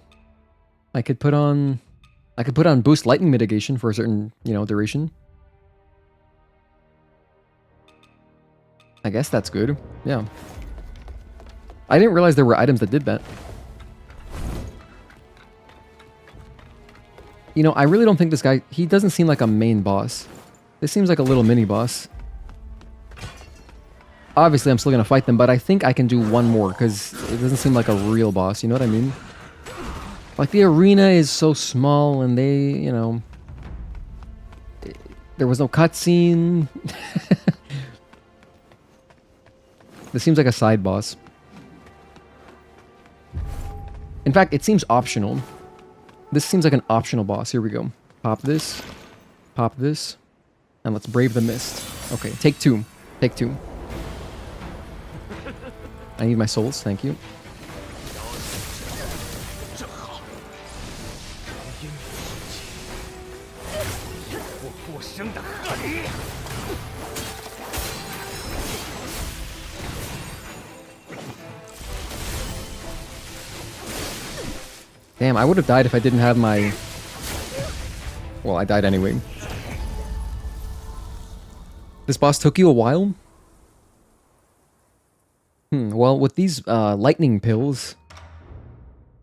I could put on boost lightning mitigation for a certain, you know, duration. I guess that's good. Yeah. I didn't realize there were items that did that. You know, I really don't think this guy... he doesn't seem like a main boss. This seems like a little mini-boss. Obviously, I'm still going to fight them, but I think I can do one more, because it doesn't seem like a real boss, you know what I mean? Like, the arena is so small, and they, you know... there was no cutscene. This seems like a side boss. In fact, it seems optional. This seems like an optional boss. Here we go. Pop this, and let's brave the mist. Okay, take two. Take two. I need my souls, thank you. Damn, I would have died if I didn't have my... Well, I died anyway. This boss took you a while? Well, with these lightning pills,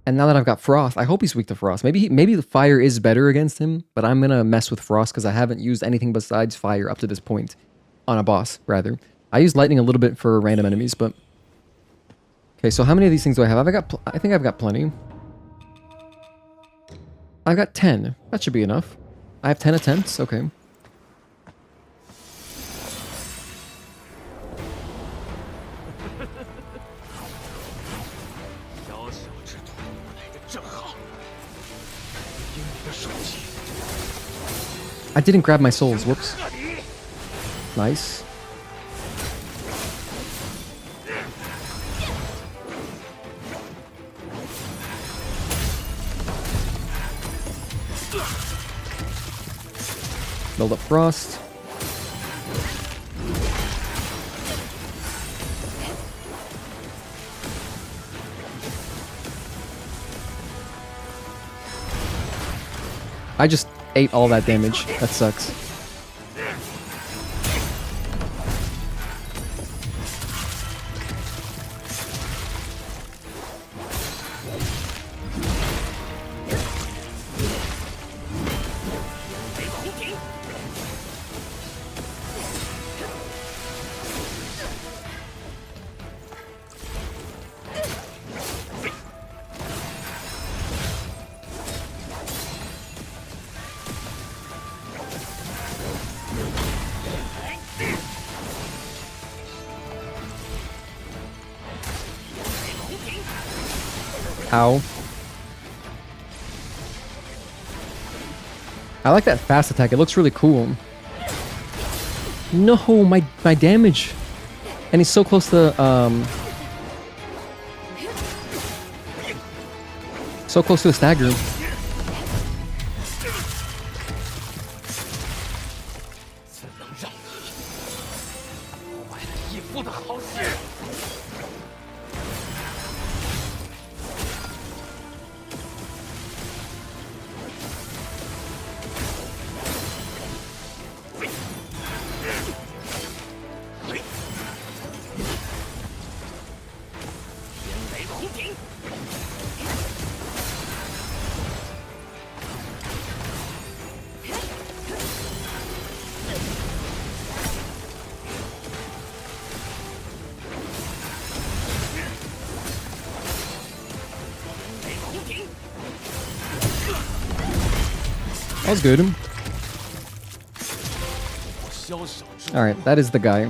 and now that I've got frost, I hope he's weak to frost. Maybe the fire is better against him, but I'm gonna mess with frost because I haven't used anything besides fire up to this point. On a boss, rather. I used lightning a little bit for random enemies, but... Okay, so how many of these things do I have? I think I've got plenty. I've got 10. That should be enough. I have 10 attempts, okay. I didn't grab my souls, whoops. Nice. Build up frost. I just ate all that damage. That sucks. Ow. I like that fast attack. It looks really cool. No, my damage. And he's so close to so close to the stagger. That was good. Alright, that is the guy.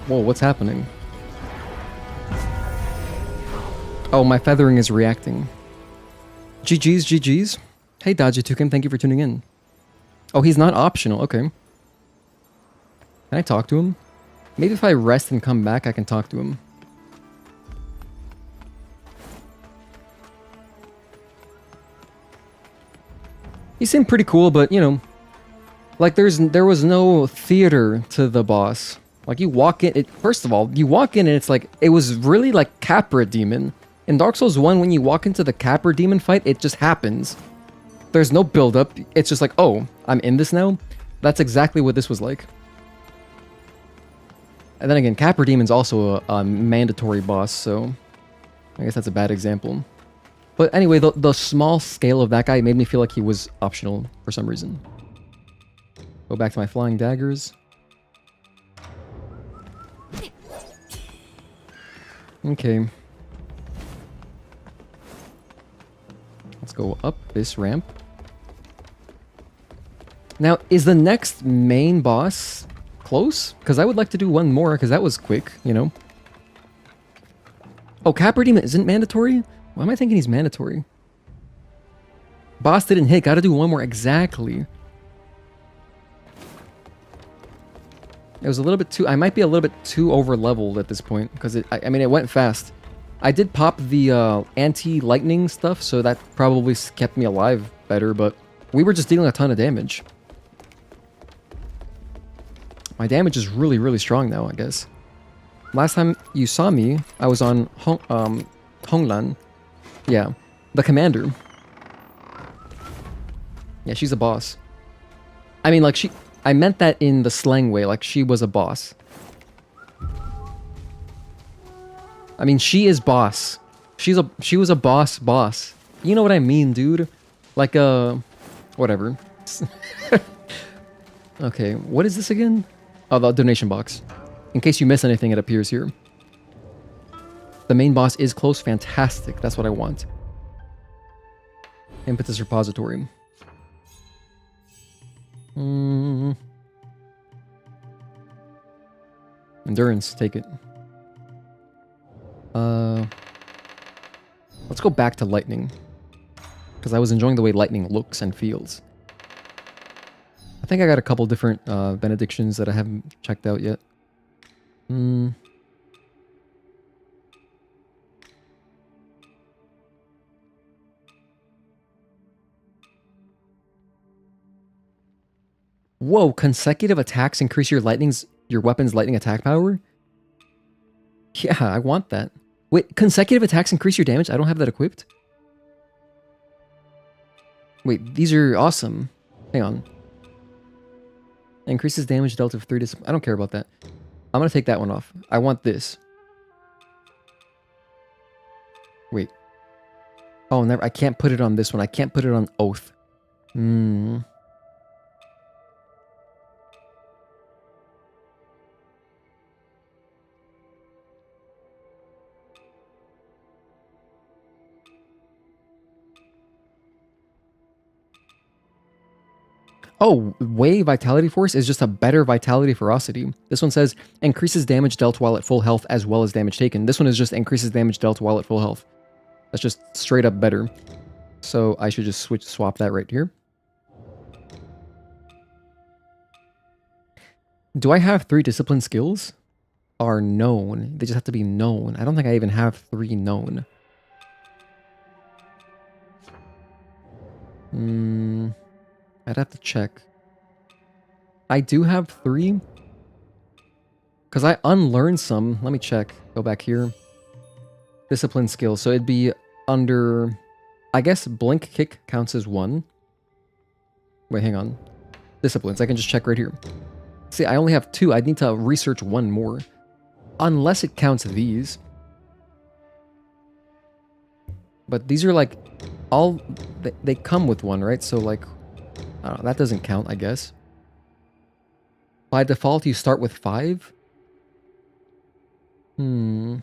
Whoa, what's happening? Oh, my feathering is reacting. GG's, GG's. Hey, Dodgy2Kim, thank you for tuning in. Oh, he's not optional, okay. Can I talk to him? Maybe if I rest and come back, I can talk to him. He seemed pretty cool, but, you know, like there was no theater to the boss. Like you walk in, first of all, you walk in and it's like, it was really like Capra Demon. In Dark Souls 1, when you walk into the Capra Demon fight, it just happens. There's no build-up. It's just like, oh, I'm in this now? That's exactly what this was like. And then again, Capra Demon's also a mandatory boss, so I guess that's a bad example. But anyway, the small scale of that guy made me feel like he was optional for some reason. Go back to my flying daggers. Okay. Let's go up this ramp. Now, is the next main boss close? Because I would like to do one more, because that was quick, you know? Oh, Capra Demon isn't mandatory? Why am I thinking he's mandatory? Boss didn't hit, gotta do one more, exactly. It was a little bit too... I might be a little bit too over-leveled at this point, because I mean, it went fast. I did pop the anti-lightning stuff, so that probably kept me alive better, but we were just dealing a ton of damage. My damage is really, really strong now, I guess. Last time you saw me, I was on Honglan. Yeah, the commander. Yeah, she's a boss. I mean, like, I meant that in the slang way, like, she was a boss. I mean, she is boss. She was a boss. You know what I mean, dude? Like, whatever. Okay, what is this again? Oh, the donation box. In case you miss anything, it appears here. The main boss is close. Fantastic. That's what I want. Impetus repository. Endurance. Take it. Let's go back to lightning. Because I was enjoying the way lightning looks and feels. I think I got a couple different benedictions that I haven't checked out yet. Whoa, consecutive attacks increase your weapon's lightning attack power? Yeah, I want that. Wait, consecutive attacks increase your damage? I don't have that equipped. Wait, these are awesome. Hang on. Increases damage dealt of 3 to... I don't care about that. I'm gonna take that one off. I want this. Wait. Oh, never. I can't put it on this one. I can't put it on Oath. Oh, Way Vitality Force is just a better Vitality Ferocity. This one says, increases damage dealt while at full health as well as damage taken. This one is just increases damage dealt while at full health. That's just straight up better. So I should just swap that right here. Do I have 3 discipline skills? Are known. They just have to be known. I don't think I even have 3 known. I'd have to check. I do have 3. Because I unlearned some. Let me check. Go back here. Discipline skills. So it'd be under... I guess Blink Kick counts as 1. Wait, hang on. Disciplines. I can just check right here. See, I only have 2. I'd need to research 1 more. Unless it counts these. But these are like... all... They come with 1, right? So like... I don't know, that doesn't count, I guess. By default, you start with 5? I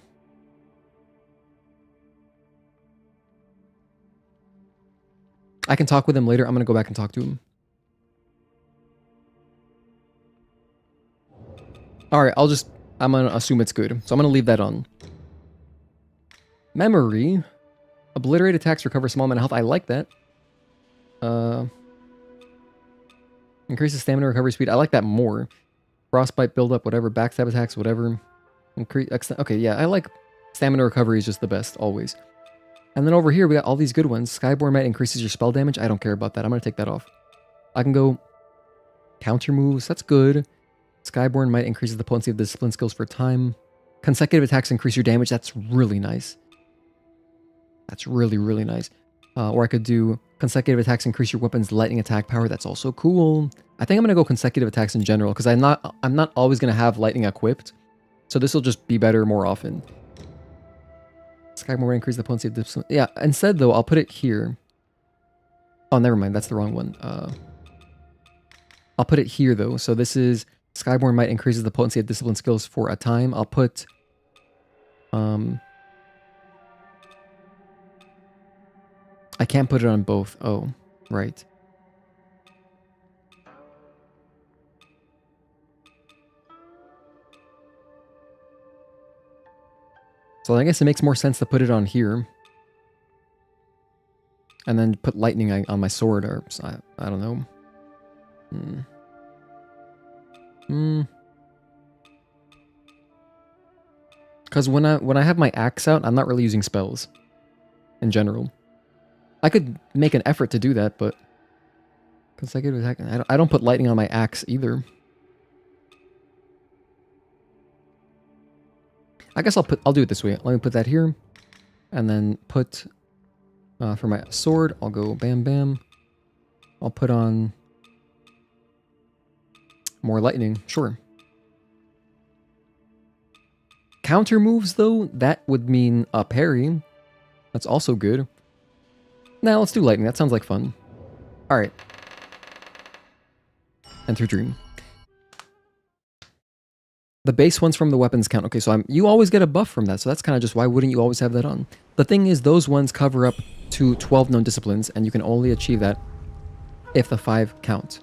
can talk with him later. I'm going to go back and talk to him. Alright, I'm going to assume it's good. So I'm going to leave that on. Memory. Obliterate attacks, recover small amount of health. I like that. Increases stamina recovery speed. I like that more. Frostbite buildup, whatever. Backstab attacks, whatever. Okay, yeah, I like stamina recovery is just the best, always. And then over here, we got all these good ones. Skyborn Might increases your spell damage. I don't care about that. I'm going to take that off. I can go counter moves. That's good. Skyborn Might increases the potency of discipline skills for time. Consecutive attacks increase your damage. That's really nice. That's really, really nice. Or I could do consecutive attacks increase your weapon's lightning attack power. That's also cool. I think I'm going to go consecutive attacks in general because I'm not always going to have lightning equipped. So this will just be better more often. Skyborn Might increase the potency of discipline. Yeah, instead though, I'll put it here. Oh, never mind. That's the wrong one. I'll put it here though. So this is Skyborn Might increases the potency of discipline skills for a time. I'll put... I can't put it on both. Oh, right. So I guess it makes more sense to put it on here. And then put lightning on my sword, or I don't know. Because when I have my axe out, I'm not really using spells. In general. I could make an effort to do that, but... Consecutive attack... I don't put lightning on my axe either. I guess I'll do it this way. Let me put that here. And then put... for my sword, I'll go bam bam. I'll put on... more lightning. Sure. Counter moves, though, that would mean a parry. That's also good. Now let's do lightning. That sounds like fun. Alright. Enter dream. The base ones from the weapons count. Okay, so you always get a buff from that, so that's kind of just why wouldn't you always have that on? The thing is, those ones cover up to 12 known disciplines, and you can only achieve that if the 5 count.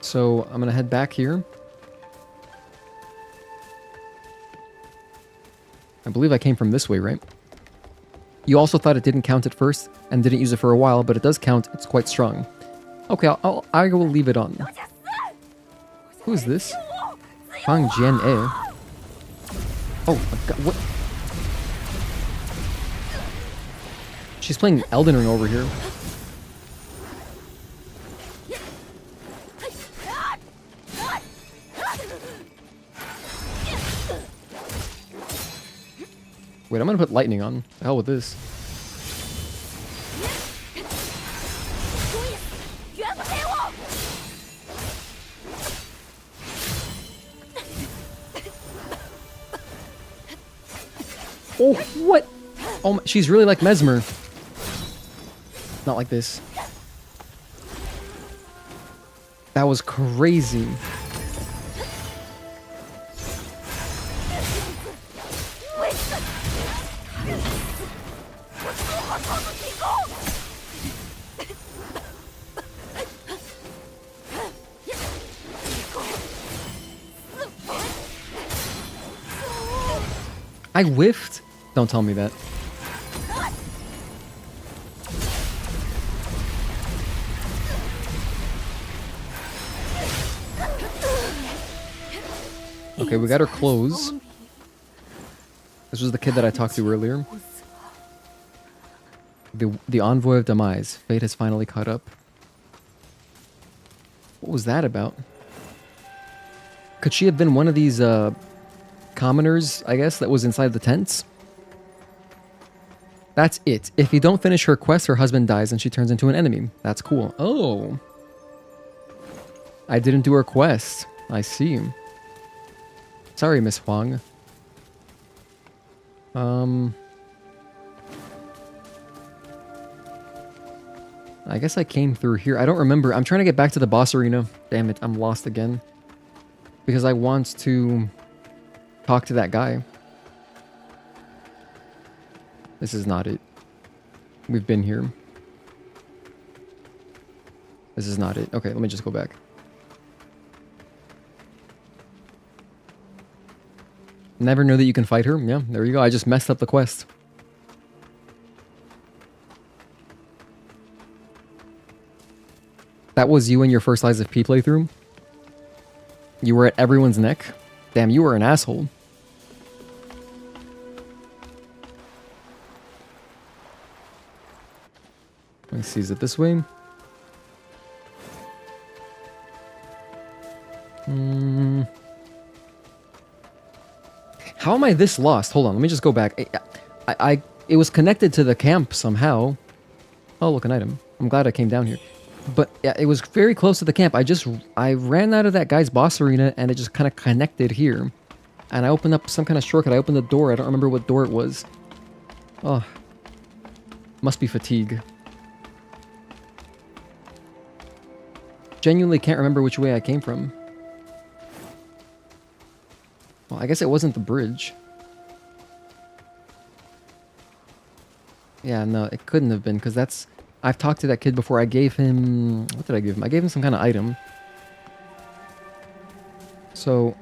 So I'm gonna head back here. I believe I came from this way, right? You also thought it didn't count at first and didn't use it for a while, but it does count. It's quite strong. Okay, I will leave it on. Who is this? Fang Jian E. Oh, God, what? She's playing Elden Ring over here. Wait, I'm gonna put lightning on. The hell with this. Oh, what? Oh, she's really like Mesmer. Not like this. That was crazy. I whiffed? Don't tell me that. Okay, we got her clothes. This was the kid that I talked to earlier. The envoy of demise. Fate has finally caught up. What was that about? Could she have been one of these commoners, I guess, that was inside the tents? That's it. If you don't finish her quest, her husband dies and she turns into an enemy. That's cool. Oh. I didn't do her quest. I see. Sorry, Miss Huang. I guess I came through here. I don't remember. I'm trying to get back to the boss arena. Damn it, I'm lost again. Because I want to talk to that guy. This is not it. We've been here. This is not it. Okay, let me just go back. Never know that you can fight her. Yeah, there you go. I just messed up the quest. That was you in your first Lies of P playthrough? You were at everyone's neck? Damn, you were an asshole. Let me see, is it this way? How am I this lost? Hold on, let me just go back. It was connected to the camp somehow. Oh, look, an item. I'm glad I came down here. But yeah, it was very close to the camp. I ran out of that guy's boss arena and it just kind of connected here. And I opened up some kind of shortcut. I opened the door. I don't remember what door it was. Oh. Must be fatigue. Genuinely can't remember which way I came from. Well, I guess it wasn't the bridge. Yeah, no, it couldn't have been because that's... I've talked to that kid before. I gave him... What did I give him? I gave him some kind of item. So,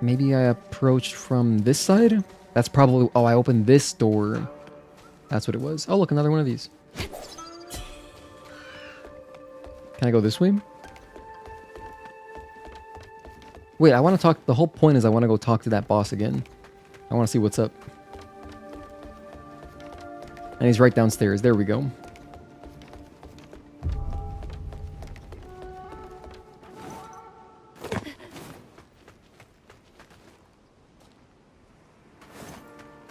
maybe I approached from this side? That's probably... Oh, I opened this door. That's what it was. Oh, look, another one of these. Can I go this way? Wait, I want to talk... The whole point is I want to go talk to that boss again. I want to see what's up. And he's right downstairs. There we go.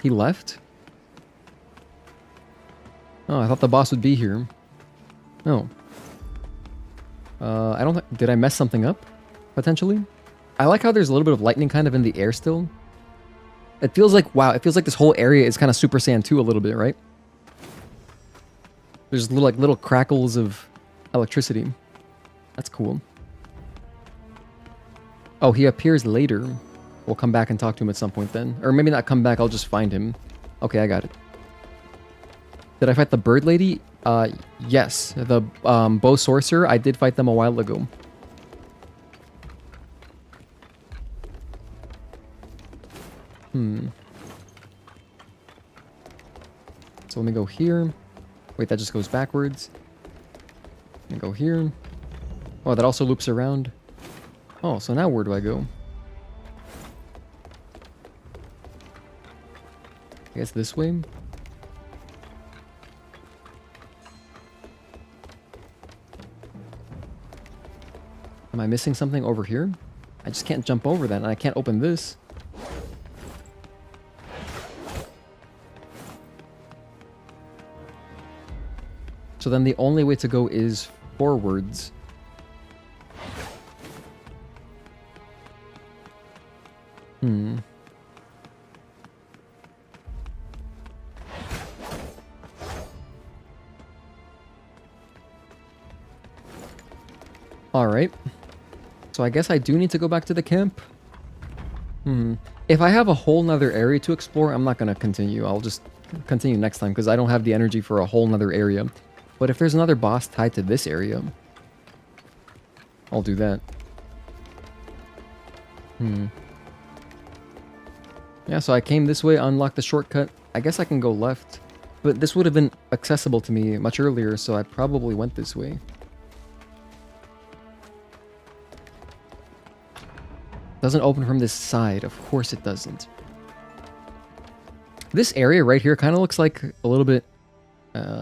He left? Oh, I thought the boss would be here. Oh. I don't... Did I mess something up? Potentially? I like how there's a little bit of lightning kind of in the air still. It feels like... Wow, it feels like this whole area is kind of Super Saiyan 2 a little bit, right? There's little, like, little crackles of electricity. That's cool. Oh, he appears later. We'll come back and talk to him at some point then. Or maybe not come back, I'll just find him. Okay, I got it. Did I fight the bird lady? Yes. The Bo Sorcerer, I did fight them a while ago. So let me go here. Wait, that just goes backwards. And go here. Oh, that also loops around. Oh, so now where do I go? I guess this way? Am I missing something over here? I just can't jump over that, and I can't open this. So then the only way to go is forwards. Alright. So I guess I do need to go back to the camp. If I have a whole nother area to explore, I'm not going to continue. I'll just continue next time because I don't have the energy for a whole nother area. But if there's another boss tied to this area, I'll do that. Yeah, so I came this way, unlocked the shortcut. I guess I can go left. But this would have been accessible to me much earlier, so I probably went this way. Doesn't open from this side. Of course it doesn't. This area right here kind of looks like a little bit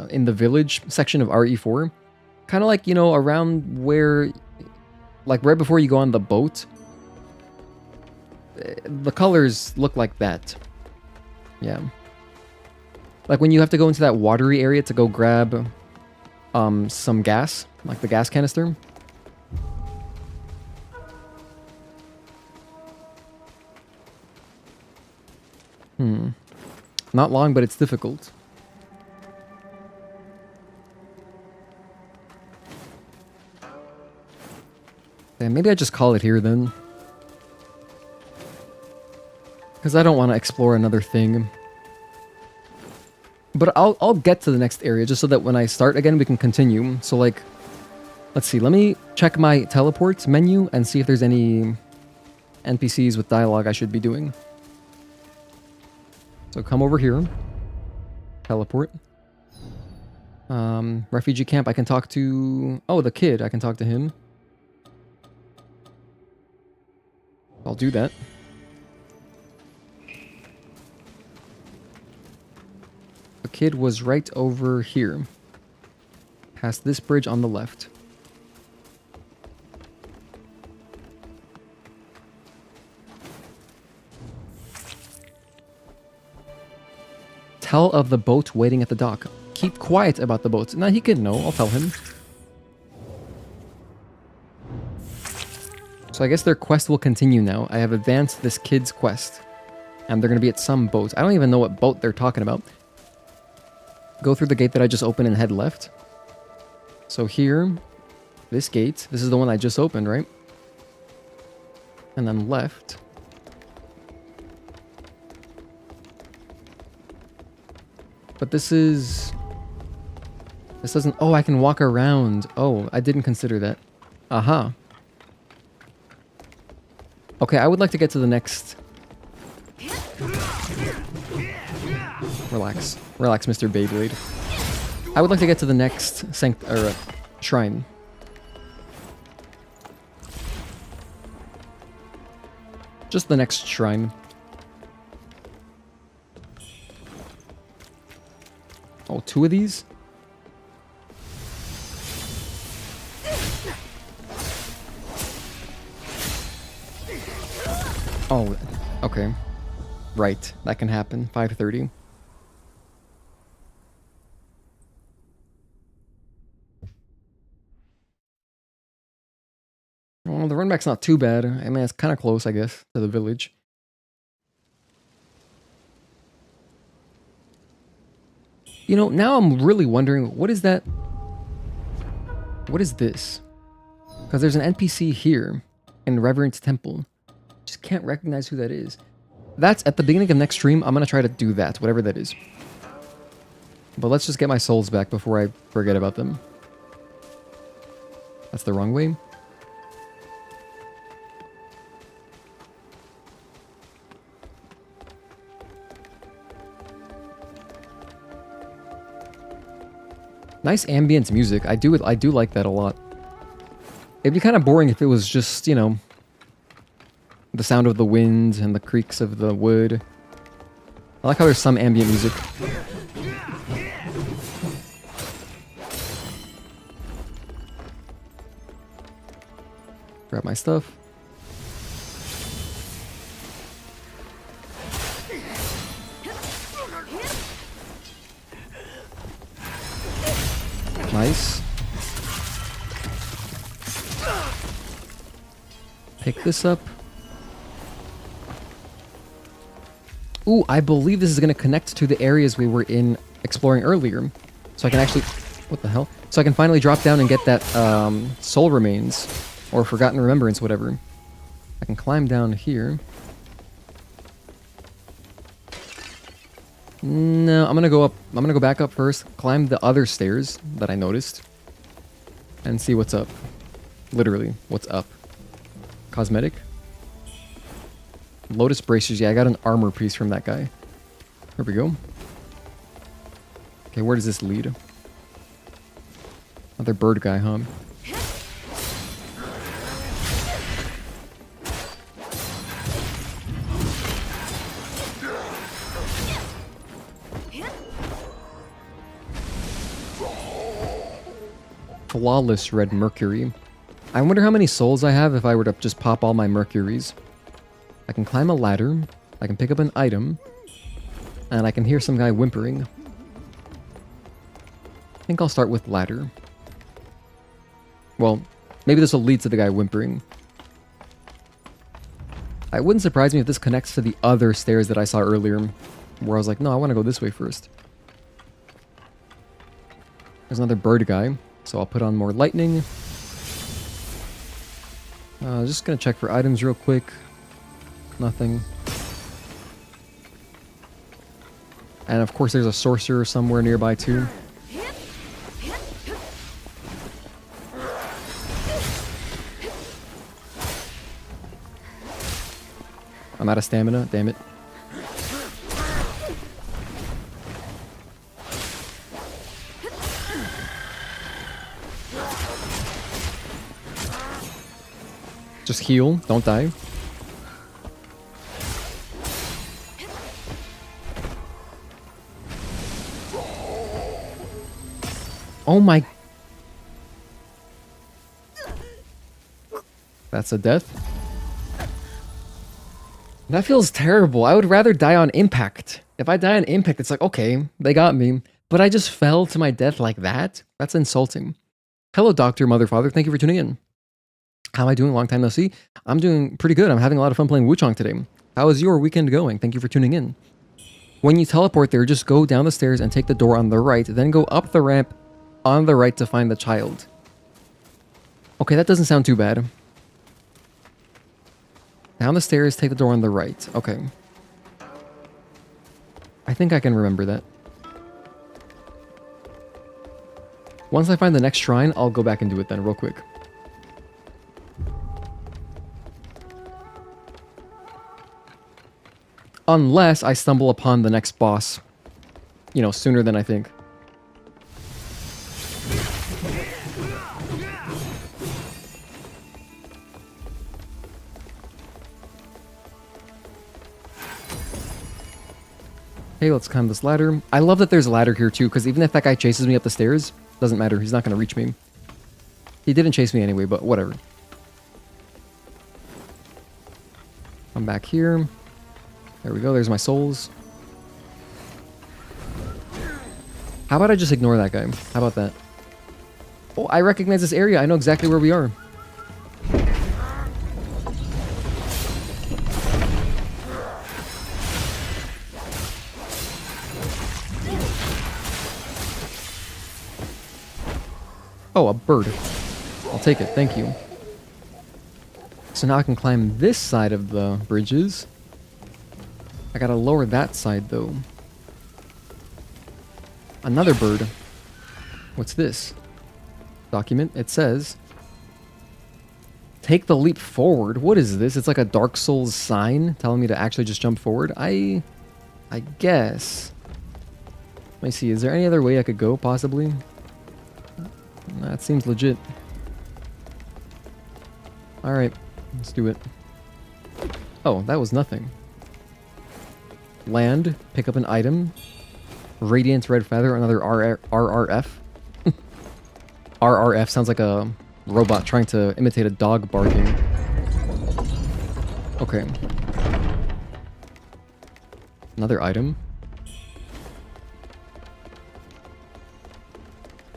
in the village section of RE4. Kind of like, you know, around where... Like right before you go on the boat. The colors look like that. Yeah. Like when you have to go into that watery area to go grab some gas. Like the gas canister. Not long, but it's difficult. Okay, maybe I just call it here then. Because I don't want to explore another thing. But I'll get to the next area just so that when I start again we can continue. So like, let's see, let me check my teleport menu and see if there's any NPCs with dialogue I should be doing. So come over here. Teleport. Refugee camp, I can talk to... Oh, the kid, I can talk to him. I'll do that. The kid was right over here. Past this bridge on the left. Tell of the boat waiting at the dock. Keep quiet about the boat. Now he can know, I'll tell him. So I guess their quest will continue now. I have advanced this kid's quest. And they're going to be at some boat. I don't even know what boat they're talking about. Go through the gate that I just opened and head left. So here, this gate. This is the one I just opened, right? And then left. But this is... This doesn't... Oh, I can walk around. Oh, I didn't consider that. Aha. Okay, I would like to get to the next... Relax. Relax, Mr. Beyblade. I would like to get to the next shrine. Just the next shrine. Oh, 2 of these? Oh, okay. Right, that can happen. 5:30. Well, the run back's not too bad. I mean, it's kind of close, I guess, to the village. You know, now I'm really wondering, what is that? What is this? Because there's an NPC here in Reverence Temple. Just can't recognize who that is. That's at the beginning of next stream. I'm going to try to do that, whatever that is. But let's just get my souls back before I forget about them. That's the wrong way. Nice ambience music. I do like that a lot. It'd be kind of boring if it was just, you know, the sound of the wind and the creaks of the wood. I like how there's some ambient music. Grab my stuff. Nice. Pick this up. Ooh, I believe this is going to connect to the areas we were in exploring earlier. So I can actually... What the hell? So I can finally drop down and get that soul remains. Or forgotten remembrance, whatever. I can climb down here. No, I'm gonna go up. I'm gonna go back up first, climb the other stairs that I noticed, and see what's up. Literally, what's up. Cosmetic. Lotus bracers. Yeah, I got an armor piece from that guy. There we go. Okay, where does this lead? Another bird guy, huh? Flawless red mercury. I wonder how many souls I have if I were to just pop all my mercuries. I can climb a ladder, I can pick up an item, and I can hear some guy whimpering. I think I'll start with ladder. Well, maybe this will lead to the guy whimpering. It wouldn't surprise me if this connects to the other stairs that I saw earlier, where I was like, no, I want to go this way first. There's another bird guy. So I'll put on more lightning. Just gonna check for items real quick. Nothing. And of course there's a sorcerer somewhere nearby too. I'm out of stamina, damn it. Just heal, don't die. Oh my... That's a death? That feels terrible. I would rather die on impact. If I die on impact, it's like, okay, they got me. But I just fell to my death like that? That's insulting. Hello, Dr. Motherfather. Thank you for tuning in. How am I doing? Long time no see. I'm doing pretty good. I'm having a lot of fun playing Wuchang today. How is your weekend going? Thank you for tuning in. When you teleport there, just go down the stairs and take the door on the right, then go up the ramp on the right to find the child. Okay, that doesn't sound too bad. Down the stairs, take the door on the right. Okay. I think I can remember that. Once I find the next shrine, I'll go back and do it then real quick. Unless I stumble upon the next boss you know, sooner than I think. Okay, let's climb this ladder. I love that there's a ladder here too, because even if that guy chases me up the stairs, doesn't matter. He's not going to reach me. He didn't chase me anyway, but whatever. I'm back here. There we go. There's my souls. How about I just ignore that guy? How about that? Oh, I recognize this area. I know exactly where we are. Oh, a bird. I'll take it, thank you. So now I can climb this side of the bridges. I gotta lower that side, though. Another bird. What's this? Document. It says... Take the leap forward. What is this? It's like a Dark Souls sign telling me to actually just jump forward. I guess. Let me see. Is there any other way I could go, possibly? That seems legit. Alright, let's do it. Oh, that was nothing. Land, pick up an item. Radiant red feather, another RRF. RRF sounds like a robot trying to imitate a dog barking. Okay. Another item.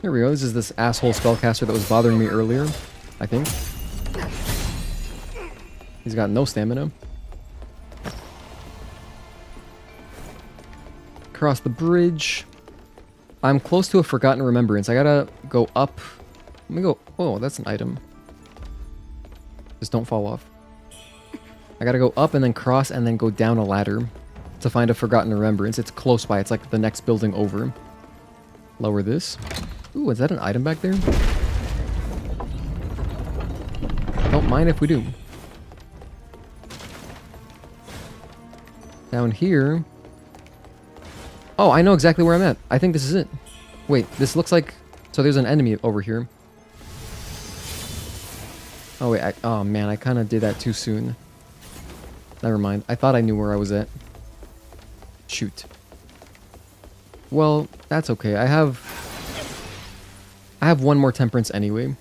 Here we go. This is this asshole spellcaster that was bothering me earlier, I think. He's got no stamina. Cross the bridge. I'm close to a forgotten remembrance. I gotta go up. Let me go. Oh, that's an item. Just don't fall off. I gotta go up and then cross and then go down a ladder to find a forgotten remembrance. It's close by. It's like the next building over. Lower this. Ooh, is that an item back there? Don't mind if we do. Down here. Oh, I know exactly where I'm at. I think this is it. Wait, this looks like... So there's an enemy over here. Oh, wait. Oh, man. I kind of did that too soon. Never mind. I thought I knew where I was at. Shoot. Well, that's okay. I have one more temperance anyway.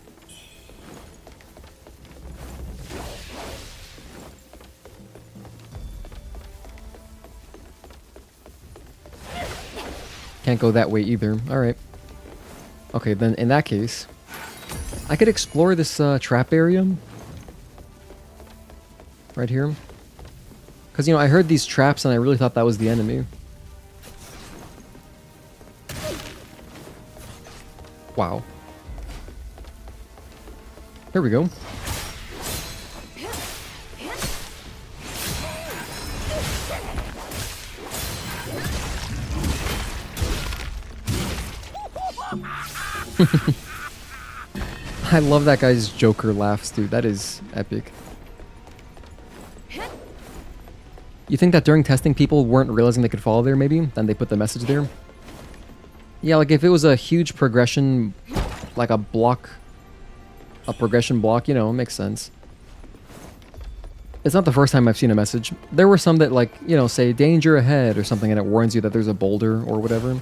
Can't go that way either. Alright. Okay, then in that case, I could explore this trap area. Right here. Because, you know, I heard these traps and I really thought that was the enemy. Wow. Here we go. I love that guy's Joker laughs, dude. That is epic. You think that during testing people weren't realizing they could fall there, maybe? Then they put the message there? Yeah, like if it was a huge progression, like a block, a progression block, you know, it makes sense. It's not the first time I've seen a message. There were some that, like, you know, say danger ahead or something and it warns you that there's a boulder or whatever.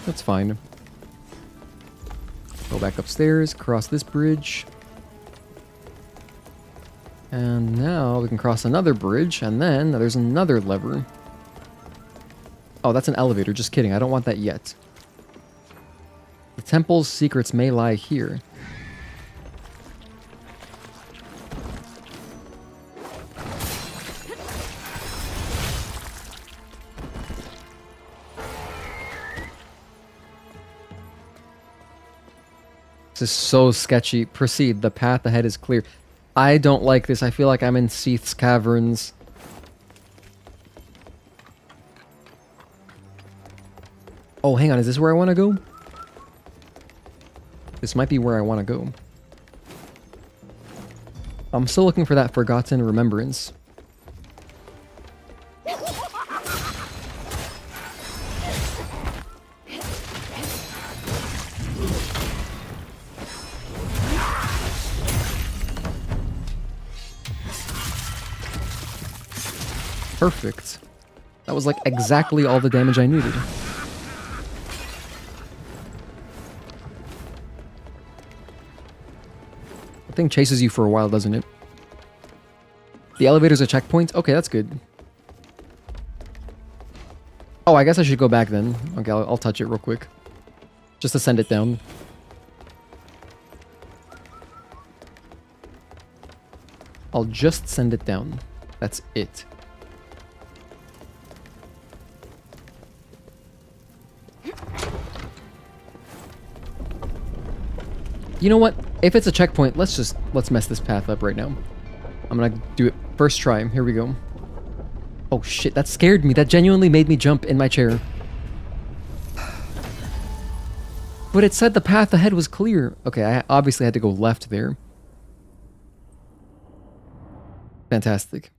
That's fine. Go back upstairs, cross this bridge. And now we can cross another bridge, and then there's another lever. Oh, that's an elevator. Just kidding. I don't want that yet. The temple's secrets may lie here. This is so sketchy. Proceed. The path ahead is clear. I don't like this. I feel like I'm in Seath's Caverns. Oh, hang on. Is this where I want to go? This might be where I want to go. I'm still looking for that forgotten remembrance. Perfect. That was like exactly all the damage I needed. The thing chases you for a while, doesn't it? The elevator's a checkpoint? Okay, that's good. Oh, I guess I should go back then. Okay, I'll touch it real quick. Just to send it down. I'll just send it down. That's it. You know what? If it's a checkpoint, let's mess this path up right now. I'm gonna do it first try. Here we go. Oh shit, that scared me. That genuinely made me jump in my chair. But it said the path ahead was clear. Okay, I obviously had to go left there. Fantastic.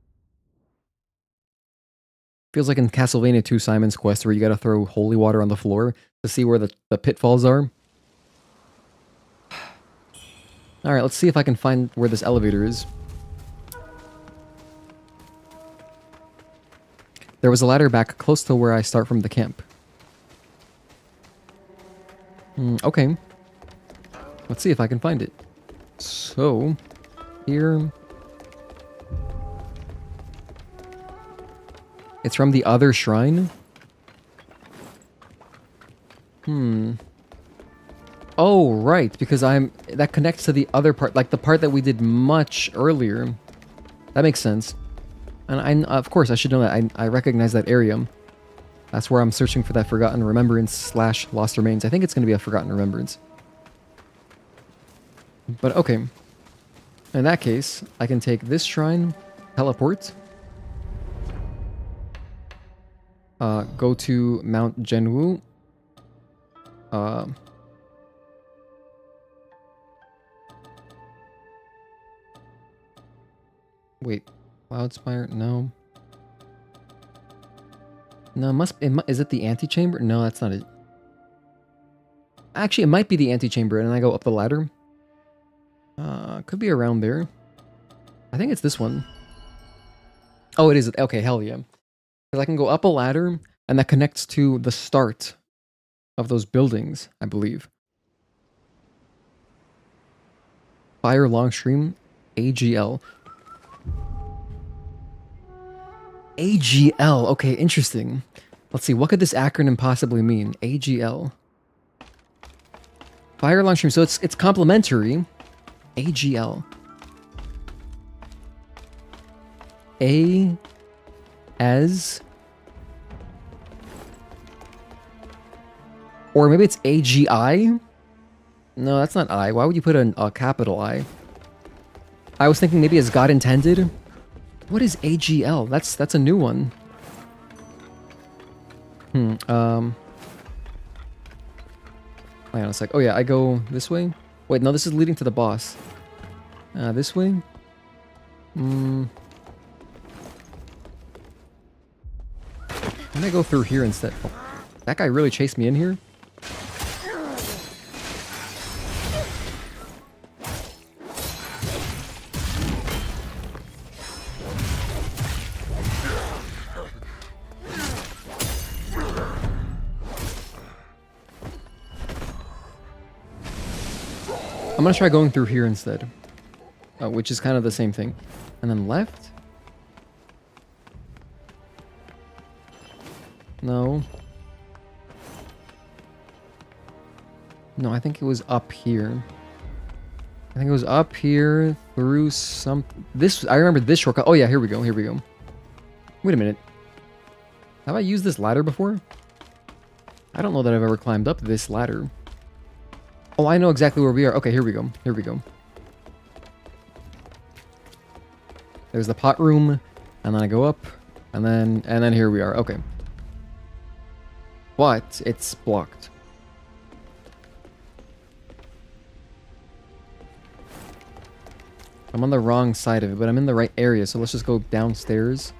Feels like in Castlevania 2 Simon's Quest where you gotta throw holy water on the floor to see where the pitfalls are. Alright, let's see if I can find where this elevator is. There was a ladder back close to where I start from the camp. Okay. Let's see if I can find it. So, here... It's from the other shrine? Oh, right, because that connects to the other part, like the part that we did much earlier. That makes sense. And of course, I should know that. I recognize that area. That's where I'm searching for that Forgotten Remembrance / Lost Remains. I think it's going to be a Forgotten Remembrance. But okay. In that case, I can take this shrine, teleport, go to Mount Genwu, wait, Cloudspire? No. No, is it the antechamber? No, that's not it. Actually, it might be the antechamber, and then I go up the ladder. Could be around there. I think it's this one. Oh, it is. Okay, hell yeah. Because I can go up a ladder, and that connects to the start of those buildings, I believe. Fire Longstream, AGL. AGL. Okay, interesting. Let's see. What could this acronym possibly mean? AGL. Fire Longstream. So it's complementary. AGL. A as, or maybe it's AGI. No, that's not I. Why would you put a capital I? I was thinking maybe as God intended. What is AGL? That's a new one. Hang on a sec. Oh yeah, I go this way. Wait, no, this is leading to the boss. This way? Can I go through here instead? Oh, that guy really chased me in here? I'm gonna try going through here instead. Which is kind of the same thing. And then left? No. No, I think it was up here. I think it was up here through some... I remember this shortcut. Oh yeah, here we go, here we go. Wait a minute. Have I used this ladder before? I don't know that I've ever climbed up this ladder. Oh, I know exactly where we are. Okay, here we go. Here we go. There's the pot room, and then I go up, and then here we are. Okay. But it's blocked. I'm on the wrong side of it, but I'm in the right area, so let's just go downstairs.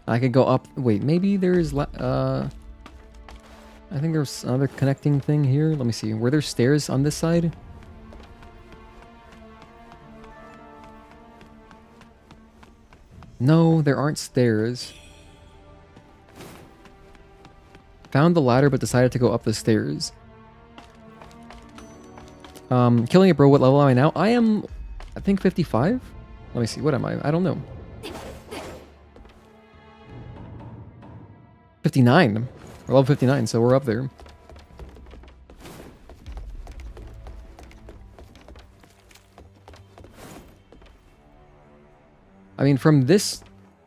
I could go up. Wait, maybe there's... I I think there's another connecting thing here. Let me see. Were there stairs on this side? No, there aren't stairs. Found the ladder, but decided to go up the stairs. Killing it, bro. What level am I now? I am, I think 55? Let me see. What am I? I don't know. 59. We're level 59, so we're up there. I mean, from this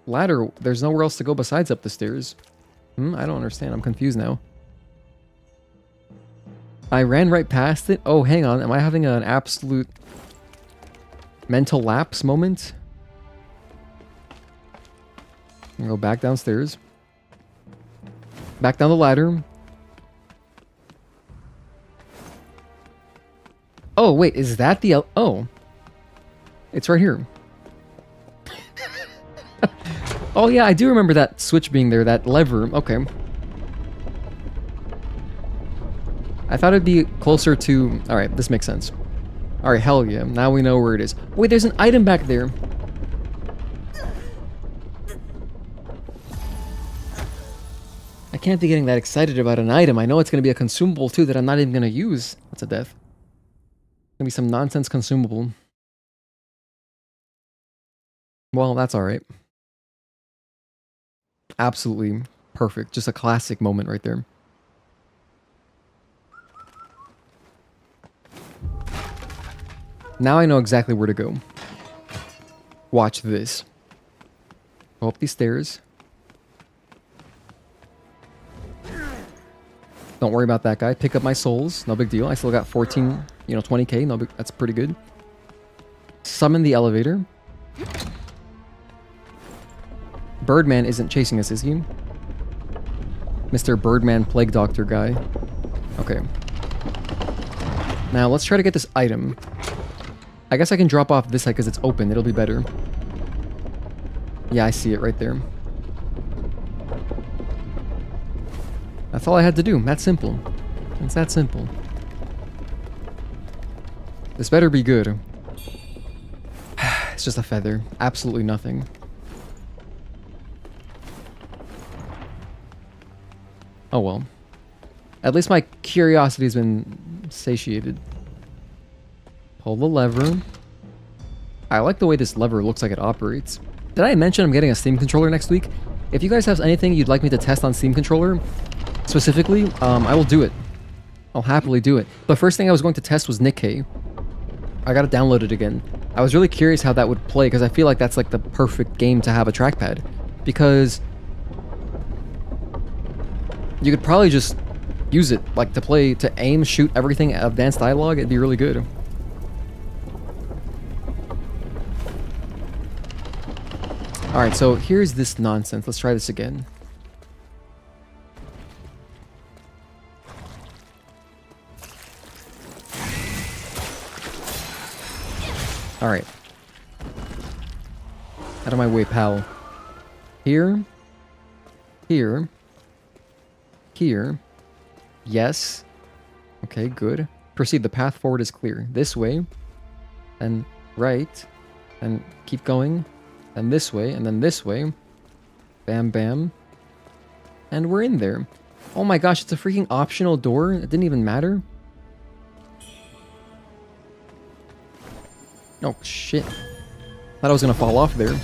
ladder, there's nowhere else to go besides up the stairs. I don't understand. I'm confused now. I ran right past it. Oh, hang on. Am I having an absolute mental lapse moment? I'm gonna go back downstairs. Back down the ladder. Oh, wait. Is that the... Oh. It's right here. Oh, yeah. I do remember that switch being there. That lever. Okay. I thought it'd be closer to... Alright, this makes sense. Alright, hell yeah. Now we know where it is. Wait, there's an item back there. I can't be getting that excited about an item. I know it's going to be a consumable too that I'm not even going to use. That's a death. Gonna be some nonsense consumable. Well, that's alright. Absolutely perfect. Just a classic moment right there. Now I know exactly where to go. Watch this. Go up these stairs. Don't worry about that guy. Pick up my souls. No big deal. I still got 14, 20k. No big, that's pretty good. Summon the elevator. Birdman isn't chasing us, is he? Mr. Birdman Plague Doctor guy. Okay. Now, let's try to get this item. I guess I can drop off this side because it's open. It'll be better. Yeah, I see it right there. That's all I had to do. That's simple. It's that simple. This better be good. It's just a feather. Absolutely nothing. Oh well. At least my curiosity has been satiated. Pull the lever. I like the way this lever looks like it operates. Did I mention I'm getting a Steam controller next week? If you guys have anything you'd like me to test on Steam controller, specifically, I will do it. I'll happily do it. The first thing I was going to test was Nikkei. I gotta download it again. I was really curious how that would play, because I feel like that's like the perfect game to have a trackpad. Because you could probably just use it, like to play, to aim, shoot, everything, advanced dialogue, it'd be really good. Alright, so here's this nonsense. Let's try this again. Alright. Out of my way, pal. Here. Here. Here. Yes. Okay, good. Proceed. The path forward is clear. This way. And right. And keep going. And this way. And then this way. Bam, bam. And we're in there. Oh my gosh, it's a freaking optional door. It didn't even matter. Oh, shit. Thought I was gonna fall off there.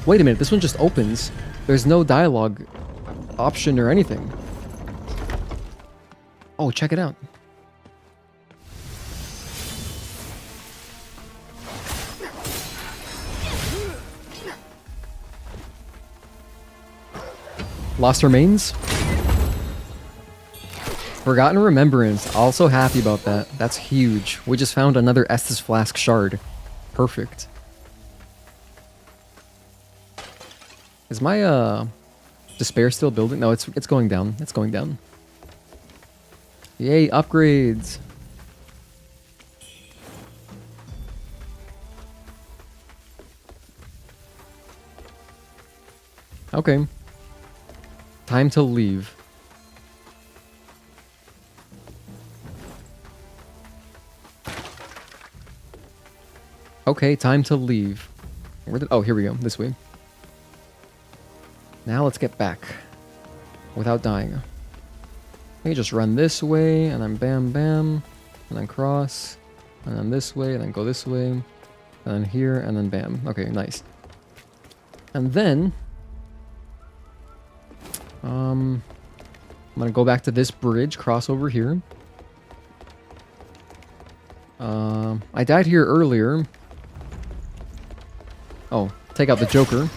Wait a minute, this one just opens. There's no dialogue option or anything. Oh, check it out. Lost Remains? Forgotten Remembrance. Also happy about that. That's huge. We just found another Estus Flask shard. Perfect. Is my despair still building? No, it's going down. It's going down. Yay, upgrades. Okay. Time to leave. Okay, time to leave. Where did... Oh, here we go. This way. Now let's get back. Without dying. I can just run this way, and then bam, bam. And then cross. And then this way, and then go this way. And then here, and then bam. Okay, nice. And then... I'm gonna go back to this bridge, cross over here. I died here earlier. Oh, take out the Joker.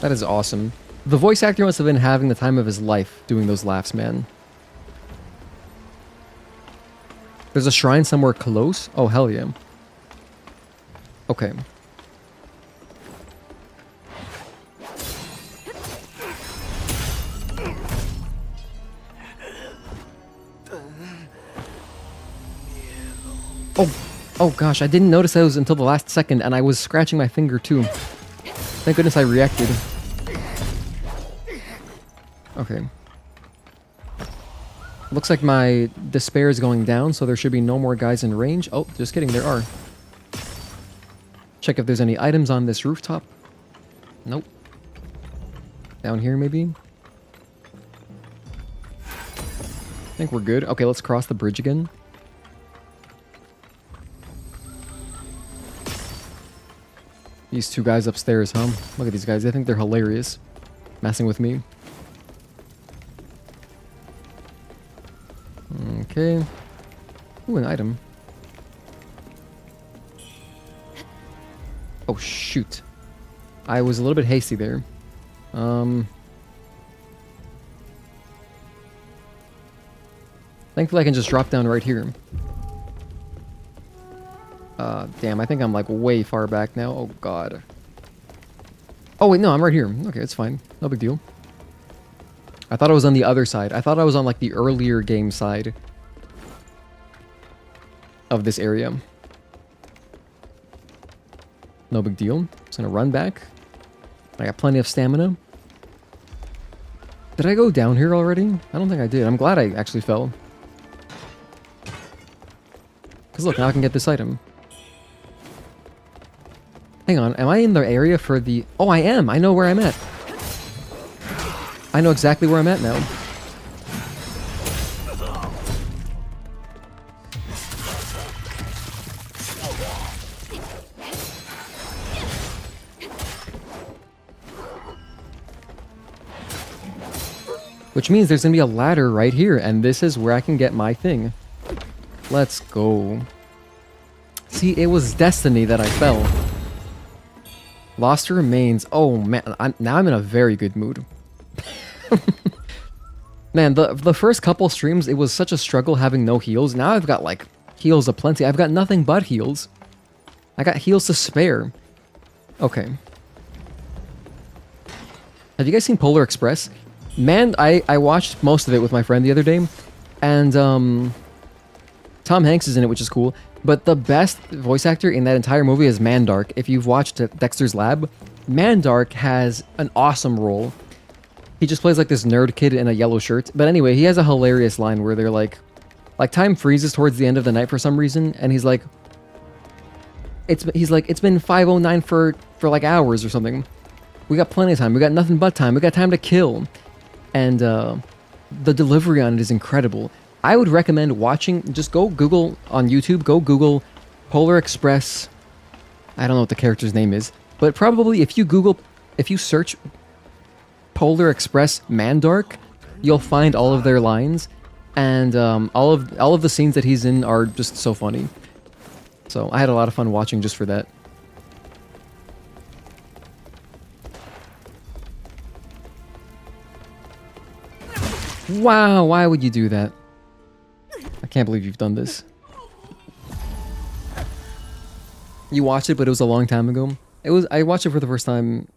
That is awesome. The voice actor must have been having the time of his life doing those laughs, man. There's a shrine somewhere close? Oh, hell yeah. Okay. Oh gosh, I didn't notice those until the last second, and I was scratching my finger too. Thank goodness I reacted. Okay. Looks like my despair is going down, so there should be no more guys in range. Oh, just kidding, there are. Check if there's any items on this rooftop. Nope. Down here, maybe? I think we're good. Okay, let's cross the bridge again. These two guys upstairs, huh? Look at these guys. I think they're hilarious. Messing with me. Okay. Ooh, an item. Oh, shoot. I was a little bit hasty there. Thankfully I can just drop down right here. Damn, I think I'm like way far back now. Oh god. Oh wait, no, I'm right here. Okay, it's fine. No big deal. I thought I was on the other side. I thought I was on like the earlier game side of this area. No big deal. Just gonna run back. I got plenty of stamina. Did I go down here already? I don't think I did. I'm glad I actually fell. Because look, now I can get this item. Hang on, am I in the area for the... Oh, I am! I know where I'm at. I know exactly where I'm at now. Which means there's gonna be a ladder right here, and this is where I can get my thing. Let's go. See, it was destiny that I fell. Lost remains. Oh man, now I'm in a very good mood. Man, the first couple streams, it was such a struggle having no heals. Now I've got like heals aplenty. I've got nothing but heals. I got heals to spare. Okay. Have you guys seen Polar Express? Man, I watched most of it with my friend the other day, and Tom Hanks is in it, which is cool. But the best voice actor in that entire movie is Mandark. If you've watched Dexter's Lab, Mandark has an awesome role. He just plays like this nerd kid in a yellow shirt. But anyway, he has a hilarious line where they're like time freezes towards the end of the night for some reason, and he's like, it's been 5:09 for like hours or something. We got plenty of time. We got nothing but time. We got time to kill. And the delivery on it is incredible. I would recommend watching, just go Google on YouTube, go Google Polar Express. I don't know what the character's name is, but probably if you search Polar Express Mandark, you'll find all of their lines, and all of the scenes that he's in are just so funny. So I had a lot of fun watching just for that. Wow, why would you do that? I can't believe you've done this. You watched it, but it was a long time ago. I watched it for the first time.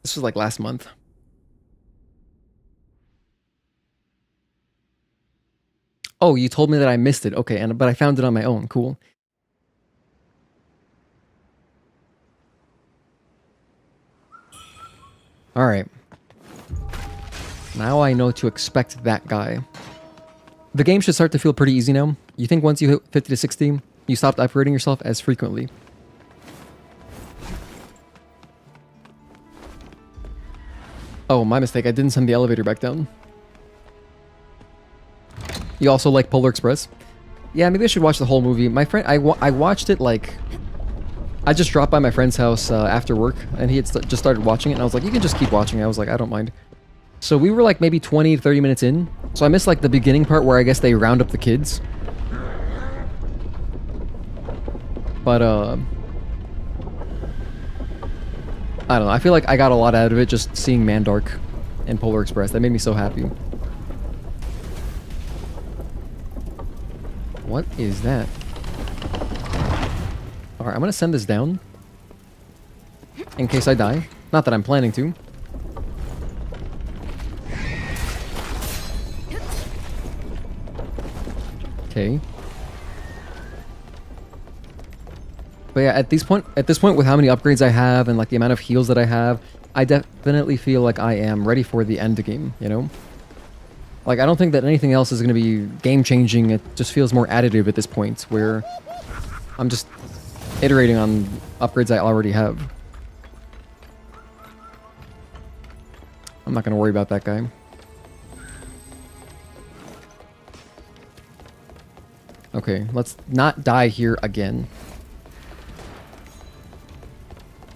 This was like last month. Oh, you told me that I missed it. Okay, but I found it on my own. Cool. All right. Now I know to expect that guy. The game should start to feel pretty easy now. You think once you hit 50 to 60, you stopped upgrading yourself as frequently. Oh, my mistake. I didn't send the elevator back down. You also like Polar Express? Yeah, maybe I should watch the whole movie. My friend, I watched it like... I just dropped by my friend's house after work, and he had just started watching it, and I was like, you can just keep watching. I was like, I don't mind. So we were like maybe 20 to 30 minutes in. So I missed like the beginning part where I guess they round up the kids. But, I don't know. I feel like I got a lot out of it just seeing Mandark and Polar Express. That made me so happy. What is that? Alright, I'm gonna send this down. In case I die. Not that I'm planning to. Okay. But yeah, at this point with how many upgrades I have and like the amount of heals that I have, I definitely feel like I am ready for the end game, you know? Like, I don't think that anything else is going to be game-changing. It just feels more additive at this point, where I'm just iterating on upgrades I already have. I'm not going to worry about that guy. Okay, let's not die here again.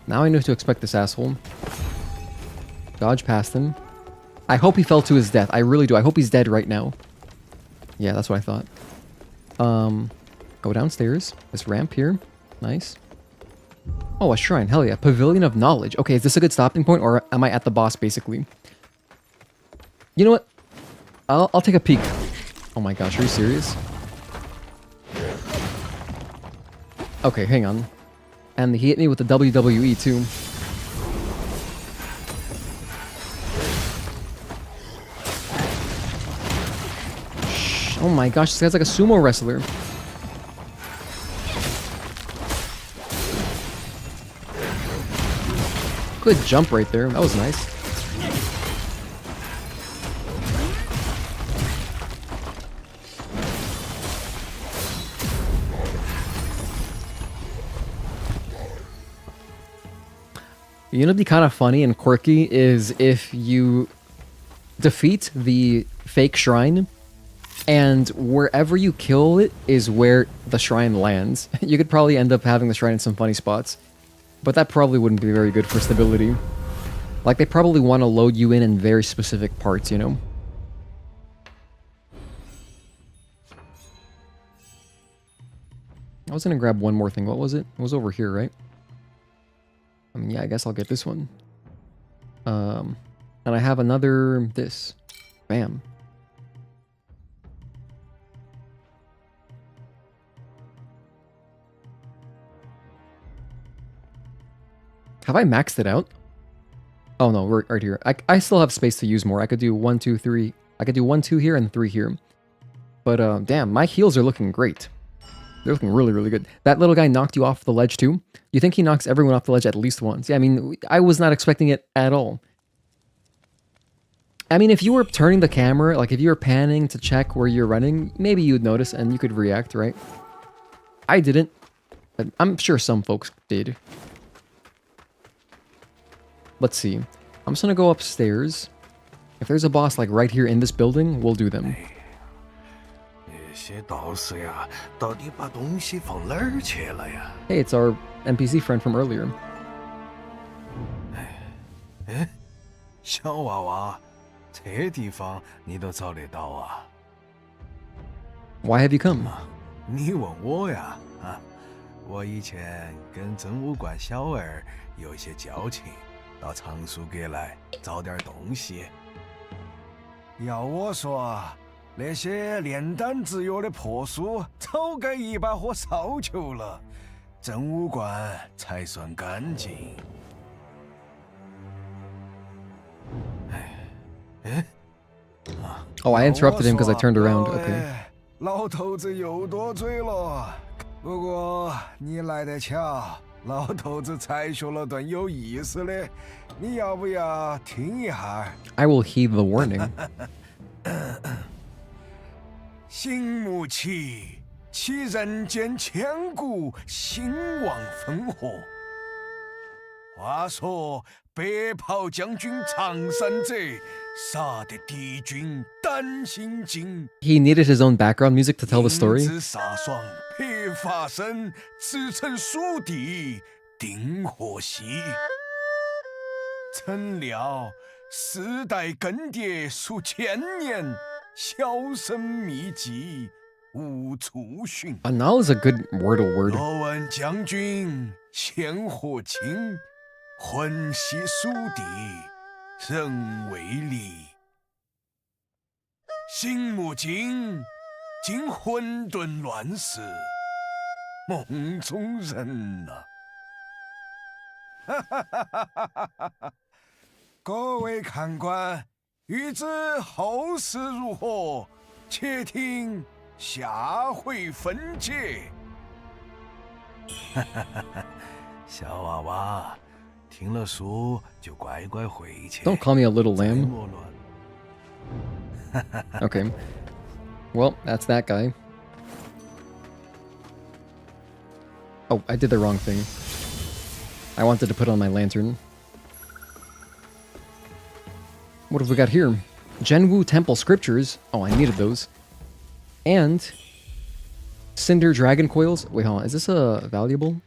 Now I know to expect this asshole. Dodge past him. I hope he fell to his death. I really do. I hope he's dead right now. Yeah, that's what I thought. Go downstairs. This ramp here. Nice. Oh, a shrine. Hell yeah. Pavilion of Knowledge. Okay, is this a good stopping point, or am I at the boss, basically? You know what? I'll take a peek. Oh my gosh, are you serious? Okay, hang on. And he hit me with the WWE, too. Oh my gosh, this guy's like a sumo wrestler. Good jump right there. That was nice. You know what'd be kind of funny and quirky is if you defeat the fake shrine and wherever you kill it is where the shrine lands. You could probably end up having the shrine in some funny spots. But that probably wouldn't be very good for stability. Like, they probably want to load you in very specific parts, you know? I was gonna grab one more thing. What was it? It was over here, right? I mean, yeah, I guess I'll get this one. And I have another... this. Bam. Have I maxed it out? Oh no, we're right here. I still have space to use more. I could do 1, 2, 3. I could do 1, 2 here and 3 here. But damn, my heals are looking great. They're looking really, really good. That little guy knocked you off the ledge too? You think he knocks everyone off the ledge at least once? Yeah, I mean, I was not expecting it at all. I mean, if you were turning the camera, like if you were panning to check where you're running, maybe you'd notice and you could react, right? I didn't, but I'm sure some folks did. Let's see. I'm just gonna go upstairs. If there's a boss like right here in this building, we'll do them. Hey, it's our NPC friend from earlier. Why have you come?
你问我呀，我以前跟真武馆小二有一些交情，到藏书阁来找点东西。要我说，那些炼丹制药的破书早该一把火烧球了，真武馆才算干净。
Oh, I interrupted him because I turned around. Okay.
老头子又多嘴了。不过你来得巧，老头子才学了段有意思的，你要不要听一下
I will heed the warning.
醒目起，其人间千古兴亡烽火。话说白袍将军常山者，杀得敌军胆心惊。
He needed his own background music to tell the story.
英姿飒爽，白发生，驰骋蜀地，定河西。怎料世代更迭数千年，销声匿迹，无处寻。
Now is a good Wordle word.
若问将军现何情？魂系蜀地，人未离。醒目惊，惊混沌乱世，梦中人啊！哈哈哈哈哈哈！各位看官，欲知后事如何，且听下回分解。哈哈哈哈！小娃娃。 听了书就乖乖回去。
Don't call me a little lamb. Okay. Well, that's that guy. Oh, I did the wrong thing. I wanted to put on my lantern. What have we got here? Genwu Temple Scriptures. Oh, I needed those. And Cinder Dragon Coils. Wait, hold on. Is this a valuable?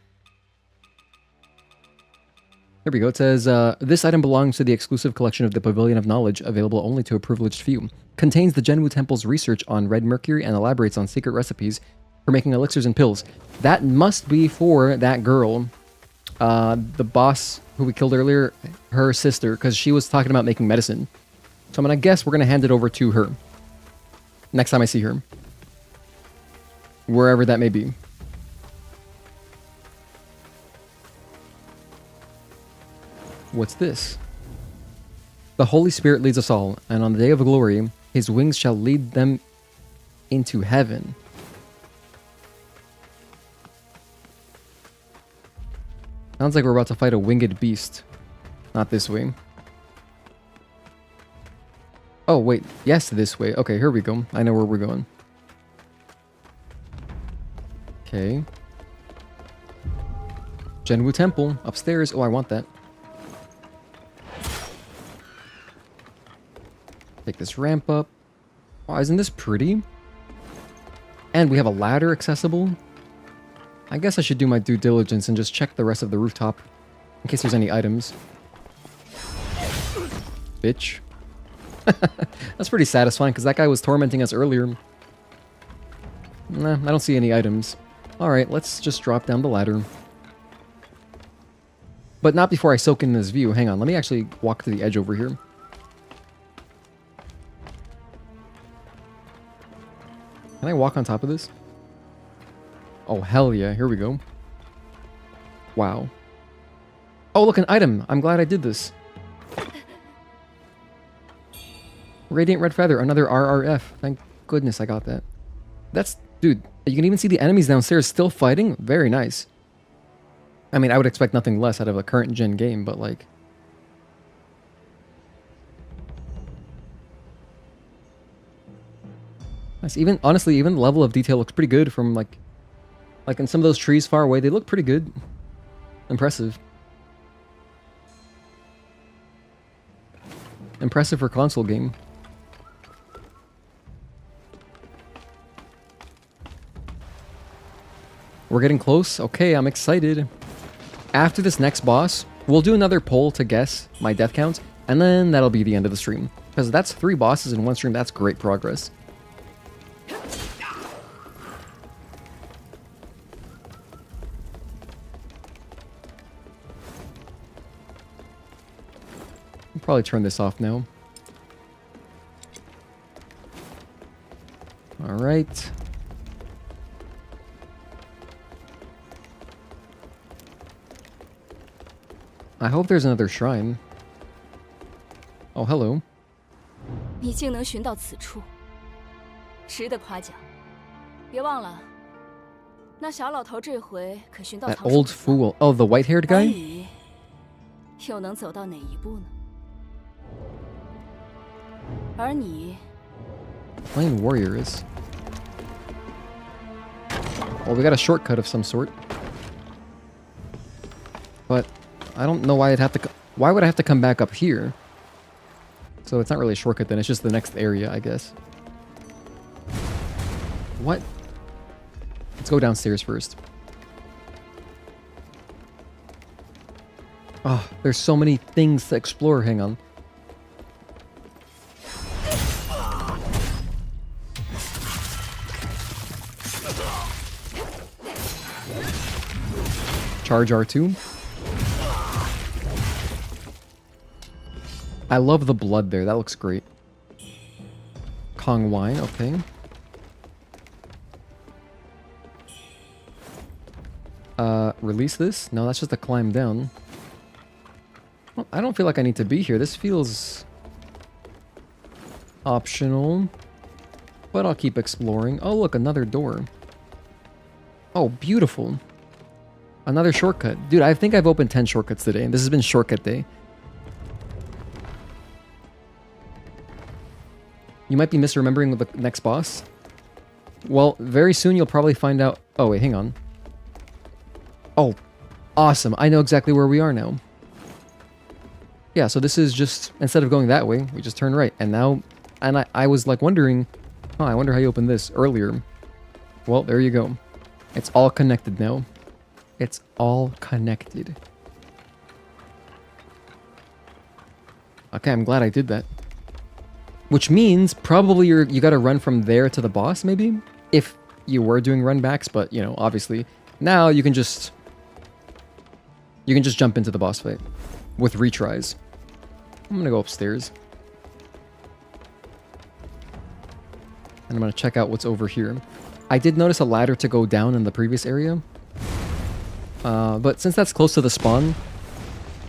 There we go. It says, this item belongs to the exclusive collection of the Pavilion of Knowledge, available only to a privileged few. Contains the Genwu Temple's research on red mercury and elaborates on secret recipes for making elixirs and pills. That must be for that girl, the boss who we killed earlier, her sister, because she was talking about making medicine. So I'm going to guess we're going to hand it over to her next time I see her. Wherever that may be. What's this? The Holy Spirit leads us all, and on the day of glory, his wings shall lead them into heaven. Sounds like we're about to fight a winged beast. Not this way. Oh, wait. Yes, this way. Okay, here we go. I know where we're going. Okay. Genwu Temple. Upstairs. Oh, I want that. Take this ramp up. Oh, isn't this pretty? And we have a ladder accessible. I guess I should do my due diligence and just check the rest of the rooftop in case there's any items. Bitch. That's pretty satisfying because that guy was tormenting us earlier. Nah, I don't see any items. Alright, let's just drop down the ladder. But not before I soak in this view. Hang on, let me actually walk to the edge over here. Can I walk on top of this? Oh, hell yeah. Here we go. Wow. Oh, look, an item. I'm glad I did this. Radiant Red Feather. Another RRF. Thank goodness I got that. That's... Dude, you can even see the enemies downstairs still fighting. Very nice. I mean, I would expect nothing less out of a current gen game, but like... Nice. Even honestly, even the level of detail looks pretty good from like in some of those trees far away. They look pretty good. Impressive. Impressive for console game. We're getting close. Okay, I'm excited. After this next boss, we'll do another poll to guess my death count, and then that'll be the end of the stream. Because that's 3 bosses in one stream. That's great progress. Probably turn this off now. All right. I hope there's another shrine. Oh, hello.
你竟能寻到此处，值得夸奖。
别忘了，那小老头这回可寻到
That
藏书
old fool. Oh, the white-haired
而
guy?
你又能走到哪一步呢？而你
Playing warriors. Well, we got a shortcut of some sort. But I don't know why I'd have to... Why would I have to come back up here? So it's not really a shortcut then, it's just the next area, I guess. What? Let's go downstairs first. Oh, there's so many things to explore. Hang on. Charge R2. I love the blood there. That looks great. Kong wine. Okay. Release this? No, that's just a climb down. Well, I don't feel like I need to be here. This feels optional. But I'll keep exploring. Oh, look, another door. Oh, beautiful. Another shortcut. Dude, I think I've opened 10 shortcuts today. This has been shortcut day. You might be misremembering the next boss. Well, very soon you'll probably find out... Oh, wait, hang on. Oh, awesome. I know exactly where we are now. Yeah, so this is just... Instead of going that way, we just turn right. And now... And I was like wondering... Oh, I wonder how you opened this earlier. Well, there you go. It's all connected now. It's all connected. Okay, I'm glad I did that. Which means probably you gotta run from there to the boss, maybe? If you were doing run backs, but, you know, obviously. Now you can just... You can just jump into the boss fight. With retries. I'm gonna go upstairs. And I'm gonna check out what's over here. I did notice a ladder to go down in the previous area. But since that's close to the spawn,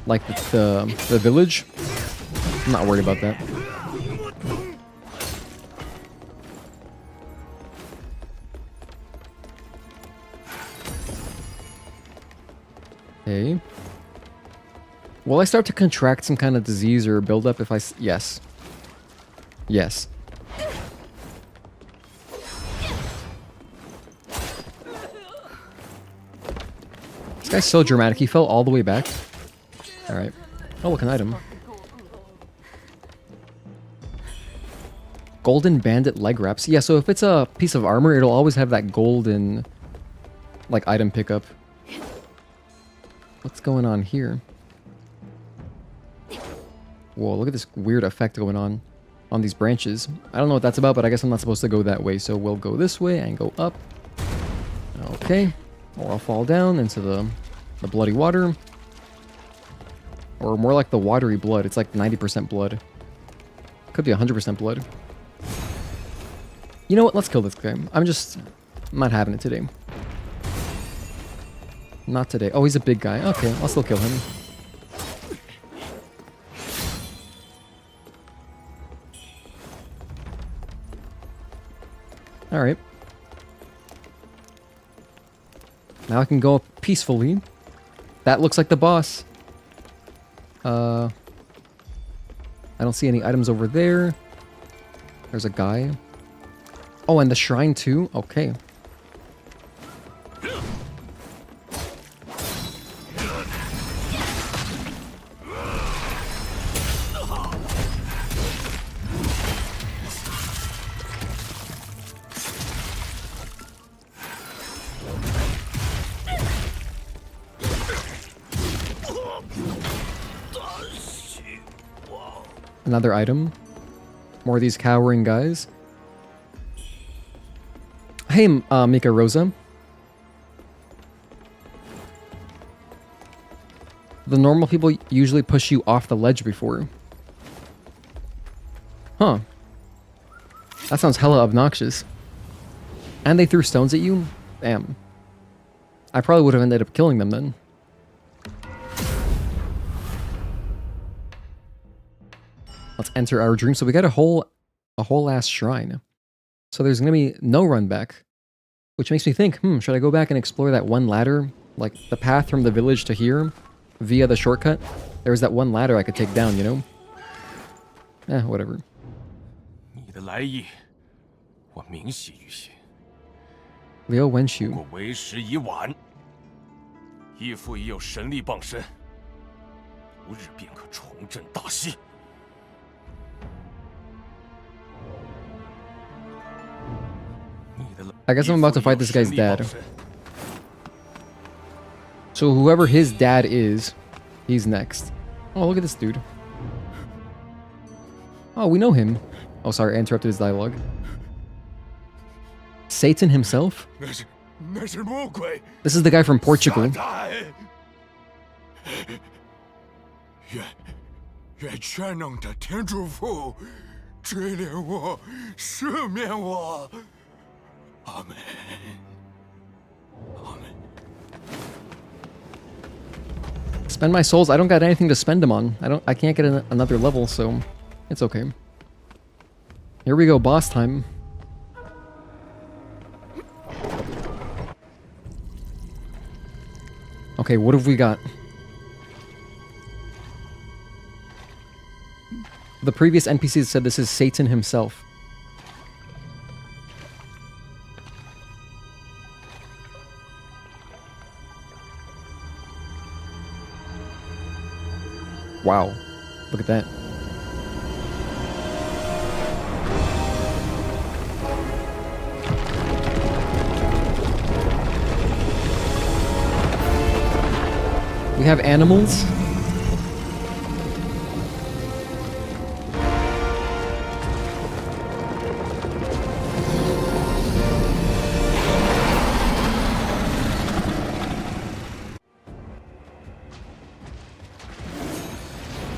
like the village, I'm not worried about that. Okay. Will I start to contract some kind of disease or buildup if I... Yes. Yes. This guy's so dramatic. He fell all the way back. Alright. Oh, look, an item. Golden bandit leg wraps. Yeah, so if it's a piece of armor, it'll always have that golden, like, item pickup. What's going on here? Whoa, look at this weird effect going on these branches. I don't know what that's about, but I guess I'm not supposed to go that way, so we'll go this way and go up. Okay. Or I'll fall down into the bloody water. Or more like the watery blood. It's like 90% blood. Could be 100% blood. You know what? Let's kill this guy. I'm not having it today. Not today. Oh, he's a big guy. Okay, I'll still kill him. Alright. Now I can go up peacefully. That looks like the boss. I don't see any items over there. There's a guy. Oh, and the shrine too? Okay. Another item. More of these cowering guys. Hey, Mika Rosa. The normal people usually push you off the ledge before. Huh. That sounds hella obnoxious. And they threw stones at you? Damn. I probably would have ended up killing them then. Let's enter our dream. So we got a whole ass shrine. So there's gonna be no run back. Which makes me think, should I go back and explore that one ladder? Like, the path from the village to here, via the shortcut? There was that one ladder I could take down, you know? Whatever.
你的来意，我明晰于心。
Liu Wenxiu.
我为时已晚，义父已有神力傍身，无日便可重振大西。
I guess I'm about to fight this guy's dad. So whoever his dad is, he's next. Oh, look at this dude. Oh, we know him. Oh, sorry, I interrupted his dialogue. Satan himself? This is the guy from Portugal.
愿全能的天主父追怜我，赦免我。阿门。阿门。
Spend my souls. I don't got anything to spend them on. I can't get another level, so it's okay. Here we go, boss time. Okay, what have we got? The previous NPCs said this is Satan himself. Wow, look at that. We have animals.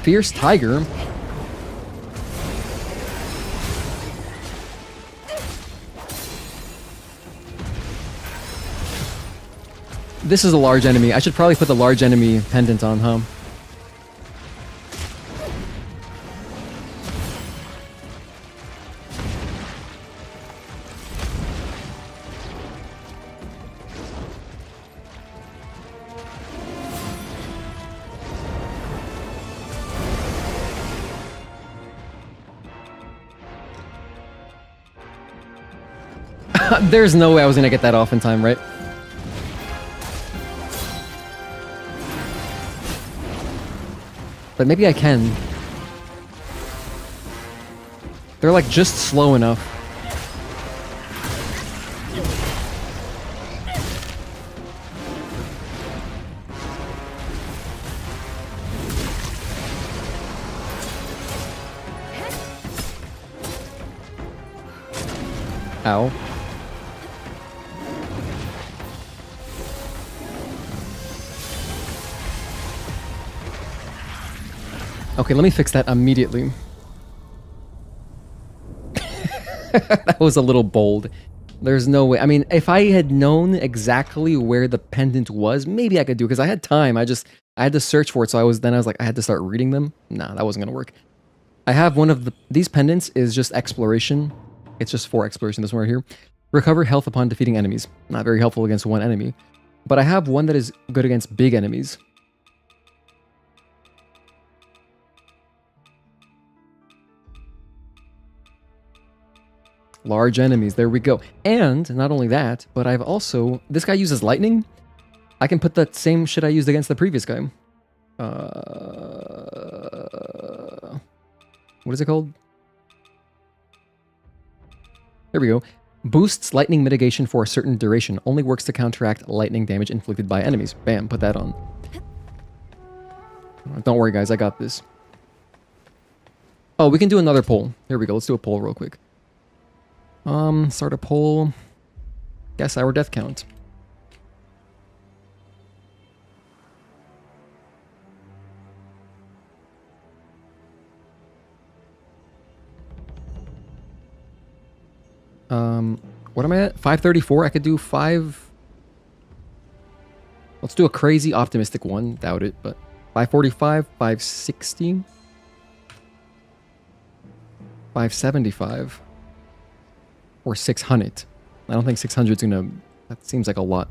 Fierce tiger. This is a large enemy. I should probably put the large enemy pendant on, huh? There's no way I was gonna get that off in time, right? But maybe I can. They're like just slow enough. Ow. Okay, let me fix that immediately. That was a little bold. There's no way. I mean, if I had known exactly where the pendant was, maybe I could do it because I had time. I had to search for it, so I was like I had to start reading them. Nah, that wasn't gonna work. I have one of these pendants is just exploration. It's just for exploration. This one right here. Recover health upon defeating enemies. Not very helpful against one enemy. But I have one that is good against big enemies. Large enemies, there we go. And not only that, but I've also... This guy uses lightning. I can put that same shit I used against the previous guy. What is it called? There we go. Boosts lightning mitigation for a certain duration. Only works to counteract lightning damage inflicted by enemies. Bam, put that on. Don't worry, guys, I got this. Oh, we can do another poll. Here we go, let's do a poll real quick. Start a poll. Guess our death count. What am I at? 534? I could do 5... Let's do a crazy optimistic one. Doubt it, but... 545, 560... 575... or 600. I don't think 600's gonna... That seems like a lot.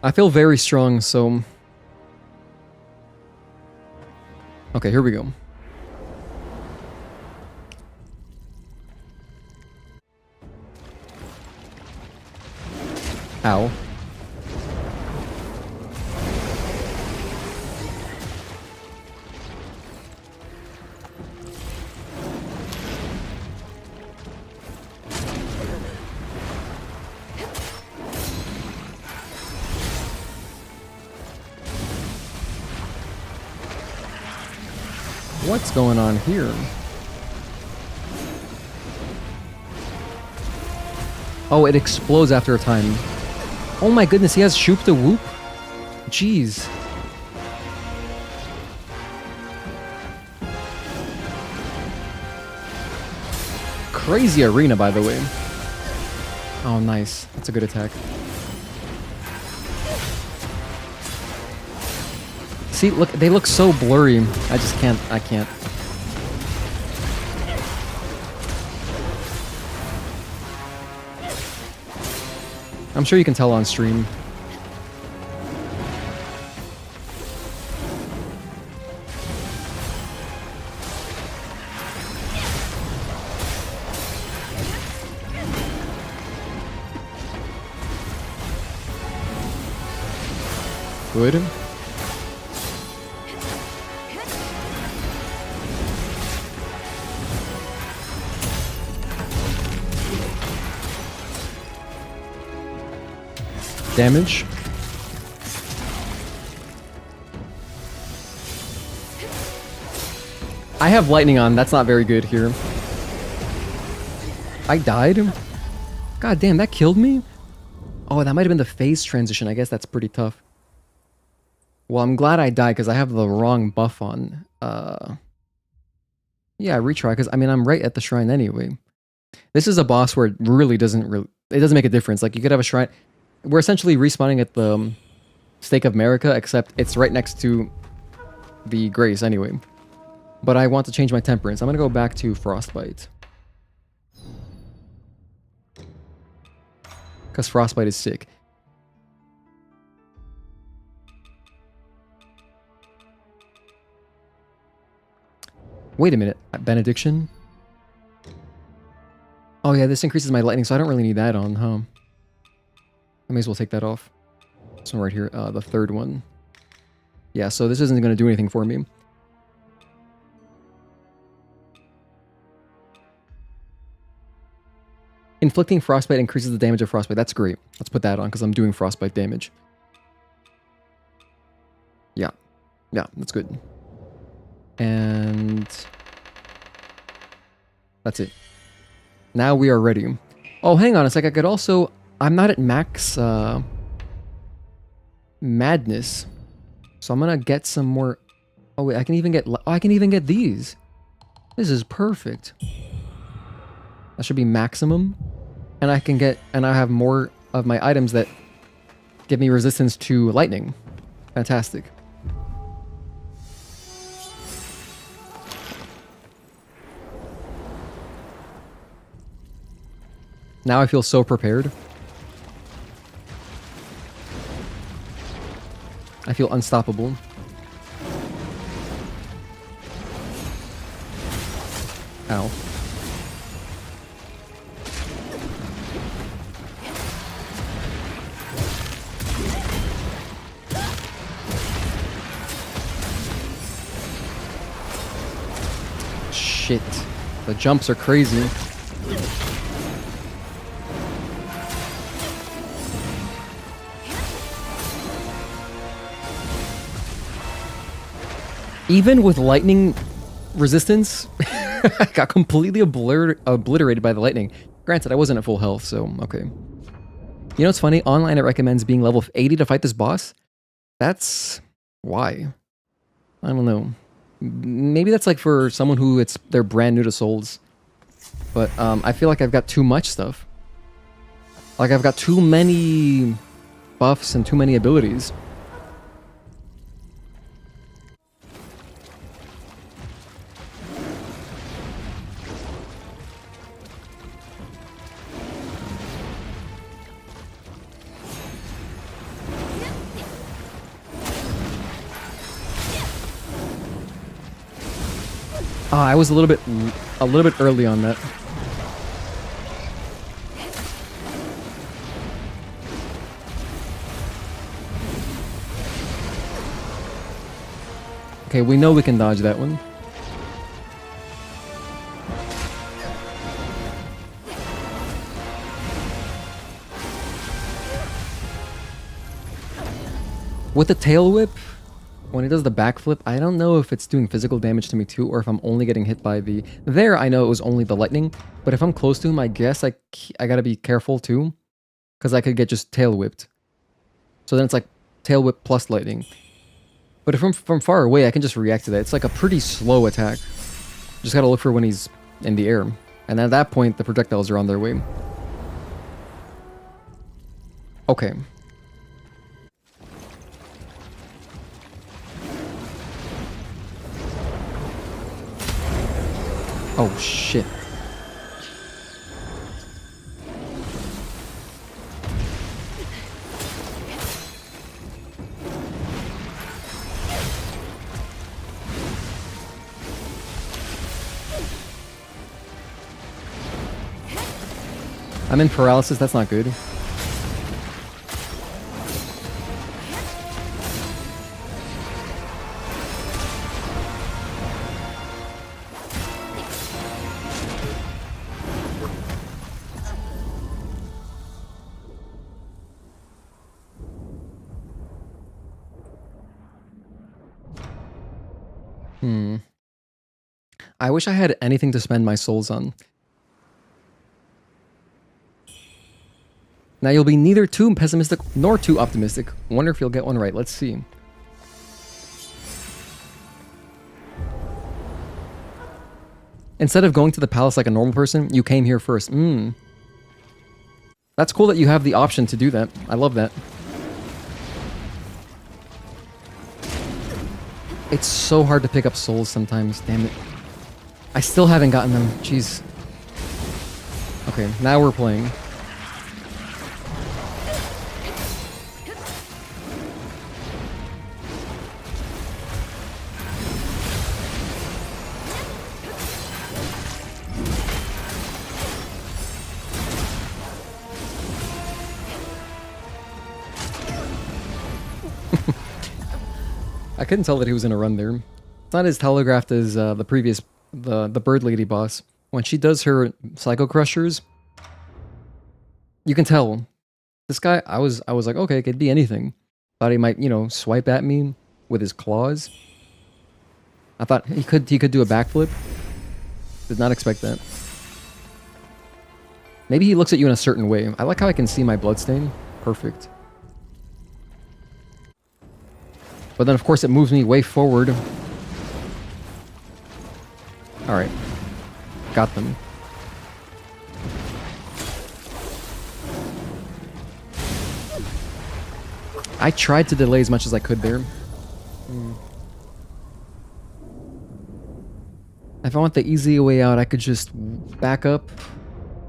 I feel very strong, so... Okay, here we go. Ow. What's going on here? Oh, it explodes after a time. Oh my goodness, he has Shoop the Whoop? Jeez. Crazy arena, by the way. Oh, nice. That's a good attack. See, look, they look so blurry. I just can't, I can't. I'm sure you can tell on stream. Good. Damage. I have lightning on. That's not very good here. I died? God damn, that killed me? Oh, that might have been the phase transition. I guess that's pretty tough. Well, I'm glad I died because I have the wrong buff on. Yeah, retry because I mean I'm right at the shrine anyway. This is a boss where it really doesn't make a difference. Like you could have a shrine. We're essentially respawning at the Stake of America, except it's right next to the Grace anyway. But I want to change my temperance. I'm gonna go back to Frostbite. Because Frostbite is sick. Wait a minute, Benediction? Oh yeah, this increases my lightning, so I don't really need that on, huh? I may as well take that off. This one right here, the third one. Yeah, so this isn't going to do anything for me. Inflicting Frostbite increases the damage of Frostbite. That's great. Let's put that on, because I'm doing Frostbite damage. Yeah. Yeah, that's good. And... that's it. Now we are ready. Oh, hang on a sec. I could also... I'm not at max madness, so I'm gonna get some more. Oh wait, I can even get. Oh, I can even get these. This is perfect. That should be maximum, and I can get. And I have more of my items that give me resistance to lightning. Fantastic. Now I feel so prepared. I feel unstoppable. Ow. Shit. The jumps are crazy. Even with lightning resistance, I got completely obliterated by the lightning. Granted, I wasn't at full health, so okay. You know what's funny? Online it recommends being level 80 to fight this boss. That's... why? I don't know. Maybe that's like for someone who they're brand new to Souls. But I feel like I've got too much stuff. Like I've got too many buffs and too many abilities. I was a little bit early on that. Okay, we know we can dodge that one. With the tail whip, when it does the backflip, I don't know if it's doing physical damage to me too, or if I'm only getting hit by the... There, I know it was only the lightning, but if I'm close to him, I guess I gotta be careful too, because I could get just tail whipped. So then it's like tail whip plus lightning. But if from far away, I can just react to that. It's like a pretty slow attack. Just gotta look for when he's in the air. And at that point, the projectiles are on their way. Okay. Oh, shit. I'm in paralysis, that's not good. I wish I had anything to spend my souls on. Now you'll be neither too pessimistic nor too optimistic. Wonder if you'll get one right. Let's see. Instead of going to the palace like a normal person, you came here first. That's cool that you have the option to do that. I love that. It's so hard to pick up souls sometimes, damn it. I still haven't gotten them, jeez. Okay, now we're playing. I couldn't tell that he was in a run there. It's not as telegraphed as the previous, the bird lady boss. When she does her psycho crushers, you can tell. This guy, I was like, okay, it could be anything. Thought he might, you know, swipe at me with his claws. I thought he could do a backflip. Did not expect that. Maybe he looks at you in a certain way. I like how I can see my bloodstain. Perfect. But then, of course, it moves me way forward. Alright. Got them. I tried to delay as much as I could there. If I want the easy way out, I could just back up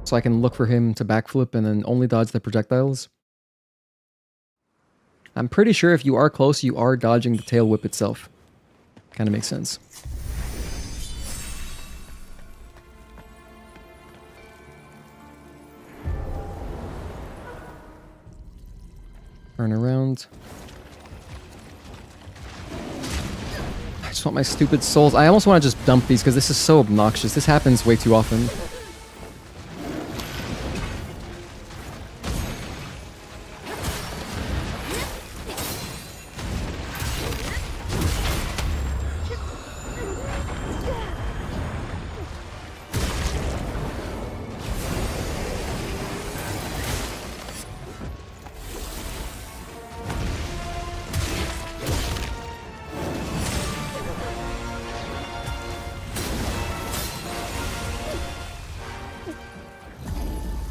so I can look for him to backflip and then only dodge the projectiles. I'm pretty sure if you are close, you are dodging the tail whip itself. Kind of makes sense. Turn around. I just want my stupid souls. I almost want to just dump these because this is so obnoxious. This happens way too often.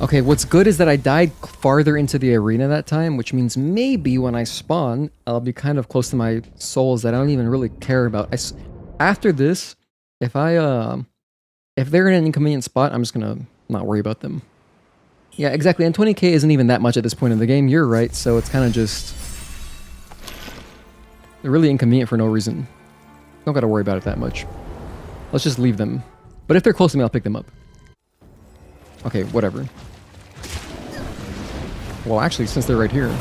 Okay, what's good is that I died farther into the arena that time, which means maybe when I spawn, I'll be kind of close to my souls that I don't even really care about. After this, if they're in an inconvenient spot, I'm just gonna not worry about them. Yeah, exactly, and 20k isn't even that much at this point in the game, you're right, so it's kind of just... They're really inconvenient for no reason. Don't gotta worry about it that much. Let's just leave them. But if they're close to me, I'll pick them up. Okay, whatever. Well, actually, since they're right here.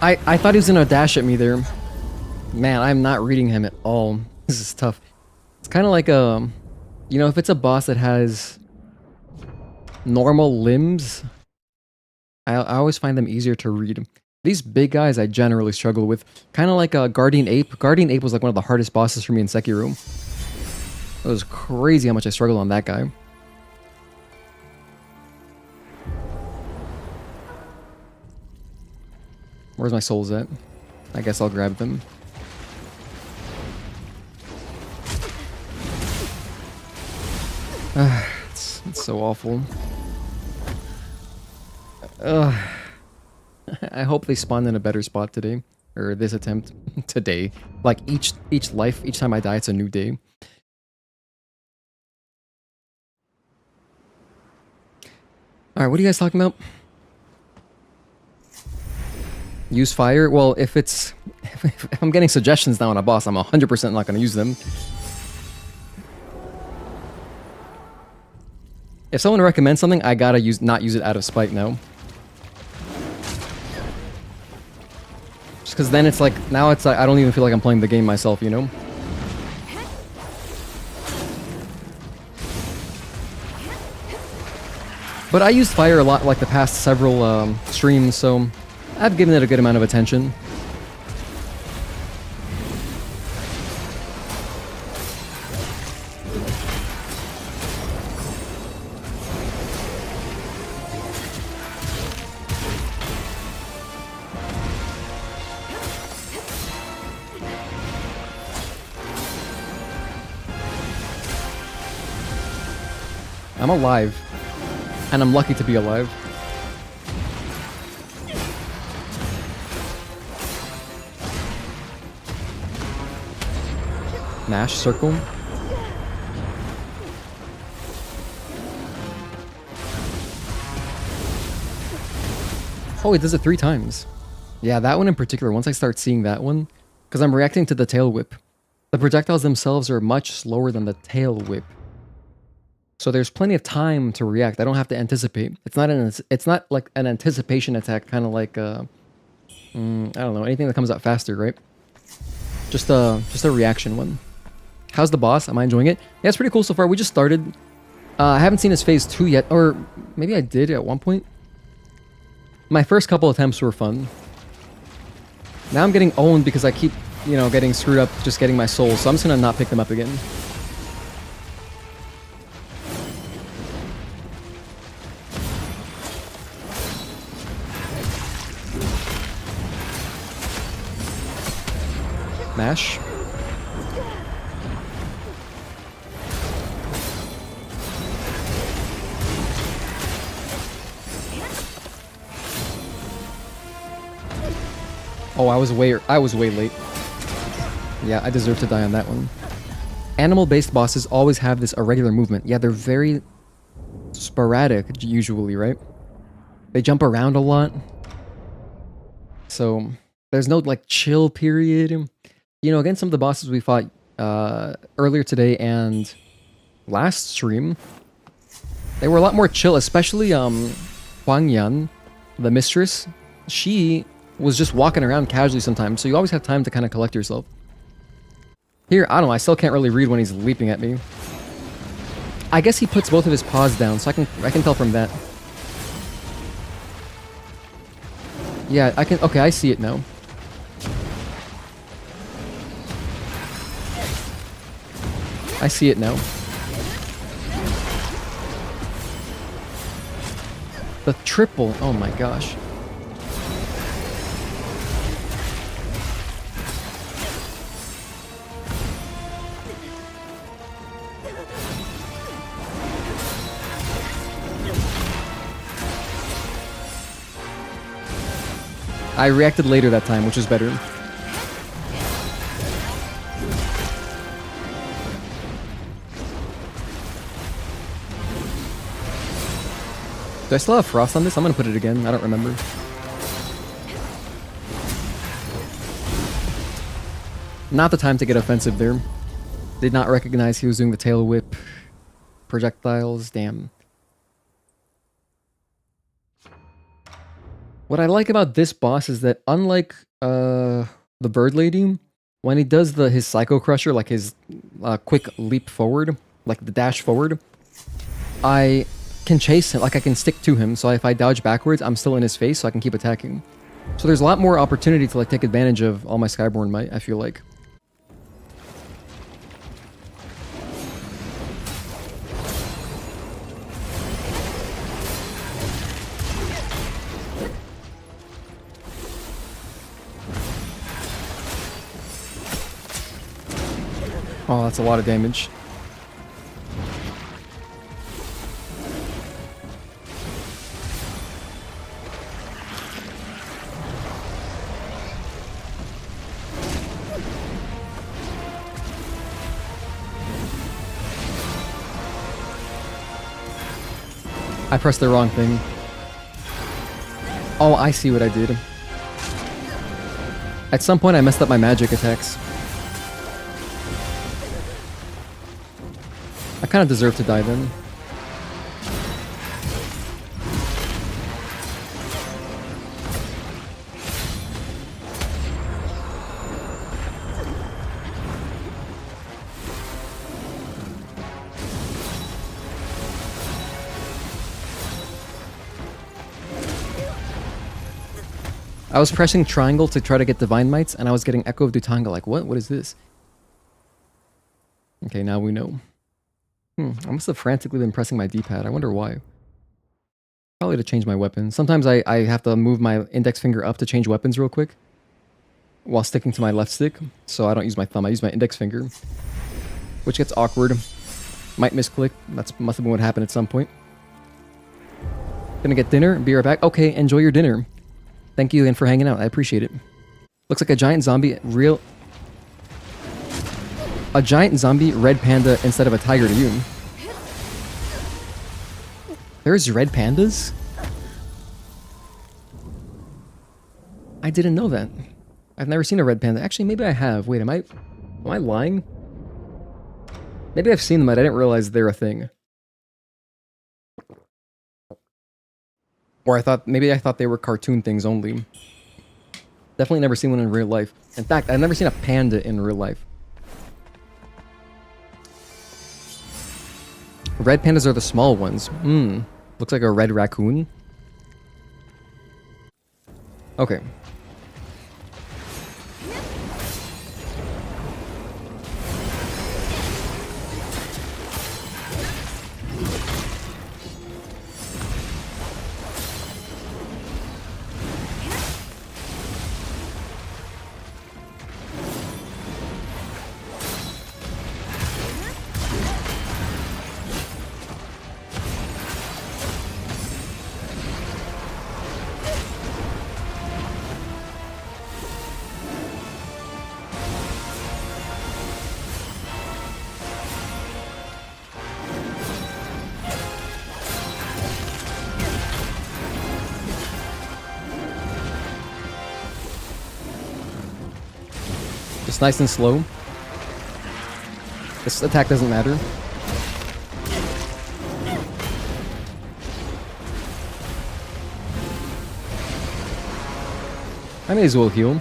I thought he was gonna dash at me there. Man, I'm not reading him at all. This is tough. It's kind of like a, you know, if it's a boss that has normal limbs, I always find them easier to read. These big guys I generally struggle with. Kind of like a Guardian Ape. Guardian Ape was like one of the hardest bosses for me in Sekiro. It was crazy how much I struggled on that guy. Where's my souls at? I guess I'll grab them. It's so awful. I hope they spawn in a better spot today. Or this attempt. Today. Like each life, each time I die, it's a new day. Alright, what are you guys talking about? Use fire? Well, if I'm getting suggestions now on a boss, I'm 100% not going to use them. If someone recommends something, I gotta not use it out of spite now. Just because then it's like, now it's like, I don't even feel like I'm playing the game myself, you know? But I used fire a lot like the past several streams, so I've given it a good amount of attention. I'm alive, and I'm lucky to be alive. Mash, circle. Oh, it does it 3 times. Yeah, that one in particular, once I start seeing that one, because I'm reacting to the tail whip. The projectiles themselves are much slower than the tail whip. So there's plenty of time to react. I don't have to anticipate. It's not like an anticipation attack, kind of like I don't know, anything that comes out faster, right? Just a reaction one. How's the boss? Am I enjoying it? Yeah, it's pretty cool so far. We just started. I haven't seen his phase 2 yet, or maybe I did at one point. My first couple attempts were fun. Now I'm getting owned because I keep, you know, getting screwed up just getting my souls, so I'm just gonna not pick them up again. Mash. Oh, I was way late. Yeah, I deserve to die on that one. Animal-based bosses always have this irregular movement. Yeah, they're very sporadic usually, right? They jump around a lot. So there's no like chill period. You know, against some of the bosses we fought earlier today and last stream, they were a lot more chill, especially Huang Yan, the mistress. She was just walking around casually sometimes, so you always have time to kind of collect yourself. Here, I don't know, I still can't really read when he's leaping at me. I guess he puts both of his paws down, so I can tell from that. Yeah, okay, I see it now. I see it now. The triple. Oh my gosh. I reacted later that time, which is better. Do I still have frost on this? I'm gonna put it again. I don't remember. Not the time to get offensive there. Did not recognize he was doing the tail whip. Projectiles, damn. What I like about this boss is that unlike the bird lady, when he does his Psycho Crusher, like his quick leap forward, like the dash forward, I can chase him, like I can stick to him, so if I dodge backwards, I'm still in his face, so I can keep attacking. So there's a lot more opportunity to like take advantage of all my Skyborn might, I feel like. Oh, that's a lot of damage. I pressed the wrong thing. Oh, I see what I did. At some point I messed up my magic attacks. I kind of deserve to die then. I was pressing triangle to try to get Divine Mites, and I was getting Echo of Dutanga. Like, what? What is this? Okay, now we know. I must have frantically been pressing my D-pad. I wonder why. Probably to change my weapon. Sometimes I have to move my index finger up to change weapons real quick while sticking to my left stick. So I don't use my thumb. I use my index finger, which gets awkward. Might misclick. That's must have been what happened at some point. Gonna get dinner. Be right back. Okay, enjoy your dinner. Thank you again for hanging out. I appreciate it. Looks like a giant zombie. A giant zombie red panda instead of a tiger to you. There's red pandas? I didn't know that. I've never seen a red panda. Actually, maybe I have. Wait, am I lying? Maybe I've seen them, but I didn't realize they're a thing. Or maybe I thought they were cartoon things only. Definitely never seen one in real life. In fact, I've never seen a panda in real life. Red pandas are the small ones. Looks like a red raccoon. Okay. Just nice and slow. This attack doesn't matter. I may as well heal.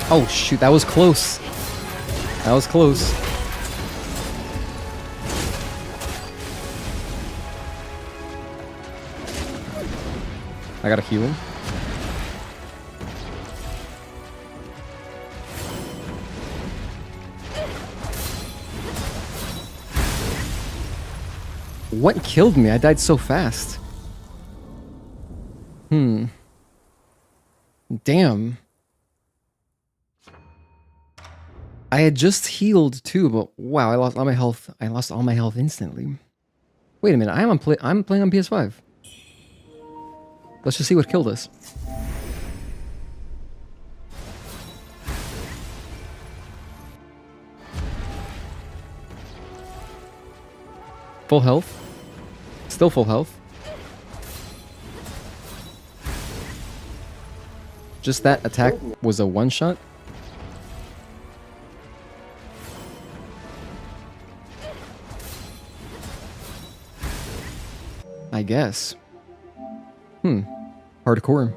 Oh shoot, that was close. That was close. I gotta heal. What killed me? I died so fast. Damn. I had just healed too, but wow, I lost all my health. I lost all my health instantly. Wait a minute, I'm playing on PS5. Let's just see what killed us. Full health. Still full health. Just that attack was a one-shot. I guess. Hardcore.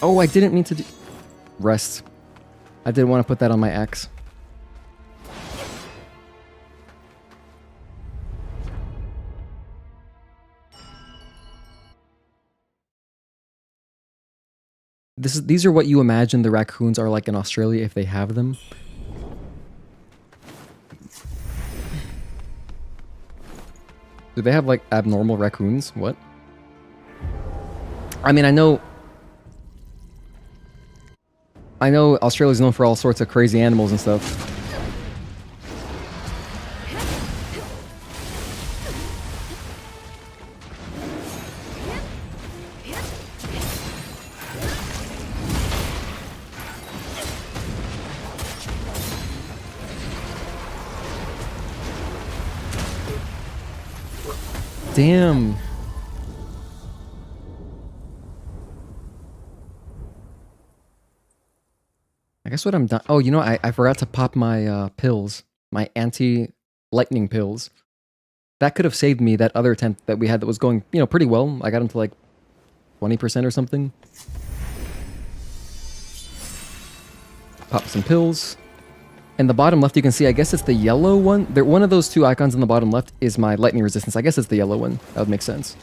Oh, I didn't mean to do... Rest. I didn't want to put that on my axe. These are what you imagine the raccoons are like in Australia if they have them. Do they have like abnormal raccoons? What? I mean, I know Australia's known for all sorts of crazy animals and stuff. Damn. I guess what I'm done. Oh, you know, I forgot to pop my pills, my anti-lightning pills. That could have saved me that other attempt that we had that was going, you know, pretty well. I got him to like 20% or something. Pop some pills. In the bottom left, you can see, I guess it's the yellow one. One of those two icons in the bottom left is my lightning resistance. I guess it's the yellow one. That would make sense.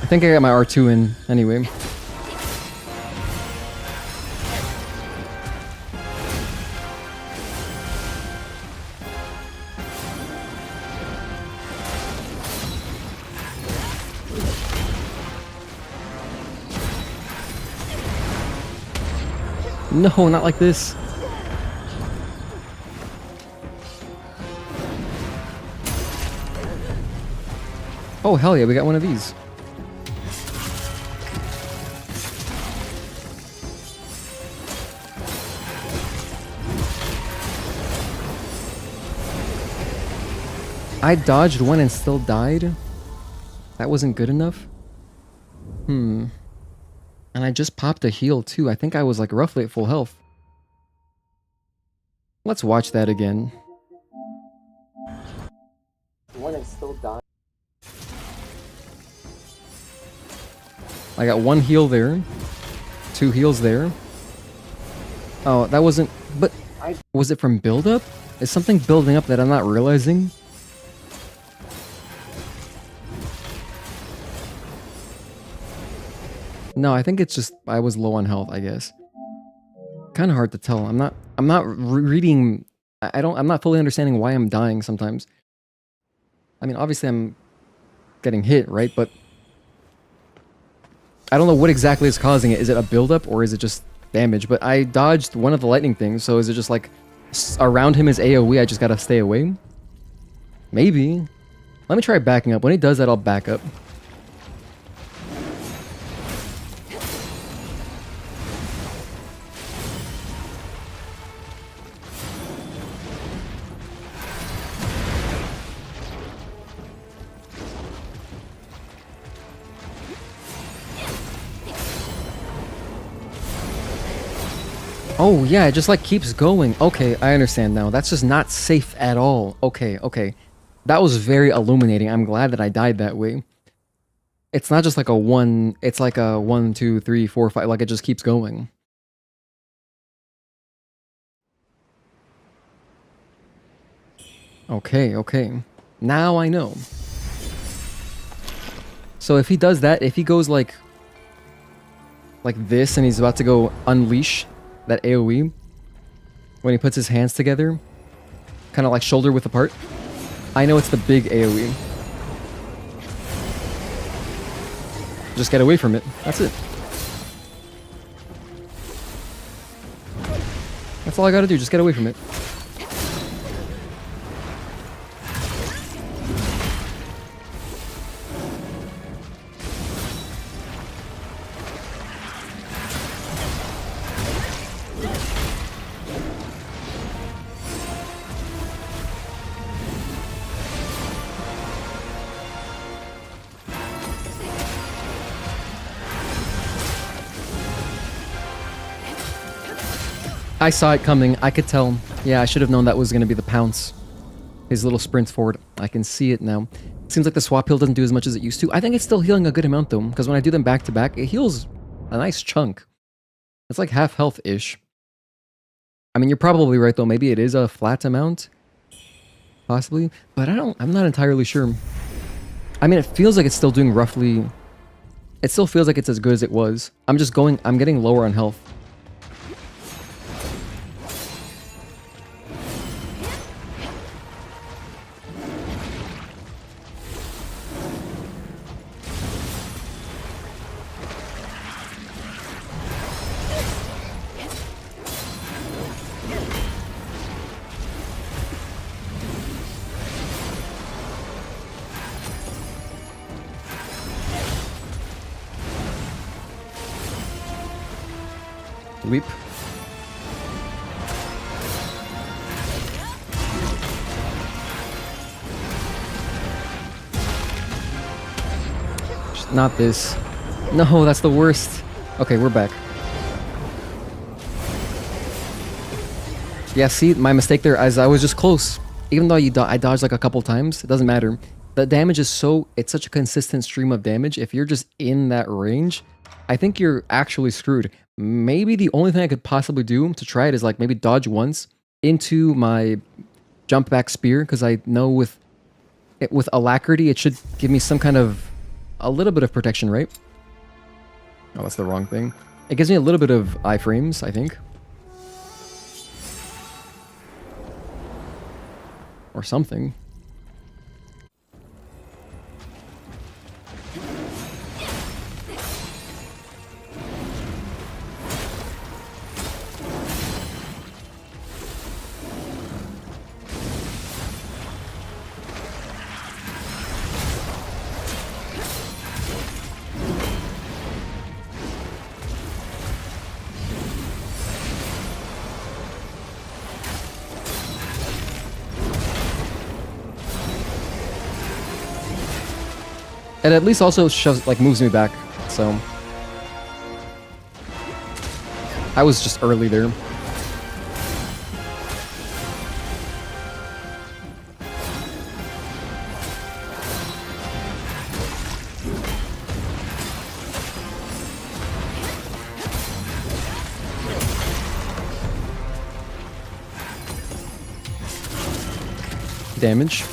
I think I got my R2 in anyway. No, not like this. Oh, hell yeah, we got one of these. I dodged one and still died? That wasn't good enough? And I just popped a heal too. I think I was like roughly at full health. Let's watch that again. One and still died. I got one heal there. Two heals there. Oh, that wasn't... But was it from build-up? Is something building up that I'm not realizing? No, I think it's just I was low on health, I guess. Kind of hard to tell. I'm not reading. I'm not fully understanding why I'm dying sometimes. I mean, obviously I'm getting hit, right? But I don't know what exactly is causing it. Is it a buildup or is it just damage? But I dodged one of the lightning things, so is it just like around him is AoE? I just gotta stay away. Maybe. Let me try backing up. When he does that, I'll back up. Oh, yeah, it just like keeps going. Okay, I understand now. That's just not safe at all. Okay, okay. That was very illuminating. I'm glad that I died that way. It's not just like a one, it's like a 1, 2, 3, 4, 5, like it just keeps going. Okay, okay. Now I know. So if he does that, if he goes like this and he's about to go unleash that AoE, when he puts his hands together, kind of like shoulder width apart, I know it's the big AoE. Just get away from it. That's it. That's all I gotta do, just get away from it. I saw it coming. I could tell. Yeah, I should have known that was going to be the pounce. His little sprint forward. I can see it now. Seems like the swap heal doesn't do as much as it used to. I think it's still healing a good amount though, because when I do them back to back, it heals a nice chunk. It's like half health-ish. I mean, you're probably right though. Maybe it is a flat amount. Possibly. But I'm not entirely sure. I mean, it feels like it's still doing roughly... It still feels like it's as good as it was. I'm getting lower on health. Weep. Not this. No, that's the worst. Okay, we're back. Yeah, see, my mistake there, as I was just close. Even though I dodged like a couple times, it doesn't matter. The damage is it's such a consistent stream of damage. If you're just in that range, I think you're actually screwed. Maybe the only thing I could possibly do to try it is like maybe dodge once into my jump back spear, because I know with alacrity it should give me some kind of a little bit of protection, right? Oh, that's the wrong thing. It gives me a little bit of iframes, I think. Or something. It at least also moves me back, so... I was just early there. Damage.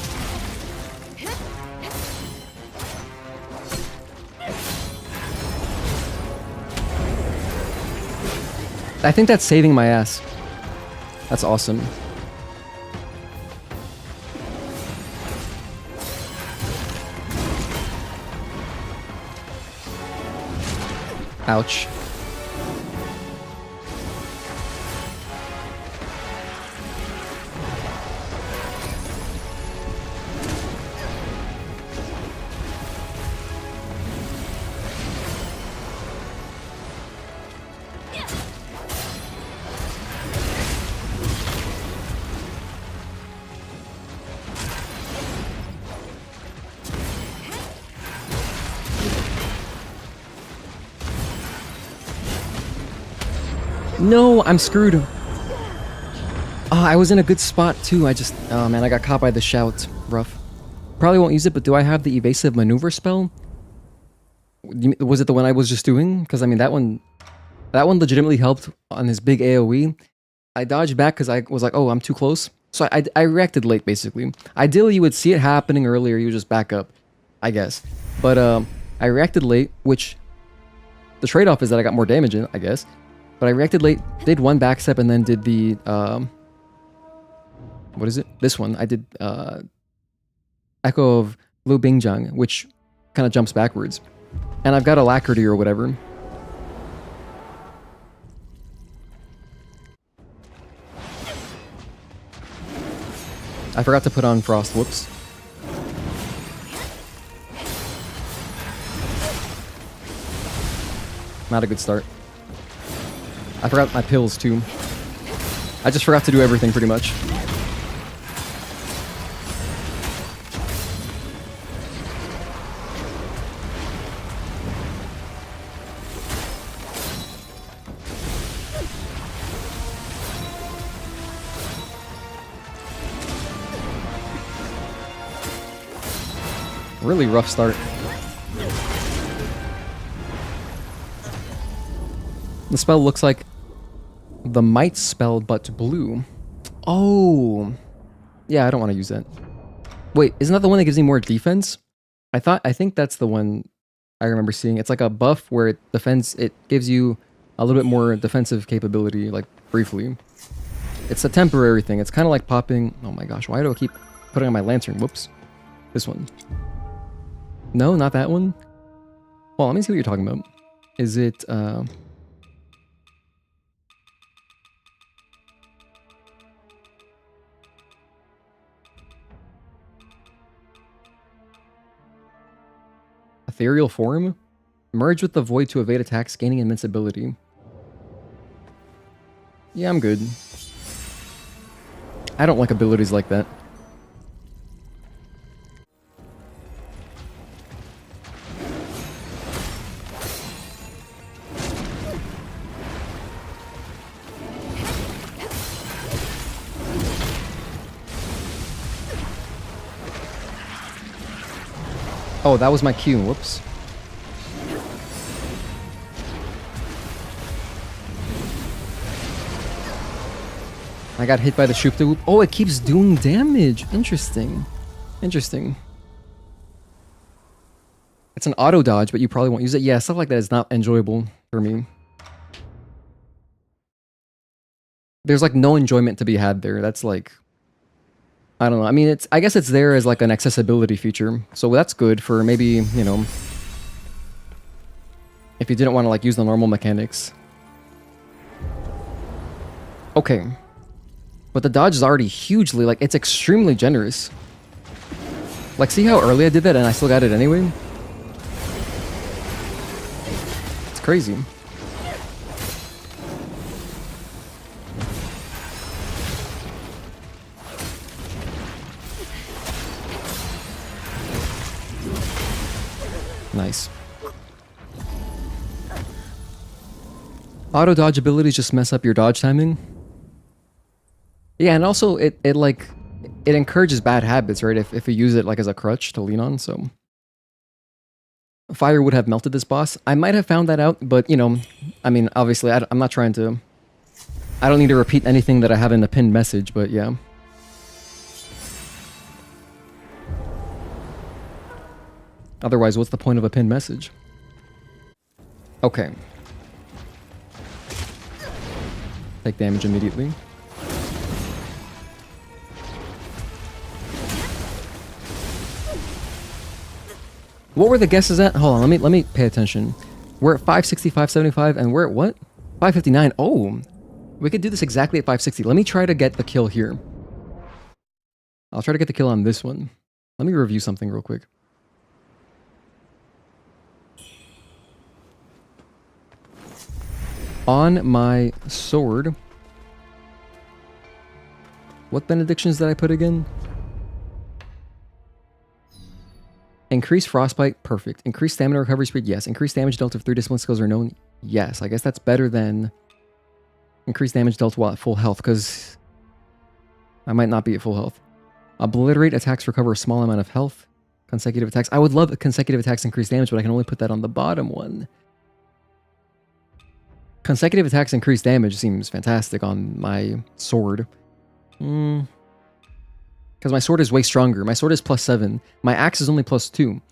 I think that's saving my ass. That's awesome. Ouch. No, I'm screwed. Oh, I was in a good spot too. Oh man, I got caught by the shout. Rough. Probably won't use it, but do I have the evasive maneuver spell? Was it the one I was just doing? Because I mean, that one legitimately helped on his big AoE. I dodged back because I was like, oh, I'm too close. So I reacted late, basically. Ideally, you would see it happening earlier. You would just back up, I guess. But I reacted late, which the trade-off is that I got more damage in, I guess. But I reacted late, did one backstep, and then did the what is it? This one. I did Echo of Liu Wenxiu, which kind of jumps backwards. And I've got Alacrity or whatever. I forgot to put on Frost. Whoops. Not a good start. I forgot my pills too. I just forgot to do everything pretty much. Really rough start. The spell looks like the might spell, but blue. Oh, yeah, I don't want to use that. Wait, isn't that the one that gives me more defense? I think that's the one I remember seeing. It's like a buff where it gives you a little bit more defensive capability, like briefly. It's a temporary thing. It's kind of like popping. Oh my gosh, why do I keep putting on my lantern? Whoops. This one. No, not that one. Well, let me see what you're talking about. Is it ethereal form? Merge with the void to evade attacks, gaining invincibility. Yeah, I'm good. I don't like abilities like that. Oh, that was my cue. Whoops. I got hit by the Shupta Whoop. Oh, it keeps doing damage. Interesting. Interesting. It's an auto dodge, but you probably won't use it. Yeah, stuff like that is not enjoyable for me. There's like no enjoyment to be had there. That's like, I don't know. I mean, I guess it's there as like an accessibility feature. So that's good for maybe, you know, if you didn't want to like use the normal mechanics. Okay. But the dodge is already hugely, like, it's extremely generous. Like, see how early I did that and I still got it anyway? It's crazy. Nice. Auto dodge abilities just mess up your dodge timing. Yeah, and also it encourages bad habits, right? If you use it like as a crutch to lean on, so. Fire would have melted this boss. I might have found that out, but you know, I mean, obviously I'm not trying to, I don't need to repeat anything that I have in the pinned message, but yeah. Otherwise, what's the point of a pinned message? Okay. Take damage immediately. What were the guesses at? Hold on, let me pay attention. We're at 560, 575, and we're at what? 559. Oh, we could do this exactly at 560. Let me try to get the kill here. I'll try to get the kill on this one. Let me review something real quick. On my sword. What benedictions did I put again? Increase frostbite, perfect. Increase stamina recovery speed, yes. Increase damage dealt if 3 discipline skills are known, yes. I guess that's better than Increase damage dealt while at full health, because I might not be at full health. Obliterate attacks recover a small amount of health. Consecutive attacks. I would love consecutive attacks increase damage, but I can only put that on the bottom one. Consecutive attacks increase damage seems fantastic on my sword. Because my sword is way stronger. My sword is +7. My axe is only +2.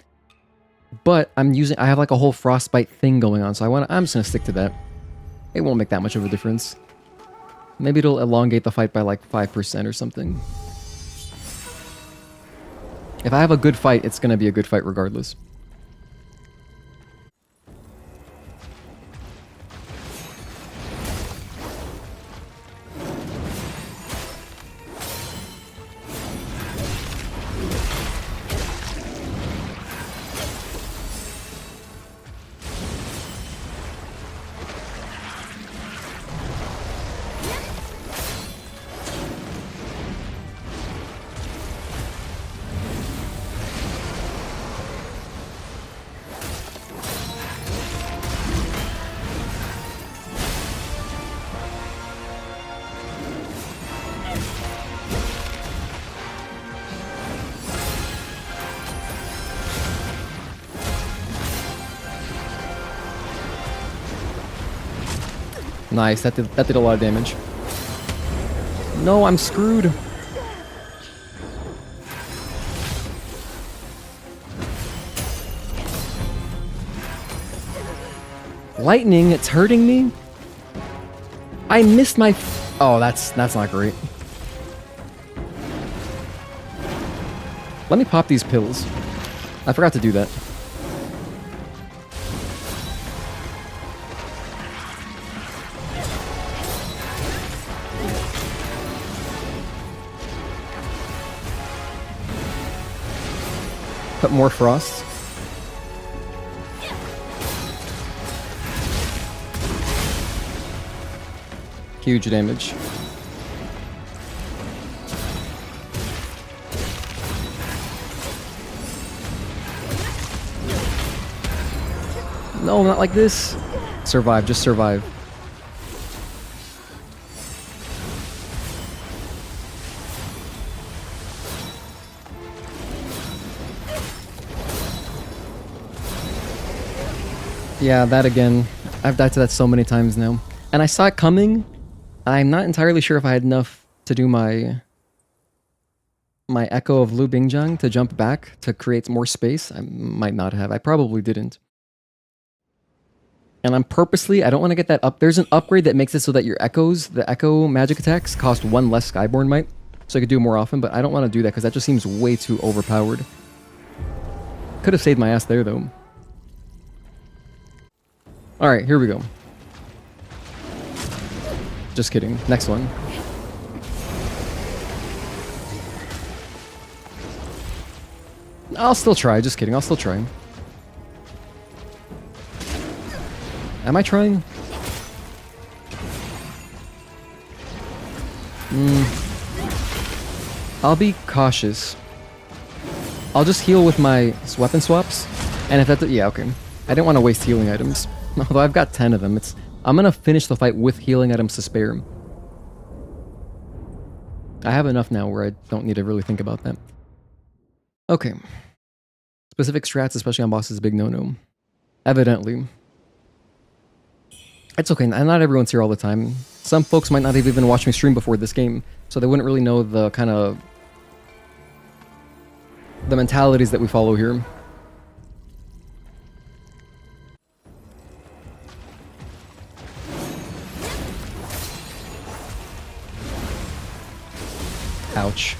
But I have like a whole frostbite thing going on, so I'm just gonna stick to that. It won't make that much of a difference. Maybe it'll elongate the fight by like 5% or something. If I have a good fight, it's gonna be a good fight regardless. Nice, that did a lot of damage. No, I'm screwed. Lightning, it's hurting me. I missed my... Oh, that's not great. Let me pop these pills. I forgot to do that. Put more frost. Huge damage. No, not like this. Survive, just survive. Yeah, that again. I've died to that so many times now. And I saw it coming. I'm not entirely sure if I had enough to do my echo of Liu Wenxiu to jump back to create more space. I might not have. I probably didn't. And I'm purposely, I don't want to get that up. There's an upgrade that makes it so that your echoes, the echo magic attacks, cost 1 less Skyborn Might. So I could do more often, but I don't want to do that because that just seems way too overpowered. Could have saved my ass there though. Alright, here we go. Just kidding. Next one. I'll still try. Just kidding. I'll still try. Am I trying? I'll be cautious. I'll just heal with my weapon swaps. And if that's... Yeah, okay. I didn't want to waste healing items. Although I've got 10 of them. I'm gonna finish the fight with healing items to spare. I have enough now where I don't need to really think about that. Okay. Specific strats, especially on bosses, is a big no-no. Evidently. It's okay, not everyone's here all the time. Some folks might not have even watched me stream before this game, so they wouldn't really know the kind of... the mentalities that we follow here. Ouch.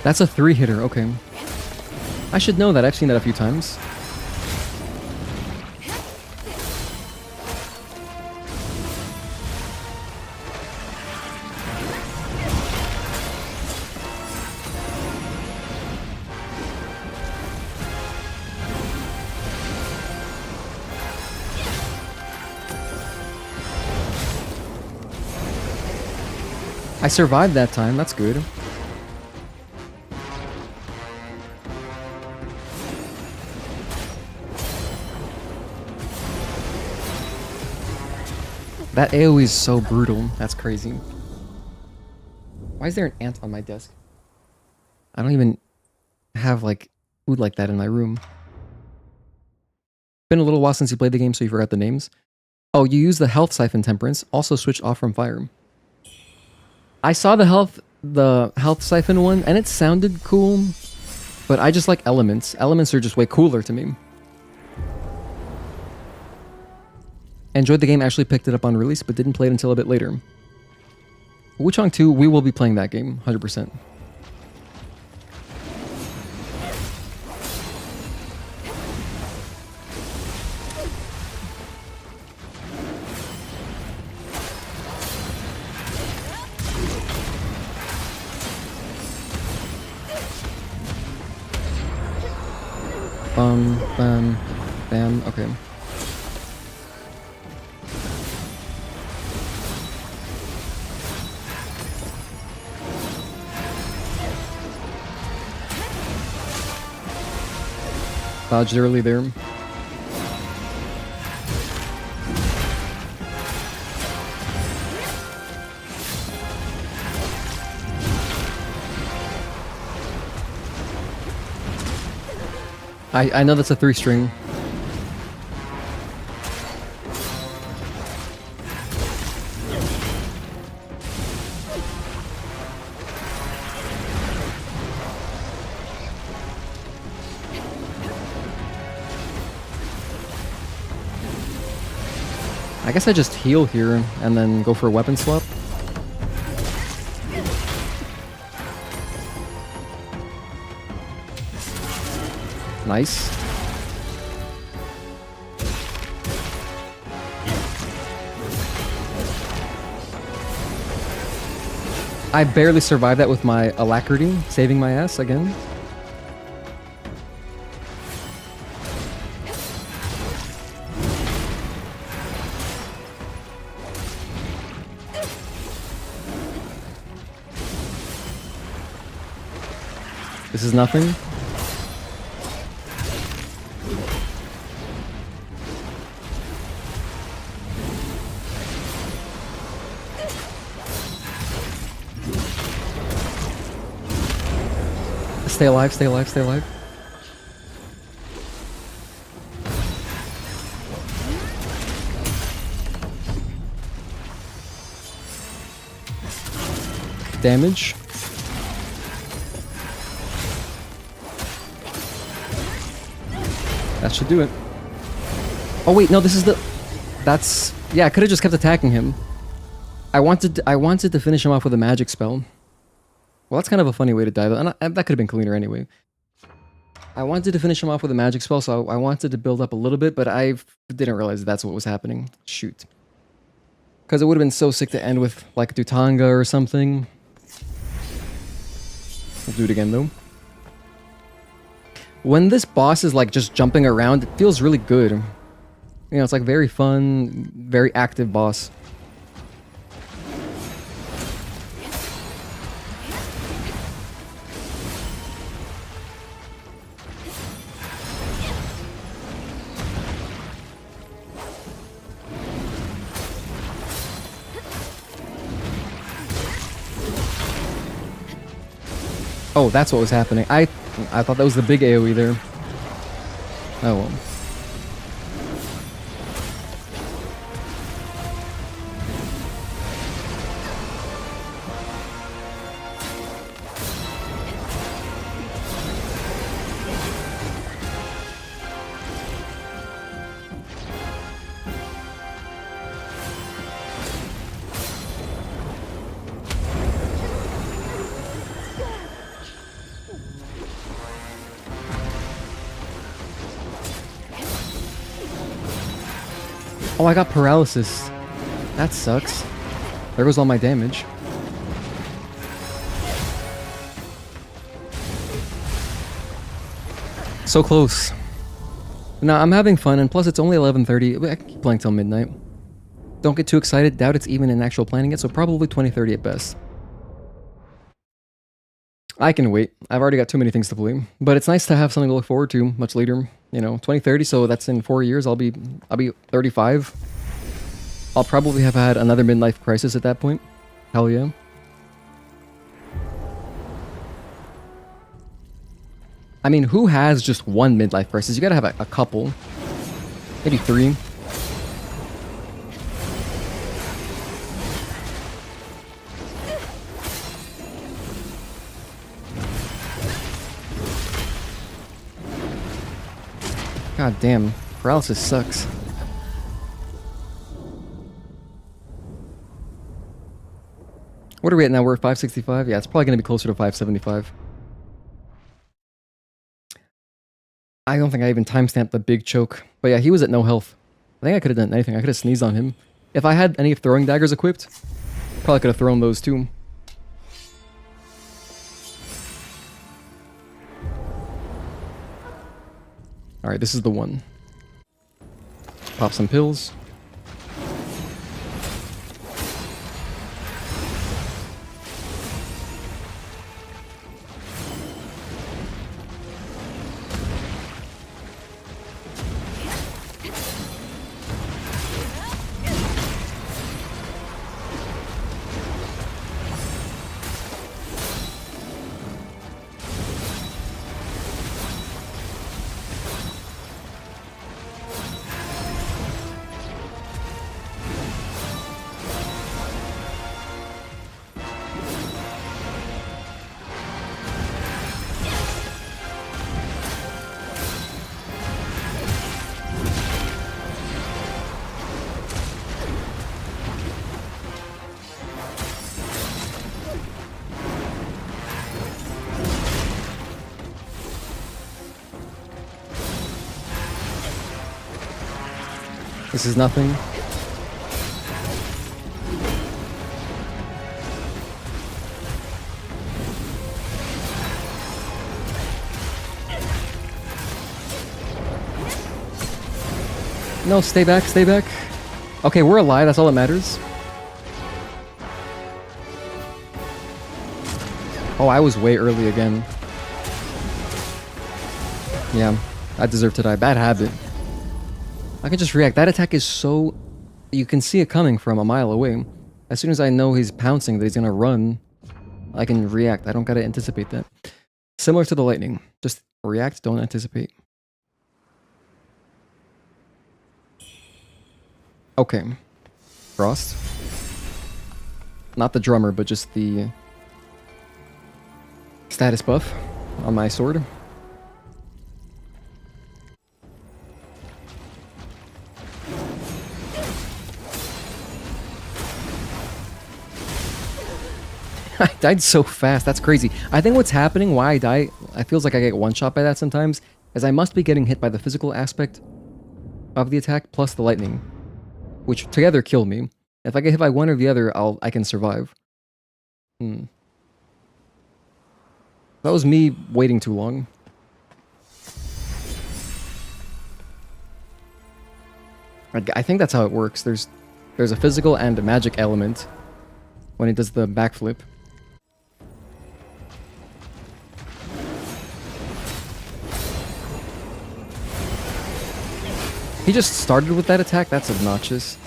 That's a 3-hitter, okay. I should know that, I've seen that a few times. I survived that time, that's good. That AoE is so brutal, that's crazy. Why is there an ant on my desk? I don't even have like food like that in my room. Been a little while since you played the game, so you forgot the names. Oh, you use the health siphon temperance, also switch off from fire. I saw the health siphon one, and it sounded cool, but I just like elements. Elements are just way cooler to me. Enjoyed the game, actually picked it up on release, but didn't play it until a bit later. Wuchang 2, we will be playing that game, 100%. Bam, bam, okay. Dodged early there. I know that's a 3-string. I guess I just heal here and then go for a weapon swap. Nice. I barely survived that with my alacrity, saving my ass again. This is nothing. Stay alive, stay alive, stay alive. Damage. That should do it. Oh wait, no, this is the... That's... Yeah, I could have just kept attacking him. I wanted to finish him off with a magic spell. Well, that's kind of a funny way to die, though. And that could have been cleaner anyway. I wanted to finish him off with a magic spell, so I wanted to build up a little bit, but I didn't realize that's what was happening. Shoot. Because it would have been so sick to end with, like, Dutanga or something. We'll do it again, though. When this boss is, like, just jumping around, it feels really good. You know, it's, like, very fun, very active boss. Oh, that's what was happening. I thought that was the big AoE there. Oh well. Oh, I got paralysis. That sucks. There goes all my damage. So close. No, I'm having fun, and plus it's only 11:30. I can keep playing till midnight. Don't get too excited. Doubt it's even in actual planning yet, so probably 20:30 at best. I can wait. I've already got too many things to play. But it's nice to have something to look forward to much later. You know, 2030, so that's in 4 years. I'll be 35. I'll probably have had another midlife crisis at that point. Hell yeah. I mean, who has just one midlife crisis? You gotta have a couple. Maybe 3. God damn, paralysis sucks. What are we at now? We're at 565? Yeah, it's probably going to be closer to 575. I don't think I even timestamped the big choke. But yeah, he was at no health. I think I could have done anything. I could have sneezed on him. If I had any throwing daggers equipped, probably could have thrown those too. Alright, this is the one. Pop some pills. This is nothing. No, stay back, stay back. Okay, we're alive, that's all that matters. Oh, I was way early again. Yeah, I deserve to die. Bad habit. I can just react. That attack is so... You can see it coming from a mile away. As soon as I know he's pouncing, that he's gonna run, I can react. I don't gotta anticipate that. Similar to the lightning. Just react, don't anticipate. Okay. Frost. Not the drummer, but just the... status buff on my sword. I died so fast, that's crazy. I think what's happening, why I die, it feels like I get one shot by that sometimes, is I must be getting hit by the physical aspect of the attack plus the lightning, which together kill me. If I get hit by one or the other, I can survive. That was me waiting too long. I think that's how it works. There's a physical and a magic element when it does the backflip. He just started with that attack? That's obnoxious.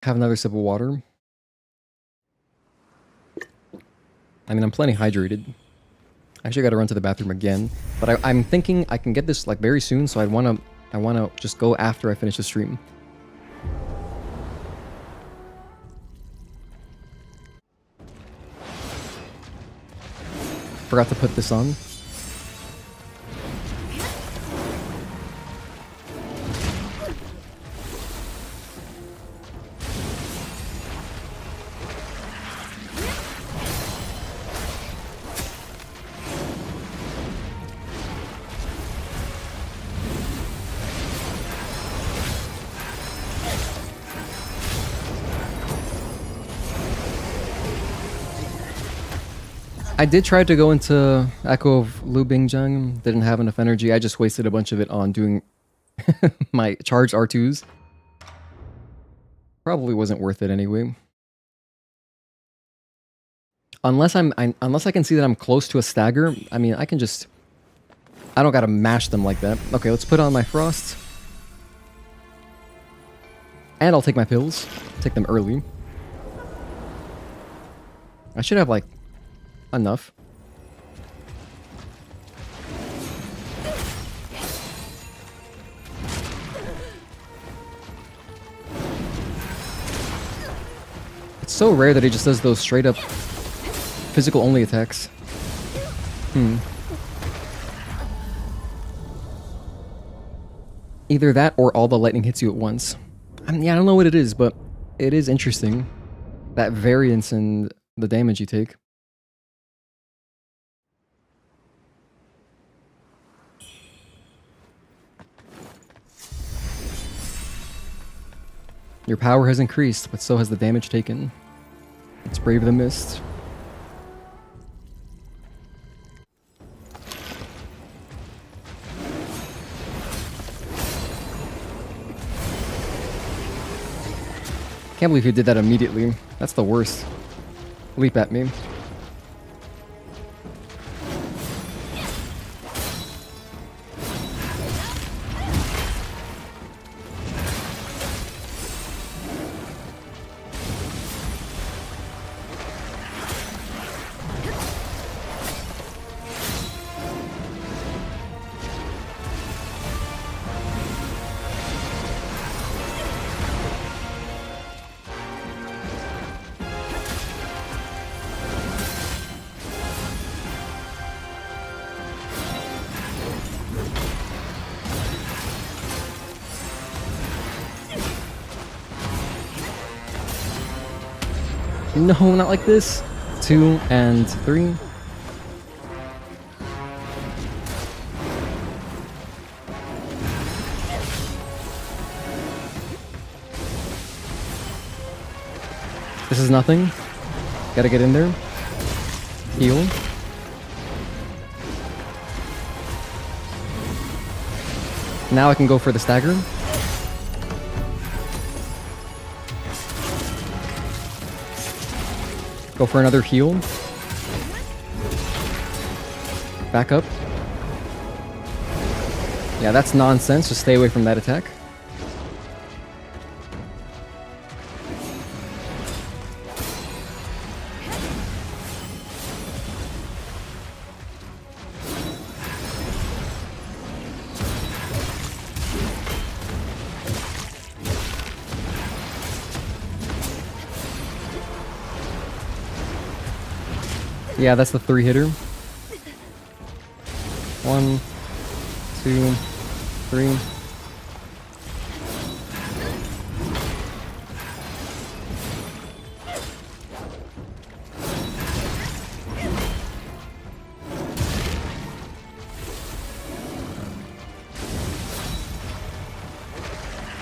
Have another sip of water. I mean, I'm plenty hydrated. Actually, I gotta run to the bathroom again. But I'm thinking I can get this like very soon, so I wanna just go after I finish the stream. Forgot to put this on. I did try to go into Echo of Liu Bingjang. Didn't have enough energy. I just wasted a bunch of it on doing my charged R2s. Probably wasn't worth it anyway. Unless unless I can see that I'm close to a stagger, I mean, I can just... I don't gotta mash them like that. Okay, let's put on my frost. And I'll take my pills. Take them early. I should have, like, enough. It's so rare that he just does those straight up physical only attacks. Either that or all the lightning hits you at once. I mean, yeah, I don't know what it is, but it is interesting. That variance in the damage you take. Your power has increased, but so has the damage taken. Let's brave the mist. Can't believe he did that immediately. That's the worst. Leap at me. No, not like this. 2 and 3. This is nothing. Gotta get in there. Heal. Now I can go for the stagger. Go for another heal. Back up. Yeah, that's nonsense. Just stay away from that attack. Yeah, that's the 3-hitter. 1, 2, 3.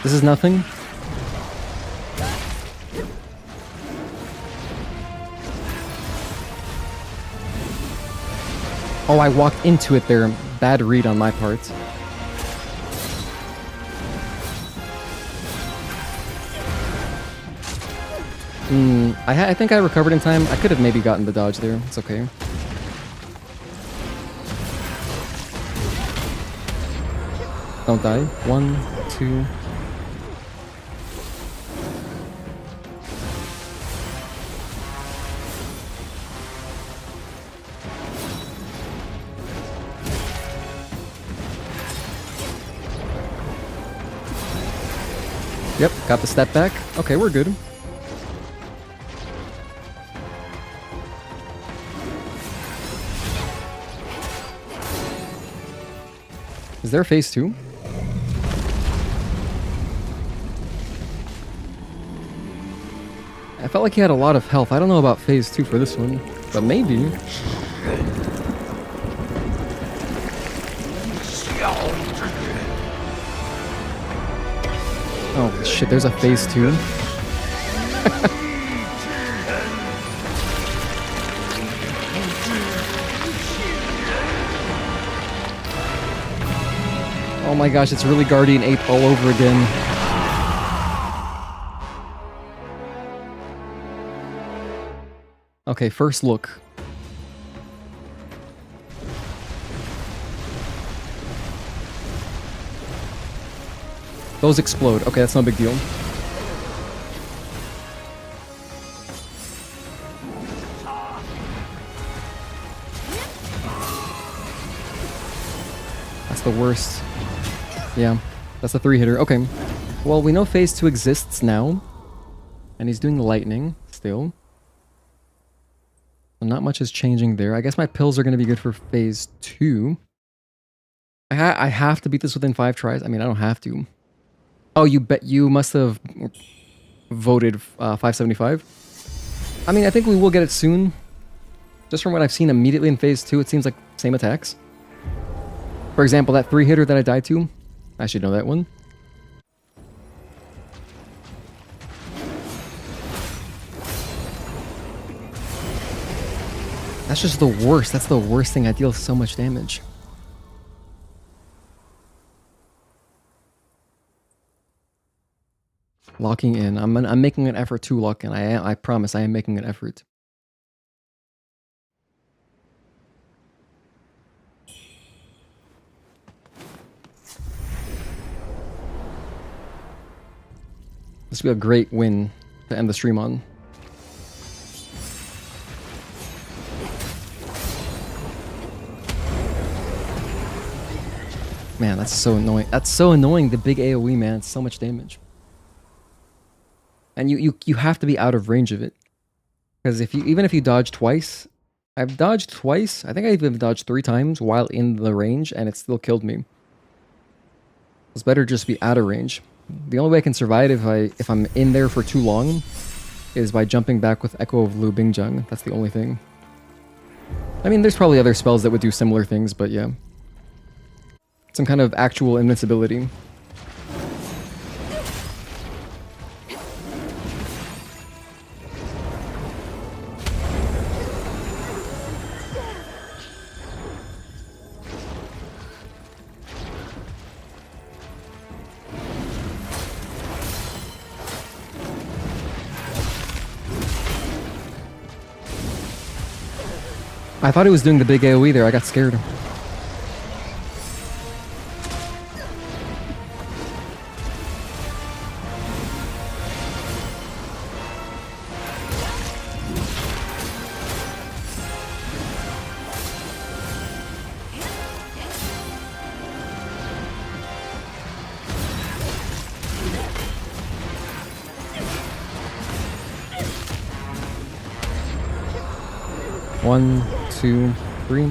This is nothing. Oh, I walked into it there. Bad read on my part. I think I recovered in time. I could have maybe gotten the dodge there. It's okay. Don't die. 1, 2. Yep, got the step back. Okay, we're good. Is there phase 2? I felt like he had a lot of health. I don't know about phase 2 for this one, but maybe. Oh shit, there's a phase 2. Oh my gosh, it's really Guardian Ape all over again. Okay, first look. Those explode. Okay, that's no big deal. That's the worst. Yeah, that's a 3-hitter. Okay. Well, we know phase 2 exists now. And he's doing lightning still. So not much is changing there. I guess my pills are going to be good for phase 2. I have to beat this within 5 tries. I mean, I don't have to. Oh, you must have voted 575. I mean, I think we will get it soon. Just from what I've seen immediately in phase 2, it seems like same attacks. For example, that 3-hitter that I died to, I should know that one. That's just the worst. That's the worst thing. I deal so much damage. Locking in. I'm making an effort to lock in. I promise I am making an effort. This would be a great win to end the stream on. Man, that's so annoying. That's so annoying, the big AoE, man. It's so much damage. And you have to be out of range of it. Because even if you dodge twice, I've dodged twice. I think I even dodged 3 times while in the range, and it still killed me. It's better just be out of range. The only way I can survive if I'm in there for too long is by jumping back with Echo of Lu Bingjung. That's the only thing. I mean, there's probably other spells that would do similar things, but yeah. Some kind of actual invincibility. I thought he was doing the big AoE there. I got scared. One, 2, 3.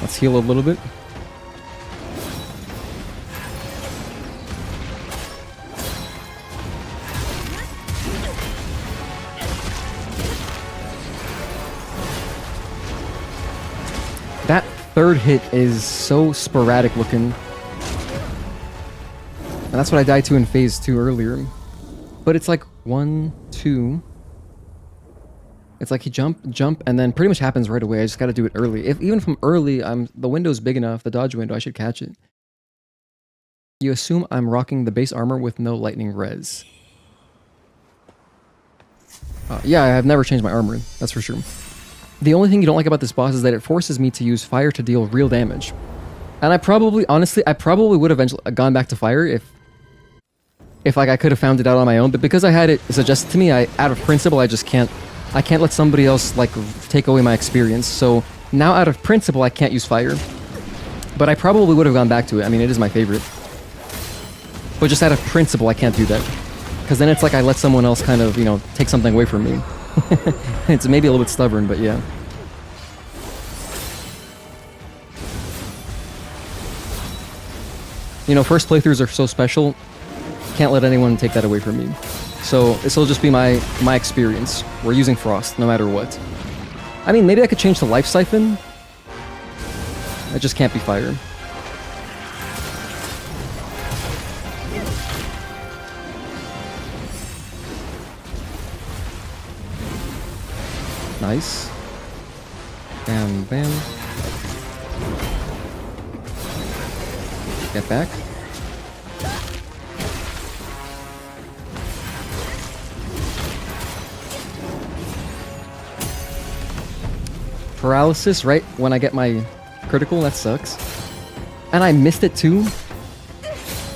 Let's heal a little bit. That third hit is so sporadic looking. And that's what I died to in phase 2 earlier. But it's like 1, 2. It's like he jump, and then pretty much happens right away. I just gotta do it early. Even from early, the window's big enough, the dodge window, I should catch it. You assume I'm rocking the base armor with no lightning res. Yeah, I have never changed my armor, that's for sure. The only thing you don't like about this boss is that it forces me to use fire to deal real damage. And honestly, I probably would have eventually gone back to fire if like I could have found it out on my own, but because I had it suggested to me, out of principle, I can't let somebody else like take away my experience. So now out of principle, I can't use fire. But I probably would have gone back to it. I mean, it is my favorite. But just out of principle, I can't do that. Because then it's like I let someone else kind of, take something away from me. It's maybe a little bit stubborn, but yeah. First playthroughs are so special. Can't let anyone take that away from me. So this will just be my experience. We're using Frost, no matter what. I mean, maybe I could change to Life Siphon. It just can't be fire. Nice. Bam, bam. Get back. Paralysis right when I get my critical, that sucks. And I missed it too.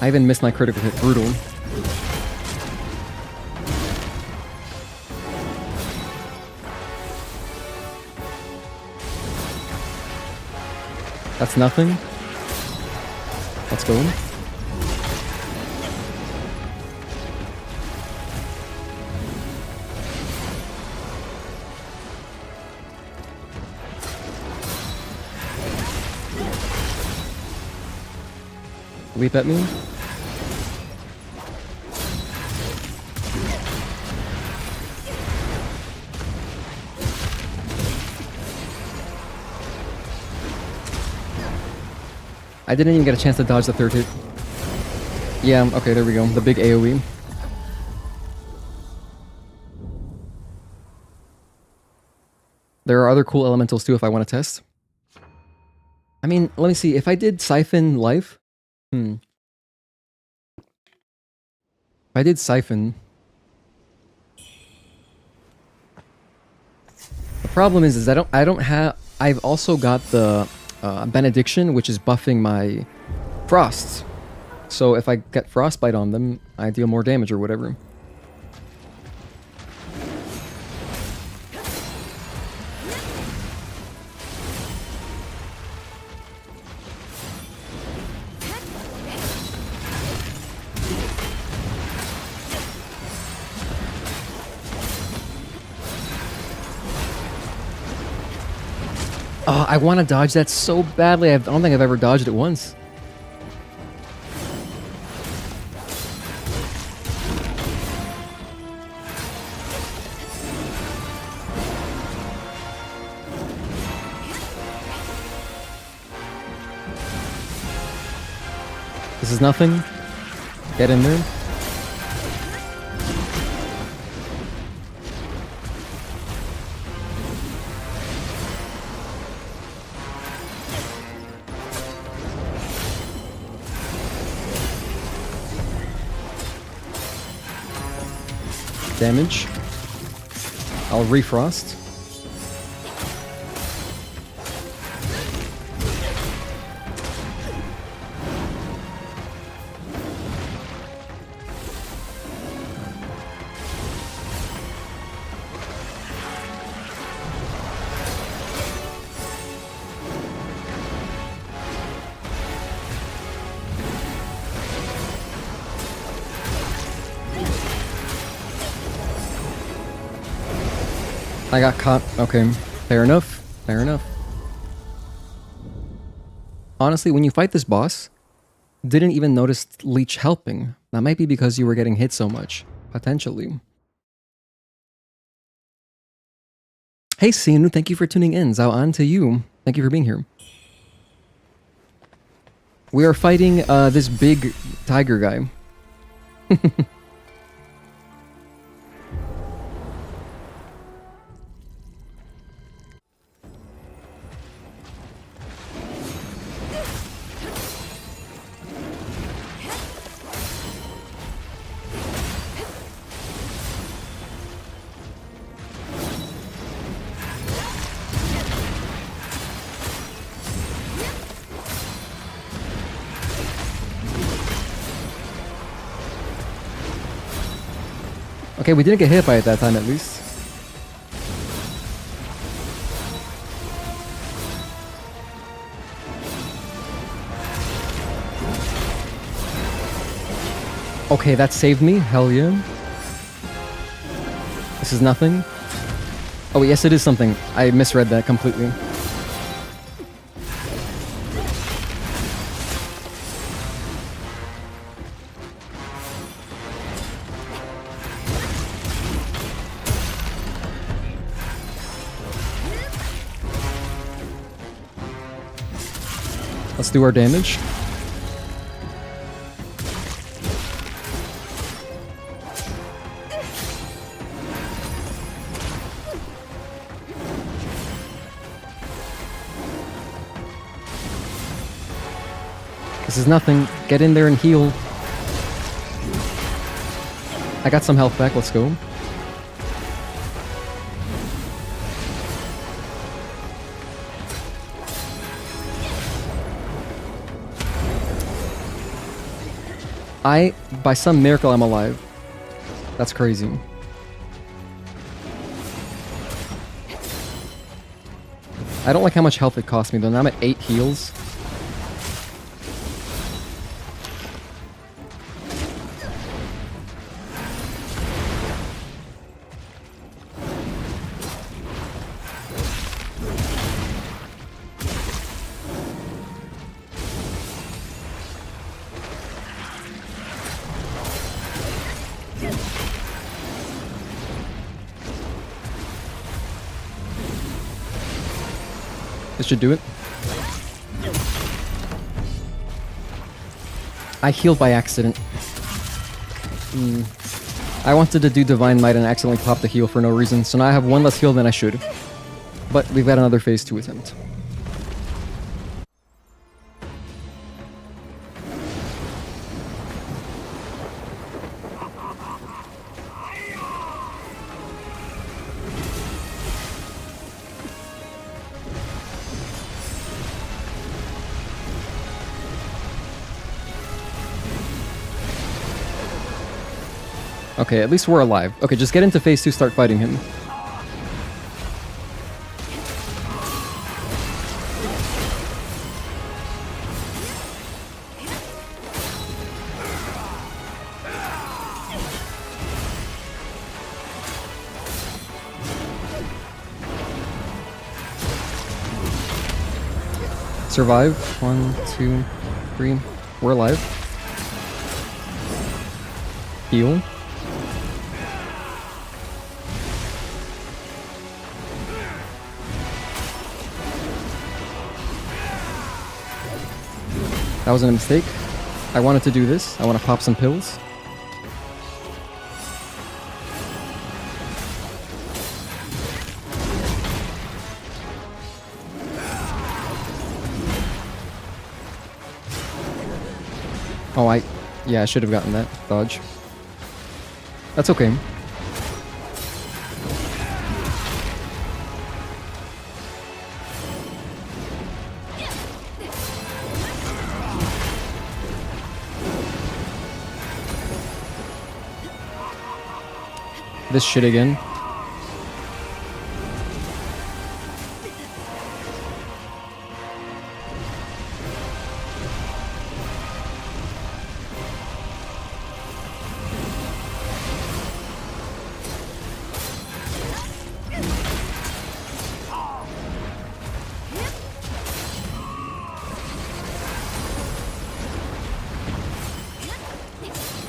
I even missed my critical hit. Brutal. That's nothing. Let's go. Leap at me. I didn't even get a chance to dodge the third hit. Yeah, okay, there we go. The big AoE. There are other cool elementals too if I want to test. I mean, let me see. If I did Siphon Life... If I did Siphon... The problem is I don't have... I've also got the Benediction, which is buffing my Frosts. So if I get Frostbite on them, I deal more damage or whatever. Oh, I want to dodge that so badly. I don't think I've ever dodged it once. This is nothing. Get in there. Damage. I'll refrost. I got caught. Okay, fair enough. Fair enough. Honestly, when you fight this boss, didn't even notice Leech helping. That might be because you were getting hit so much. Potentially. Hey Sinu, thank you for tuning in. Zao An to you. Thank you for being here. We are fighting this big tiger guy. Okay, we didn't get hit by it that time at least. Okay, that saved me. Hell yeah. This is nothing. Oh, yes, it is something. I misread that completely. Let's do our damage. This is nothing. Get in there and heal. I got some health back. Let's go. By some miracle, I'm alive. That's crazy. I don't like how much health it cost me though. Now I'm at 8 heals. This should do it. I healed by accident. I wanted to do Divine Might and accidentally popped the heal for no reason, so now I have 1 less heal than I should. But we've got another phase 2 attempt. Okay, at least we're alive. Okay, just get into phase 2, start fighting him. Survive. 1, 2, 3. We're alive. Heal. That wasn't a mistake. I wanted to do this. I want to pop some pills. Oh, yeah, I should have gotten that dodge. That's okay. This shit again.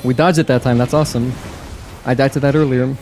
We dodged it that time, that's awesome. I died to that earlier.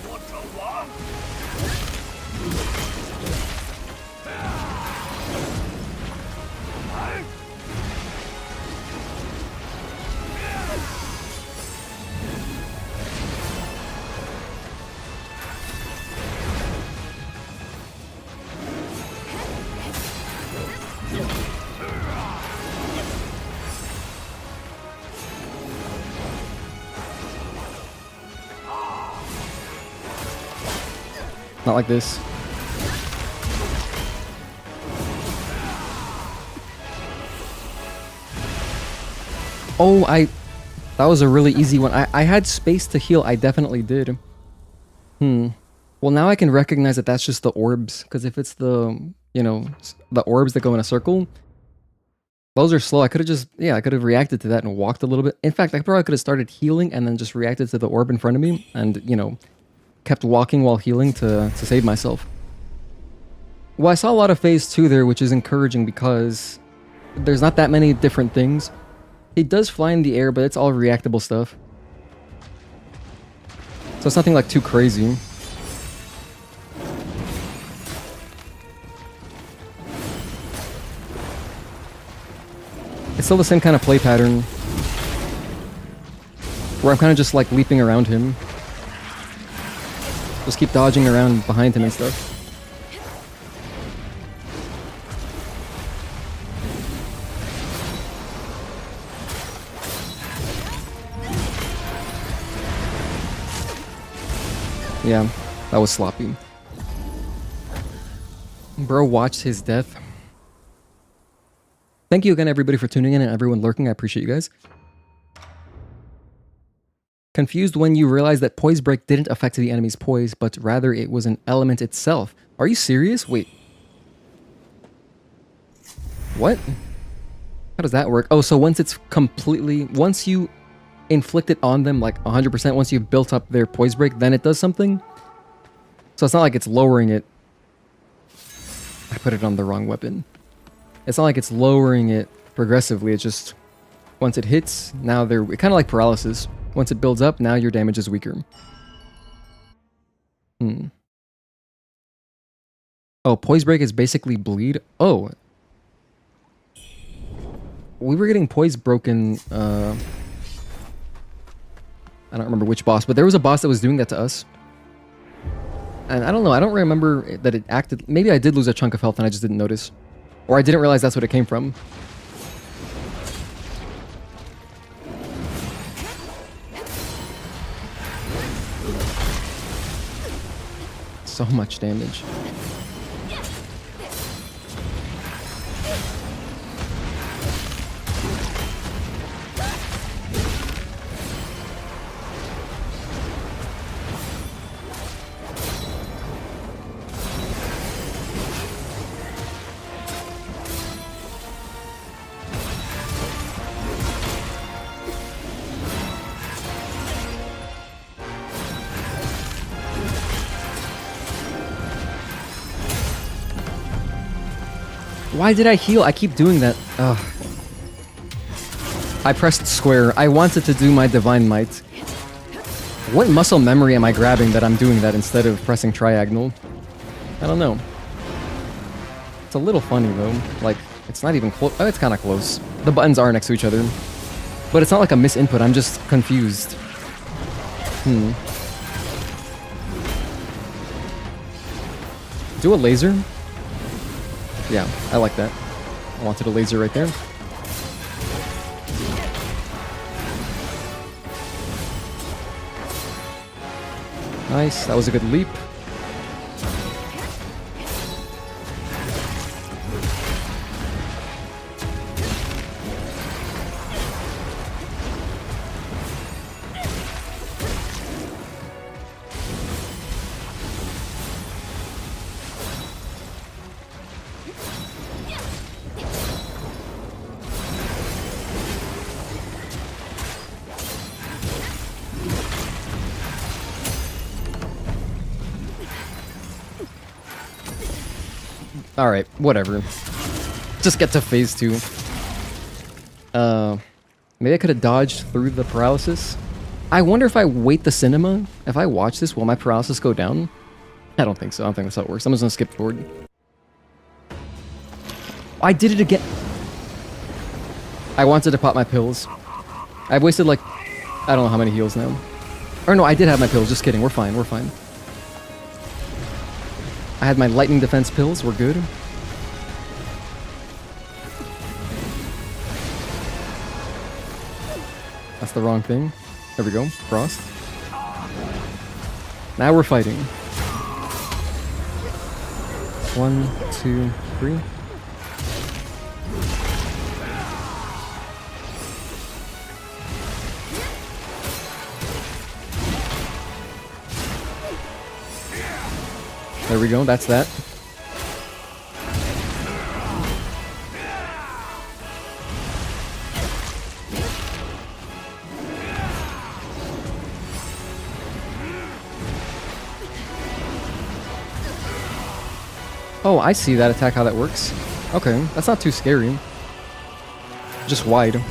Not like this. Oh, that was a really easy one. I had space to heal. I definitely did. Well, now I can recognize that that's just the orbs. Because if it's the, you know, the orbs that go in a circle, those are slow. I could have just, yeah, I could have reacted to that and walked a little bit. In fact, I probably could have started healing and then just reacted to the orb in front of me and, you know, kept walking while healing to save myself. Well, I saw a lot of phase 2 there, which is encouraging because there's not that many different things. It does fly in the air, but it's all reactable stuff. So it's nothing like too crazy. It's still the same kind of play pattern where I'm kind of just like leaping around him. Just keep dodging around behind him and stuff. Yeah, that was sloppy. Bro watched his death. Thank you again, everybody, for tuning in and everyone lurking. I appreciate you guys. Confused when you realized that poise break didn't affect the enemy's poise, but rather it was an element itself. Are you serious? Wait. What? How does that work? Oh, so once it's completely... Once you inflict it on them, like 100%, once you've built up their poise break, then it does something? So it's not like it's lowering it. I put it on the wrong weapon. It's not like it's lowering it progressively. It's just... Once it hits, now they're... Kind of like paralysis. Once it builds up, now your damage is weaker. Oh, poise break is basically bleed? Oh. We were getting poise broken, I don't remember which boss, but there was a boss that was doing that to us. And I don't know, I don't remember that it acted... Maybe I did lose a chunk of health and I just didn't notice. Or I didn't realize that's what it came from. So much damage. Why did I heal? I keep doing that. Ugh. I pressed square. I wanted to do my Divine Might. What muscle memory am I grabbing that I'm doing that instead of pressing triagonal? I don't know. It's a little funny though. Like, it's not even close. Oh, it's kind of close. The buttons are next to each other. But it's not like a misinput. I'm just confused. Do a laser? Yeah, I like that. I wanted a laser right there. Nice, that was a good leap. Alright, whatever. Just get to phase 2. Maybe I could have dodged through the paralysis. I wonder if I wait the cinema, if I watch this, will my paralysis go down? I don't think so. I don't think that's how it works. I'm just gonna skip forward. I did it again. I wanted to pop my pills. I've wasted like, I don't know how many heals now. Or no, I did have my pills. Just kidding. We're fine. We're fine. I had my lightning defense pills. We're good. That's the wrong thing. There we go. Frost. Now we're fighting. 1, 2, 3. There we go, that's that. Oh, I see that attack, how that works. Okay, that's not too scary. Just wide.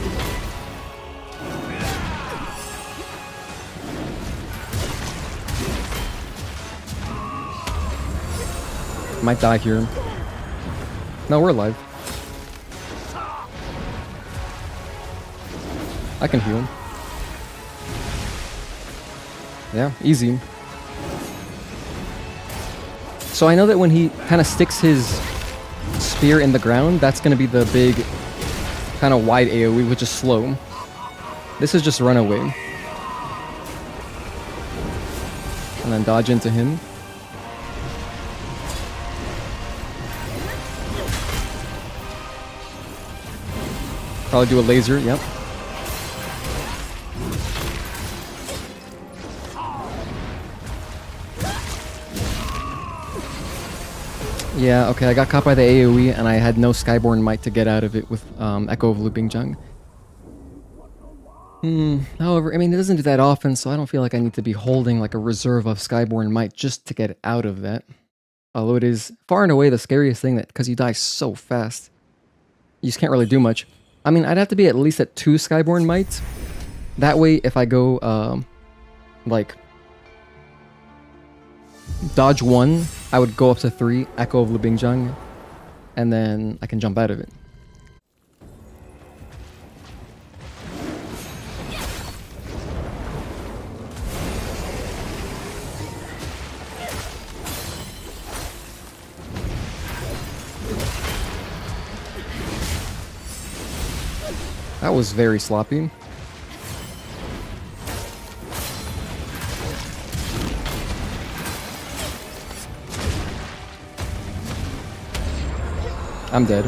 Might die here. No, we're alive. I can heal. Yeah, easy. So I know that when he kind of sticks his spear in the ground, that's going to be the big kind of wide AoE, which is slow. This is just run away. and then dodge into him. Probably do a laser, yep. Yeah, okay, I got caught by the AoE and I had no Skyborn Might to get out of it with Echo of Looping Jung. However, I mean, it doesn't do that often, so I don't feel like I need to be holding like a reserve of Skyborn Might just to get out of that. Although it is far and away the scariest thing, that because you die so fast. You just can't really do much. I mean, I'd have to be at least at 2 Skyborn Mights. That way, if I go, like, dodge 1, I would go up to 3, Echo of Looping Jung, and then I can jump out of it. That was very sloppy. I'm dead.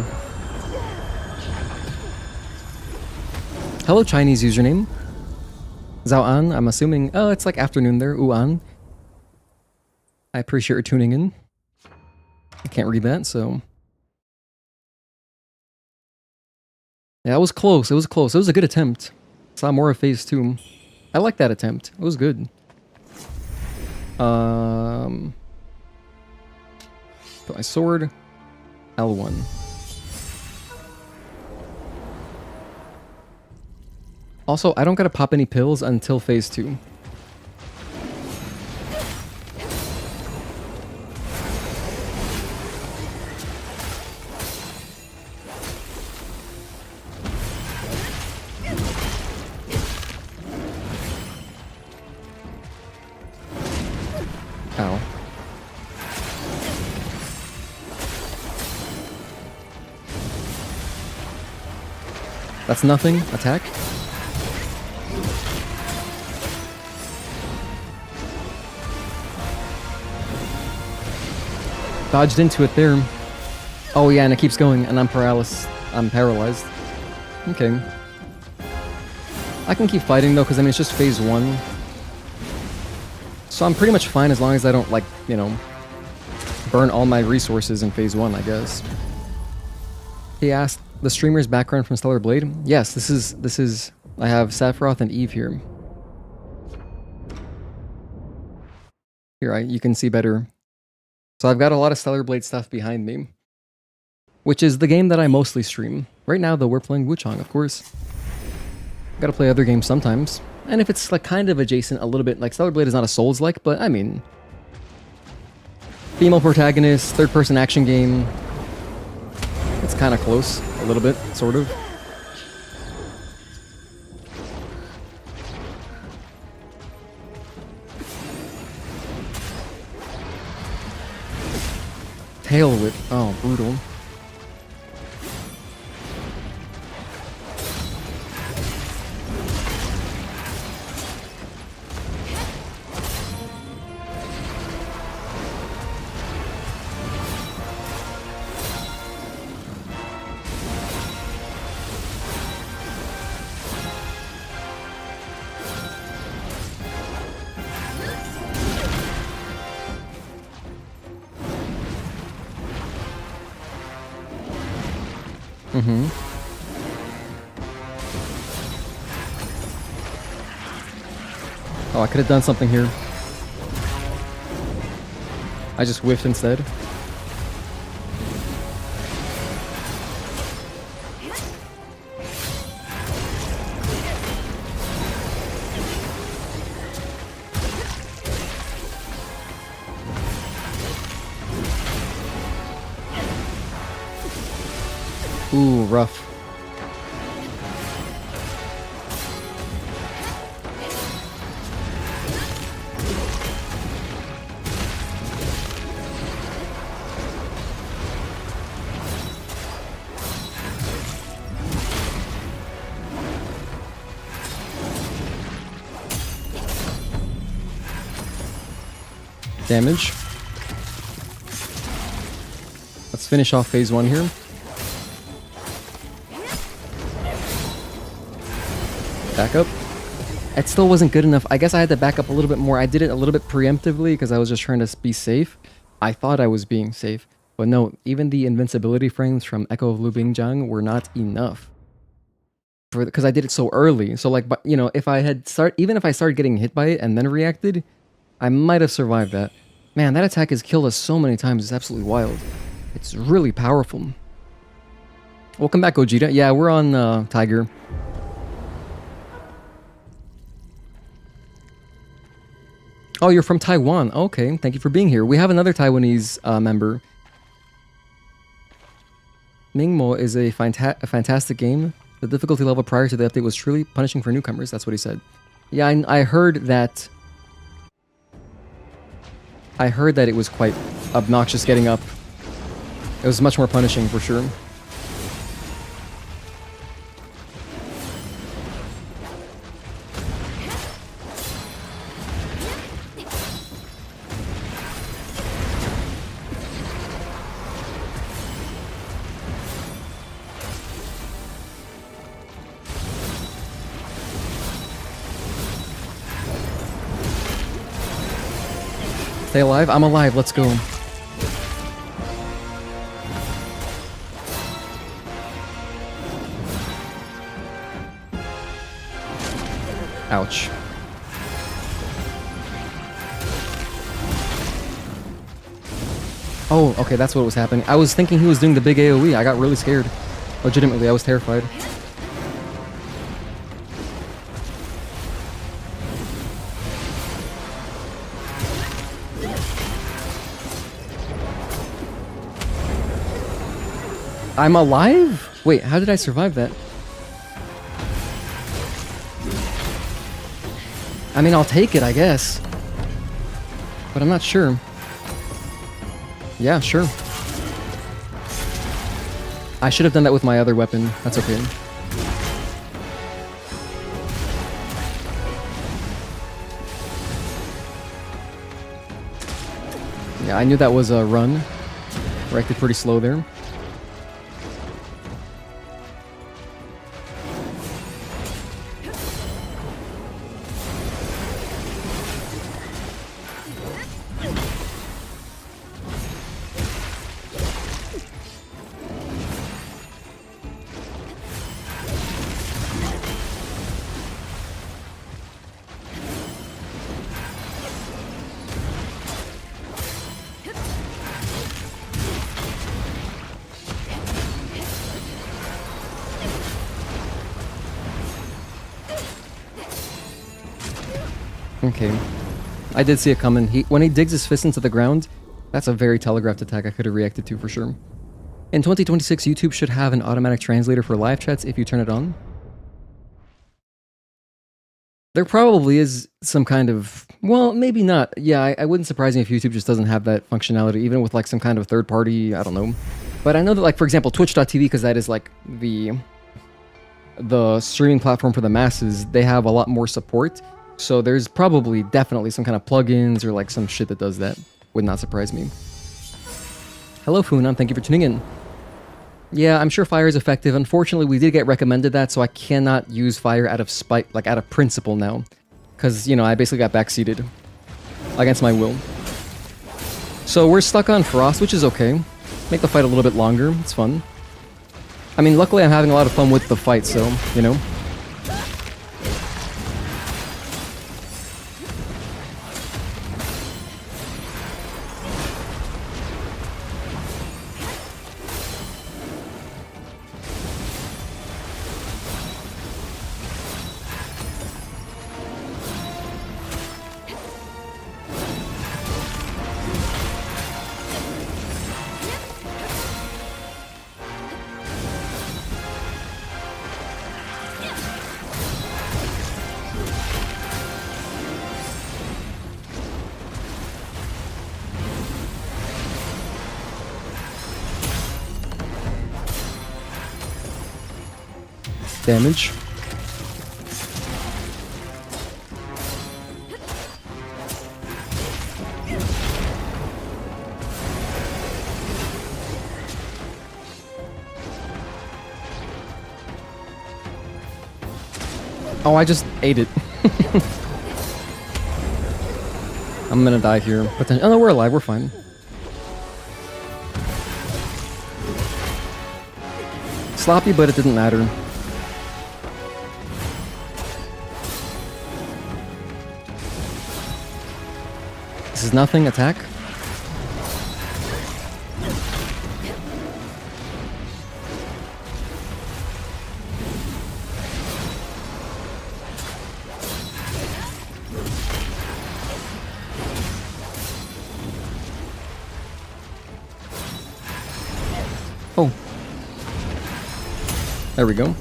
Hello, Chinese username. Zhao An, I'm assuming... Oh, it's like afternoon there. An. I appreciate your tuning in. I can't read that, so... Yeah, it was close. It was close. It was a good attempt. Saw more of phase 2. I like that attempt. It was good. Put my sword. L1. Also, I don't gotta pop any pills until phase 2. Ow. That's nothing. Attack. Dodged into it there. Oh yeah, and it keeps going, and I'm paralyzed. Okay. I can keep fighting though, because I mean it's just phase 1. So I'm pretty much fine as long as I don't, like, you know, burn all my resources in phase 1, I guess. He asked, the streamer's background from Stellar Blade? Yes, this is I have Sephiroth and Eve here. Here, you can see better. So I've got a lot of Stellar Blade stuff behind me, which is the game that I mostly stream. Right now, though, we're playing Wuchang, of course. Gotta play other games sometimes. And if it's like kind of adjacent a little bit, like Stellar Blade is not a Souls-like, but I mean... Female protagonist, third-person action game. It's kind of close, a little bit, sort of. Tail whip, oh, brutal. Mm-hmm. Oh, I could have done something here. I just whiffed instead. Ooh, rough. Damage. Let's finish off phase 1 here. Back up. It still wasn't good enough. I guess I had to back up a little bit more. I did it a little bit preemptively because I was just trying to be safe. I thought I was being safe. But no, even the invincibility frames from Echo of Lu Bingjiang were not enough. Because I did it so early. So like, you know, if I had even if I started getting hit by it and then reacted, I might have survived that. Man, that attack has killed us so many times. It's absolutely wild. It's really powerful. Welcome back, Gogeta. Yeah, we're on Tiger. Oh, you're from Taiwan. Okay, thank you for being here. We have another Taiwanese member. Mingmo is a fantastic game. The difficulty level prior to the update was truly punishing for newcomers. That's what he said. Yeah, I heard that. I heard that it was quite obnoxious getting up. It was much more punishing for sure. Stay alive? I'm alive, let's go. Ouch. Oh, okay, that's what was happening. I was thinking he was doing the big AoE. I got really scared. Legitimately, I was terrified. I'm alive? Wait, how did I survive that? I mean, I'll take it, I guess. But I'm not sure. Yeah, sure. I should have done that with my other weapon. That's okay. Yeah, I knew that was a run. Reacted pretty slow there. Okay. I did see it coming. When he digs his fist into the ground, that's a very telegraphed attack I could have reacted to for sure. In 2026, YouTube should have an automatic translator for live chats if you turn it on. There probably is some kind of... Well, maybe not. Yeah, I wouldn't surprise me if YouTube just doesn't have that functionality, even with like some kind of third party, I don't know. But I know that, like, for example, Twitch.tv, because that is like the streaming platform for the masses, they have a lot more support. So there's probably definitely some kind of plugins or like some shit that does that. Would not surprise me. Hello Funan, thank you for tuning in. Yeah, I'm sure fire is effective. Unfortunately, we did get recommended that, so I cannot use fire out of spite, like out of principle now. Because, you know, I basically got backseated. Against my will. So we're stuck on frost, which is okay. Make the fight a little bit longer, it's fun. I mean, luckily I'm having a lot of fun with the fight, so, you know. Damage. Oh, I just ate it. I'm gonna die here. Oh no, we're alive. We're fine. Sloppy, but it didn't matter. This is nothing. Attack. Oh. There we go.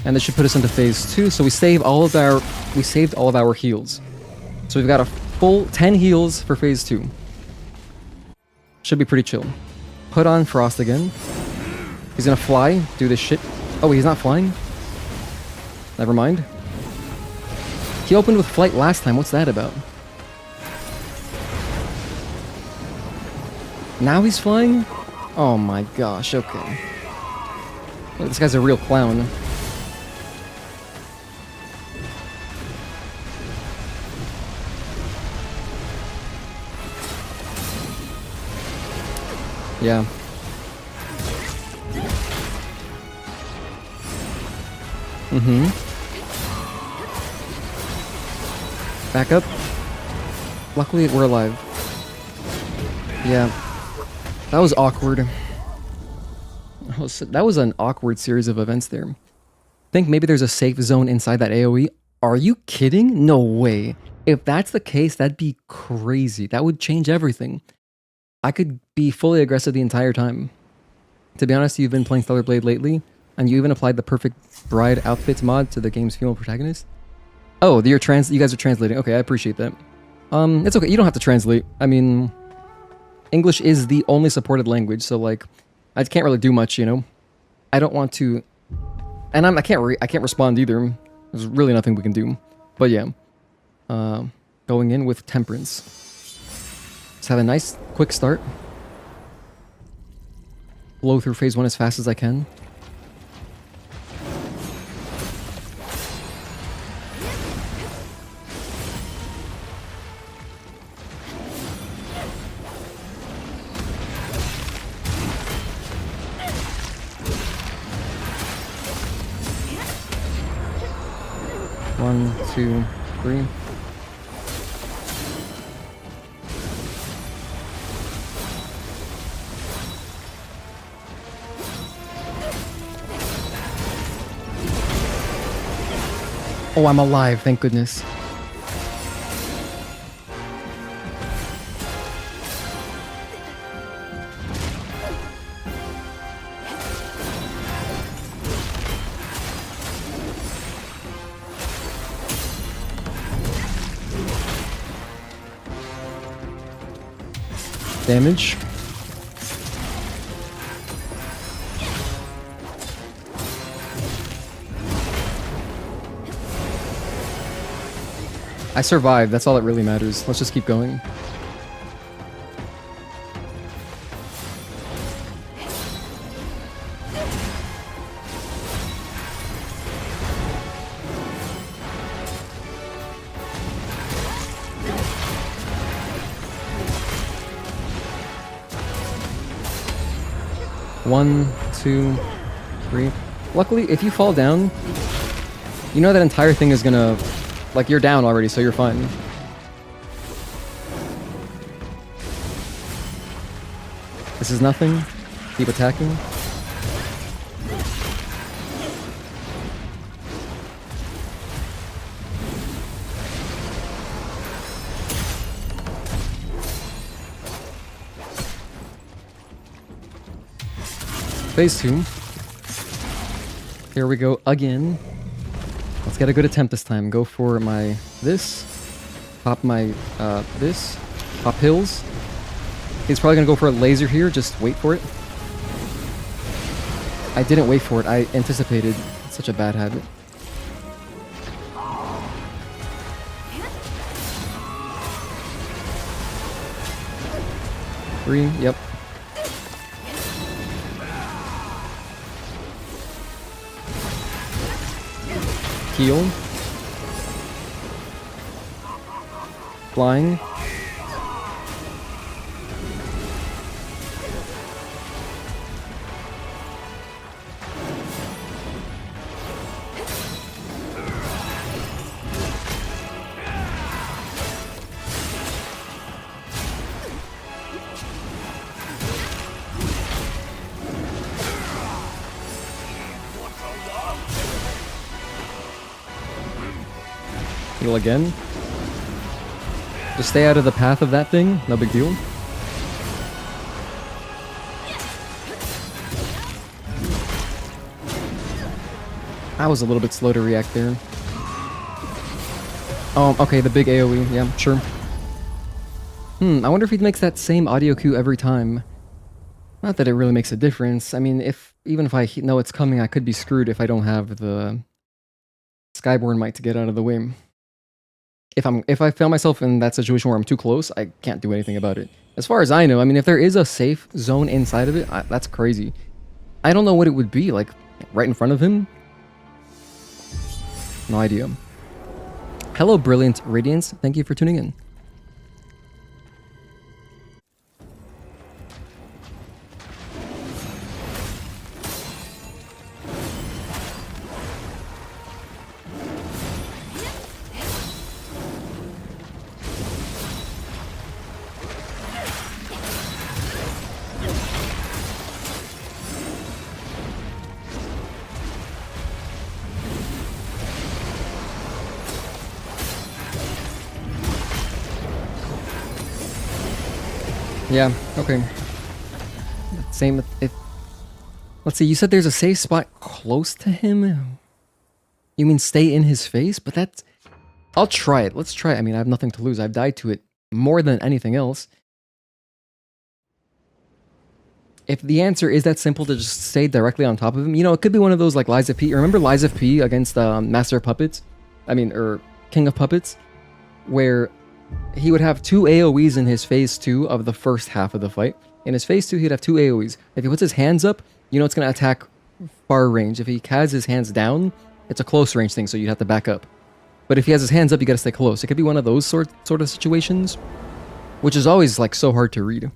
And this should put us into phase 2, so we saved all of our heals. So we've got a full 10 heals for phase 2. Should be pretty chill. Put on Frost again. He's gonna fly, do this shit. Oh, wait, he's not flying? Never mind. He opened with flight last time, what's that about? Now he's flying? Oh my gosh, okay. Well, this guy's a real clown. Yeah. Mm-hmm. Back up. Luckily, we're alive. Yeah. That was awkward. That was an awkward series of events there. I think maybe there's a safe zone inside that AoE. Are you kidding? No way. If that's the case, that'd be crazy. That would change everything. I could be fully aggressive the entire time. To be honest, you've been playing Stellar Blade lately, and you even applied the perfect bride outfits mod to the game's female protagonist. Oh, you guys are translating. Okay, I appreciate that. It's okay. You don't have to translate. I mean, English is the only supported language, so like, I can't really do much, you know. I don't want to, and I can't respond either. There's really nothing we can do. But yeah, going in with Temperance. Let's have a nice, quick start. Blow through phase 1 as fast as I can. One, two, three. Oh, I'm alive, thank goodness. Damage. I survived, that's all that really matters. Let's just keep going. One, two, three. Luckily, if you fall down, you know that entire thing is gonna... Like, you're down already, so you're fine. This is nothing. Keep attacking. Phase 2. Here we go again. Let's get a good attempt this time. Go for my this. Pop my this. Pop hills. He's probably gonna go for a laser here. Just wait for it. I didn't wait for it. I anticipated. It's such a bad habit. Three. Yep. Heal. Flying. Heal again. Just stay out of the path of that thing, no big deal. I was a little bit slow to react there. Oh, okay, the big AoE, yeah, sure. I wonder if he makes that same audio cue every time. Not that it really makes a difference. I mean, even if I know it's coming, I could be screwed if I don't have the Skyborn Might to get out of the way. If I found myself in that situation where I'm too close, I can't do anything about it. As far as I know, I mean, if there is a safe zone inside of it, that's crazy. I don't know what it would be, like, right in front of him? No idea. Hello, Brilliant Radiance. Thank you for tuning in. Yeah, okay. Same if... Let's see, you said there's a safe spot close to him? You mean stay in his face? But that's... I'll try it. Let's try it. I mean, I have nothing to lose. I've died to it more than anything else. If the answer is that simple to just stay directly on top of him, you know, it could be one of those like Lies of P. Remember Lies of P against Master of Puppets? I mean, or King of Puppets? Where he would have 2 AoEs in his phase 2 of the first half of the fight. In his phase 2, he'd have 2 AoEs. If he puts his hands up, you know it's going to attack far range. If he has his hands down, it's a close range thing, so you'd have to back up. But if he has his hands up, you gotta stay close. It could be one of those sort of situations, which is always like so hard to read.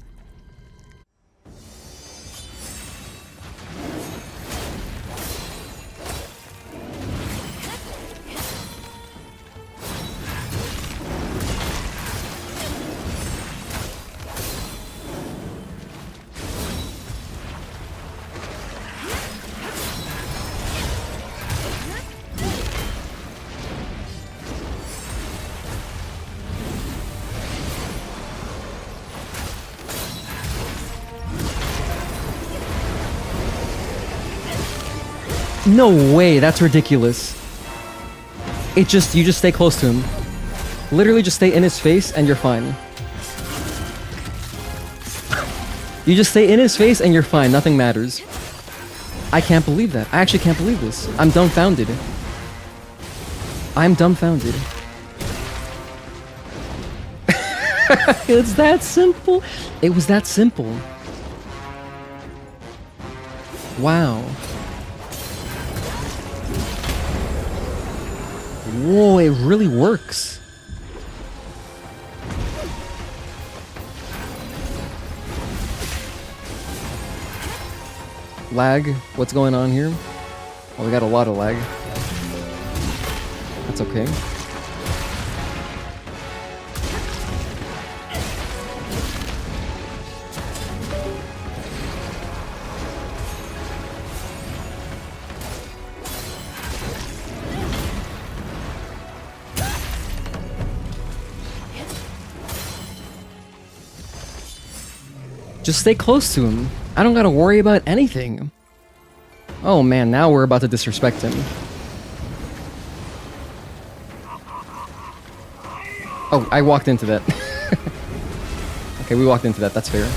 No way, that's ridiculous. You just stay close to him. Literally just stay in his face and you're fine. You just stay in his face and you're fine, nothing matters. I can't believe that. I actually can't believe this. I'm dumbfounded. I'm dumbfounded. It's that simple. It was that simple. Wow. Whoa, it really works. Lag? What's going on here? Oh, we got a lot of lag. That's okay. Just stay close to him. I don't gotta worry about anything. Oh man, now we're about to disrespect him. Oh, I walked into that. Okay, we walked into that, that's fair.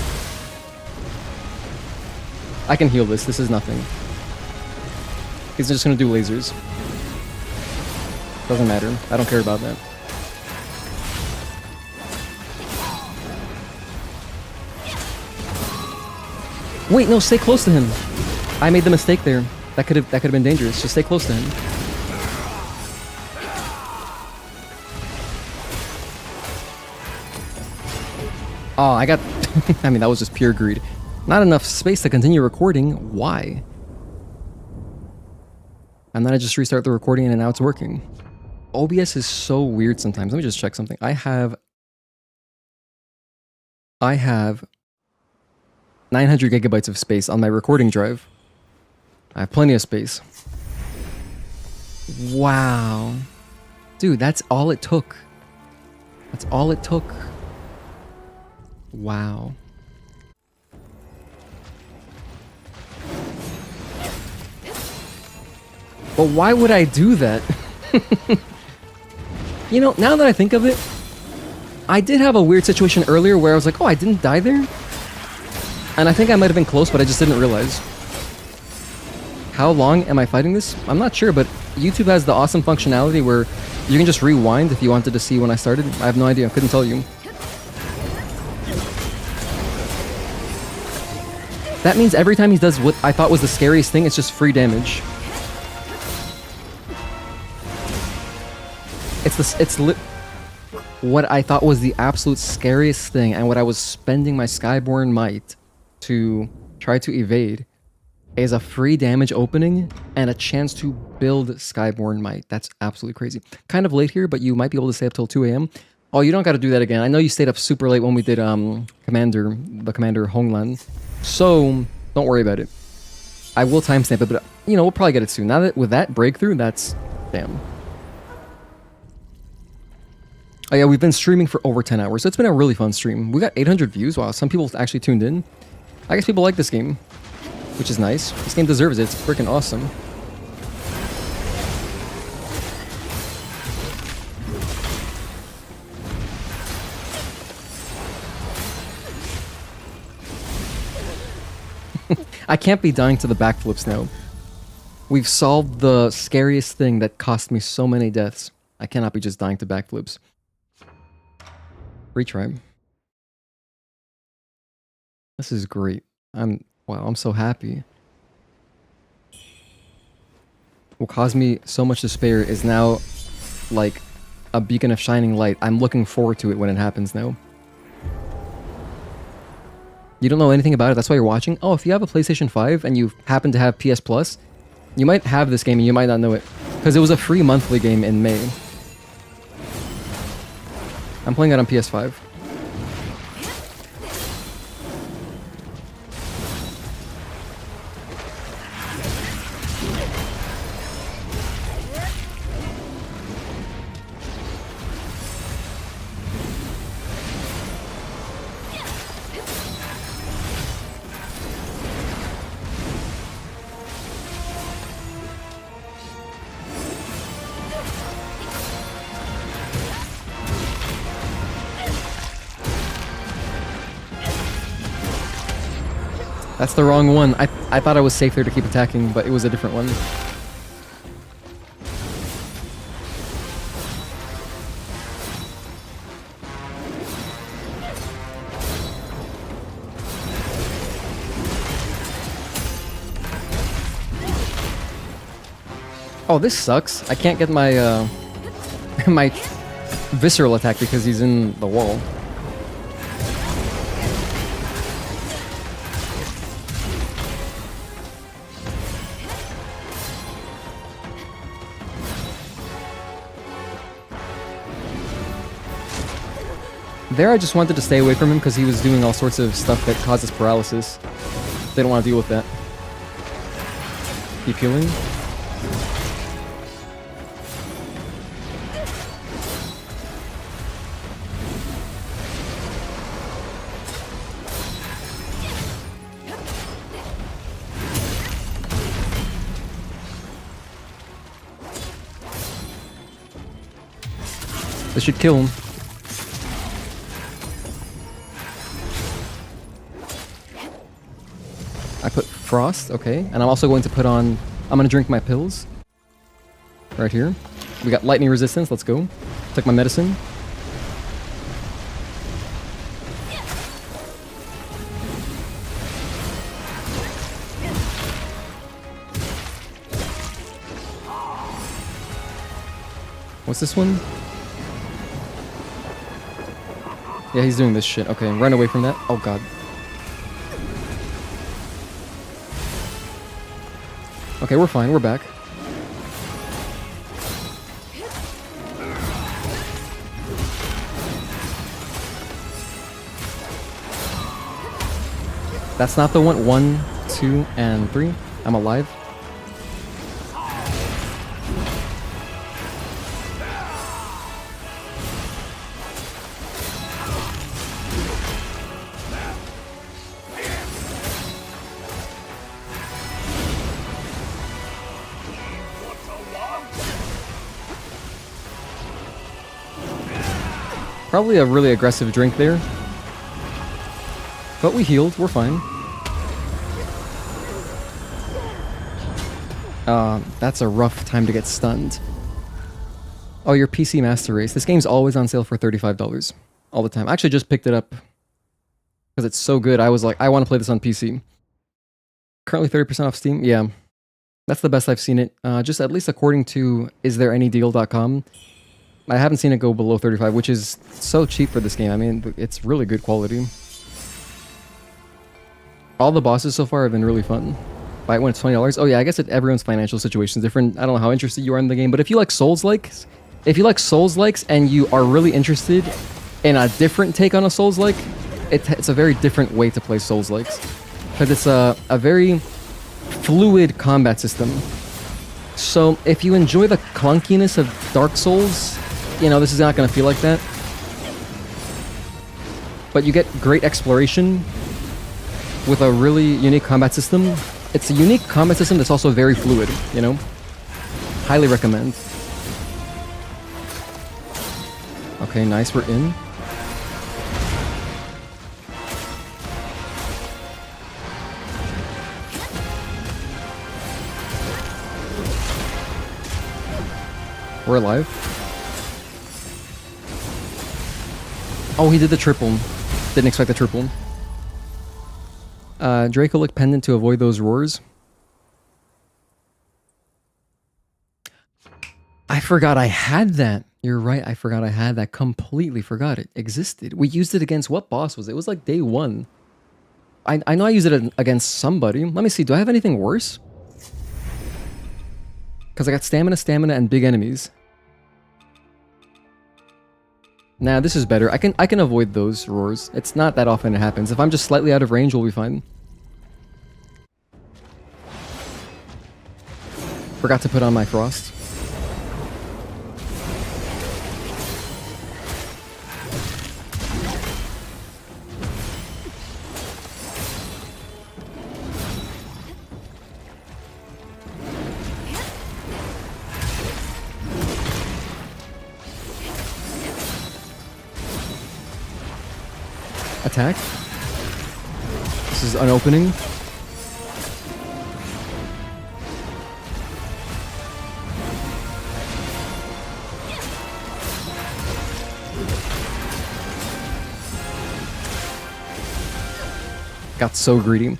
I can heal this, this is nothing. He's just gonna do lasers. Doesn't matter, I don't care about that. Wait, no, stay close to him. I made the mistake there. That could have been dangerous. Just stay close to him. Oh, I got... I mean, that was just pure greed. Not enough space to continue recording. Why? And then I just restart the recording and now it's working. OBS is so weird sometimes. Let me just check something. I have 900 gigabytes of space on my recording drive. I have plenty of space. Wow. Dude, that's all it took. That's all it took. Wow. But why would I do that? You know, now that I think of it, I did have a weird situation earlier where I was like, oh, I didn't die there? And I think I might have been close, but I just didn't realize. How long am I fighting this? I'm not sure, but YouTube has the awesome functionality where you can just rewind if you wanted to see when I started. I have no idea, I couldn't tell you. That means every time he does what I thought was the scariest thing, it's just free damage. What I thought was the absolute scariest thing and what I was spending my Skyborn might to try to evade is a free damage opening and a chance to build Skyborn might. That's absolutely crazy. Kind of late here, but you might be able to stay up till 2 a.m. Oh, you don't got to do that again. I know you stayed up super late when we did the Commander Honglan. So don't worry about it. I will timestamp it, but you know, we'll probably get it soon. Now that with that breakthrough, that's damn. Oh yeah, we've been streaming for over 10 hours, so it's been a really fun stream. We got 800 views. Wow, some people actually tuned in. I guess people like this game, which is nice. This game deserves it. It's freaking awesome. I can't be dying to the backflips now. We've solved the scariest thing that cost me so many deaths. I cannot be just dying to backflips. Retry. This is great. Wow, I'm so happy. What caused me so much despair is now like a beacon of shining light. I'm looking forward to it when it happens now. You don't know anything about it, that's why you're watching? Oh, if you have a PlayStation 5 and you happen to have PS Plus, you might have this game and you might not know it. Because it was a free monthly game in May. I'm playing it on PS5. That's the wrong one. I thought I was safe there to keep attacking, but it was a different one. Oh, this sucks. I can't get my my visceral attack because he's in the wall. There, I just wanted to stay away from him because he was doing all sorts of stuff that causes paralysis. They don't want to deal with that. Keep healing. This should kill him. I put frost, okay. And I'm also going to put on... I'm going to drink my pills. Right here. We got lightning resistance, let's go. Take my medicine. What's this one? Yeah, he's doing this shit. Okay, run away from that. Oh god. Okay, we're fine. We're back. That's not the one. 1, 2, and 3. I'm alive. Probably a really aggressive drink there. But we healed, we're fine. That's a rough time to get stunned. Oh, your PC Master Race. This game's always on sale for $35. All the time. I actually just picked it up. Because it's so good, I was like, I want to play this on PC. Currently 30% off Steam? Yeah. That's the best I've seen it. Just at least according to isthereanydeal.com. I haven't seen it go below 35, which is so cheap for this game. I mean, it's really good quality. All the bosses so far have been really fun. Buy it when it's $20. Oh yeah, I guess everyone's financial situation is different. I don't know how interested you are in the game, but if you like Souls-likes, and you are really interested in a different take on a Souls-like, it's a very different way to play Souls-likes. Because it's a very fluid combat system. So if you enjoy the clunkiness of Dark Souls, you know, this is not going to feel like that. But you get great exploration with a really unique combat system. It's a unique combat system that's also very fluid, you know? Highly recommend. Okay, nice, we're in. We're alive. Oh, he did the triple. Didn't expect the triple. Dracolic pendant to avoid those roars. I forgot I had that. You're right, I forgot I had that. Completely forgot it existed. We used it against what boss was it? It was like day 1. I know I used it against somebody. Let me see, do I have anything worse? Because I got stamina, and big enemies. Nah, this is better. I can avoid those roars. It's not that often it happens. If I'm just slightly out of range, we'll be fine. Forgot to put on my frost. Attack. This is an opening. Got so greedy.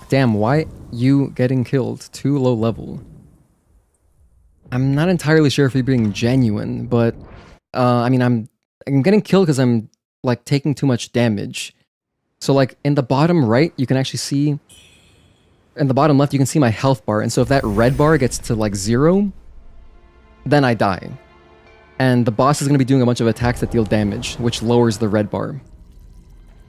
Damn, why you getting killed? Too low level. I'm not entirely sure if you're being genuine, but I mean, I'm getting killed because I'm like taking too much damage. So like in the bottom right, you can actually see, in the bottom left, you can see my health bar. And so if that red bar gets to like 0, then I die. And the boss is going to be doing a bunch of attacks that deal damage, which lowers the red bar.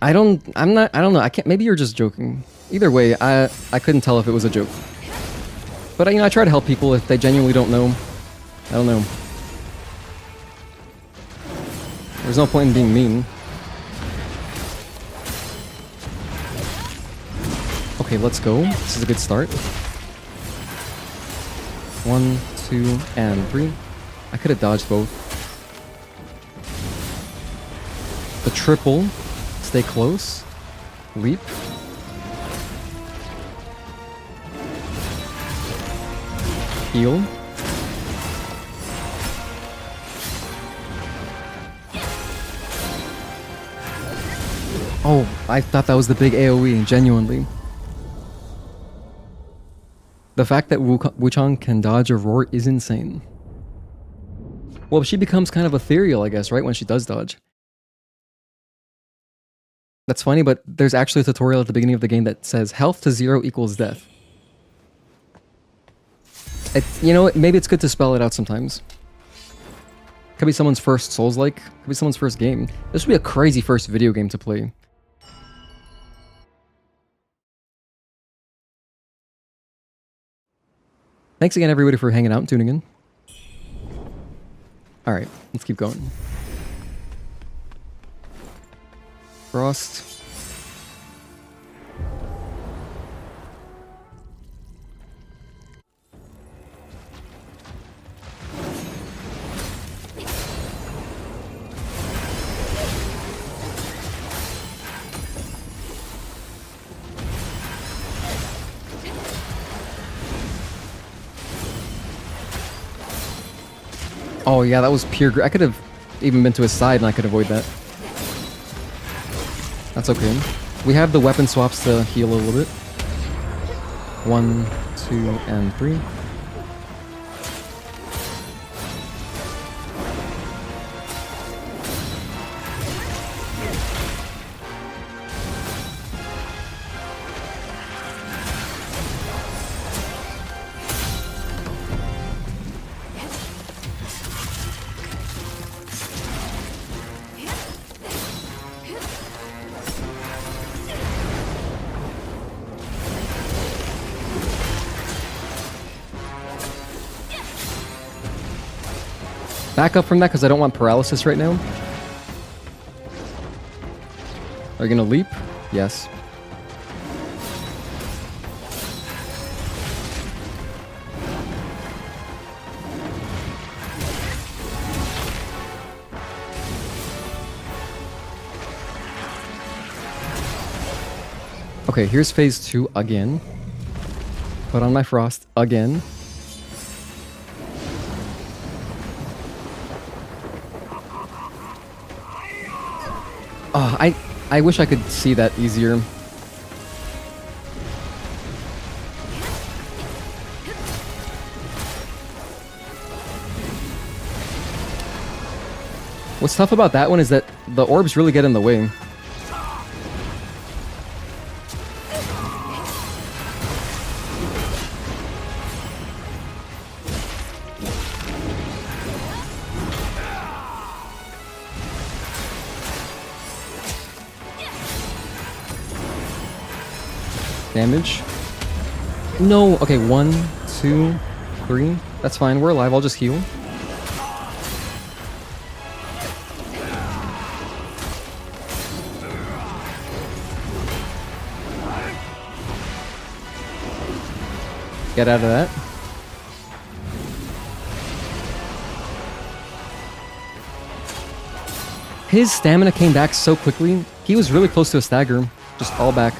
I don't know. I can't, maybe you're just joking. Either way, I couldn't tell if it was a joke. But you know, I try to help people if they genuinely don't know. I don't know. There's no point in being mean. Okay, let's go. This is a good start. 1, 2, and 3. I could have dodged both. The triple. Stay close. Leap. Heal. Oh, I thought that was the big AoE, genuinely. The fact that Wuchang can dodge a roar is insane. Well, she becomes kind of ethereal, I guess, right? When she does dodge. That's funny, but there's actually a tutorial at the beginning of the game that says health to 0 equals death. You know, maybe it's good to spell it out sometimes. Could be someone's first Souls-like. Could be someone's first game. This would be a crazy first video game to play. Thanks again, everybody, for hanging out and tuning in. Alright, let's keep going. Frost. Oh yeah, that was pure. I could have even been to his side and I could avoid that. That's okay. We have the weapon swaps to heal a little bit. 1, 2, and 3. Back up from that because I don't want paralysis right now. Are you gonna leap? Yes. Okay, here's phase 2 again. Put on my frost again. Oh, I wish I could see that easier. What's tough about that one is that the orbs really get in the way. Damage. No. Okay, 1, 2, 3. That's fine. We're alive. I'll just heal. Get out of that. His stamina came back so quickly. He was really close to a stagger. Just all back.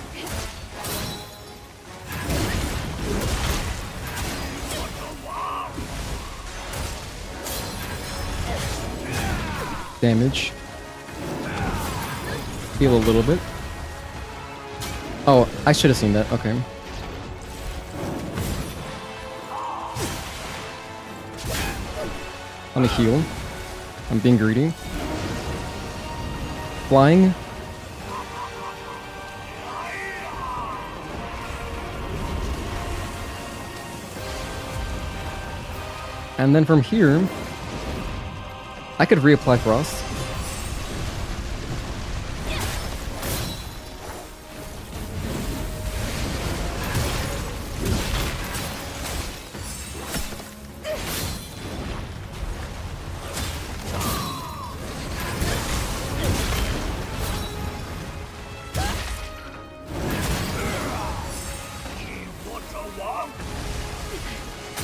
Damage. Heal a little bit. Oh, I should have seen that. Okay. Let me heal. I'm being greedy. Flying. And then from here, I could reapply Frost.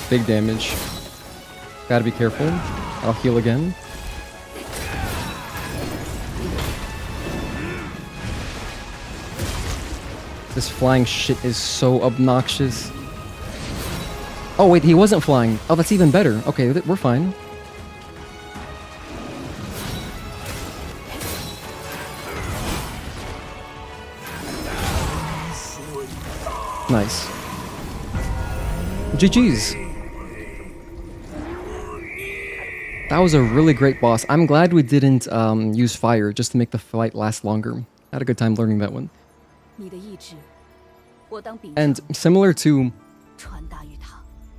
Big damage. Gotta be careful. I'll heal again. This flying shit is so obnoxious. Oh wait, he wasn't flying. Oh, that's even better. Okay, we're fine. Nice. GG's. That was a really great boss. I'm glad we didn't use fire just to make the fight last longer. I had a good time learning that one. And similar to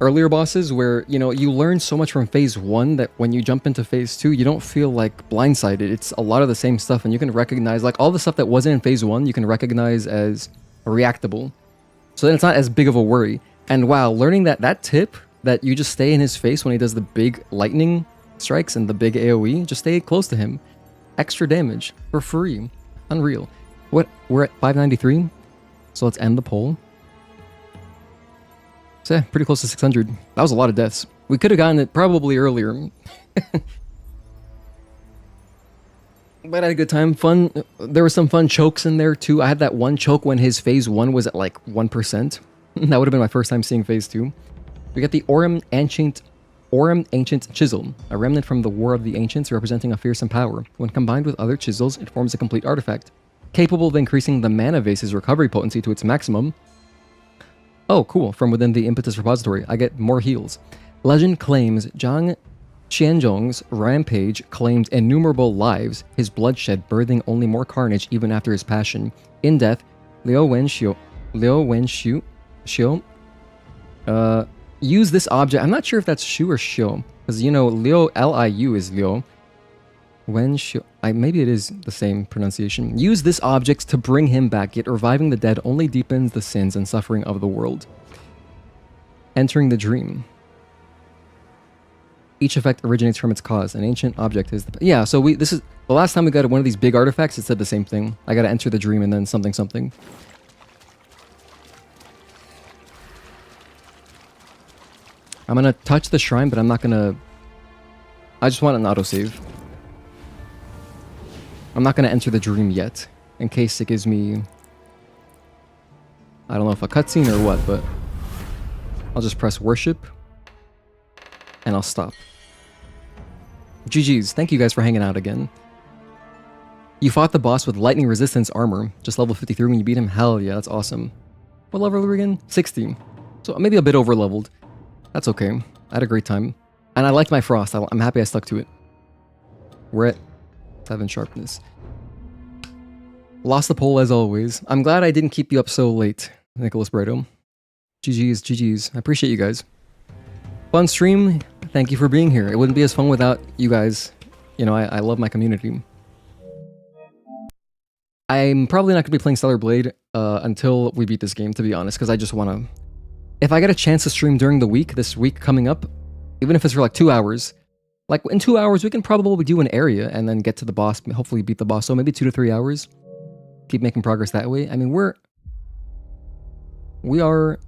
earlier bosses where, you know, you learn so much from phase 1 that when you jump into phase 2, you don't feel like blindsided. It's a lot of the same stuff, and you can recognize, like, all the stuff that wasn't in phase 1, you can recognize as reactable. So then it's not as big of a worry. And wow, learning that tip, that you just stay in his face when he does the big lightning strikes and the big AoE, just stay close to him. Extra damage for free. Unreal. What? We're at 593? So let's end the poll. So yeah, pretty close to 600. That was a lot of deaths. We could have gotten it probably earlier. But I had a good time. Fun. There were some fun chokes in there too. I had that one choke when his phase 1 was at like 1%. That would have been my first time seeing phase 2. We got the Aurum Ancient Chisel, a remnant from the War of the Ancients representing a fearsome power. When combined with other chisels, it forms a complete artifact, capable of increasing the mana vase's recovery potency to its maximum. Oh, cool. From within the Impetus repository, I get more heals. Legend claims Zhang Qianzhong's rampage claimed innumerable lives, his bloodshed birthing only more carnage even after his passion. In death, Liu Wenxiu use this object. I'm not sure if that's Shu or Xiu, because, you know, Liu, L-I-U is Liu. Wenxiu, maybe it is the same pronunciation. Use this object to bring him back, yet reviving the dead only deepens the sins and suffering of the world. Entering the dream. Each effect originates from its cause. An ancient object is the... Yeah, so this is... The last time we got one of these big artifacts, it said the same thing. I gotta enter the dream and then something something. I'm gonna touch the shrine, but I'm not gonna... I just want an autosave. I'm not gonna enter the dream yet, in case it gives me... I don't know if a cutscene or what, but... I'll just press worship. And I'll stop. GG's. Thank you guys for hanging out again. You fought the boss with lightning resistance armor. Just level 53 when you beat him? Hell yeah, that's awesome. What level are we again? 60. So maybe a bit over leveled. That's okay. I had a great time. And I liked my frost. I'm happy I stuck to it. We're at 7 sharpness. Lost the poll as always. I'm glad I didn't keep you up so late, Nicholas Bredo. GG's, GG's. I appreciate you guys. Fun stream. Thank you for being here. It wouldn't be as fun without you guys. You know, I love my community. I'm probably not going to be playing Stellar Blade until we beat this game, to be honest, because I just want to... If I get a chance to stream during the week, this week coming up, even if it's for like 2 hours, like in 2 hours, we can probably do an area and then get to the boss, hopefully beat the boss. So maybe 2 to 3 hours. Keep making progress that way. I mean, we are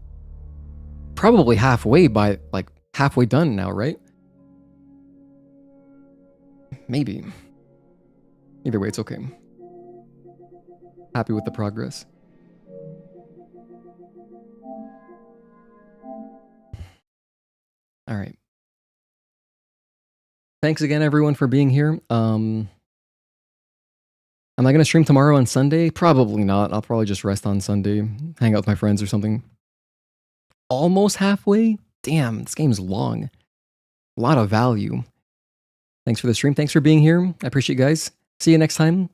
probably halfway halfway done now, right? Maybe. Either way, it's okay. Happy with the progress. All right. Thanks again, everyone, for being here. Am I going to stream tomorrow on Sunday? Probably not. I'll probably just rest on Sunday, hang out with my friends or something. Almost halfway? Damn, this game's long. A lot of value. Thanks for the stream. Thanks for being here. I appreciate you guys. See you next time.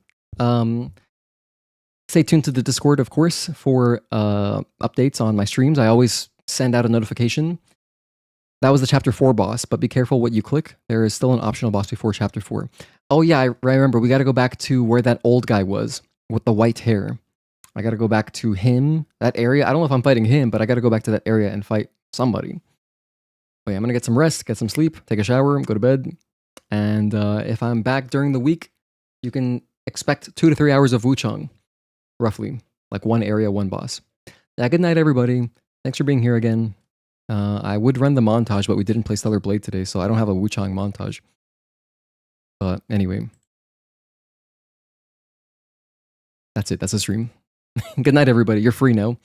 Stay tuned to the Discord, of course, for updates on my streams. I always send out a notification. That was the Chapter 4 boss, but be careful what you click. There is still an optional boss before Chapter 4. Oh yeah, I remember. We got to go back to where that old guy was with the white hair. I got to go back to him, that area. I don't know if I'm fighting him, but I got to go back to that area and fight somebody. But yeah, I'm going to get some rest, get some sleep, take a shower, go to bed. And if I'm back during the week, you can expect 2 to 3 hours of Wuchang, roughly. Like one area, one boss. Yeah, good night, everybody. Thanks for being here again. I would run the montage, but we didn't play Stellar Blade today, so I don't have a Wuchang montage. But anyway. That's it. That's the stream. Good night, everybody. You're free now.